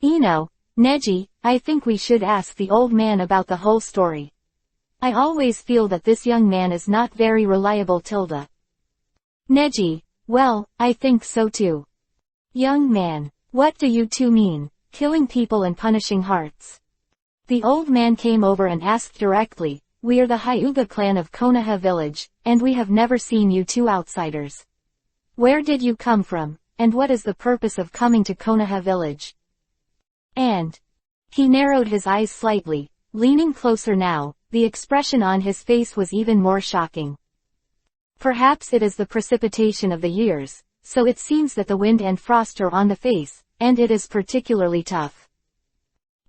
"Ino, Neji, I think we should ask the old man about the whole story. I always feel that this young man is not very reliable Tilda." Neji, "Well, I think so too." "Young man, what do you two mean, killing people and punishing hearts?" The old man came over and asked directly, "We are the Hyuga clan of Konoha village, and we have never seen you two outsiders. Where did you come from, and what is the purpose of coming to Konoha village?" And he narrowed his eyes slightly, leaning closer now, the expression on his face was even more shocking. Perhaps it is the precipitation of the years, so it seems that the wind and frost are on the face, and it is particularly tough.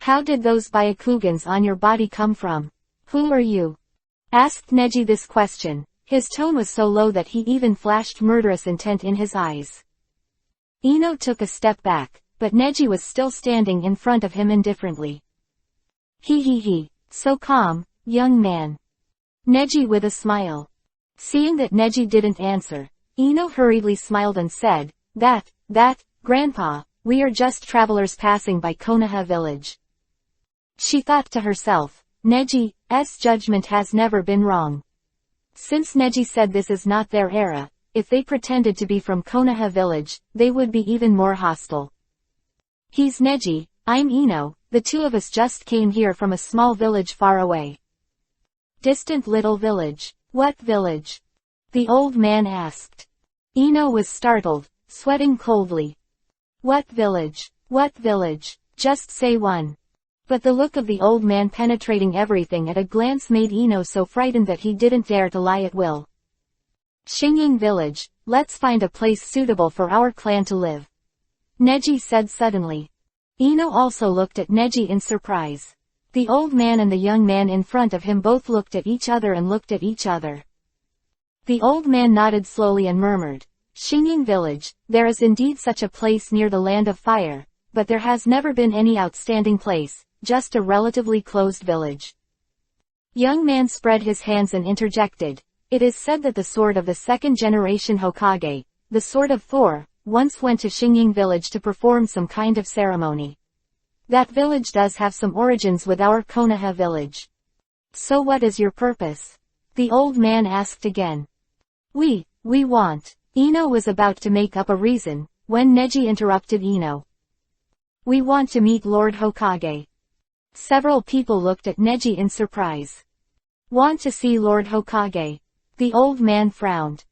How did those Byakugans on your body come from? Who are you? Asked Neji this question. His tone was so low that he even flashed murderous intent in his eyes. Ino took a step back, but Neji was still standing in front of him indifferently. He, so calm, young man. Neji with a smile. Seeing that Neji didn't answer, Ino hurriedly smiled and said, That, Grandpa, we are just travelers passing by Konoha village. She thought to herself, Neji's judgment has never been wrong. Since Neji said this is not their era, if they pretended to be from Konoha village, they would be even more hostile. He's Neji, I'm Ino, the two of us just came here from a small village far away. Distant little village. What village? The old man asked. Ino was startled, sweating coldly. What village? What village? Just say one. But the look of the old man penetrating everything at a glance made Ino so frightened that he didn't dare to lie at will. Xingying village, let's find a place suitable for our clan to live. Neji said suddenly. Ino also looked at Neji in surprise. The old man and the young man in front of him both looked at each other and looked at each other. The old man nodded slowly and murmured, Xingying village, there is indeed such a place near the land of fire, but there has never been any outstanding place, just a relatively closed village. Young man spread his hands and interjected, it is said that the sword of the second generation Hokage, the sword of Thor, once went to Xingying village to perform some kind of ceremony. That village does have some origins with our Konoha village. So what is your purpose? The old man asked again. We want. Ino was about to make up a reason, when Neji interrupted Ino. We want to meet Lord Hokage. Several people looked at Neji in surprise. Want to see Lord Hokage? The old man frowned.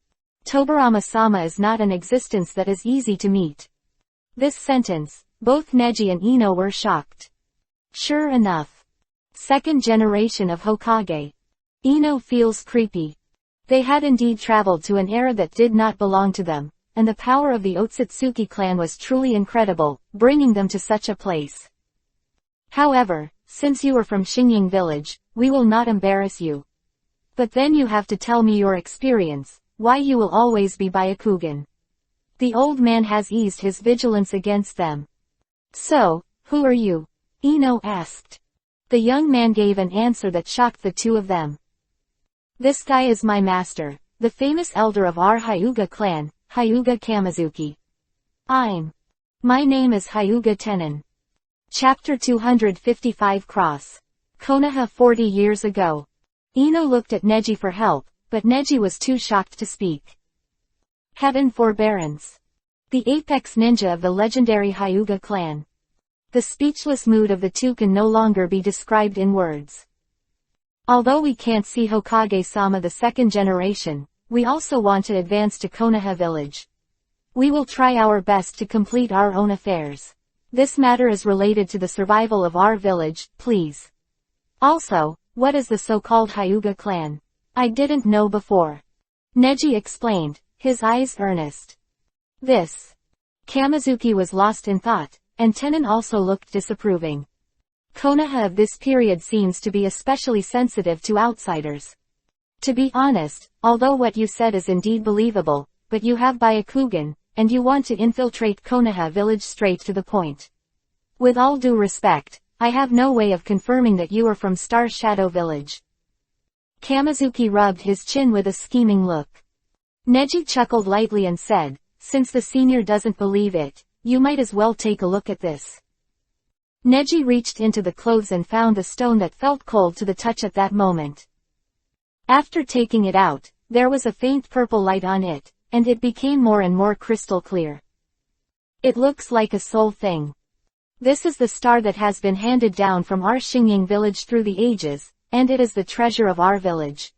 Tobarama-sama is not an existence that is easy to meet. This sentence, both Neji and Ino were shocked. Sure enough. Second generation of Hokage. Ino feels creepy. They had indeed traveled to an era that did not belong to them, and the power of the Otsutsuki clan was truly incredible, bringing them to such a place. However, since you are from Xingying village, we will not embarrass you. But then you have to tell me your experience, why you will always be Byakugan. The old man has eased his vigilance against them. So, who are you? Ino asked. The young man gave an answer that shocked the two of them. This guy is my master, the famous elder of our Hyuga clan, Hyuga Kamizuki. My name is Hyuga Tenin. Chapter 255 Cross. Konoha 40 years ago. Ino looked at Neji for help, but Neji was too shocked to speak. Heaven forbearance. The apex ninja of the legendary Hyuga clan. The speechless mood of the two can no longer be described in words. Although we can't see Hokage-sama the second generation, we also want to advance to Konoha village. We will try our best to complete our own affairs. This matter is related to the survival of our village, please. Also, what is the so-called Hyuga clan? I didn't know before. Neji explained, his eyes earnest. This. Kamizuki was lost in thought, and Tenin also looked disapproving. Konoha of this period seems to be especially sensitive to outsiders. To be honest, although what you said is indeed believable, but you have Byakugan, and you want to infiltrate Konoha village straight to the point. With all due respect, I have no way of confirming that you are from Star Shadow village. Kamizuki rubbed his chin with a scheming look. Neji chuckled lightly and said, since the senior doesn't believe it, you might as well take a look at this. Neji reached into the clothes and found a stone that felt cold to the touch at that moment. After taking it out, there was a faint purple light on it, and it became more and more crystal clear. It looks like a soul thing. This is the star that has been handed down from our Xingying village through the ages, and it is the treasure of our village.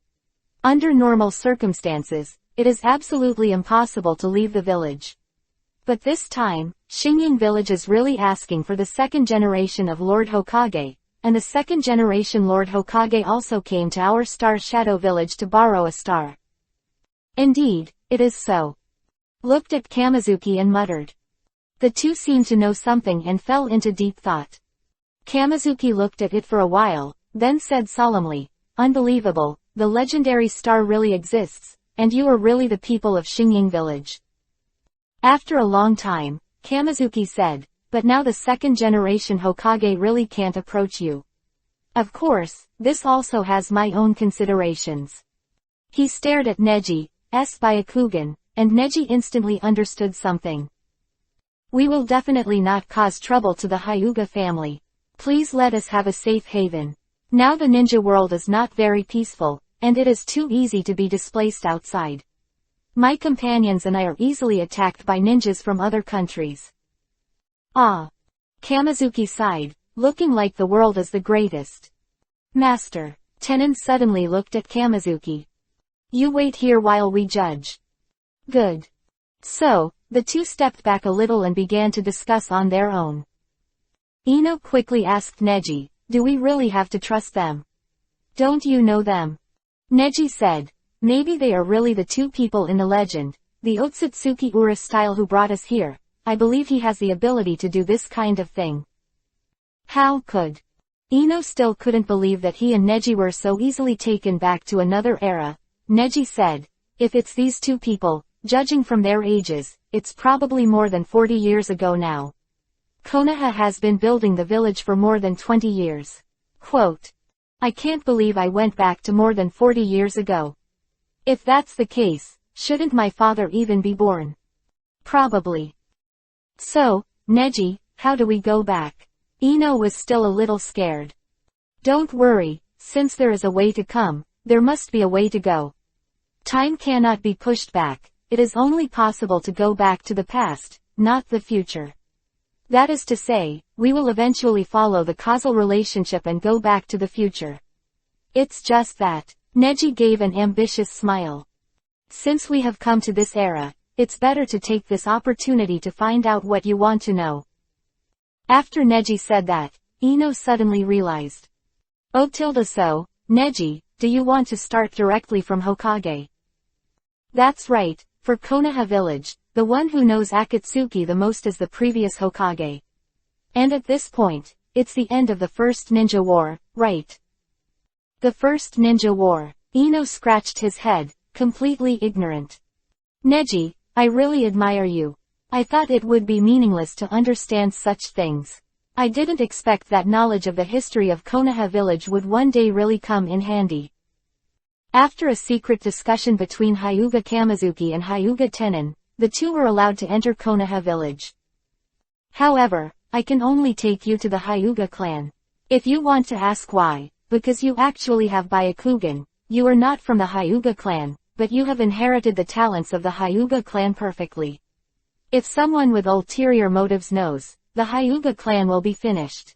Under normal circumstances, it is absolutely impossible to leave the village. But this time, Xingying village is really asking for the second generation of Lord Hokage, and the second generation Lord Hokage also came to our Star Shadow village to borrow a star. Indeed, it is so. Looked at Kamizuki and muttered. The two seemed to know something and fell into deep thought. Kamizuki looked at it for a while, then said solemnly, "Unbelievable, the legendary star really exists, and you are really the people of Xingying village." After a long time, Kamizuki said, "But now the second generation Hokage really can't approach you. Of course, this also has my own considerations." He stared at Neji's Byakugan, and Neji instantly understood something. "We will definitely not cause trouble to the Hyuga family. Please let us have a safe haven. Now the ninja world is not very peaceful, and it is too easy to be displaced outside. My companions and I are easily attacked by ninjas from other countries." "Ah." Kamizuki sighed, looking like the world is the greatest. "Master." Tenon suddenly looked at Kamizuki. "You wait here while we judge." "Good." So, the two stepped back a little and began to discuss on their own. Ino quickly asked Neji, "Do we really have to trust them? Don't you know them?" Neji said, "Maybe they are really the two people in the legend, the Otsutsuki Ura style who brought us here. I believe he has the ability to do this kind of thing." How could? Ino still couldn't believe that he and Neji were so easily taken back to another era. Neji said, "If it's these two people, judging from their ages, it's probably more than 40 years ago now. Konoha has been building the village for more than 20 years. Quote, I can't believe I went back to more than 40 years ago. If that's the case, shouldn't my father even be born? Probably. So, Neji, how do we go back?" Ino was still a little scared. "Don't worry, since there is a way to come, there must be a way to go. Time cannot be pushed back, it is only possible to go back to the past, not the future. That is to say, we will eventually follow the causal relationship and go back to the future. It's just that." Neji gave an ambitious smile. "Since we have come to this era, it's better to take this opportunity to find out what you want to know." After Neji said that, Ino suddenly realized. "Oh so, Neji, do you want to start directly from Hokage?" "That's right, for Konoha village, the one who knows Akatsuki the most is the previous Hokage. And at this point, it's the end of the first ninja war, right?" "The first ninja war." Ino scratched his head, completely ignorant. "Neji, I really admire you. I thought it would be meaningless to understand such things. I didn't expect that knowledge of the history of Konoha village would one day really come in handy." After a secret discussion between Hyuga Kamizuki and Hyuga Tenon, the two were allowed to enter Konoha village. "However, I can only take you to the Hyuga clan. If you want to ask why, because you actually have Byakugan, you are not from the Hyuga clan, but you have inherited the talents of the Hyuga clan perfectly. If someone with ulterior motives knows, the Hyuga clan will be finished."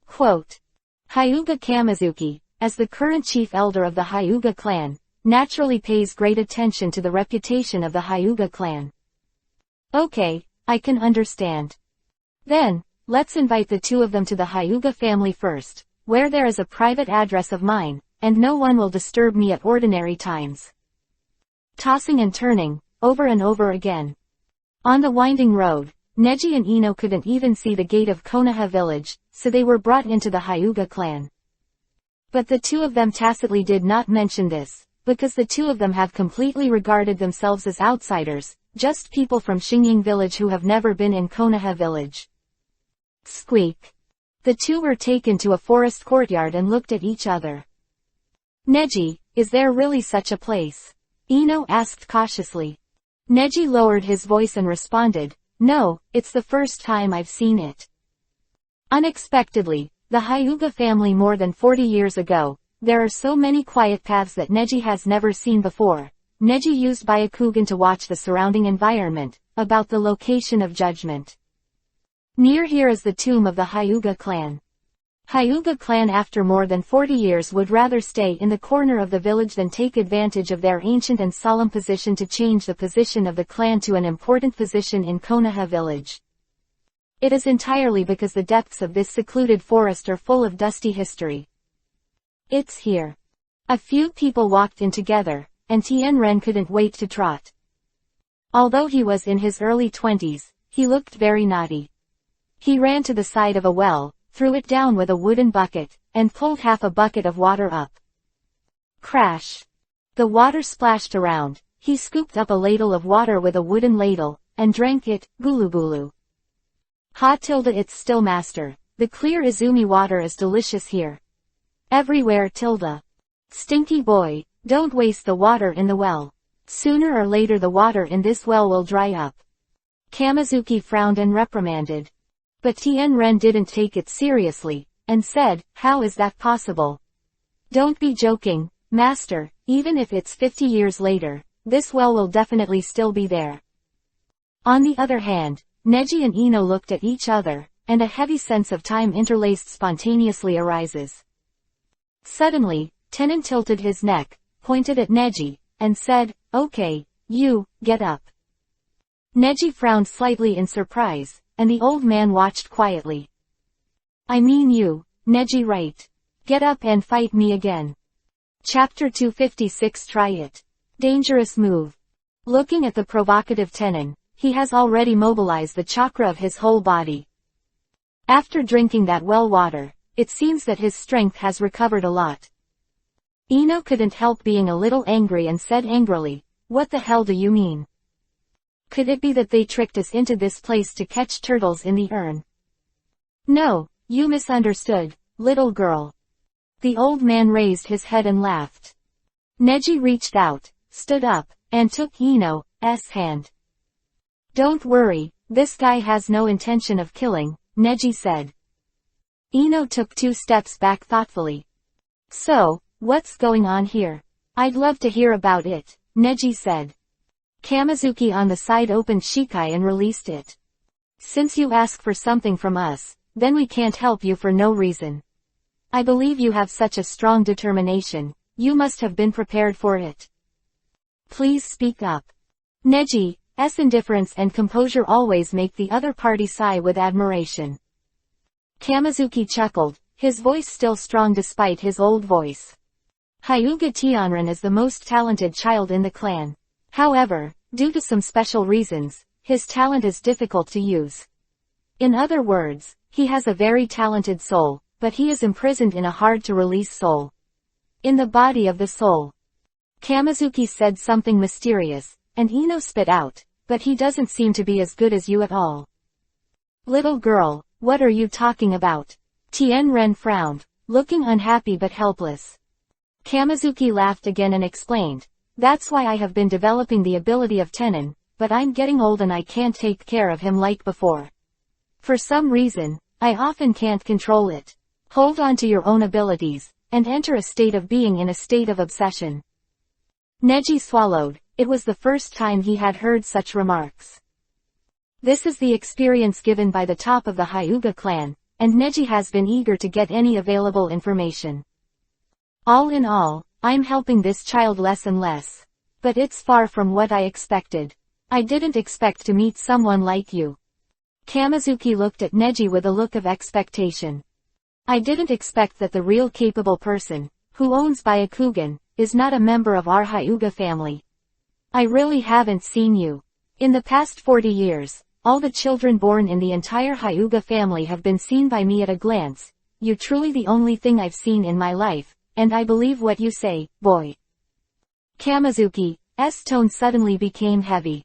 Quote, Hyuga Kamizuki, as the current chief elder of the Hyuga clan, naturally pays great attention to the reputation of the Hyuga clan. "Okay, I can understand. Then, let's invite the two of them to the Hyuga family first, where there is a private address of mine, and no one will disturb me at ordinary times." Tossing and turning, over and over again. On the winding road, Neji and Ino couldn't even see the gate of Konoha village, so they were brought into the Hyuga clan. But the two of them tacitly did not mention this, because the two of them have completely regarded themselves as outsiders, just people from Xingying village who have never been in Konoha village. Squeak. The two were taken to a forest courtyard and looked at each other. "Neji, is there really such a place?" Ino asked cautiously. Neji lowered his voice and responded, "No, it's the first time I've seen it." Unexpectedly, the Hyuga family more than 40 years ago, there are so many quiet paths that Neji has never seen before. Neji used Byakugan to watch the surrounding environment, about the location of judgment. Near here is the tomb of the Hyuga clan. Hyuga clan after more than 40 years would rather stay in the corner of the village than take advantage of their ancient and solemn position to change the position of the clan to an important position in Konoha village. It is entirely because the depths of this secluded forest are full of dusty history. It's here. A few people walked in together, and Tianren couldn't wait to trot. Although he was in his early 20s, he looked very naughty. He ran to the side of a well, threw it down with a wooden bucket, and pulled half a bucket of water up. Crash! The water splashed around. He scooped up a ladle of water with a wooden ladle, and drank it, gulu gulu. Ha tilde, it's still master. The clear Izumi water is delicious here. Everywhere tilde. Stinky boy, don't waste the water in the well. Sooner or later the water in this well will dry up. Kamizuki frowned and reprimanded. But Tianren didn't take it seriously, and said, how is that possible? Don't be joking, master, even if it's 50 years later, this well will definitely still be there. On the other hand, Neji and Ino looked at each other, and a heavy sense of time interlaced spontaneously arises. Suddenly, Tenon tilted his neck, pointed at Neji, and said, okay, you, get up. Neji frowned slightly in surprise, and the old man watched quietly. I mean you, Neji, right? Get up and fight me again. Chapter 256. Try it. Dangerous move. Looking at the provocative Tenon, he has already mobilized the chakra of his whole body. After drinking that well water, it seems that his strength has recovered a lot. Ino couldn't help being a little angry and said angrily, what the hell do you mean? Could it be that they tricked us into this place to catch turtles in the urn? No, you misunderstood, little girl. The old man raised his head and laughed. Neji reached out, stood up, and took Ino's hand. Don't worry, this guy has no intention of killing, Neji said. Ino took 2 steps back thoughtfully. So, what's going on here? I'd love to hear about it, Neji said. Kamizuki on the side opened Shikai and released it. Since you ask for something from us, then we can't help you for no reason. I believe you have such a strong determination, you must have been prepared for it. Please speak up. Neji's indifference and composure always make the other party sigh with admiration. Kamizuki chuckled, his voice still strong despite his old voice. Hyuga Tianren is the most talented child in the clan. However, due to some special reasons, his talent is difficult to use. In other words, he has a very talented soul, but he is imprisoned in a hard-to-release soul. In the body of the soul. Kamizuki said something mysterious, and Ino spit out, but he doesn't seem to be as good as you at all. Little girl, what are you talking about? Tianren frowned, looking unhappy but helpless. Kamizuki laughed again and explained, that's why I have been developing the ability of Tenon, but I'm getting old and I can't take care of him like before. For some reason, I often can't control it. Hold on to your own abilities, and enter a state of being in a state of obsession. Neji swallowed, it was the first time he had heard such remarks. This is the experience given by the top of the Hyuga clan, and Neji has been eager to get any available information. All in all, I'm helping this child less and less. But it's far from what I expected. I didn't expect to meet someone like you. Kamizuki looked at Neji with a look of expectation. I didn't expect that the real capable person, who owns Byakugan, is not a member of our Hyuga family. I really haven't seen you. In the past 40 years, all the children born in the entire Hyuga family have been seen by me at a glance. You're truly the only thing I've seen in my life, and I believe what you say, boy. Kamizuki's tone suddenly became heavy.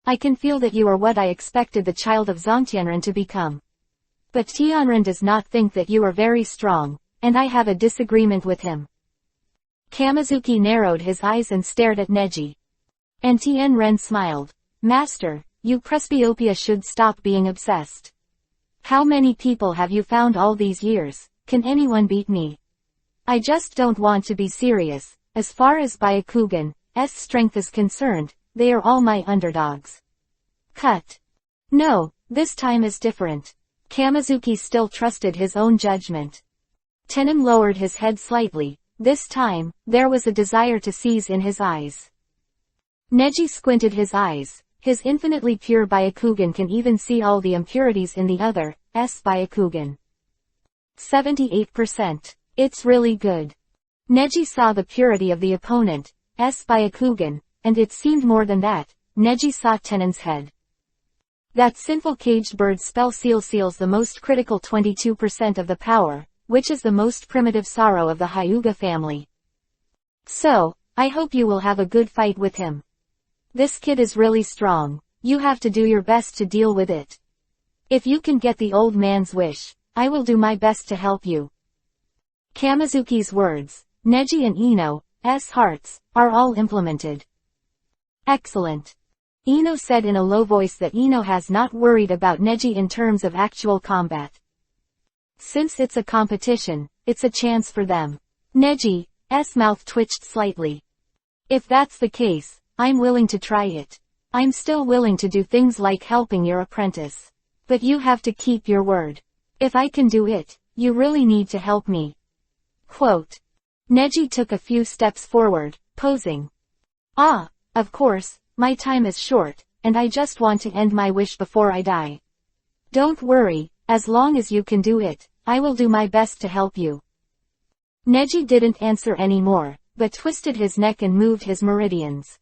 I can feel that you are what I expected the child of Zongtianren to become. But Tianren does not think that you are very strong, and I have a disagreement with him. Kamizuki narrowed his eyes and stared at Neji. And Tianren smiled. Master, you presbyopia should stop being obsessed. How many people have you found all these years? Can anyone beat me? I just don't want to be serious. As far as Byakugan's strength is concerned, they are all my underdogs. Cut. No, this time is different. Kamizuki still trusted his own judgment. Tenon lowered his head slightly. This time, there was a desire to seize in his eyes. Neji squinted his eyes. His infinitely pure Byakugan can even see all the impurities in the other's Byakugan. 78%. It's really good. Neji saw the purity of the opponent, Byakugan, and it seemed more than that. Neji saw Tenen's head. That sinful caged bird spell seals the most critical 22% of the power, which is the most primitive sorrow of the Hyuga family. So, I hope you will have a good fight with him. This kid is really strong. You have to do your best to deal with it. If you can get the old man's wish, I will do my best to help you. Kamizuki's words, Neji and Ino's hearts, are all implemented. Excellent. Ino said in a low voice that Ino has not worried about Neji in terms of actual combat. Since it's a competition, it's a chance for them. Neji's mouth twitched slightly. If that's the case, I'm willing to try it. I'm still willing to do things like helping your apprentice. But you have to keep your word. If I can do it, you really need to help me. Quote. Neji took a few steps forward, posing. Of course, my time is short, and I just want to end my wish before I die. Don't worry, as long as you can do it, I will do my best to help you. Neji didn't answer anymore, but twisted his neck and moved his meridians.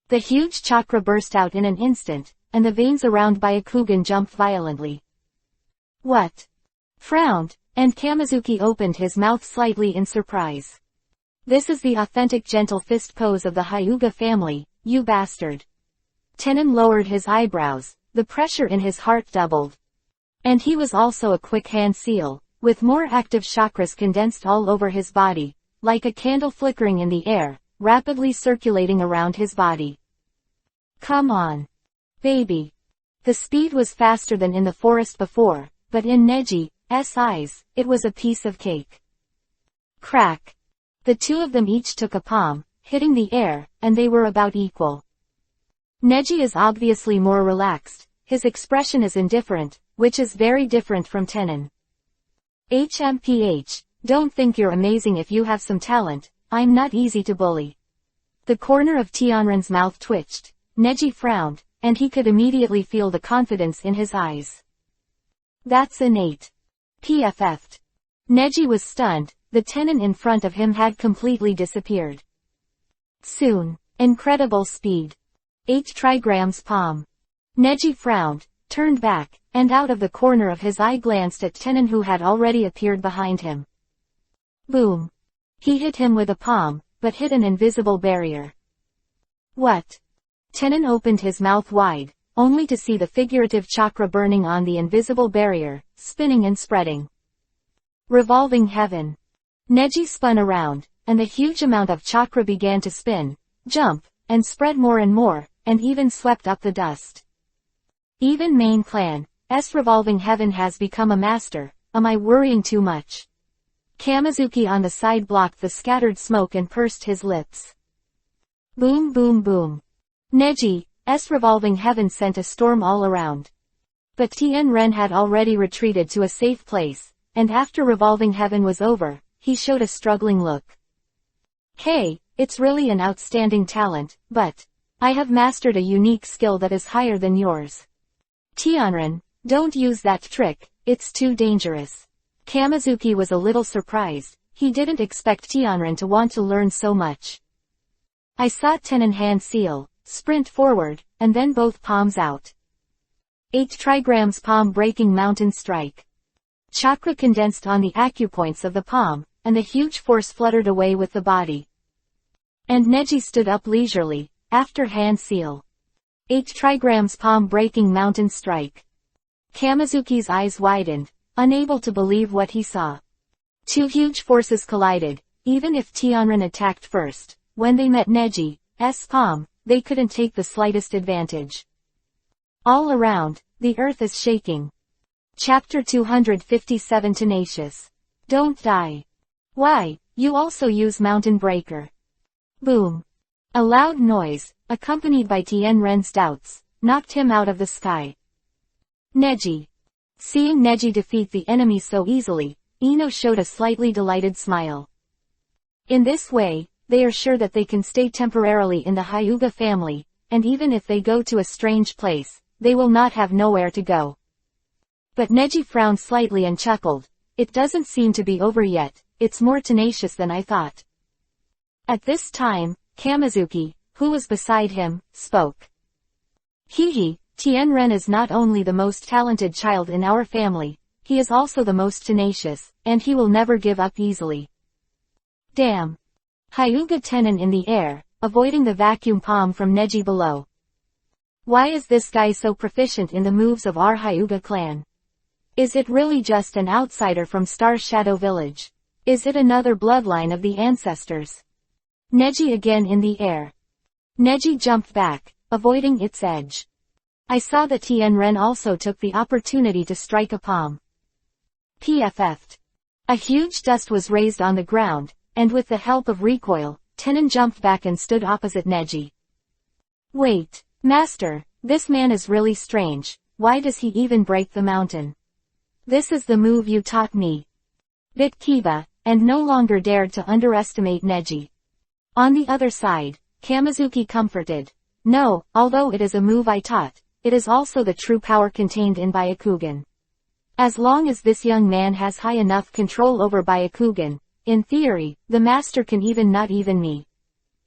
The huge chakra burst out in an instant, and the veins around Byakugan jumped violently. What? Frowned, and Kamizuki opened his mouth slightly in surprise. This is the authentic gentle fist pose of the Hyuga family, you bastard. Tenen lowered his eyebrows, the pressure in his heart doubled. And he was also a quick hand seal, with more active chakras condensed all over his body, like a candle flickering in the air, rapidly circulating around his body. Come on. Baby. The speed was faster than in the forest before, but in Neji's eyes, it was a piece of cake. Crack. The two of them each took a palm, hitting the air, and they were about equal. Neji is obviously more relaxed, his expression is indifferent, which is very different from Tenen. Don't think you're amazing if you have some talent, I'm not easy to bully. The corner of Tianren's mouth twitched, Neji frowned, and he could immediately feel the confidence in his eyes. That's innate. Neji was stunned, the Tenen in front of him had completely disappeared. Soon. Incredible speed. 8 trigrams palm. Neji frowned, turned back, and out of the corner of his eye glanced at Tenen who had already appeared behind him. Boom. He hit him with a palm, but hit an invisible barrier. What? Tenen opened his mouth wide, only to see the figurative chakra burning on the invisible barrier, spinning and spreading. Revolving heaven. Neji spun around, and the huge amount of chakra began to spin, jump, and spread more and more, and even swept up the dust. Even main clan's revolving heaven has become a master, am I worrying too much? Kamizuki on the side blocked the scattered smoke and pursed his lips. Boom boom boom. Neji's revolving heaven sent a storm all around. But Tianren had already retreated to a safe place, and after revolving heaven was over, he showed a struggling look. Hey, it's really an outstanding talent, but I have mastered a unique skill that is higher than yours. Tianren, don't use that trick, it's too dangerous. Kamizuki was a little surprised, he didn't expect Tianren to want to learn so much. I saw Tenen hand seal, sprint forward, and then both palms out. 8 trigrams palm breaking mountain strike. Chakra condensed on the acupoints of the palm, and the huge force fluttered away with the body. And Neji stood up leisurely, after hand seal. 8 trigrams palm breaking mountain strike. Kamizuki's eyes widened, unable to believe what he saw. 2 huge forces collided, even if Tianren attacked first. When they met Neji's palm, they couldn't take the slightest advantage. All around, the earth is shaking. Chapter 257 Tenacious. Don't die. Why, you also use Mountain Breaker. Boom. A loud noise, accompanied by Tianren's doubts, knocked him out of the sky. Neji. Seeing Neji defeat the enemy so easily, Ino showed a slightly delighted smile. In this way, they are sure that they can stay temporarily in the Hyuga family, and even if they go to a strange place, they will not have nowhere to go. But Neji frowned slightly and chuckled. It doesn't seem to be over yet, it's more tenacious than I thought. At this time, Kamizuki, who was beside him, spoke. Hehe, Tianren is not only the most talented child in our family, he is also the most tenacious, and he will never give up easily. Damn. Hyuga Tenon in the air, avoiding the vacuum palm from Neji below. Why is this guy so proficient in the moves of our Hyuga clan? Is it really just an outsider from Star Shadow Village? Is it another bloodline of the ancestors? Neji again in the air. Neji jumped back, avoiding its edge. I saw that Tianren also took the opportunity to strike a palm. PFF'd. A huge dust was raised on the ground, and with the help of recoil, Tenon jumped back and stood opposite Neji. Wait, Master, this man is really strange, why does he even break the mountain? This is the move you taught me. Bit Kiba, and no longer dared to underestimate Neji. On the other side, Kamizuki comforted. No, although it is a move I taught, it is also the true power contained in Byakugan. As long as this young man has high enough control over Byakugan, in theory, the master can not even me.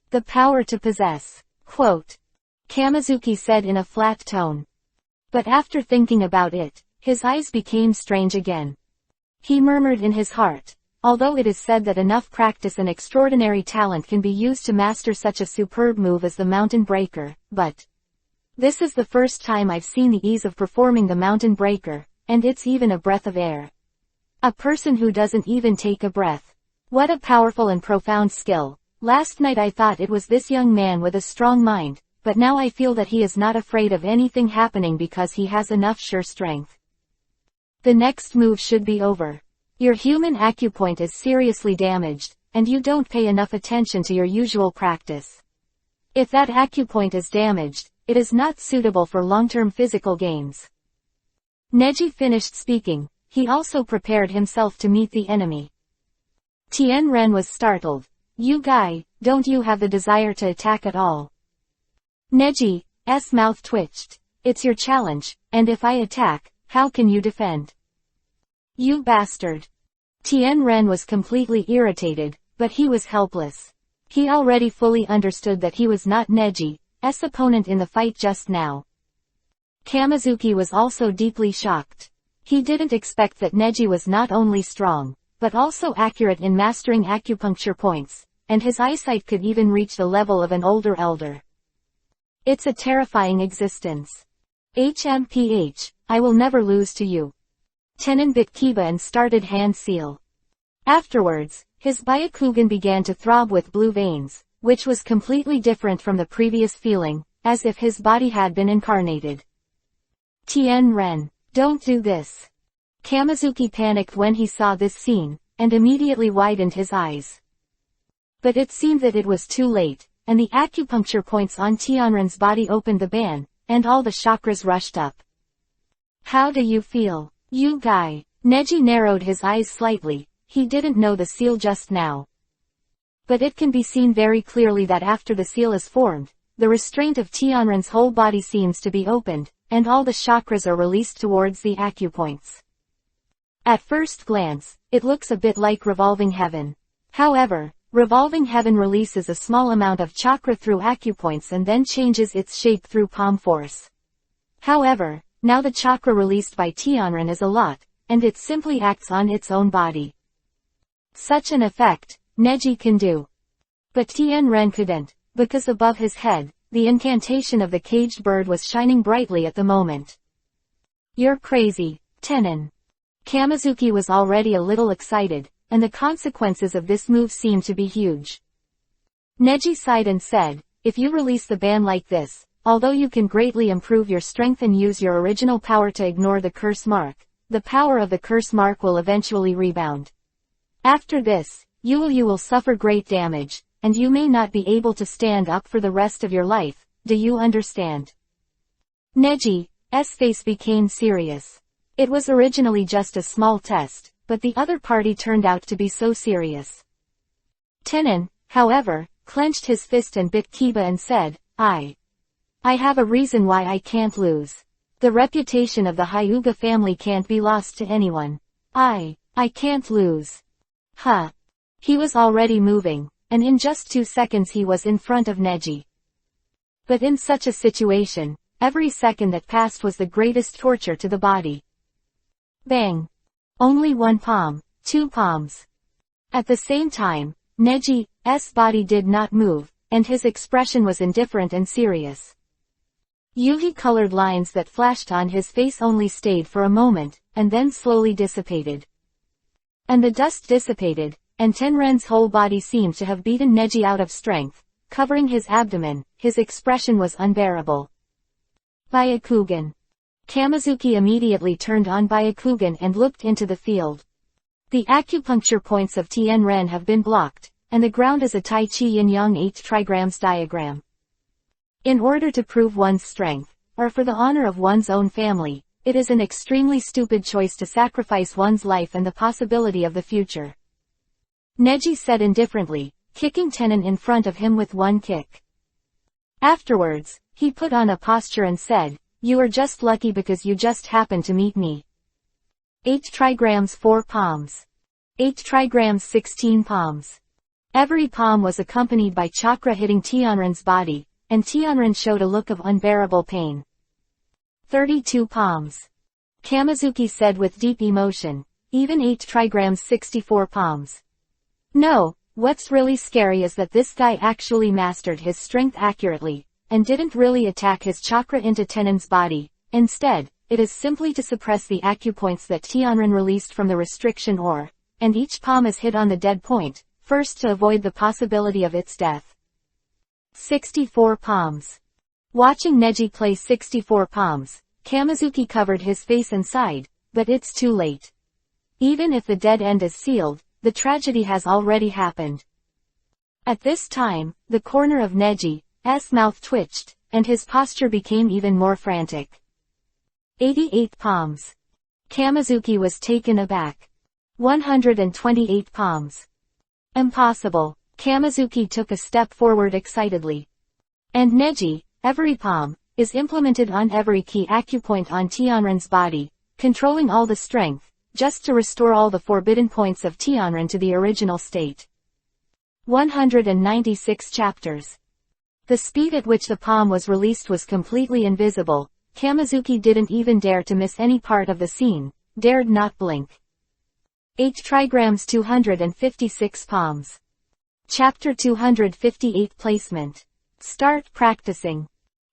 The power to possess. Quote. Kamizuki said in a flat tone. But after thinking about it, his eyes became strange again. He murmured in his heart, although it is said that enough practice and extraordinary talent can be used to master such a superb move as the Mountain Breaker, but this is the first time I've seen the ease of performing the Mountain Breaker, and it's even a breath of air. A person who doesn't even take a breath. What a powerful and profound skill. Last night I thought it was this young man with a strong mind, but now I feel that he is not afraid of anything happening because he has enough sure strength. The next move should be over. Your human acupoint is seriously damaged, and you don't pay enough attention to your usual practice. If that acupoint is damaged, it is not suitable for long-term physical games. Neji finished speaking. He also prepared himself to meet the enemy. Tianren was startled. You guy, don't you have the desire to attack at all? Neji's mouth twitched. It's your challenge, and if I attack, how can you defend? You bastard. Tianren was completely irritated, but he was helpless. He already fully understood that he was not Neji's opponent in the fight just now. Kamizuki was also deeply shocked. He didn't expect that Neji was not only strong, but also accurate in mastering acupuncture points, and his eyesight could even reach the level of an older elder. It's a terrifying existence. HMPH, I will never lose to you. Tenon bit Kiba and started hand seal. Afterwards, his Byakugan began to throb with blue veins, which was completely different from the previous feeling, as if his body had been incarnated. Tianren, don't do this. Kamizuki panicked when he saw this scene, and immediately widened his eyes. But it seemed that it was too late, and the acupuncture points on Tianren's body opened the band, and all the chakras rushed up. How do you feel, you guy? Neji narrowed his eyes slightly. He didn't know the seal just now. But it can be seen very clearly that after the seal is formed, the restraint of Tianren's whole body seems to be opened, and all the chakras are released towards the acupoints. At first glance, it looks a bit like revolving heaven. However, revolving heaven releases a small amount of chakra through acupoints and then changes its shape through palm force. However, now the chakra released by Tianren is a lot, and it simply acts on its own body. Such an effect, Neji can do. But Tianren couldn't, because above his head, the incantation of the caged bird was shining brightly at the moment. You're crazy, Tenon. Kamizuki was already a little excited, and the consequences of this move seemed to be huge. Neji sighed and said, if you release the ban like this, although you can greatly improve your strength and use your original power to ignore the curse mark, the power of the curse mark will eventually rebound. After this, you will suffer great damage, and you may not be able to stand up for the rest of your life. Do you understand? Neji's face became serious. It was originally just a small test, but the other party turned out to be so serious. Tenon, however, clenched his fist and bit Kiba and said, I have a reason why I can't lose. The reputation of the Hyuga family can't be lost to anyone. I can't lose. Huh. He was already moving, and in just 2 seconds he was in front of Neji. But in such a situation, every second that passed was the greatest torture to the body. Bang! Only 1 palm, 2 palms. At the same time, Neji's body did not move, and his expression was indifferent and serious. UV-colored lines that flashed on his face only stayed for a moment, and then slowly dissipated. And the dust dissipated, and Tenren's whole body seemed to have beaten Neji out of strength, covering his abdomen. His expression was unbearable. Byakugan. Kamizuki immediately turned on Byakugan and looked into the field. The acupuncture points of Tenren have been blocked, and the ground is a Tai Chi Yin-Yang 8 trigrams diagram. In order to prove one's strength, or for the honor of one's own family, it is an extremely stupid choice to sacrifice one's life and the possibility of the future. Neji said indifferently, kicking Tenen in front of him with 1 kick. Afterwards, he put on a posture and said, "You are just lucky because you just happened to meet me." 8 trigrams 4 palms. 8 trigrams 16 palms. Every palm was accompanied by chakra hitting Tianren's body, and Tianren showed a look of unbearable pain. 32 palms. Kamizuki said with deep emotion, even 8 trigrams 64 palms. No, what's really scary is that this guy actually mastered his strength accurately, and didn't really attack his chakra into Tenen's body. Instead, it is simply to suppress the acupoints that Tianren released from the restriction ore, and each palm is hit on the dead point, first to avoid the possibility of its death. 64 palms. Watching Neji play 64 palms, Kamizuki covered his face and sighed, but it's too late. Even if the dead end is sealed, the tragedy has already happened. At this time, the corner of Neji's mouth twitched, and his posture became even more frantic. 88 palms. Kamizuki was taken aback. 128 palms. Impossible. Kamizuki took a step forward excitedly. And Neji, every palm, is implemented on every key acupoint on Tianren's body, controlling all the strength, just to restore all the forbidden points of Tianren to the original state. 196 chapters. The speed at which the palm was released was completely invisible. Kamizuki didn't even dare to miss any part of the scene, dared not blink. 8 trigrams 256 palms. Chapter 258 Placement. Start practicing.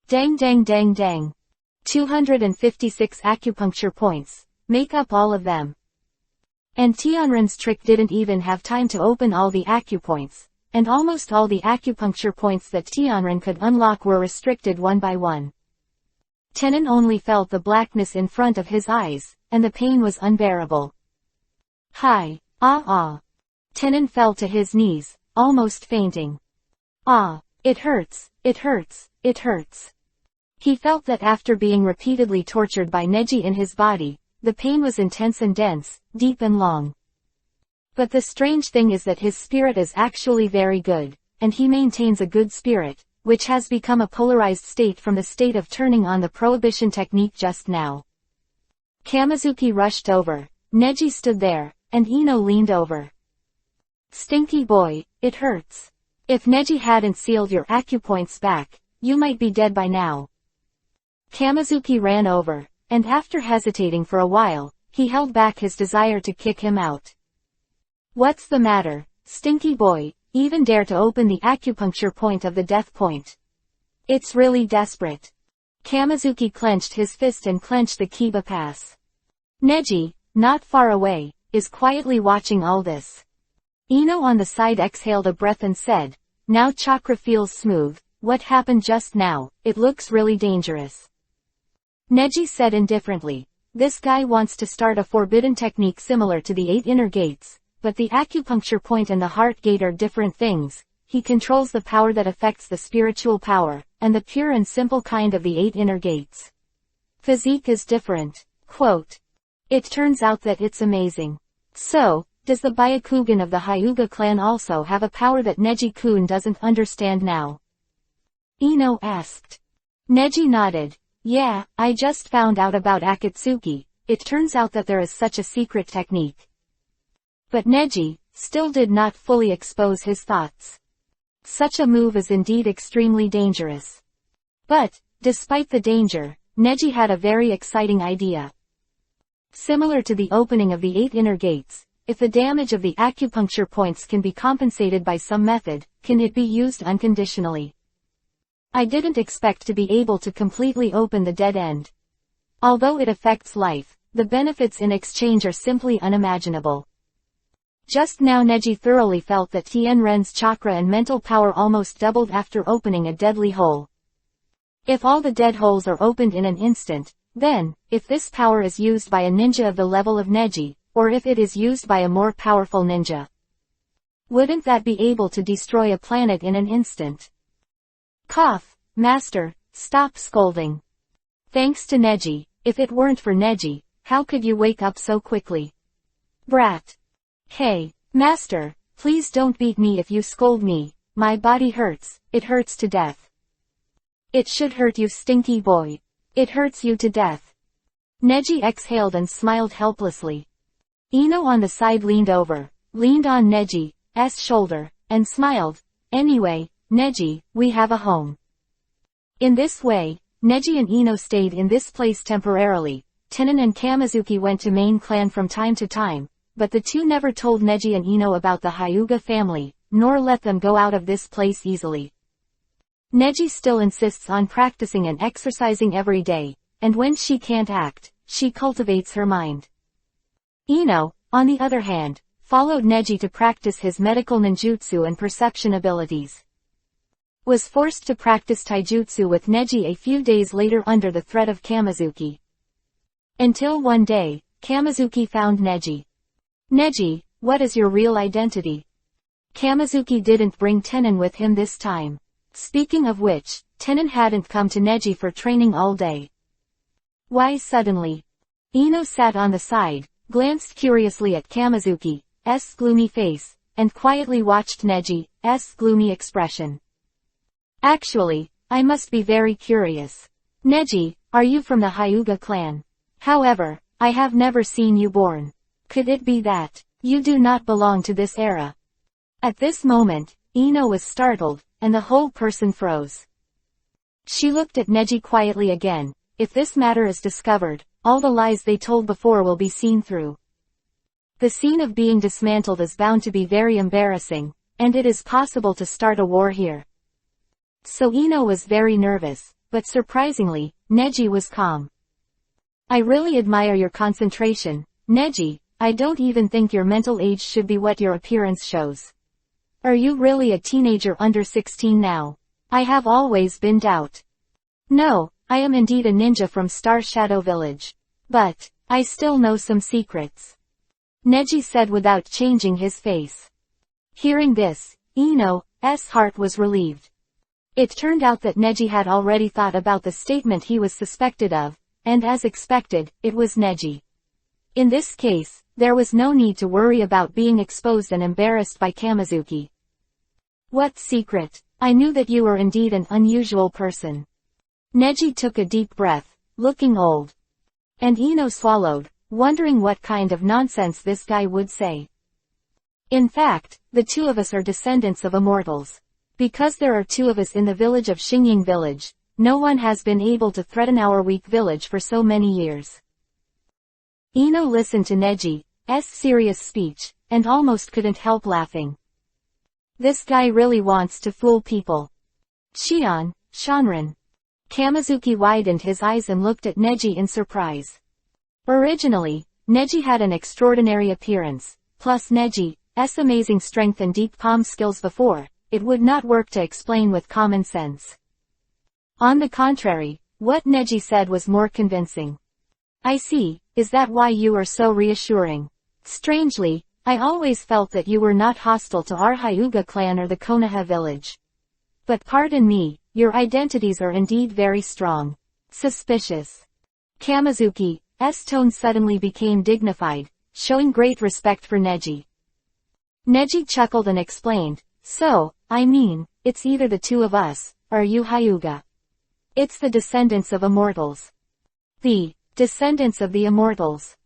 Dang dang dang dang. 256 acupuncture points. Make up all of them. And Tianren's trick didn't even have time to open all the acupoints, and almost all the acupuncture points that Tianren could unlock were restricted one by one. Tenen only felt the blackness in front of his eyes, and the pain was unbearable. Hi, Tenen fell to his knees, almost fainting. It hurts, it hurts, it hurts. He felt that after being repeatedly tortured by Neji in his body, the pain was intense and dense, deep and long. But the strange thing is that his spirit is actually very good, and he maintains a good spirit, which has become a polarized state from the state of turning on the prohibition technique just now. Kamizuki rushed over, Neji stood there, and Ino leaned over. Stinky boy, it hurts. If Neji hadn't sealed your acupoints back, you might be dead by now. Kamizuki ran over, and after hesitating for a while, he held back his desire to kick him out. What's the matter, stinky boy, even dare to open the acupuncture point of the death point? It's really desperate. Kamizuki clenched his fist and clenched the Kiba pass. Neji, not far away, is quietly watching all this. Ino on the side exhaled a breath and said, now chakra feels smooth. What happened just now? It looks really dangerous. Neji said indifferently, this guy wants to start a forbidden technique similar to the 8 inner gates, but the acupuncture point and the heart gate are different things. He controls the power that affects the spiritual power, and the pure and simple kind of the 8 inner gates. Physique is different. Quote. It turns out that it's amazing. So, does the Byakugan of the Hyuga clan also have a power that Neji-kun doesn't understand now? Ino asked. Neji nodded. Yeah, I just found out about Akatsuki. It turns out that there is such a secret technique. But Neji still did not fully expose his thoughts. Such a move is indeed extremely dangerous. But, despite the danger, Neji had a very exciting idea. Similar to the opening of the 8 inner gates, if the damage of the acupuncture points can be compensated by some method, can it be used unconditionally? I didn't expect to be able to completely open the dead end. Although it affects life, the benefits in exchange are simply unimaginable. Just now Neji thoroughly felt that Tianren's chakra and mental power almost doubled after opening a deadly hole. If all the dead holes are opened in an instant, then, if this power is used by a ninja of the level of Neji, or if it is used by a more powerful ninja, wouldn't that be able to destroy a planet in an instant? Cough, master, stop scolding. Thanks to Neji. If it weren't for Neji, how could you wake up so quickly? Brat. Hey, master, please don't beat me if you scold me, my body hurts, it hurts to death. It should hurt you, stinky boy. It hurts you to death. Neji exhaled and smiled helplessly. Ino on the side leaned on Neji's shoulder, and smiled. Anyway, Neji, we have a home. In this way, Neji and Ino stayed in this place temporarily. Tenon and Kamizuki went to main clan from time to time, but the two never told Neji and Ino about the Hyuga family, nor let them go out of this place easily. Neji still insists on practicing and exercising every day, and when she can't act, she cultivates her mind. Ino, on the other hand, followed Neji to practice his medical ninjutsu and perception abilities. Was forced to practice taijutsu with Neji a few days later under the threat of Kamizuki. Until one day, Kamizuki found Neji. Neji, what is your real identity? Kamizuki didn't bring Tenon with him this time. Speaking of which, Tenon hadn't come to Neji for training all day. Why suddenly? Ino sat on the side, glanced curiously at Kamizuki's gloomy face, and quietly watched Neji's gloomy expression. Actually, I must be very curious. Neji, are you from the Hyuga clan? However, I have never seen you born. Could it be that you do not belong to this era? At this moment, Ino was startled, and the whole person froze. She looked at Neji quietly again. If this matter is discovered, all the lies they told before will be seen through. The scene of being dismantled is bound to be very embarrassing, and it is possible to start a war here. So Ino was very nervous, but surprisingly, Neji was calm. I really admire your concentration, Neji. I don't even think your mental age should be what your appearance shows. Are you really a teenager under 16 now? I have always been doubt. No, I am indeed a ninja from Star Shadow Village. But, I still know some secrets. Neji said without changing his face. Hearing this, Ino's heart was relieved. It turned out that Neji had already thought about the statement he was suspected of, and as expected, it was Neji. In this case, there was no need to worry about being exposed and embarrassed by Kamizuki. What secret? I knew that you were indeed an unusual person. Neji took a deep breath, looking old. And Ino swallowed, wondering what kind of nonsense this guy would say. In fact, the two of us are descendants of immortals. Because there are two of us in the village of Xingying Village, no one has been able to threaten our weak village for so many years. Ino listened to Neji's serious speech, and almost couldn't help laughing. This guy really wants to fool people. Shanran. Kamizuki widened his eyes and looked at Neji in surprise. Originally, Neji had an extraordinary appearance, plus Neji's amazing strength and deep palm skills before. It would not work to explain with common sense. On the contrary, what Neji said was more convincing. I see, is that why you are so reassuring? Strangely, I always felt that you were not hostile to our Hyuga clan or the Konoha village. But pardon me, your identities are indeed very strong. Suspicious. Kamizuki's tone suddenly became dignified, showing great respect for Neji. Neji chuckled and explained, so, I mean, it's either the two of us, or you Hyuga. It's the descendants of immortals. The descendants of the immortals.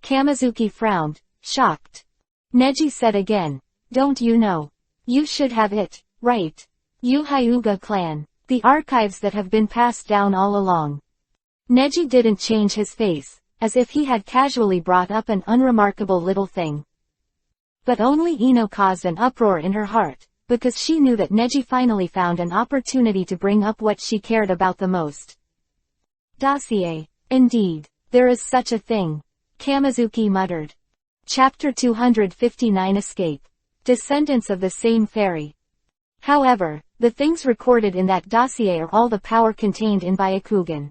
Kamizuki frowned, shocked. Neji said again, don't you know? You should have it. right. Hyuga clan. The archives that have been passed down all along. Neji didn't change his face, as if he had casually brought up an unremarkable little thing. But only Ino caused an uproar in her heart, because she knew that Neji finally found an opportunity to bring up what she cared about the most. Dossier. Indeed, there is such a thing. Kamizuki muttered. Chapter 259 Escape. Descendants of the same fairy. However, the things recorded in that dossier are all the power contained in Byakugan.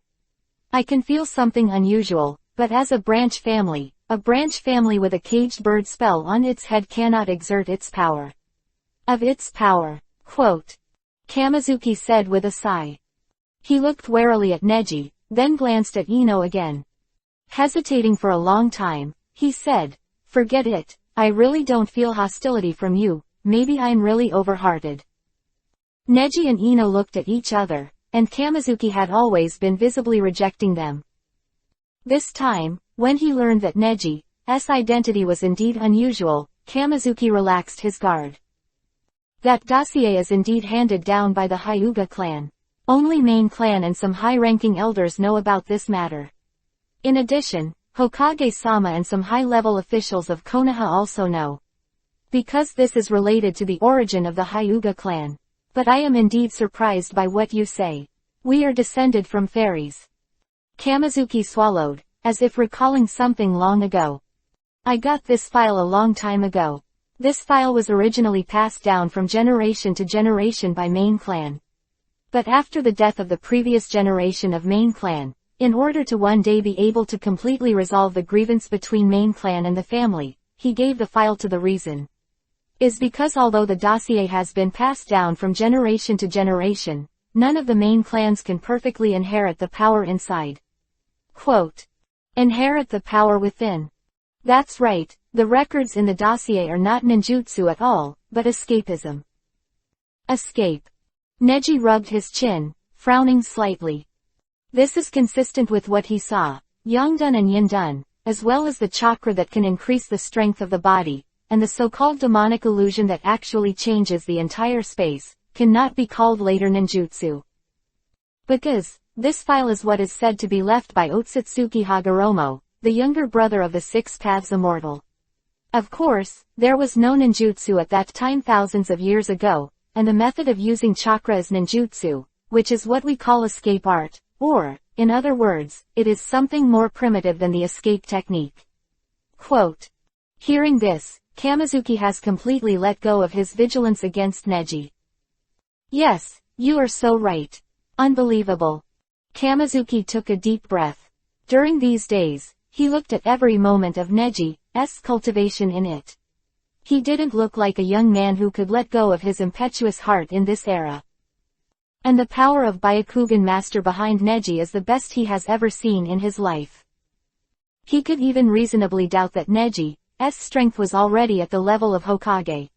I can feel something unusual, but as a branch family with a caged bird spell on its head cannot exert its power. Of its power. Quote. Kamizuki said with a sigh. He looked warily at Neji, then glanced at Ino again. Hesitating for a long time, he said, "Forget it, I really don't feel hostility from you, maybe I'm really overhearted." Neji and Ino looked at each other, and Kamizuki had always been visibly rejecting them. This time, when he learned that Neji's identity was indeed unusual, Kamizuki relaxed his guard. That dossier is indeed handed down by the Hyuga clan. Only main clan and some high-ranking elders know about this matter. In addition, Hokage-sama and some high-level officials of Konoha also know. Because this is related to the origin of the Hyuga clan. But I am indeed surprised by what you say. We are descended from fairies. Kamizuki swallowed, as if recalling something long ago. I got this file a long time ago. This file was originally passed down from generation to generation by main clan. But after the death of the previous generation of main clan, in order to one day be able to completely resolve the grievance between main clan and the family, he gave the file to the reason. Is because although the dossier has been passed down from generation to generation, none of the main clans can perfectly inherit the power inside. Quote. Inherit the power within. That's right, the records in the dossier are not ninjutsu at all, but escapism. Escape. Neji rubbed his chin, frowning slightly. This is consistent with what he saw, Yangdun and Yindun, as well as the chakra that can increase the strength of the body, and the so-called demonic illusion that actually changes the entire space, cannot be called later ninjutsu. Because, this file is what is said to be left by Otsutsuki Hagoromo, the younger brother of the Six Paths Immortal. Of course, there was no ninjutsu at that time thousands of years ago, and the method of using chakra is ninjutsu, which is what we call escape art, or, in other words, it is something more primitive than the escape technique. Quote. Hearing this, Kamizuki has completely let go of his vigilance against Neji. Yes, you are so right. Unbelievable. Kamizuki took a deep breath. During these days, he looked at every moment of Neji's cultivation in it. He didn't look like a young man who could let go of his impetuous heart in this era. And the power of Byakugan master behind Neji is the best he has ever seen in his life. He could even reasonably doubt that Neji's strength was already at the level of Hokage.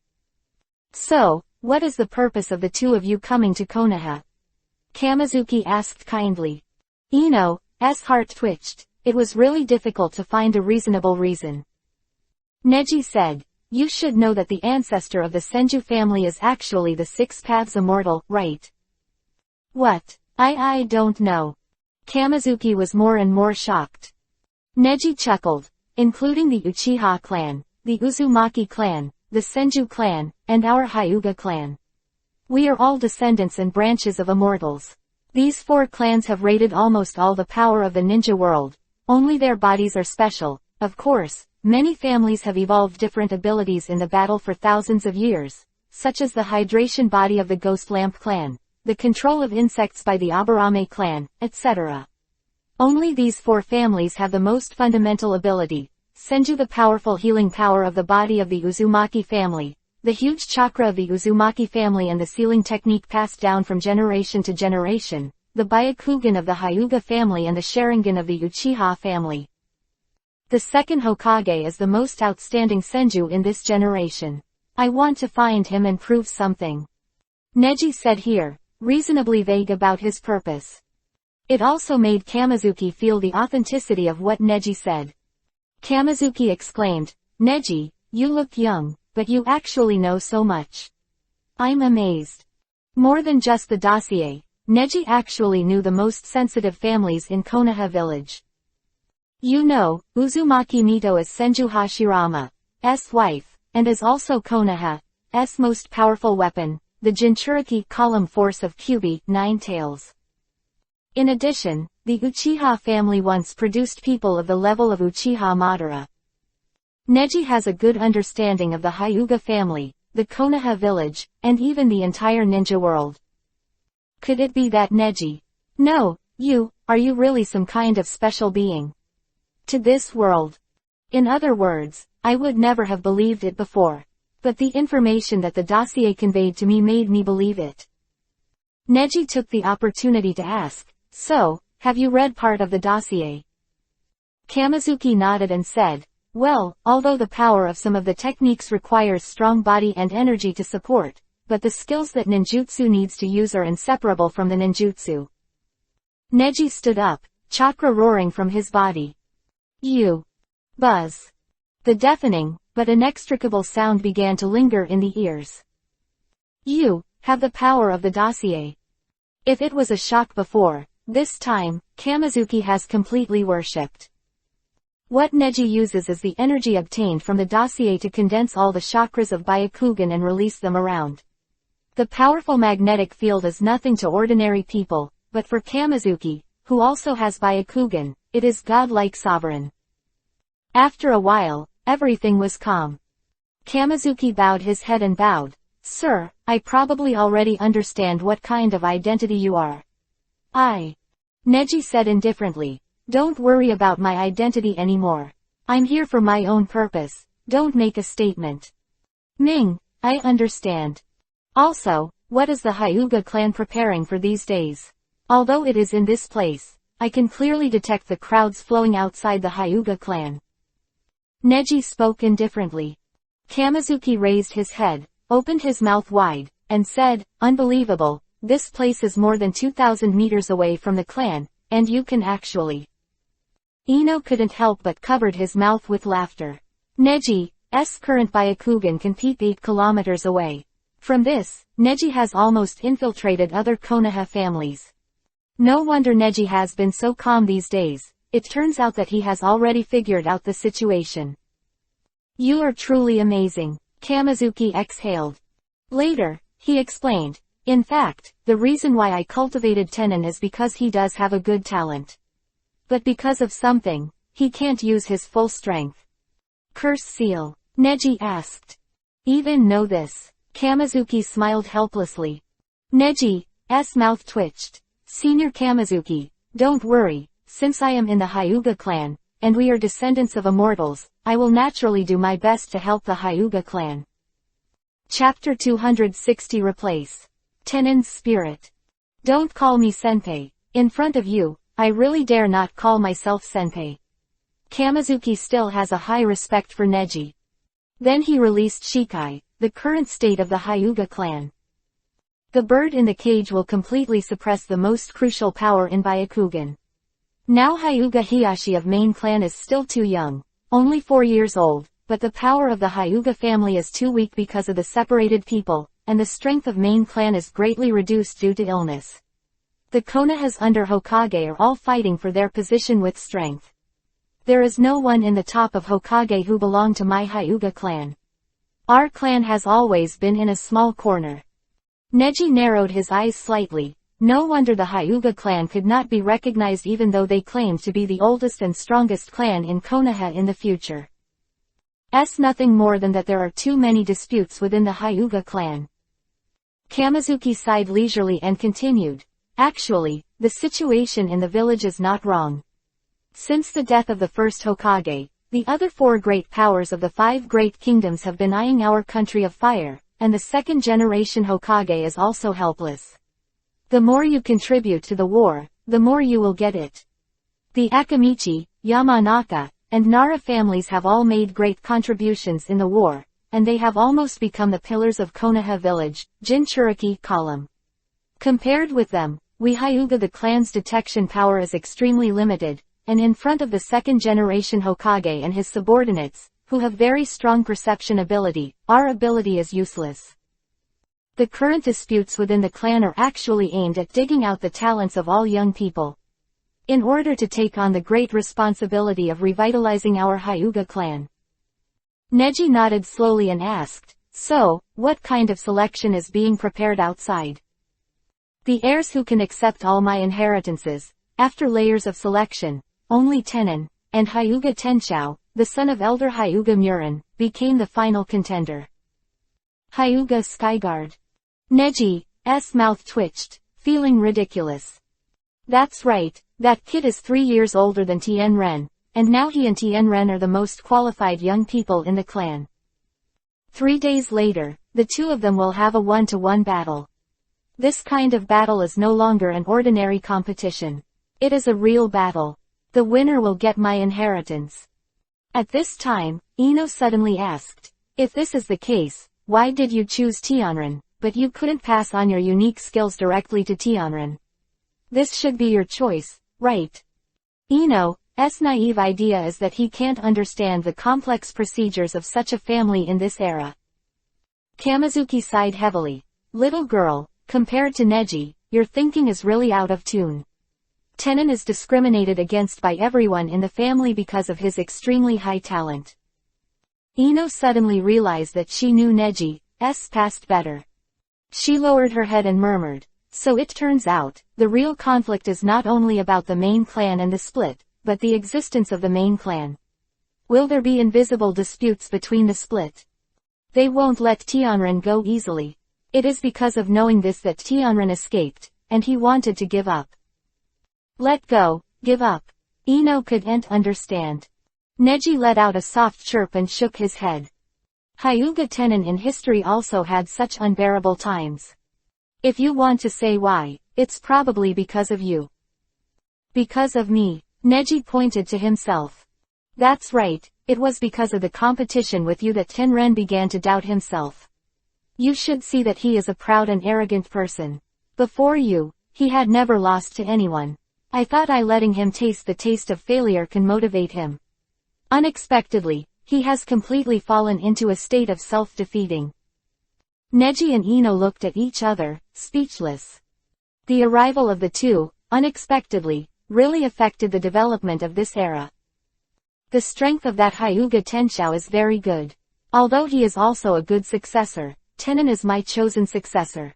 So, what is the purpose of the two of you coming to Konoha? Kamizuki asked kindly. Ino's heart twitched. It was really difficult to find a reasonable reason. Neji said, you should know that the ancestor of the Senju family is actually the Six Paths Immortal, right? What? I don't know. Kamizuki was more and more shocked. Neji chuckled. Including the Uchiha clan, the Uzumaki clan, the Senju clan, and our Hyuga clan. We are all descendants and branches of immortals. These four clans have raided almost all the power of the ninja world, only their bodies are special. Of course, many families have evolved different abilities in the battle for thousands of years, such as the hydration body of the Ghost Lamp clan, the control of insects by the Aburame clan, etc. Only these four families have the most fundamental ability. Senju, the powerful healing power of the body of the Uzumaki family, the huge chakra of the Uzumaki family and the sealing technique passed down from generation to generation, the Byakugan of the Hyuga family and the Sharingan of the Uchiha family. The second Hokage is the most outstanding Senju in this generation. I want to find him and prove something. Neji said here, reasonably vague about his purpose. It also made Kamizuki feel the authenticity of what Neji said. Kamizuki exclaimed, Neji, you look young, but you actually know so much. I'm amazed. More than just the dossier, Neji actually knew the most sensitive families in Konoha village. You know, Uzumaki Mito is Senju Hashirama's wife, and is also Konoha's most powerful weapon, the Jinchuriki column force of Kyubi, 9 tails. In addition, the Uchiha family once produced people of the level of Uchiha Madara. Neji has a good understanding of the Hyuga family, the Konoha village, and even the entire ninja world. Could it be that Neji? No, are you really some kind of special being? To this world. In other words, I would never have believed it before. But the information that the dossier conveyed to me made me believe it. Neji took the opportunity to ask, so, have you read part of the dossier? Kamizuki nodded and said, well, although the power of some of the techniques requires strong body and energy to support, but the skills that ninjutsu needs to use are inseparable from the ninjutsu. Neji stood up, chakra roaring from his body. Buzz. The deafening, but inextricable sound began to linger in the ears. You have the power of the dossier. If it was a shock before, this time, Kamizuki has completely worshipped. What Neji uses is the energy obtained from the dossier to condense all the chakras of Byakugan and release them around. The powerful magnetic field is nothing to ordinary people, but for Kamizuki, who also has Byakugan, it is godlike sovereign. After a while, everything was calm. Kamizuki bowed his head and bowed. Sir, I probably already understand what kind of identity you are. Neji said indifferently. Don't worry about my identity anymore. I'm here for my own purpose, don't make a statement. Ming, I understand. Also, what is the Hyuga clan preparing for these days? Although it is in this place, I can clearly detect the crowds flowing outside the Hyuga clan. Neji spoke indifferently. Kamizuki raised his head, opened his mouth wide, and said, unbelievable, this place is more than 2,000 meters away from the clan, and you can actually. Ino couldn't help but covered his mouth with laughter. Neji's current Byakugan can peep 8 kilometers away. From this, Neji has almost infiltrated other Konoha families. No wonder Neji has been so calm these days, it turns out that he has already figured out the situation. You are truly amazing, Kamizuki exhaled. Later, he explained, in fact, the reason why I cultivated Tenon is because he does have a good talent. But because of something, he can't use his full strength. Curse seal? Neji asked. Even know this. Kamizuki smiled helplessly. Neji's mouth twitched. Senior Kamizuki, don't worry, since I am in the Hyuga clan, and we are descendants of immortals, I will naturally do my best to help the Hyuga clan. Chapter 260 Replace. Tenon's spirit. Don't call me senpai. In front of you, I really dare not call myself senpai. Kamizuki still has a high respect for Neji. Then he released Shikai, the current state of the Hyuga clan. The bird in the cage will completely suppress the most crucial power in Byakugan. Now Hyuga Hiyashi of main clan is still too young, only 4 years old, but the power of the Hyuga family is too weak because of the separated people, and the strength of main clan is greatly reduced due to illness. The Konohas under Hokage are all fighting for their position with strength. There is no one in the top of Hokage who belong to my Hyuga clan. Our clan has always been in a small corner. Neji narrowed his eyes slightly. No wonder the Hyuga clan could not be recognized even though they claimed to be the oldest and strongest clan in Konoha in the future. Nothing more than that there are too many disputes within the Hyuga clan. Kamizuki sighed leisurely and continued. Actually, the situation in the village is not wrong. Since the death of the first Hokage, the other 4 great powers of the 5 great kingdoms have been eyeing our country of fire, and the second generation Hokage is also helpless. The more you contribute to the war, the more you will get it. The Akamichi, Yamanaka, and Nara families have all made great contributions in the war, and they have almost become the pillars of Konoha village, Jinchuriki column. Compared with them, we Hyuga the clan's detection power is extremely limited, and in front of the second generation Hokage and his subordinates, who have very strong perception ability, our ability is useless. The current disputes within the clan are actually aimed at digging out the talents of all young people, in order to take on the great responsibility of revitalizing our Hyuga clan. Neji nodded slowly and asked, "So, what kind of selection is being prepared outside?" "The heirs who can accept all my inheritances." After layers of selection, only Tenon, and Hyuga Tenshou, the son of elder Hyuga Murin, became the final contender. Hyuga Skyguard. Neji's mouth twitched, feeling ridiculous. That's right, that kid is 3 years older than Tianren, and now he and Tianren are the most qualified young people in the clan. 3 days later, the two of them will have a 1-to-1 battle. This kind of battle is no longer an ordinary competition. It is a real battle. The winner will get my inheritance. At this time, Ino suddenly asked, "If this is the case, why did you choose Tianren, but you couldn't pass on your unique skills directly to Tianren? This should be your choice, right?" Ino's naive idea is that he can't understand the complex procedures of such a family in this era. Kamizuki sighed heavily. "Little girl, compared to Neji, your thinking is really out of tune. Tenon is discriminated against by everyone in the family because of his extremely high talent." Ino suddenly realized that she knew Neji's past better. She lowered her head and murmured, "So it turns out, the real conflict is not only about the main clan and the split, but the existence of the main clan. Will there be invisible disputes between the split? They won't let Tianren go easily. It is because of knowing this that Tianren escaped, and he wanted to give up." "Let go, give up." Ino couldn't understand. Neji let out a soft chirp and shook his head. Hyuga Tenon in history also had such unbearable times. If you want to say why, it's probably because of you. "Because of me," Neji pointed to himself. "That's right, it was because of the competition with you that Tenren began to doubt himself. You should see that he is a proud and arrogant person. Before you, he had never lost to anyone. I thought letting him taste the taste of failure can motivate him. Unexpectedly, he has completely fallen into a state of self-defeating." Neji and Ino looked at each other, speechless. The arrival of the two, unexpectedly, really affected the development of this era. The strength of that Hyuga Tenshou is very good. Although he is also a good successor, Tenon is my chosen successor.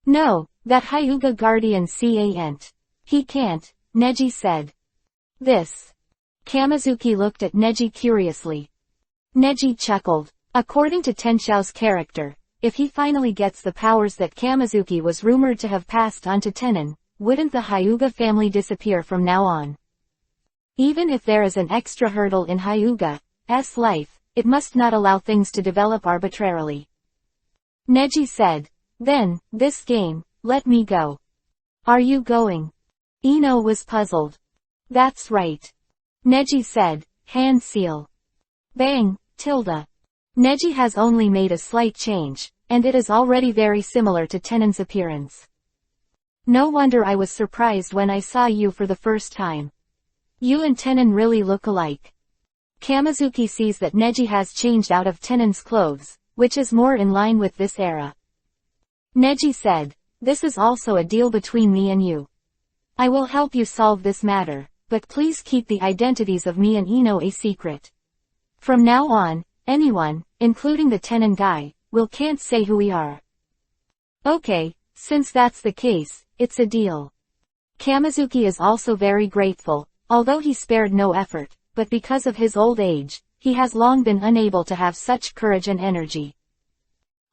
"No, that Hyuga Guardian can't. He can't," Neji said. "This." Kamizuki looked at Neji curiously. Neji chuckled. According to Tenshou's character, if he finally gets the powers that Kamizuki was rumored to have passed on to Tenon, wouldn't the Hyuga family disappear from now on? Even if there is an extra hurdle in Hyuga's life, it must not allow things to develop arbitrarily. Neji said, "Then, this game, let me go." "Are you going?" Ino was puzzled. "That's right." Neji said, "Hand seal." Bang, tilde. Neji has only made a slight change, and it is already very similar to Tenon's appearance. No wonder I was surprised when I saw you for the first time. You and Tenon really look alike. Kamizuki sees that Neji has changed out of Tenon's clothes, which is more in line with this era. Neji said, "This is also a deal between me and you. I will help you solve this matter, but please keep the identities of me and Ino a secret. From now on, anyone, including the Tenon guy, can't say who we are." "Okay, since that's the case, it's a deal." Kamizuki is also very grateful, although he spared no effort, but because of his old age, he has long been unable to have such courage and energy.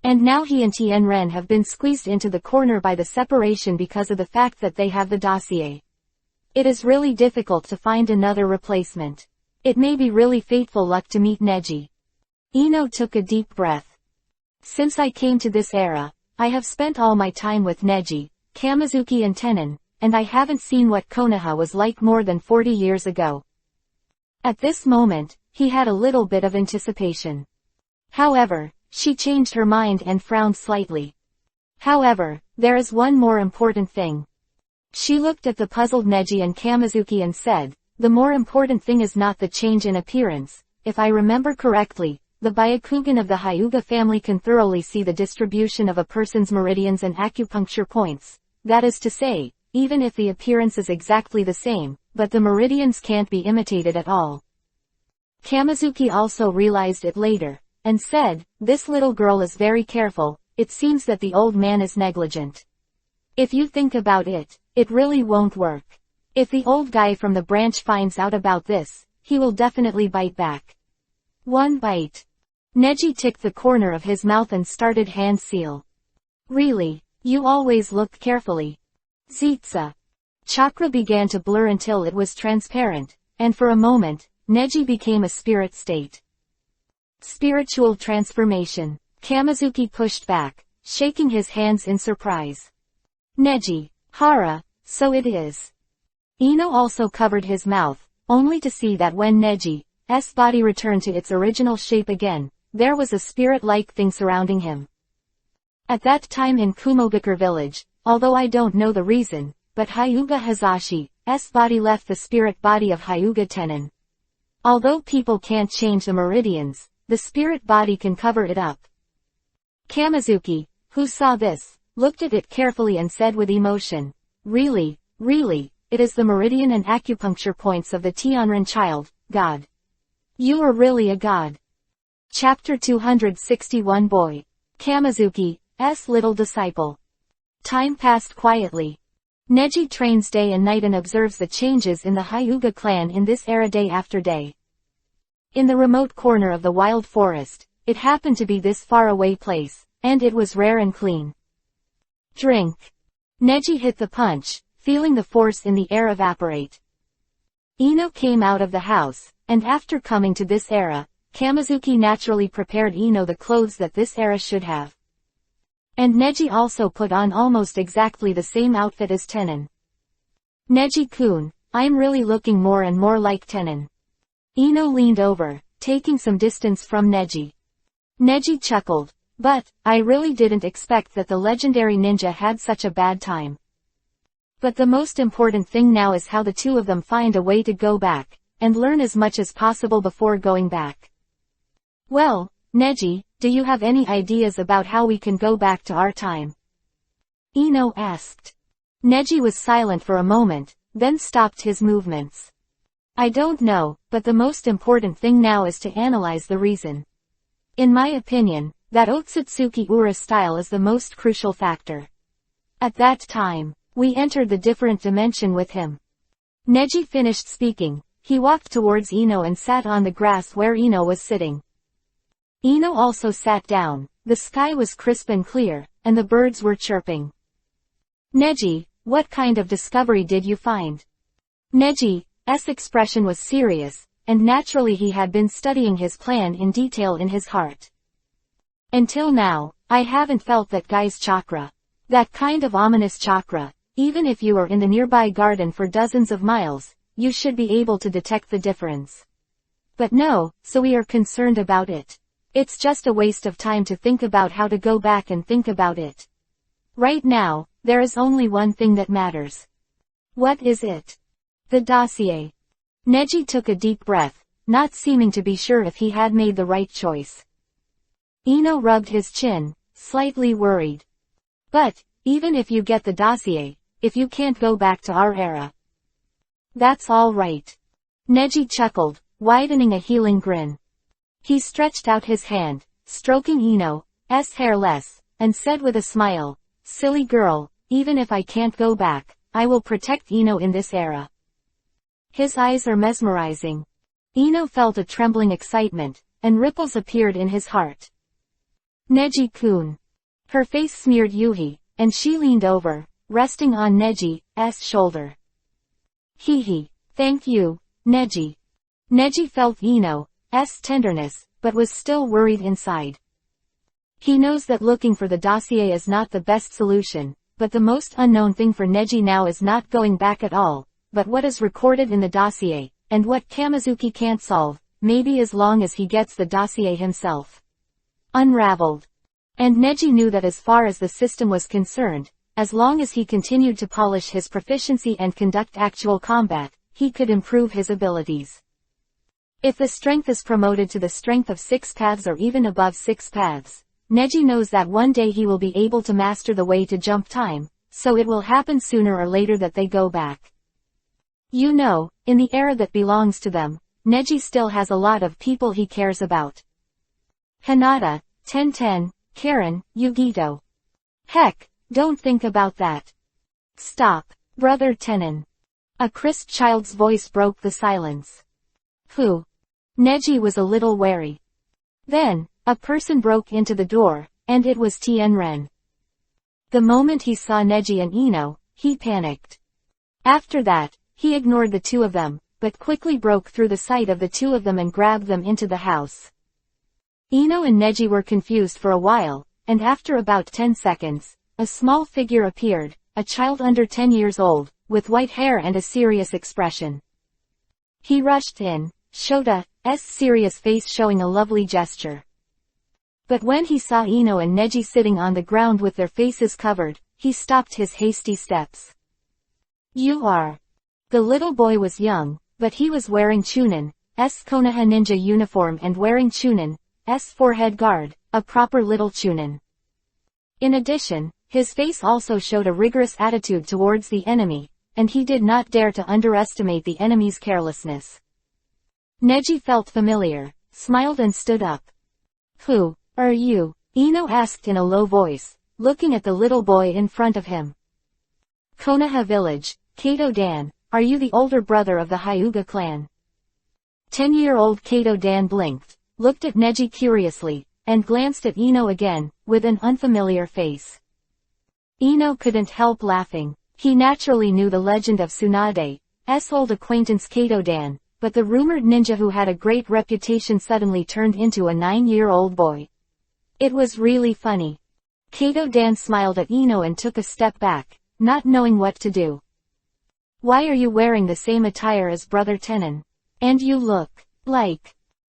And now he and Tianren have been squeezed into the corner by the separation because of the fact that they have the dossier. It is really difficult to find another replacement. It may be really fateful luck to meet Neji. Ino took a deep breath. "Since I came to this era, I have spent all my time with Neji, Kamizuki and Tenon, and I haven't seen what Konoha was like more than 40 years ago." At this moment, he had a little bit of anticipation. However, she changed her mind and frowned slightly. "However, there is one more important thing." She looked at the puzzled Neji and Kamizuki and said, "The more important thing is not the change in appearance. If I remember correctly, the Byakugan of the Hyuga family can thoroughly see the distribution of a person's meridians and acupuncture points. That is to say, even if the appearance is exactly the same, but the meridians can't be imitated at all. Kamizuki also realized it later, and said, "This little girl is very careful, it seems that the old man is negligent. If you think about it, it really won't work. If the old guy from the branch finds out about this, he will definitely bite back." One bite. Neji ticked the corner of his mouth and started hand seal. "Really? You always look carefully." Zitsa. Chakra began to blur until it was transparent, and for a moment, Neji became a spirit state. Spiritual transformation. Kamizuki pushed back, shaking his hands in surprise. "Neji, Hara, so it is." Ino also covered his mouth, only to see that when Neji's body returned to its original shape again, there was a spirit-like thing surrounding him. At that time in Kumogakure village, although I don't know the reason, but Hyuga Hazashi's body left the spirit body of Hyuga Tenin. Although people can't change the meridians, the spirit body can cover it up. Kamizuki, who saw this, looked at it carefully and said with emotion, Really, it is the meridian and acupuncture points of the Tianren child, God. You are really a god." Chapter 261 Boy. Kamizuki's little disciple. Time passed quietly. Neji trains day and night and observes the changes in the Hyuga clan in this era day after day. In the remote corner of the wild forest, it happened to be this faraway place, and it was rare and clean. Drink. Neji hit the punch, feeling the force in the air evaporate. Ino came out of the house, and after coming to this era, Kamizuki naturally prepared Ino the clothes that this era should have. And Neji also put on almost exactly the same outfit as Tenin. "Neji-kun, I'm really looking more and more like Tenin." Ino leaned over, taking some distance from Neji. Neji chuckled, "But, I really didn't expect that the legendary ninja had such a bad time. But the most important thing now is how the two of them find a way to go back, and learn as much as possible before going back." "Well, Neji, do you have any ideas about how we can go back to our time?" Ino asked. Neji was silent for a moment, then stopped his movements. "I don't know, but the most important thing now is to analyze the reason. In my opinion, that Otsutsuki Ura style is the most crucial factor. At that time, we entered the different dimension with him." Neji finished speaking, he walked towards Ino and sat on the grass where Ino was sitting. Ino also sat down, the sky was crisp and clear, and the birds were chirping. "Neji, what kind of discovery did you find?" Neji's expression was serious, and naturally he had been studying his plan in detail in his heart. "Until now, I haven't felt that guy's chakra. That kind of ominous chakra, even if you are in the nearby garden for dozens of miles, you should be able to detect the difference. But no, so we are concerned about it. It's just a waste of time to think about how to go back and think about it. Right now, there is only one thing that matters." "What is it?" "The dossier." Neji took a deep breath, not seeming to be sure if he had made the right choice. Ino rubbed his chin, slightly worried. "But, even if you get the dossier, if you can't go back to our era." "That's all right." Neji chuckled, widening a healing grin. He stretched out his hand, stroking Ino's hair less, and said with a smile, "Silly girl, even if I can't go back, I will protect Ino in this era." His eyes are mesmerizing. Ino felt a trembling excitement, and ripples appeared in his heart. "Neji-kun." Her face smeared Yuhi, and she leaned over, resting on Neji's shoulder. "Hee, thank you, Neji." Neji felt Ino's tenderness, but was still worried inside. He knows that looking for the dossier is not the best solution, but the most unknown thing for Neji now is not going back at all, but what is recorded in the dossier, and what Kamizuki can't solve, maybe as long as he gets the dossier himself unraveled. And Neji knew that as far as the system was concerned, as long as he continued to polish his proficiency and conduct actual combat, he could improve his abilities. If the strength is promoted to the strength of 6 paths or even above 6 paths, Neji knows that one day he will be able to master the way to jump time, so it will happen sooner or later that they go back. You know, in the era that belongs to them, Neji still has a lot of people he cares about. Hinata, Tenten, Karen, Yugito. Heck, don't think about that. Stop, Brother Tenon. A crisp child's voice broke the silence. Who? Neji was a little wary. Then, a person broke into the door, and it was Tianren. The moment he saw Neji and Ino, he panicked. After that, he ignored the two of them, but quickly broke through the sight of the two of them and grabbed them into the house. Ino and Neji were confused for a while, and after about 10 seconds, a small figure appeared, a child under 10 years old, with white hair and a serious expression. He rushed in, Shota's serious face showing a lovely gesture. But when he saw Ino and Neji sitting on the ground with their faces covered, he stopped his hasty steps. You are. The little boy was young, but he was wearing Chunin's Konoha ninja uniform and wearing Chunin's forehead guard, a proper little Chunin. In addition, his face also showed a rigorous attitude towards the enemy, and he did not dare to underestimate the enemy's carelessness. Neji felt familiar, smiled and stood up. Who are you? Ino asked in a low voice, looking at the little boy in front of him. Konoha village, Kato Dan, are you the older brother of the Hyuga clan? 10-year-old Kato Dan blinked, looked at Neji curiously, and glanced at Ino again, with an unfamiliar face. Ino couldn't help laughing. He naturally knew the legend of Tsunade's old acquaintance Kato Dan, but the rumored ninja who had a great reputation suddenly turned into a 9-year-old boy. It was really funny. Kato Dan smiled at Ino and took a step back, not knowing what to do. Why are you wearing the same attire as Brother Tenon? And you look like...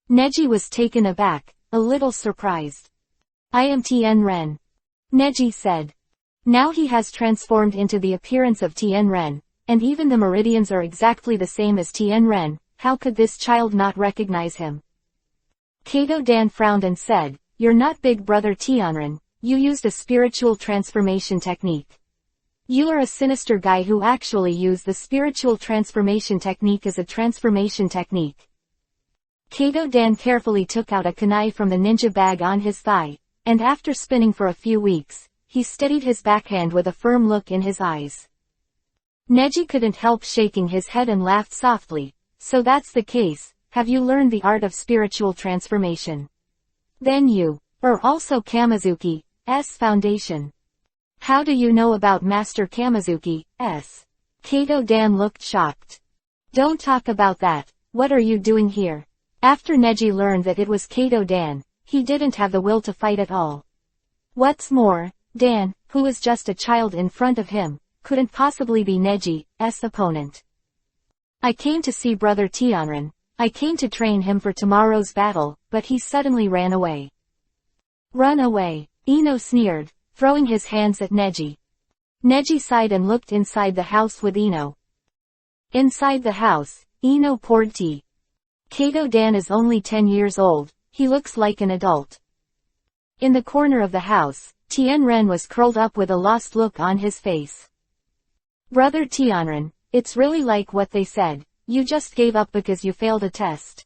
Neji was taken aback, a little surprised. I am Tianren. Neji said. Now he has transformed into the appearance of Tianren, and even the meridians are exactly the same as Tianren. How could this child not recognize him? Kato Dan frowned and said, You're not Big Brother Tianren, you used a spiritual transformation technique. You are a sinister guy who actually used the spiritual transformation technique as a transformation technique. Kato Dan carefully took out a kunai from the ninja bag on his thigh, and after spinning for a few weeks, he steadied his backhand with a firm look in his eyes. Neji couldn't help shaking his head and laughed softly. So that's the case, have you learned the art of spiritual transformation? Then you are also Kamizuki's foundation. How do you know about Master Kamizuki's? Kato Dan looked shocked. Don't talk about that, what are you doing here? After Neji learned that it was Kato Dan, he didn't have the will to fight at all. What's more, Dan, who was just a child in front of him, couldn't possibly be Neji's opponent. I came to see Brother Tianren. I came to train him for tomorrow's battle, but he suddenly ran away. Run away, Ino sneered, throwing his hands at Neji. Neji sighed and looked inside the house with Ino. Inside the house, Ino poured tea. Kato Dan is only 10 years old, he looks like an adult. In the corner of the house, Tianren was curled up with a lost look on his face. Brother Tianren, it's really like what they said, you just gave up because you failed a test.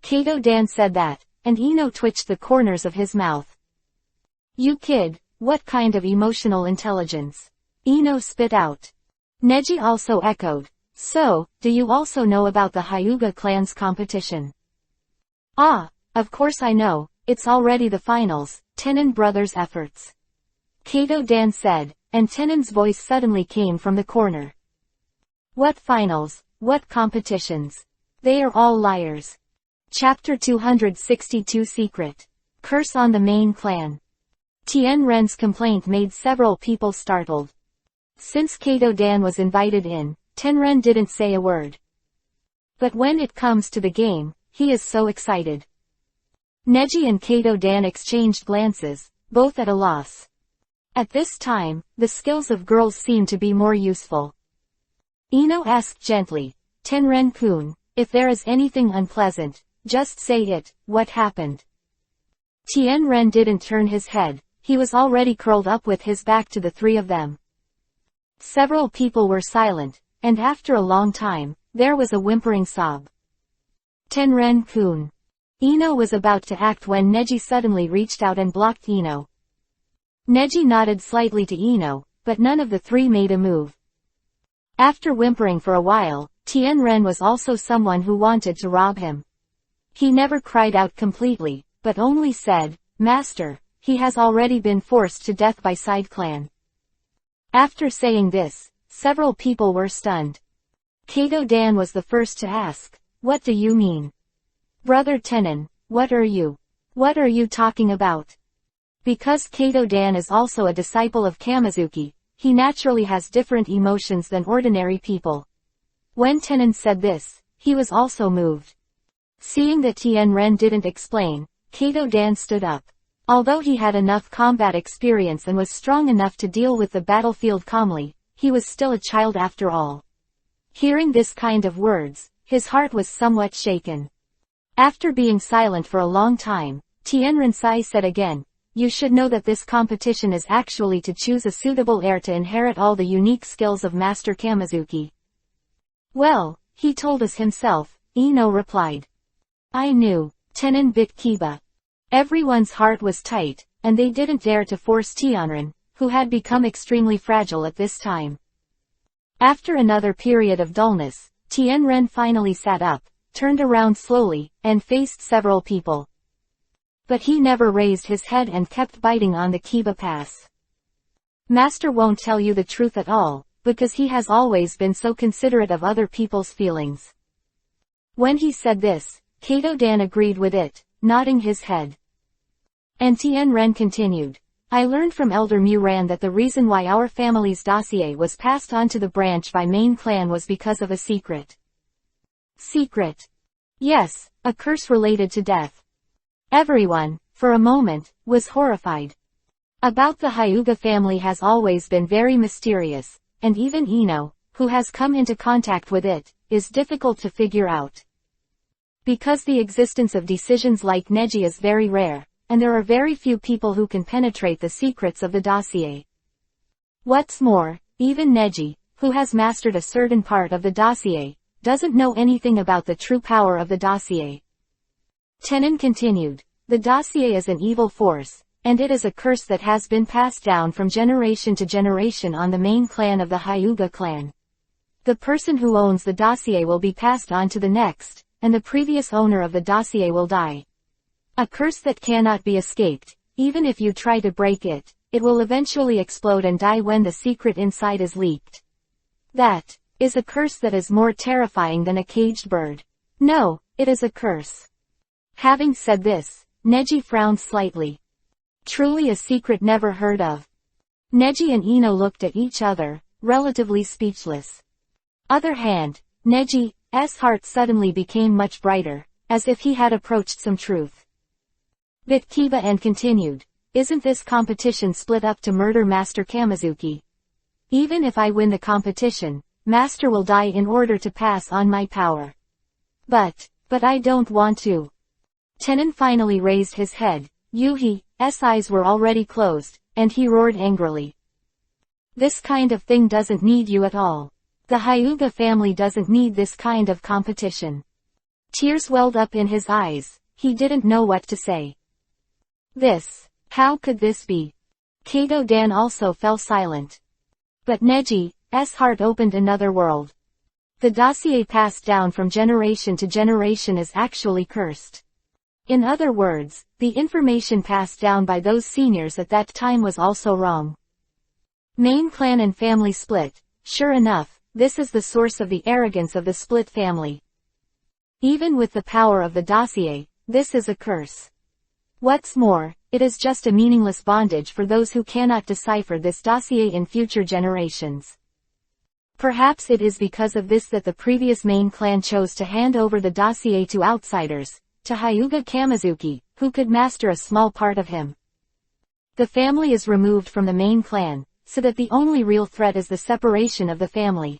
Kato Dan said that, and Ino twitched the corners of his mouth. You kid, what kind of emotional intelligence? Ino spit out. Neji also echoed. So, do you also know about the Hyuga clan's competition? Ah, of course I know, it's already the finals, Tenon brothers' efforts. Kato Dan said, and Tenon's voice suddenly came from the corner. What finals, what competitions? They are all liars. Chapter 262 Secret. Curse on the main clan. Tianren's complaint made several people startled. Since Kato Dan was invited in, Tenren didn't say a word. But when it comes to the game, he is so excited. Neji and Kato Dan exchanged glances, both at a loss. At this time, the skills of girls seemed to be more useful. Ino asked gently, Tenren-kun, if there is anything unpleasant, just say it. What happened? Tianren didn't turn his head, he was already curled up with his back to the three of them. Several people were silent, and after a long time, there was a whimpering sob. Tenren-kun. Ino was about to act when Neji suddenly reached out and blocked Ino. Neji nodded slightly to Ino, but none of the three made a move. After whimpering for a while, Tianren was also someone who wanted to rob him. He never cried out completely, but only said, "Master, he has already been forced to death by side clan." After saying this, several people were stunned. Kato Dan was the first to ask, "What do you mean? Brother Tenon, what are you talking about?" Because Kato Dan is also a disciple of Kamizuki, he naturally has different emotions than ordinary people. When Tenon said this, he was also moved. Seeing that Tianren didn't explain, Kato Dan stood up. Although he had enough combat experience and was strong enough to deal with the battlefield calmly, he was still a child after all. Hearing this kind of words, his heart was somewhat shaken. After being silent for a long time, Tianren-sai said again, "You should know that this competition is actually to choose a suitable heir to inherit all the unique skills of Master Kamizuki." "Well, he told us himself," Ino replied. "I knew." Tenon bit Kiba. Everyone's heart was tight, and they didn't dare to force Tianren, who had become extremely fragile at this time. After another period of dullness, Tianren finally sat up, turned around slowly, and faced several people. But he never raised his head and kept biting on the Kiba pass. "Master won't tell you the truth at all, because he has always been so considerate of other people's feelings." When he said this, Kato Dan agreed with it, nodding his head. And Tianren continued, "I learned from Elder Muran that the reason why our family's dossier was passed on to the branch by main clan was because of a secret." "Secret?" "Yes, a curse related to death." Everyone, for a moment, was horrified. About the Hyuga family has always been very mysterious, and even Ino, who has come into contact with it, is difficult to figure out. Because the existence of decisions like Neji is very rare, and there are very few people who can penetrate the secrets of the dossier. What's more, even Neji, who has mastered a certain part of the dossier, doesn't know anything about the true power of the dossier. Tenon continued, "The dossier is an evil force, and it is a curse that has been passed down from generation to generation on the main clan of the Hyuga clan. The person who owns the dossier will be passed on to the next, and the previous owner of the dossier will die. A curse that cannot be escaped. Even if you try to break it, it will eventually explode and die when the secret inside is leaked. That is a curse that is more terrifying than a caged bird. No, it is a curse." Having said this, Neji frowned slightly. Truly a secret never heard of. Neji and Ino looked at each other, relatively speechless. Other hand, Neji's heart suddenly became much brighter, as if he had approached some truth. Bit Kiba and continued, "Isn't this competition split up to murder Master Kamizuki? Even if I win the competition, Master will die in order to pass on my power. But I don't want to." Tenon finally raised his head. Yuhi's eyes were already closed, and he roared angrily. "This kind of thing doesn't need you at all. The Hyuga family doesn't need this kind of competition." Tears welled up in his eyes, he didn't know what to say. How could this be? Kato Dan also fell silent. But Neji's heart opened another world. The dossier passed down from generation to generation is actually cursed. In other words, the information passed down by those seniors at that time was also wrong. Main clan and family split. Sure enough, this is the source of the arrogance of the split family. Even with the power of the dossier, this is a curse. What's more, it is just a meaningless bondage for those who cannot decipher this dossier in future generations. Perhaps it is because of this that the previous main clan chose to hand over the dossier to outsiders, to Hyuga Kamizuki, who could master a small part of him. The family is removed from the main clan, so that the only real threat is the separation of the family.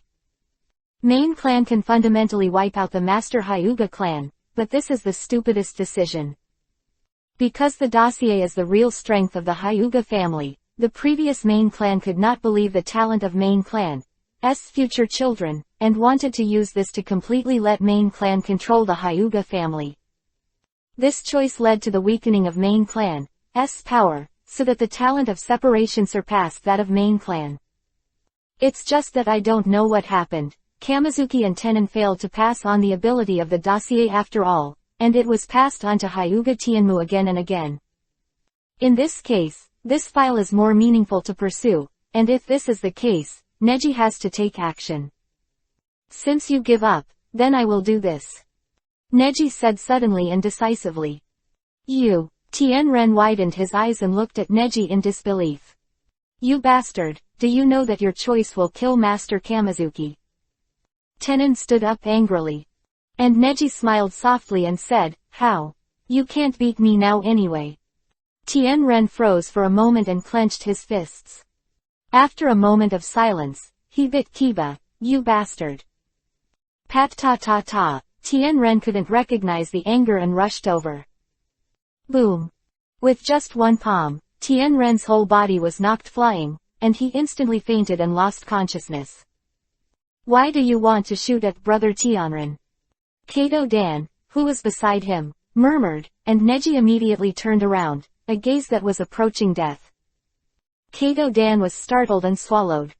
Main clan can fundamentally wipe out the master Hyuga clan, but this is the stupidest decision. Because the dossier is the real strength of the Hyuga family, the previous main clan could not believe the talent of main clan's future children, and wanted to use this to completely let main clan control the Hyuga family. This choice led to the weakening of main clan's power, so that the talent of separation surpassed that of main clan. It's just that I don't know what happened. Kamizuki and Tenon failed to pass on the ability of the dossier after all, and it was passed on to Hyuga Tianmu again and again. In this case, this file is more meaningful to pursue, and if this is the case, Neji has to take action. Since you give up, then I will do this. Neji said suddenly and decisively. You. Tianren widened his eyes and looked at Neji in disbelief. You bastard, do you know that your choice will kill Master Kamizuki? Tenon stood up angrily. And Neji smiled softly and said, how? You can't beat me now anyway. Tianren froze for a moment and clenched his fists. After a moment of silence, he bit Kiba, you bastard. Pat ta ta ta, Tianren couldn't recognize the anger and rushed over. Boom. With just one palm, Tianren's whole body was knocked flying, and he instantly fainted and lost consciousness. Why do you want to shoot at Brother Tianren? Kato Dan, who was beside him, murmured, and Neji immediately turned around, a gaze that was approaching death. Kato Dan was startled and swallowed.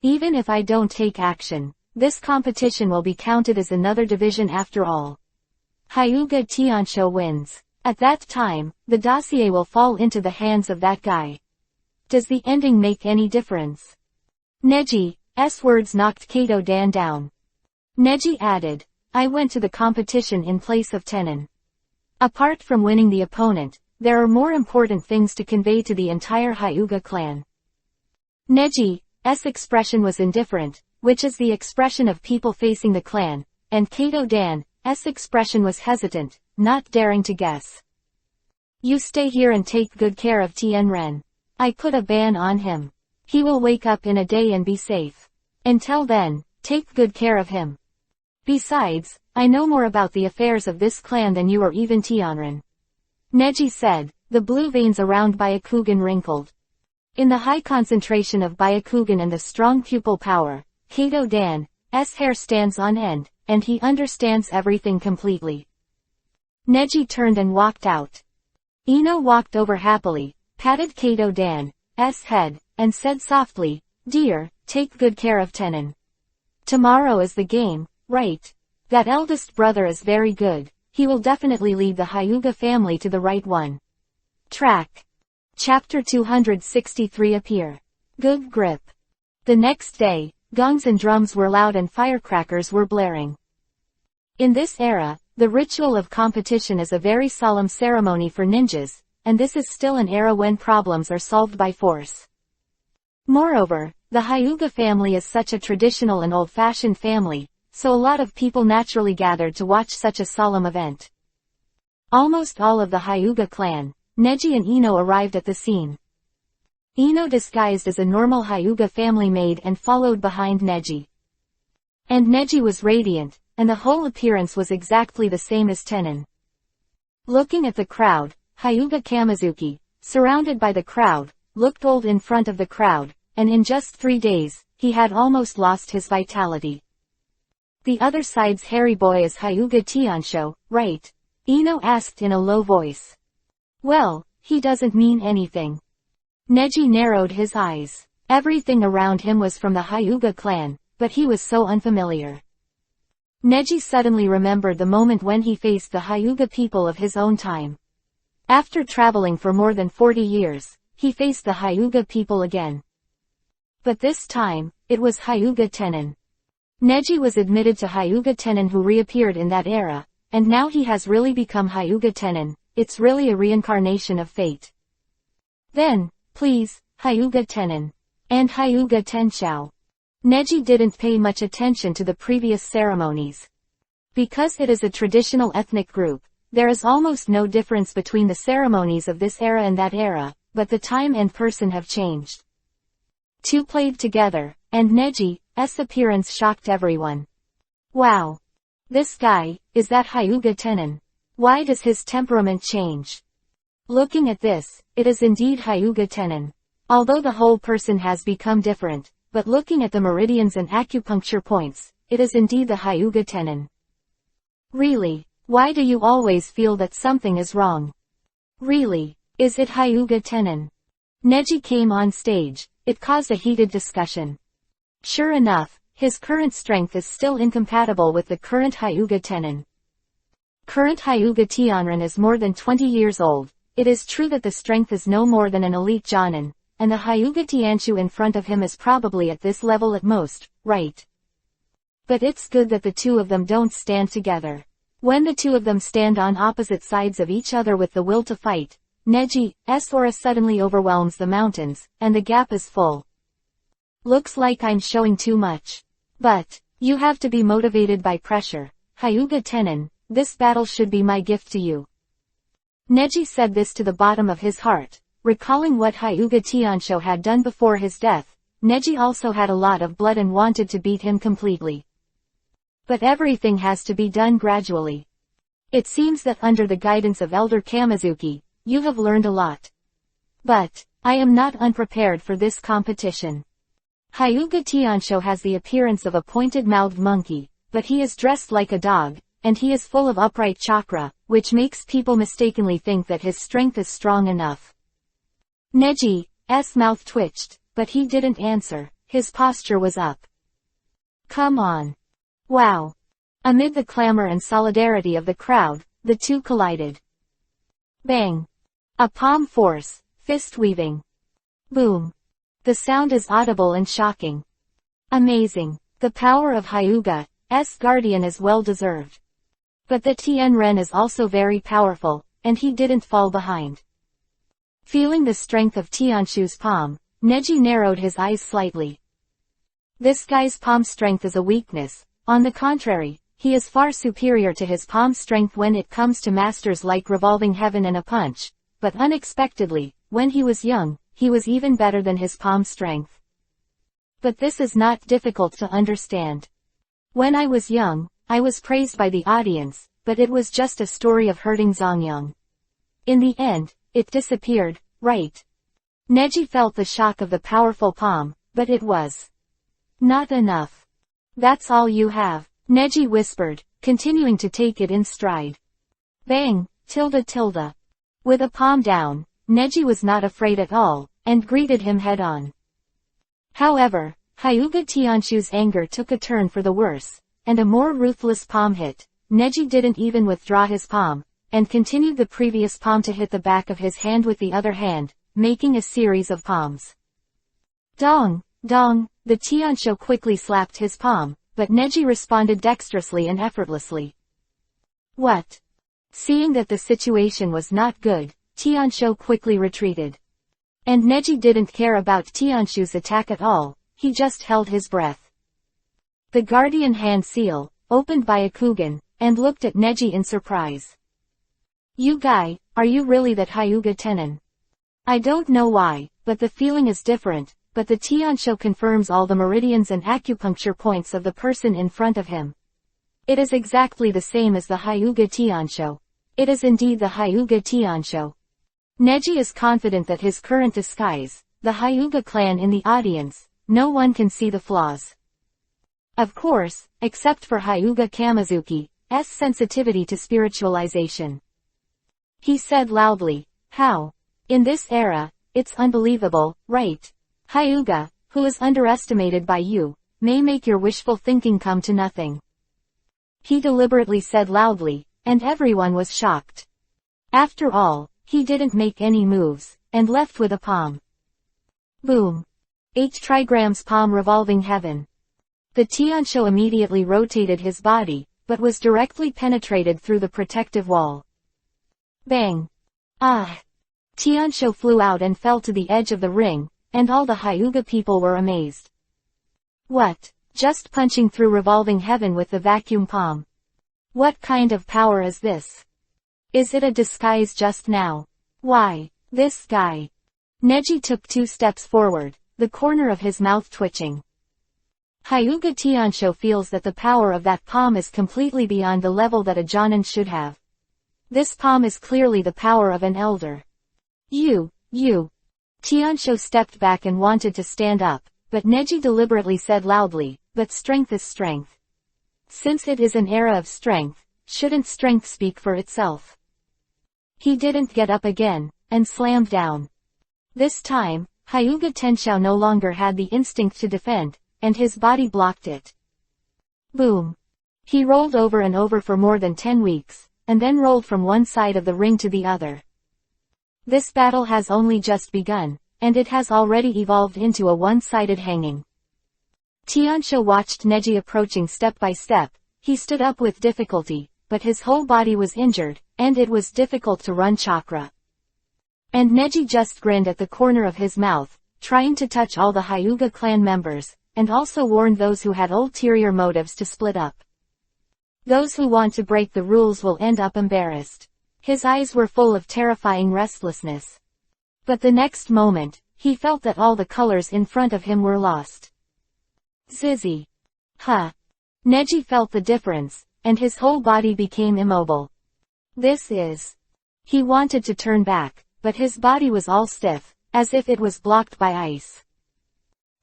Even if I don't take action, this competition will be counted as another division after all. Hyuga Tiansho wins. At that time, the dossier will fall into the hands of that guy. Does the ending make any difference? Neji's words knocked Kato Dan down. Neji added, I went to the competition in place of Tenon. Apart from winning the opponent, there are more important things to convey to the entire Hyuga clan. Neji's expression was indifferent, which is the expression of people facing the clan, and Kato Dan's expression was hesitant, not daring to guess. You stay here and take good care of Tianren. I put a ban on him. He will wake up in a day and be safe. Until then, take good care of him. Besides, I know more about the affairs of this clan than you or even Tianren. Neji said, the blue veins around Byakugan wrinkled. In the high concentration of Byakugan and the strong pupil power, Kato Dan's hair stands on end, and he understands everything completely. Neji turned and walked out. Ino walked over happily, patted Kato Dan's head, and said softly, Dear, take good care of Tenon. Tomorrow is the game, right? That eldest brother is very good, he will definitely lead the Hyuga family to the right one. Track. Chapter 263 Appear. Good grip. The next day, gongs and drums were loud and firecrackers were blaring. In this era, the ritual of competition is a very solemn ceremony for ninjas, and this is still an era when problems are solved by force. Moreover, the Hyuga family is such a traditional and old-fashioned family, so a lot of people naturally gathered to watch such a solemn event. Almost all of the Hyuga clan, Neji and Ino arrived at the scene. Ino disguised as a normal Hyuga family maid and followed behind Neji. And Neji was radiant, and the whole appearance was exactly the same as Tenon. Looking at the crowd, Hyuga Kamizuki, surrounded by the crowd, looked old in front of the crowd, and in just 3 days, he had almost lost his vitality. The other side's hairy boy is Hyuga Tiansho, right? Ino asked in a low voice. Well, he doesn't mean anything. Neji narrowed his eyes. Everything around him was from the Hyuga clan, but he was so unfamiliar. Neji suddenly remembered the moment when he faced the Hyuga people of his own time. After traveling for more than 40 years, he faced the Hyuga people again. But this time, it was Hyuga Tenon. Neji was admitted to Hyuga Tenon who reappeared in that era, and now he has really become Hyuga Tenon. It's really a reincarnation of fate. Then, please, Hyuga Tenon. And Hyuga Tenshou. Neji didn't pay much attention to the previous ceremonies. Because it is a traditional ethnic group, there is almost no difference between the ceremonies of this era and that era, but the time and person have changed. Two played together, and Neji's appearance shocked everyone. Wow. This guy, is that Hyuga Tenon? Why does his temperament change? Looking at this, it is indeed Hyuga Tenon. Although the whole person has become different, but looking at the meridians and acupuncture points, it is indeed the Hyuga Tenon. Really, why do you always feel that something is wrong? Really, is it Hyuga Tenon? Neji came on stage. It caused a heated discussion. Sure enough, his current strength is still incompatible with the current Hyuga Tenon. Current Hyuga Tianren is more than 20 years old. It is true that the strength is no more than an elite Jonin, and the Hyuga Tianshu in front of him is probably at this level at most, right? But it's good that the two of them don't stand together. When the two of them stand on opposite sides of each other with the will to fight, Neji's aura suddenly overwhelms the mountains, and the gap is full. Looks like I'm showing too much. But, you have to be motivated by pressure. Hyuga Tenon, this battle should be my gift to you. Neji said this to the bottom of his heart. Recalling what Hyuga Tianshu had done before his death, Neji also had a lot of blood and wanted to beat him completely. But everything has to be done gradually. It seems that under the guidance of Elder Kamizuki, you have learned a lot. But, I am not unprepared for this competition. Hyuga Tianshu has the appearance of a pointed-mouthed monkey, but he is dressed like a dog, and he is full of upright chakra, which makes people mistakenly think that his strength is strong enough. Neji's mouth twitched, but he didn't answer. His posture was up. Come on. Wow. Amid the clamor and solidarity of the crowd, the two collided. Bang. A palm force, fist weaving. Boom. The sound is audible and shocking. Amazing. The power of Hyuga's guardian is well deserved. But the Tianren is also very powerful, and he didn't fall behind. Feeling the strength of Tianshu's palm, Neji narrowed his eyes slightly. This guy's palm strength is a weakness. On the contrary, he is far superior to his palm strength when it comes to masters like Revolving Heaven and a punch, but unexpectedly, when he was young, he was even better than his palm strength. But this is not difficult to understand. When I was young, I was praised by the audience, but it was just a story of hurting Zongyang. In the end, it disappeared, right? Neji felt the shock of the powerful palm, but it was not enough. That's all you have, Neji whispered, continuing to take it in stride. Bang, tilde tilde. With a palm down, Neji was not afraid at all, and greeted him head-on. However, Hyuga Tianshu's anger took a turn for the worse, and a more ruthless palm hit. Neji didn't even withdraw his palm, and continued the previous palm to hit the back of his hand with the other hand, making a series of palms. Dong, dong, the Tianshu quickly slapped his palm, but Neji responded dexterously and effortlessly. What? Seeing that the situation was not good, Tianshu quickly retreated. And Neji didn't care about Tianshu's attack at all, he just held his breath. The guardian hand seal, opened by Akugan, and looked at Neji in surprise. You guy, are you really that Hyuga Tenon? I don't know why, but the feeling is different, but the Tianshu confirms all the meridians and acupuncture points of the person in front of him. It is exactly the same as the Hyuga Tianshu. It is indeed the Hyuga Tianshu. Neji is confident that his current disguise, the Hyuga clan in the audience, no one can see the flaws. Of course, except for Hyuga Kamizuki's sensitivity to spiritualization. He said loudly, how? In this era, it's unbelievable, right? Hyuga, who is underestimated by you, may make your wishful thinking come to nothing. He deliberately said loudly, and everyone was shocked. After all, he didn't make any moves, and left with a palm. Boom. 8 trigrams palm revolving heaven. The Tianshu immediately rotated his body, but was directly penetrated through the protective wall. Bang. Ah. Tianshu flew out and fell to the edge of the ring, and all the Hyuga people were amazed. What? Just punching through revolving heaven with the vacuum palm. What kind of power is this? Is it a disguise just now? Why, this guy. Neji took 2 steps forward, the corner of his mouth twitching. Hyuga Tiansho feels that the power of that palm is completely beyond the level that a Jonin should have. This palm is clearly the power of an elder. You. Tiansho stepped back and wanted to stand up, but Neji deliberately said loudly, but strength is strength. Since it is an era of strength, shouldn't strength speak for itself? He didn't get up again, and slammed down. This time, Hyuga Tenshou no longer had the instinct to defend, and his body blocked it. Boom. He rolled over and over for more than 10 weeks, and then rolled from one side of the ring to the other. This battle has only just begun, and it has already evolved into a one-sided hanging. Tiansho watched Neji approaching step by step. He stood up with difficulty, but his whole body was injured, and it was difficult to run chakra. And Neji just grinned at the corner of his mouth, trying to touch all the Hyuga clan members, and also warned those who had ulterior motives to split up. Those who want to break the rules will end up embarrassed. His eyes were full of terrifying restlessness. But the next moment, he felt that all the colors in front of him were lost. Zizzy. Huh. Neji felt the difference, and his whole body became immobile. This is... He wanted to turn back, but his body was all stiff, as if it was blocked by ice.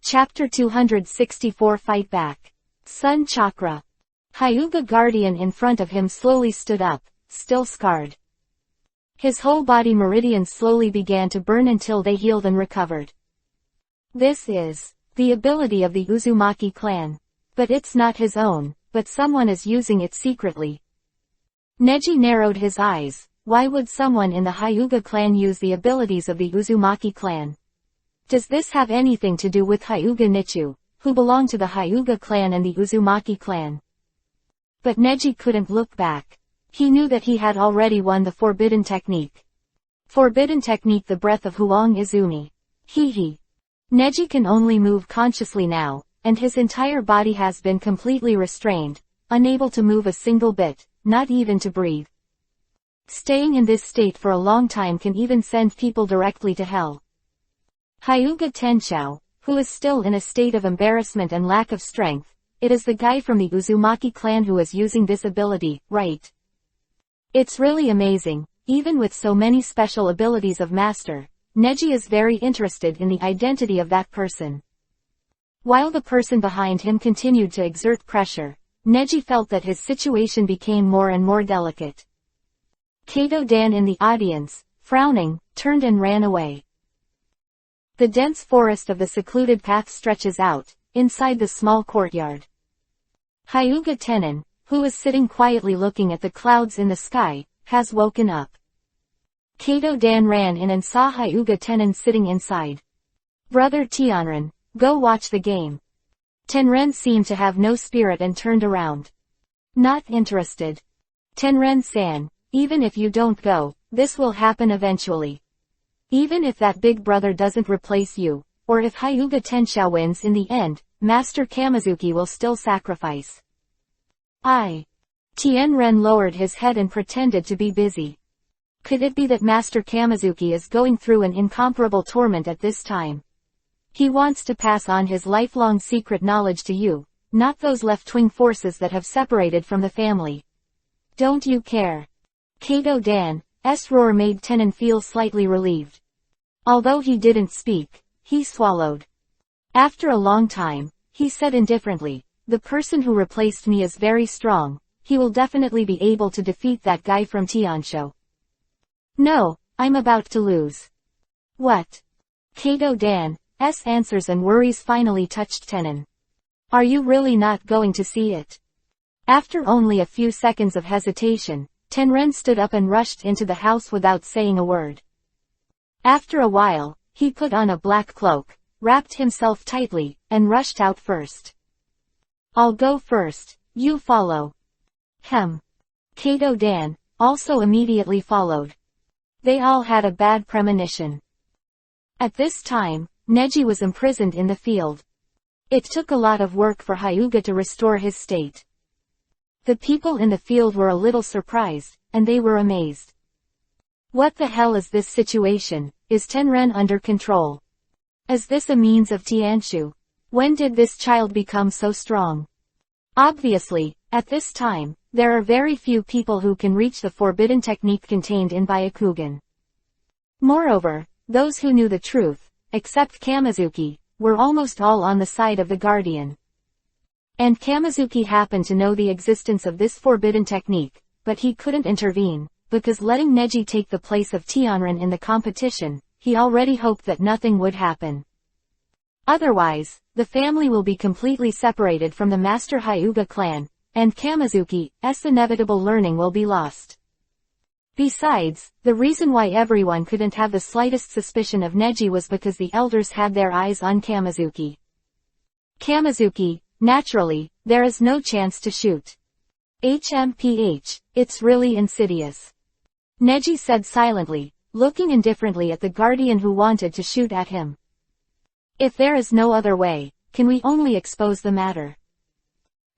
Chapter 264 Fight Back. Sun Chakra. Hyuga Guardian in front of him slowly stood up, still scarred. His whole body meridians slowly began to burn until they healed and recovered. This is the ability of the Uzumaki clan. But it's not his own, but someone is using it secretly. Neji narrowed his eyes. Why would someone in the Hyuga clan use the abilities of the Uzumaki clan? Does this have anything to do with Hyuga Nichu, who belong to the Hyuga clan and the Uzumaki clan? But Neji couldn't look back. He knew that he had already won the Forbidden Technique. Forbidden Technique, the breath of Huang Izumi. Neji can only move consciously now, and his entire body has been completely restrained, unable to move a single bit, not even to breathe. Staying in this state for a long time can even send people directly to hell. Hyuga Tenshou, who is still in a state of embarrassment and lack of strength, it is the guy from the Uzumaki clan who is using this ability, right? It's really amazing. Even with so many special abilities of master, Neji is very interested in the identity of that person. While the person behind him continued to exert pressure, Neji felt that his situation became more and more delicate. Kato Dan in the audience, frowning, turned and ran away. The dense forest of the secluded path stretches out, inside the small courtyard. Hyuga Tenin, who is sitting quietly looking at the clouds in the sky, has woken up. Kato Dan ran in and saw Hyuga Tenin sitting inside. Brother Tianren, go watch the game. Tenren seemed to have no spirit and turned around. Not interested. Tenren-san, even if you don't go, this will happen eventually. Even if that big brother doesn't replace you, or if Hyuga Tenshou wins in the end, Master Kamizuki will still sacrifice. Tianren lowered his head and pretended to be busy. Could it be that Master Kamizuki is going through an incomparable torment at this time? He wants to pass on his lifelong secret knowledge to you, not those left-wing forces that have separated from the family. Don't you care? Kato Dan's roar made Tenin feel slightly relieved. Although he didn't speak, he swallowed. After a long time, he said indifferently, the person who replaced me is very strong, he will definitely be able to defeat that guy from Tiansho. No, I'm about to lose. What? Kato Dan's answers and worries finally touched Tenin. Are you really not going to see it? After only a few seconds of hesitation, Tenren stood up and rushed into the house without saying a word. After a while, he put on a black cloak, wrapped himself tightly, and rushed out first. I'll go first, you follow. Kato Dan also immediately followed. They all had a bad premonition. At this time, Neji was imprisoned in the field. It took a lot of work for Hyuga to restore his state. The people in the field were a little surprised, and they were amazed. What the hell is this situation? Is Tenren under control? Is this a means of Tianshu? When did this child become so strong? Obviously, at this time, there are very few people who can reach the forbidden technique contained in Byakugan. Moreover, those who knew the truth, except Kamizuki, were almost all on the side of the guardian. And Kamizuki happened to know the existence of this forbidden technique, but he couldn't intervene, because letting Neji take the place of Tianren in the competition, he already hoped that nothing would happen. Otherwise, the family will be completely separated from the Master Hyuga clan, and Kamizuki's inevitable learning will be lost. Besides, the reason why everyone couldn't have the slightest suspicion of Neji was because the elders had their eyes on Kamizuki. Kamizuki, naturally, there is no chance to shoot. HMPH, it's really insidious. Neji said silently, looking indifferently at the guardian who wanted to shoot at him. If there is no other way, can we only expose the matter?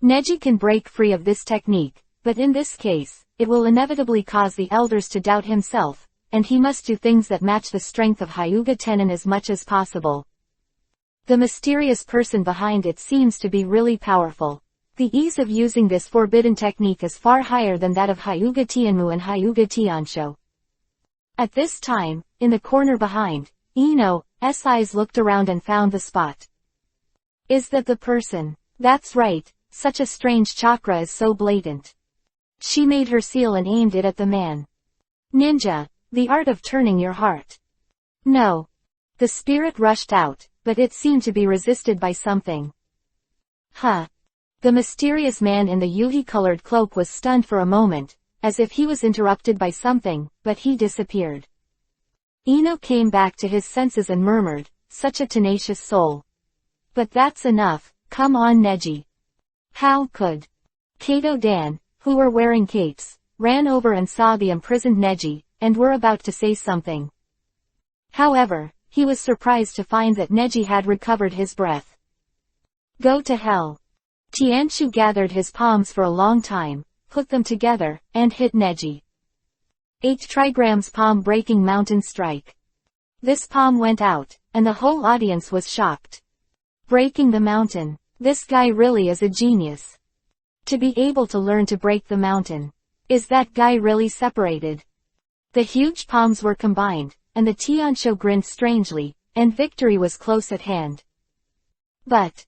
Neji can break free of this technique, but in this case, it will inevitably cause the elders to doubt himself, and he must do things that match the strength of Hyuga Tenin as much as possible. The mysterious person behind it seems to be really powerful. The ease of using this forbidden technique is far higher than that of Hyuga Tianmu and Hyuga Tiansho. At this time, in the corner behind, Ino's eyes looked around and found the spot. Is that the person? That's right, such a strange chakra is so blatant. She made her seal and aimed it at the man. Ninja, the art of turning your heart. No. The spirit rushed out, but it seemed to be resisted by something. Huh. The mysterious man in the yuhi-colored cloak was stunned for a moment, as if he was interrupted by something, but he disappeared. Ino came back to his senses and murmured, such a tenacious soul. But that's enough, come on Neji. How could? Kato Dan, who were wearing capes, ran over and saw the imprisoned Neji, and were about to say something. However, he was surprised to find that Neji had recovered his breath. Go to hell. Tianshu gathered his palms for a long time, put them together, and hit Neji. 8 trigrams palm-breaking mountain strike. This palm went out, and the whole audience was shocked. Breaking the mountain. This guy really is a genius. To be able to learn to break the mountain. Is that guy really separated? The huge palms were combined, and the Tiansho grinned strangely, and victory was close at hand. But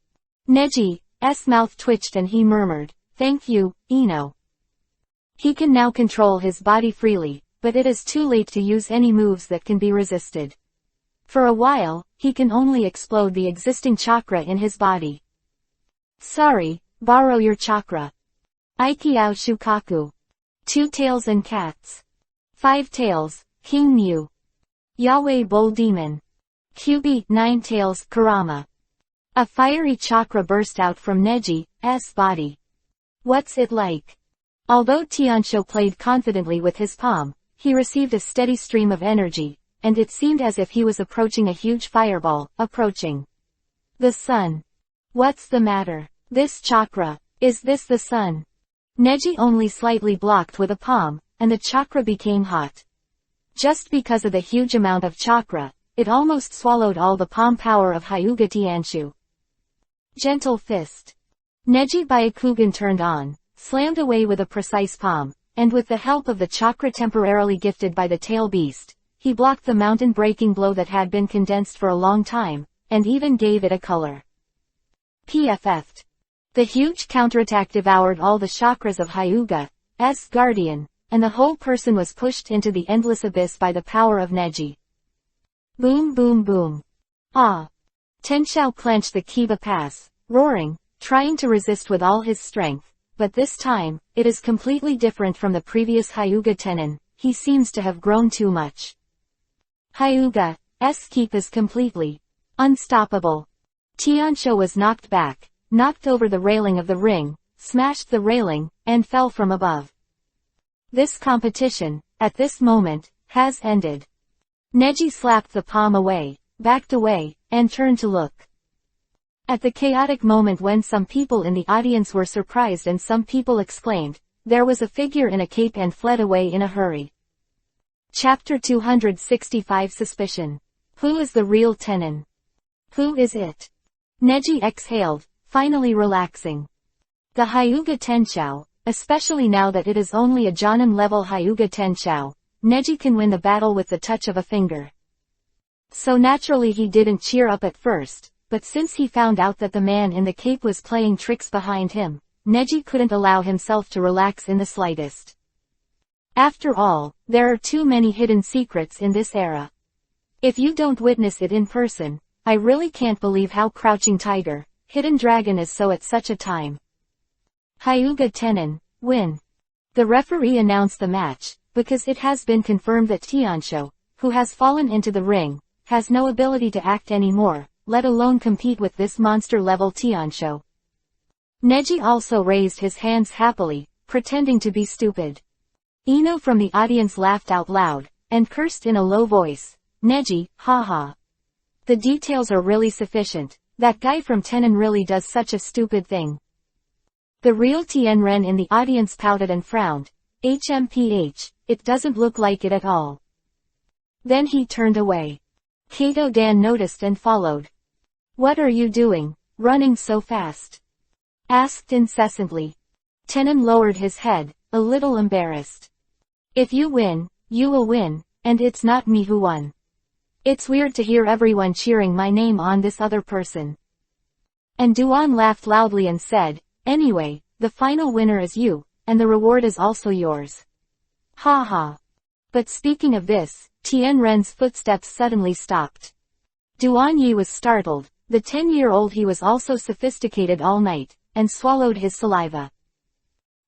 Neji's mouth twitched and he murmured, "Thank you, Ino." He can now control his body freely, but it is too late to use any moves that can be resisted. For a while, he can only explode the existing chakra in his body. Sorry, borrow your chakra. Aikiao Shukaku. 2 tails and cats. 5 tails, King Mu. Yahweh Bull Demon. QB 9 tails, Kurama. A fiery chakra burst out from Neji's body. What's it like? Although Tiansho played confidently with his palm, he received a steady stream of energy, and it seemed as if he was approaching a huge fireball, approaching the sun. What's the matter? This chakra. Is this the sun? Neji only slightly blocked with a palm, and the chakra became hot. Just because of the huge amount of chakra, it almost swallowed all the palm power of Hyuga Tianshu. Gentle fist. Neji Byakugan turned on, slammed away with a precise palm, and with the help of the chakra temporarily gifted by the tail beast, he blocked the mountain-breaking blow that had been condensed for a long time, and even gave it a color. PFF'd. The huge counterattack devoured all the chakras of Hyuga's guardian, and the whole person was pushed into the endless abyss by the power of Neji. Boom boom boom. Ah! Tenshao clenched the Kiba pass, roaring, trying to resist with all his strength, but this time, it is completely different from the previous Hyuga Tenin, he seems to have grown too much. Hyuga's keep is completely unstoppable. Tiansho was knocked back, knocked over the railing of the ring, smashed the railing, and fell from above. This competition, at this moment, has ended. Neji slapped the palm away, backed away, and turned to look. At the chaotic moment when some people in the audience were surprised and some people exclaimed, there was a figure in a cape and fled away in a hurry. Chapter 265 Suspicion. Who is the real Tenin? Who is it? Neji exhaled, finally relaxing. The Hyuga Tenshou, especially now that it is only a Jonin-level Hyuga Tenshou, Neji can win the battle with the touch of a finger. So naturally he didn't cheer up at first, but since he found out that the man in the cape was playing tricks behind him, Neji couldn't allow himself to relax in the slightest. After all, there are too many hidden secrets in this era. If you don't witness it in person, I really can't believe how Crouching Tiger, Hidden Dragon is so at such a time. Hyuga Tenin, win. The referee announced the match, because it has been confirmed that Tiansho, who has fallen into the ring, has no ability to act anymore, let alone compete with this monster-level Tiansho. Neji also raised his hands happily, pretending to be stupid. Ino from the audience laughed out loud, and cursed in a low voice, Neji, haha. The details are really sufficient, that guy from Tenin really does such a stupid thing. The real Tianren in the audience pouted and frowned, HMPH, it doesn't look like it at all. Then he turned away. Kato Dan noticed and followed. What are you doing, running so fast? Asked incessantly. Tenin lowered his head, a little embarrassed. If you win, you will win, and it's not me who won. It's weird to hear everyone cheering my name on this other person. And Duan laughed loudly and said, anyway, the final winner is you, and the reward is also yours. Ha ha. But speaking of this, Tianren's footsteps suddenly stopped. Duan Yi was startled, the 10-year-old he was also sophisticated all night, and swallowed his saliva.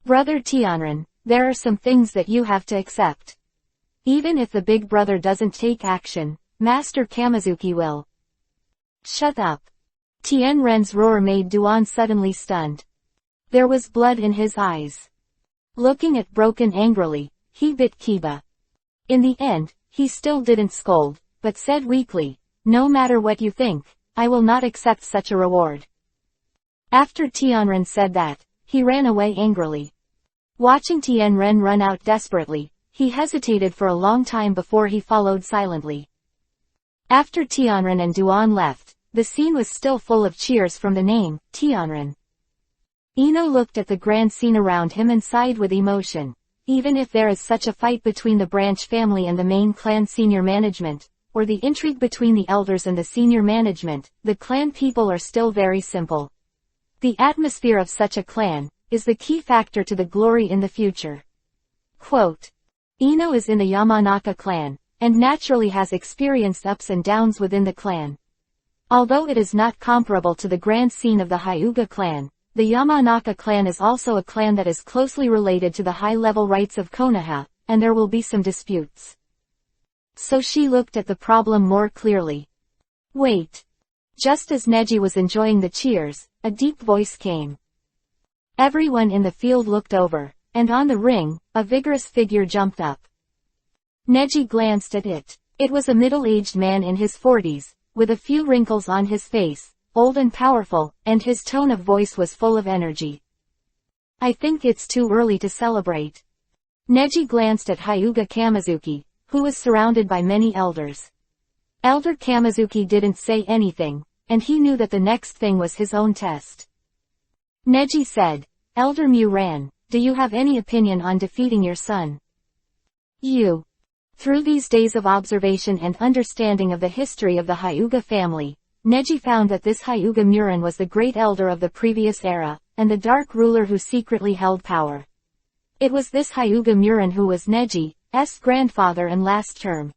Brother Tianren, there are some things that you have to accept. Even if the big brother doesn't take action, Master Kamizuki will. Shut up. Tianren's roar made Duan suddenly stunned. There was blood in his eyes. Looking at Broken angrily, he bit Kiba. In the end, he still didn't scold, but said weakly, no matter what you think, I will not accept such a reward. After Tianren said that, he ran away angrily. Watching Tianren run out desperately, he hesitated for a long time before he followed silently. After Tianren and Duan left, the scene was still full of cheers from the name, Tianren. Ino looked at the grand scene around him and sighed with emotion. Even if there is such a fight between the branch family and the main clan senior management, or the intrigue between the elders and the senior management, the clan people are still very simple. The atmosphere of such a clan is the key factor to the glory in the future. Quote, Ino is in the Yamanaka clan, and naturally has experienced ups and downs within the clan. Although it is not comparable to the grand scene of the Hyuga clan, the Yamanaka clan is also a clan that is closely related to the high-level rights of Konoha, and there will be some disputes. So she looked at the problem more clearly. Wait. Just as Neji was enjoying the cheers, a deep voice came. Everyone in the field looked over, and on the ring, a vigorous figure jumped up. Neji glanced at it. It was a middle-aged man in his 40s, with a few wrinkles on his face, old and powerful, and his tone of voice was full of energy. I think it's too early to celebrate. Neji glanced at Hyuga Kamizuki, who was surrounded by many elders. Elder Kamizuki didn't say anything, and he knew that the next thing was his own test. Neji said, Elder Muran, do you have any opinion on defeating your son? You. Through these days of observation and understanding of the history of the Hyuga family, Neji found that this Hyuga Muran was the great elder of the previous era, and the dark ruler who secretly held power. It was this Hyuga Muran who was Neji's grandfather and last term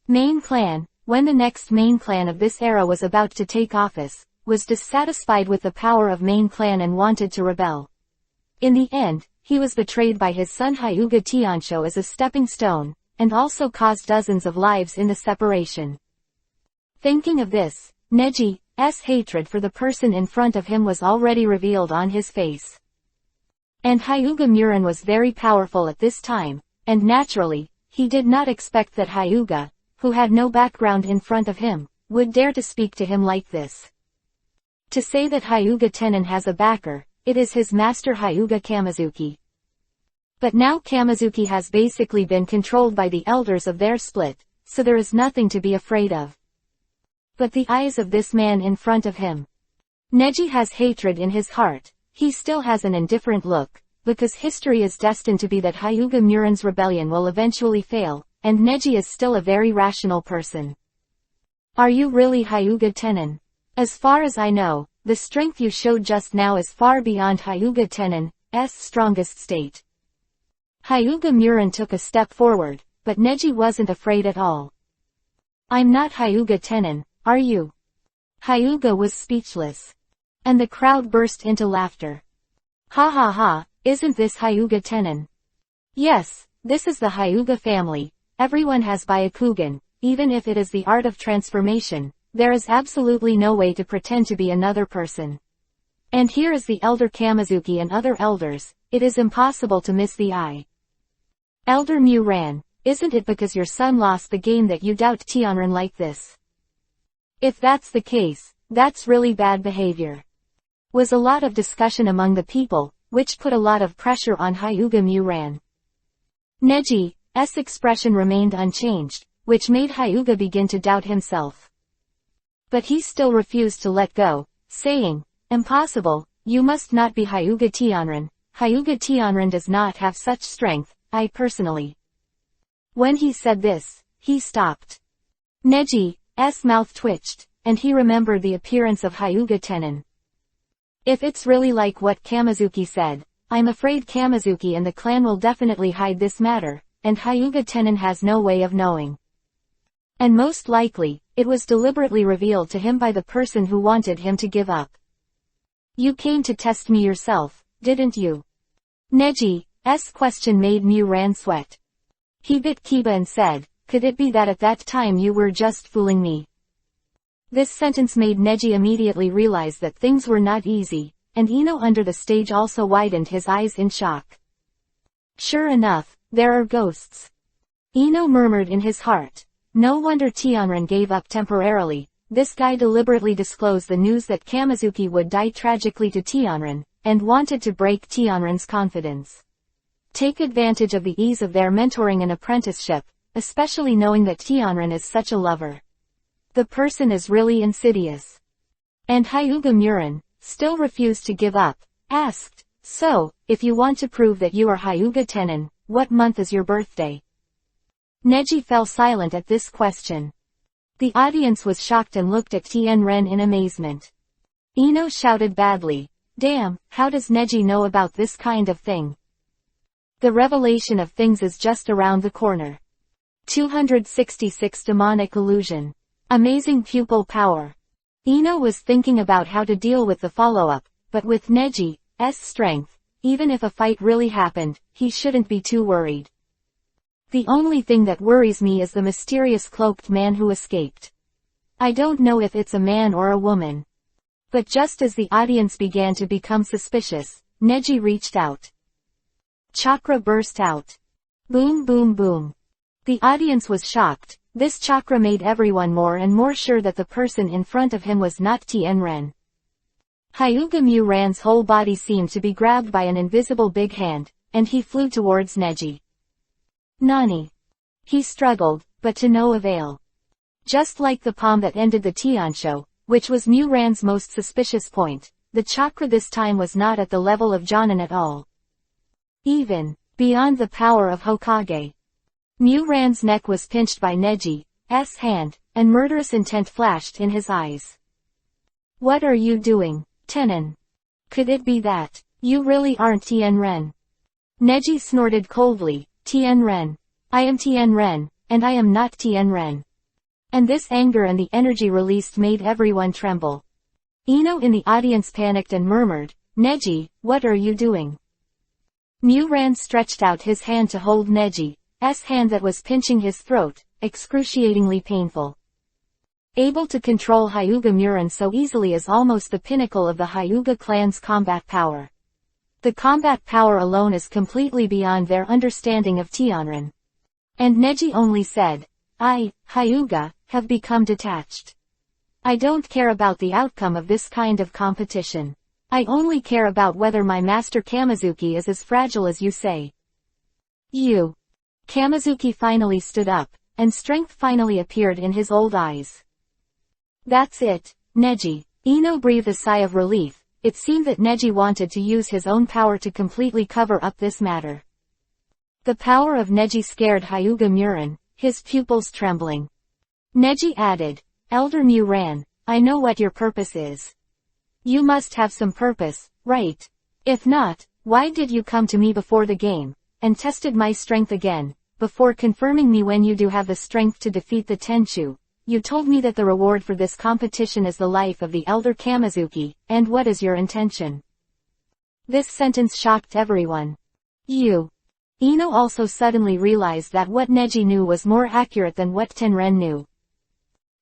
main clan, when the next main clan of this era was about to take office, was dissatisfied with the power of main clan and wanted to rebel. In the end, he was betrayed by his son Hyuga Tiansho as a stepping stone, and also caused dozens of lives in the separation. Thinking of this, Neji's hatred for the person in front of him was already revealed on his face. And Hyuga Muran was very powerful at this time, and naturally, he did not expect that Hyuga, who had no background in front of him, would dare to speak to him like this. To say that Hyuga Tenin has a backer, it is his master Hyuga Kamizuki. But now Kamizuki has basically been controlled by the elders of their split, so there is nothing to be afraid of. But the eyes of this man in front of him. Neji has hatred in his heart. He still has an indifferent look, because history is destined to be that Hyuga Muran's rebellion will eventually fail, and Neji is still a very rational person. Are you really Hyuga Tenin? As far as I know, the strength you showed just now is far beyond Hyuga Tenin's strongest state. Hyuga Muran took a step forward, but Neji wasn't afraid at all. I'm not Hyuga Tenin, are you? Hyuga was speechless. And the crowd burst into laughter. Ha ha ha, isn't this Hyuga Tenin? Yes, this is the Hyuga family. Everyone has Byakugan, even if it is the art of transformation. There is absolutely no way to pretend to be another person. And here is the elder Kamizuki and other elders. It is impossible to miss the eye. Elder Muran, isn't it because your son lost the game that you doubt Tianren like this? If that's the case, that's really bad behavior. Was a lot of discussion among the people, which put a lot of pressure on Hyuga Muran. Neji's expression remained unchanged, which made Hyuga begin to doubt himself. But he still refused to let go, saying, "Impossible, you must not be Hyuga Tianren. Hyuga Tianren does not have such strength, I personally." When he said this, he stopped. Neji's mouth twitched, and he remembered the appearance of Hyuga Tenin. If it's really like what Kamizuki said, I'm afraid Kamizuki and the clan will definitely hide this matter, and Hyuga Tenin has no way of knowing. And most likely, it was deliberately revealed to him by the person who wanted him to give up. You came to test me yourself, didn't you? Neji's question made Muran sweat. He bit Kiba and said, could it be that at that time you were just fooling me? This sentence made Neji immediately realize that things were not easy, and Ino under the stage also widened his eyes in shock. Sure enough, there are ghosts. Ino murmured in his heart. No wonder Tianren gave up temporarily. This guy deliberately disclosed the news that Kamizuki would die tragically to Tianren, and wanted to break Tianren's confidence. Take advantage of the ease of their mentoring and apprenticeship, especially knowing that Tianren is such a lover. The person is really insidious. And Hyuga Muran still refused to give up, asked, so, if you want to prove that you are Hyuga Tenin, what month is your birthday? Neji fell silent at this question. The audience was shocked and looked at Tianren in amazement. Ino shouted badly, damn, how does Neji know about this kind of thing? The revelation of things is just around the corner. 266 Demonic Illusion. Amazing pupil power. Ino was thinking about how to deal with the follow-up, but with Neji's strength, even if a fight really happened, he shouldn't be too worried. The only thing that worries me is the mysterious cloaked man who escaped. I don't know if it's a man or a woman. But just as the audience began to become suspicious, Neji reached out. Chakra burst out. Boom boom boom. The audience was shocked. This chakra made everyone more and more sure that the person in front of him was not Tianren. Hyuga Muran's whole body seemed to be grabbed by an invisible big hand, and he flew towards Neji. Nani? He struggled, but to no avail. Just like the palm that ended the Tiansho, which was Muran's most suspicious point, the chakra this time was not at the level of Jonin at all. Even beyond the power of Hokage. Muran's neck was pinched by Neji's hand, and murderous intent flashed in his eyes. What are you doing, Tenin? Could it be that you really aren't Tianren? Neji snorted coldly, Tianren. I am Tianren, and I am not Tianren. And this anger and the energy released made everyone tremble. Ino in the audience panicked and murmured, Neji, what are you doing? Muran stretched out his hand to hold Neji's hand that was pinching his throat, excruciatingly painful. Able to control Hyuga Muran so easily is almost the pinnacle of the Hyuga clan's combat power. The combat power alone is completely beyond their understanding of Tianren. And Neji only said, I, Hyuga, have become detached. I don't care about the outcome of this kind of competition. I only care about whether my master Kamizuki is as fragile as you say. You. Kamizuki finally stood up, and strength finally appeared in his old eyes. That's it, Neji. Ino breathed a sigh of relief. It seemed that Neji wanted to use his own power to completely cover up this matter. The power of Neji scared Hyuga Murin, his pupils trembling. Neji added, Elder Muran, I know what your purpose is. You must have some purpose, right? If not, why did you come to me before the game, and tested my strength again, before confirming me when you do have the strength to defeat the Tenchu? You told me that the reward for this competition is the life of the Elder Kamizuki, and what is your intention? This sentence shocked everyone. Ino also suddenly realized that what Neji knew was more accurate than what Tenren knew.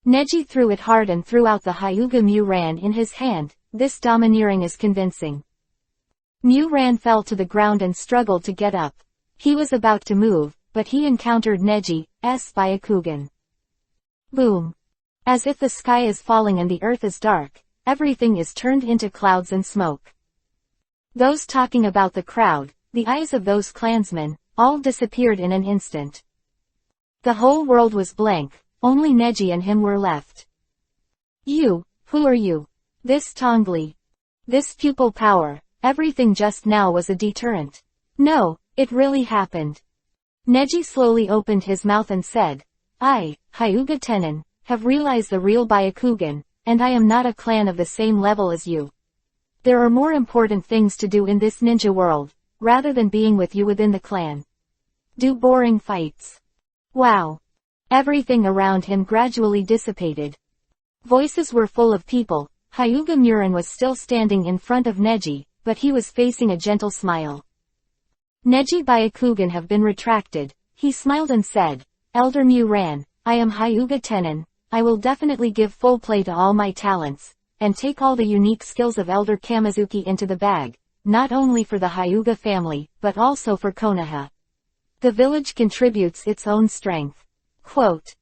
Neji threw it hard and threw out the Hyuga Muran in his hand. This domineering is convincing. Muran fell to the ground and struggled to get up. He was about to move, but he encountered Neji's Byakugan. Boom. As if the sky is falling and the earth is dark, everything is turned into clouds and smoke. Those talking about the crowd, the eyes of those clansmen, all disappeared in an instant. The whole world was blank, only Neji and him were left. Who are you? This Tongli. This pupil power, everything just now was a deterrent. No, it really happened. Neji slowly opened his mouth and said, I, Hyuga Tenin, have realized the real Byakugan, and I am not a clan of the same level as you. There are more important things to do in this ninja world, rather than being with you within the clan. Do boring fights. Wow. Everything around him gradually dissipated. Voices were full of people. Hyuga Muran was still standing in front of Neji, but he was facing a gentle smile. Neji Byakugan have been retracted. He smiled and said, Elder Muran, I am Hyuga Tenin. I will definitely give full play to all my talents, and take all the unique skills of Elder Kamizuki into the bag, not only for the Hyuga family, but also for Konoha. The village contributes its own strength. Quote.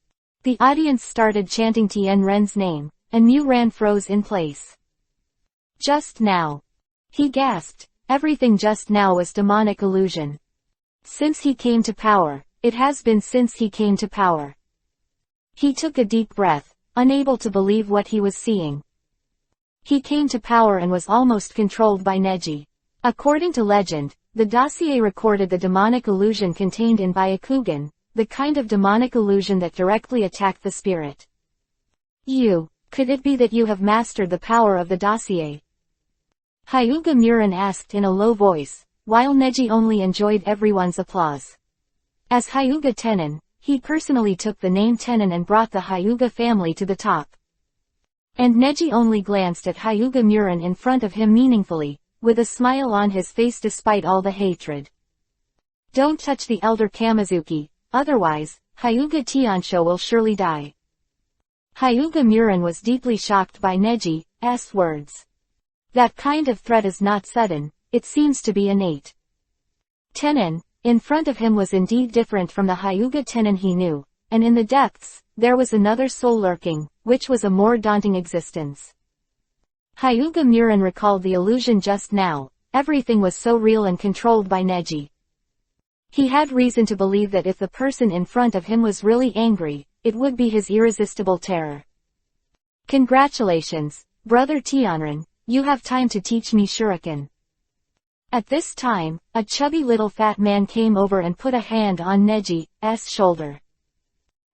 The audience started chanting Tien Ren's name, and Muran froze in place. Just now. He gasped. Everything just now was demonic illusion. Since he came to power, it has been since he came to power. He took a deep breath, unable to believe what he was seeing. He came to power and was almost controlled by Neji. According to legend, the dossier recorded the demonic illusion contained in Byakugan, the kind of demonic illusion that directly attacked the spirit. Could it be that you have mastered the power of the dossier? Hyuga Muran asked in a low voice, while Neji only enjoyed everyone's applause. As Hyuga Tenin, he personally took the name Tenin and brought the Hyuga family to the top. And Neji only glanced at Hyuga Muran in front of him meaningfully, with a smile on his face despite all the hatred. Don't touch the Elder Kamizuki, otherwise, Hyuga Tiansho will surely die. Hyuga Muran was deeply shocked by Neji's words. That kind of threat is not sudden, it seems to be innate. Tenin, in front of him was indeed different from the Hyuga Tenin he knew, and in the depths, there was another soul lurking, which was a more daunting existence. Hyuga Muran recalled the illusion just now. Everything was so real and controlled by Neji. He had reason to believe that if the person in front of him was really angry, it would be his irresistible terror. Congratulations, Brother Tianren, you have time to teach me shuriken. At this time, a chubby little fat man came over and put a hand on Neji's shoulder.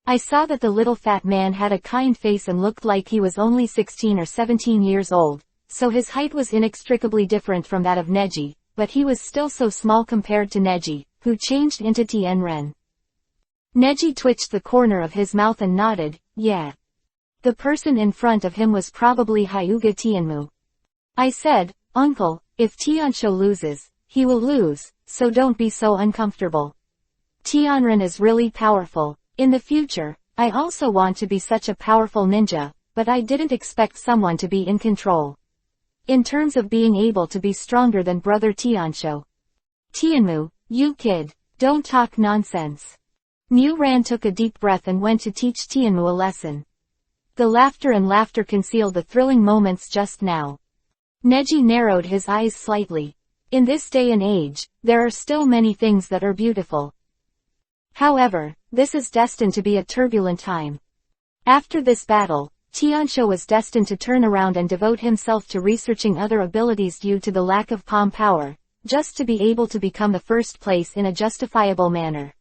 I saw that the little fat man had a kind face and looked like he was only 16 or 17 years old, so his height was inextricably different from that of Neji, but he was still so small compared to Neji, who changed into Tien Ren. Neji twitched the corner of his mouth and nodded, yeah. The person in front of him was probably Hyuga Tianmu. I said, Uncle, if Tiansho loses, he will lose, so don't be so uncomfortable. Tianren is really powerful. In the future, I also want to be such a powerful ninja, but I didn't expect someone to be in control. In terms of being able to be stronger than Brother Tiansho. Tianmu, you kid, don't talk nonsense. Muran took a deep breath and went to teach Tianmu a lesson. The laughter concealed the thrilling moments just now. Neji narrowed his eyes slightly. In this day and age, there are still many things that are beautiful. However, this is destined to be a turbulent time. After this battle, Tiansho was destined to turn around and devote himself to researching other abilities due to the lack of palm power, just to be able to become the first place in a justifiable manner.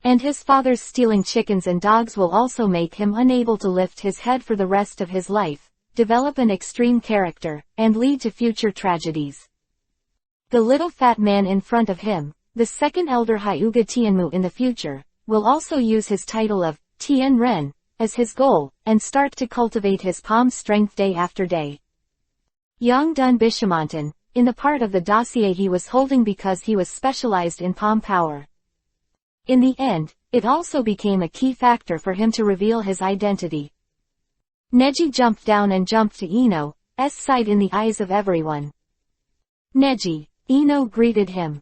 And his father's stealing chickens and dogs will also make him unable to lift his head for the rest of his life, develop an extreme character, and lead to future tragedies. The little fat man in front of him, the second elder Hyuga Tianmu in the future, will also use his title of Tian Ren as his goal, and start to cultivate his palm strength day after day. Yang Dun Bishamontan, in the part of the dossier he was holding because he was specialized in palm power. In the end, it also became a key factor for him to reveal his identity. Neji jumped down and jumped to Ino's side in the eyes of everyone. Neji, Ino greeted him.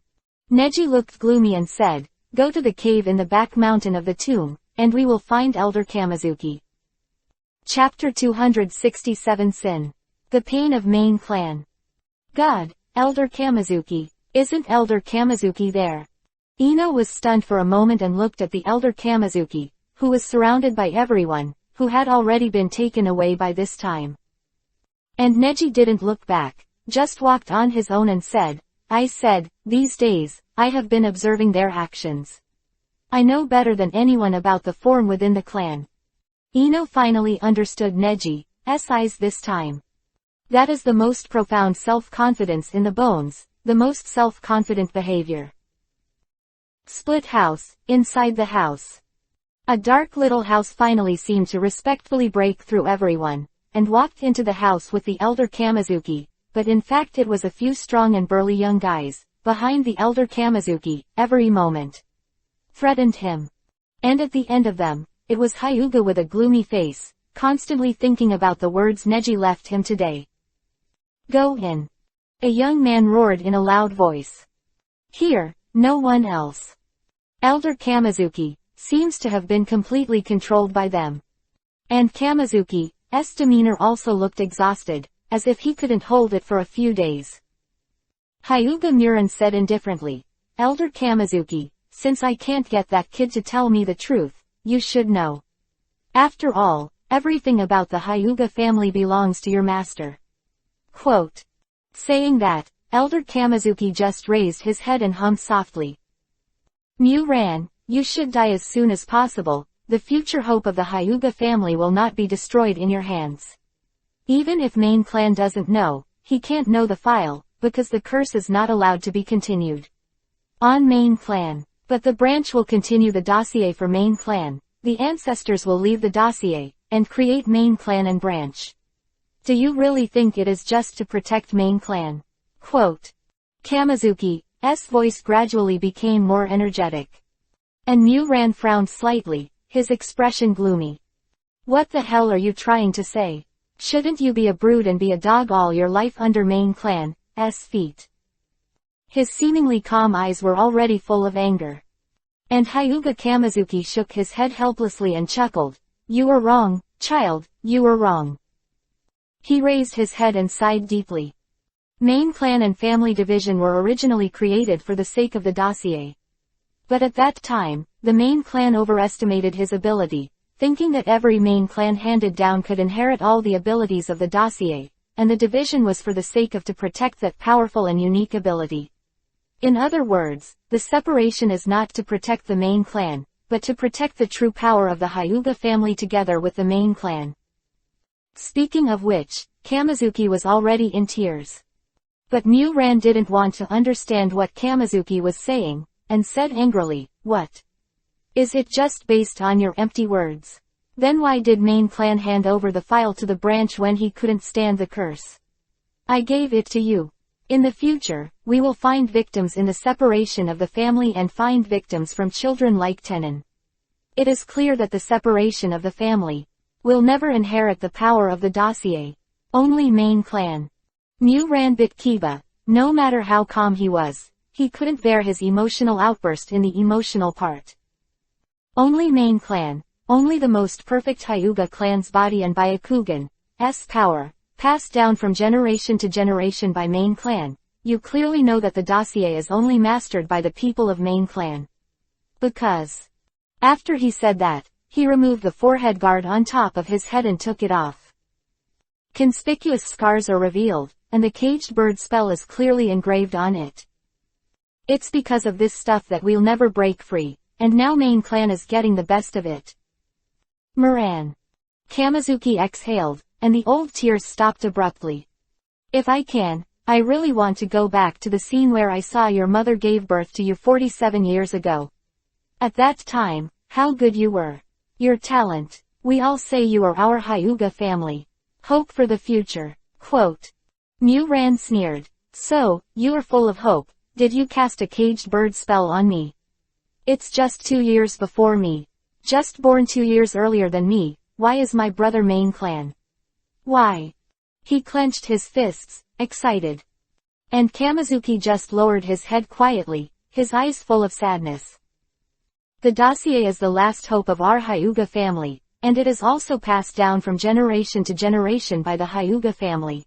Neji looked gloomy and said, "Go to the cave in the back mountain of the tomb, and we will find Elder Kamizuki." Chapter 267 Sin. The Pain of Main Clan. God, Elder Kamizuki, isn't Elder Kamizuki there? Ino was stunned for a moment and looked at the Elder Kamizuki, who was surrounded by everyone, who had already been taken away by this time. And Neji didn't look back, just walked on his own and said, "I said, these days, I have been observing their actions. I know better than anyone about the form within the clan." Ino finally understood Neji's eyes this time. That is the most profound self-confidence in the bones, the most self-confident behavior. Split house, inside the house. A dark little house finally seemed to respectfully break through everyone, and walked into the house with the Elder Kamizuki, but in fact it was a few strong and burly young guys, behind the Elder Kamizuki, every moment. Threatened him. And at the end of them, it was Hyuga with a gloomy face, constantly thinking about the words Neji left him today. "Go in." A young man roared in a loud voice. "Here, no one else." Elder Kamizuki seems to have been completely controlled by them. And Kamizuki's demeanor also looked exhausted, as if he couldn't hold it for a few days. Hyuga Murin said indifferently, "Elder Kamizuki, since I can't get that kid to tell me the truth, you should know. After all, everything about the Hyuga family belongs to your master." Quote. Saying that, Elder Kamizuki just raised his head and hummed softly. "Muran, you should die as soon as possible. The future hope of the Hyuga family will not be destroyed in your hands. Even if main clan doesn't know, he can't know the file, because the curse is not allowed to be continued on main clan. But the branch will continue the dossier for main clan. The ancestors will leave the dossier, and create main clan and branch. Do you really think it is just to protect main clan?" Quote. Kamizuki's voice gradually became more energetic. And Muran frowned slightly, his expression gloomy. "What the hell are you trying to say? Shouldn't you be a brood and be a dog all your life under main clan's feet?" His seemingly calm eyes were already full of anger. And Hyuga Kamizuki shook his head helplessly and chuckled. "You were wrong, child, you were wrong." He raised his head and sighed deeply. Main clan and family division were originally created for the sake of the dossier. But at that time, the main clan overestimated his ability, thinking that every main clan handed down could inherit all the abilities of the dossier, and the division was for the sake of to protect that powerful and unique ability. In other words, the separation is not to protect the main clan, but to protect the true power of the Hyuga family together with the main clan. Speaking of which, Kamizuki was already in tears. But Muran didn't want to understand what Kamizuki was saying, and said angrily, "What? Is it just based on your empty words? Then why did main clan hand over the file to the branch when he couldn't stand the curse? I gave it to you. In the future, we will find victims in the separation of the family and find victims from children like Tenon. It is clear that the separation of the family will never inherit the power of the dossier. Only main clan." Muran bit Kiba. No matter how calm he was, he couldn't bear his emotional outburst in the emotional part. Only main clan, only the most perfect Hyuga clan's body and Byakugan's power, passed down from generation to generation by main clan. You clearly know that the dossier is only mastered by the people of main clan. Because. After he said that, he removed the forehead guard on top of his head and took it off. Conspicuous scars are revealed, and the caged bird spell is clearly engraved on it. It's because of this stuff that we'll never break free, and now main clan is getting the best of it. Moran. Kamizuki exhaled, and the old tears stopped abruptly. If I can, I really want to go back to the scene where I saw your mother gave birth to you 47 years ago. At that time, how good you were. Your talent. We all say you are our Hyuga family. Hope for the future. Quote. Muran sneered. So, you are full of hope. Did you cast a caged bird spell on me? It's just 2 years before me. Just born 2 years earlier than me. Why is my brother main clan? Why? He clenched his fists, excited. And Kamizuki just lowered his head quietly, his eyes full of sadness. The dossier is the last hope of our Hyuga family, and it is also passed down from generation to generation by the Hyuga family.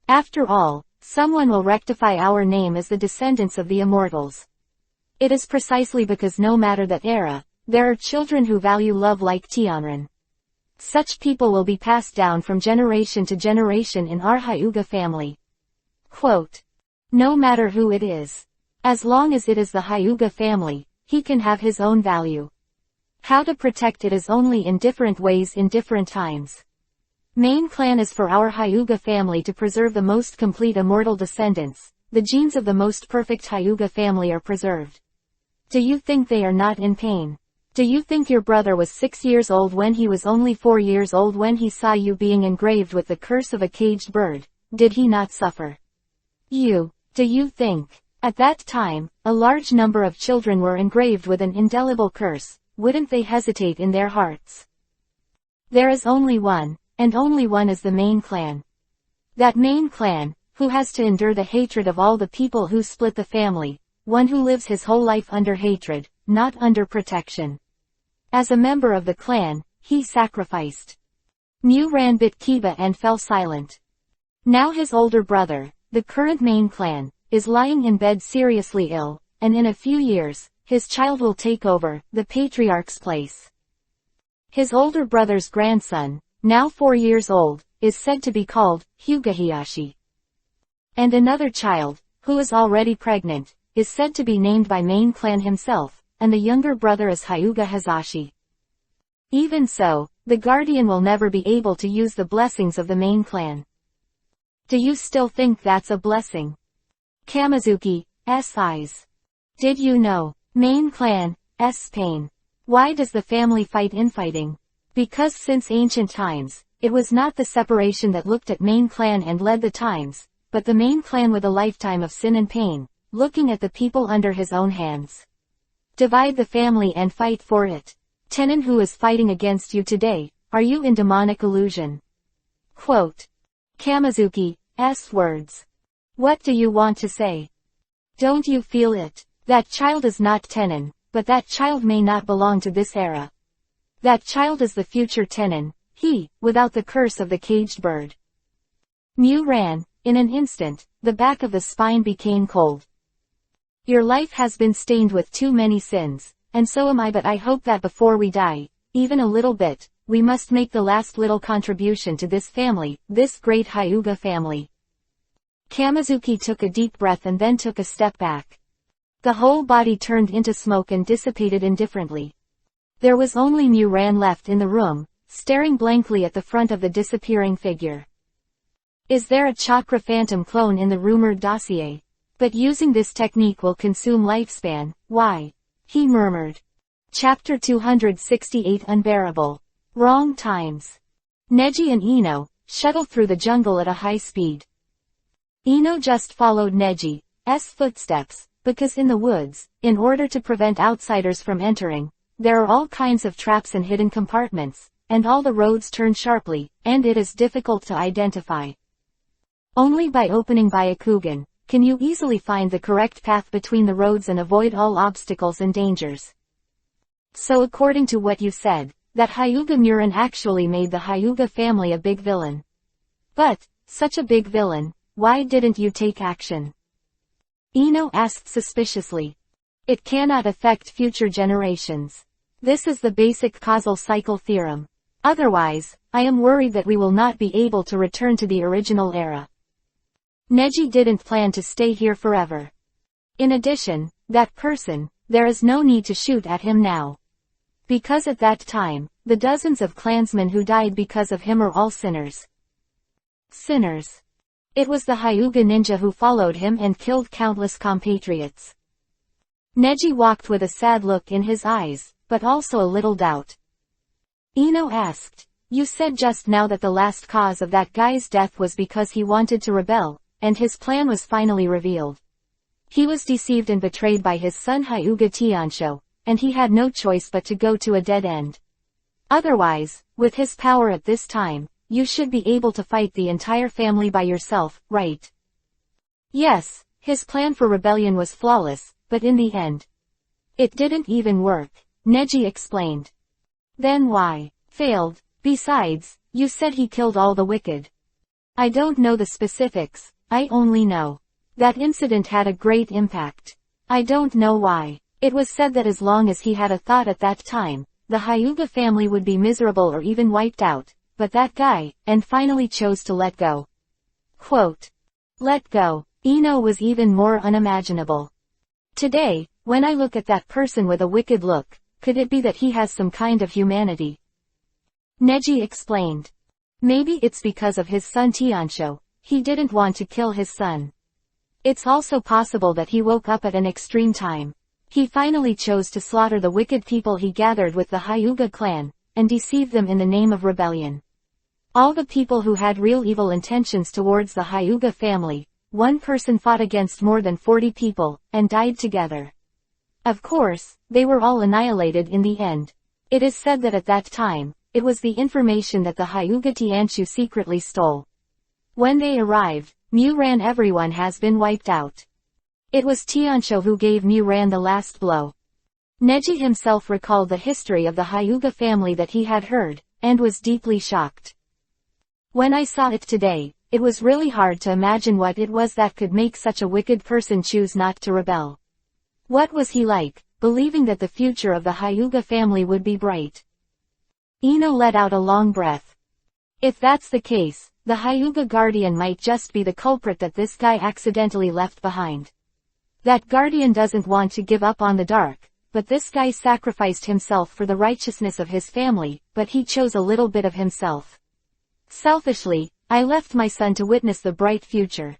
After all, someone will rectify our name as the descendants of the immortals. It is precisely because no matter the era, there are children who value love like Tianren. Such people will be passed down from generation to generation in our Hyuga family. Quote. No matter who it is. As long as it is the Hyuga family, he can have his own value. How to protect it is only in different ways in different times. Main clan is for our Hyuga family to preserve the most complete immortal descendants. The genes of the most perfect Hyuga family are preserved. Do you think they are not in pain? Do you think your brother was 6 years old when he was only 4 years old when he saw you being engraved with the curse of a caged bird? Did he not suffer? Do you think, at that time, a large number of children were engraved with an indelible curse, wouldn't they hesitate in their hearts? There is only one, and only one is the main clan. That main clan, who has to endure the hatred of all the people who split the family, one who lives his whole life under hatred, not under protection. As a member of the clan, he sacrificed. Muran bit Kiba and fell silent. Now his older brother, the current main clan, is lying in bed seriously ill, and in a few years, his child will take over the patriarch's place. His older brother's grandson, now 4 years old, is said to be called Hyuga. And another child, who is already pregnant, is said to be named by main clan himself, and the younger brother is Hyuga Hazashi. Even so, the guardian will never be able to use the blessings of the main clan. Do you still think that's a blessing? Kamizuki's eyes. Did you know? Main clan's pain. Why does the family fight infighting? Because since ancient times, it was not the separation that looked at main clan and led the times, but the main clan with a lifetime of sin and pain, looking at the people under his own hands. Divide the family and fight for it. Tenon, who is fighting against you today, are you in demonic illusion? Quote. Kamizuki's words. What do you want to say? Don't you feel it? That child is not Tenon, but that child may not belong to this era. That child is the future Tenon, he, without the curse of the caged bird. Muran, in an instant, the back of the spine became cold. Your life has been stained with too many sins, and so am I, but I hope that before we die, even a little bit, we must make the last little contribution to this family, this great Hyuga family. Kamizuki took a deep breath and then took a step back. The whole body turned into smoke and dissipated indifferently. There was only Muran left in the room, staring blankly at the front of the disappearing figure. Is there a chakra phantom clone in the rumored dossier? But using this technique will consume lifespan, why? He murmured. Chapter 268 Unbearable. Wrong times. Neji and Ino shuttled through the jungle at a high speed. Ino just followed Neji's footsteps, because in the woods, in order to prevent outsiders from entering, there are all kinds of traps and hidden compartments, and all the roads turn sharply, and it is difficult to identify. Only by opening Byakugan can you easily find the correct path between the roads and avoid all obstacles and dangers. So according to what you said, that Hyuga Muran actually made the Hyuga family a big villain. But, such a big villain, why didn't you take action? Ino asked suspiciously. It cannot affect future generations. This is the basic causal cycle theorem. Otherwise, I am worried that we will not be able to return to the original era. Neji didn't plan to stay here forever. In addition, that person, there is no need to shoot at him now. Because at that time, the dozens of clansmen who died because of him are all sinners. Sinners. It was the Hyuga ninja who followed him and killed countless compatriots. Neji walked with a sad look in his eyes, but also a little doubt. Ino asked, "You said just now that the last cause of that guy's death was because he wanted to rebel, and his plan was finally revealed. He was deceived and betrayed by his son Hyuga Tiansho, and he had no choice but to go to a dead end. Otherwise, with his power at this time, you should be able to fight the entire family by yourself, right?" Yes, his plan for rebellion was flawless, but in the end, it didn't even work, Neji explained. Then why? Failed. Besides, you said he killed all the wicked. I don't know the specifics, I only know that incident had a great impact. I don't know why. It was said that as long as he had a thought at that time, the Hyuga family would be miserable or even wiped out, but that guy, and finally chose to let go. Quote. Let go. Ino was even more unimaginable. Today, when I look at that person with a wicked look, could it be that he has some kind of humanity? Neji explained. Maybe it's because of his son Tiansho, he didn't want to kill his son. It's also possible that he woke up at an extreme time. He finally chose to slaughter the wicked people he gathered with the Hyuga clan, and deceive them in the name of rebellion. All the people who had real evil intentions towards the Hyuga family, one person fought against more than 40 people, and died together. Of course, they were all annihilated in the end. It is said that at that time, it was the information that the Hyuga Tianshu secretly stole. When they arrived, Muran everyone has been wiped out. It was Tiansho who gave Muran the last blow. Neji himself recalled the history of the Hyuga family that he had heard, and was deeply shocked. When I saw it today, it was really hard to imagine what it was that could make such a wicked person choose not to rebel. What was he like, believing that the future of the Hyuga family would be bright? Ino let out a long breath. If that's the case, the Hyuga guardian might just be the culprit that this guy accidentally left behind. That guardian doesn't want to give up on the dark, but this guy sacrificed himself for the righteousness of his family, but he chose a little bit of himself. Selfishly, I left my son to witness the bright future.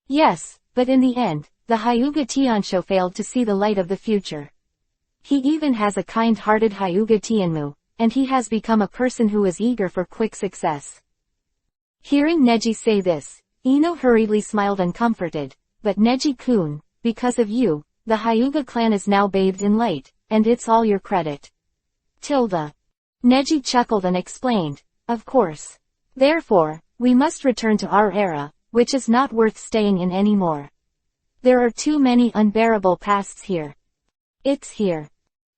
Yes, but in the end, the Hyuga Tiansho failed to see the light of the future. He even has a kind-hearted Hyuga Tianmu, and he has become a person who is eager for quick success. Hearing Neji say this, Ino hurriedly smiled and comforted, but Neji-kun, because of you, the Hyuga clan is now bathed in light, and it's all your credit. Tilda. Neji chuckled and explained, of course. Therefore, we must return to our era, which is not worth staying in anymore. There are too many unbearable pasts here. It's here.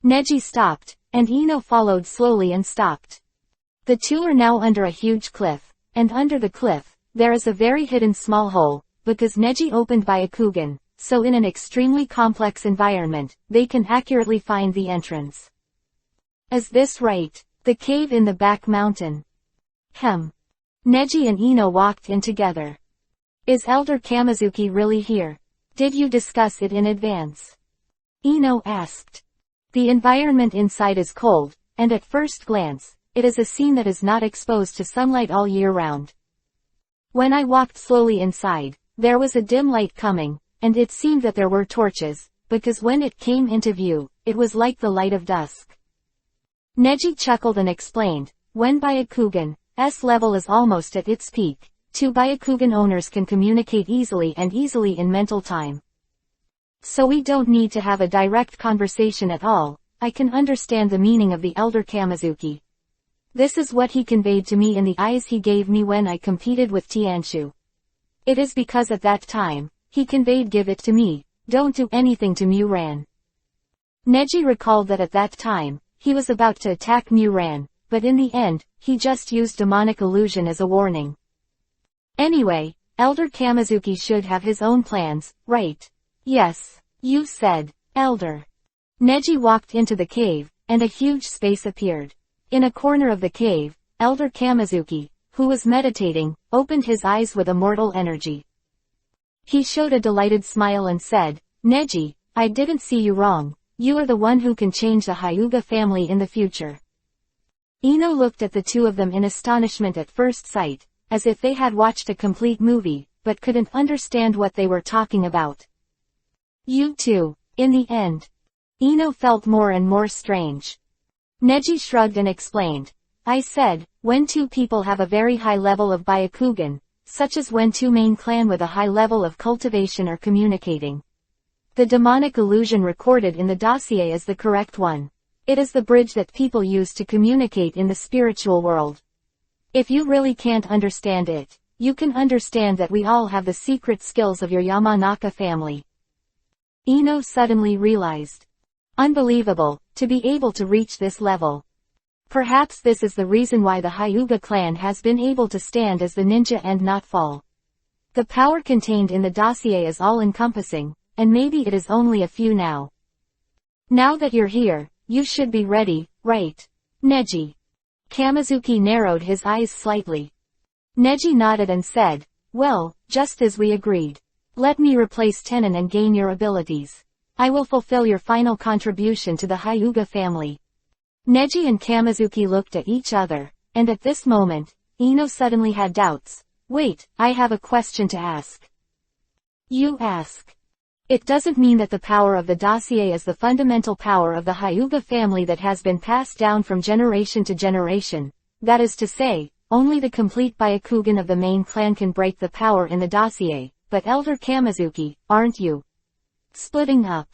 Neji stopped, and Ino followed slowly and stopped. The two are now under a huge cliff, and under the cliff, there is a very hidden small hole, because Neji opened Byakugan, so in an extremely complex environment, they can accurately find the entrance. Is this right? The cave in the back mountain. Neji and Ino walked in together. Is Elder Kamizuki really here? Did you discuss it in advance? Ino asked. The environment inside is cold, and at first glance, it is a scene that is not exposed to sunlight all year round. When I walked slowly inside, there was a dim light coming, and it seemed that there were torches, because when it came into view, it was like the light of dusk. Neji chuckled and explained, when Byakugan's level is almost at its peak, two Byakugan owners can communicate easily in mental time. So we don't need to have a direct conversation at all, I can understand the meaning of the Elder Kamizuki. This is what he conveyed to me in the eyes he gave me when I competed with Tianshu. It is because at that time, he conveyed give it to me, don't do anything to Muran. Neji recalled that at that time, he was about to attack Muran, but in the end, he just used demonic illusion as a warning. Anyway, Elder Kamizuki should have his own plans, right? Yes, you said, Elder. Neji walked into the cave, and a huge space appeared. In a corner of the cave, Elder Kamizuki, who was meditating, opened his eyes with immortal energy. He showed a delighted smile and said, "Neji, I didn't see you wrong. You are the one who can change the Hyuga family in the future." Ino looked at the two of them in astonishment at first sight, as if they had watched a complete movie, but couldn't understand what they were talking about. "You two." In the end, Ino felt more and more strange. Neji shrugged and explained, "I said, when two people have a very high level of Byakugan, such as when two main clan with a high level of cultivation are communicating. The demonic illusion recorded in the dossier is the correct one. It is the bridge that people use to communicate in the spiritual world. If you really can't understand it, you can understand that we all have the secret skills of your Yamanaka family." Ino suddenly realized. Unbelievable, to be able to reach this level. Perhaps this is the reason why the Hyuga clan has been able to stand as the ninja and not fall. The power contained in the dossier is all-encompassing, and maybe it is only a few now. Now that you're here, you should be ready, right? Neji. Kamizuki narrowed his eyes slightly. Neji nodded and said, "Well, just as we agreed. Let me replace Tenon and gain your abilities. I will fulfill your final contribution to the Hyuga family." Neji and Kamizuki looked at each other, and at this moment, Ino suddenly had doubts. "Wait, I have a question to ask." "You ask." It doesn't mean that the power of the dossier is the fundamental power of the Hyuga family that has been passed down from generation to generation. That is to say, only the complete Byakugan of the main clan can break the power in the dossier. But Elder Kamizuki, aren't you splitting up?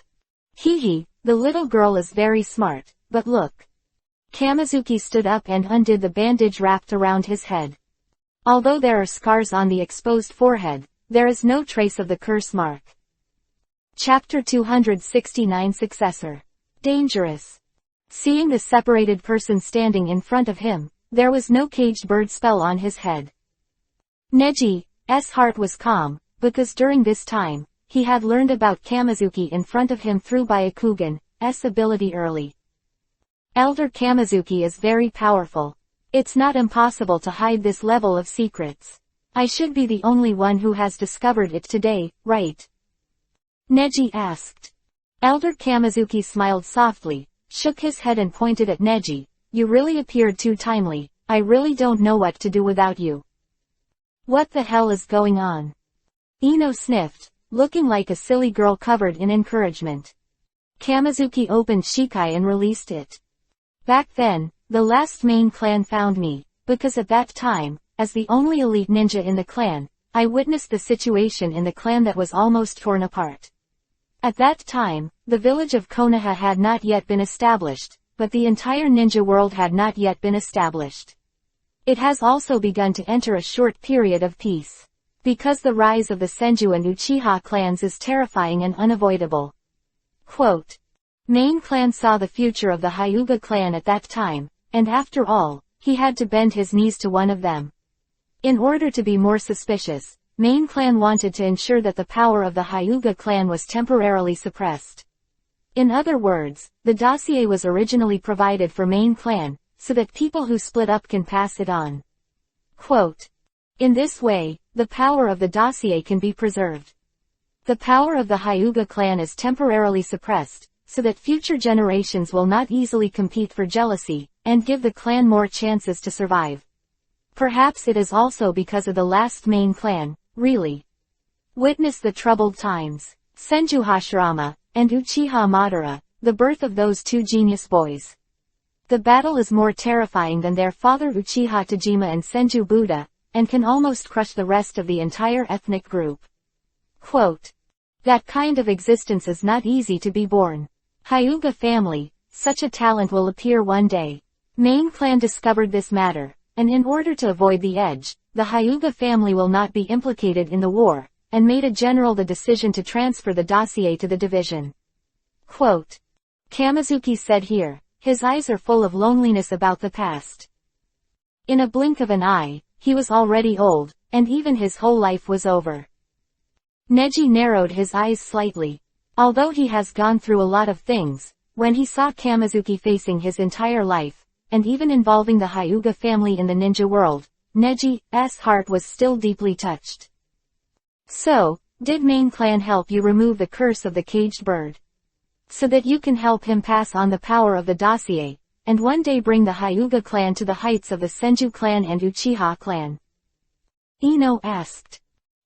Hee, the little girl is very smart, but look. Kamizuki stood up and undid the bandage wrapped around his head. Although there are scars on the exposed forehead, there is no trace of the curse mark. Chapter 269 Successor. Dangerous. Seeing the separated person standing in front of him, there was no caged bird spell on his head. Neji's heart was calm, because during this time, he had learned about Kamizuki in front of him through Byakugan's ability early. Elder Kamizuki is very powerful. It's not impossible to hide this level of secrets. I should be the only one who has discovered it today, right? Neji asked. Elder Kamizuki smiled softly, shook his head and pointed at Neji. "You really appeared too timely. I really don't know what to do without you." "What the hell is going on?" Ino sniffed, looking like a silly girl covered in encouragement. Kamizuki opened Shikai and released it. "Back then, the last main clan found me, because at that time, as the only elite ninja in the clan, I witnessed the situation in the clan that was almost torn apart. At that time, the village of Konoha had not yet been established, but the entire ninja world had not yet been established. It has also begun to enter a short period of peace. Because the rise of the Senju and Uchiha clans is terrifying and unavoidable." Quote. Main clan saw the future of the Hyuga clan at that time, and after all, he had to bend his knees to one of them. In order to be more suspicious, main clan wanted to ensure that the power of the Hyuga clan was temporarily suppressed. In other words, the dossier was originally provided for main clan, so that people who split up can pass it on. Quote. In this way, the power of the dossier can be preserved. The power of the Hyuga clan is temporarily suppressed, so that future generations will not easily compete for jealousy, and give the clan more chances to survive. Perhaps it is also because of the last main clan, really. Witness the troubled times, Senju Hashirama, and Uchiha Madara, the birth of those two genius boys. The battle is more terrifying than their father Uchiha Tajima and Senju Buddha, and can almost crush the rest of the entire ethnic group. Quote. That kind of existence is not easy to be born. Hyuga family, such a talent will appear one day. Main clan discovered this matter, and in order to avoid the edge, the Hyuga family will not be implicated in the war, and made a general the decision to transfer the dossier to the division. Quote. Kamizuki said here, his eyes are full of loneliness about the past. In a blink of an eye, he was already old, and even his whole life was over. Neji narrowed his eyes slightly. Although he has gone through a lot of things, when he saw Kamizuki facing his entire life, and even involving the Hyuga family in the ninja world, Neji's heart was still deeply touched. So, did main clan help you remove the curse of the caged bird? So that you can help him pass on the power of the dossier, and one day bring the Hyuga clan to the heights of the Senju clan and Uchiha clan? Ino asked.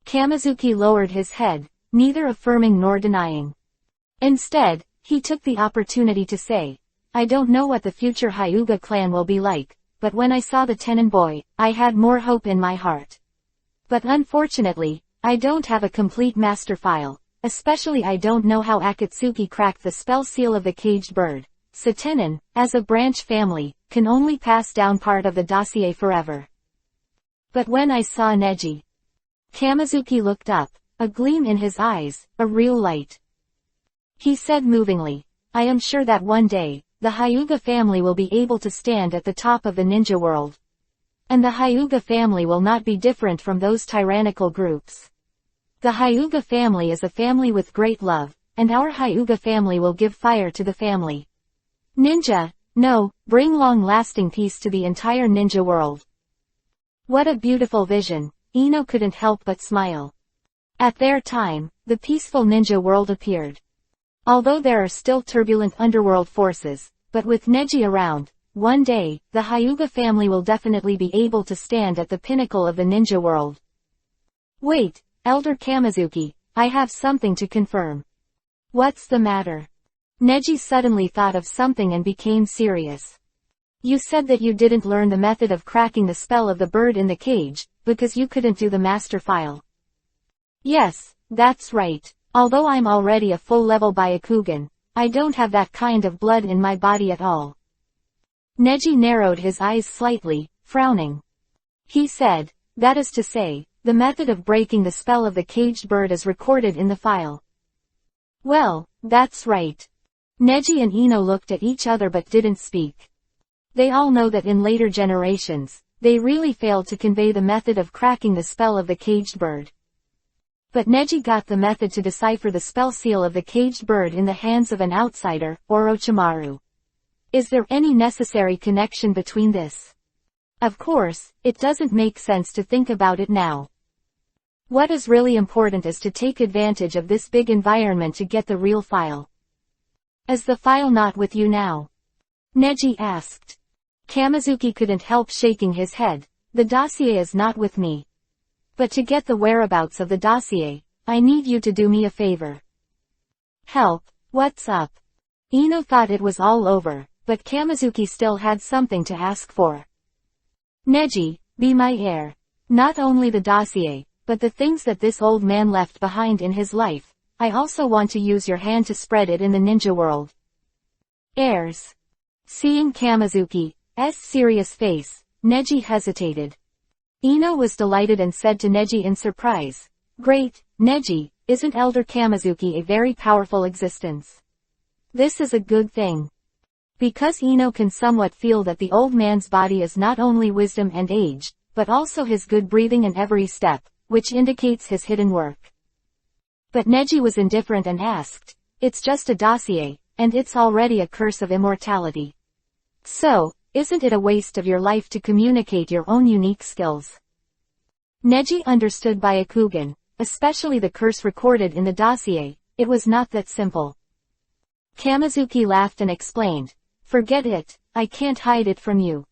Kamizuki lowered his head, neither affirming nor denying. Instead, he took the opportunity to say, I don't know what the future Hyuga clan will be like, but when I saw the Tenin boy, I had more hope in my heart. But unfortunately, I don't have a complete master file, especially I don't know how Akatsuki cracked the spell seal of the caged bird, so Tenin, as a branch family, can only pass down part of the dossier forever. But when I saw Neji, Kamizuki looked up, a gleam in his eyes, a real light. He said movingly, I am sure that one day, the Hyuga family will be able to stand at the top of the ninja world. And the Hyuga family will not be different from those tyrannical groups. The Hyuga family is a family with great love, and our Hyuga family will give fire to the family. Ninja, no, bring long-lasting peace to the entire ninja world. What a beautiful vision, Ino couldn't help but smile. At their time, the peaceful ninja world appeared. Although there are still turbulent underworld forces, but with Neji around, one day, the Hyuga family will definitely be able to stand at the pinnacle of the ninja world. Wait, Elder Kamizuki, I have something to confirm. What's the matter? Neji suddenly thought of something and became serious. You said that you didn't learn the method of cracking the spell of the bird in the cage, because you couldn't do the master file. Yes, that's right. Although I'm already a full-level Byakugan, I don't have that kind of blood in my body at all. Neji narrowed his eyes slightly, frowning. He said, that is to say, the method of breaking the spell of the caged bird is recorded in the file. Well, that's right. Neji and Ino looked at each other but didn't speak. They all know that in later generations, they really failed to convey the method of cracking the spell of the caged bird. But Neji got the method to decipher the spell seal of the caged bird in the hands of an outsider, Orochimaru. Is there any necessary connection between this? Of course, it doesn't make sense to think about it now. What is really important is to take advantage of this big environment to get the real file. Is the file not with you now? Neji asked. Kamizuki couldn't help shaking his head. The dossier is not with me. But to get the whereabouts of the dossier, I need you to do me a favor. Help, what's up? Ino thought it was all over, but Kamizuki still had something to ask for. Neji, be my heir. Not only the dossier, but the things that this old man left behind in his life. I also want to use your hand to spread it in the ninja world. Heirs. Seeing Kamizuki's serious face, Neji hesitated. Ino was delighted and said to Neji in surprise, Great, Neji, isn't Elder Kamizuki a very powerful existence? This is a good thing. Because Ino can somewhat feel that the old man's body is not only wisdom and age, but also his good breathing in every step, which indicates his hidden work. But Neji was indifferent and asked, It's just a dossier, and it's already a curse of immortality. So, isn't it a waste of your life to communicate your own unique skills? Neji understood Byakugan, especially the curse recorded in the dossier. It was not that simple. Kamizuki laughed and explained, Forget it, I can't hide it from you.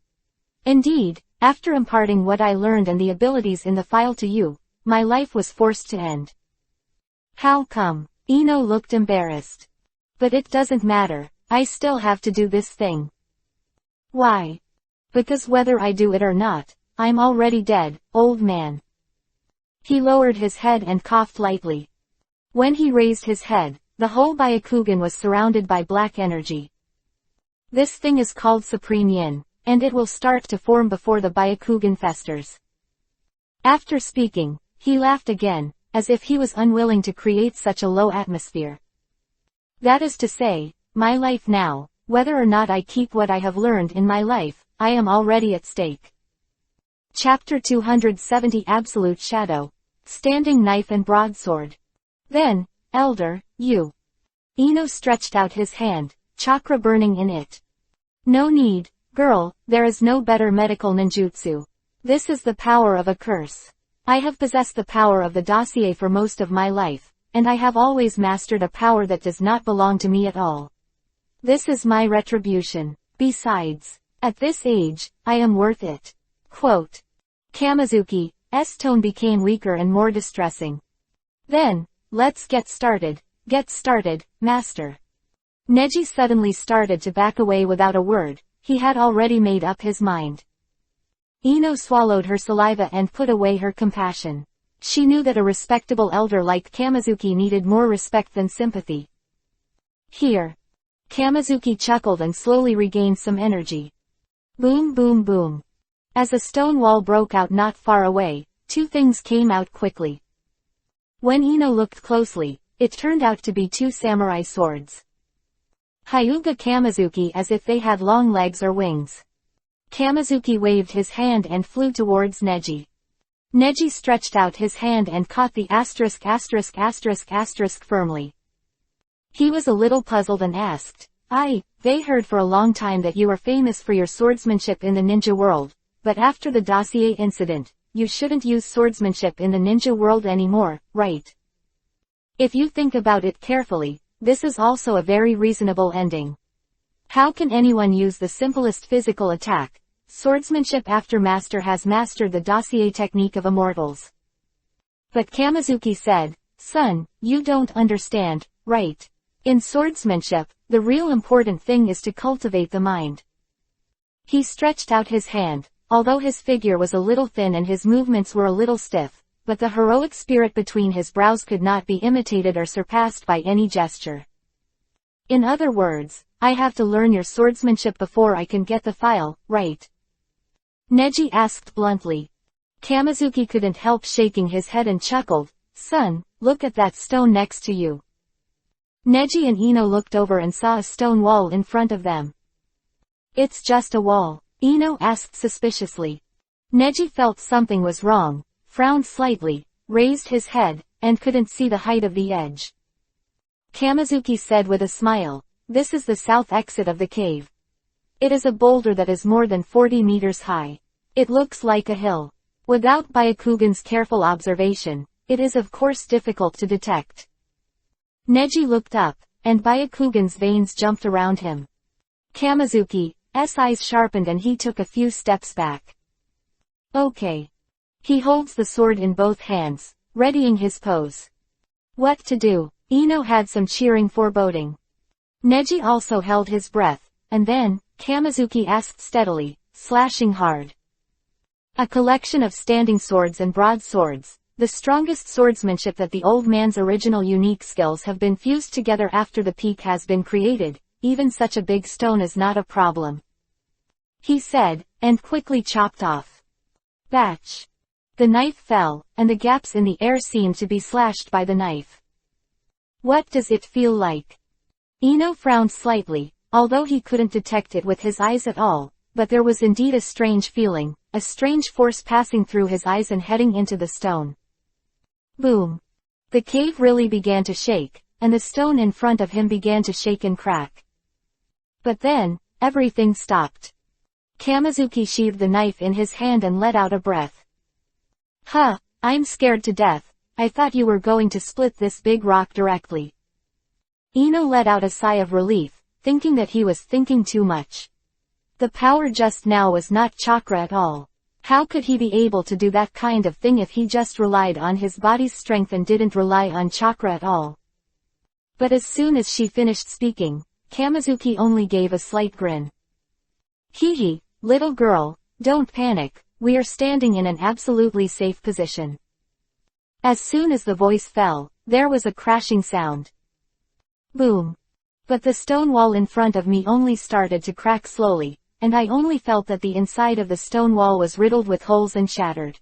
Indeed, after imparting what I learned and the abilities in the file to you, my life was forced to end. How come? Ino looked embarrassed. But it doesn't matter, I still have to do this thing. Why? Because whether I do it or not, I'm already dead, old man. He lowered his head and coughed lightly. When he raised his head, the whole Byakugan was surrounded by black energy. This thing is called Supreme Yin, and it will start to form before the Byakugan festers. After speaking, he laughed again, as if he was unwilling to create such a low atmosphere. That is to say, my life now, whether or not I keep what I have learned in my life, I am already at stake. Chapter 270 Absolute Shadow. Standing Knife and Broadsword. Then, Elder, you. Ino stretched out his hand, chakra burning in it. No need, girl, there is no better medical ninjutsu. This is the power of a curse. I have possessed the power of the dossier for most of my life, and I have always mastered a power that does not belong to me at all. This is my retribution. Besides, at this age, I am worth it. Quote. Kamizuki's tone became weaker and more distressing. Then, let's get started, master. Neji suddenly started to back away without a word. He had already made up his mind. Ino swallowed her saliva and put away her compassion. She knew that a respectable elder like Kamizuki needed more respect than sympathy. Here. Kamizuki chuckled and slowly regained some energy. Boom boom boom. As a stone wall broke out not far away, two things came out quickly. When Ino looked closely, it turned out to be two samurai swords. Hyuga Kamizuki as if they had long legs or wings. Kamizuki waved his hand and flew towards Neji. Neji stretched out his hand and caught the **** firmly. He was a little puzzled and asked, they heard for a long time that you are famous for your swordsmanship in the ninja world, but after the dossier incident, you shouldn't use swordsmanship in the ninja world anymore, right? If you think about it carefully, this is also a very reasonable ending. How can anyone use the simplest physical attack, swordsmanship after master has mastered the dossier technique of immortals? But Kamizuki said, son, you don't understand, right? In swordsmanship, the real important thing is to cultivate the mind. He stretched out his hand, although his figure was a little thin and his movements were a little stiff, but the heroic spirit between his brows could not be imitated or surpassed by any gesture. In other words, I have to learn your swordsmanship before I can get the file, right? Neji asked bluntly. Kamizuki couldn't help shaking his head and chuckled, son, look at that stone next to you. Neji and Ino looked over and saw a stone wall in front of them. It's just a wall, Ino asked suspiciously. Neji felt something was wrong, frowned slightly, raised his head, and couldn't see the height of the edge. Kamizuki said with a smile, this is the south exit of the cave. It is a boulder that is more than 40 meters high. It looks like a hill. Without Byakugan's careful observation, it is of course difficult to detect. Neji looked up, and Byakugan's veins jumped around him. Kamizuki's eyes sharpened and he took a few steps back. Okay. He holds the sword in both hands, readying his pose. What to do? Ino had some cheering foreboding. Neji also held his breath, and then, Kamizuki asked steadily, slashing hard. A collection of standing swords and broadswords, the strongest swordsmanship that the old man's original unique skills have been fused together after the peak has been created, even such a big stone is not a problem. He said, and quickly chopped off. Batch. The knife fell, and the gaps in the air seemed to be slashed by the knife. What does it feel like? Ino frowned slightly, although he couldn't detect it with his eyes at all, but there was indeed a strange feeling, a strange force passing through his eyes and heading into the stone. Boom. The cave really began to shake, and the stone in front of him began to shake and crack. But then, everything stopped. Kamizuki sheathed the knife in his hand and let out a breath. Huh, I'm scared to death. I thought you were going to split this big rock directly. Ino let out a sigh of relief, thinking that he was thinking too much. The power just now was not chakra at all. How could he be able to do that kind of thing if he just relied on his body's strength and didn't rely on chakra at all? But as soon as she finished speaking, Kamizuki only gave a slight grin. Hee, little girl, don't panic, we are standing in an absolutely safe position. As soon as the voice fell, there was a crashing sound. Boom. But the stone wall in front of me only started to crack slowly, and I only felt that the inside of the stone wall was riddled with holes and shattered.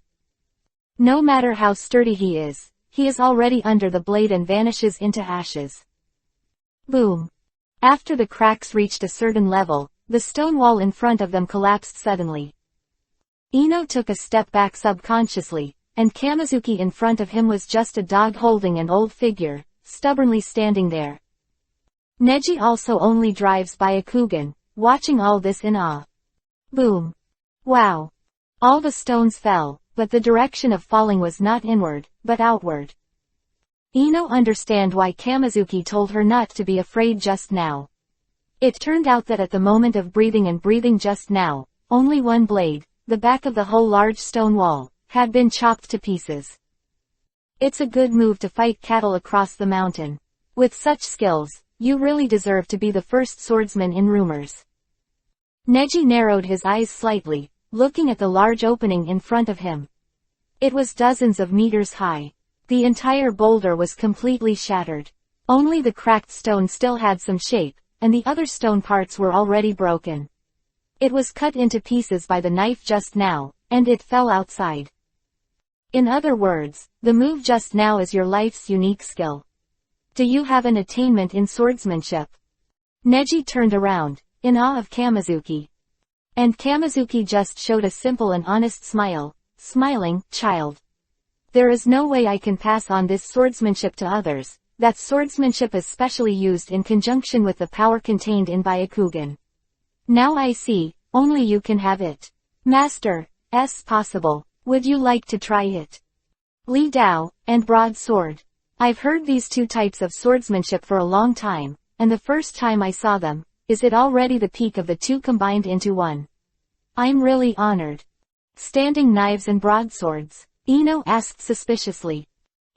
No matter how sturdy he is already under the blade and vanishes into ashes. Boom. After the cracks reached a certain level, the stone wall in front of them collapsed suddenly. Ino took a step back subconsciously, and Kamizuki in front of him was just a dog holding an old figure, stubbornly standing there. Neji also only drives Byakugan, watching all this in awe. Boom. Wow. All the stones fell, but the direction of falling was not inward, but outward. Ino understand why Kamizuki told her not to be afraid just now. It turned out that at the moment of breathing just now, only one blade, the back of the whole large stone wall, had been chopped to pieces. It's a good move to fight cattle across the mountain. With such skills, you really deserve to be the first swordsman in rumors. Neji narrowed his eyes slightly, looking at the large opening in front of him. It was dozens of meters high. The entire boulder was completely shattered. Only the cracked stone still had some shape, and the other stone parts were already broken. It was cut into pieces by the knife just now, and it fell outside. In other words, the move just now is your life's unique skill. Do you have an attainment in swordsmanship? Neji turned around, in awe of Kamizuki. And Kamizuki just showed a simple and honest smile, smiling, child. There is no way I can pass on this swordsmanship to others, that swordsmanship is specially used in conjunction with the power contained in Byakugan. Now I see, only you can have it. Master, possible, would you like to try it? Li Dao, and broadsword. I've heard these two types of swordsmanship for a long time, and the first time I saw them, is it already the peak of the two combined into one. I'm really honored. Standing knives and broadswords? Ino asked suspiciously.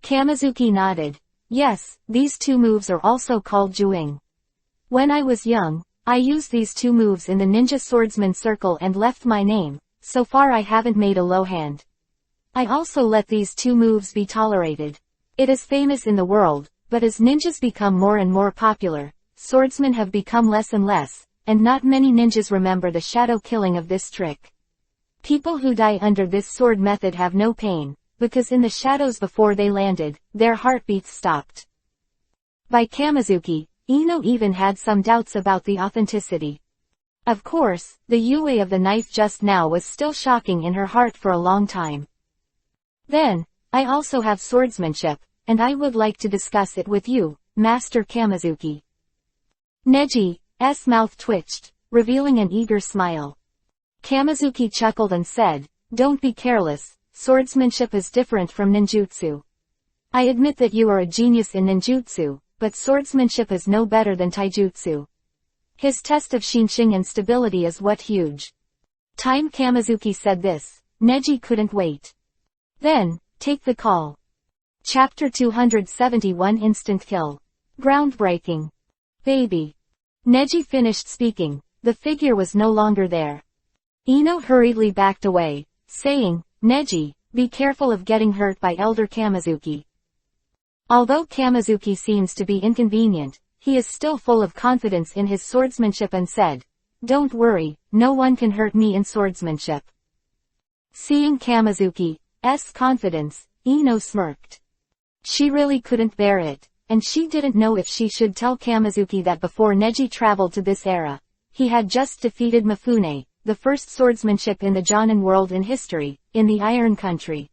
Kamizuki nodded. Yes, these two moves are also called Juing. When I was young, I used these two moves in the ninja swordsman circle and left my name. So far I haven't made a low hand. I also let these two moves be tolerated. It is famous in the world, but as ninjas become more and more popular, swordsmen have become less and less, and not many ninjas remember the shadow killing of this trick. People who die under this sword method have no pain, because in the shadows before they landed, their heartbeats stopped. By Kamizuki, Ino even had some doubts about the authenticity. Of course, the yue of the knife just now was still shocking in her heart for a long time. Then, I also have swordsmanship, and I would like to discuss it with you, Master Kamizuki. Neji's mouth twitched, revealing an eager smile. Kamizuki chuckled and said, don't be careless, swordsmanship is different from ninjutsu. I admit that you are a genius in ninjutsu, but swordsmanship is no better than taijutsu. His test of Shinshin and stability is what huge. Time Kamizuki said this, Neji couldn't wait. Then, take the call. Chapter 271 Instant Kill. Groundbreaking. Baby. Neji finished speaking, the figure was no longer there. Ino hurriedly backed away, saying, Neji, be careful of getting hurt by Elder Kamizuki. Although Kamizuki seems to be inconvenient, he is still full of confidence in his swordsmanship and said, don't worry, no one can hurt me in swordsmanship. Seeing Kamizuki's confidence, Ino smirked. She really couldn't bear it, and she didn't know if she should tell Kamizuki that before Neji traveled to this era, he had just defeated Mifune, the first swordsmanship in the Jonin world in history, in the Iron Country.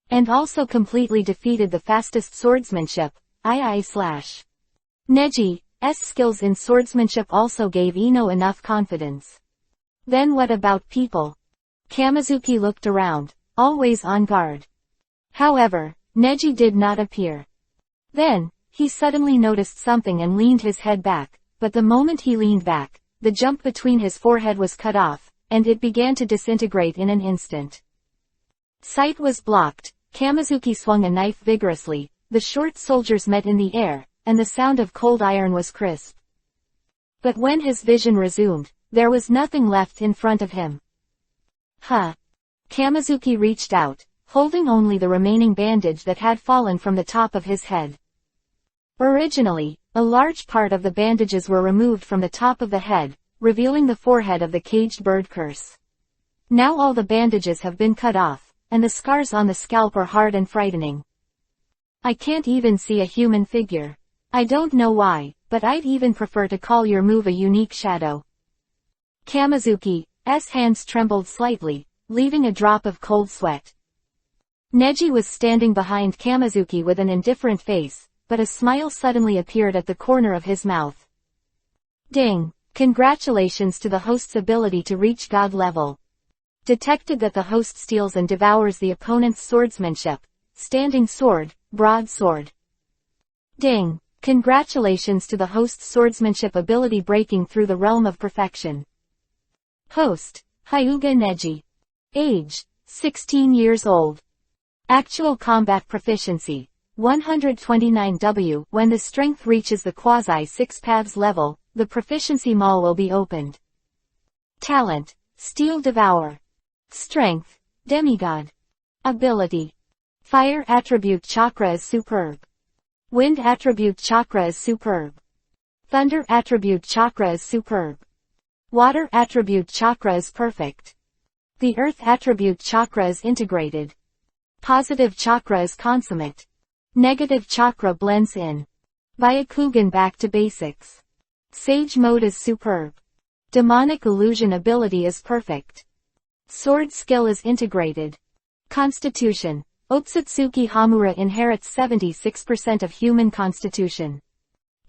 And also completely defeated the fastest swordsmanship, II/. Neji's skills in swordsmanship also gave Ino enough confidence. Then what about people? Kamizuki looked around, always on guard. However, Neji did not appear. Then, he suddenly noticed something and leaned his head back, but the moment he leaned back, the jump between his forehead was cut off, and it began to disintegrate in an instant. Sight was blocked. Kamizuki swung a knife vigorously, the short soldiers met in the air, and the sound of cold iron was crisp. But when his vision resumed, there was nothing left in front of him. Kamizuki reached out, holding only the remaining bandage that had fallen from the top of his head. Originally, a large part of the bandages were removed from the top of the head, revealing the forehead of the caged bird curse. Now all the bandages have been cut off, and the scars on the scalp are hard and frightening. I can't even see a human figure. I don't know why, but I'd even prefer to call your move a unique shadow. Kamizuki's hands trembled slightly, leaving a drop of cold sweat. Neji was standing behind Kamizuki with an indifferent face, but a smile suddenly appeared at the corner of his mouth. Ding! Congratulations to the host's ability to reach God level. Detected that the host steals and devours the opponent's swordsmanship. Standing sword, broadsword. Ding! Congratulations to the host's swordsmanship ability breaking through the realm of perfection. Host, Hyuga Neji. Age, 16 years old. Actual combat proficiency, 129W. When the strength reaches the quasi-6 paths level, the proficiency mall will be opened. Talent, Steel Devour. Strength, Demigod. Ability. Fire attribute chakra is superb. Wind attribute chakra is superb. Thunder attribute chakra is superb. Water attribute chakra is perfect. The earth attribute chakra is integrated. Positive chakra is consummate. Negative chakra blends in. Byakugan back to basics. Sage mode is superb. Demonic illusion ability is perfect. Sword skill is integrated. Constitution. Otsutsuki Hamura inherits 76% of human constitution.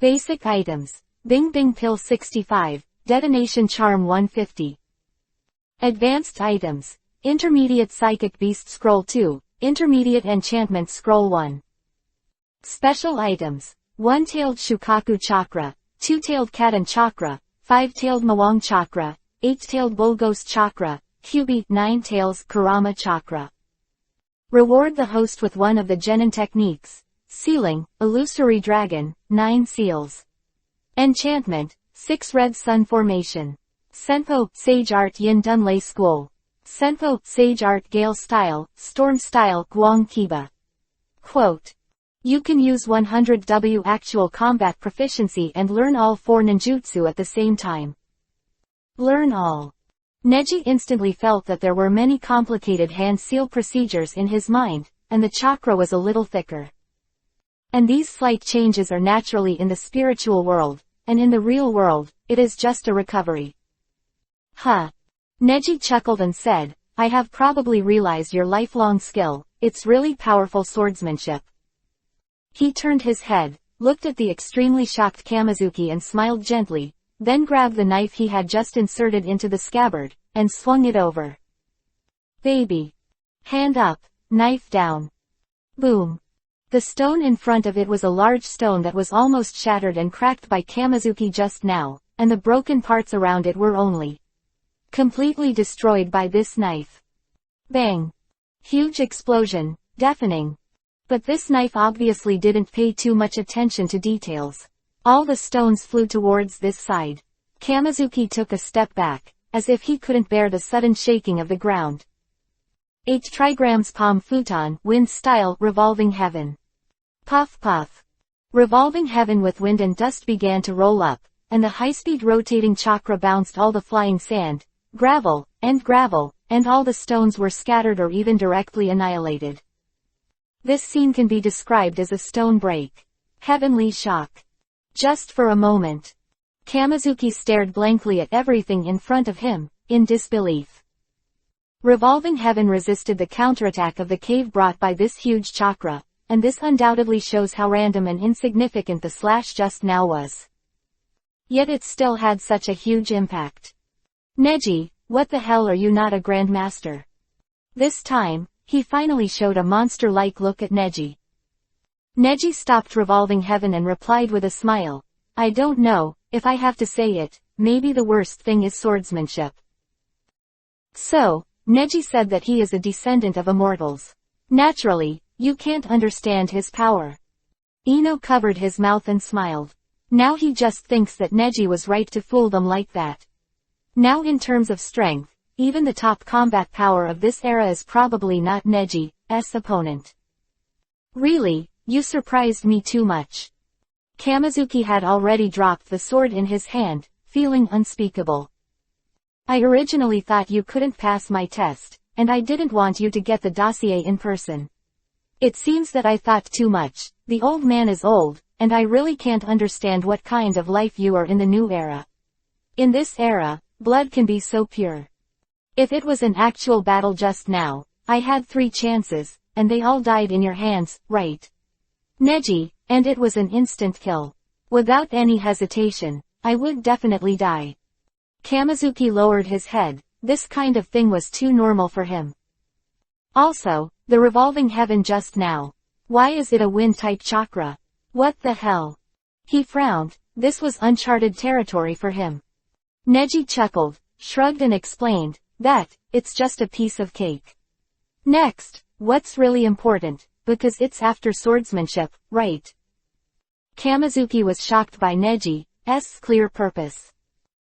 Basic items. Bing Bing Pill 65, Detonation Charm 150. Advanced items. Intermediate Psychic Beast Scroll 2, Intermediate Enchantment Scroll 1. Special items. One-tailed Shukaku Chakra, Two-tailed Katan Chakra, Five-tailed Mawang Chakra, Eight-tailed Bulgos Chakra, Kyubi, Nine-tails Kurama Chakra. Reward the host with one of the Genin techniques. Sealing, Illusory Dragon, 9 seals. Enchantment, 6 Red Sun Formation. Senpo, Sage Art Yin Dunlay School. Senpo, Sage Art Gale Style, Storm Style Guang Kiba. Quote. You can use 100W actual combat proficiency and learn all 4 ninjutsu at the same time. Learn all. Neji instantly felt that there were many complicated hand seal procedures in his mind, and the chakra was a little thicker. And these slight changes are naturally in the spiritual world, and in the real world, it is just a recovery. Huh. Neji chuckled and said, I have probably realized your lifelong skill, it's really powerful swordsmanship. He turned his head, looked at the extremely shocked Kamizuki and smiled gently, then grabbed the knife he had just inserted into the scabbard, and swung it over. Baby. Hand up, knife down. Boom. The stone in front of it was a large stone that was almost shattered and cracked by Kamizuki just now, and the broken parts around it were only completely destroyed by this knife. Bang. Huge explosion, deafening. But this knife obviously didn't pay too much attention to details. All the stones flew towards this side. Kamizuki took a step back, as if he couldn't bear the sudden shaking of the ground. 8 trigrams palm futon, wind style, revolving heaven. Puff puff. Revolving heaven with wind and dust began to roll up, and the high-speed rotating chakra bounced all the flying sand, gravel, and all the stones were scattered or even directly annihilated. This scene can be described as a stone break. Heavenly shock. Just for a moment. Kamizuki stared blankly at everything in front of him, in disbelief. Revolving heaven resisted the counterattack of the cave brought by this huge chakra, and this undoubtedly shows how random and insignificant the slash just now was. Yet it still had such a huge impact. Neji, what the hell are you not a grandmaster? This time, he finally showed a monster-like look at Neji. Neji stopped revolving heaven and replied with a smile, I don't know, if I have to say it, maybe the worst thing is swordsmanship. So, Neji said that he is a descendant of immortals. Naturally, you can't understand his power. Ino covered his mouth and smiled. Now he just thinks that Neji was right to fool them like that. Now in terms of strength, even the top combat power of this era is probably not Neji's opponent. Really, you surprised me too much. Kamizuki had already dropped the sword in his hand, feeling unspeakable. I originally thought you couldn't pass my test, and I didn't want you to get the dossier in person. It seems that I thought too much. The old man is old, and I really can't understand what kind of life you are in the new era. In this era, blood can be so pure. If it was an actual battle just now, I had 3 chances, and they all died in your hands, right? Neji, and it was an instant kill. Without any hesitation, I would definitely die. Kamizuki lowered his head. This kind of thing was too normal for him. Also, the revolving heaven just now. Why is it a wind-type chakra? What the hell? He frowned. This was uncharted territory for him. Neji chuckled, shrugged and explained, that, it's just a piece of cake. Next, what's really important, because it's after swordsmanship, right? Kamizuki was shocked by Neji's clear purpose.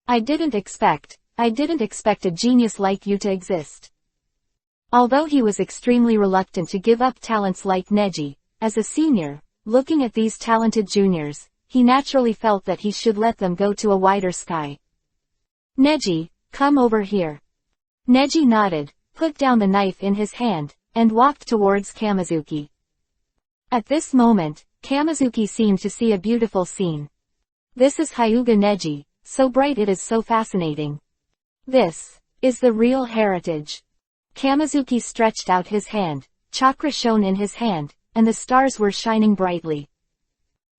I didn't expect a genius like you to exist. Although he was extremely reluctant to give up talents like Neji, as a senior, looking at these talented juniors, he naturally felt that he should let them go to a wider sky. Neji, come over here. Neji nodded, put down the knife in his hand, and walked towards Kamizuki. At this moment, Kamizuki seemed to see a beautiful scene. This is Hyuga Neji, so bright it is so fascinating. This is the real heritage. Kamizuki stretched out his hand, chakra shone in his hand, and the stars were shining brightly.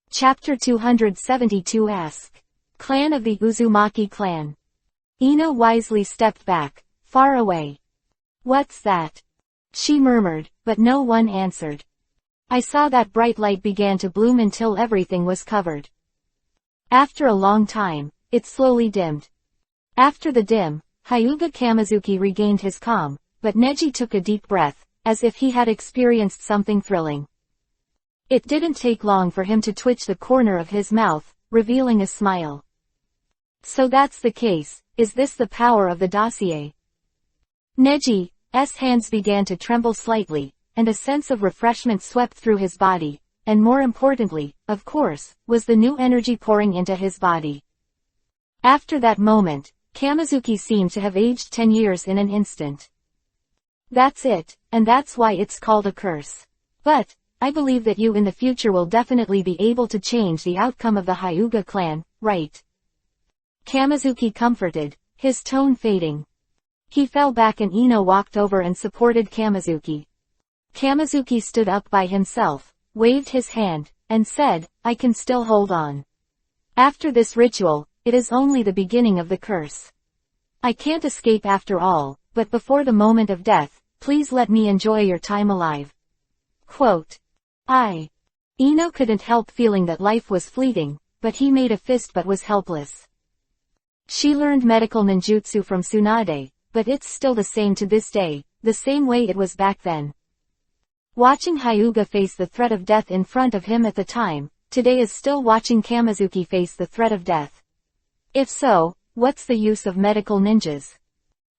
Chapter 272 Ask. Clan of the Uzumaki Clan. Ino wisely stepped back, far away. What's that? She murmured, but no one answered. I saw that bright light began to bloom until everything was covered. After a long time, it slowly dimmed. After the dim, Hyuga Kamizuki regained his calm, but Neji took a deep breath, as if he had experienced something thrilling. It didn't take long for him to twitch the corner of his mouth, revealing a smile. So that's the case, is this the power of the dossier? Neji's hands began to tremble slightly, and a sense of refreshment swept through his body, and more importantly, of course, was the new energy pouring into his body. After that moment, Kamizuki seemed to have aged 10 years in an instant. That's it, and that's why it's called a curse. But, I believe that you in the future will definitely be able to change the outcome of the Hyuga clan, right? Kamizuki comforted, his tone fading. He fell back and Ino walked over and supported Kamizuki. Kamizuki stood up by himself, waved his hand, and said, I can still hold on. After this ritual, it is only the beginning of the curse. I can't escape after all, but before the moment of death, please let me enjoy your time alive. Quote. Ino couldn't help feeling that life was fleeting, but he made a fist but was helpless. She learned medical ninjutsu from Tsunade, but it's still the same to this day, the same way it was back then. Watching Hyuga face the threat of death in front of him at the time, today is still watching Kamizuki face the threat of death. If so, what's the use of medical ninjas?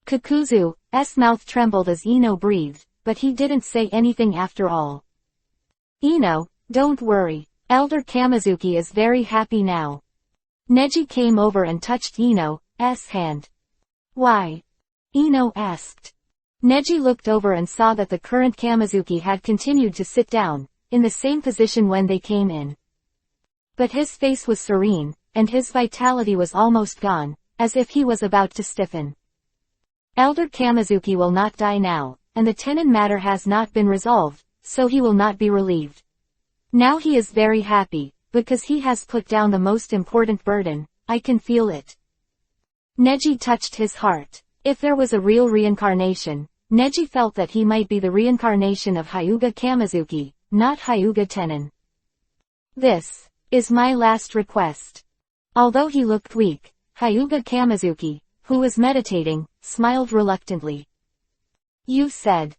Kakuzu's mouth trembled as Ino breathed, but he didn't say anything after all. Ino, don't worry. Elder Kamizuki is very happy now. Neji came over and touched Ino's hand. Why? Ino asked. Neji looked over and saw that the current Kamizuki had continued to sit down, in the same position when they came in. But his face was serene, and his vitality was almost gone, as if he was about to stiffen. Elder Kamizuki will not die now, and the Tenon matter has not been resolved, so he will not be relieved. Now he is very happy, because he has put down the most important burden, I can feel it. Neji touched his heart. If there was a real reincarnation, Neji felt that he might be the reincarnation of Hyuga Kamizuki, not Hyuga Tenon. This is my last request. Although he looked weak, Hyuga Kamizuki, who was meditating, smiled reluctantly. You said.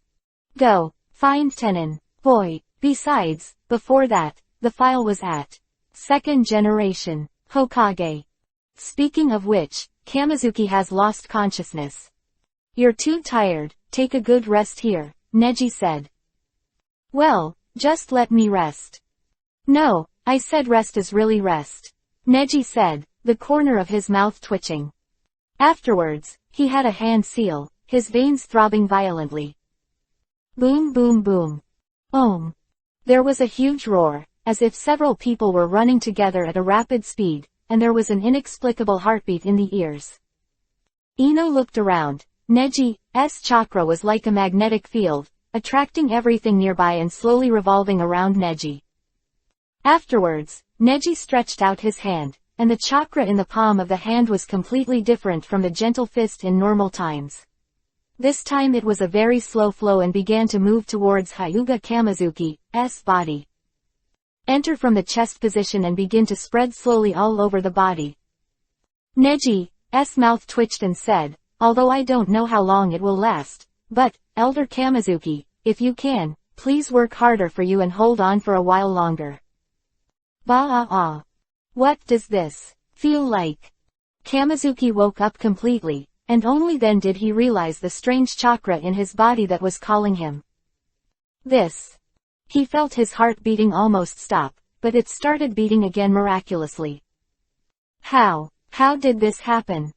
Go, find Tenon, boy. Besides, before that, the file was at second generation, Hokage. Speaking of which, Kamizuki has lost consciousness. You're too tired, take a good rest here, Neji said. Well, just let me rest. No, I said rest is really rest. Neji said, the corner of his mouth twitching. Afterwards, he had a hand seal, his veins throbbing violently. Boom boom boom. Om. There was a huge roar, as if several people were running together at a rapid speed, and there was an inexplicable heartbeat in the ears. Ino looked around. Neji's chakra was like a magnetic field, attracting everything nearby and slowly revolving around Neji. Afterwards, Neji stretched out his hand, and the chakra in the palm of the hand was completely different from the gentle fist in normal times. This time it was a very slow flow and began to move towards Hyuga Kamizuki's body. Enter from the chest position and begin to spread slowly all over the body. Neji's mouth twitched and said, although I don't know how long it will last, but, Elder Kamizuki, if you can, please work harder for you and hold on for a while longer. What does this feel like? Kamizuki woke up completely, and only then did he realize the strange chakra in his body that was calling him. This. He felt his heart beating almost stop, but it started beating again miraculously. How did this happen?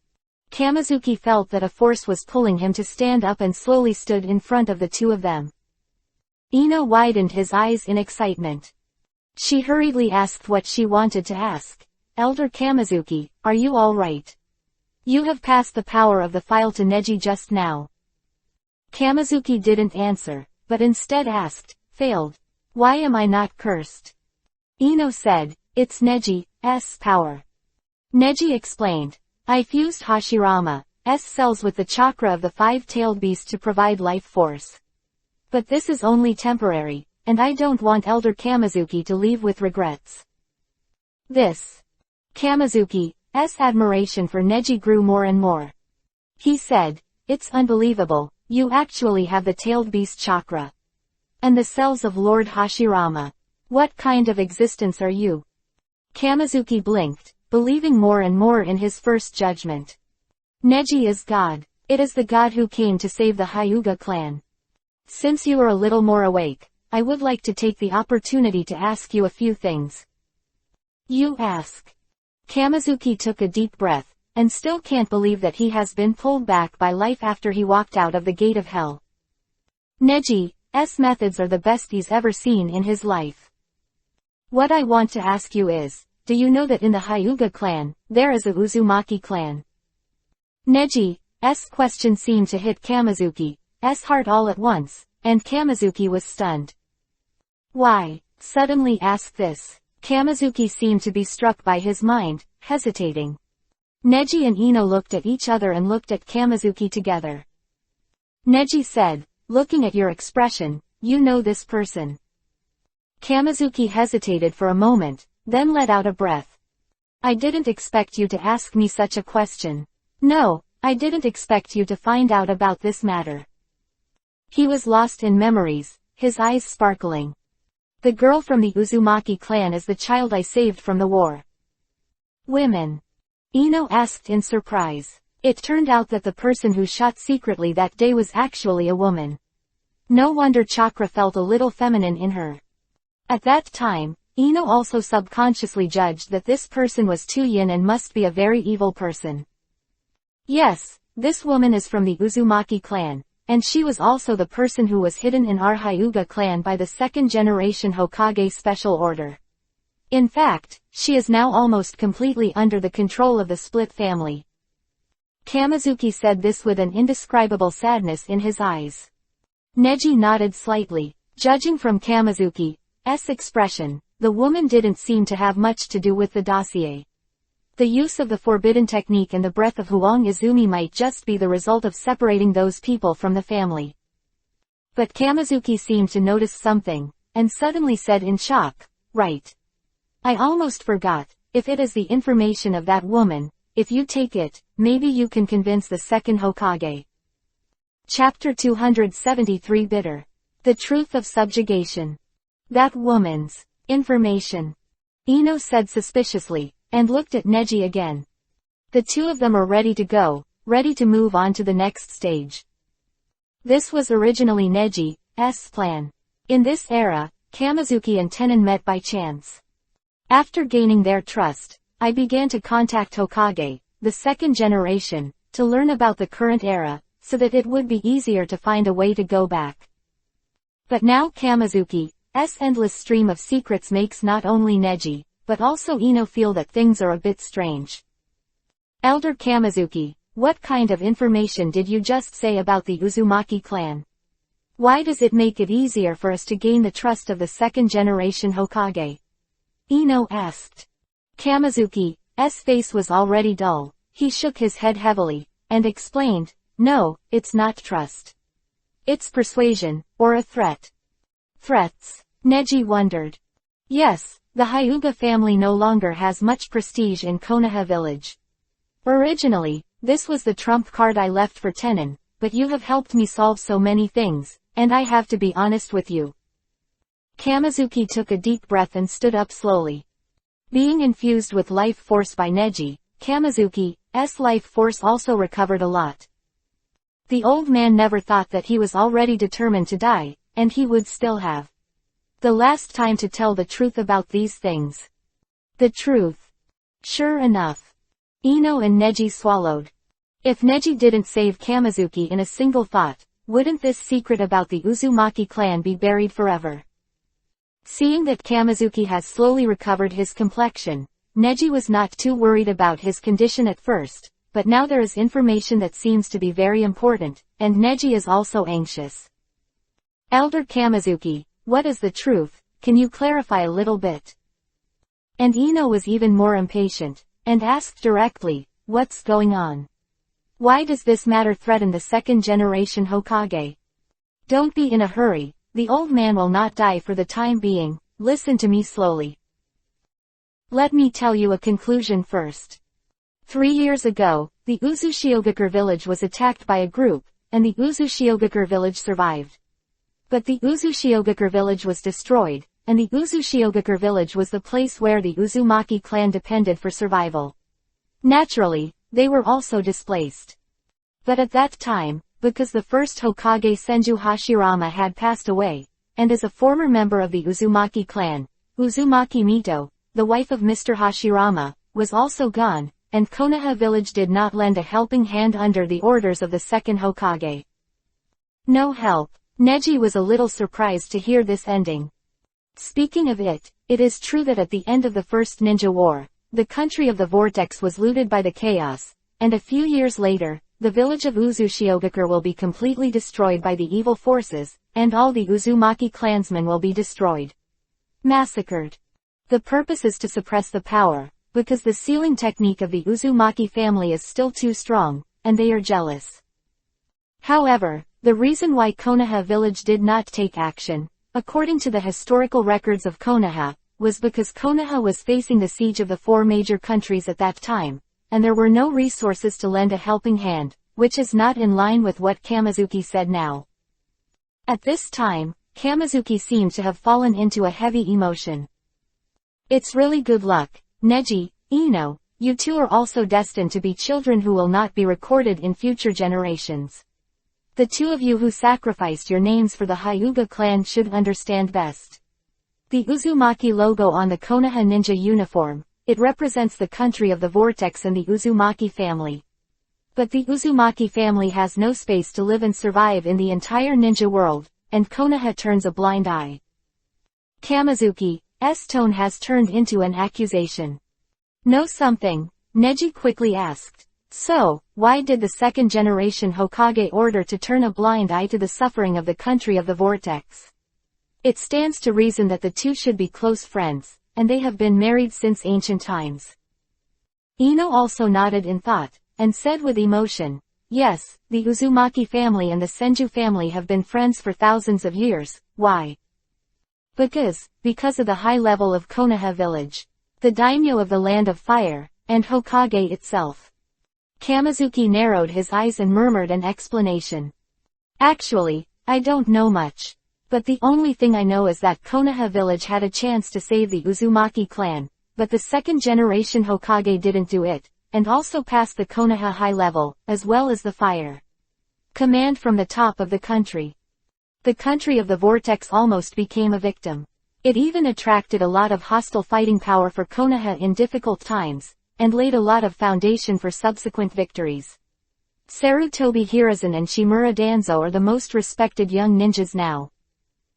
Kamizuki felt that a force was pulling him to stand up and slowly stood in front of the two of them. Ino widened his eyes in excitement. She hurriedly asked what she wanted to ask. Elder Kamizuki, are you all right? You have passed the power of the file to Neji just now. Kamizuki didn't answer, but instead asked, failed. Why am I not cursed? Ino said, it's Neji's power. Neji explained, I fused Hashirama's cells with the chakra of the five-tailed beast to provide life force. But this is only temporary, and I don't want Elder Kamizuki to leave with regrets. Kamizuki's admiration for Neji grew more and more. He said, it's unbelievable, you actually have the tailed beast chakra. And the cells of Lord Hashirama. What kind of existence are you? Kamizuki blinked, believing more and more in his first judgment. Neji is God. It is the God who came to save the Hyuga clan. Since you are a little more awake, I would like to take the opportunity to ask you a few things. You ask. Kamizuki took a deep breath, and still can't believe that he has been pulled back by life after he walked out of the gate of hell. Neji's methods are the best he's ever seen in his life. What I want to ask you is, do you know that in the Hyuga clan, there is a Uzumaki clan? Neji's question seemed to hit Kamizuki's heart all at once, and Kamizuki was stunned. Why, suddenly ask this? Kamizuki seemed to be struck by his mind, hesitating. Neji and Ino looked at each other and looked at Kamizuki together. Neji said, looking at your expression, you know this person. Kamizuki hesitated for a moment, then let out a breath. I didn't expect you to ask me such a question. No, I didn't expect you to find out about this matter. He was lost in memories, his eyes sparkling. The girl from the Uzumaki clan is the child I saved from the war. Women? Ino asked in surprise. It turned out that the person who shot secretly that day was actually a woman. No wonder Chakra felt a little feminine in her. At that time, Ino also subconsciously judged that this person was too yin and must be a very evil person. Yes, this woman is from the Uzumaki clan, and she was also the person who was hidden in our Hyuga clan by the second-generation Hokage special order. In fact, she is now almost completely under the control of the split family. Kamizuki said this with an indescribable sadness in his eyes. Neji nodded slightly. Judging from Kamizuki's expression, the woman didn't seem to have much to do with the dossier. The use of the forbidden technique and the breath of Huang Izumi might just be the result of separating those people from the family. But Kamizuki seemed to notice something, and suddenly said in shock, right. I almost forgot, if it is the information of that woman, if you take it, maybe you can convince the second Hokage. Chapter 273 Bitter. The Truth of Subjugation. That woman's information. Ino said suspiciously, and looked at Neji again. The two of them are ready to go, ready to move on to the next stage. This was originally Neji's plan. In this era, Kamizuki and Tenon met by chance. After gaining their trust, I began to contact Hokage, the second generation, to learn about the current era, so that it would be easier to find a way to go back. But now Kamizuki's endless stream of secrets makes not only Neji, but also Ino feel that things are a bit strange. Elder Kamizuki, what kind of information did you just say about the Uzumaki clan? Why does it make it easier for us to gain the trust of the second generation Hokage? Ino asked. Kamizuki's face was already dull. He shook his head heavily, and explained, "No, it's not trust. It's persuasion, or a threat." Threats? Neji wondered. Yes, the Hyuga family no longer has much prestige in Konoha village. Originally, this was the trump card I left for Tenon, but you have helped me solve so many things, and I have to be honest with you. Kamizuki took a deep breath and stood up slowly. Being infused with life force by Neji, Kamizuki's life force also recovered a lot. The old man never thought that he was already determined to die, and he would still have the last time to tell the truth about these things. The truth. Sure enough. Ino and Neji swallowed. If Neji didn't save Kamizuki in a single thought, wouldn't this secret about the Uzumaki clan be buried forever? Seeing that Kamizuki has slowly recovered his complexion, Neji was not too worried about his condition at first, but now there is information that seems to be very important, and Neji is also anxious. Elder Kamizuki, what is the truth? Can you clarify a little bit? And Ino was even more impatient, and asked directly, what's going on? Why does this matter threaten the second-generation Hokage? Don't be in a hurry, the old man will not die for the time being, listen to me slowly. Let me tell you a conclusion first. 3 years ago, the Uzushiogakure village was attacked by a group, and the Uzushiogakure village survived. But the Uzushiogakure village was destroyed, and the Uzushiogakure village was the place where the Uzumaki clan depended for survival. Naturally, they were also displaced. But at that time, because the first Hokage Senju Hashirama had passed away, and as a former member of the Uzumaki clan, Uzumaki Mito, the wife of Mr. Hashirama, was also gone, and Konoha village did not lend a helping hand under the orders of the second Hokage. No help. Neji was a little surprised to hear this ending. Speaking of it, it is true that at the end of the First Ninja War, the country of the Vortex was looted by the Chaos, and a few years later, the village of Uzushiogakure will be completely destroyed by the evil forces, and all the Uzumaki clansmen will be destroyed. Massacred. The purpose is to suppress the power, because the sealing technique of the Uzumaki family is still too strong, and they are jealous. However, the reason why Konoha village did not take action, according to the historical records of Konoha, was because Konoha was facing the siege of the 4 major countries at that time, and there were no resources to lend a helping hand, which is not in line with what Kamizuki said now. At this time, Kamizuki seemed to have fallen into a heavy emotion. It's really good luck, Neji, Ino, you two are also destined to be children who will not be recorded in future generations. The two of you who sacrificed your names for the Hyuga clan should understand best. The Uzumaki logo on the Konoha ninja uniform, it represents the country of the Vortex and the Uzumaki family. But the Uzumaki family has no space to live and survive in the entire ninja world, and Konoha turns a blind eye. Kamizuki's tone has turned into an accusation. Know something? Neji quickly asked. So, why did the second-generation Hokage order to turn a blind eye to the suffering of the country of the Vortex? It stands to reason that the two should be close friends, and they have been married since ancient times. Ino also nodded in thought, and said with emotion, yes, the Uzumaki family and the Senju family have been friends for thousands of years. Why? Because of the high level of Konoha village, the daimyo of the land of fire, and Hokage itself. Kamizuki narrowed his eyes and murmured an explanation. Actually, I don't know much. But the only thing I know is that Konoha village had a chance to save the Uzumaki clan, but the second-generation Hokage didn't do it, and also passed the Konoha high level, as well as the fire command from the top of the country. The country of the Vortex almost became a victim. It even attracted a lot of hostile fighting power for Konoha in difficult times, and laid a lot of foundation for subsequent victories. Sarutobi Hiruzen and Shimura Danzo are the most respected young ninjas now.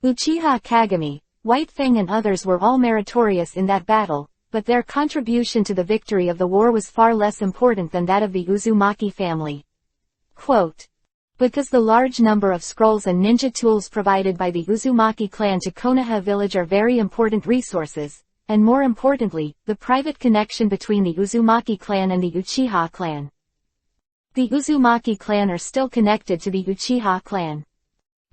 Uchiha Kagami, White Fang and others were all meritorious in that battle, but their contribution to the victory of the war was far less important than that of the Uzumaki family. Quote, because the large number of scrolls and ninja tools provided by the Uzumaki clan to Konoha village are very important resources, and more importantly, the private connection between the Uzumaki clan and the Uchiha clan. The Uzumaki clan are still connected to the Uchiha clan.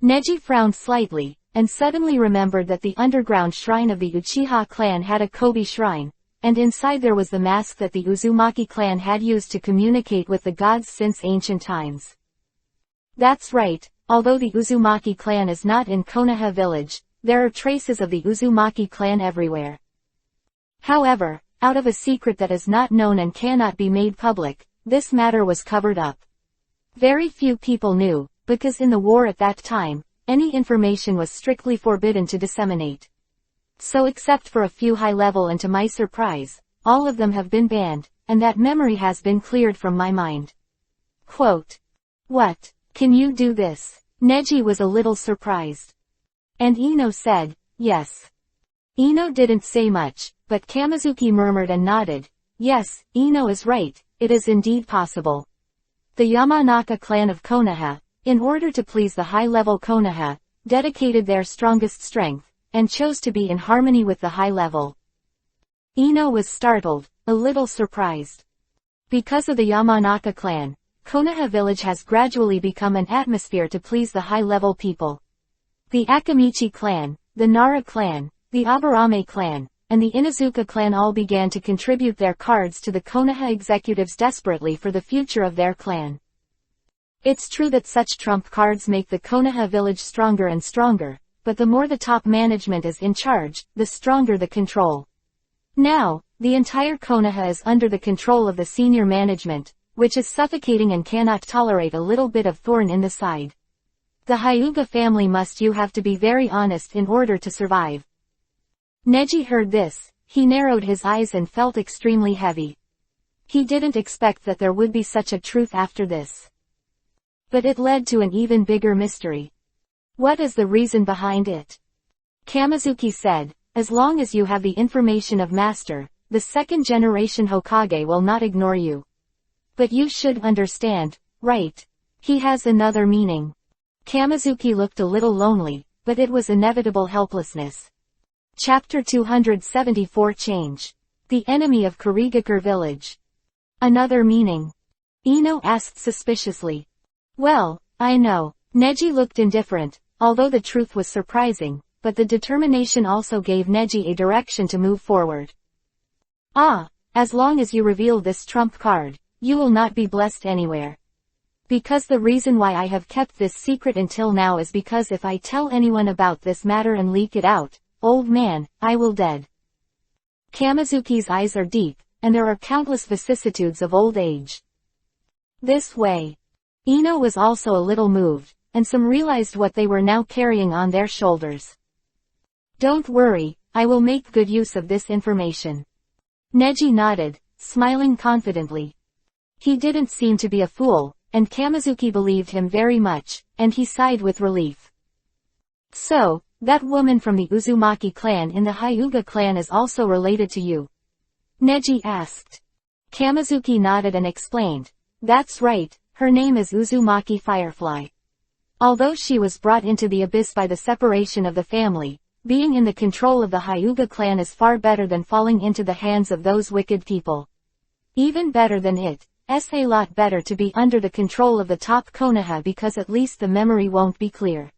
Neji frowned slightly, and suddenly remembered that the underground shrine of the Uchiha clan had a Kobo shrine, and inside there was the mask that the Uzumaki clan had used to communicate with the gods since ancient times. That's right, although the Uzumaki clan is not in Konoha village, there are traces of the Uzumaki clan everywhere. However, out of a secret that is not known and cannot be made public, this matter was covered up. Very few people knew, because in the war at that time, any information was strictly forbidden to disseminate. So except for a few high-level and to my surprise, all of them have been banned, and that memory has been cleared from my mind. Quote. What? Can you do this? Neji was a little surprised. And Ino said, yes. Ino didn't say much, but Kamizuki murmured and nodded. Yes, Ino is right, it is indeed possible. The Yamanaka clan of Konoha, in order to please the high-level Konoha, dedicated their strongest strength, and chose to be in harmony with the high level. Ino was startled, a little surprised. Because of the Yamanaka clan, Konoha village has gradually become an atmosphere to please the high-level people. The Akamichi clan, the Nara clan, the Aburame clan, and the Inuzuka clan all began to contribute their cards to the Konoha executives desperately for the future of their clan. It's true that such trump cards make the Konoha village stronger and stronger, but the more the top management is in charge, the stronger the control. Now, the entire Konoha is under the control of the senior management, which is suffocating and cannot tolerate a little bit of thorn in the side. The Hyuga family must have to be very honest in order to survive. Neji heard this, he narrowed his eyes and felt extremely heavy. He didn't expect that there would be such a truth after this. But it led to an even bigger mystery. What is the reason behind it? Kamizuki said, as long as you have the information of Master, the second generation Hokage will not ignore you. But you should understand, right? He has another meaning. Kamizuki looked a little lonely, but it was inevitable helplessness. Chapter 274 Change. The enemy of Kurigakure village. Another meaning? Ino asked suspiciously. Well, I know. Neji looked indifferent, although the truth was surprising, but the determination also gave Neji a direction to move forward. Ah, as long as you reveal this trump card, you will not be blessed anywhere. Because the reason why I have kept this secret until now is because if I tell anyone about this matter and leak it out, old man, I will dead. Kamizuki's eyes are deep, and there are countless vicissitudes of old age. This way. Ino was also a little moved, and some realized what they were now carrying on their shoulders. Don't worry, I will make good use of this information. Neji nodded, smiling confidently. He didn't seem to be a fool, and Kamizuki believed him very much, and he sighed with relief. So, that woman from the Uzumaki clan in the Hyuga clan is also related to you? Neji asked. Kamizuki nodded and explained. That's right, her name is Uzumaki Firefly. Although she was brought into the abyss by the separation of the family, being in the control of the Hyuga clan is far better than falling into the hands of those wicked people. Even better than it's a lot better to be under the control of the top Konoha because at least the memory won't be clear.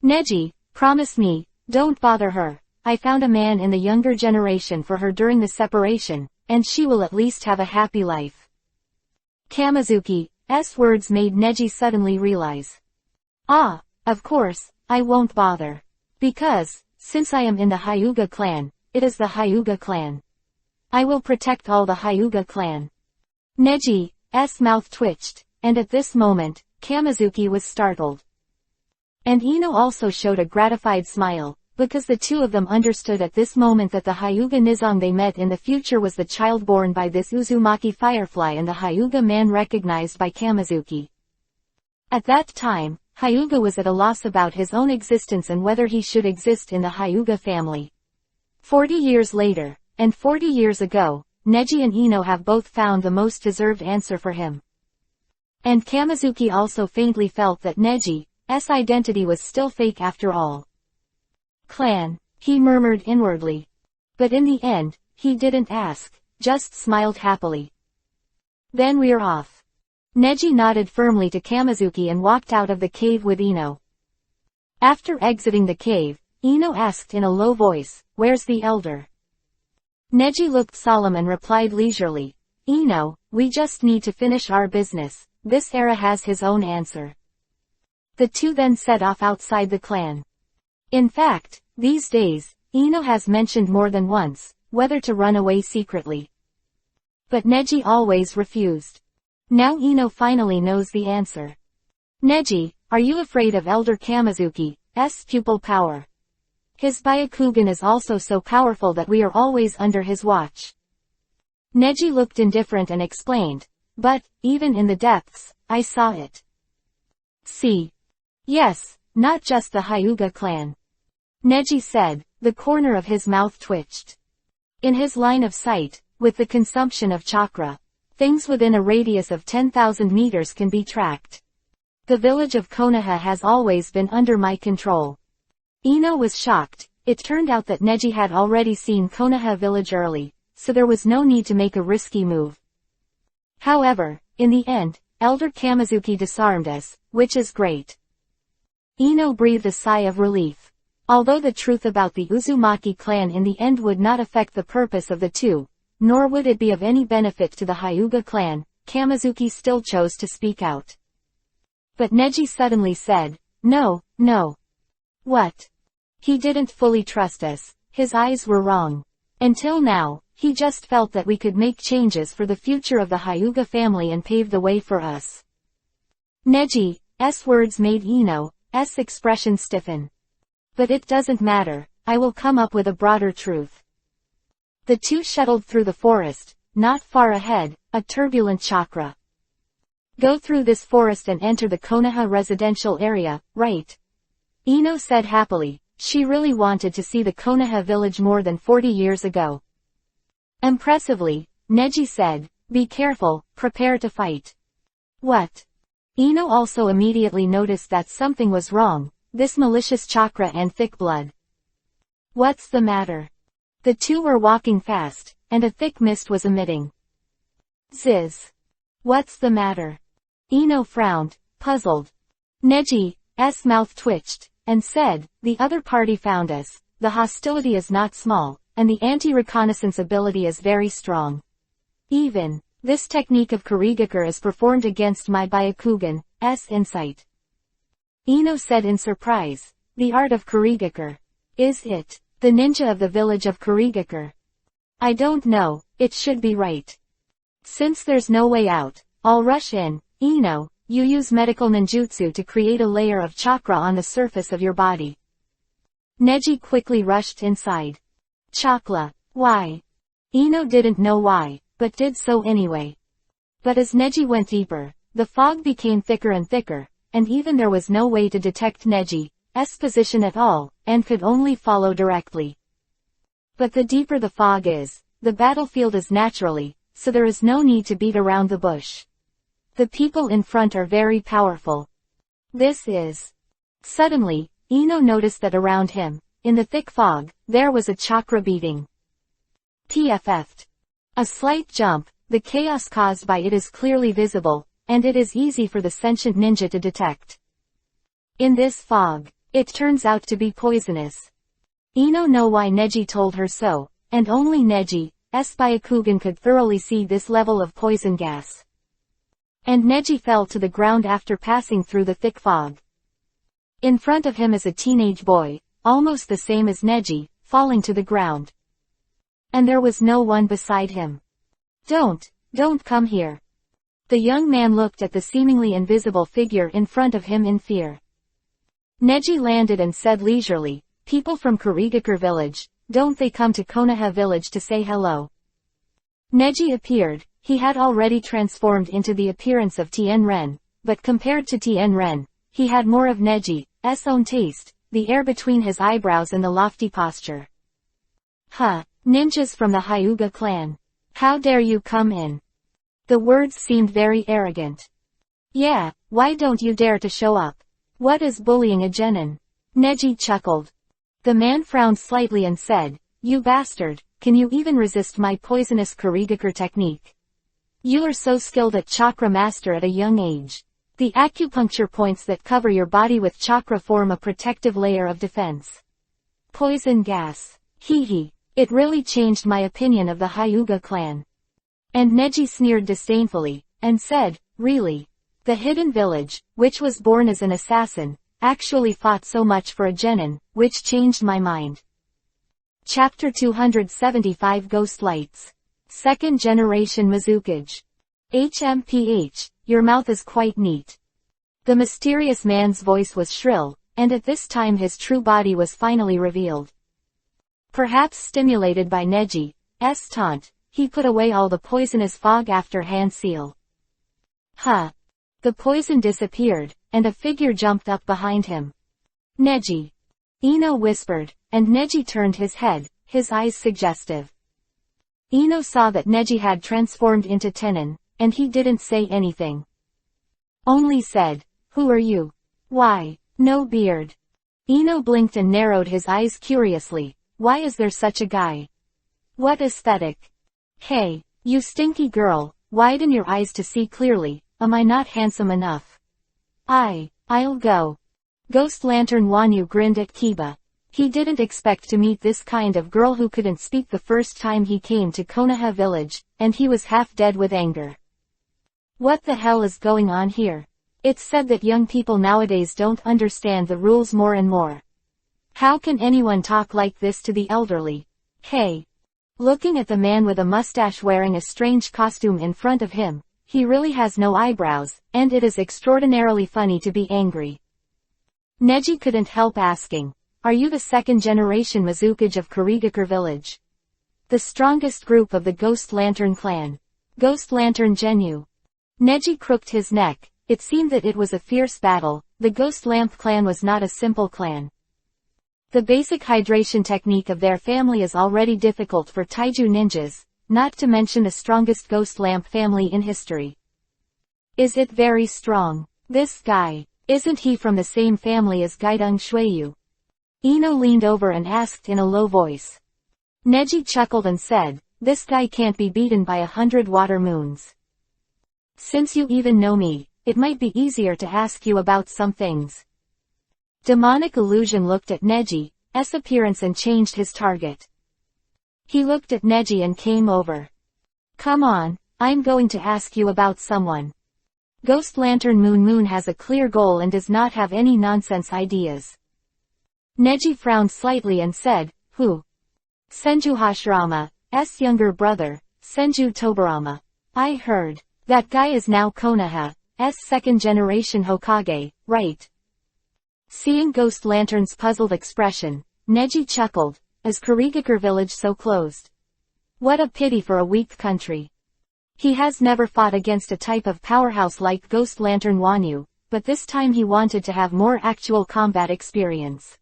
Neji, promise me, don't bother her. I found a man in the younger generation for her during the separation, and she will at least have a happy life. Kamizuki's words made Neji suddenly realize. Ah, of course, I won't bother. Because, since I am in the Hyuga clan, it is the Hyuga clan. I will protect all the Hyuga clan. Neji's mouth twitched, and at this moment, Kamizuki was startled. And Ino also showed a gratified smile, because the two of them understood at this moment that the Hyuga Nizong they met in the future was the child born by this Uzumaki Firefly and the Hyuga man recognized by Kamizuki. At that time, Hyuga was at a loss about his own existence and whether he should exist in the Hyuga family. 40 years later, and 40 years ago, Neji and Ino have both found the most deserved answer for him. And Kamizuki also faintly felt that Neji's identity was still fake after all. Clan, he murmured inwardly. But in the end, he didn't ask, just smiled happily. Then we're off. Neji nodded firmly to Kamizuki and walked out of the cave with Ino. After exiting the cave, Ino asked in a low voice, "Where's the elder?" Neji looked solemn and replied leisurely, "Ino, we just need to finish our business. This era has his own answer." The two then set off outside the clan. In fact, these days, Ino has mentioned more than once, whether to run away secretly. But Neji always refused. Now Ino finally knows the answer. "Neji, are you afraid of Elder Kamizuki's pupil power? His Byakugan is also so powerful that we are always under his watch." Neji looked indifferent and explained, "But, even in the depths, I saw it." "See? Yes, not just the Hyuga clan." Neji said, the corner of his mouth twitched. In his line of sight, with the consumption of chakra, things within a radius of 10,000 meters can be tracked. The village of Konoha has always been under my control. Ino was shocked. It turned out that Neji had already seen Konoha village early, so there was no need to make a risky move. However, in the end, Elder Kamizuki disarmed us, which is great. Ino breathed a sigh of relief. Although the truth about the Uzumaki clan in the end would not affect the purpose of the two, nor would it be of any benefit to the Hyuga clan, Kamizuki still chose to speak out. But Neji suddenly said, "No, no." "What?" He didn't fully trust us. His eyes were wrong. Until now, he just felt that we could make changes for the future of the Hyuga family and pave the way for us. Neji's words made Ino's expression stiffen. "But it doesn't matter, I will come up with a broader truth." The two shuttled through the forest, not far ahead, a turbulent chakra. "Go through this forest and enter the Konoha residential area, right?" Ino said happily. She really wanted to see the Konoha village more than 40 years ago. Impressively, Neji said, "Be careful, prepare to fight." "What?" Ino also immediately noticed that something was wrong, this malicious chakra and thick blood. "What's the matter?" The two were walking fast, and a thick mist was emitting. "Ziz. What's the matter?" Ino frowned, puzzled. Neji's mouth twitched, and said, "The other party found us, the hostility is not small, and the anti-reconnaissance ability is very strong. Even, this technique of Kurigakure is performed against my Byakugan's insight." Ino said in surprise, "The art of Kurigakure. Is it the ninja of the village of Kurigakure?" "I don't know, it should be right. Since there's no way out, I'll rush in. Ino, you use medical ninjutsu to create a layer of chakra on the surface of your body." Neji quickly rushed inside. "Chakra? Why?" Ino didn't know why, but did so anyway. But as Neji went deeper, the fog became thicker and thicker, and even there was no way to detect Neji's position at all, and could only follow directly. But the deeper the fog is, the battlefield is naturally, so there is no need to beat around the bush. The people in front are very powerful. This is. Suddenly, Ino noticed that around him, in the thick fog, there was a chakra beating. PFF'd. A slight jump, the chaos caused by it is clearly visible, and it is easy for the sentient ninja to detect. In this fog, it turns out to be poisonous. Ino knew why Neji told her so, and only Neji's Byakugan could thoroughly see this level of poison gas. And Neji fell to the ground after passing through the thick fog. In front of him is a teenage boy, almost the same as Neji, falling to the ground. And there was no one beside him. Don't come here." The young man looked at the seemingly invisible figure in front of him in fear. Neji landed and said leisurely, "People from Kurigakure village, don't they come to Konoha village to say hello?" Neji appeared. He had already transformed into the appearance of Tien Ren, but compared to Tien Ren, he had more of Neji's own taste, the air between his eyebrows and the lofty posture. "Huh, ninjas from the Hyuga clan. How dare you come in?" The words seemed very arrogant. "Yeah, why don't you dare to show up? What is bullying a genin?" Neji chuckled. The man frowned slightly and said, You bastard, can you even resist my poisonous Kurigakure technique? You are so skilled at chakra master at a young age. The acupuncture points that cover your body with chakra form a protective layer of defense. Poison gas. Hee hee. It really changed my opinion of the Hyuga clan. And Neji sneered disdainfully, and said, really? The hidden village, which was born as an assassin, actually fought so much for a genin, which changed my mind. Chapter 275 Ghost Lights. Second Generation Mizukage. HMPH, your mouth is quite neat. The mysterious man's voice was shrill, and at this time his true body was finally revealed. Perhaps stimulated by Neji's taunt, he put away all the poisonous fog after hand seal. Huh. The poison disappeared, and a figure jumped up behind him. Neji. Ino whispered, and Neji turned his head, his eyes suggestive. Ino saw that Neji had transformed into Tenin, and he didn't say anything. Only said, who are you? Why, no beard. Ino blinked and narrowed his eyes curiously. Why is there such a guy? What aesthetic? Hey, you stinky girl, widen your eyes to see clearly, am I not handsome enough? I'll go. Ghost Lantern Wanyu grinned at Kiba. He didn't expect to meet this kind of girl who couldn't speak the first time he came to Konoha village, and he was half dead with anger. What the hell is going on here? It's said that young people nowadays don't understand the rules more and more. How can anyone talk like this to the elderly? Hey. Looking at the man with a mustache wearing a strange costume in front of him, he really has no eyebrows, and it is extraordinarily funny to be angry. Neji couldn't help asking, are you the second generation Mizukage of Kurigakure village? The strongest group of the Ghost Lantern clan. Ghost Lantern Genyu. Neji crooked his neck. It seemed that it was a fierce battle. The Ghost Lamp clan was not a simple clan. The basic hydration technique of their family is already difficult for Taiju ninjas, not to mention the strongest Ghost Lamp family in history. Is it very strong? This guy, isn't he from the same family as Gaidong Shueyu? Ino leaned over and asked in a low voice. Neji chuckled and said, this guy can't be beaten by 100 water moons. Since you even know me, it might be easier to ask you about some things. Demonic Illusion looked at Neji's appearance and changed his target. He looked at Neji and came over. Come on, I'm going to ask you about someone. Ghost Lantern Moon has a clear goal and does not have any nonsense ideas. Neji frowned slightly and said, who? Senju Hashirama's younger brother, Senju Tobarama. I heard. That guy is now Konoha's second generation Hokage, right? Seeing Ghost Lantern's puzzled expression, Neji chuckled. Is Kurigakure village so closed? What a pity for a weak country. He has never fought against a type of powerhouse like Ghost Lantern Wanyu, but this time he wanted to have more actual combat experience.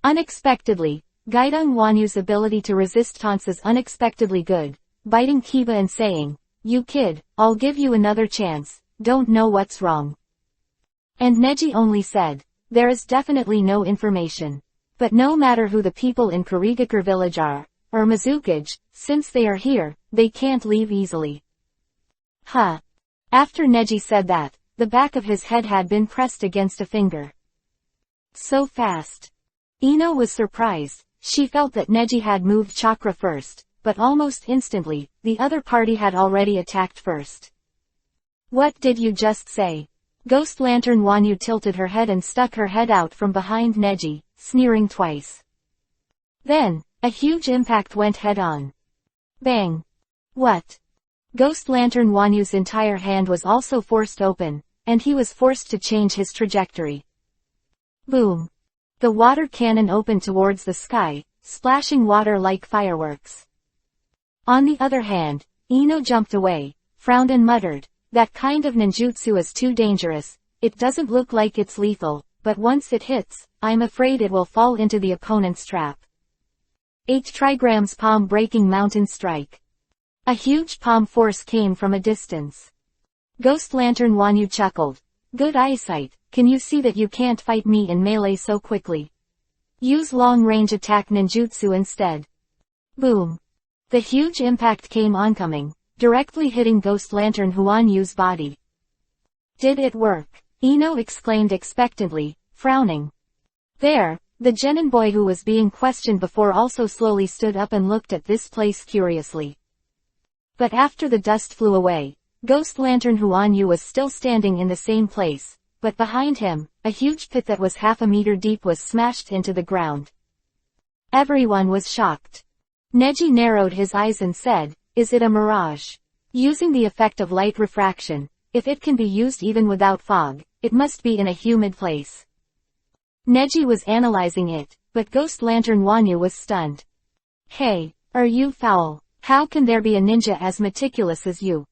Unexpectedly, Gaidong Wanyu's ability to resist taunts is unexpectedly good, biting Kiba and saying, you kid, I'll give you another chance, don't know what's wrong. And Neji only said, there is definitely no information. But no matter who the people in Kurigakure village are, or Mizukage, since they are here, they can't leave easily. Huh. After Neji said that, the back of his head had been pressed against a finger. So fast. Ino was surprised. She felt that Neji had moved chakra first, but almost instantly, the other party had already attacked first. What did you just say? Ghost Lantern Wanyu tilted her head and stuck her head out from behind Neji, sneering twice. Then, a huge impact went head-on. Bang! What? Ghost Lantern Wanyu's entire hand was also forced open, and he was forced to change his trajectory. Boom! The water cannon opened towards the sky, splashing water like fireworks. On the other hand, Ino jumped away, frowned and muttered, that kind of ninjutsu is too dangerous, it doesn't look like it's lethal, but once it hits, I'm afraid it will fall into the opponent's trap. 8 trigrams palm-breaking mountain strike. A huge palm force came from a distance. Ghost Lantern Wanyu chuckled. Good eyesight, can you see that you can't fight me in melee so quickly? Use long-range attack ninjutsu instead. Boom! The huge impact came oncoming, directly hitting Ghost Lantern Huanyu's body. Did it work? Ino exclaimed expectantly, frowning. There, the genin boy who was being questioned before also slowly stood up and looked at this place curiously. But after the dust flew away, Ghost Lantern Huanyu was still standing in the same place, but behind him, a huge pit that was half a meter deep was smashed into the ground. Everyone was shocked. Neji narrowed his eyes and said, "Is it a mirage? Using the effect of light refraction, if it can be used even without fog, it must be in a humid place." Neji was analyzing it, but Ghost Lantern Huanyu was stunned. "Hey, are you foul? How can there be a ninja as meticulous as you?"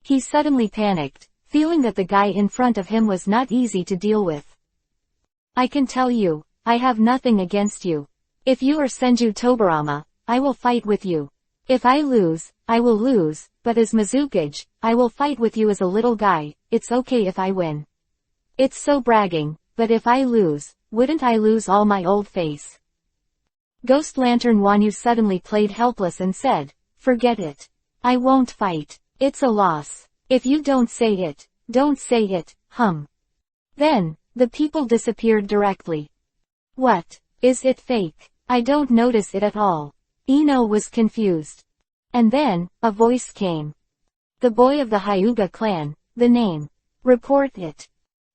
He suddenly panicked, feeling that the guy in front of him was not easy to deal with. "I can tell you, I have nothing against you. If you are Senju Tobarama, I will fight with you. If I lose, I will lose, but as Mizukage, I will fight with you as a little guy. It's okay if I win. It's so bragging, but if I lose, wouldn't I lose all my old face?" Ghost Lantern Huanyu suddenly played helpless and said, "Forget it. I won't fight. It's a loss. If you don't say it, don't say it, hum." Then, the people disappeared directly. "What? Is it fake? I don't notice it at all." Ino was confused. And then, a voice came. "The boy of the Hyuga clan, the name. Report it."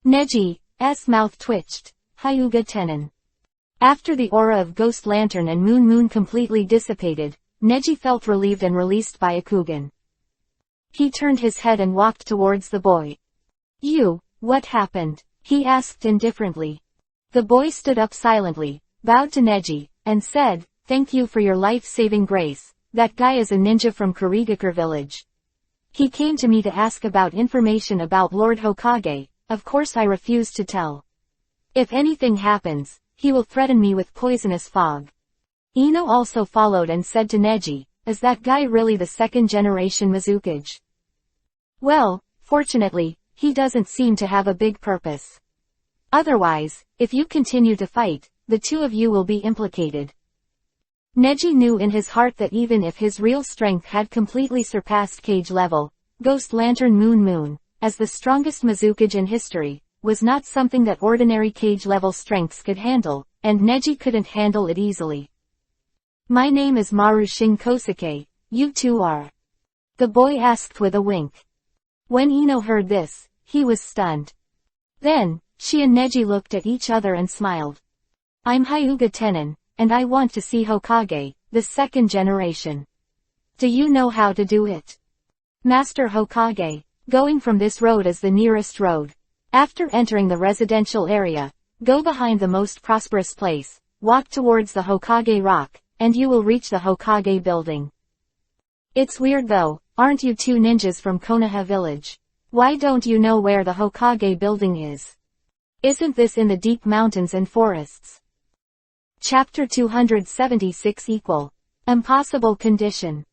Neji's mouth twitched. Hyuga Tenin. After the aura of Ghost Lantern and Moon completely dissipated, Neji felt relieved and released by Akugan. He turned his head and walked towards the boy. What happened?" he asked indifferently. The boy stood up silently, bowed to Neji, and said, "Thank you for your life-saving grace. That guy is a ninja from Kurigakure village. He came to me to ask about information about Lord Hokage. Of course I refused to tell. If anything happens, he will threaten me with poisonous fog." Ino also followed and said to Neji, "Is that guy really the second-generation Mizukage?" "Well, fortunately, he doesn't seem to have a big purpose. Otherwise, if you continue to fight, the two of you will be implicated." Neji knew in his heart that even if his real strength had completely surpassed Cage level, Ghost Lantern Moon, as the strongest Mizukage in history, was not something that ordinary Cage level strengths could handle, and Neji couldn't handle it easily. "My name is Maru Kosuke, you two are?" the boy asked with a wink. When Ino heard this, he was stunned. Then, she and Neji looked at each other and smiled. "I'm Hyuga Tenin, and I want to see Hokage, the second generation. Do you know how to do it?" "Master Hokage, going from this road is the nearest road. After entering the residential area, go behind the most prosperous place, walk towards the Hokage rock, and you will reach the Hokage building." "It's weird though, aren't you two ninjas from Konoha village? Why don't you know where the Hokage building is? Isn't this in the deep mountains and forests?" Chapter 276 Impossible Condition.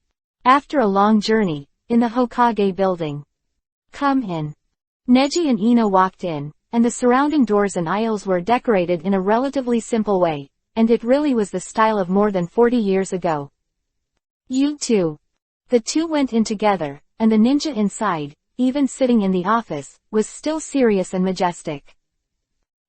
After a long journey, in the Hokage building. "Come in." Neji and Ino walked in, and the surrounding doors and aisles were decorated in a relatively simple way, and it really was the style of more than 40 years ago. "You two." The two went in together, and the ninja inside, even sitting in the office, was still serious and majestic.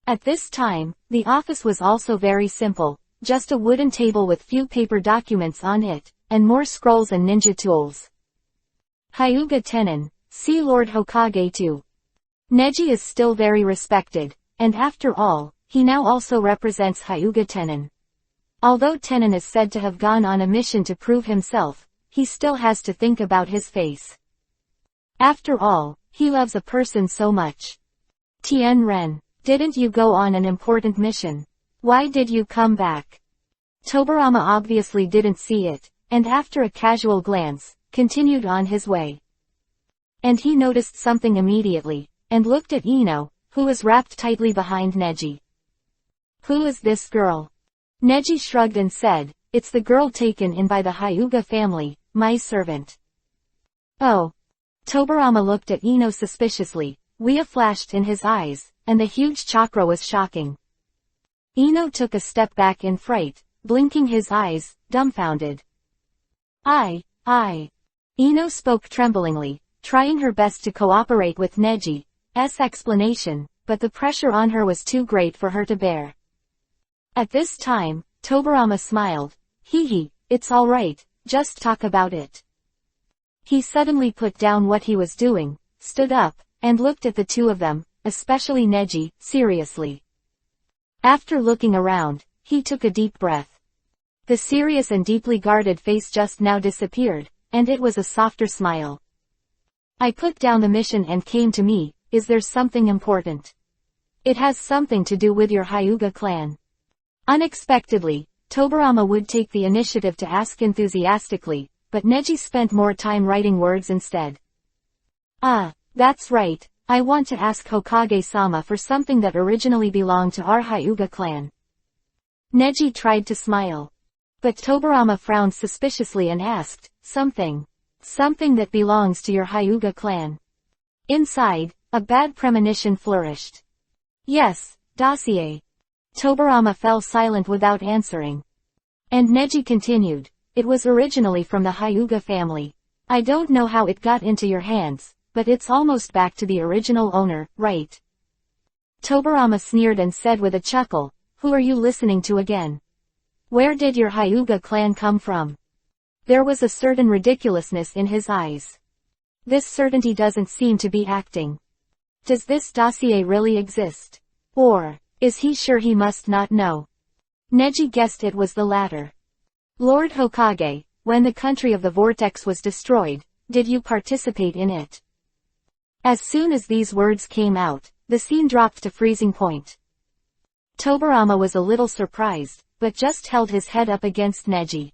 At this time, the office was also very simple, just a wooden table with few paper documents on it, and more scrolls and ninja tools. Hyuga Tenin, see Lord Hokage too. Neji is still very respected, and after all, he now also represents Hyuga Tenin. Although Tenin is said to have gone on a mission to prove himself, he still has to think about his face. After all, he loves a person so much. "Tien Ren. Didn't you go on an important mission? Why did you come back?" Tobarama obviously didn't see it, and after a casual glance, continued on his way. And he noticed something immediately, and looked at Ino, who was wrapped tightly behind Neji. "Who is this girl?" Neji shrugged and said, "It's the girl taken in by the Hyuga family, my servant." "Oh." Tobarama looked at Ino suspiciously, Wea flashed in his eyes, and the huge chakra was shocking. Ino took a step back in fright, blinking his eyes, dumbfounded. I. Ino spoke tremblingly, trying her best to cooperate with Neji's explanation, but the pressure on her was too great for her to bear. At this time, Tobarama smiled. Hee, it's alright, just talk about it. He suddenly put down what he was doing, stood up, and looked at the two of them, especially Neji, seriously. After looking around, he took a deep breath. The serious and deeply guarded face just now disappeared, and it was a softer smile. I put down the mission and came to me. Is there something important? It has something to do with your Hyuga clan. Unexpectedly, Tobarama would take the initiative to ask enthusiastically, but Neji spent more time writing words instead. That's right, I want to ask Hokage-sama for something that originally belonged to our Hyuga clan. Neji tried to smile. But Tobarama frowned suspiciously and asked, something that belongs to your Hyuga clan. Inside, a bad premonition flourished. Yes, dossier. Tobarama fell silent without answering. And Neji continued, it was originally from the Hyuga family. I don't know how it got into your hands, but it's almost back to the original owner, right? Tobarama sneered and said with a chuckle, who are you listening to again? Where did your Hyuga clan come from? There was a certain ridiculousness in his eyes. This certainty doesn't seem to be acting. Does this dossier really exist? Or, is he sure he must not know? Neji guessed it was the latter. Lord Hokage, when the country of the vortex was destroyed, did you participate in it? As soon as these words came out, the scene dropped to freezing point. Tobarama was a little surprised, but just held his head up against Neji.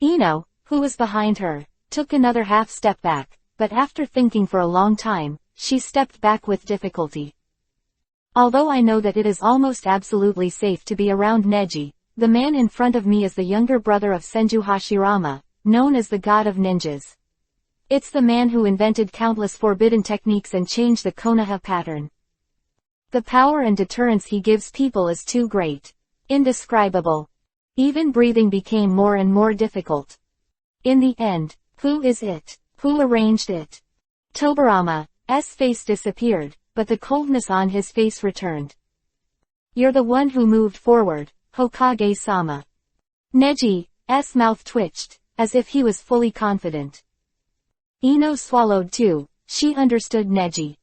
Ino, who was behind her, took another half step back, but after thinking for a long time, she stepped back with difficulty. Although I know that it is almost absolutely safe to be around Neji, the man in front of me is the younger brother of Senju Hashirama, known as the god of ninjas. It's the man who invented countless forbidden techniques and changed the Konoha pattern. The power and deterrence he gives people is too great. Indescribable. Even breathing became more and more difficult. In the end, who is it? Who arranged it? Tobarama's face disappeared, but the coldness on his face returned. You're the one who moved forward, Hokage-sama. Neji's mouth twitched, as if he was fully confident. Ino swallowed too. She understood Neji.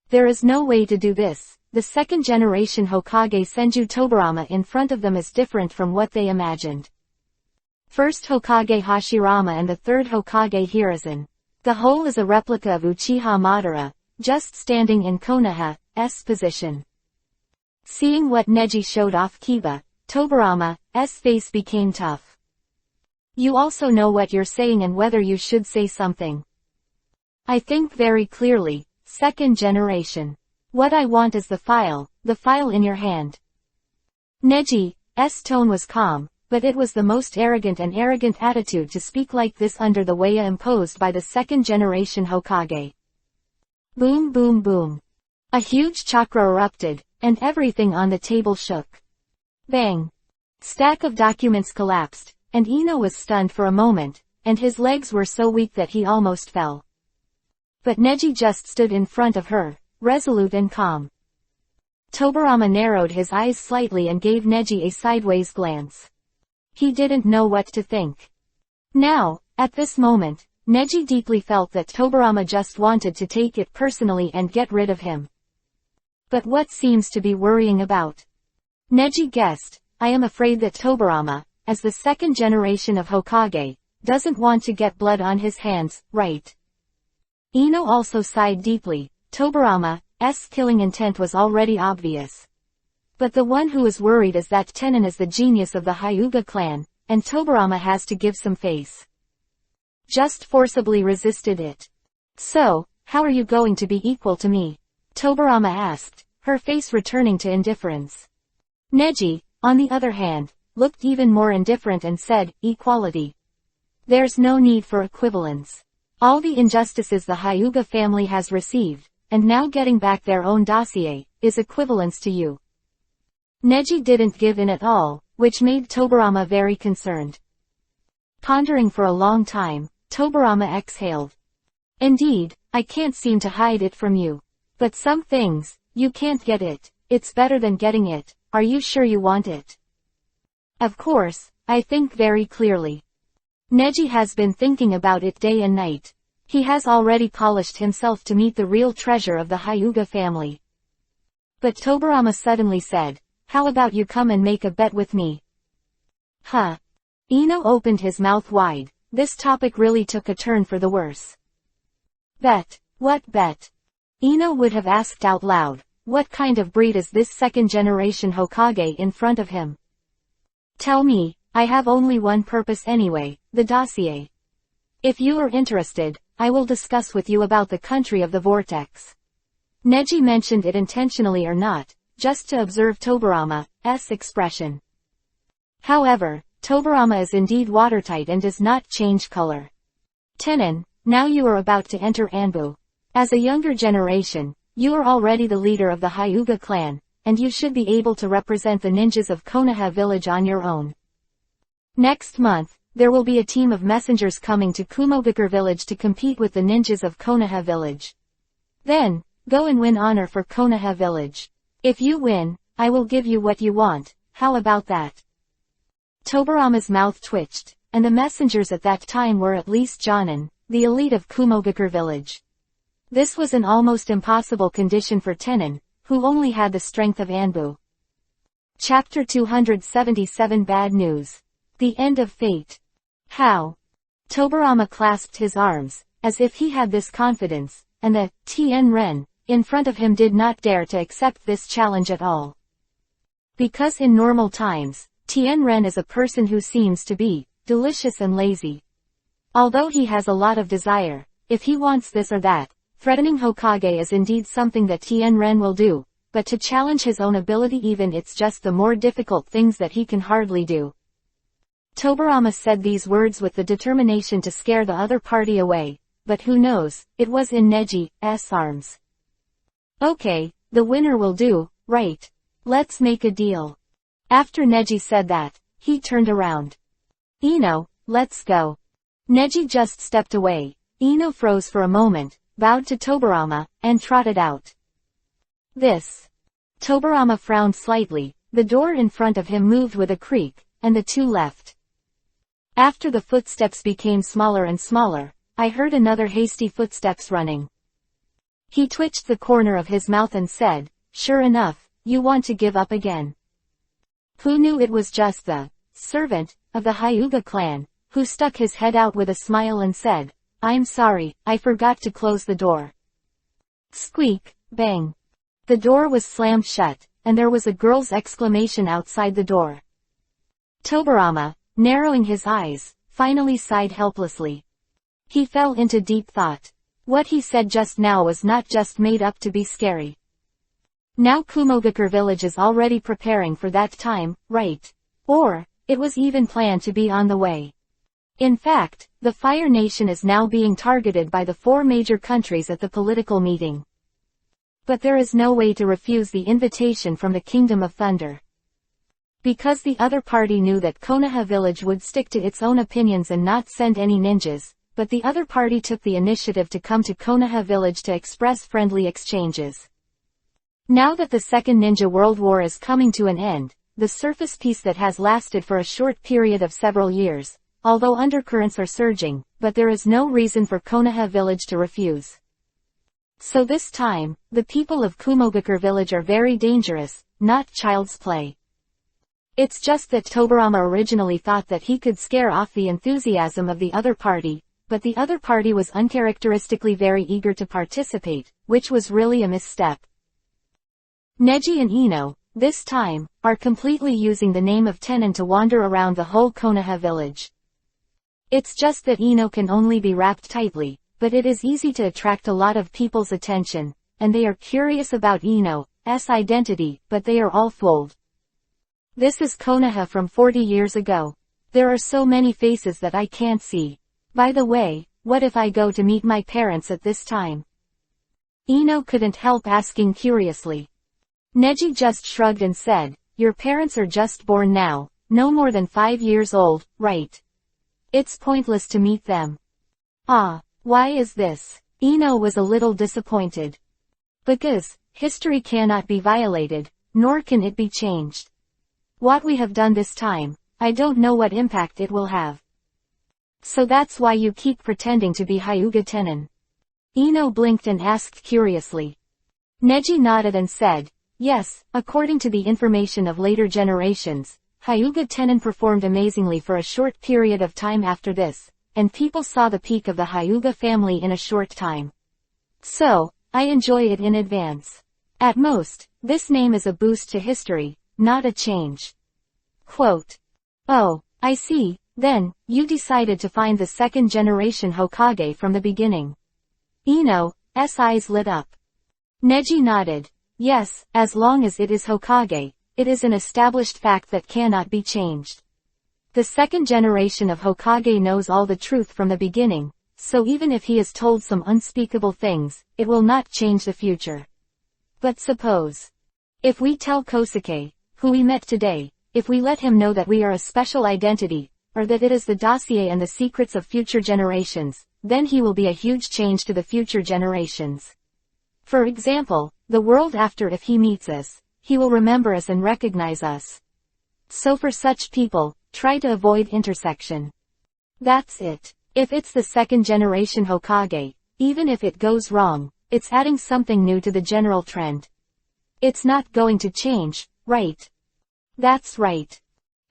There is no way to do this. The second-generation Hokage Senju Tobarama in front of them is different from what they imagined. First Hokage Hashirama and the third Hokage Hiruzen. The whole is a replica of Uchiha Madara, just standing in Konoha's position. Seeing what Neji showed off Kiba, Tobarama's face became tough. You also know what you're saying and whether you should say something. I think very clearly, second generation. What I want is the file in your hand. Neji's tone was calm, but it was the most arrogant attitude to speak like this under the way imposed by the second generation Hokage. Boom boom boom. A huge chakra erupted, and everything on the table shook. Bang. Stack of documents collapsed, and Ino was stunned for a moment, and his legs were so weak that he almost fell. But Neji just stood in front of her, resolute and calm. Tobarama narrowed his eyes slightly and gave Neji a sideways glance. He didn't know what to think. Now, at this moment, Neji deeply felt that Tobarama just wanted to take it personally and get rid of him. But what seems to be worrying about? Neji guessed, I am afraid that Tobarama, as the second generation of Hokage, doesn't want to get blood on his hands, right? Ino also sighed deeply. Tobarama's killing intent was already obvious. But the one who is worried is that Tenon is the genius of the Hyuga clan, and Tobarama has to give some face. Just forcibly resisted it. So, how are you going to be equal to me? Tobarama asked, her face returning to indifference. Neji, on the other hand, looked even more indifferent and said, equality. There's no need for equivalence. All the injustices the Hyuga family has received, and now getting back their own dossier, is equivalence to you. Neji didn't give in at all, which made Tobarama very concerned. Pondering for a long time, Tobarama exhaled. Indeed, I can't seem to hide it from you. But some things, you can't get it. It's better than getting it. Are you sure you want it? Of course, I think very clearly. Neji has been thinking about it day and night. He has already polished himself to meet the real treasure of the Hyuga family. But Tobarama suddenly said, how about you come and make a bet with me? Huh? Ino opened his mouth wide. This topic really took a turn for the worse. Bet? What bet? Ino would have asked out loud. What kind of breed is this second-generation Hokage in front of him? Tell me, I have only one purpose anyway, the dossier. If you are interested, I will discuss with you about the country of the vortex. Neji mentioned it intentionally or not, just to observe Tobarama's expression. However, Tobarama is indeed watertight and does not change color. Tenon, now you are about to enter Anbu. As a younger generation, you are already the leader of the Hyuga clan, and you should be able to represent the ninjas of Konoha village on your own. Next month, there will be a team of messengers coming to Kumogakure village to compete with the ninjas of Konoha village. Then, go and win honor for Konoha village. If you win, I will give you what you want. How about that? Tobarama's mouth twitched, and the messengers at that time were at least Jonin, the elite of Kumogakure village. This was an almost impossible condition for Tenon, who only had the strength of Anbu. Chapter 277 Bad News. The End of Fate. How? Tobarama clasped his arms, as if he had this confidence, and the Tien Ren in front of him did not dare to accept this challenge at all. Because in normal times, Tien Ren is a person who seems to be delicious and lazy. Although he has a lot of desire, if he wants this or that, threatening Hokage is indeed something that Tien Ren will do, but to challenge his own ability even it's just the more difficult things that he can hardly do. Tobarama said these words with the determination to scare the other party away, but who knows, it was in Neji's arms. Okay, the winner will do, right? Let's make a deal. After Neji said that, he turned around. Ino, let's go. Neji just stepped away. Ino froze for a moment, bowed to Tobarama, and trotted out. This. Tobarama frowned slightly, the door in front of him moved with a creak, and the two left. After the footsteps became smaller and smaller, I heard another hasty footsteps running. He twitched the corner of his mouth and said, sure enough, you want to give up again. Who knew it was just the servant of the Hyuga clan, who stuck his head out with a smile and said, I'm sorry, I forgot to close the door. Squeak, bang. The door was slammed shut, and there was a girl's exclamation outside the door. Tobarama, narrowing his eyes, finally sighed helplessly. He fell into deep thought. What he said just now was not just made up to be scary. Now Kumogakure village is already preparing for that time, right? Or, it was even planned to be on the way. In fact, the Fire Nation is now being targeted by the 4 major countries at the political meeting. But there is no way to refuse the invitation from the Kingdom of Thunder. Because the other party knew that Konoha village would stick to its own opinions and not send any ninjas, but the other party took the initiative to come to Konoha village to express friendly exchanges. Now that the Second Ninja World War is coming to an end, the surface peace that has lasted for a short period of several years, although undercurrents are surging, but there is no reason for Konoha village to refuse. So this time, the people of Kumogakure village are very dangerous, not child's play. It's just that Tobarama originally thought that he could scare off the enthusiasm of the other party, but the other party was uncharacteristically very eager to participate, which was really a misstep. Neji and Ino, this time, are completely using the name of Tenon to wander around the whole Konoha village. It's just that Ino can only be wrapped tightly, but it is easy to attract a lot of people's attention, and they are curious about Ino's identity, but they are all fooled. This is Konoha from 40 years ago. There are so many faces that I can't see. By the way, what if I go to meet my parents at this time? Ino couldn't help asking curiously. Neji just shrugged and said, your parents are just born now, no more than 5 years old, right? It's pointless to meet them. Ah, why is this? Ino was a little disappointed. Because, history cannot be violated, nor can it be changed. What we have done this time, I don't know what impact it will have. So that's why you keep pretending to be Hyuga Tenin. Ino blinked and asked curiously. Neji nodded and said, yes, according to the information of later generations, Hyuga Tenin performed amazingly for a short period of time after this, and people saw the peak of the Hyuga family in a short time. So, I enjoy it in advance. At most, this name is a boost to history, not a change. Quote. Oh, I see, then, you decided to find the second generation Hokage from the beginning. Ino's eyes lit up. Neji nodded. Yes, as long as it is Hokage, it is an established fact that cannot be changed. The second generation of Hokage knows all the truth from the beginning, so even if he is told some unspeakable things, it will not change the future. But suppose, if we tell Kosuke, who we met today, if we let him know that we are a special identity, or that it is the dossier and the secrets of future generations, then he will be a huge change to the future generations. For example, the world after, if he meets us, he will remember us and recognize us. So for such people, try to avoid intersection. That's it. If it's the second generation Hokage, even if it goes wrong, it's adding something new to the general trend. It's not going to change, right? That's right.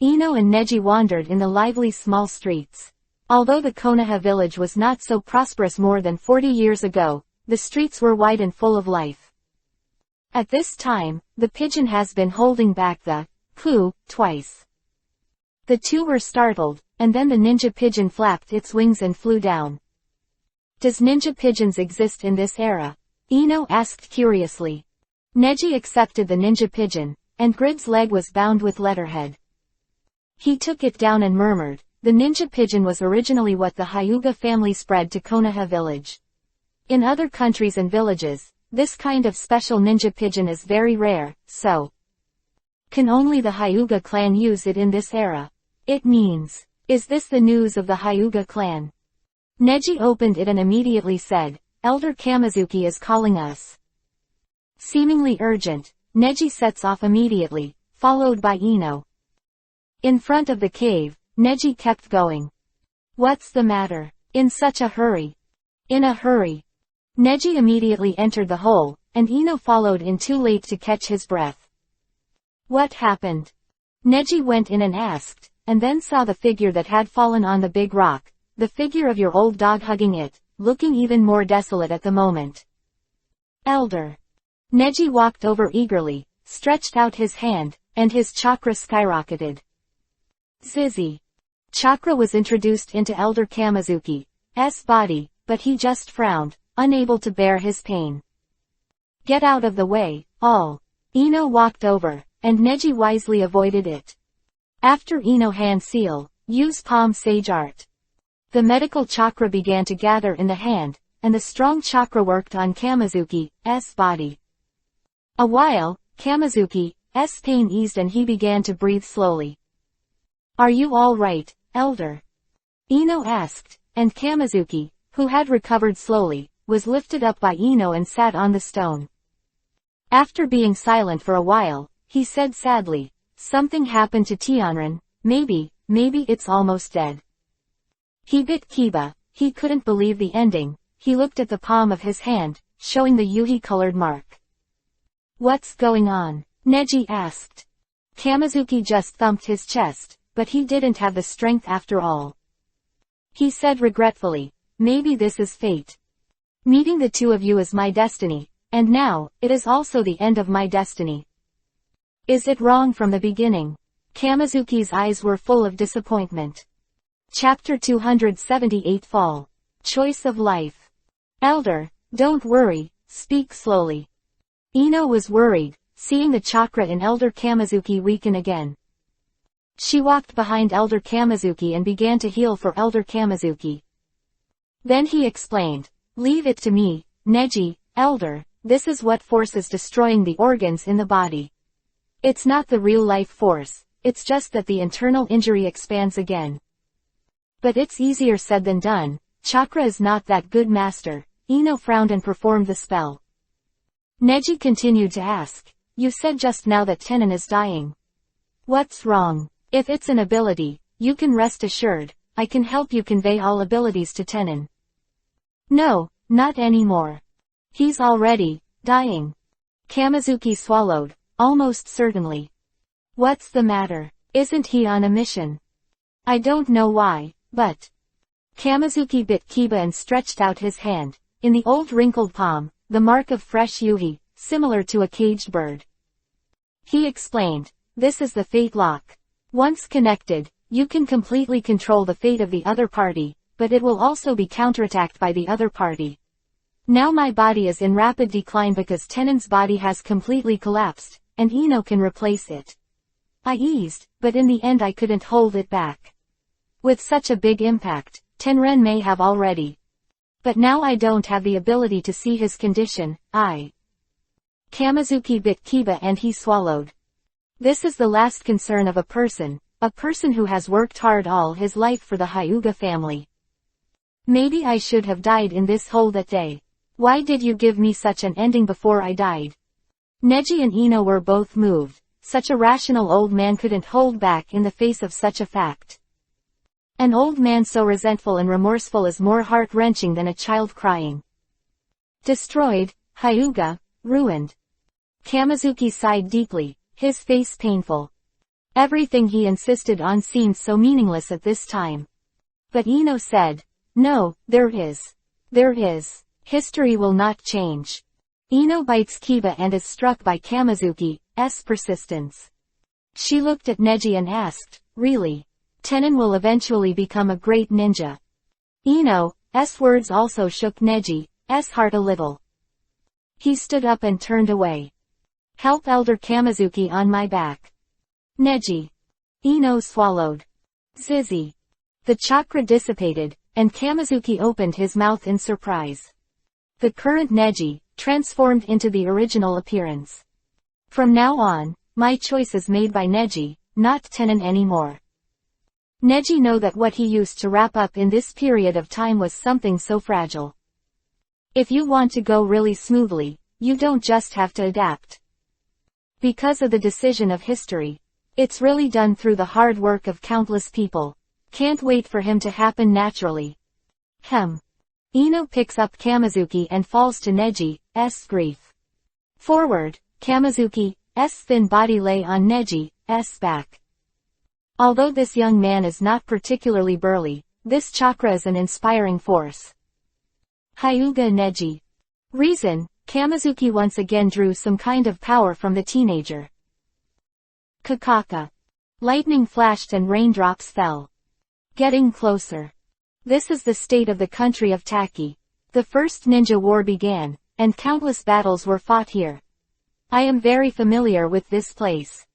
Ino and Neji wandered in the lively small streets. Although the Konoha village was not so prosperous more than 40 years ago, the streets were wide and full of life. At this time, the pigeon has been holding back the poo twice. The two were startled, and then the ninja pigeon flapped its wings and flew down. Does ninja pigeons exist in this era? Ino asked curiously. Neji accepted the ninja pigeon, and Grid's leg was bound with letterhead. He took it down and murmured, the ninja pigeon was originally what the Hyuga family spread to Konoha village. In other countries and villages, this kind of special ninja pigeon is very rare, so can only the Hyuga clan use it in this era. It means, is this the news of the Hyuga clan? Neji opened it and immediately said, Elder Kamizuki is calling us. Seemingly urgent, Neji sets off immediately, followed by Ino. In front of the cave, Neji kept going. What's the matter? In such a hurry? In a hurry. Neji immediately entered the hole, and Ino followed in too late to catch his breath. What happened? Neji went in and asked, and then saw the figure that had fallen on the big rock, the figure of your old dog hugging it, looking even more desolate at the moment. Elder. Neji walked over eagerly, stretched out his hand, and his chakra skyrocketed. Zizzy. Chakra was introduced into Elder Kamizuki's body, but he just frowned, unable to bear his pain. Get out of the way, all. Ino walked over, and Neji wisely avoided it. After Ino hand seal, use palm sage art. The medical chakra began to gather in the hand, and the strong chakra worked on Kamizuki's body. A while, Kamizuki's pain eased and he began to breathe slowly. Are you all right, Elder? Ino asked, and Kamizuki, who had recovered slowly, was lifted up by Ino and sat on the stone. After being silent for a while, he said sadly, something happened to Tianren, maybe it's almost dead. He bit Kiba, he couldn't believe the ending, he looked at the palm of his hand, showing the yuhi-colored mark. What's going on? Neji asked. Kamizuki just thumped his chest, but he didn't have the strength after all. He said regretfully, maybe this is fate. Meeting the two of you is my destiny, and now, it is also the end of my destiny. Is it wrong from the beginning? Kamizuki's eyes were full of disappointment. Chapter 278 Fall. Choice of Life. Elder, don't worry, speak slowly. Ino was worried, seeing the chakra in Elder Kamizuki weaken again. She walked behind Elder Kamizuki and began to heal for Elder Kamizuki. Then he explained, leave it to me, Neji, Elder, this is what force is destroying the organs in the body. It's not the real life force, it's just that the internal injury expands again. But it's easier said than done. Chakra is not that good, master. Ino frowned and performed the spell. Neji continued to ask, you said just now that Tenon is dying. What's wrong? If it's an ability, you can rest assured, I can help you convey all abilities to Tenon. No, not anymore. He's already dying. Kamizuki swallowed, almost certainly. What's the matter? Isn't he on a mission? I don't know why, but... Kamizuki bit Kiba and stretched out his hand. In the old wrinkled palm, the mark of fresh yuhi, similar to a caged bird. He explained, this is the fate lock. Once connected, you can completely control the fate of the other party, but it will also be counterattacked by the other party. Now my body is in rapid decline because Tenon's body has completely collapsed, and Ino can replace it. I eased, but in the end I couldn't hold it back. With such a big impact, Tenren may have already. But now I don't have the ability to see his condition. Kamizuki bit Kiba and he swallowed. This is the last concern of a person who has worked hard all his life for the Hyuga family. Maybe I should have died in this hole that day. Why did you give me such an ending before I died? Neji and Ino were both moved. Such a rational old man couldn't hold back in the face of such a fact. An old man so resentful and remorseful is more heart-wrenching than a child crying. Destroyed, Hyuga, ruined. Kamizuki sighed deeply, his face painful. Everything he insisted on seemed so meaningless at this time. But Ino said, no, there is. There is. History will not change. Ino bites Kiba and is struck by Kamizuki's persistence. She looked at Neji and asked, really? Tenon will eventually become a great ninja. Ino's words also shook Neji's heart a little. He stood up and turned away. Help Elder Kamizuki on my back. Neji. Ino swallowed. Zizzy. The chakra dissipated, and Kamizuki opened his mouth in surprise. The current Neji transformed into the original appearance. From now on, my choice is made by Neji, not Tenon anymore. Neji knew that what he used to wrap up in this period of time was something so fragile. If you want to go really smoothly, you don't just have to adapt. Because of the decision of history. It's really done through the hard work of countless people. Can't wait for him to happen naturally. Ino picks up Kamizuki and falls to Neji's grief. Forward, Kamizuki's thin body lay on Neji's back. Although this young man is not particularly burly, this chakra is an inspiring force. Hyuga Neji. Reason, Kamizuki once again drew some kind of power from the teenager. Kakaka. Lightning flashed and raindrops fell. Getting closer. This is the state of the country of Taki. The first ninja war began, and countless battles were fought here. I am very familiar with this place.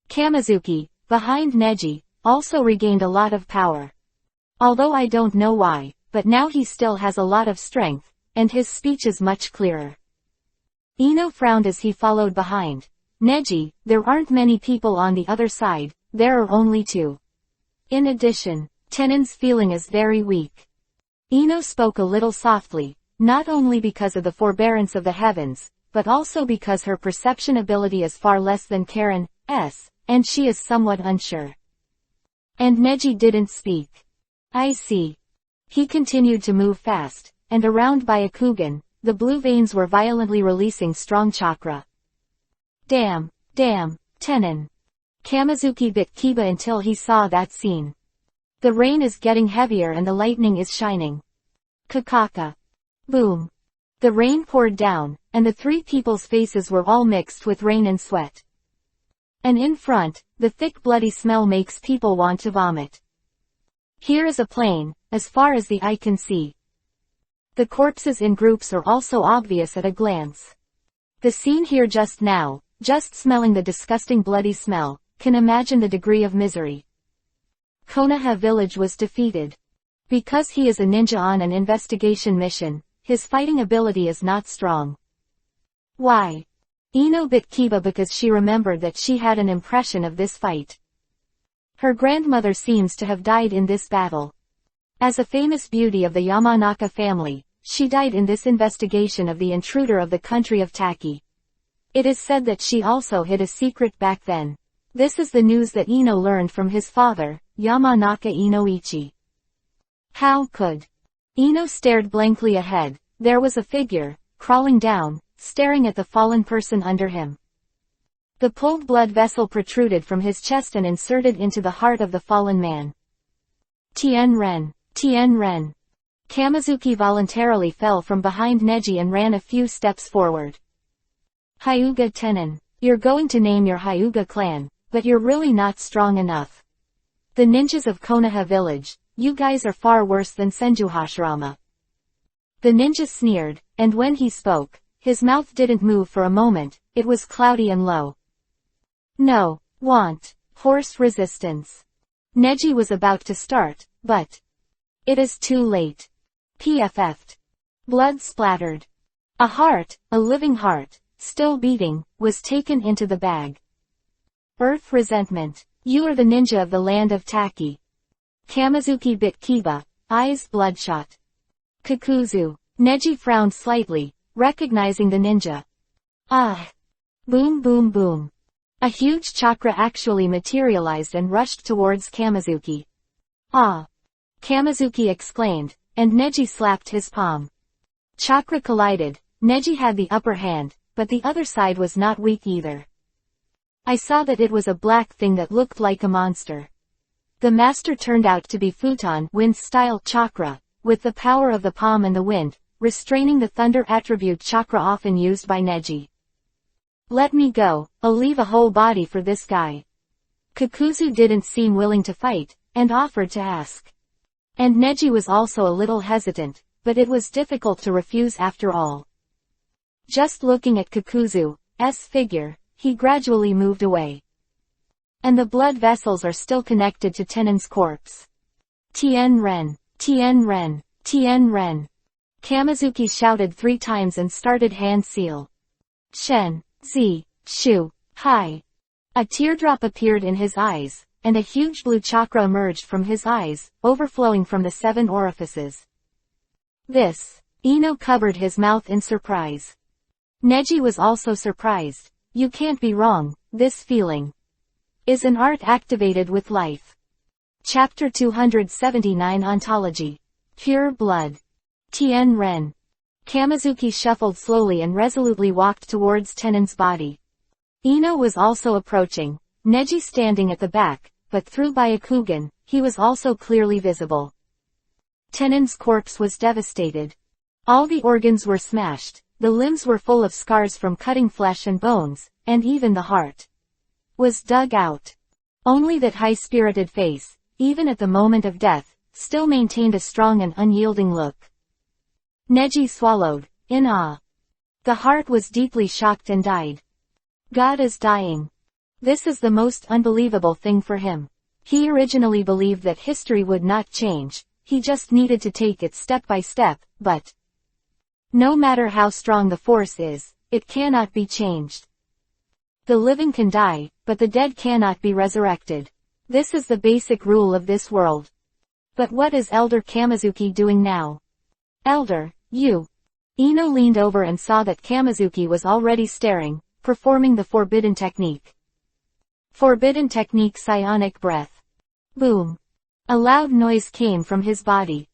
Kamizuki, behind Neji, also regained a lot of power. Although I don't know why, but now he still has a lot of strength, and his speech is much clearer. Ino frowned as he followed behind. Neji, there aren't many people on the other side, there are only 2. In addition, Tenon's feeling is very weak. Ino spoke a little softly, not only because of the forbearance of the heavens, but also because her perception ability is far less than Karen's, and she is somewhat unsure. And Neji didn't speak. I see. He continued to move fast, and around Byakugan, the blue veins were violently releasing strong chakra. Damn, Tenon. Kamizuki bit Kiba until he saw that scene. The rain is getting heavier and the lightning is shining. Kakaka. Boom. The rain poured down, and the 3 people's faces were all mixed with rain and sweat. And in front, the thick bloody smell makes people want to vomit. Here is a plain, as far as the eye can see. The corpses in groups are also obvious at a glance. The scene here just now, just smelling the disgusting bloody smell, can imagine the degree of misery. Konoha village was defeated. Because he is a ninja on an investigation mission, his fighting ability is not strong. Why? Ino bit Kiba because she remembered that she had an impression of this fight. Her grandmother seems to have died in this battle. As a famous beauty of the Yamanaka family, she died in this investigation of the intruder of the country of Taki. It is said that she also hid a secret back then. This is the news that Ino learned from his father, Yamanaka Inoichi. How could? Ino stared blankly ahead. There was a figure, crawling down, staring at the fallen person under him. The pulled blood vessel protruded from his chest and inserted into the heart of the fallen man. Tien Ren. Tien Ren. Kamizuki voluntarily fell from behind Neji and ran a few steps forward. Hyuga Tenin. You're going to name your Hyuga clan, but you're really not strong enough. The ninjas of Konoha village, you guys are far worse than Senjuhashirama. The ninja sneered, and when he spoke, his mouth didn't move for a moment, it was cloudy and low. No, want, horse resistance. Neji was about to start, but it is too late. PFF'd. Blood splattered. A heart, a living heart, still beating, was taken into the bag. Earth resentment. You are the ninja of the land of Taki. Kamizuki bit Kiba, eyes bloodshot. Kakuzu. Neji frowned slightly, recognizing the ninja. Ah! Boom boom boom. A huge chakra actually materialized and rushed towards Kamizuki. Ah! Kamizuki exclaimed, and Neji slapped his palm. Chakra collided. Neji had the upper hand, but the other side was not weak either. I saw that it was a black thing that looked like a monster. The master turned out to be Futon Wind-style chakra, with the power of the palm and the wind, restraining the thunder attribute chakra often used by Neji. Let me go, I'll leave a whole body for this guy. Kakuzu didn't seem willing to fight, and offered to ask. And Neji was also a little hesitant, but it was difficult to refuse after all. Just looking at Kakuzu's figure, he gradually moved away. And the blood vessels are still connected to Tenin's corpse. Tien Ren, Tien Ren, Tien Ren. Kamizuki shouted 3 times and started hand seal. Shen, Zi, Shu, Hai. A teardrop appeared in his eyes, and a huge blue chakra emerged from his eyes, overflowing from the 7 orifices. This. Ino covered his mouth in surprise. Neji was also surprised. You can't be wrong, this feeling is an art activated with life. Chapter 279 Ontology. Pure Blood. Tien Ren. Kamizuki shuffled slowly and resolutely walked towards Tenin's body. Ino was also approaching, Neji standing at the back, but through Byakugan, he was also clearly visible. Tenin's corpse was devastated. All the organs were smashed, the limbs were full of scars from cutting flesh and bones, and even the heart was dug out. Only that high-spirited face, even at the moment of death, still maintained a strong and unyielding look. Neji swallowed, in awe. The heart was deeply shocked and died. God is dying. This is the most unbelievable thing for him. He originally believed that history would not change, he just needed to take it step by step, but no matter how strong the force is, it cannot be changed. The living can die, but the dead cannot be resurrected. This is the basic rule of this world. But what is Elder Kamizuki doing now? Elder, you. Ino leaned over and saw that Kamizuki was already staring, performing the forbidden technique. Forbidden technique psionic breath. Boom. A loud noise came from his body.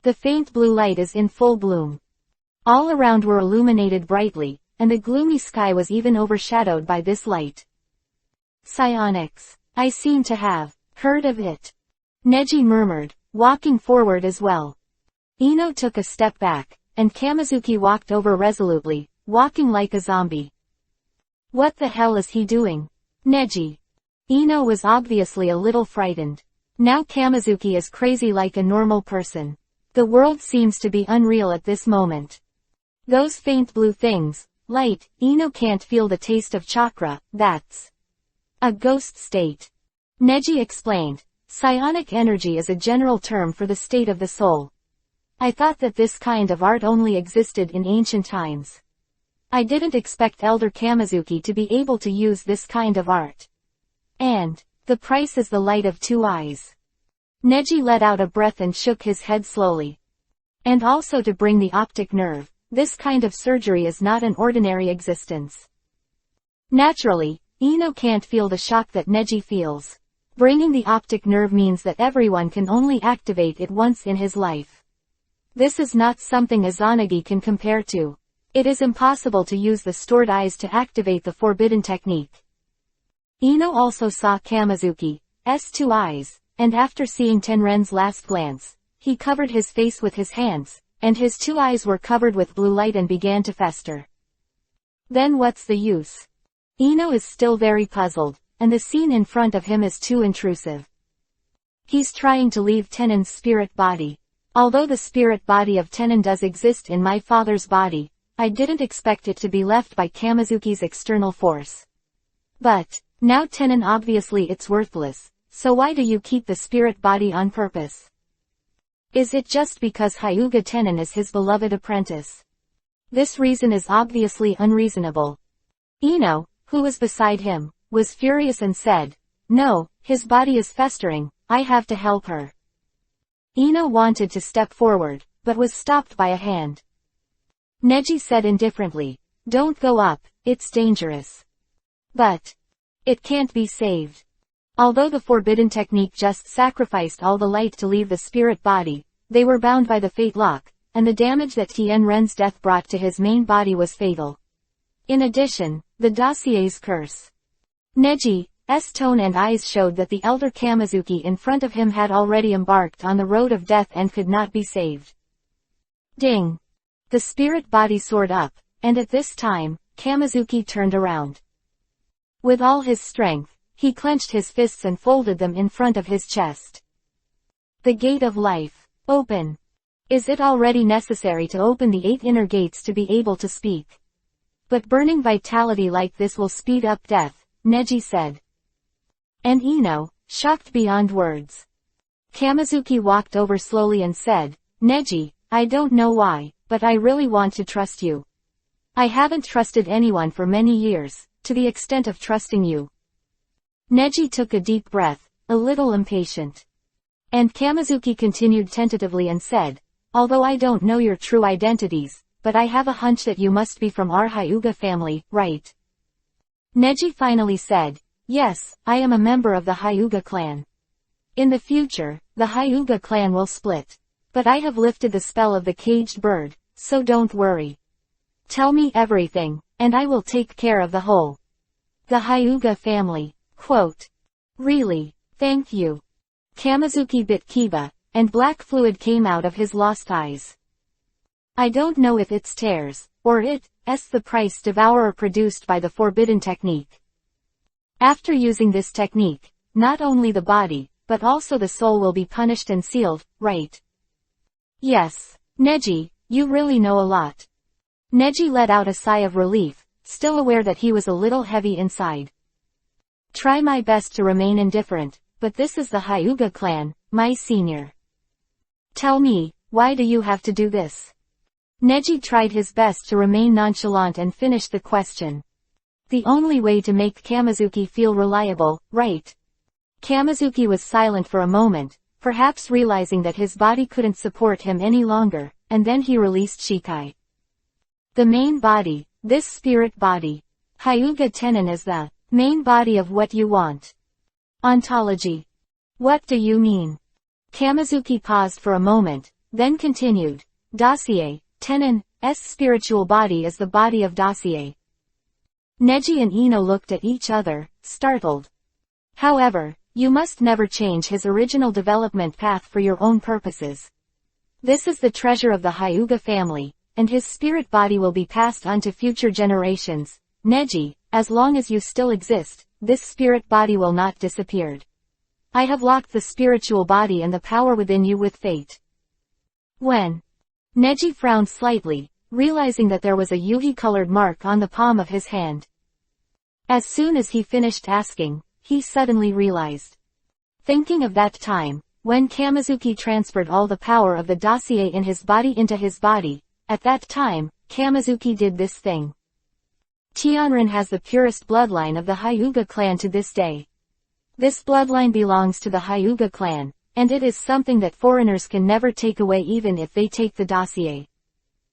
The faint blue light is in full bloom. All around were illuminated brightly, and the gloomy sky was even overshadowed by this light. Psionics. I seem to have heard of it. Neji murmured, walking forward as well. Ino took a step back, and Kamizuki walked over resolutely, walking like a zombie. What the hell is he doing? Neji. Ino was obviously a little frightened. Now Kamizuki is crazy like a normal person. The world seems to be unreal at this moment. Those faint blue things, light, Ino can't feel the taste of chakra, that's a ghost state. Neji explained, psionic energy is a general term for the state of the soul. I thought that this kind of art only existed in ancient times. I didn't expect Elder Kamizuki to be able to use this kind of art. And the price is the light of 2 eyes. Neji let out a breath and shook his head slowly. And also to bring the optic nerve, this kind of surgery is not an ordinary existence. Naturally, Ino can't feel the shock that Neji feels. Bringing the optic nerve means that everyone can only activate it once in his life. This is not something Izanagi can compare to. It is impossible to use the stored eyes to activate the forbidden technique. Ino also saw Kamizuki's two eyes, and after seeing Tenren's last glance, he covered his face with his hands, and his two eyes were covered with blue light and began to fester. Then what's the use? Ino is still very puzzled, and the scene in front of him is too intrusive. He's trying to leave Tenen's spirit body. Although the spirit body of Tenen does exist in my father's body, I didn't expect it to be left by Kamizuki's external force. But, now Tenen obviously it's worthless, so why do you keep the spirit body on purpose? Is it just because Hyuga Tenen is his beloved apprentice? This reason is obviously unreasonable. Ino, who was beside him, was furious and said, "No, his body is festering, I have to help her." Ino wanted to step forward, but was stopped by a hand. Neji said indifferently, "Don't go up, it's dangerous." But it can't be saved. Although the forbidden technique just sacrificed all the light to leave the spirit body, they were bound by the fate lock, and the damage that Tenren's death brought to his main body was fatal. In addition, the dossier's curse. Neji's tone and eyes showed that the elder Kamizuki in front of him had already embarked on the road of death and could not be saved. Ding! The spirit body soared up, and at this time, Kamizuki turned around. With all his strength, he clenched his fists and folded them in front of his chest. The gate of life. Open. Is it already necessary to open the 8 inner gates to be able to speak? But burning vitality like this will speed up death, Neji said. And Ino, shocked beyond words. Kamizuki walked over slowly and said, "Neji, I don't know why, but I really want to trust you. I haven't trusted anyone for many years, to the extent of trusting you." Neji took a deep breath, a little impatient. And Kamizuki continued tentatively and said, "Although I don't know your true identities, but I have a hunch that you must be from our Hyuga family, right?" Neji finally said, "Yes, I am a member of the Hyuga clan. In the future, the Hyuga clan will split. But I have lifted the spell of the caged bird, so don't worry. Tell me everything, and I will take care of the whole. The Hyuga family." Quote. "Really? Thank you." Kamizuki bit Kiba, and black fluid came out of his lost eyes. "I don't know if it's tears, or it's the price devourer produced by the forbidden technique. After using this technique, not only the body, but also the soul will be punished and sealed, right?" "Yes. Neji, you really know a lot." Neji let out a sigh of relief, still aware that he was a little heavy inside. "Try my best to remain indifferent, but this is the Hyuga clan, my senior. Tell me, why do you have to do this?" Neji tried his best to remain nonchalant and finished the question. "The only way to make Kamizuki feel reliable, right?" Kamizuki was silent for a moment, perhaps realizing that his body couldn't support him any longer, and then he released Shikai. "The main body, this spirit body. Hyuga Tenen is the main body of what you want. Ontology. What do you mean?" Kamizuki paused for a moment, then continued, "Dossier, Tenen's spiritual body is the body of Dossier." Neji and Ino looked at each other, startled. "However, you must never change his original development path for your own purposes. This is the treasure of the Hyuga family, and his spirit body will be passed on to future generations. Neji, as long as you still exist, this spirit body will not disappear. I have locked the spiritual body and the power within you with fate." When Neji frowned slightly, realizing that there was a yuhi-colored mark on the palm of his hand. As soon as he finished asking, he suddenly realized. Thinking of that time, when Kamizuki transferred all the power of the dossier in his body into his body, at that time, Kamizuki did this thing. Tianrin has the purest bloodline of the Hyuga clan to this day. This bloodline belongs to the Hyuga clan, and it is something that foreigners can never take away even if they take the dossier.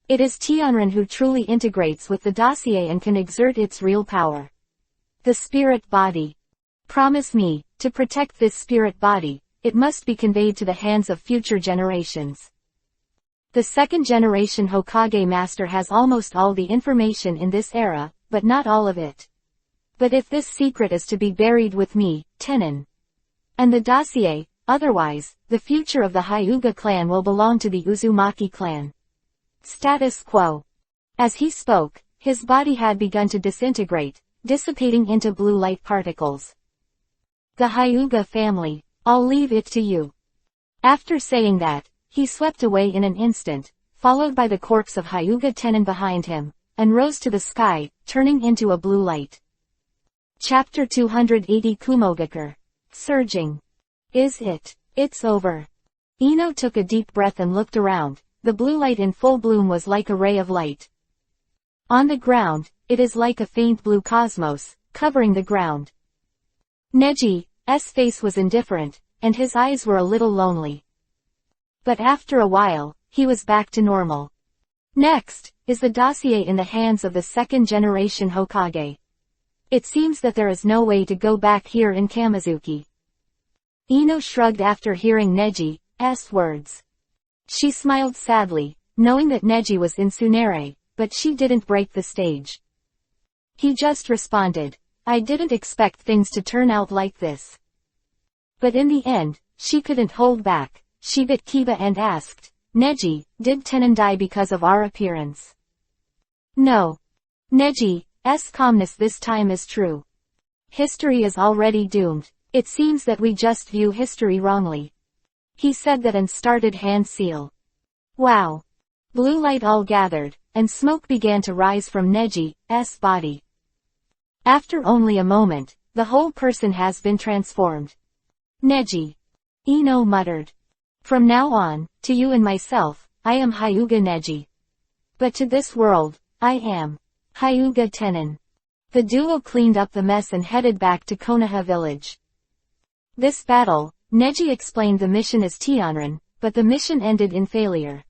It is Tianren who truly integrates with the dossier and can exert its real power. The spirit body. Promise me, to protect this spirit body, it must be conveyed to the hands of future generations. The second generation Hokage master has almost all the information in this era, but not all of it. But if this secret is to be buried with me, Tenon, and the dossier, otherwise, the future of the Hyuga clan will belong to the Uzumaki clan. Status quo. As he spoke, his body had begun to disintegrate, dissipating into blue light particles. The Hyuga family, I'll leave it to you. After saying that, he swept away in an instant, followed by the corpse of Hyuga Tenon behind him, and rose to the sky, turning into a blue light. Chapter 280 Kumogakure. Surging. Is it? It's over. Ino took a deep breath and looked around. The blue light in full bloom was like a ray of light. On the ground, it is like a faint blue cosmos, covering the ground. Neji's face was indifferent, and his eyes were a little lonely. But after a while, he was back to normal. Next, is the dossier in the hands of the second generation Hokage. It seems that there is no way to go back here in Kamizuki. Ino shrugged after hearing Neji's words. She smiled sadly, knowing that Neji was in Tsunere, but she didn't break the stage. He just responded, I didn't expect things to turn out like this. But in the end, she couldn't hold back. She bit Kiba and asked, Neji, did Tenon die because of our appearance? No. Neji's calmness this time is true. History is already doomed. It seems that we just view history wrongly. He said that and started hand seal. Wow. Blue light all gathered, and smoke began to rise from Neji's body. After only a moment, the whole person has been transformed. Neji. Ino muttered. From now on, to you and myself, I am Hyuga Neji. But to this world, I am Hyuga Tenon. The duo cleaned up the mess and headed back to Konoha village. This battle, Neji explained the mission as Tianren, but the mission ended in failure.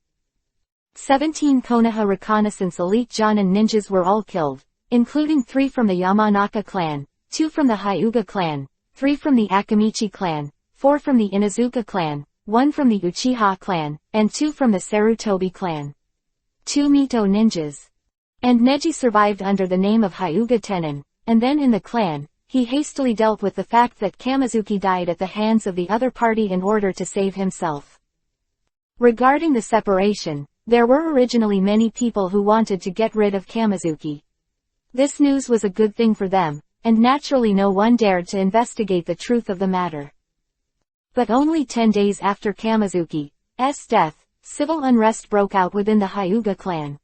17 Konoha reconnaissance elite Jonin ninjas were all killed, including 3 from the Yamanaka clan, 2 from the Hyuga clan, 3 from the Akamichi clan, 4 from the Inuzuka clan, 1 from the Uchiha clan, and 2 from the Sarutobi clan. 2 Mito ninjas. And Neji survived under the name of Hyuga Tenon, and then in the clan, he hastily dealt with the fact that Kamizuki died at the hands of the other party in order to save himself. Regarding the separation, there were originally many people who wanted to get rid of Kamizuki. This news was a good thing for them, and naturally no one dared to investigate the truth of the matter. But only 10 days after Kamizuki's death, civil unrest broke out within the Hyuga clan.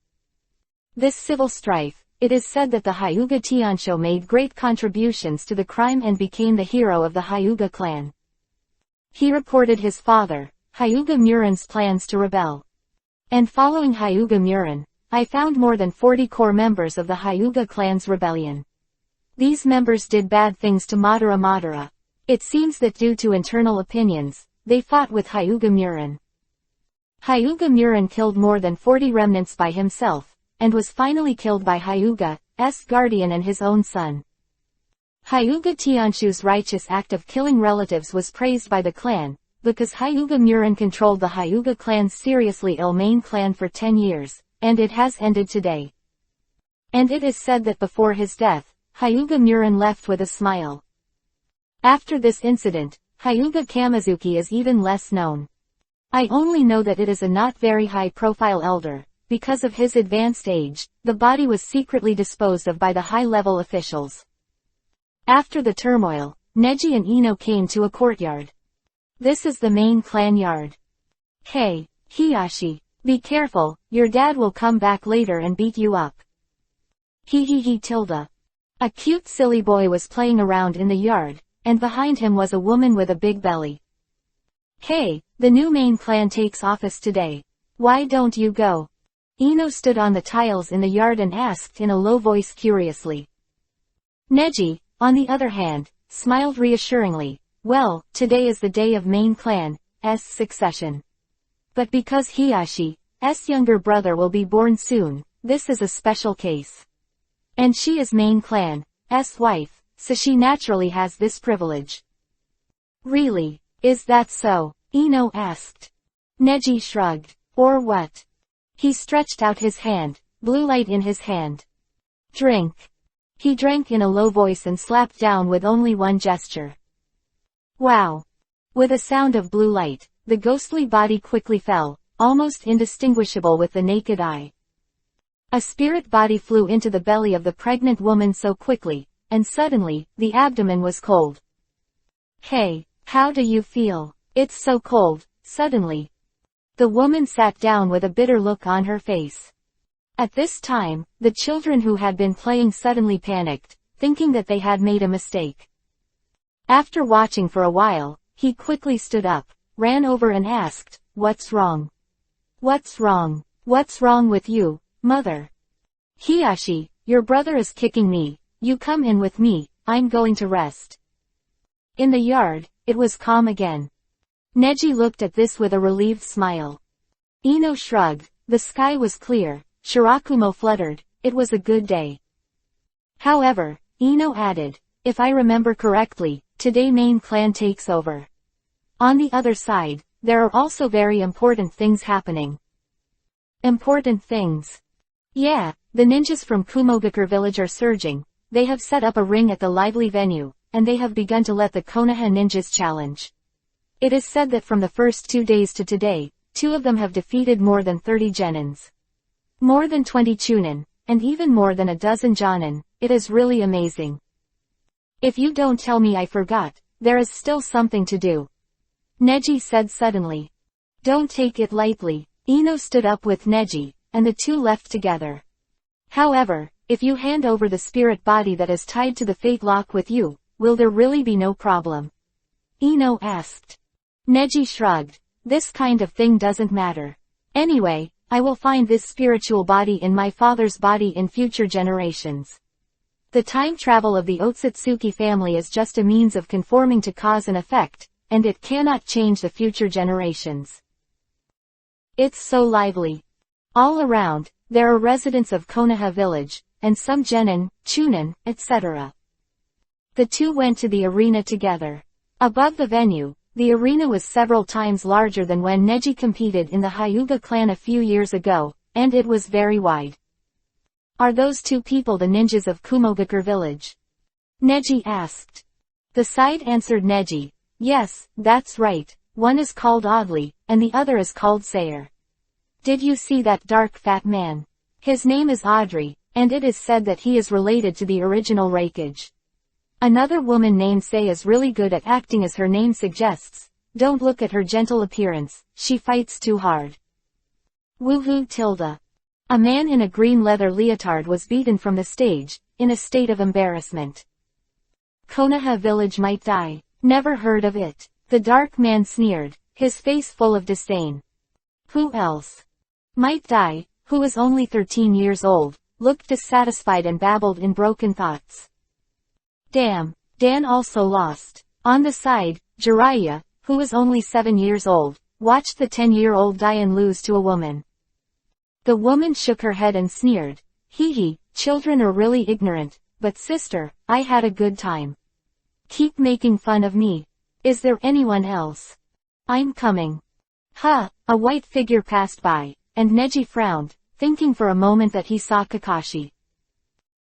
This civil strife, it is said that the Hyuga Tiansho made great contributions to the crime and became the hero of the Hyuga clan. He reported his father, Hyuga Muran's plans to rebel. And following Hyuga Muran, I found more than 40 core members of the Hyuga clan's rebellion. These members did bad things to Madara. It seems that due to internal opinions, they fought with Hyuga Muran. Hyuga Muran killed more than 40 remnants by himself, and was finally killed by Hyuga's guardian and his own son. Hyuga Tianshu's righteous act of killing relatives was praised by the clan, because Hyuga Muran controlled the Hyuga clan's seriously ill main clan for 10 years, and it has ended today. And it is said that before his death, Hyuga Muran left with a smile. After this incident, Hyuga Kamizuki is even less known. I only know that it is a not very high-profile elder. Because of his advanced age, the body was secretly disposed of by the high-level officials. After the turmoil, Neji and Ino came to a courtyard. This is the main clan yard. Hey, Hiyashi, be careful, your dad will come back later and beat you up. Tilda. A cute silly boy was playing around in the yard, and behind him was a woman with a big belly. Hey, the new main clan takes office today. Why don't you go? Ino stood on the tiles in the yard and asked in a low voice curiously. Neji, on the other hand, smiled reassuringly. Well, today is the day of main clan, Hiyashi-'s succession. But because Hiyashi's younger brother will be born soon, this is a special case. And she is main clan's wife, so she naturally has this privilege. Really? Is that so? Ino asked. Neji shrugged. Or what? He stretched out his hand, blue light in his hand. Drink. He drank in a low voice and slapped down with only one gesture. Wow. With a sound of blue light, the ghostly body quickly fell, almost indistinguishable with the naked eye. A spirit body flew into the belly of the pregnant woman so quickly, and suddenly, the abdomen was cold. Hey, how do you feel? It's so cold, suddenly. The woman sat down with a bitter look on her face. At this time, the children who had been playing suddenly panicked, thinking that they had made a mistake. After watching for a while, he quickly stood up, ran over and asked, "What's wrong? What's wrong? What's wrong with you, mother?" "Hiyashi, your brother is kicking me, you come in with me, I'm going to rest." In the yard, it was calm again. Neji looked at this with a relieved smile. Ino shrugged, the sky was clear, Shirakumo fluttered, it was a good day. However, Ino added, if I remember correctly, today main clan takes over. On the other side, there are also very important things happening. Important things? Yeah, the ninjas from Kumogakure village are surging, they have set up a ring at the lively venue, and they have begun to let the Konoha ninjas challenge. It is said that from the first 2 days to today, 2 of them have defeated more than 30 genins. More than 20 chunin, and even more than a dozen jonin, it is really amazing. If you don't tell me I forgot, there is still something to do. Neji said suddenly. Don't take it lightly. Ino stood up with Neji, and the two left together. However, if you hand over the spirit body that is tied to the fate lock with you, will there really be no problem? Ino asked. Neji shrugged. This kind of thing doesn't matter. Anyway, I will find this spiritual body in my father's body in future generations. The time travel of the Otsutsuki family is just a means of conforming to cause and effect, and it cannot change the future generations. It's so lively. All around, there are residents of Konoha village, and some genin, chunin, etc. The two went to the arena together. Above the venue, the arena was several times larger than when Neji competed in the Hyuga clan a few years ago, and it was very wide. Are those 2 people the ninjas of Kumogakure village? Neji asked. The side answered Neji. Yes, that's right, one is called Audley, and the other is called Sayer. Did you see that dark fat man? His name is Audrey, and it is said that he is related to the original Raikage. Another woman named Sei is really good at acting as her name suggests. Don't look at her gentle appearance, she fights too hard. Woohoo tilde. A man in a green leather leotard was beaten from the stage, in a state of embarrassment. Konoha village might die. Never heard of it. The dark man sneered, his face full of disdain. Who else? Might die, who was only 13 years old, looked dissatisfied and babbled in broken thoughts. Damn, Dan also lost. On the side, Jiraiya, who was only 7 years old, watched the 10-year-old Dian lose to a woman. The woman shook her head and sneered. Hee hee, children are really ignorant, but sister, I had a good time. Keep making fun of me. Is there anyone else? I'm coming. Ha, a white figure passed by, and Neji frowned, thinking for a moment that he saw Kakashi.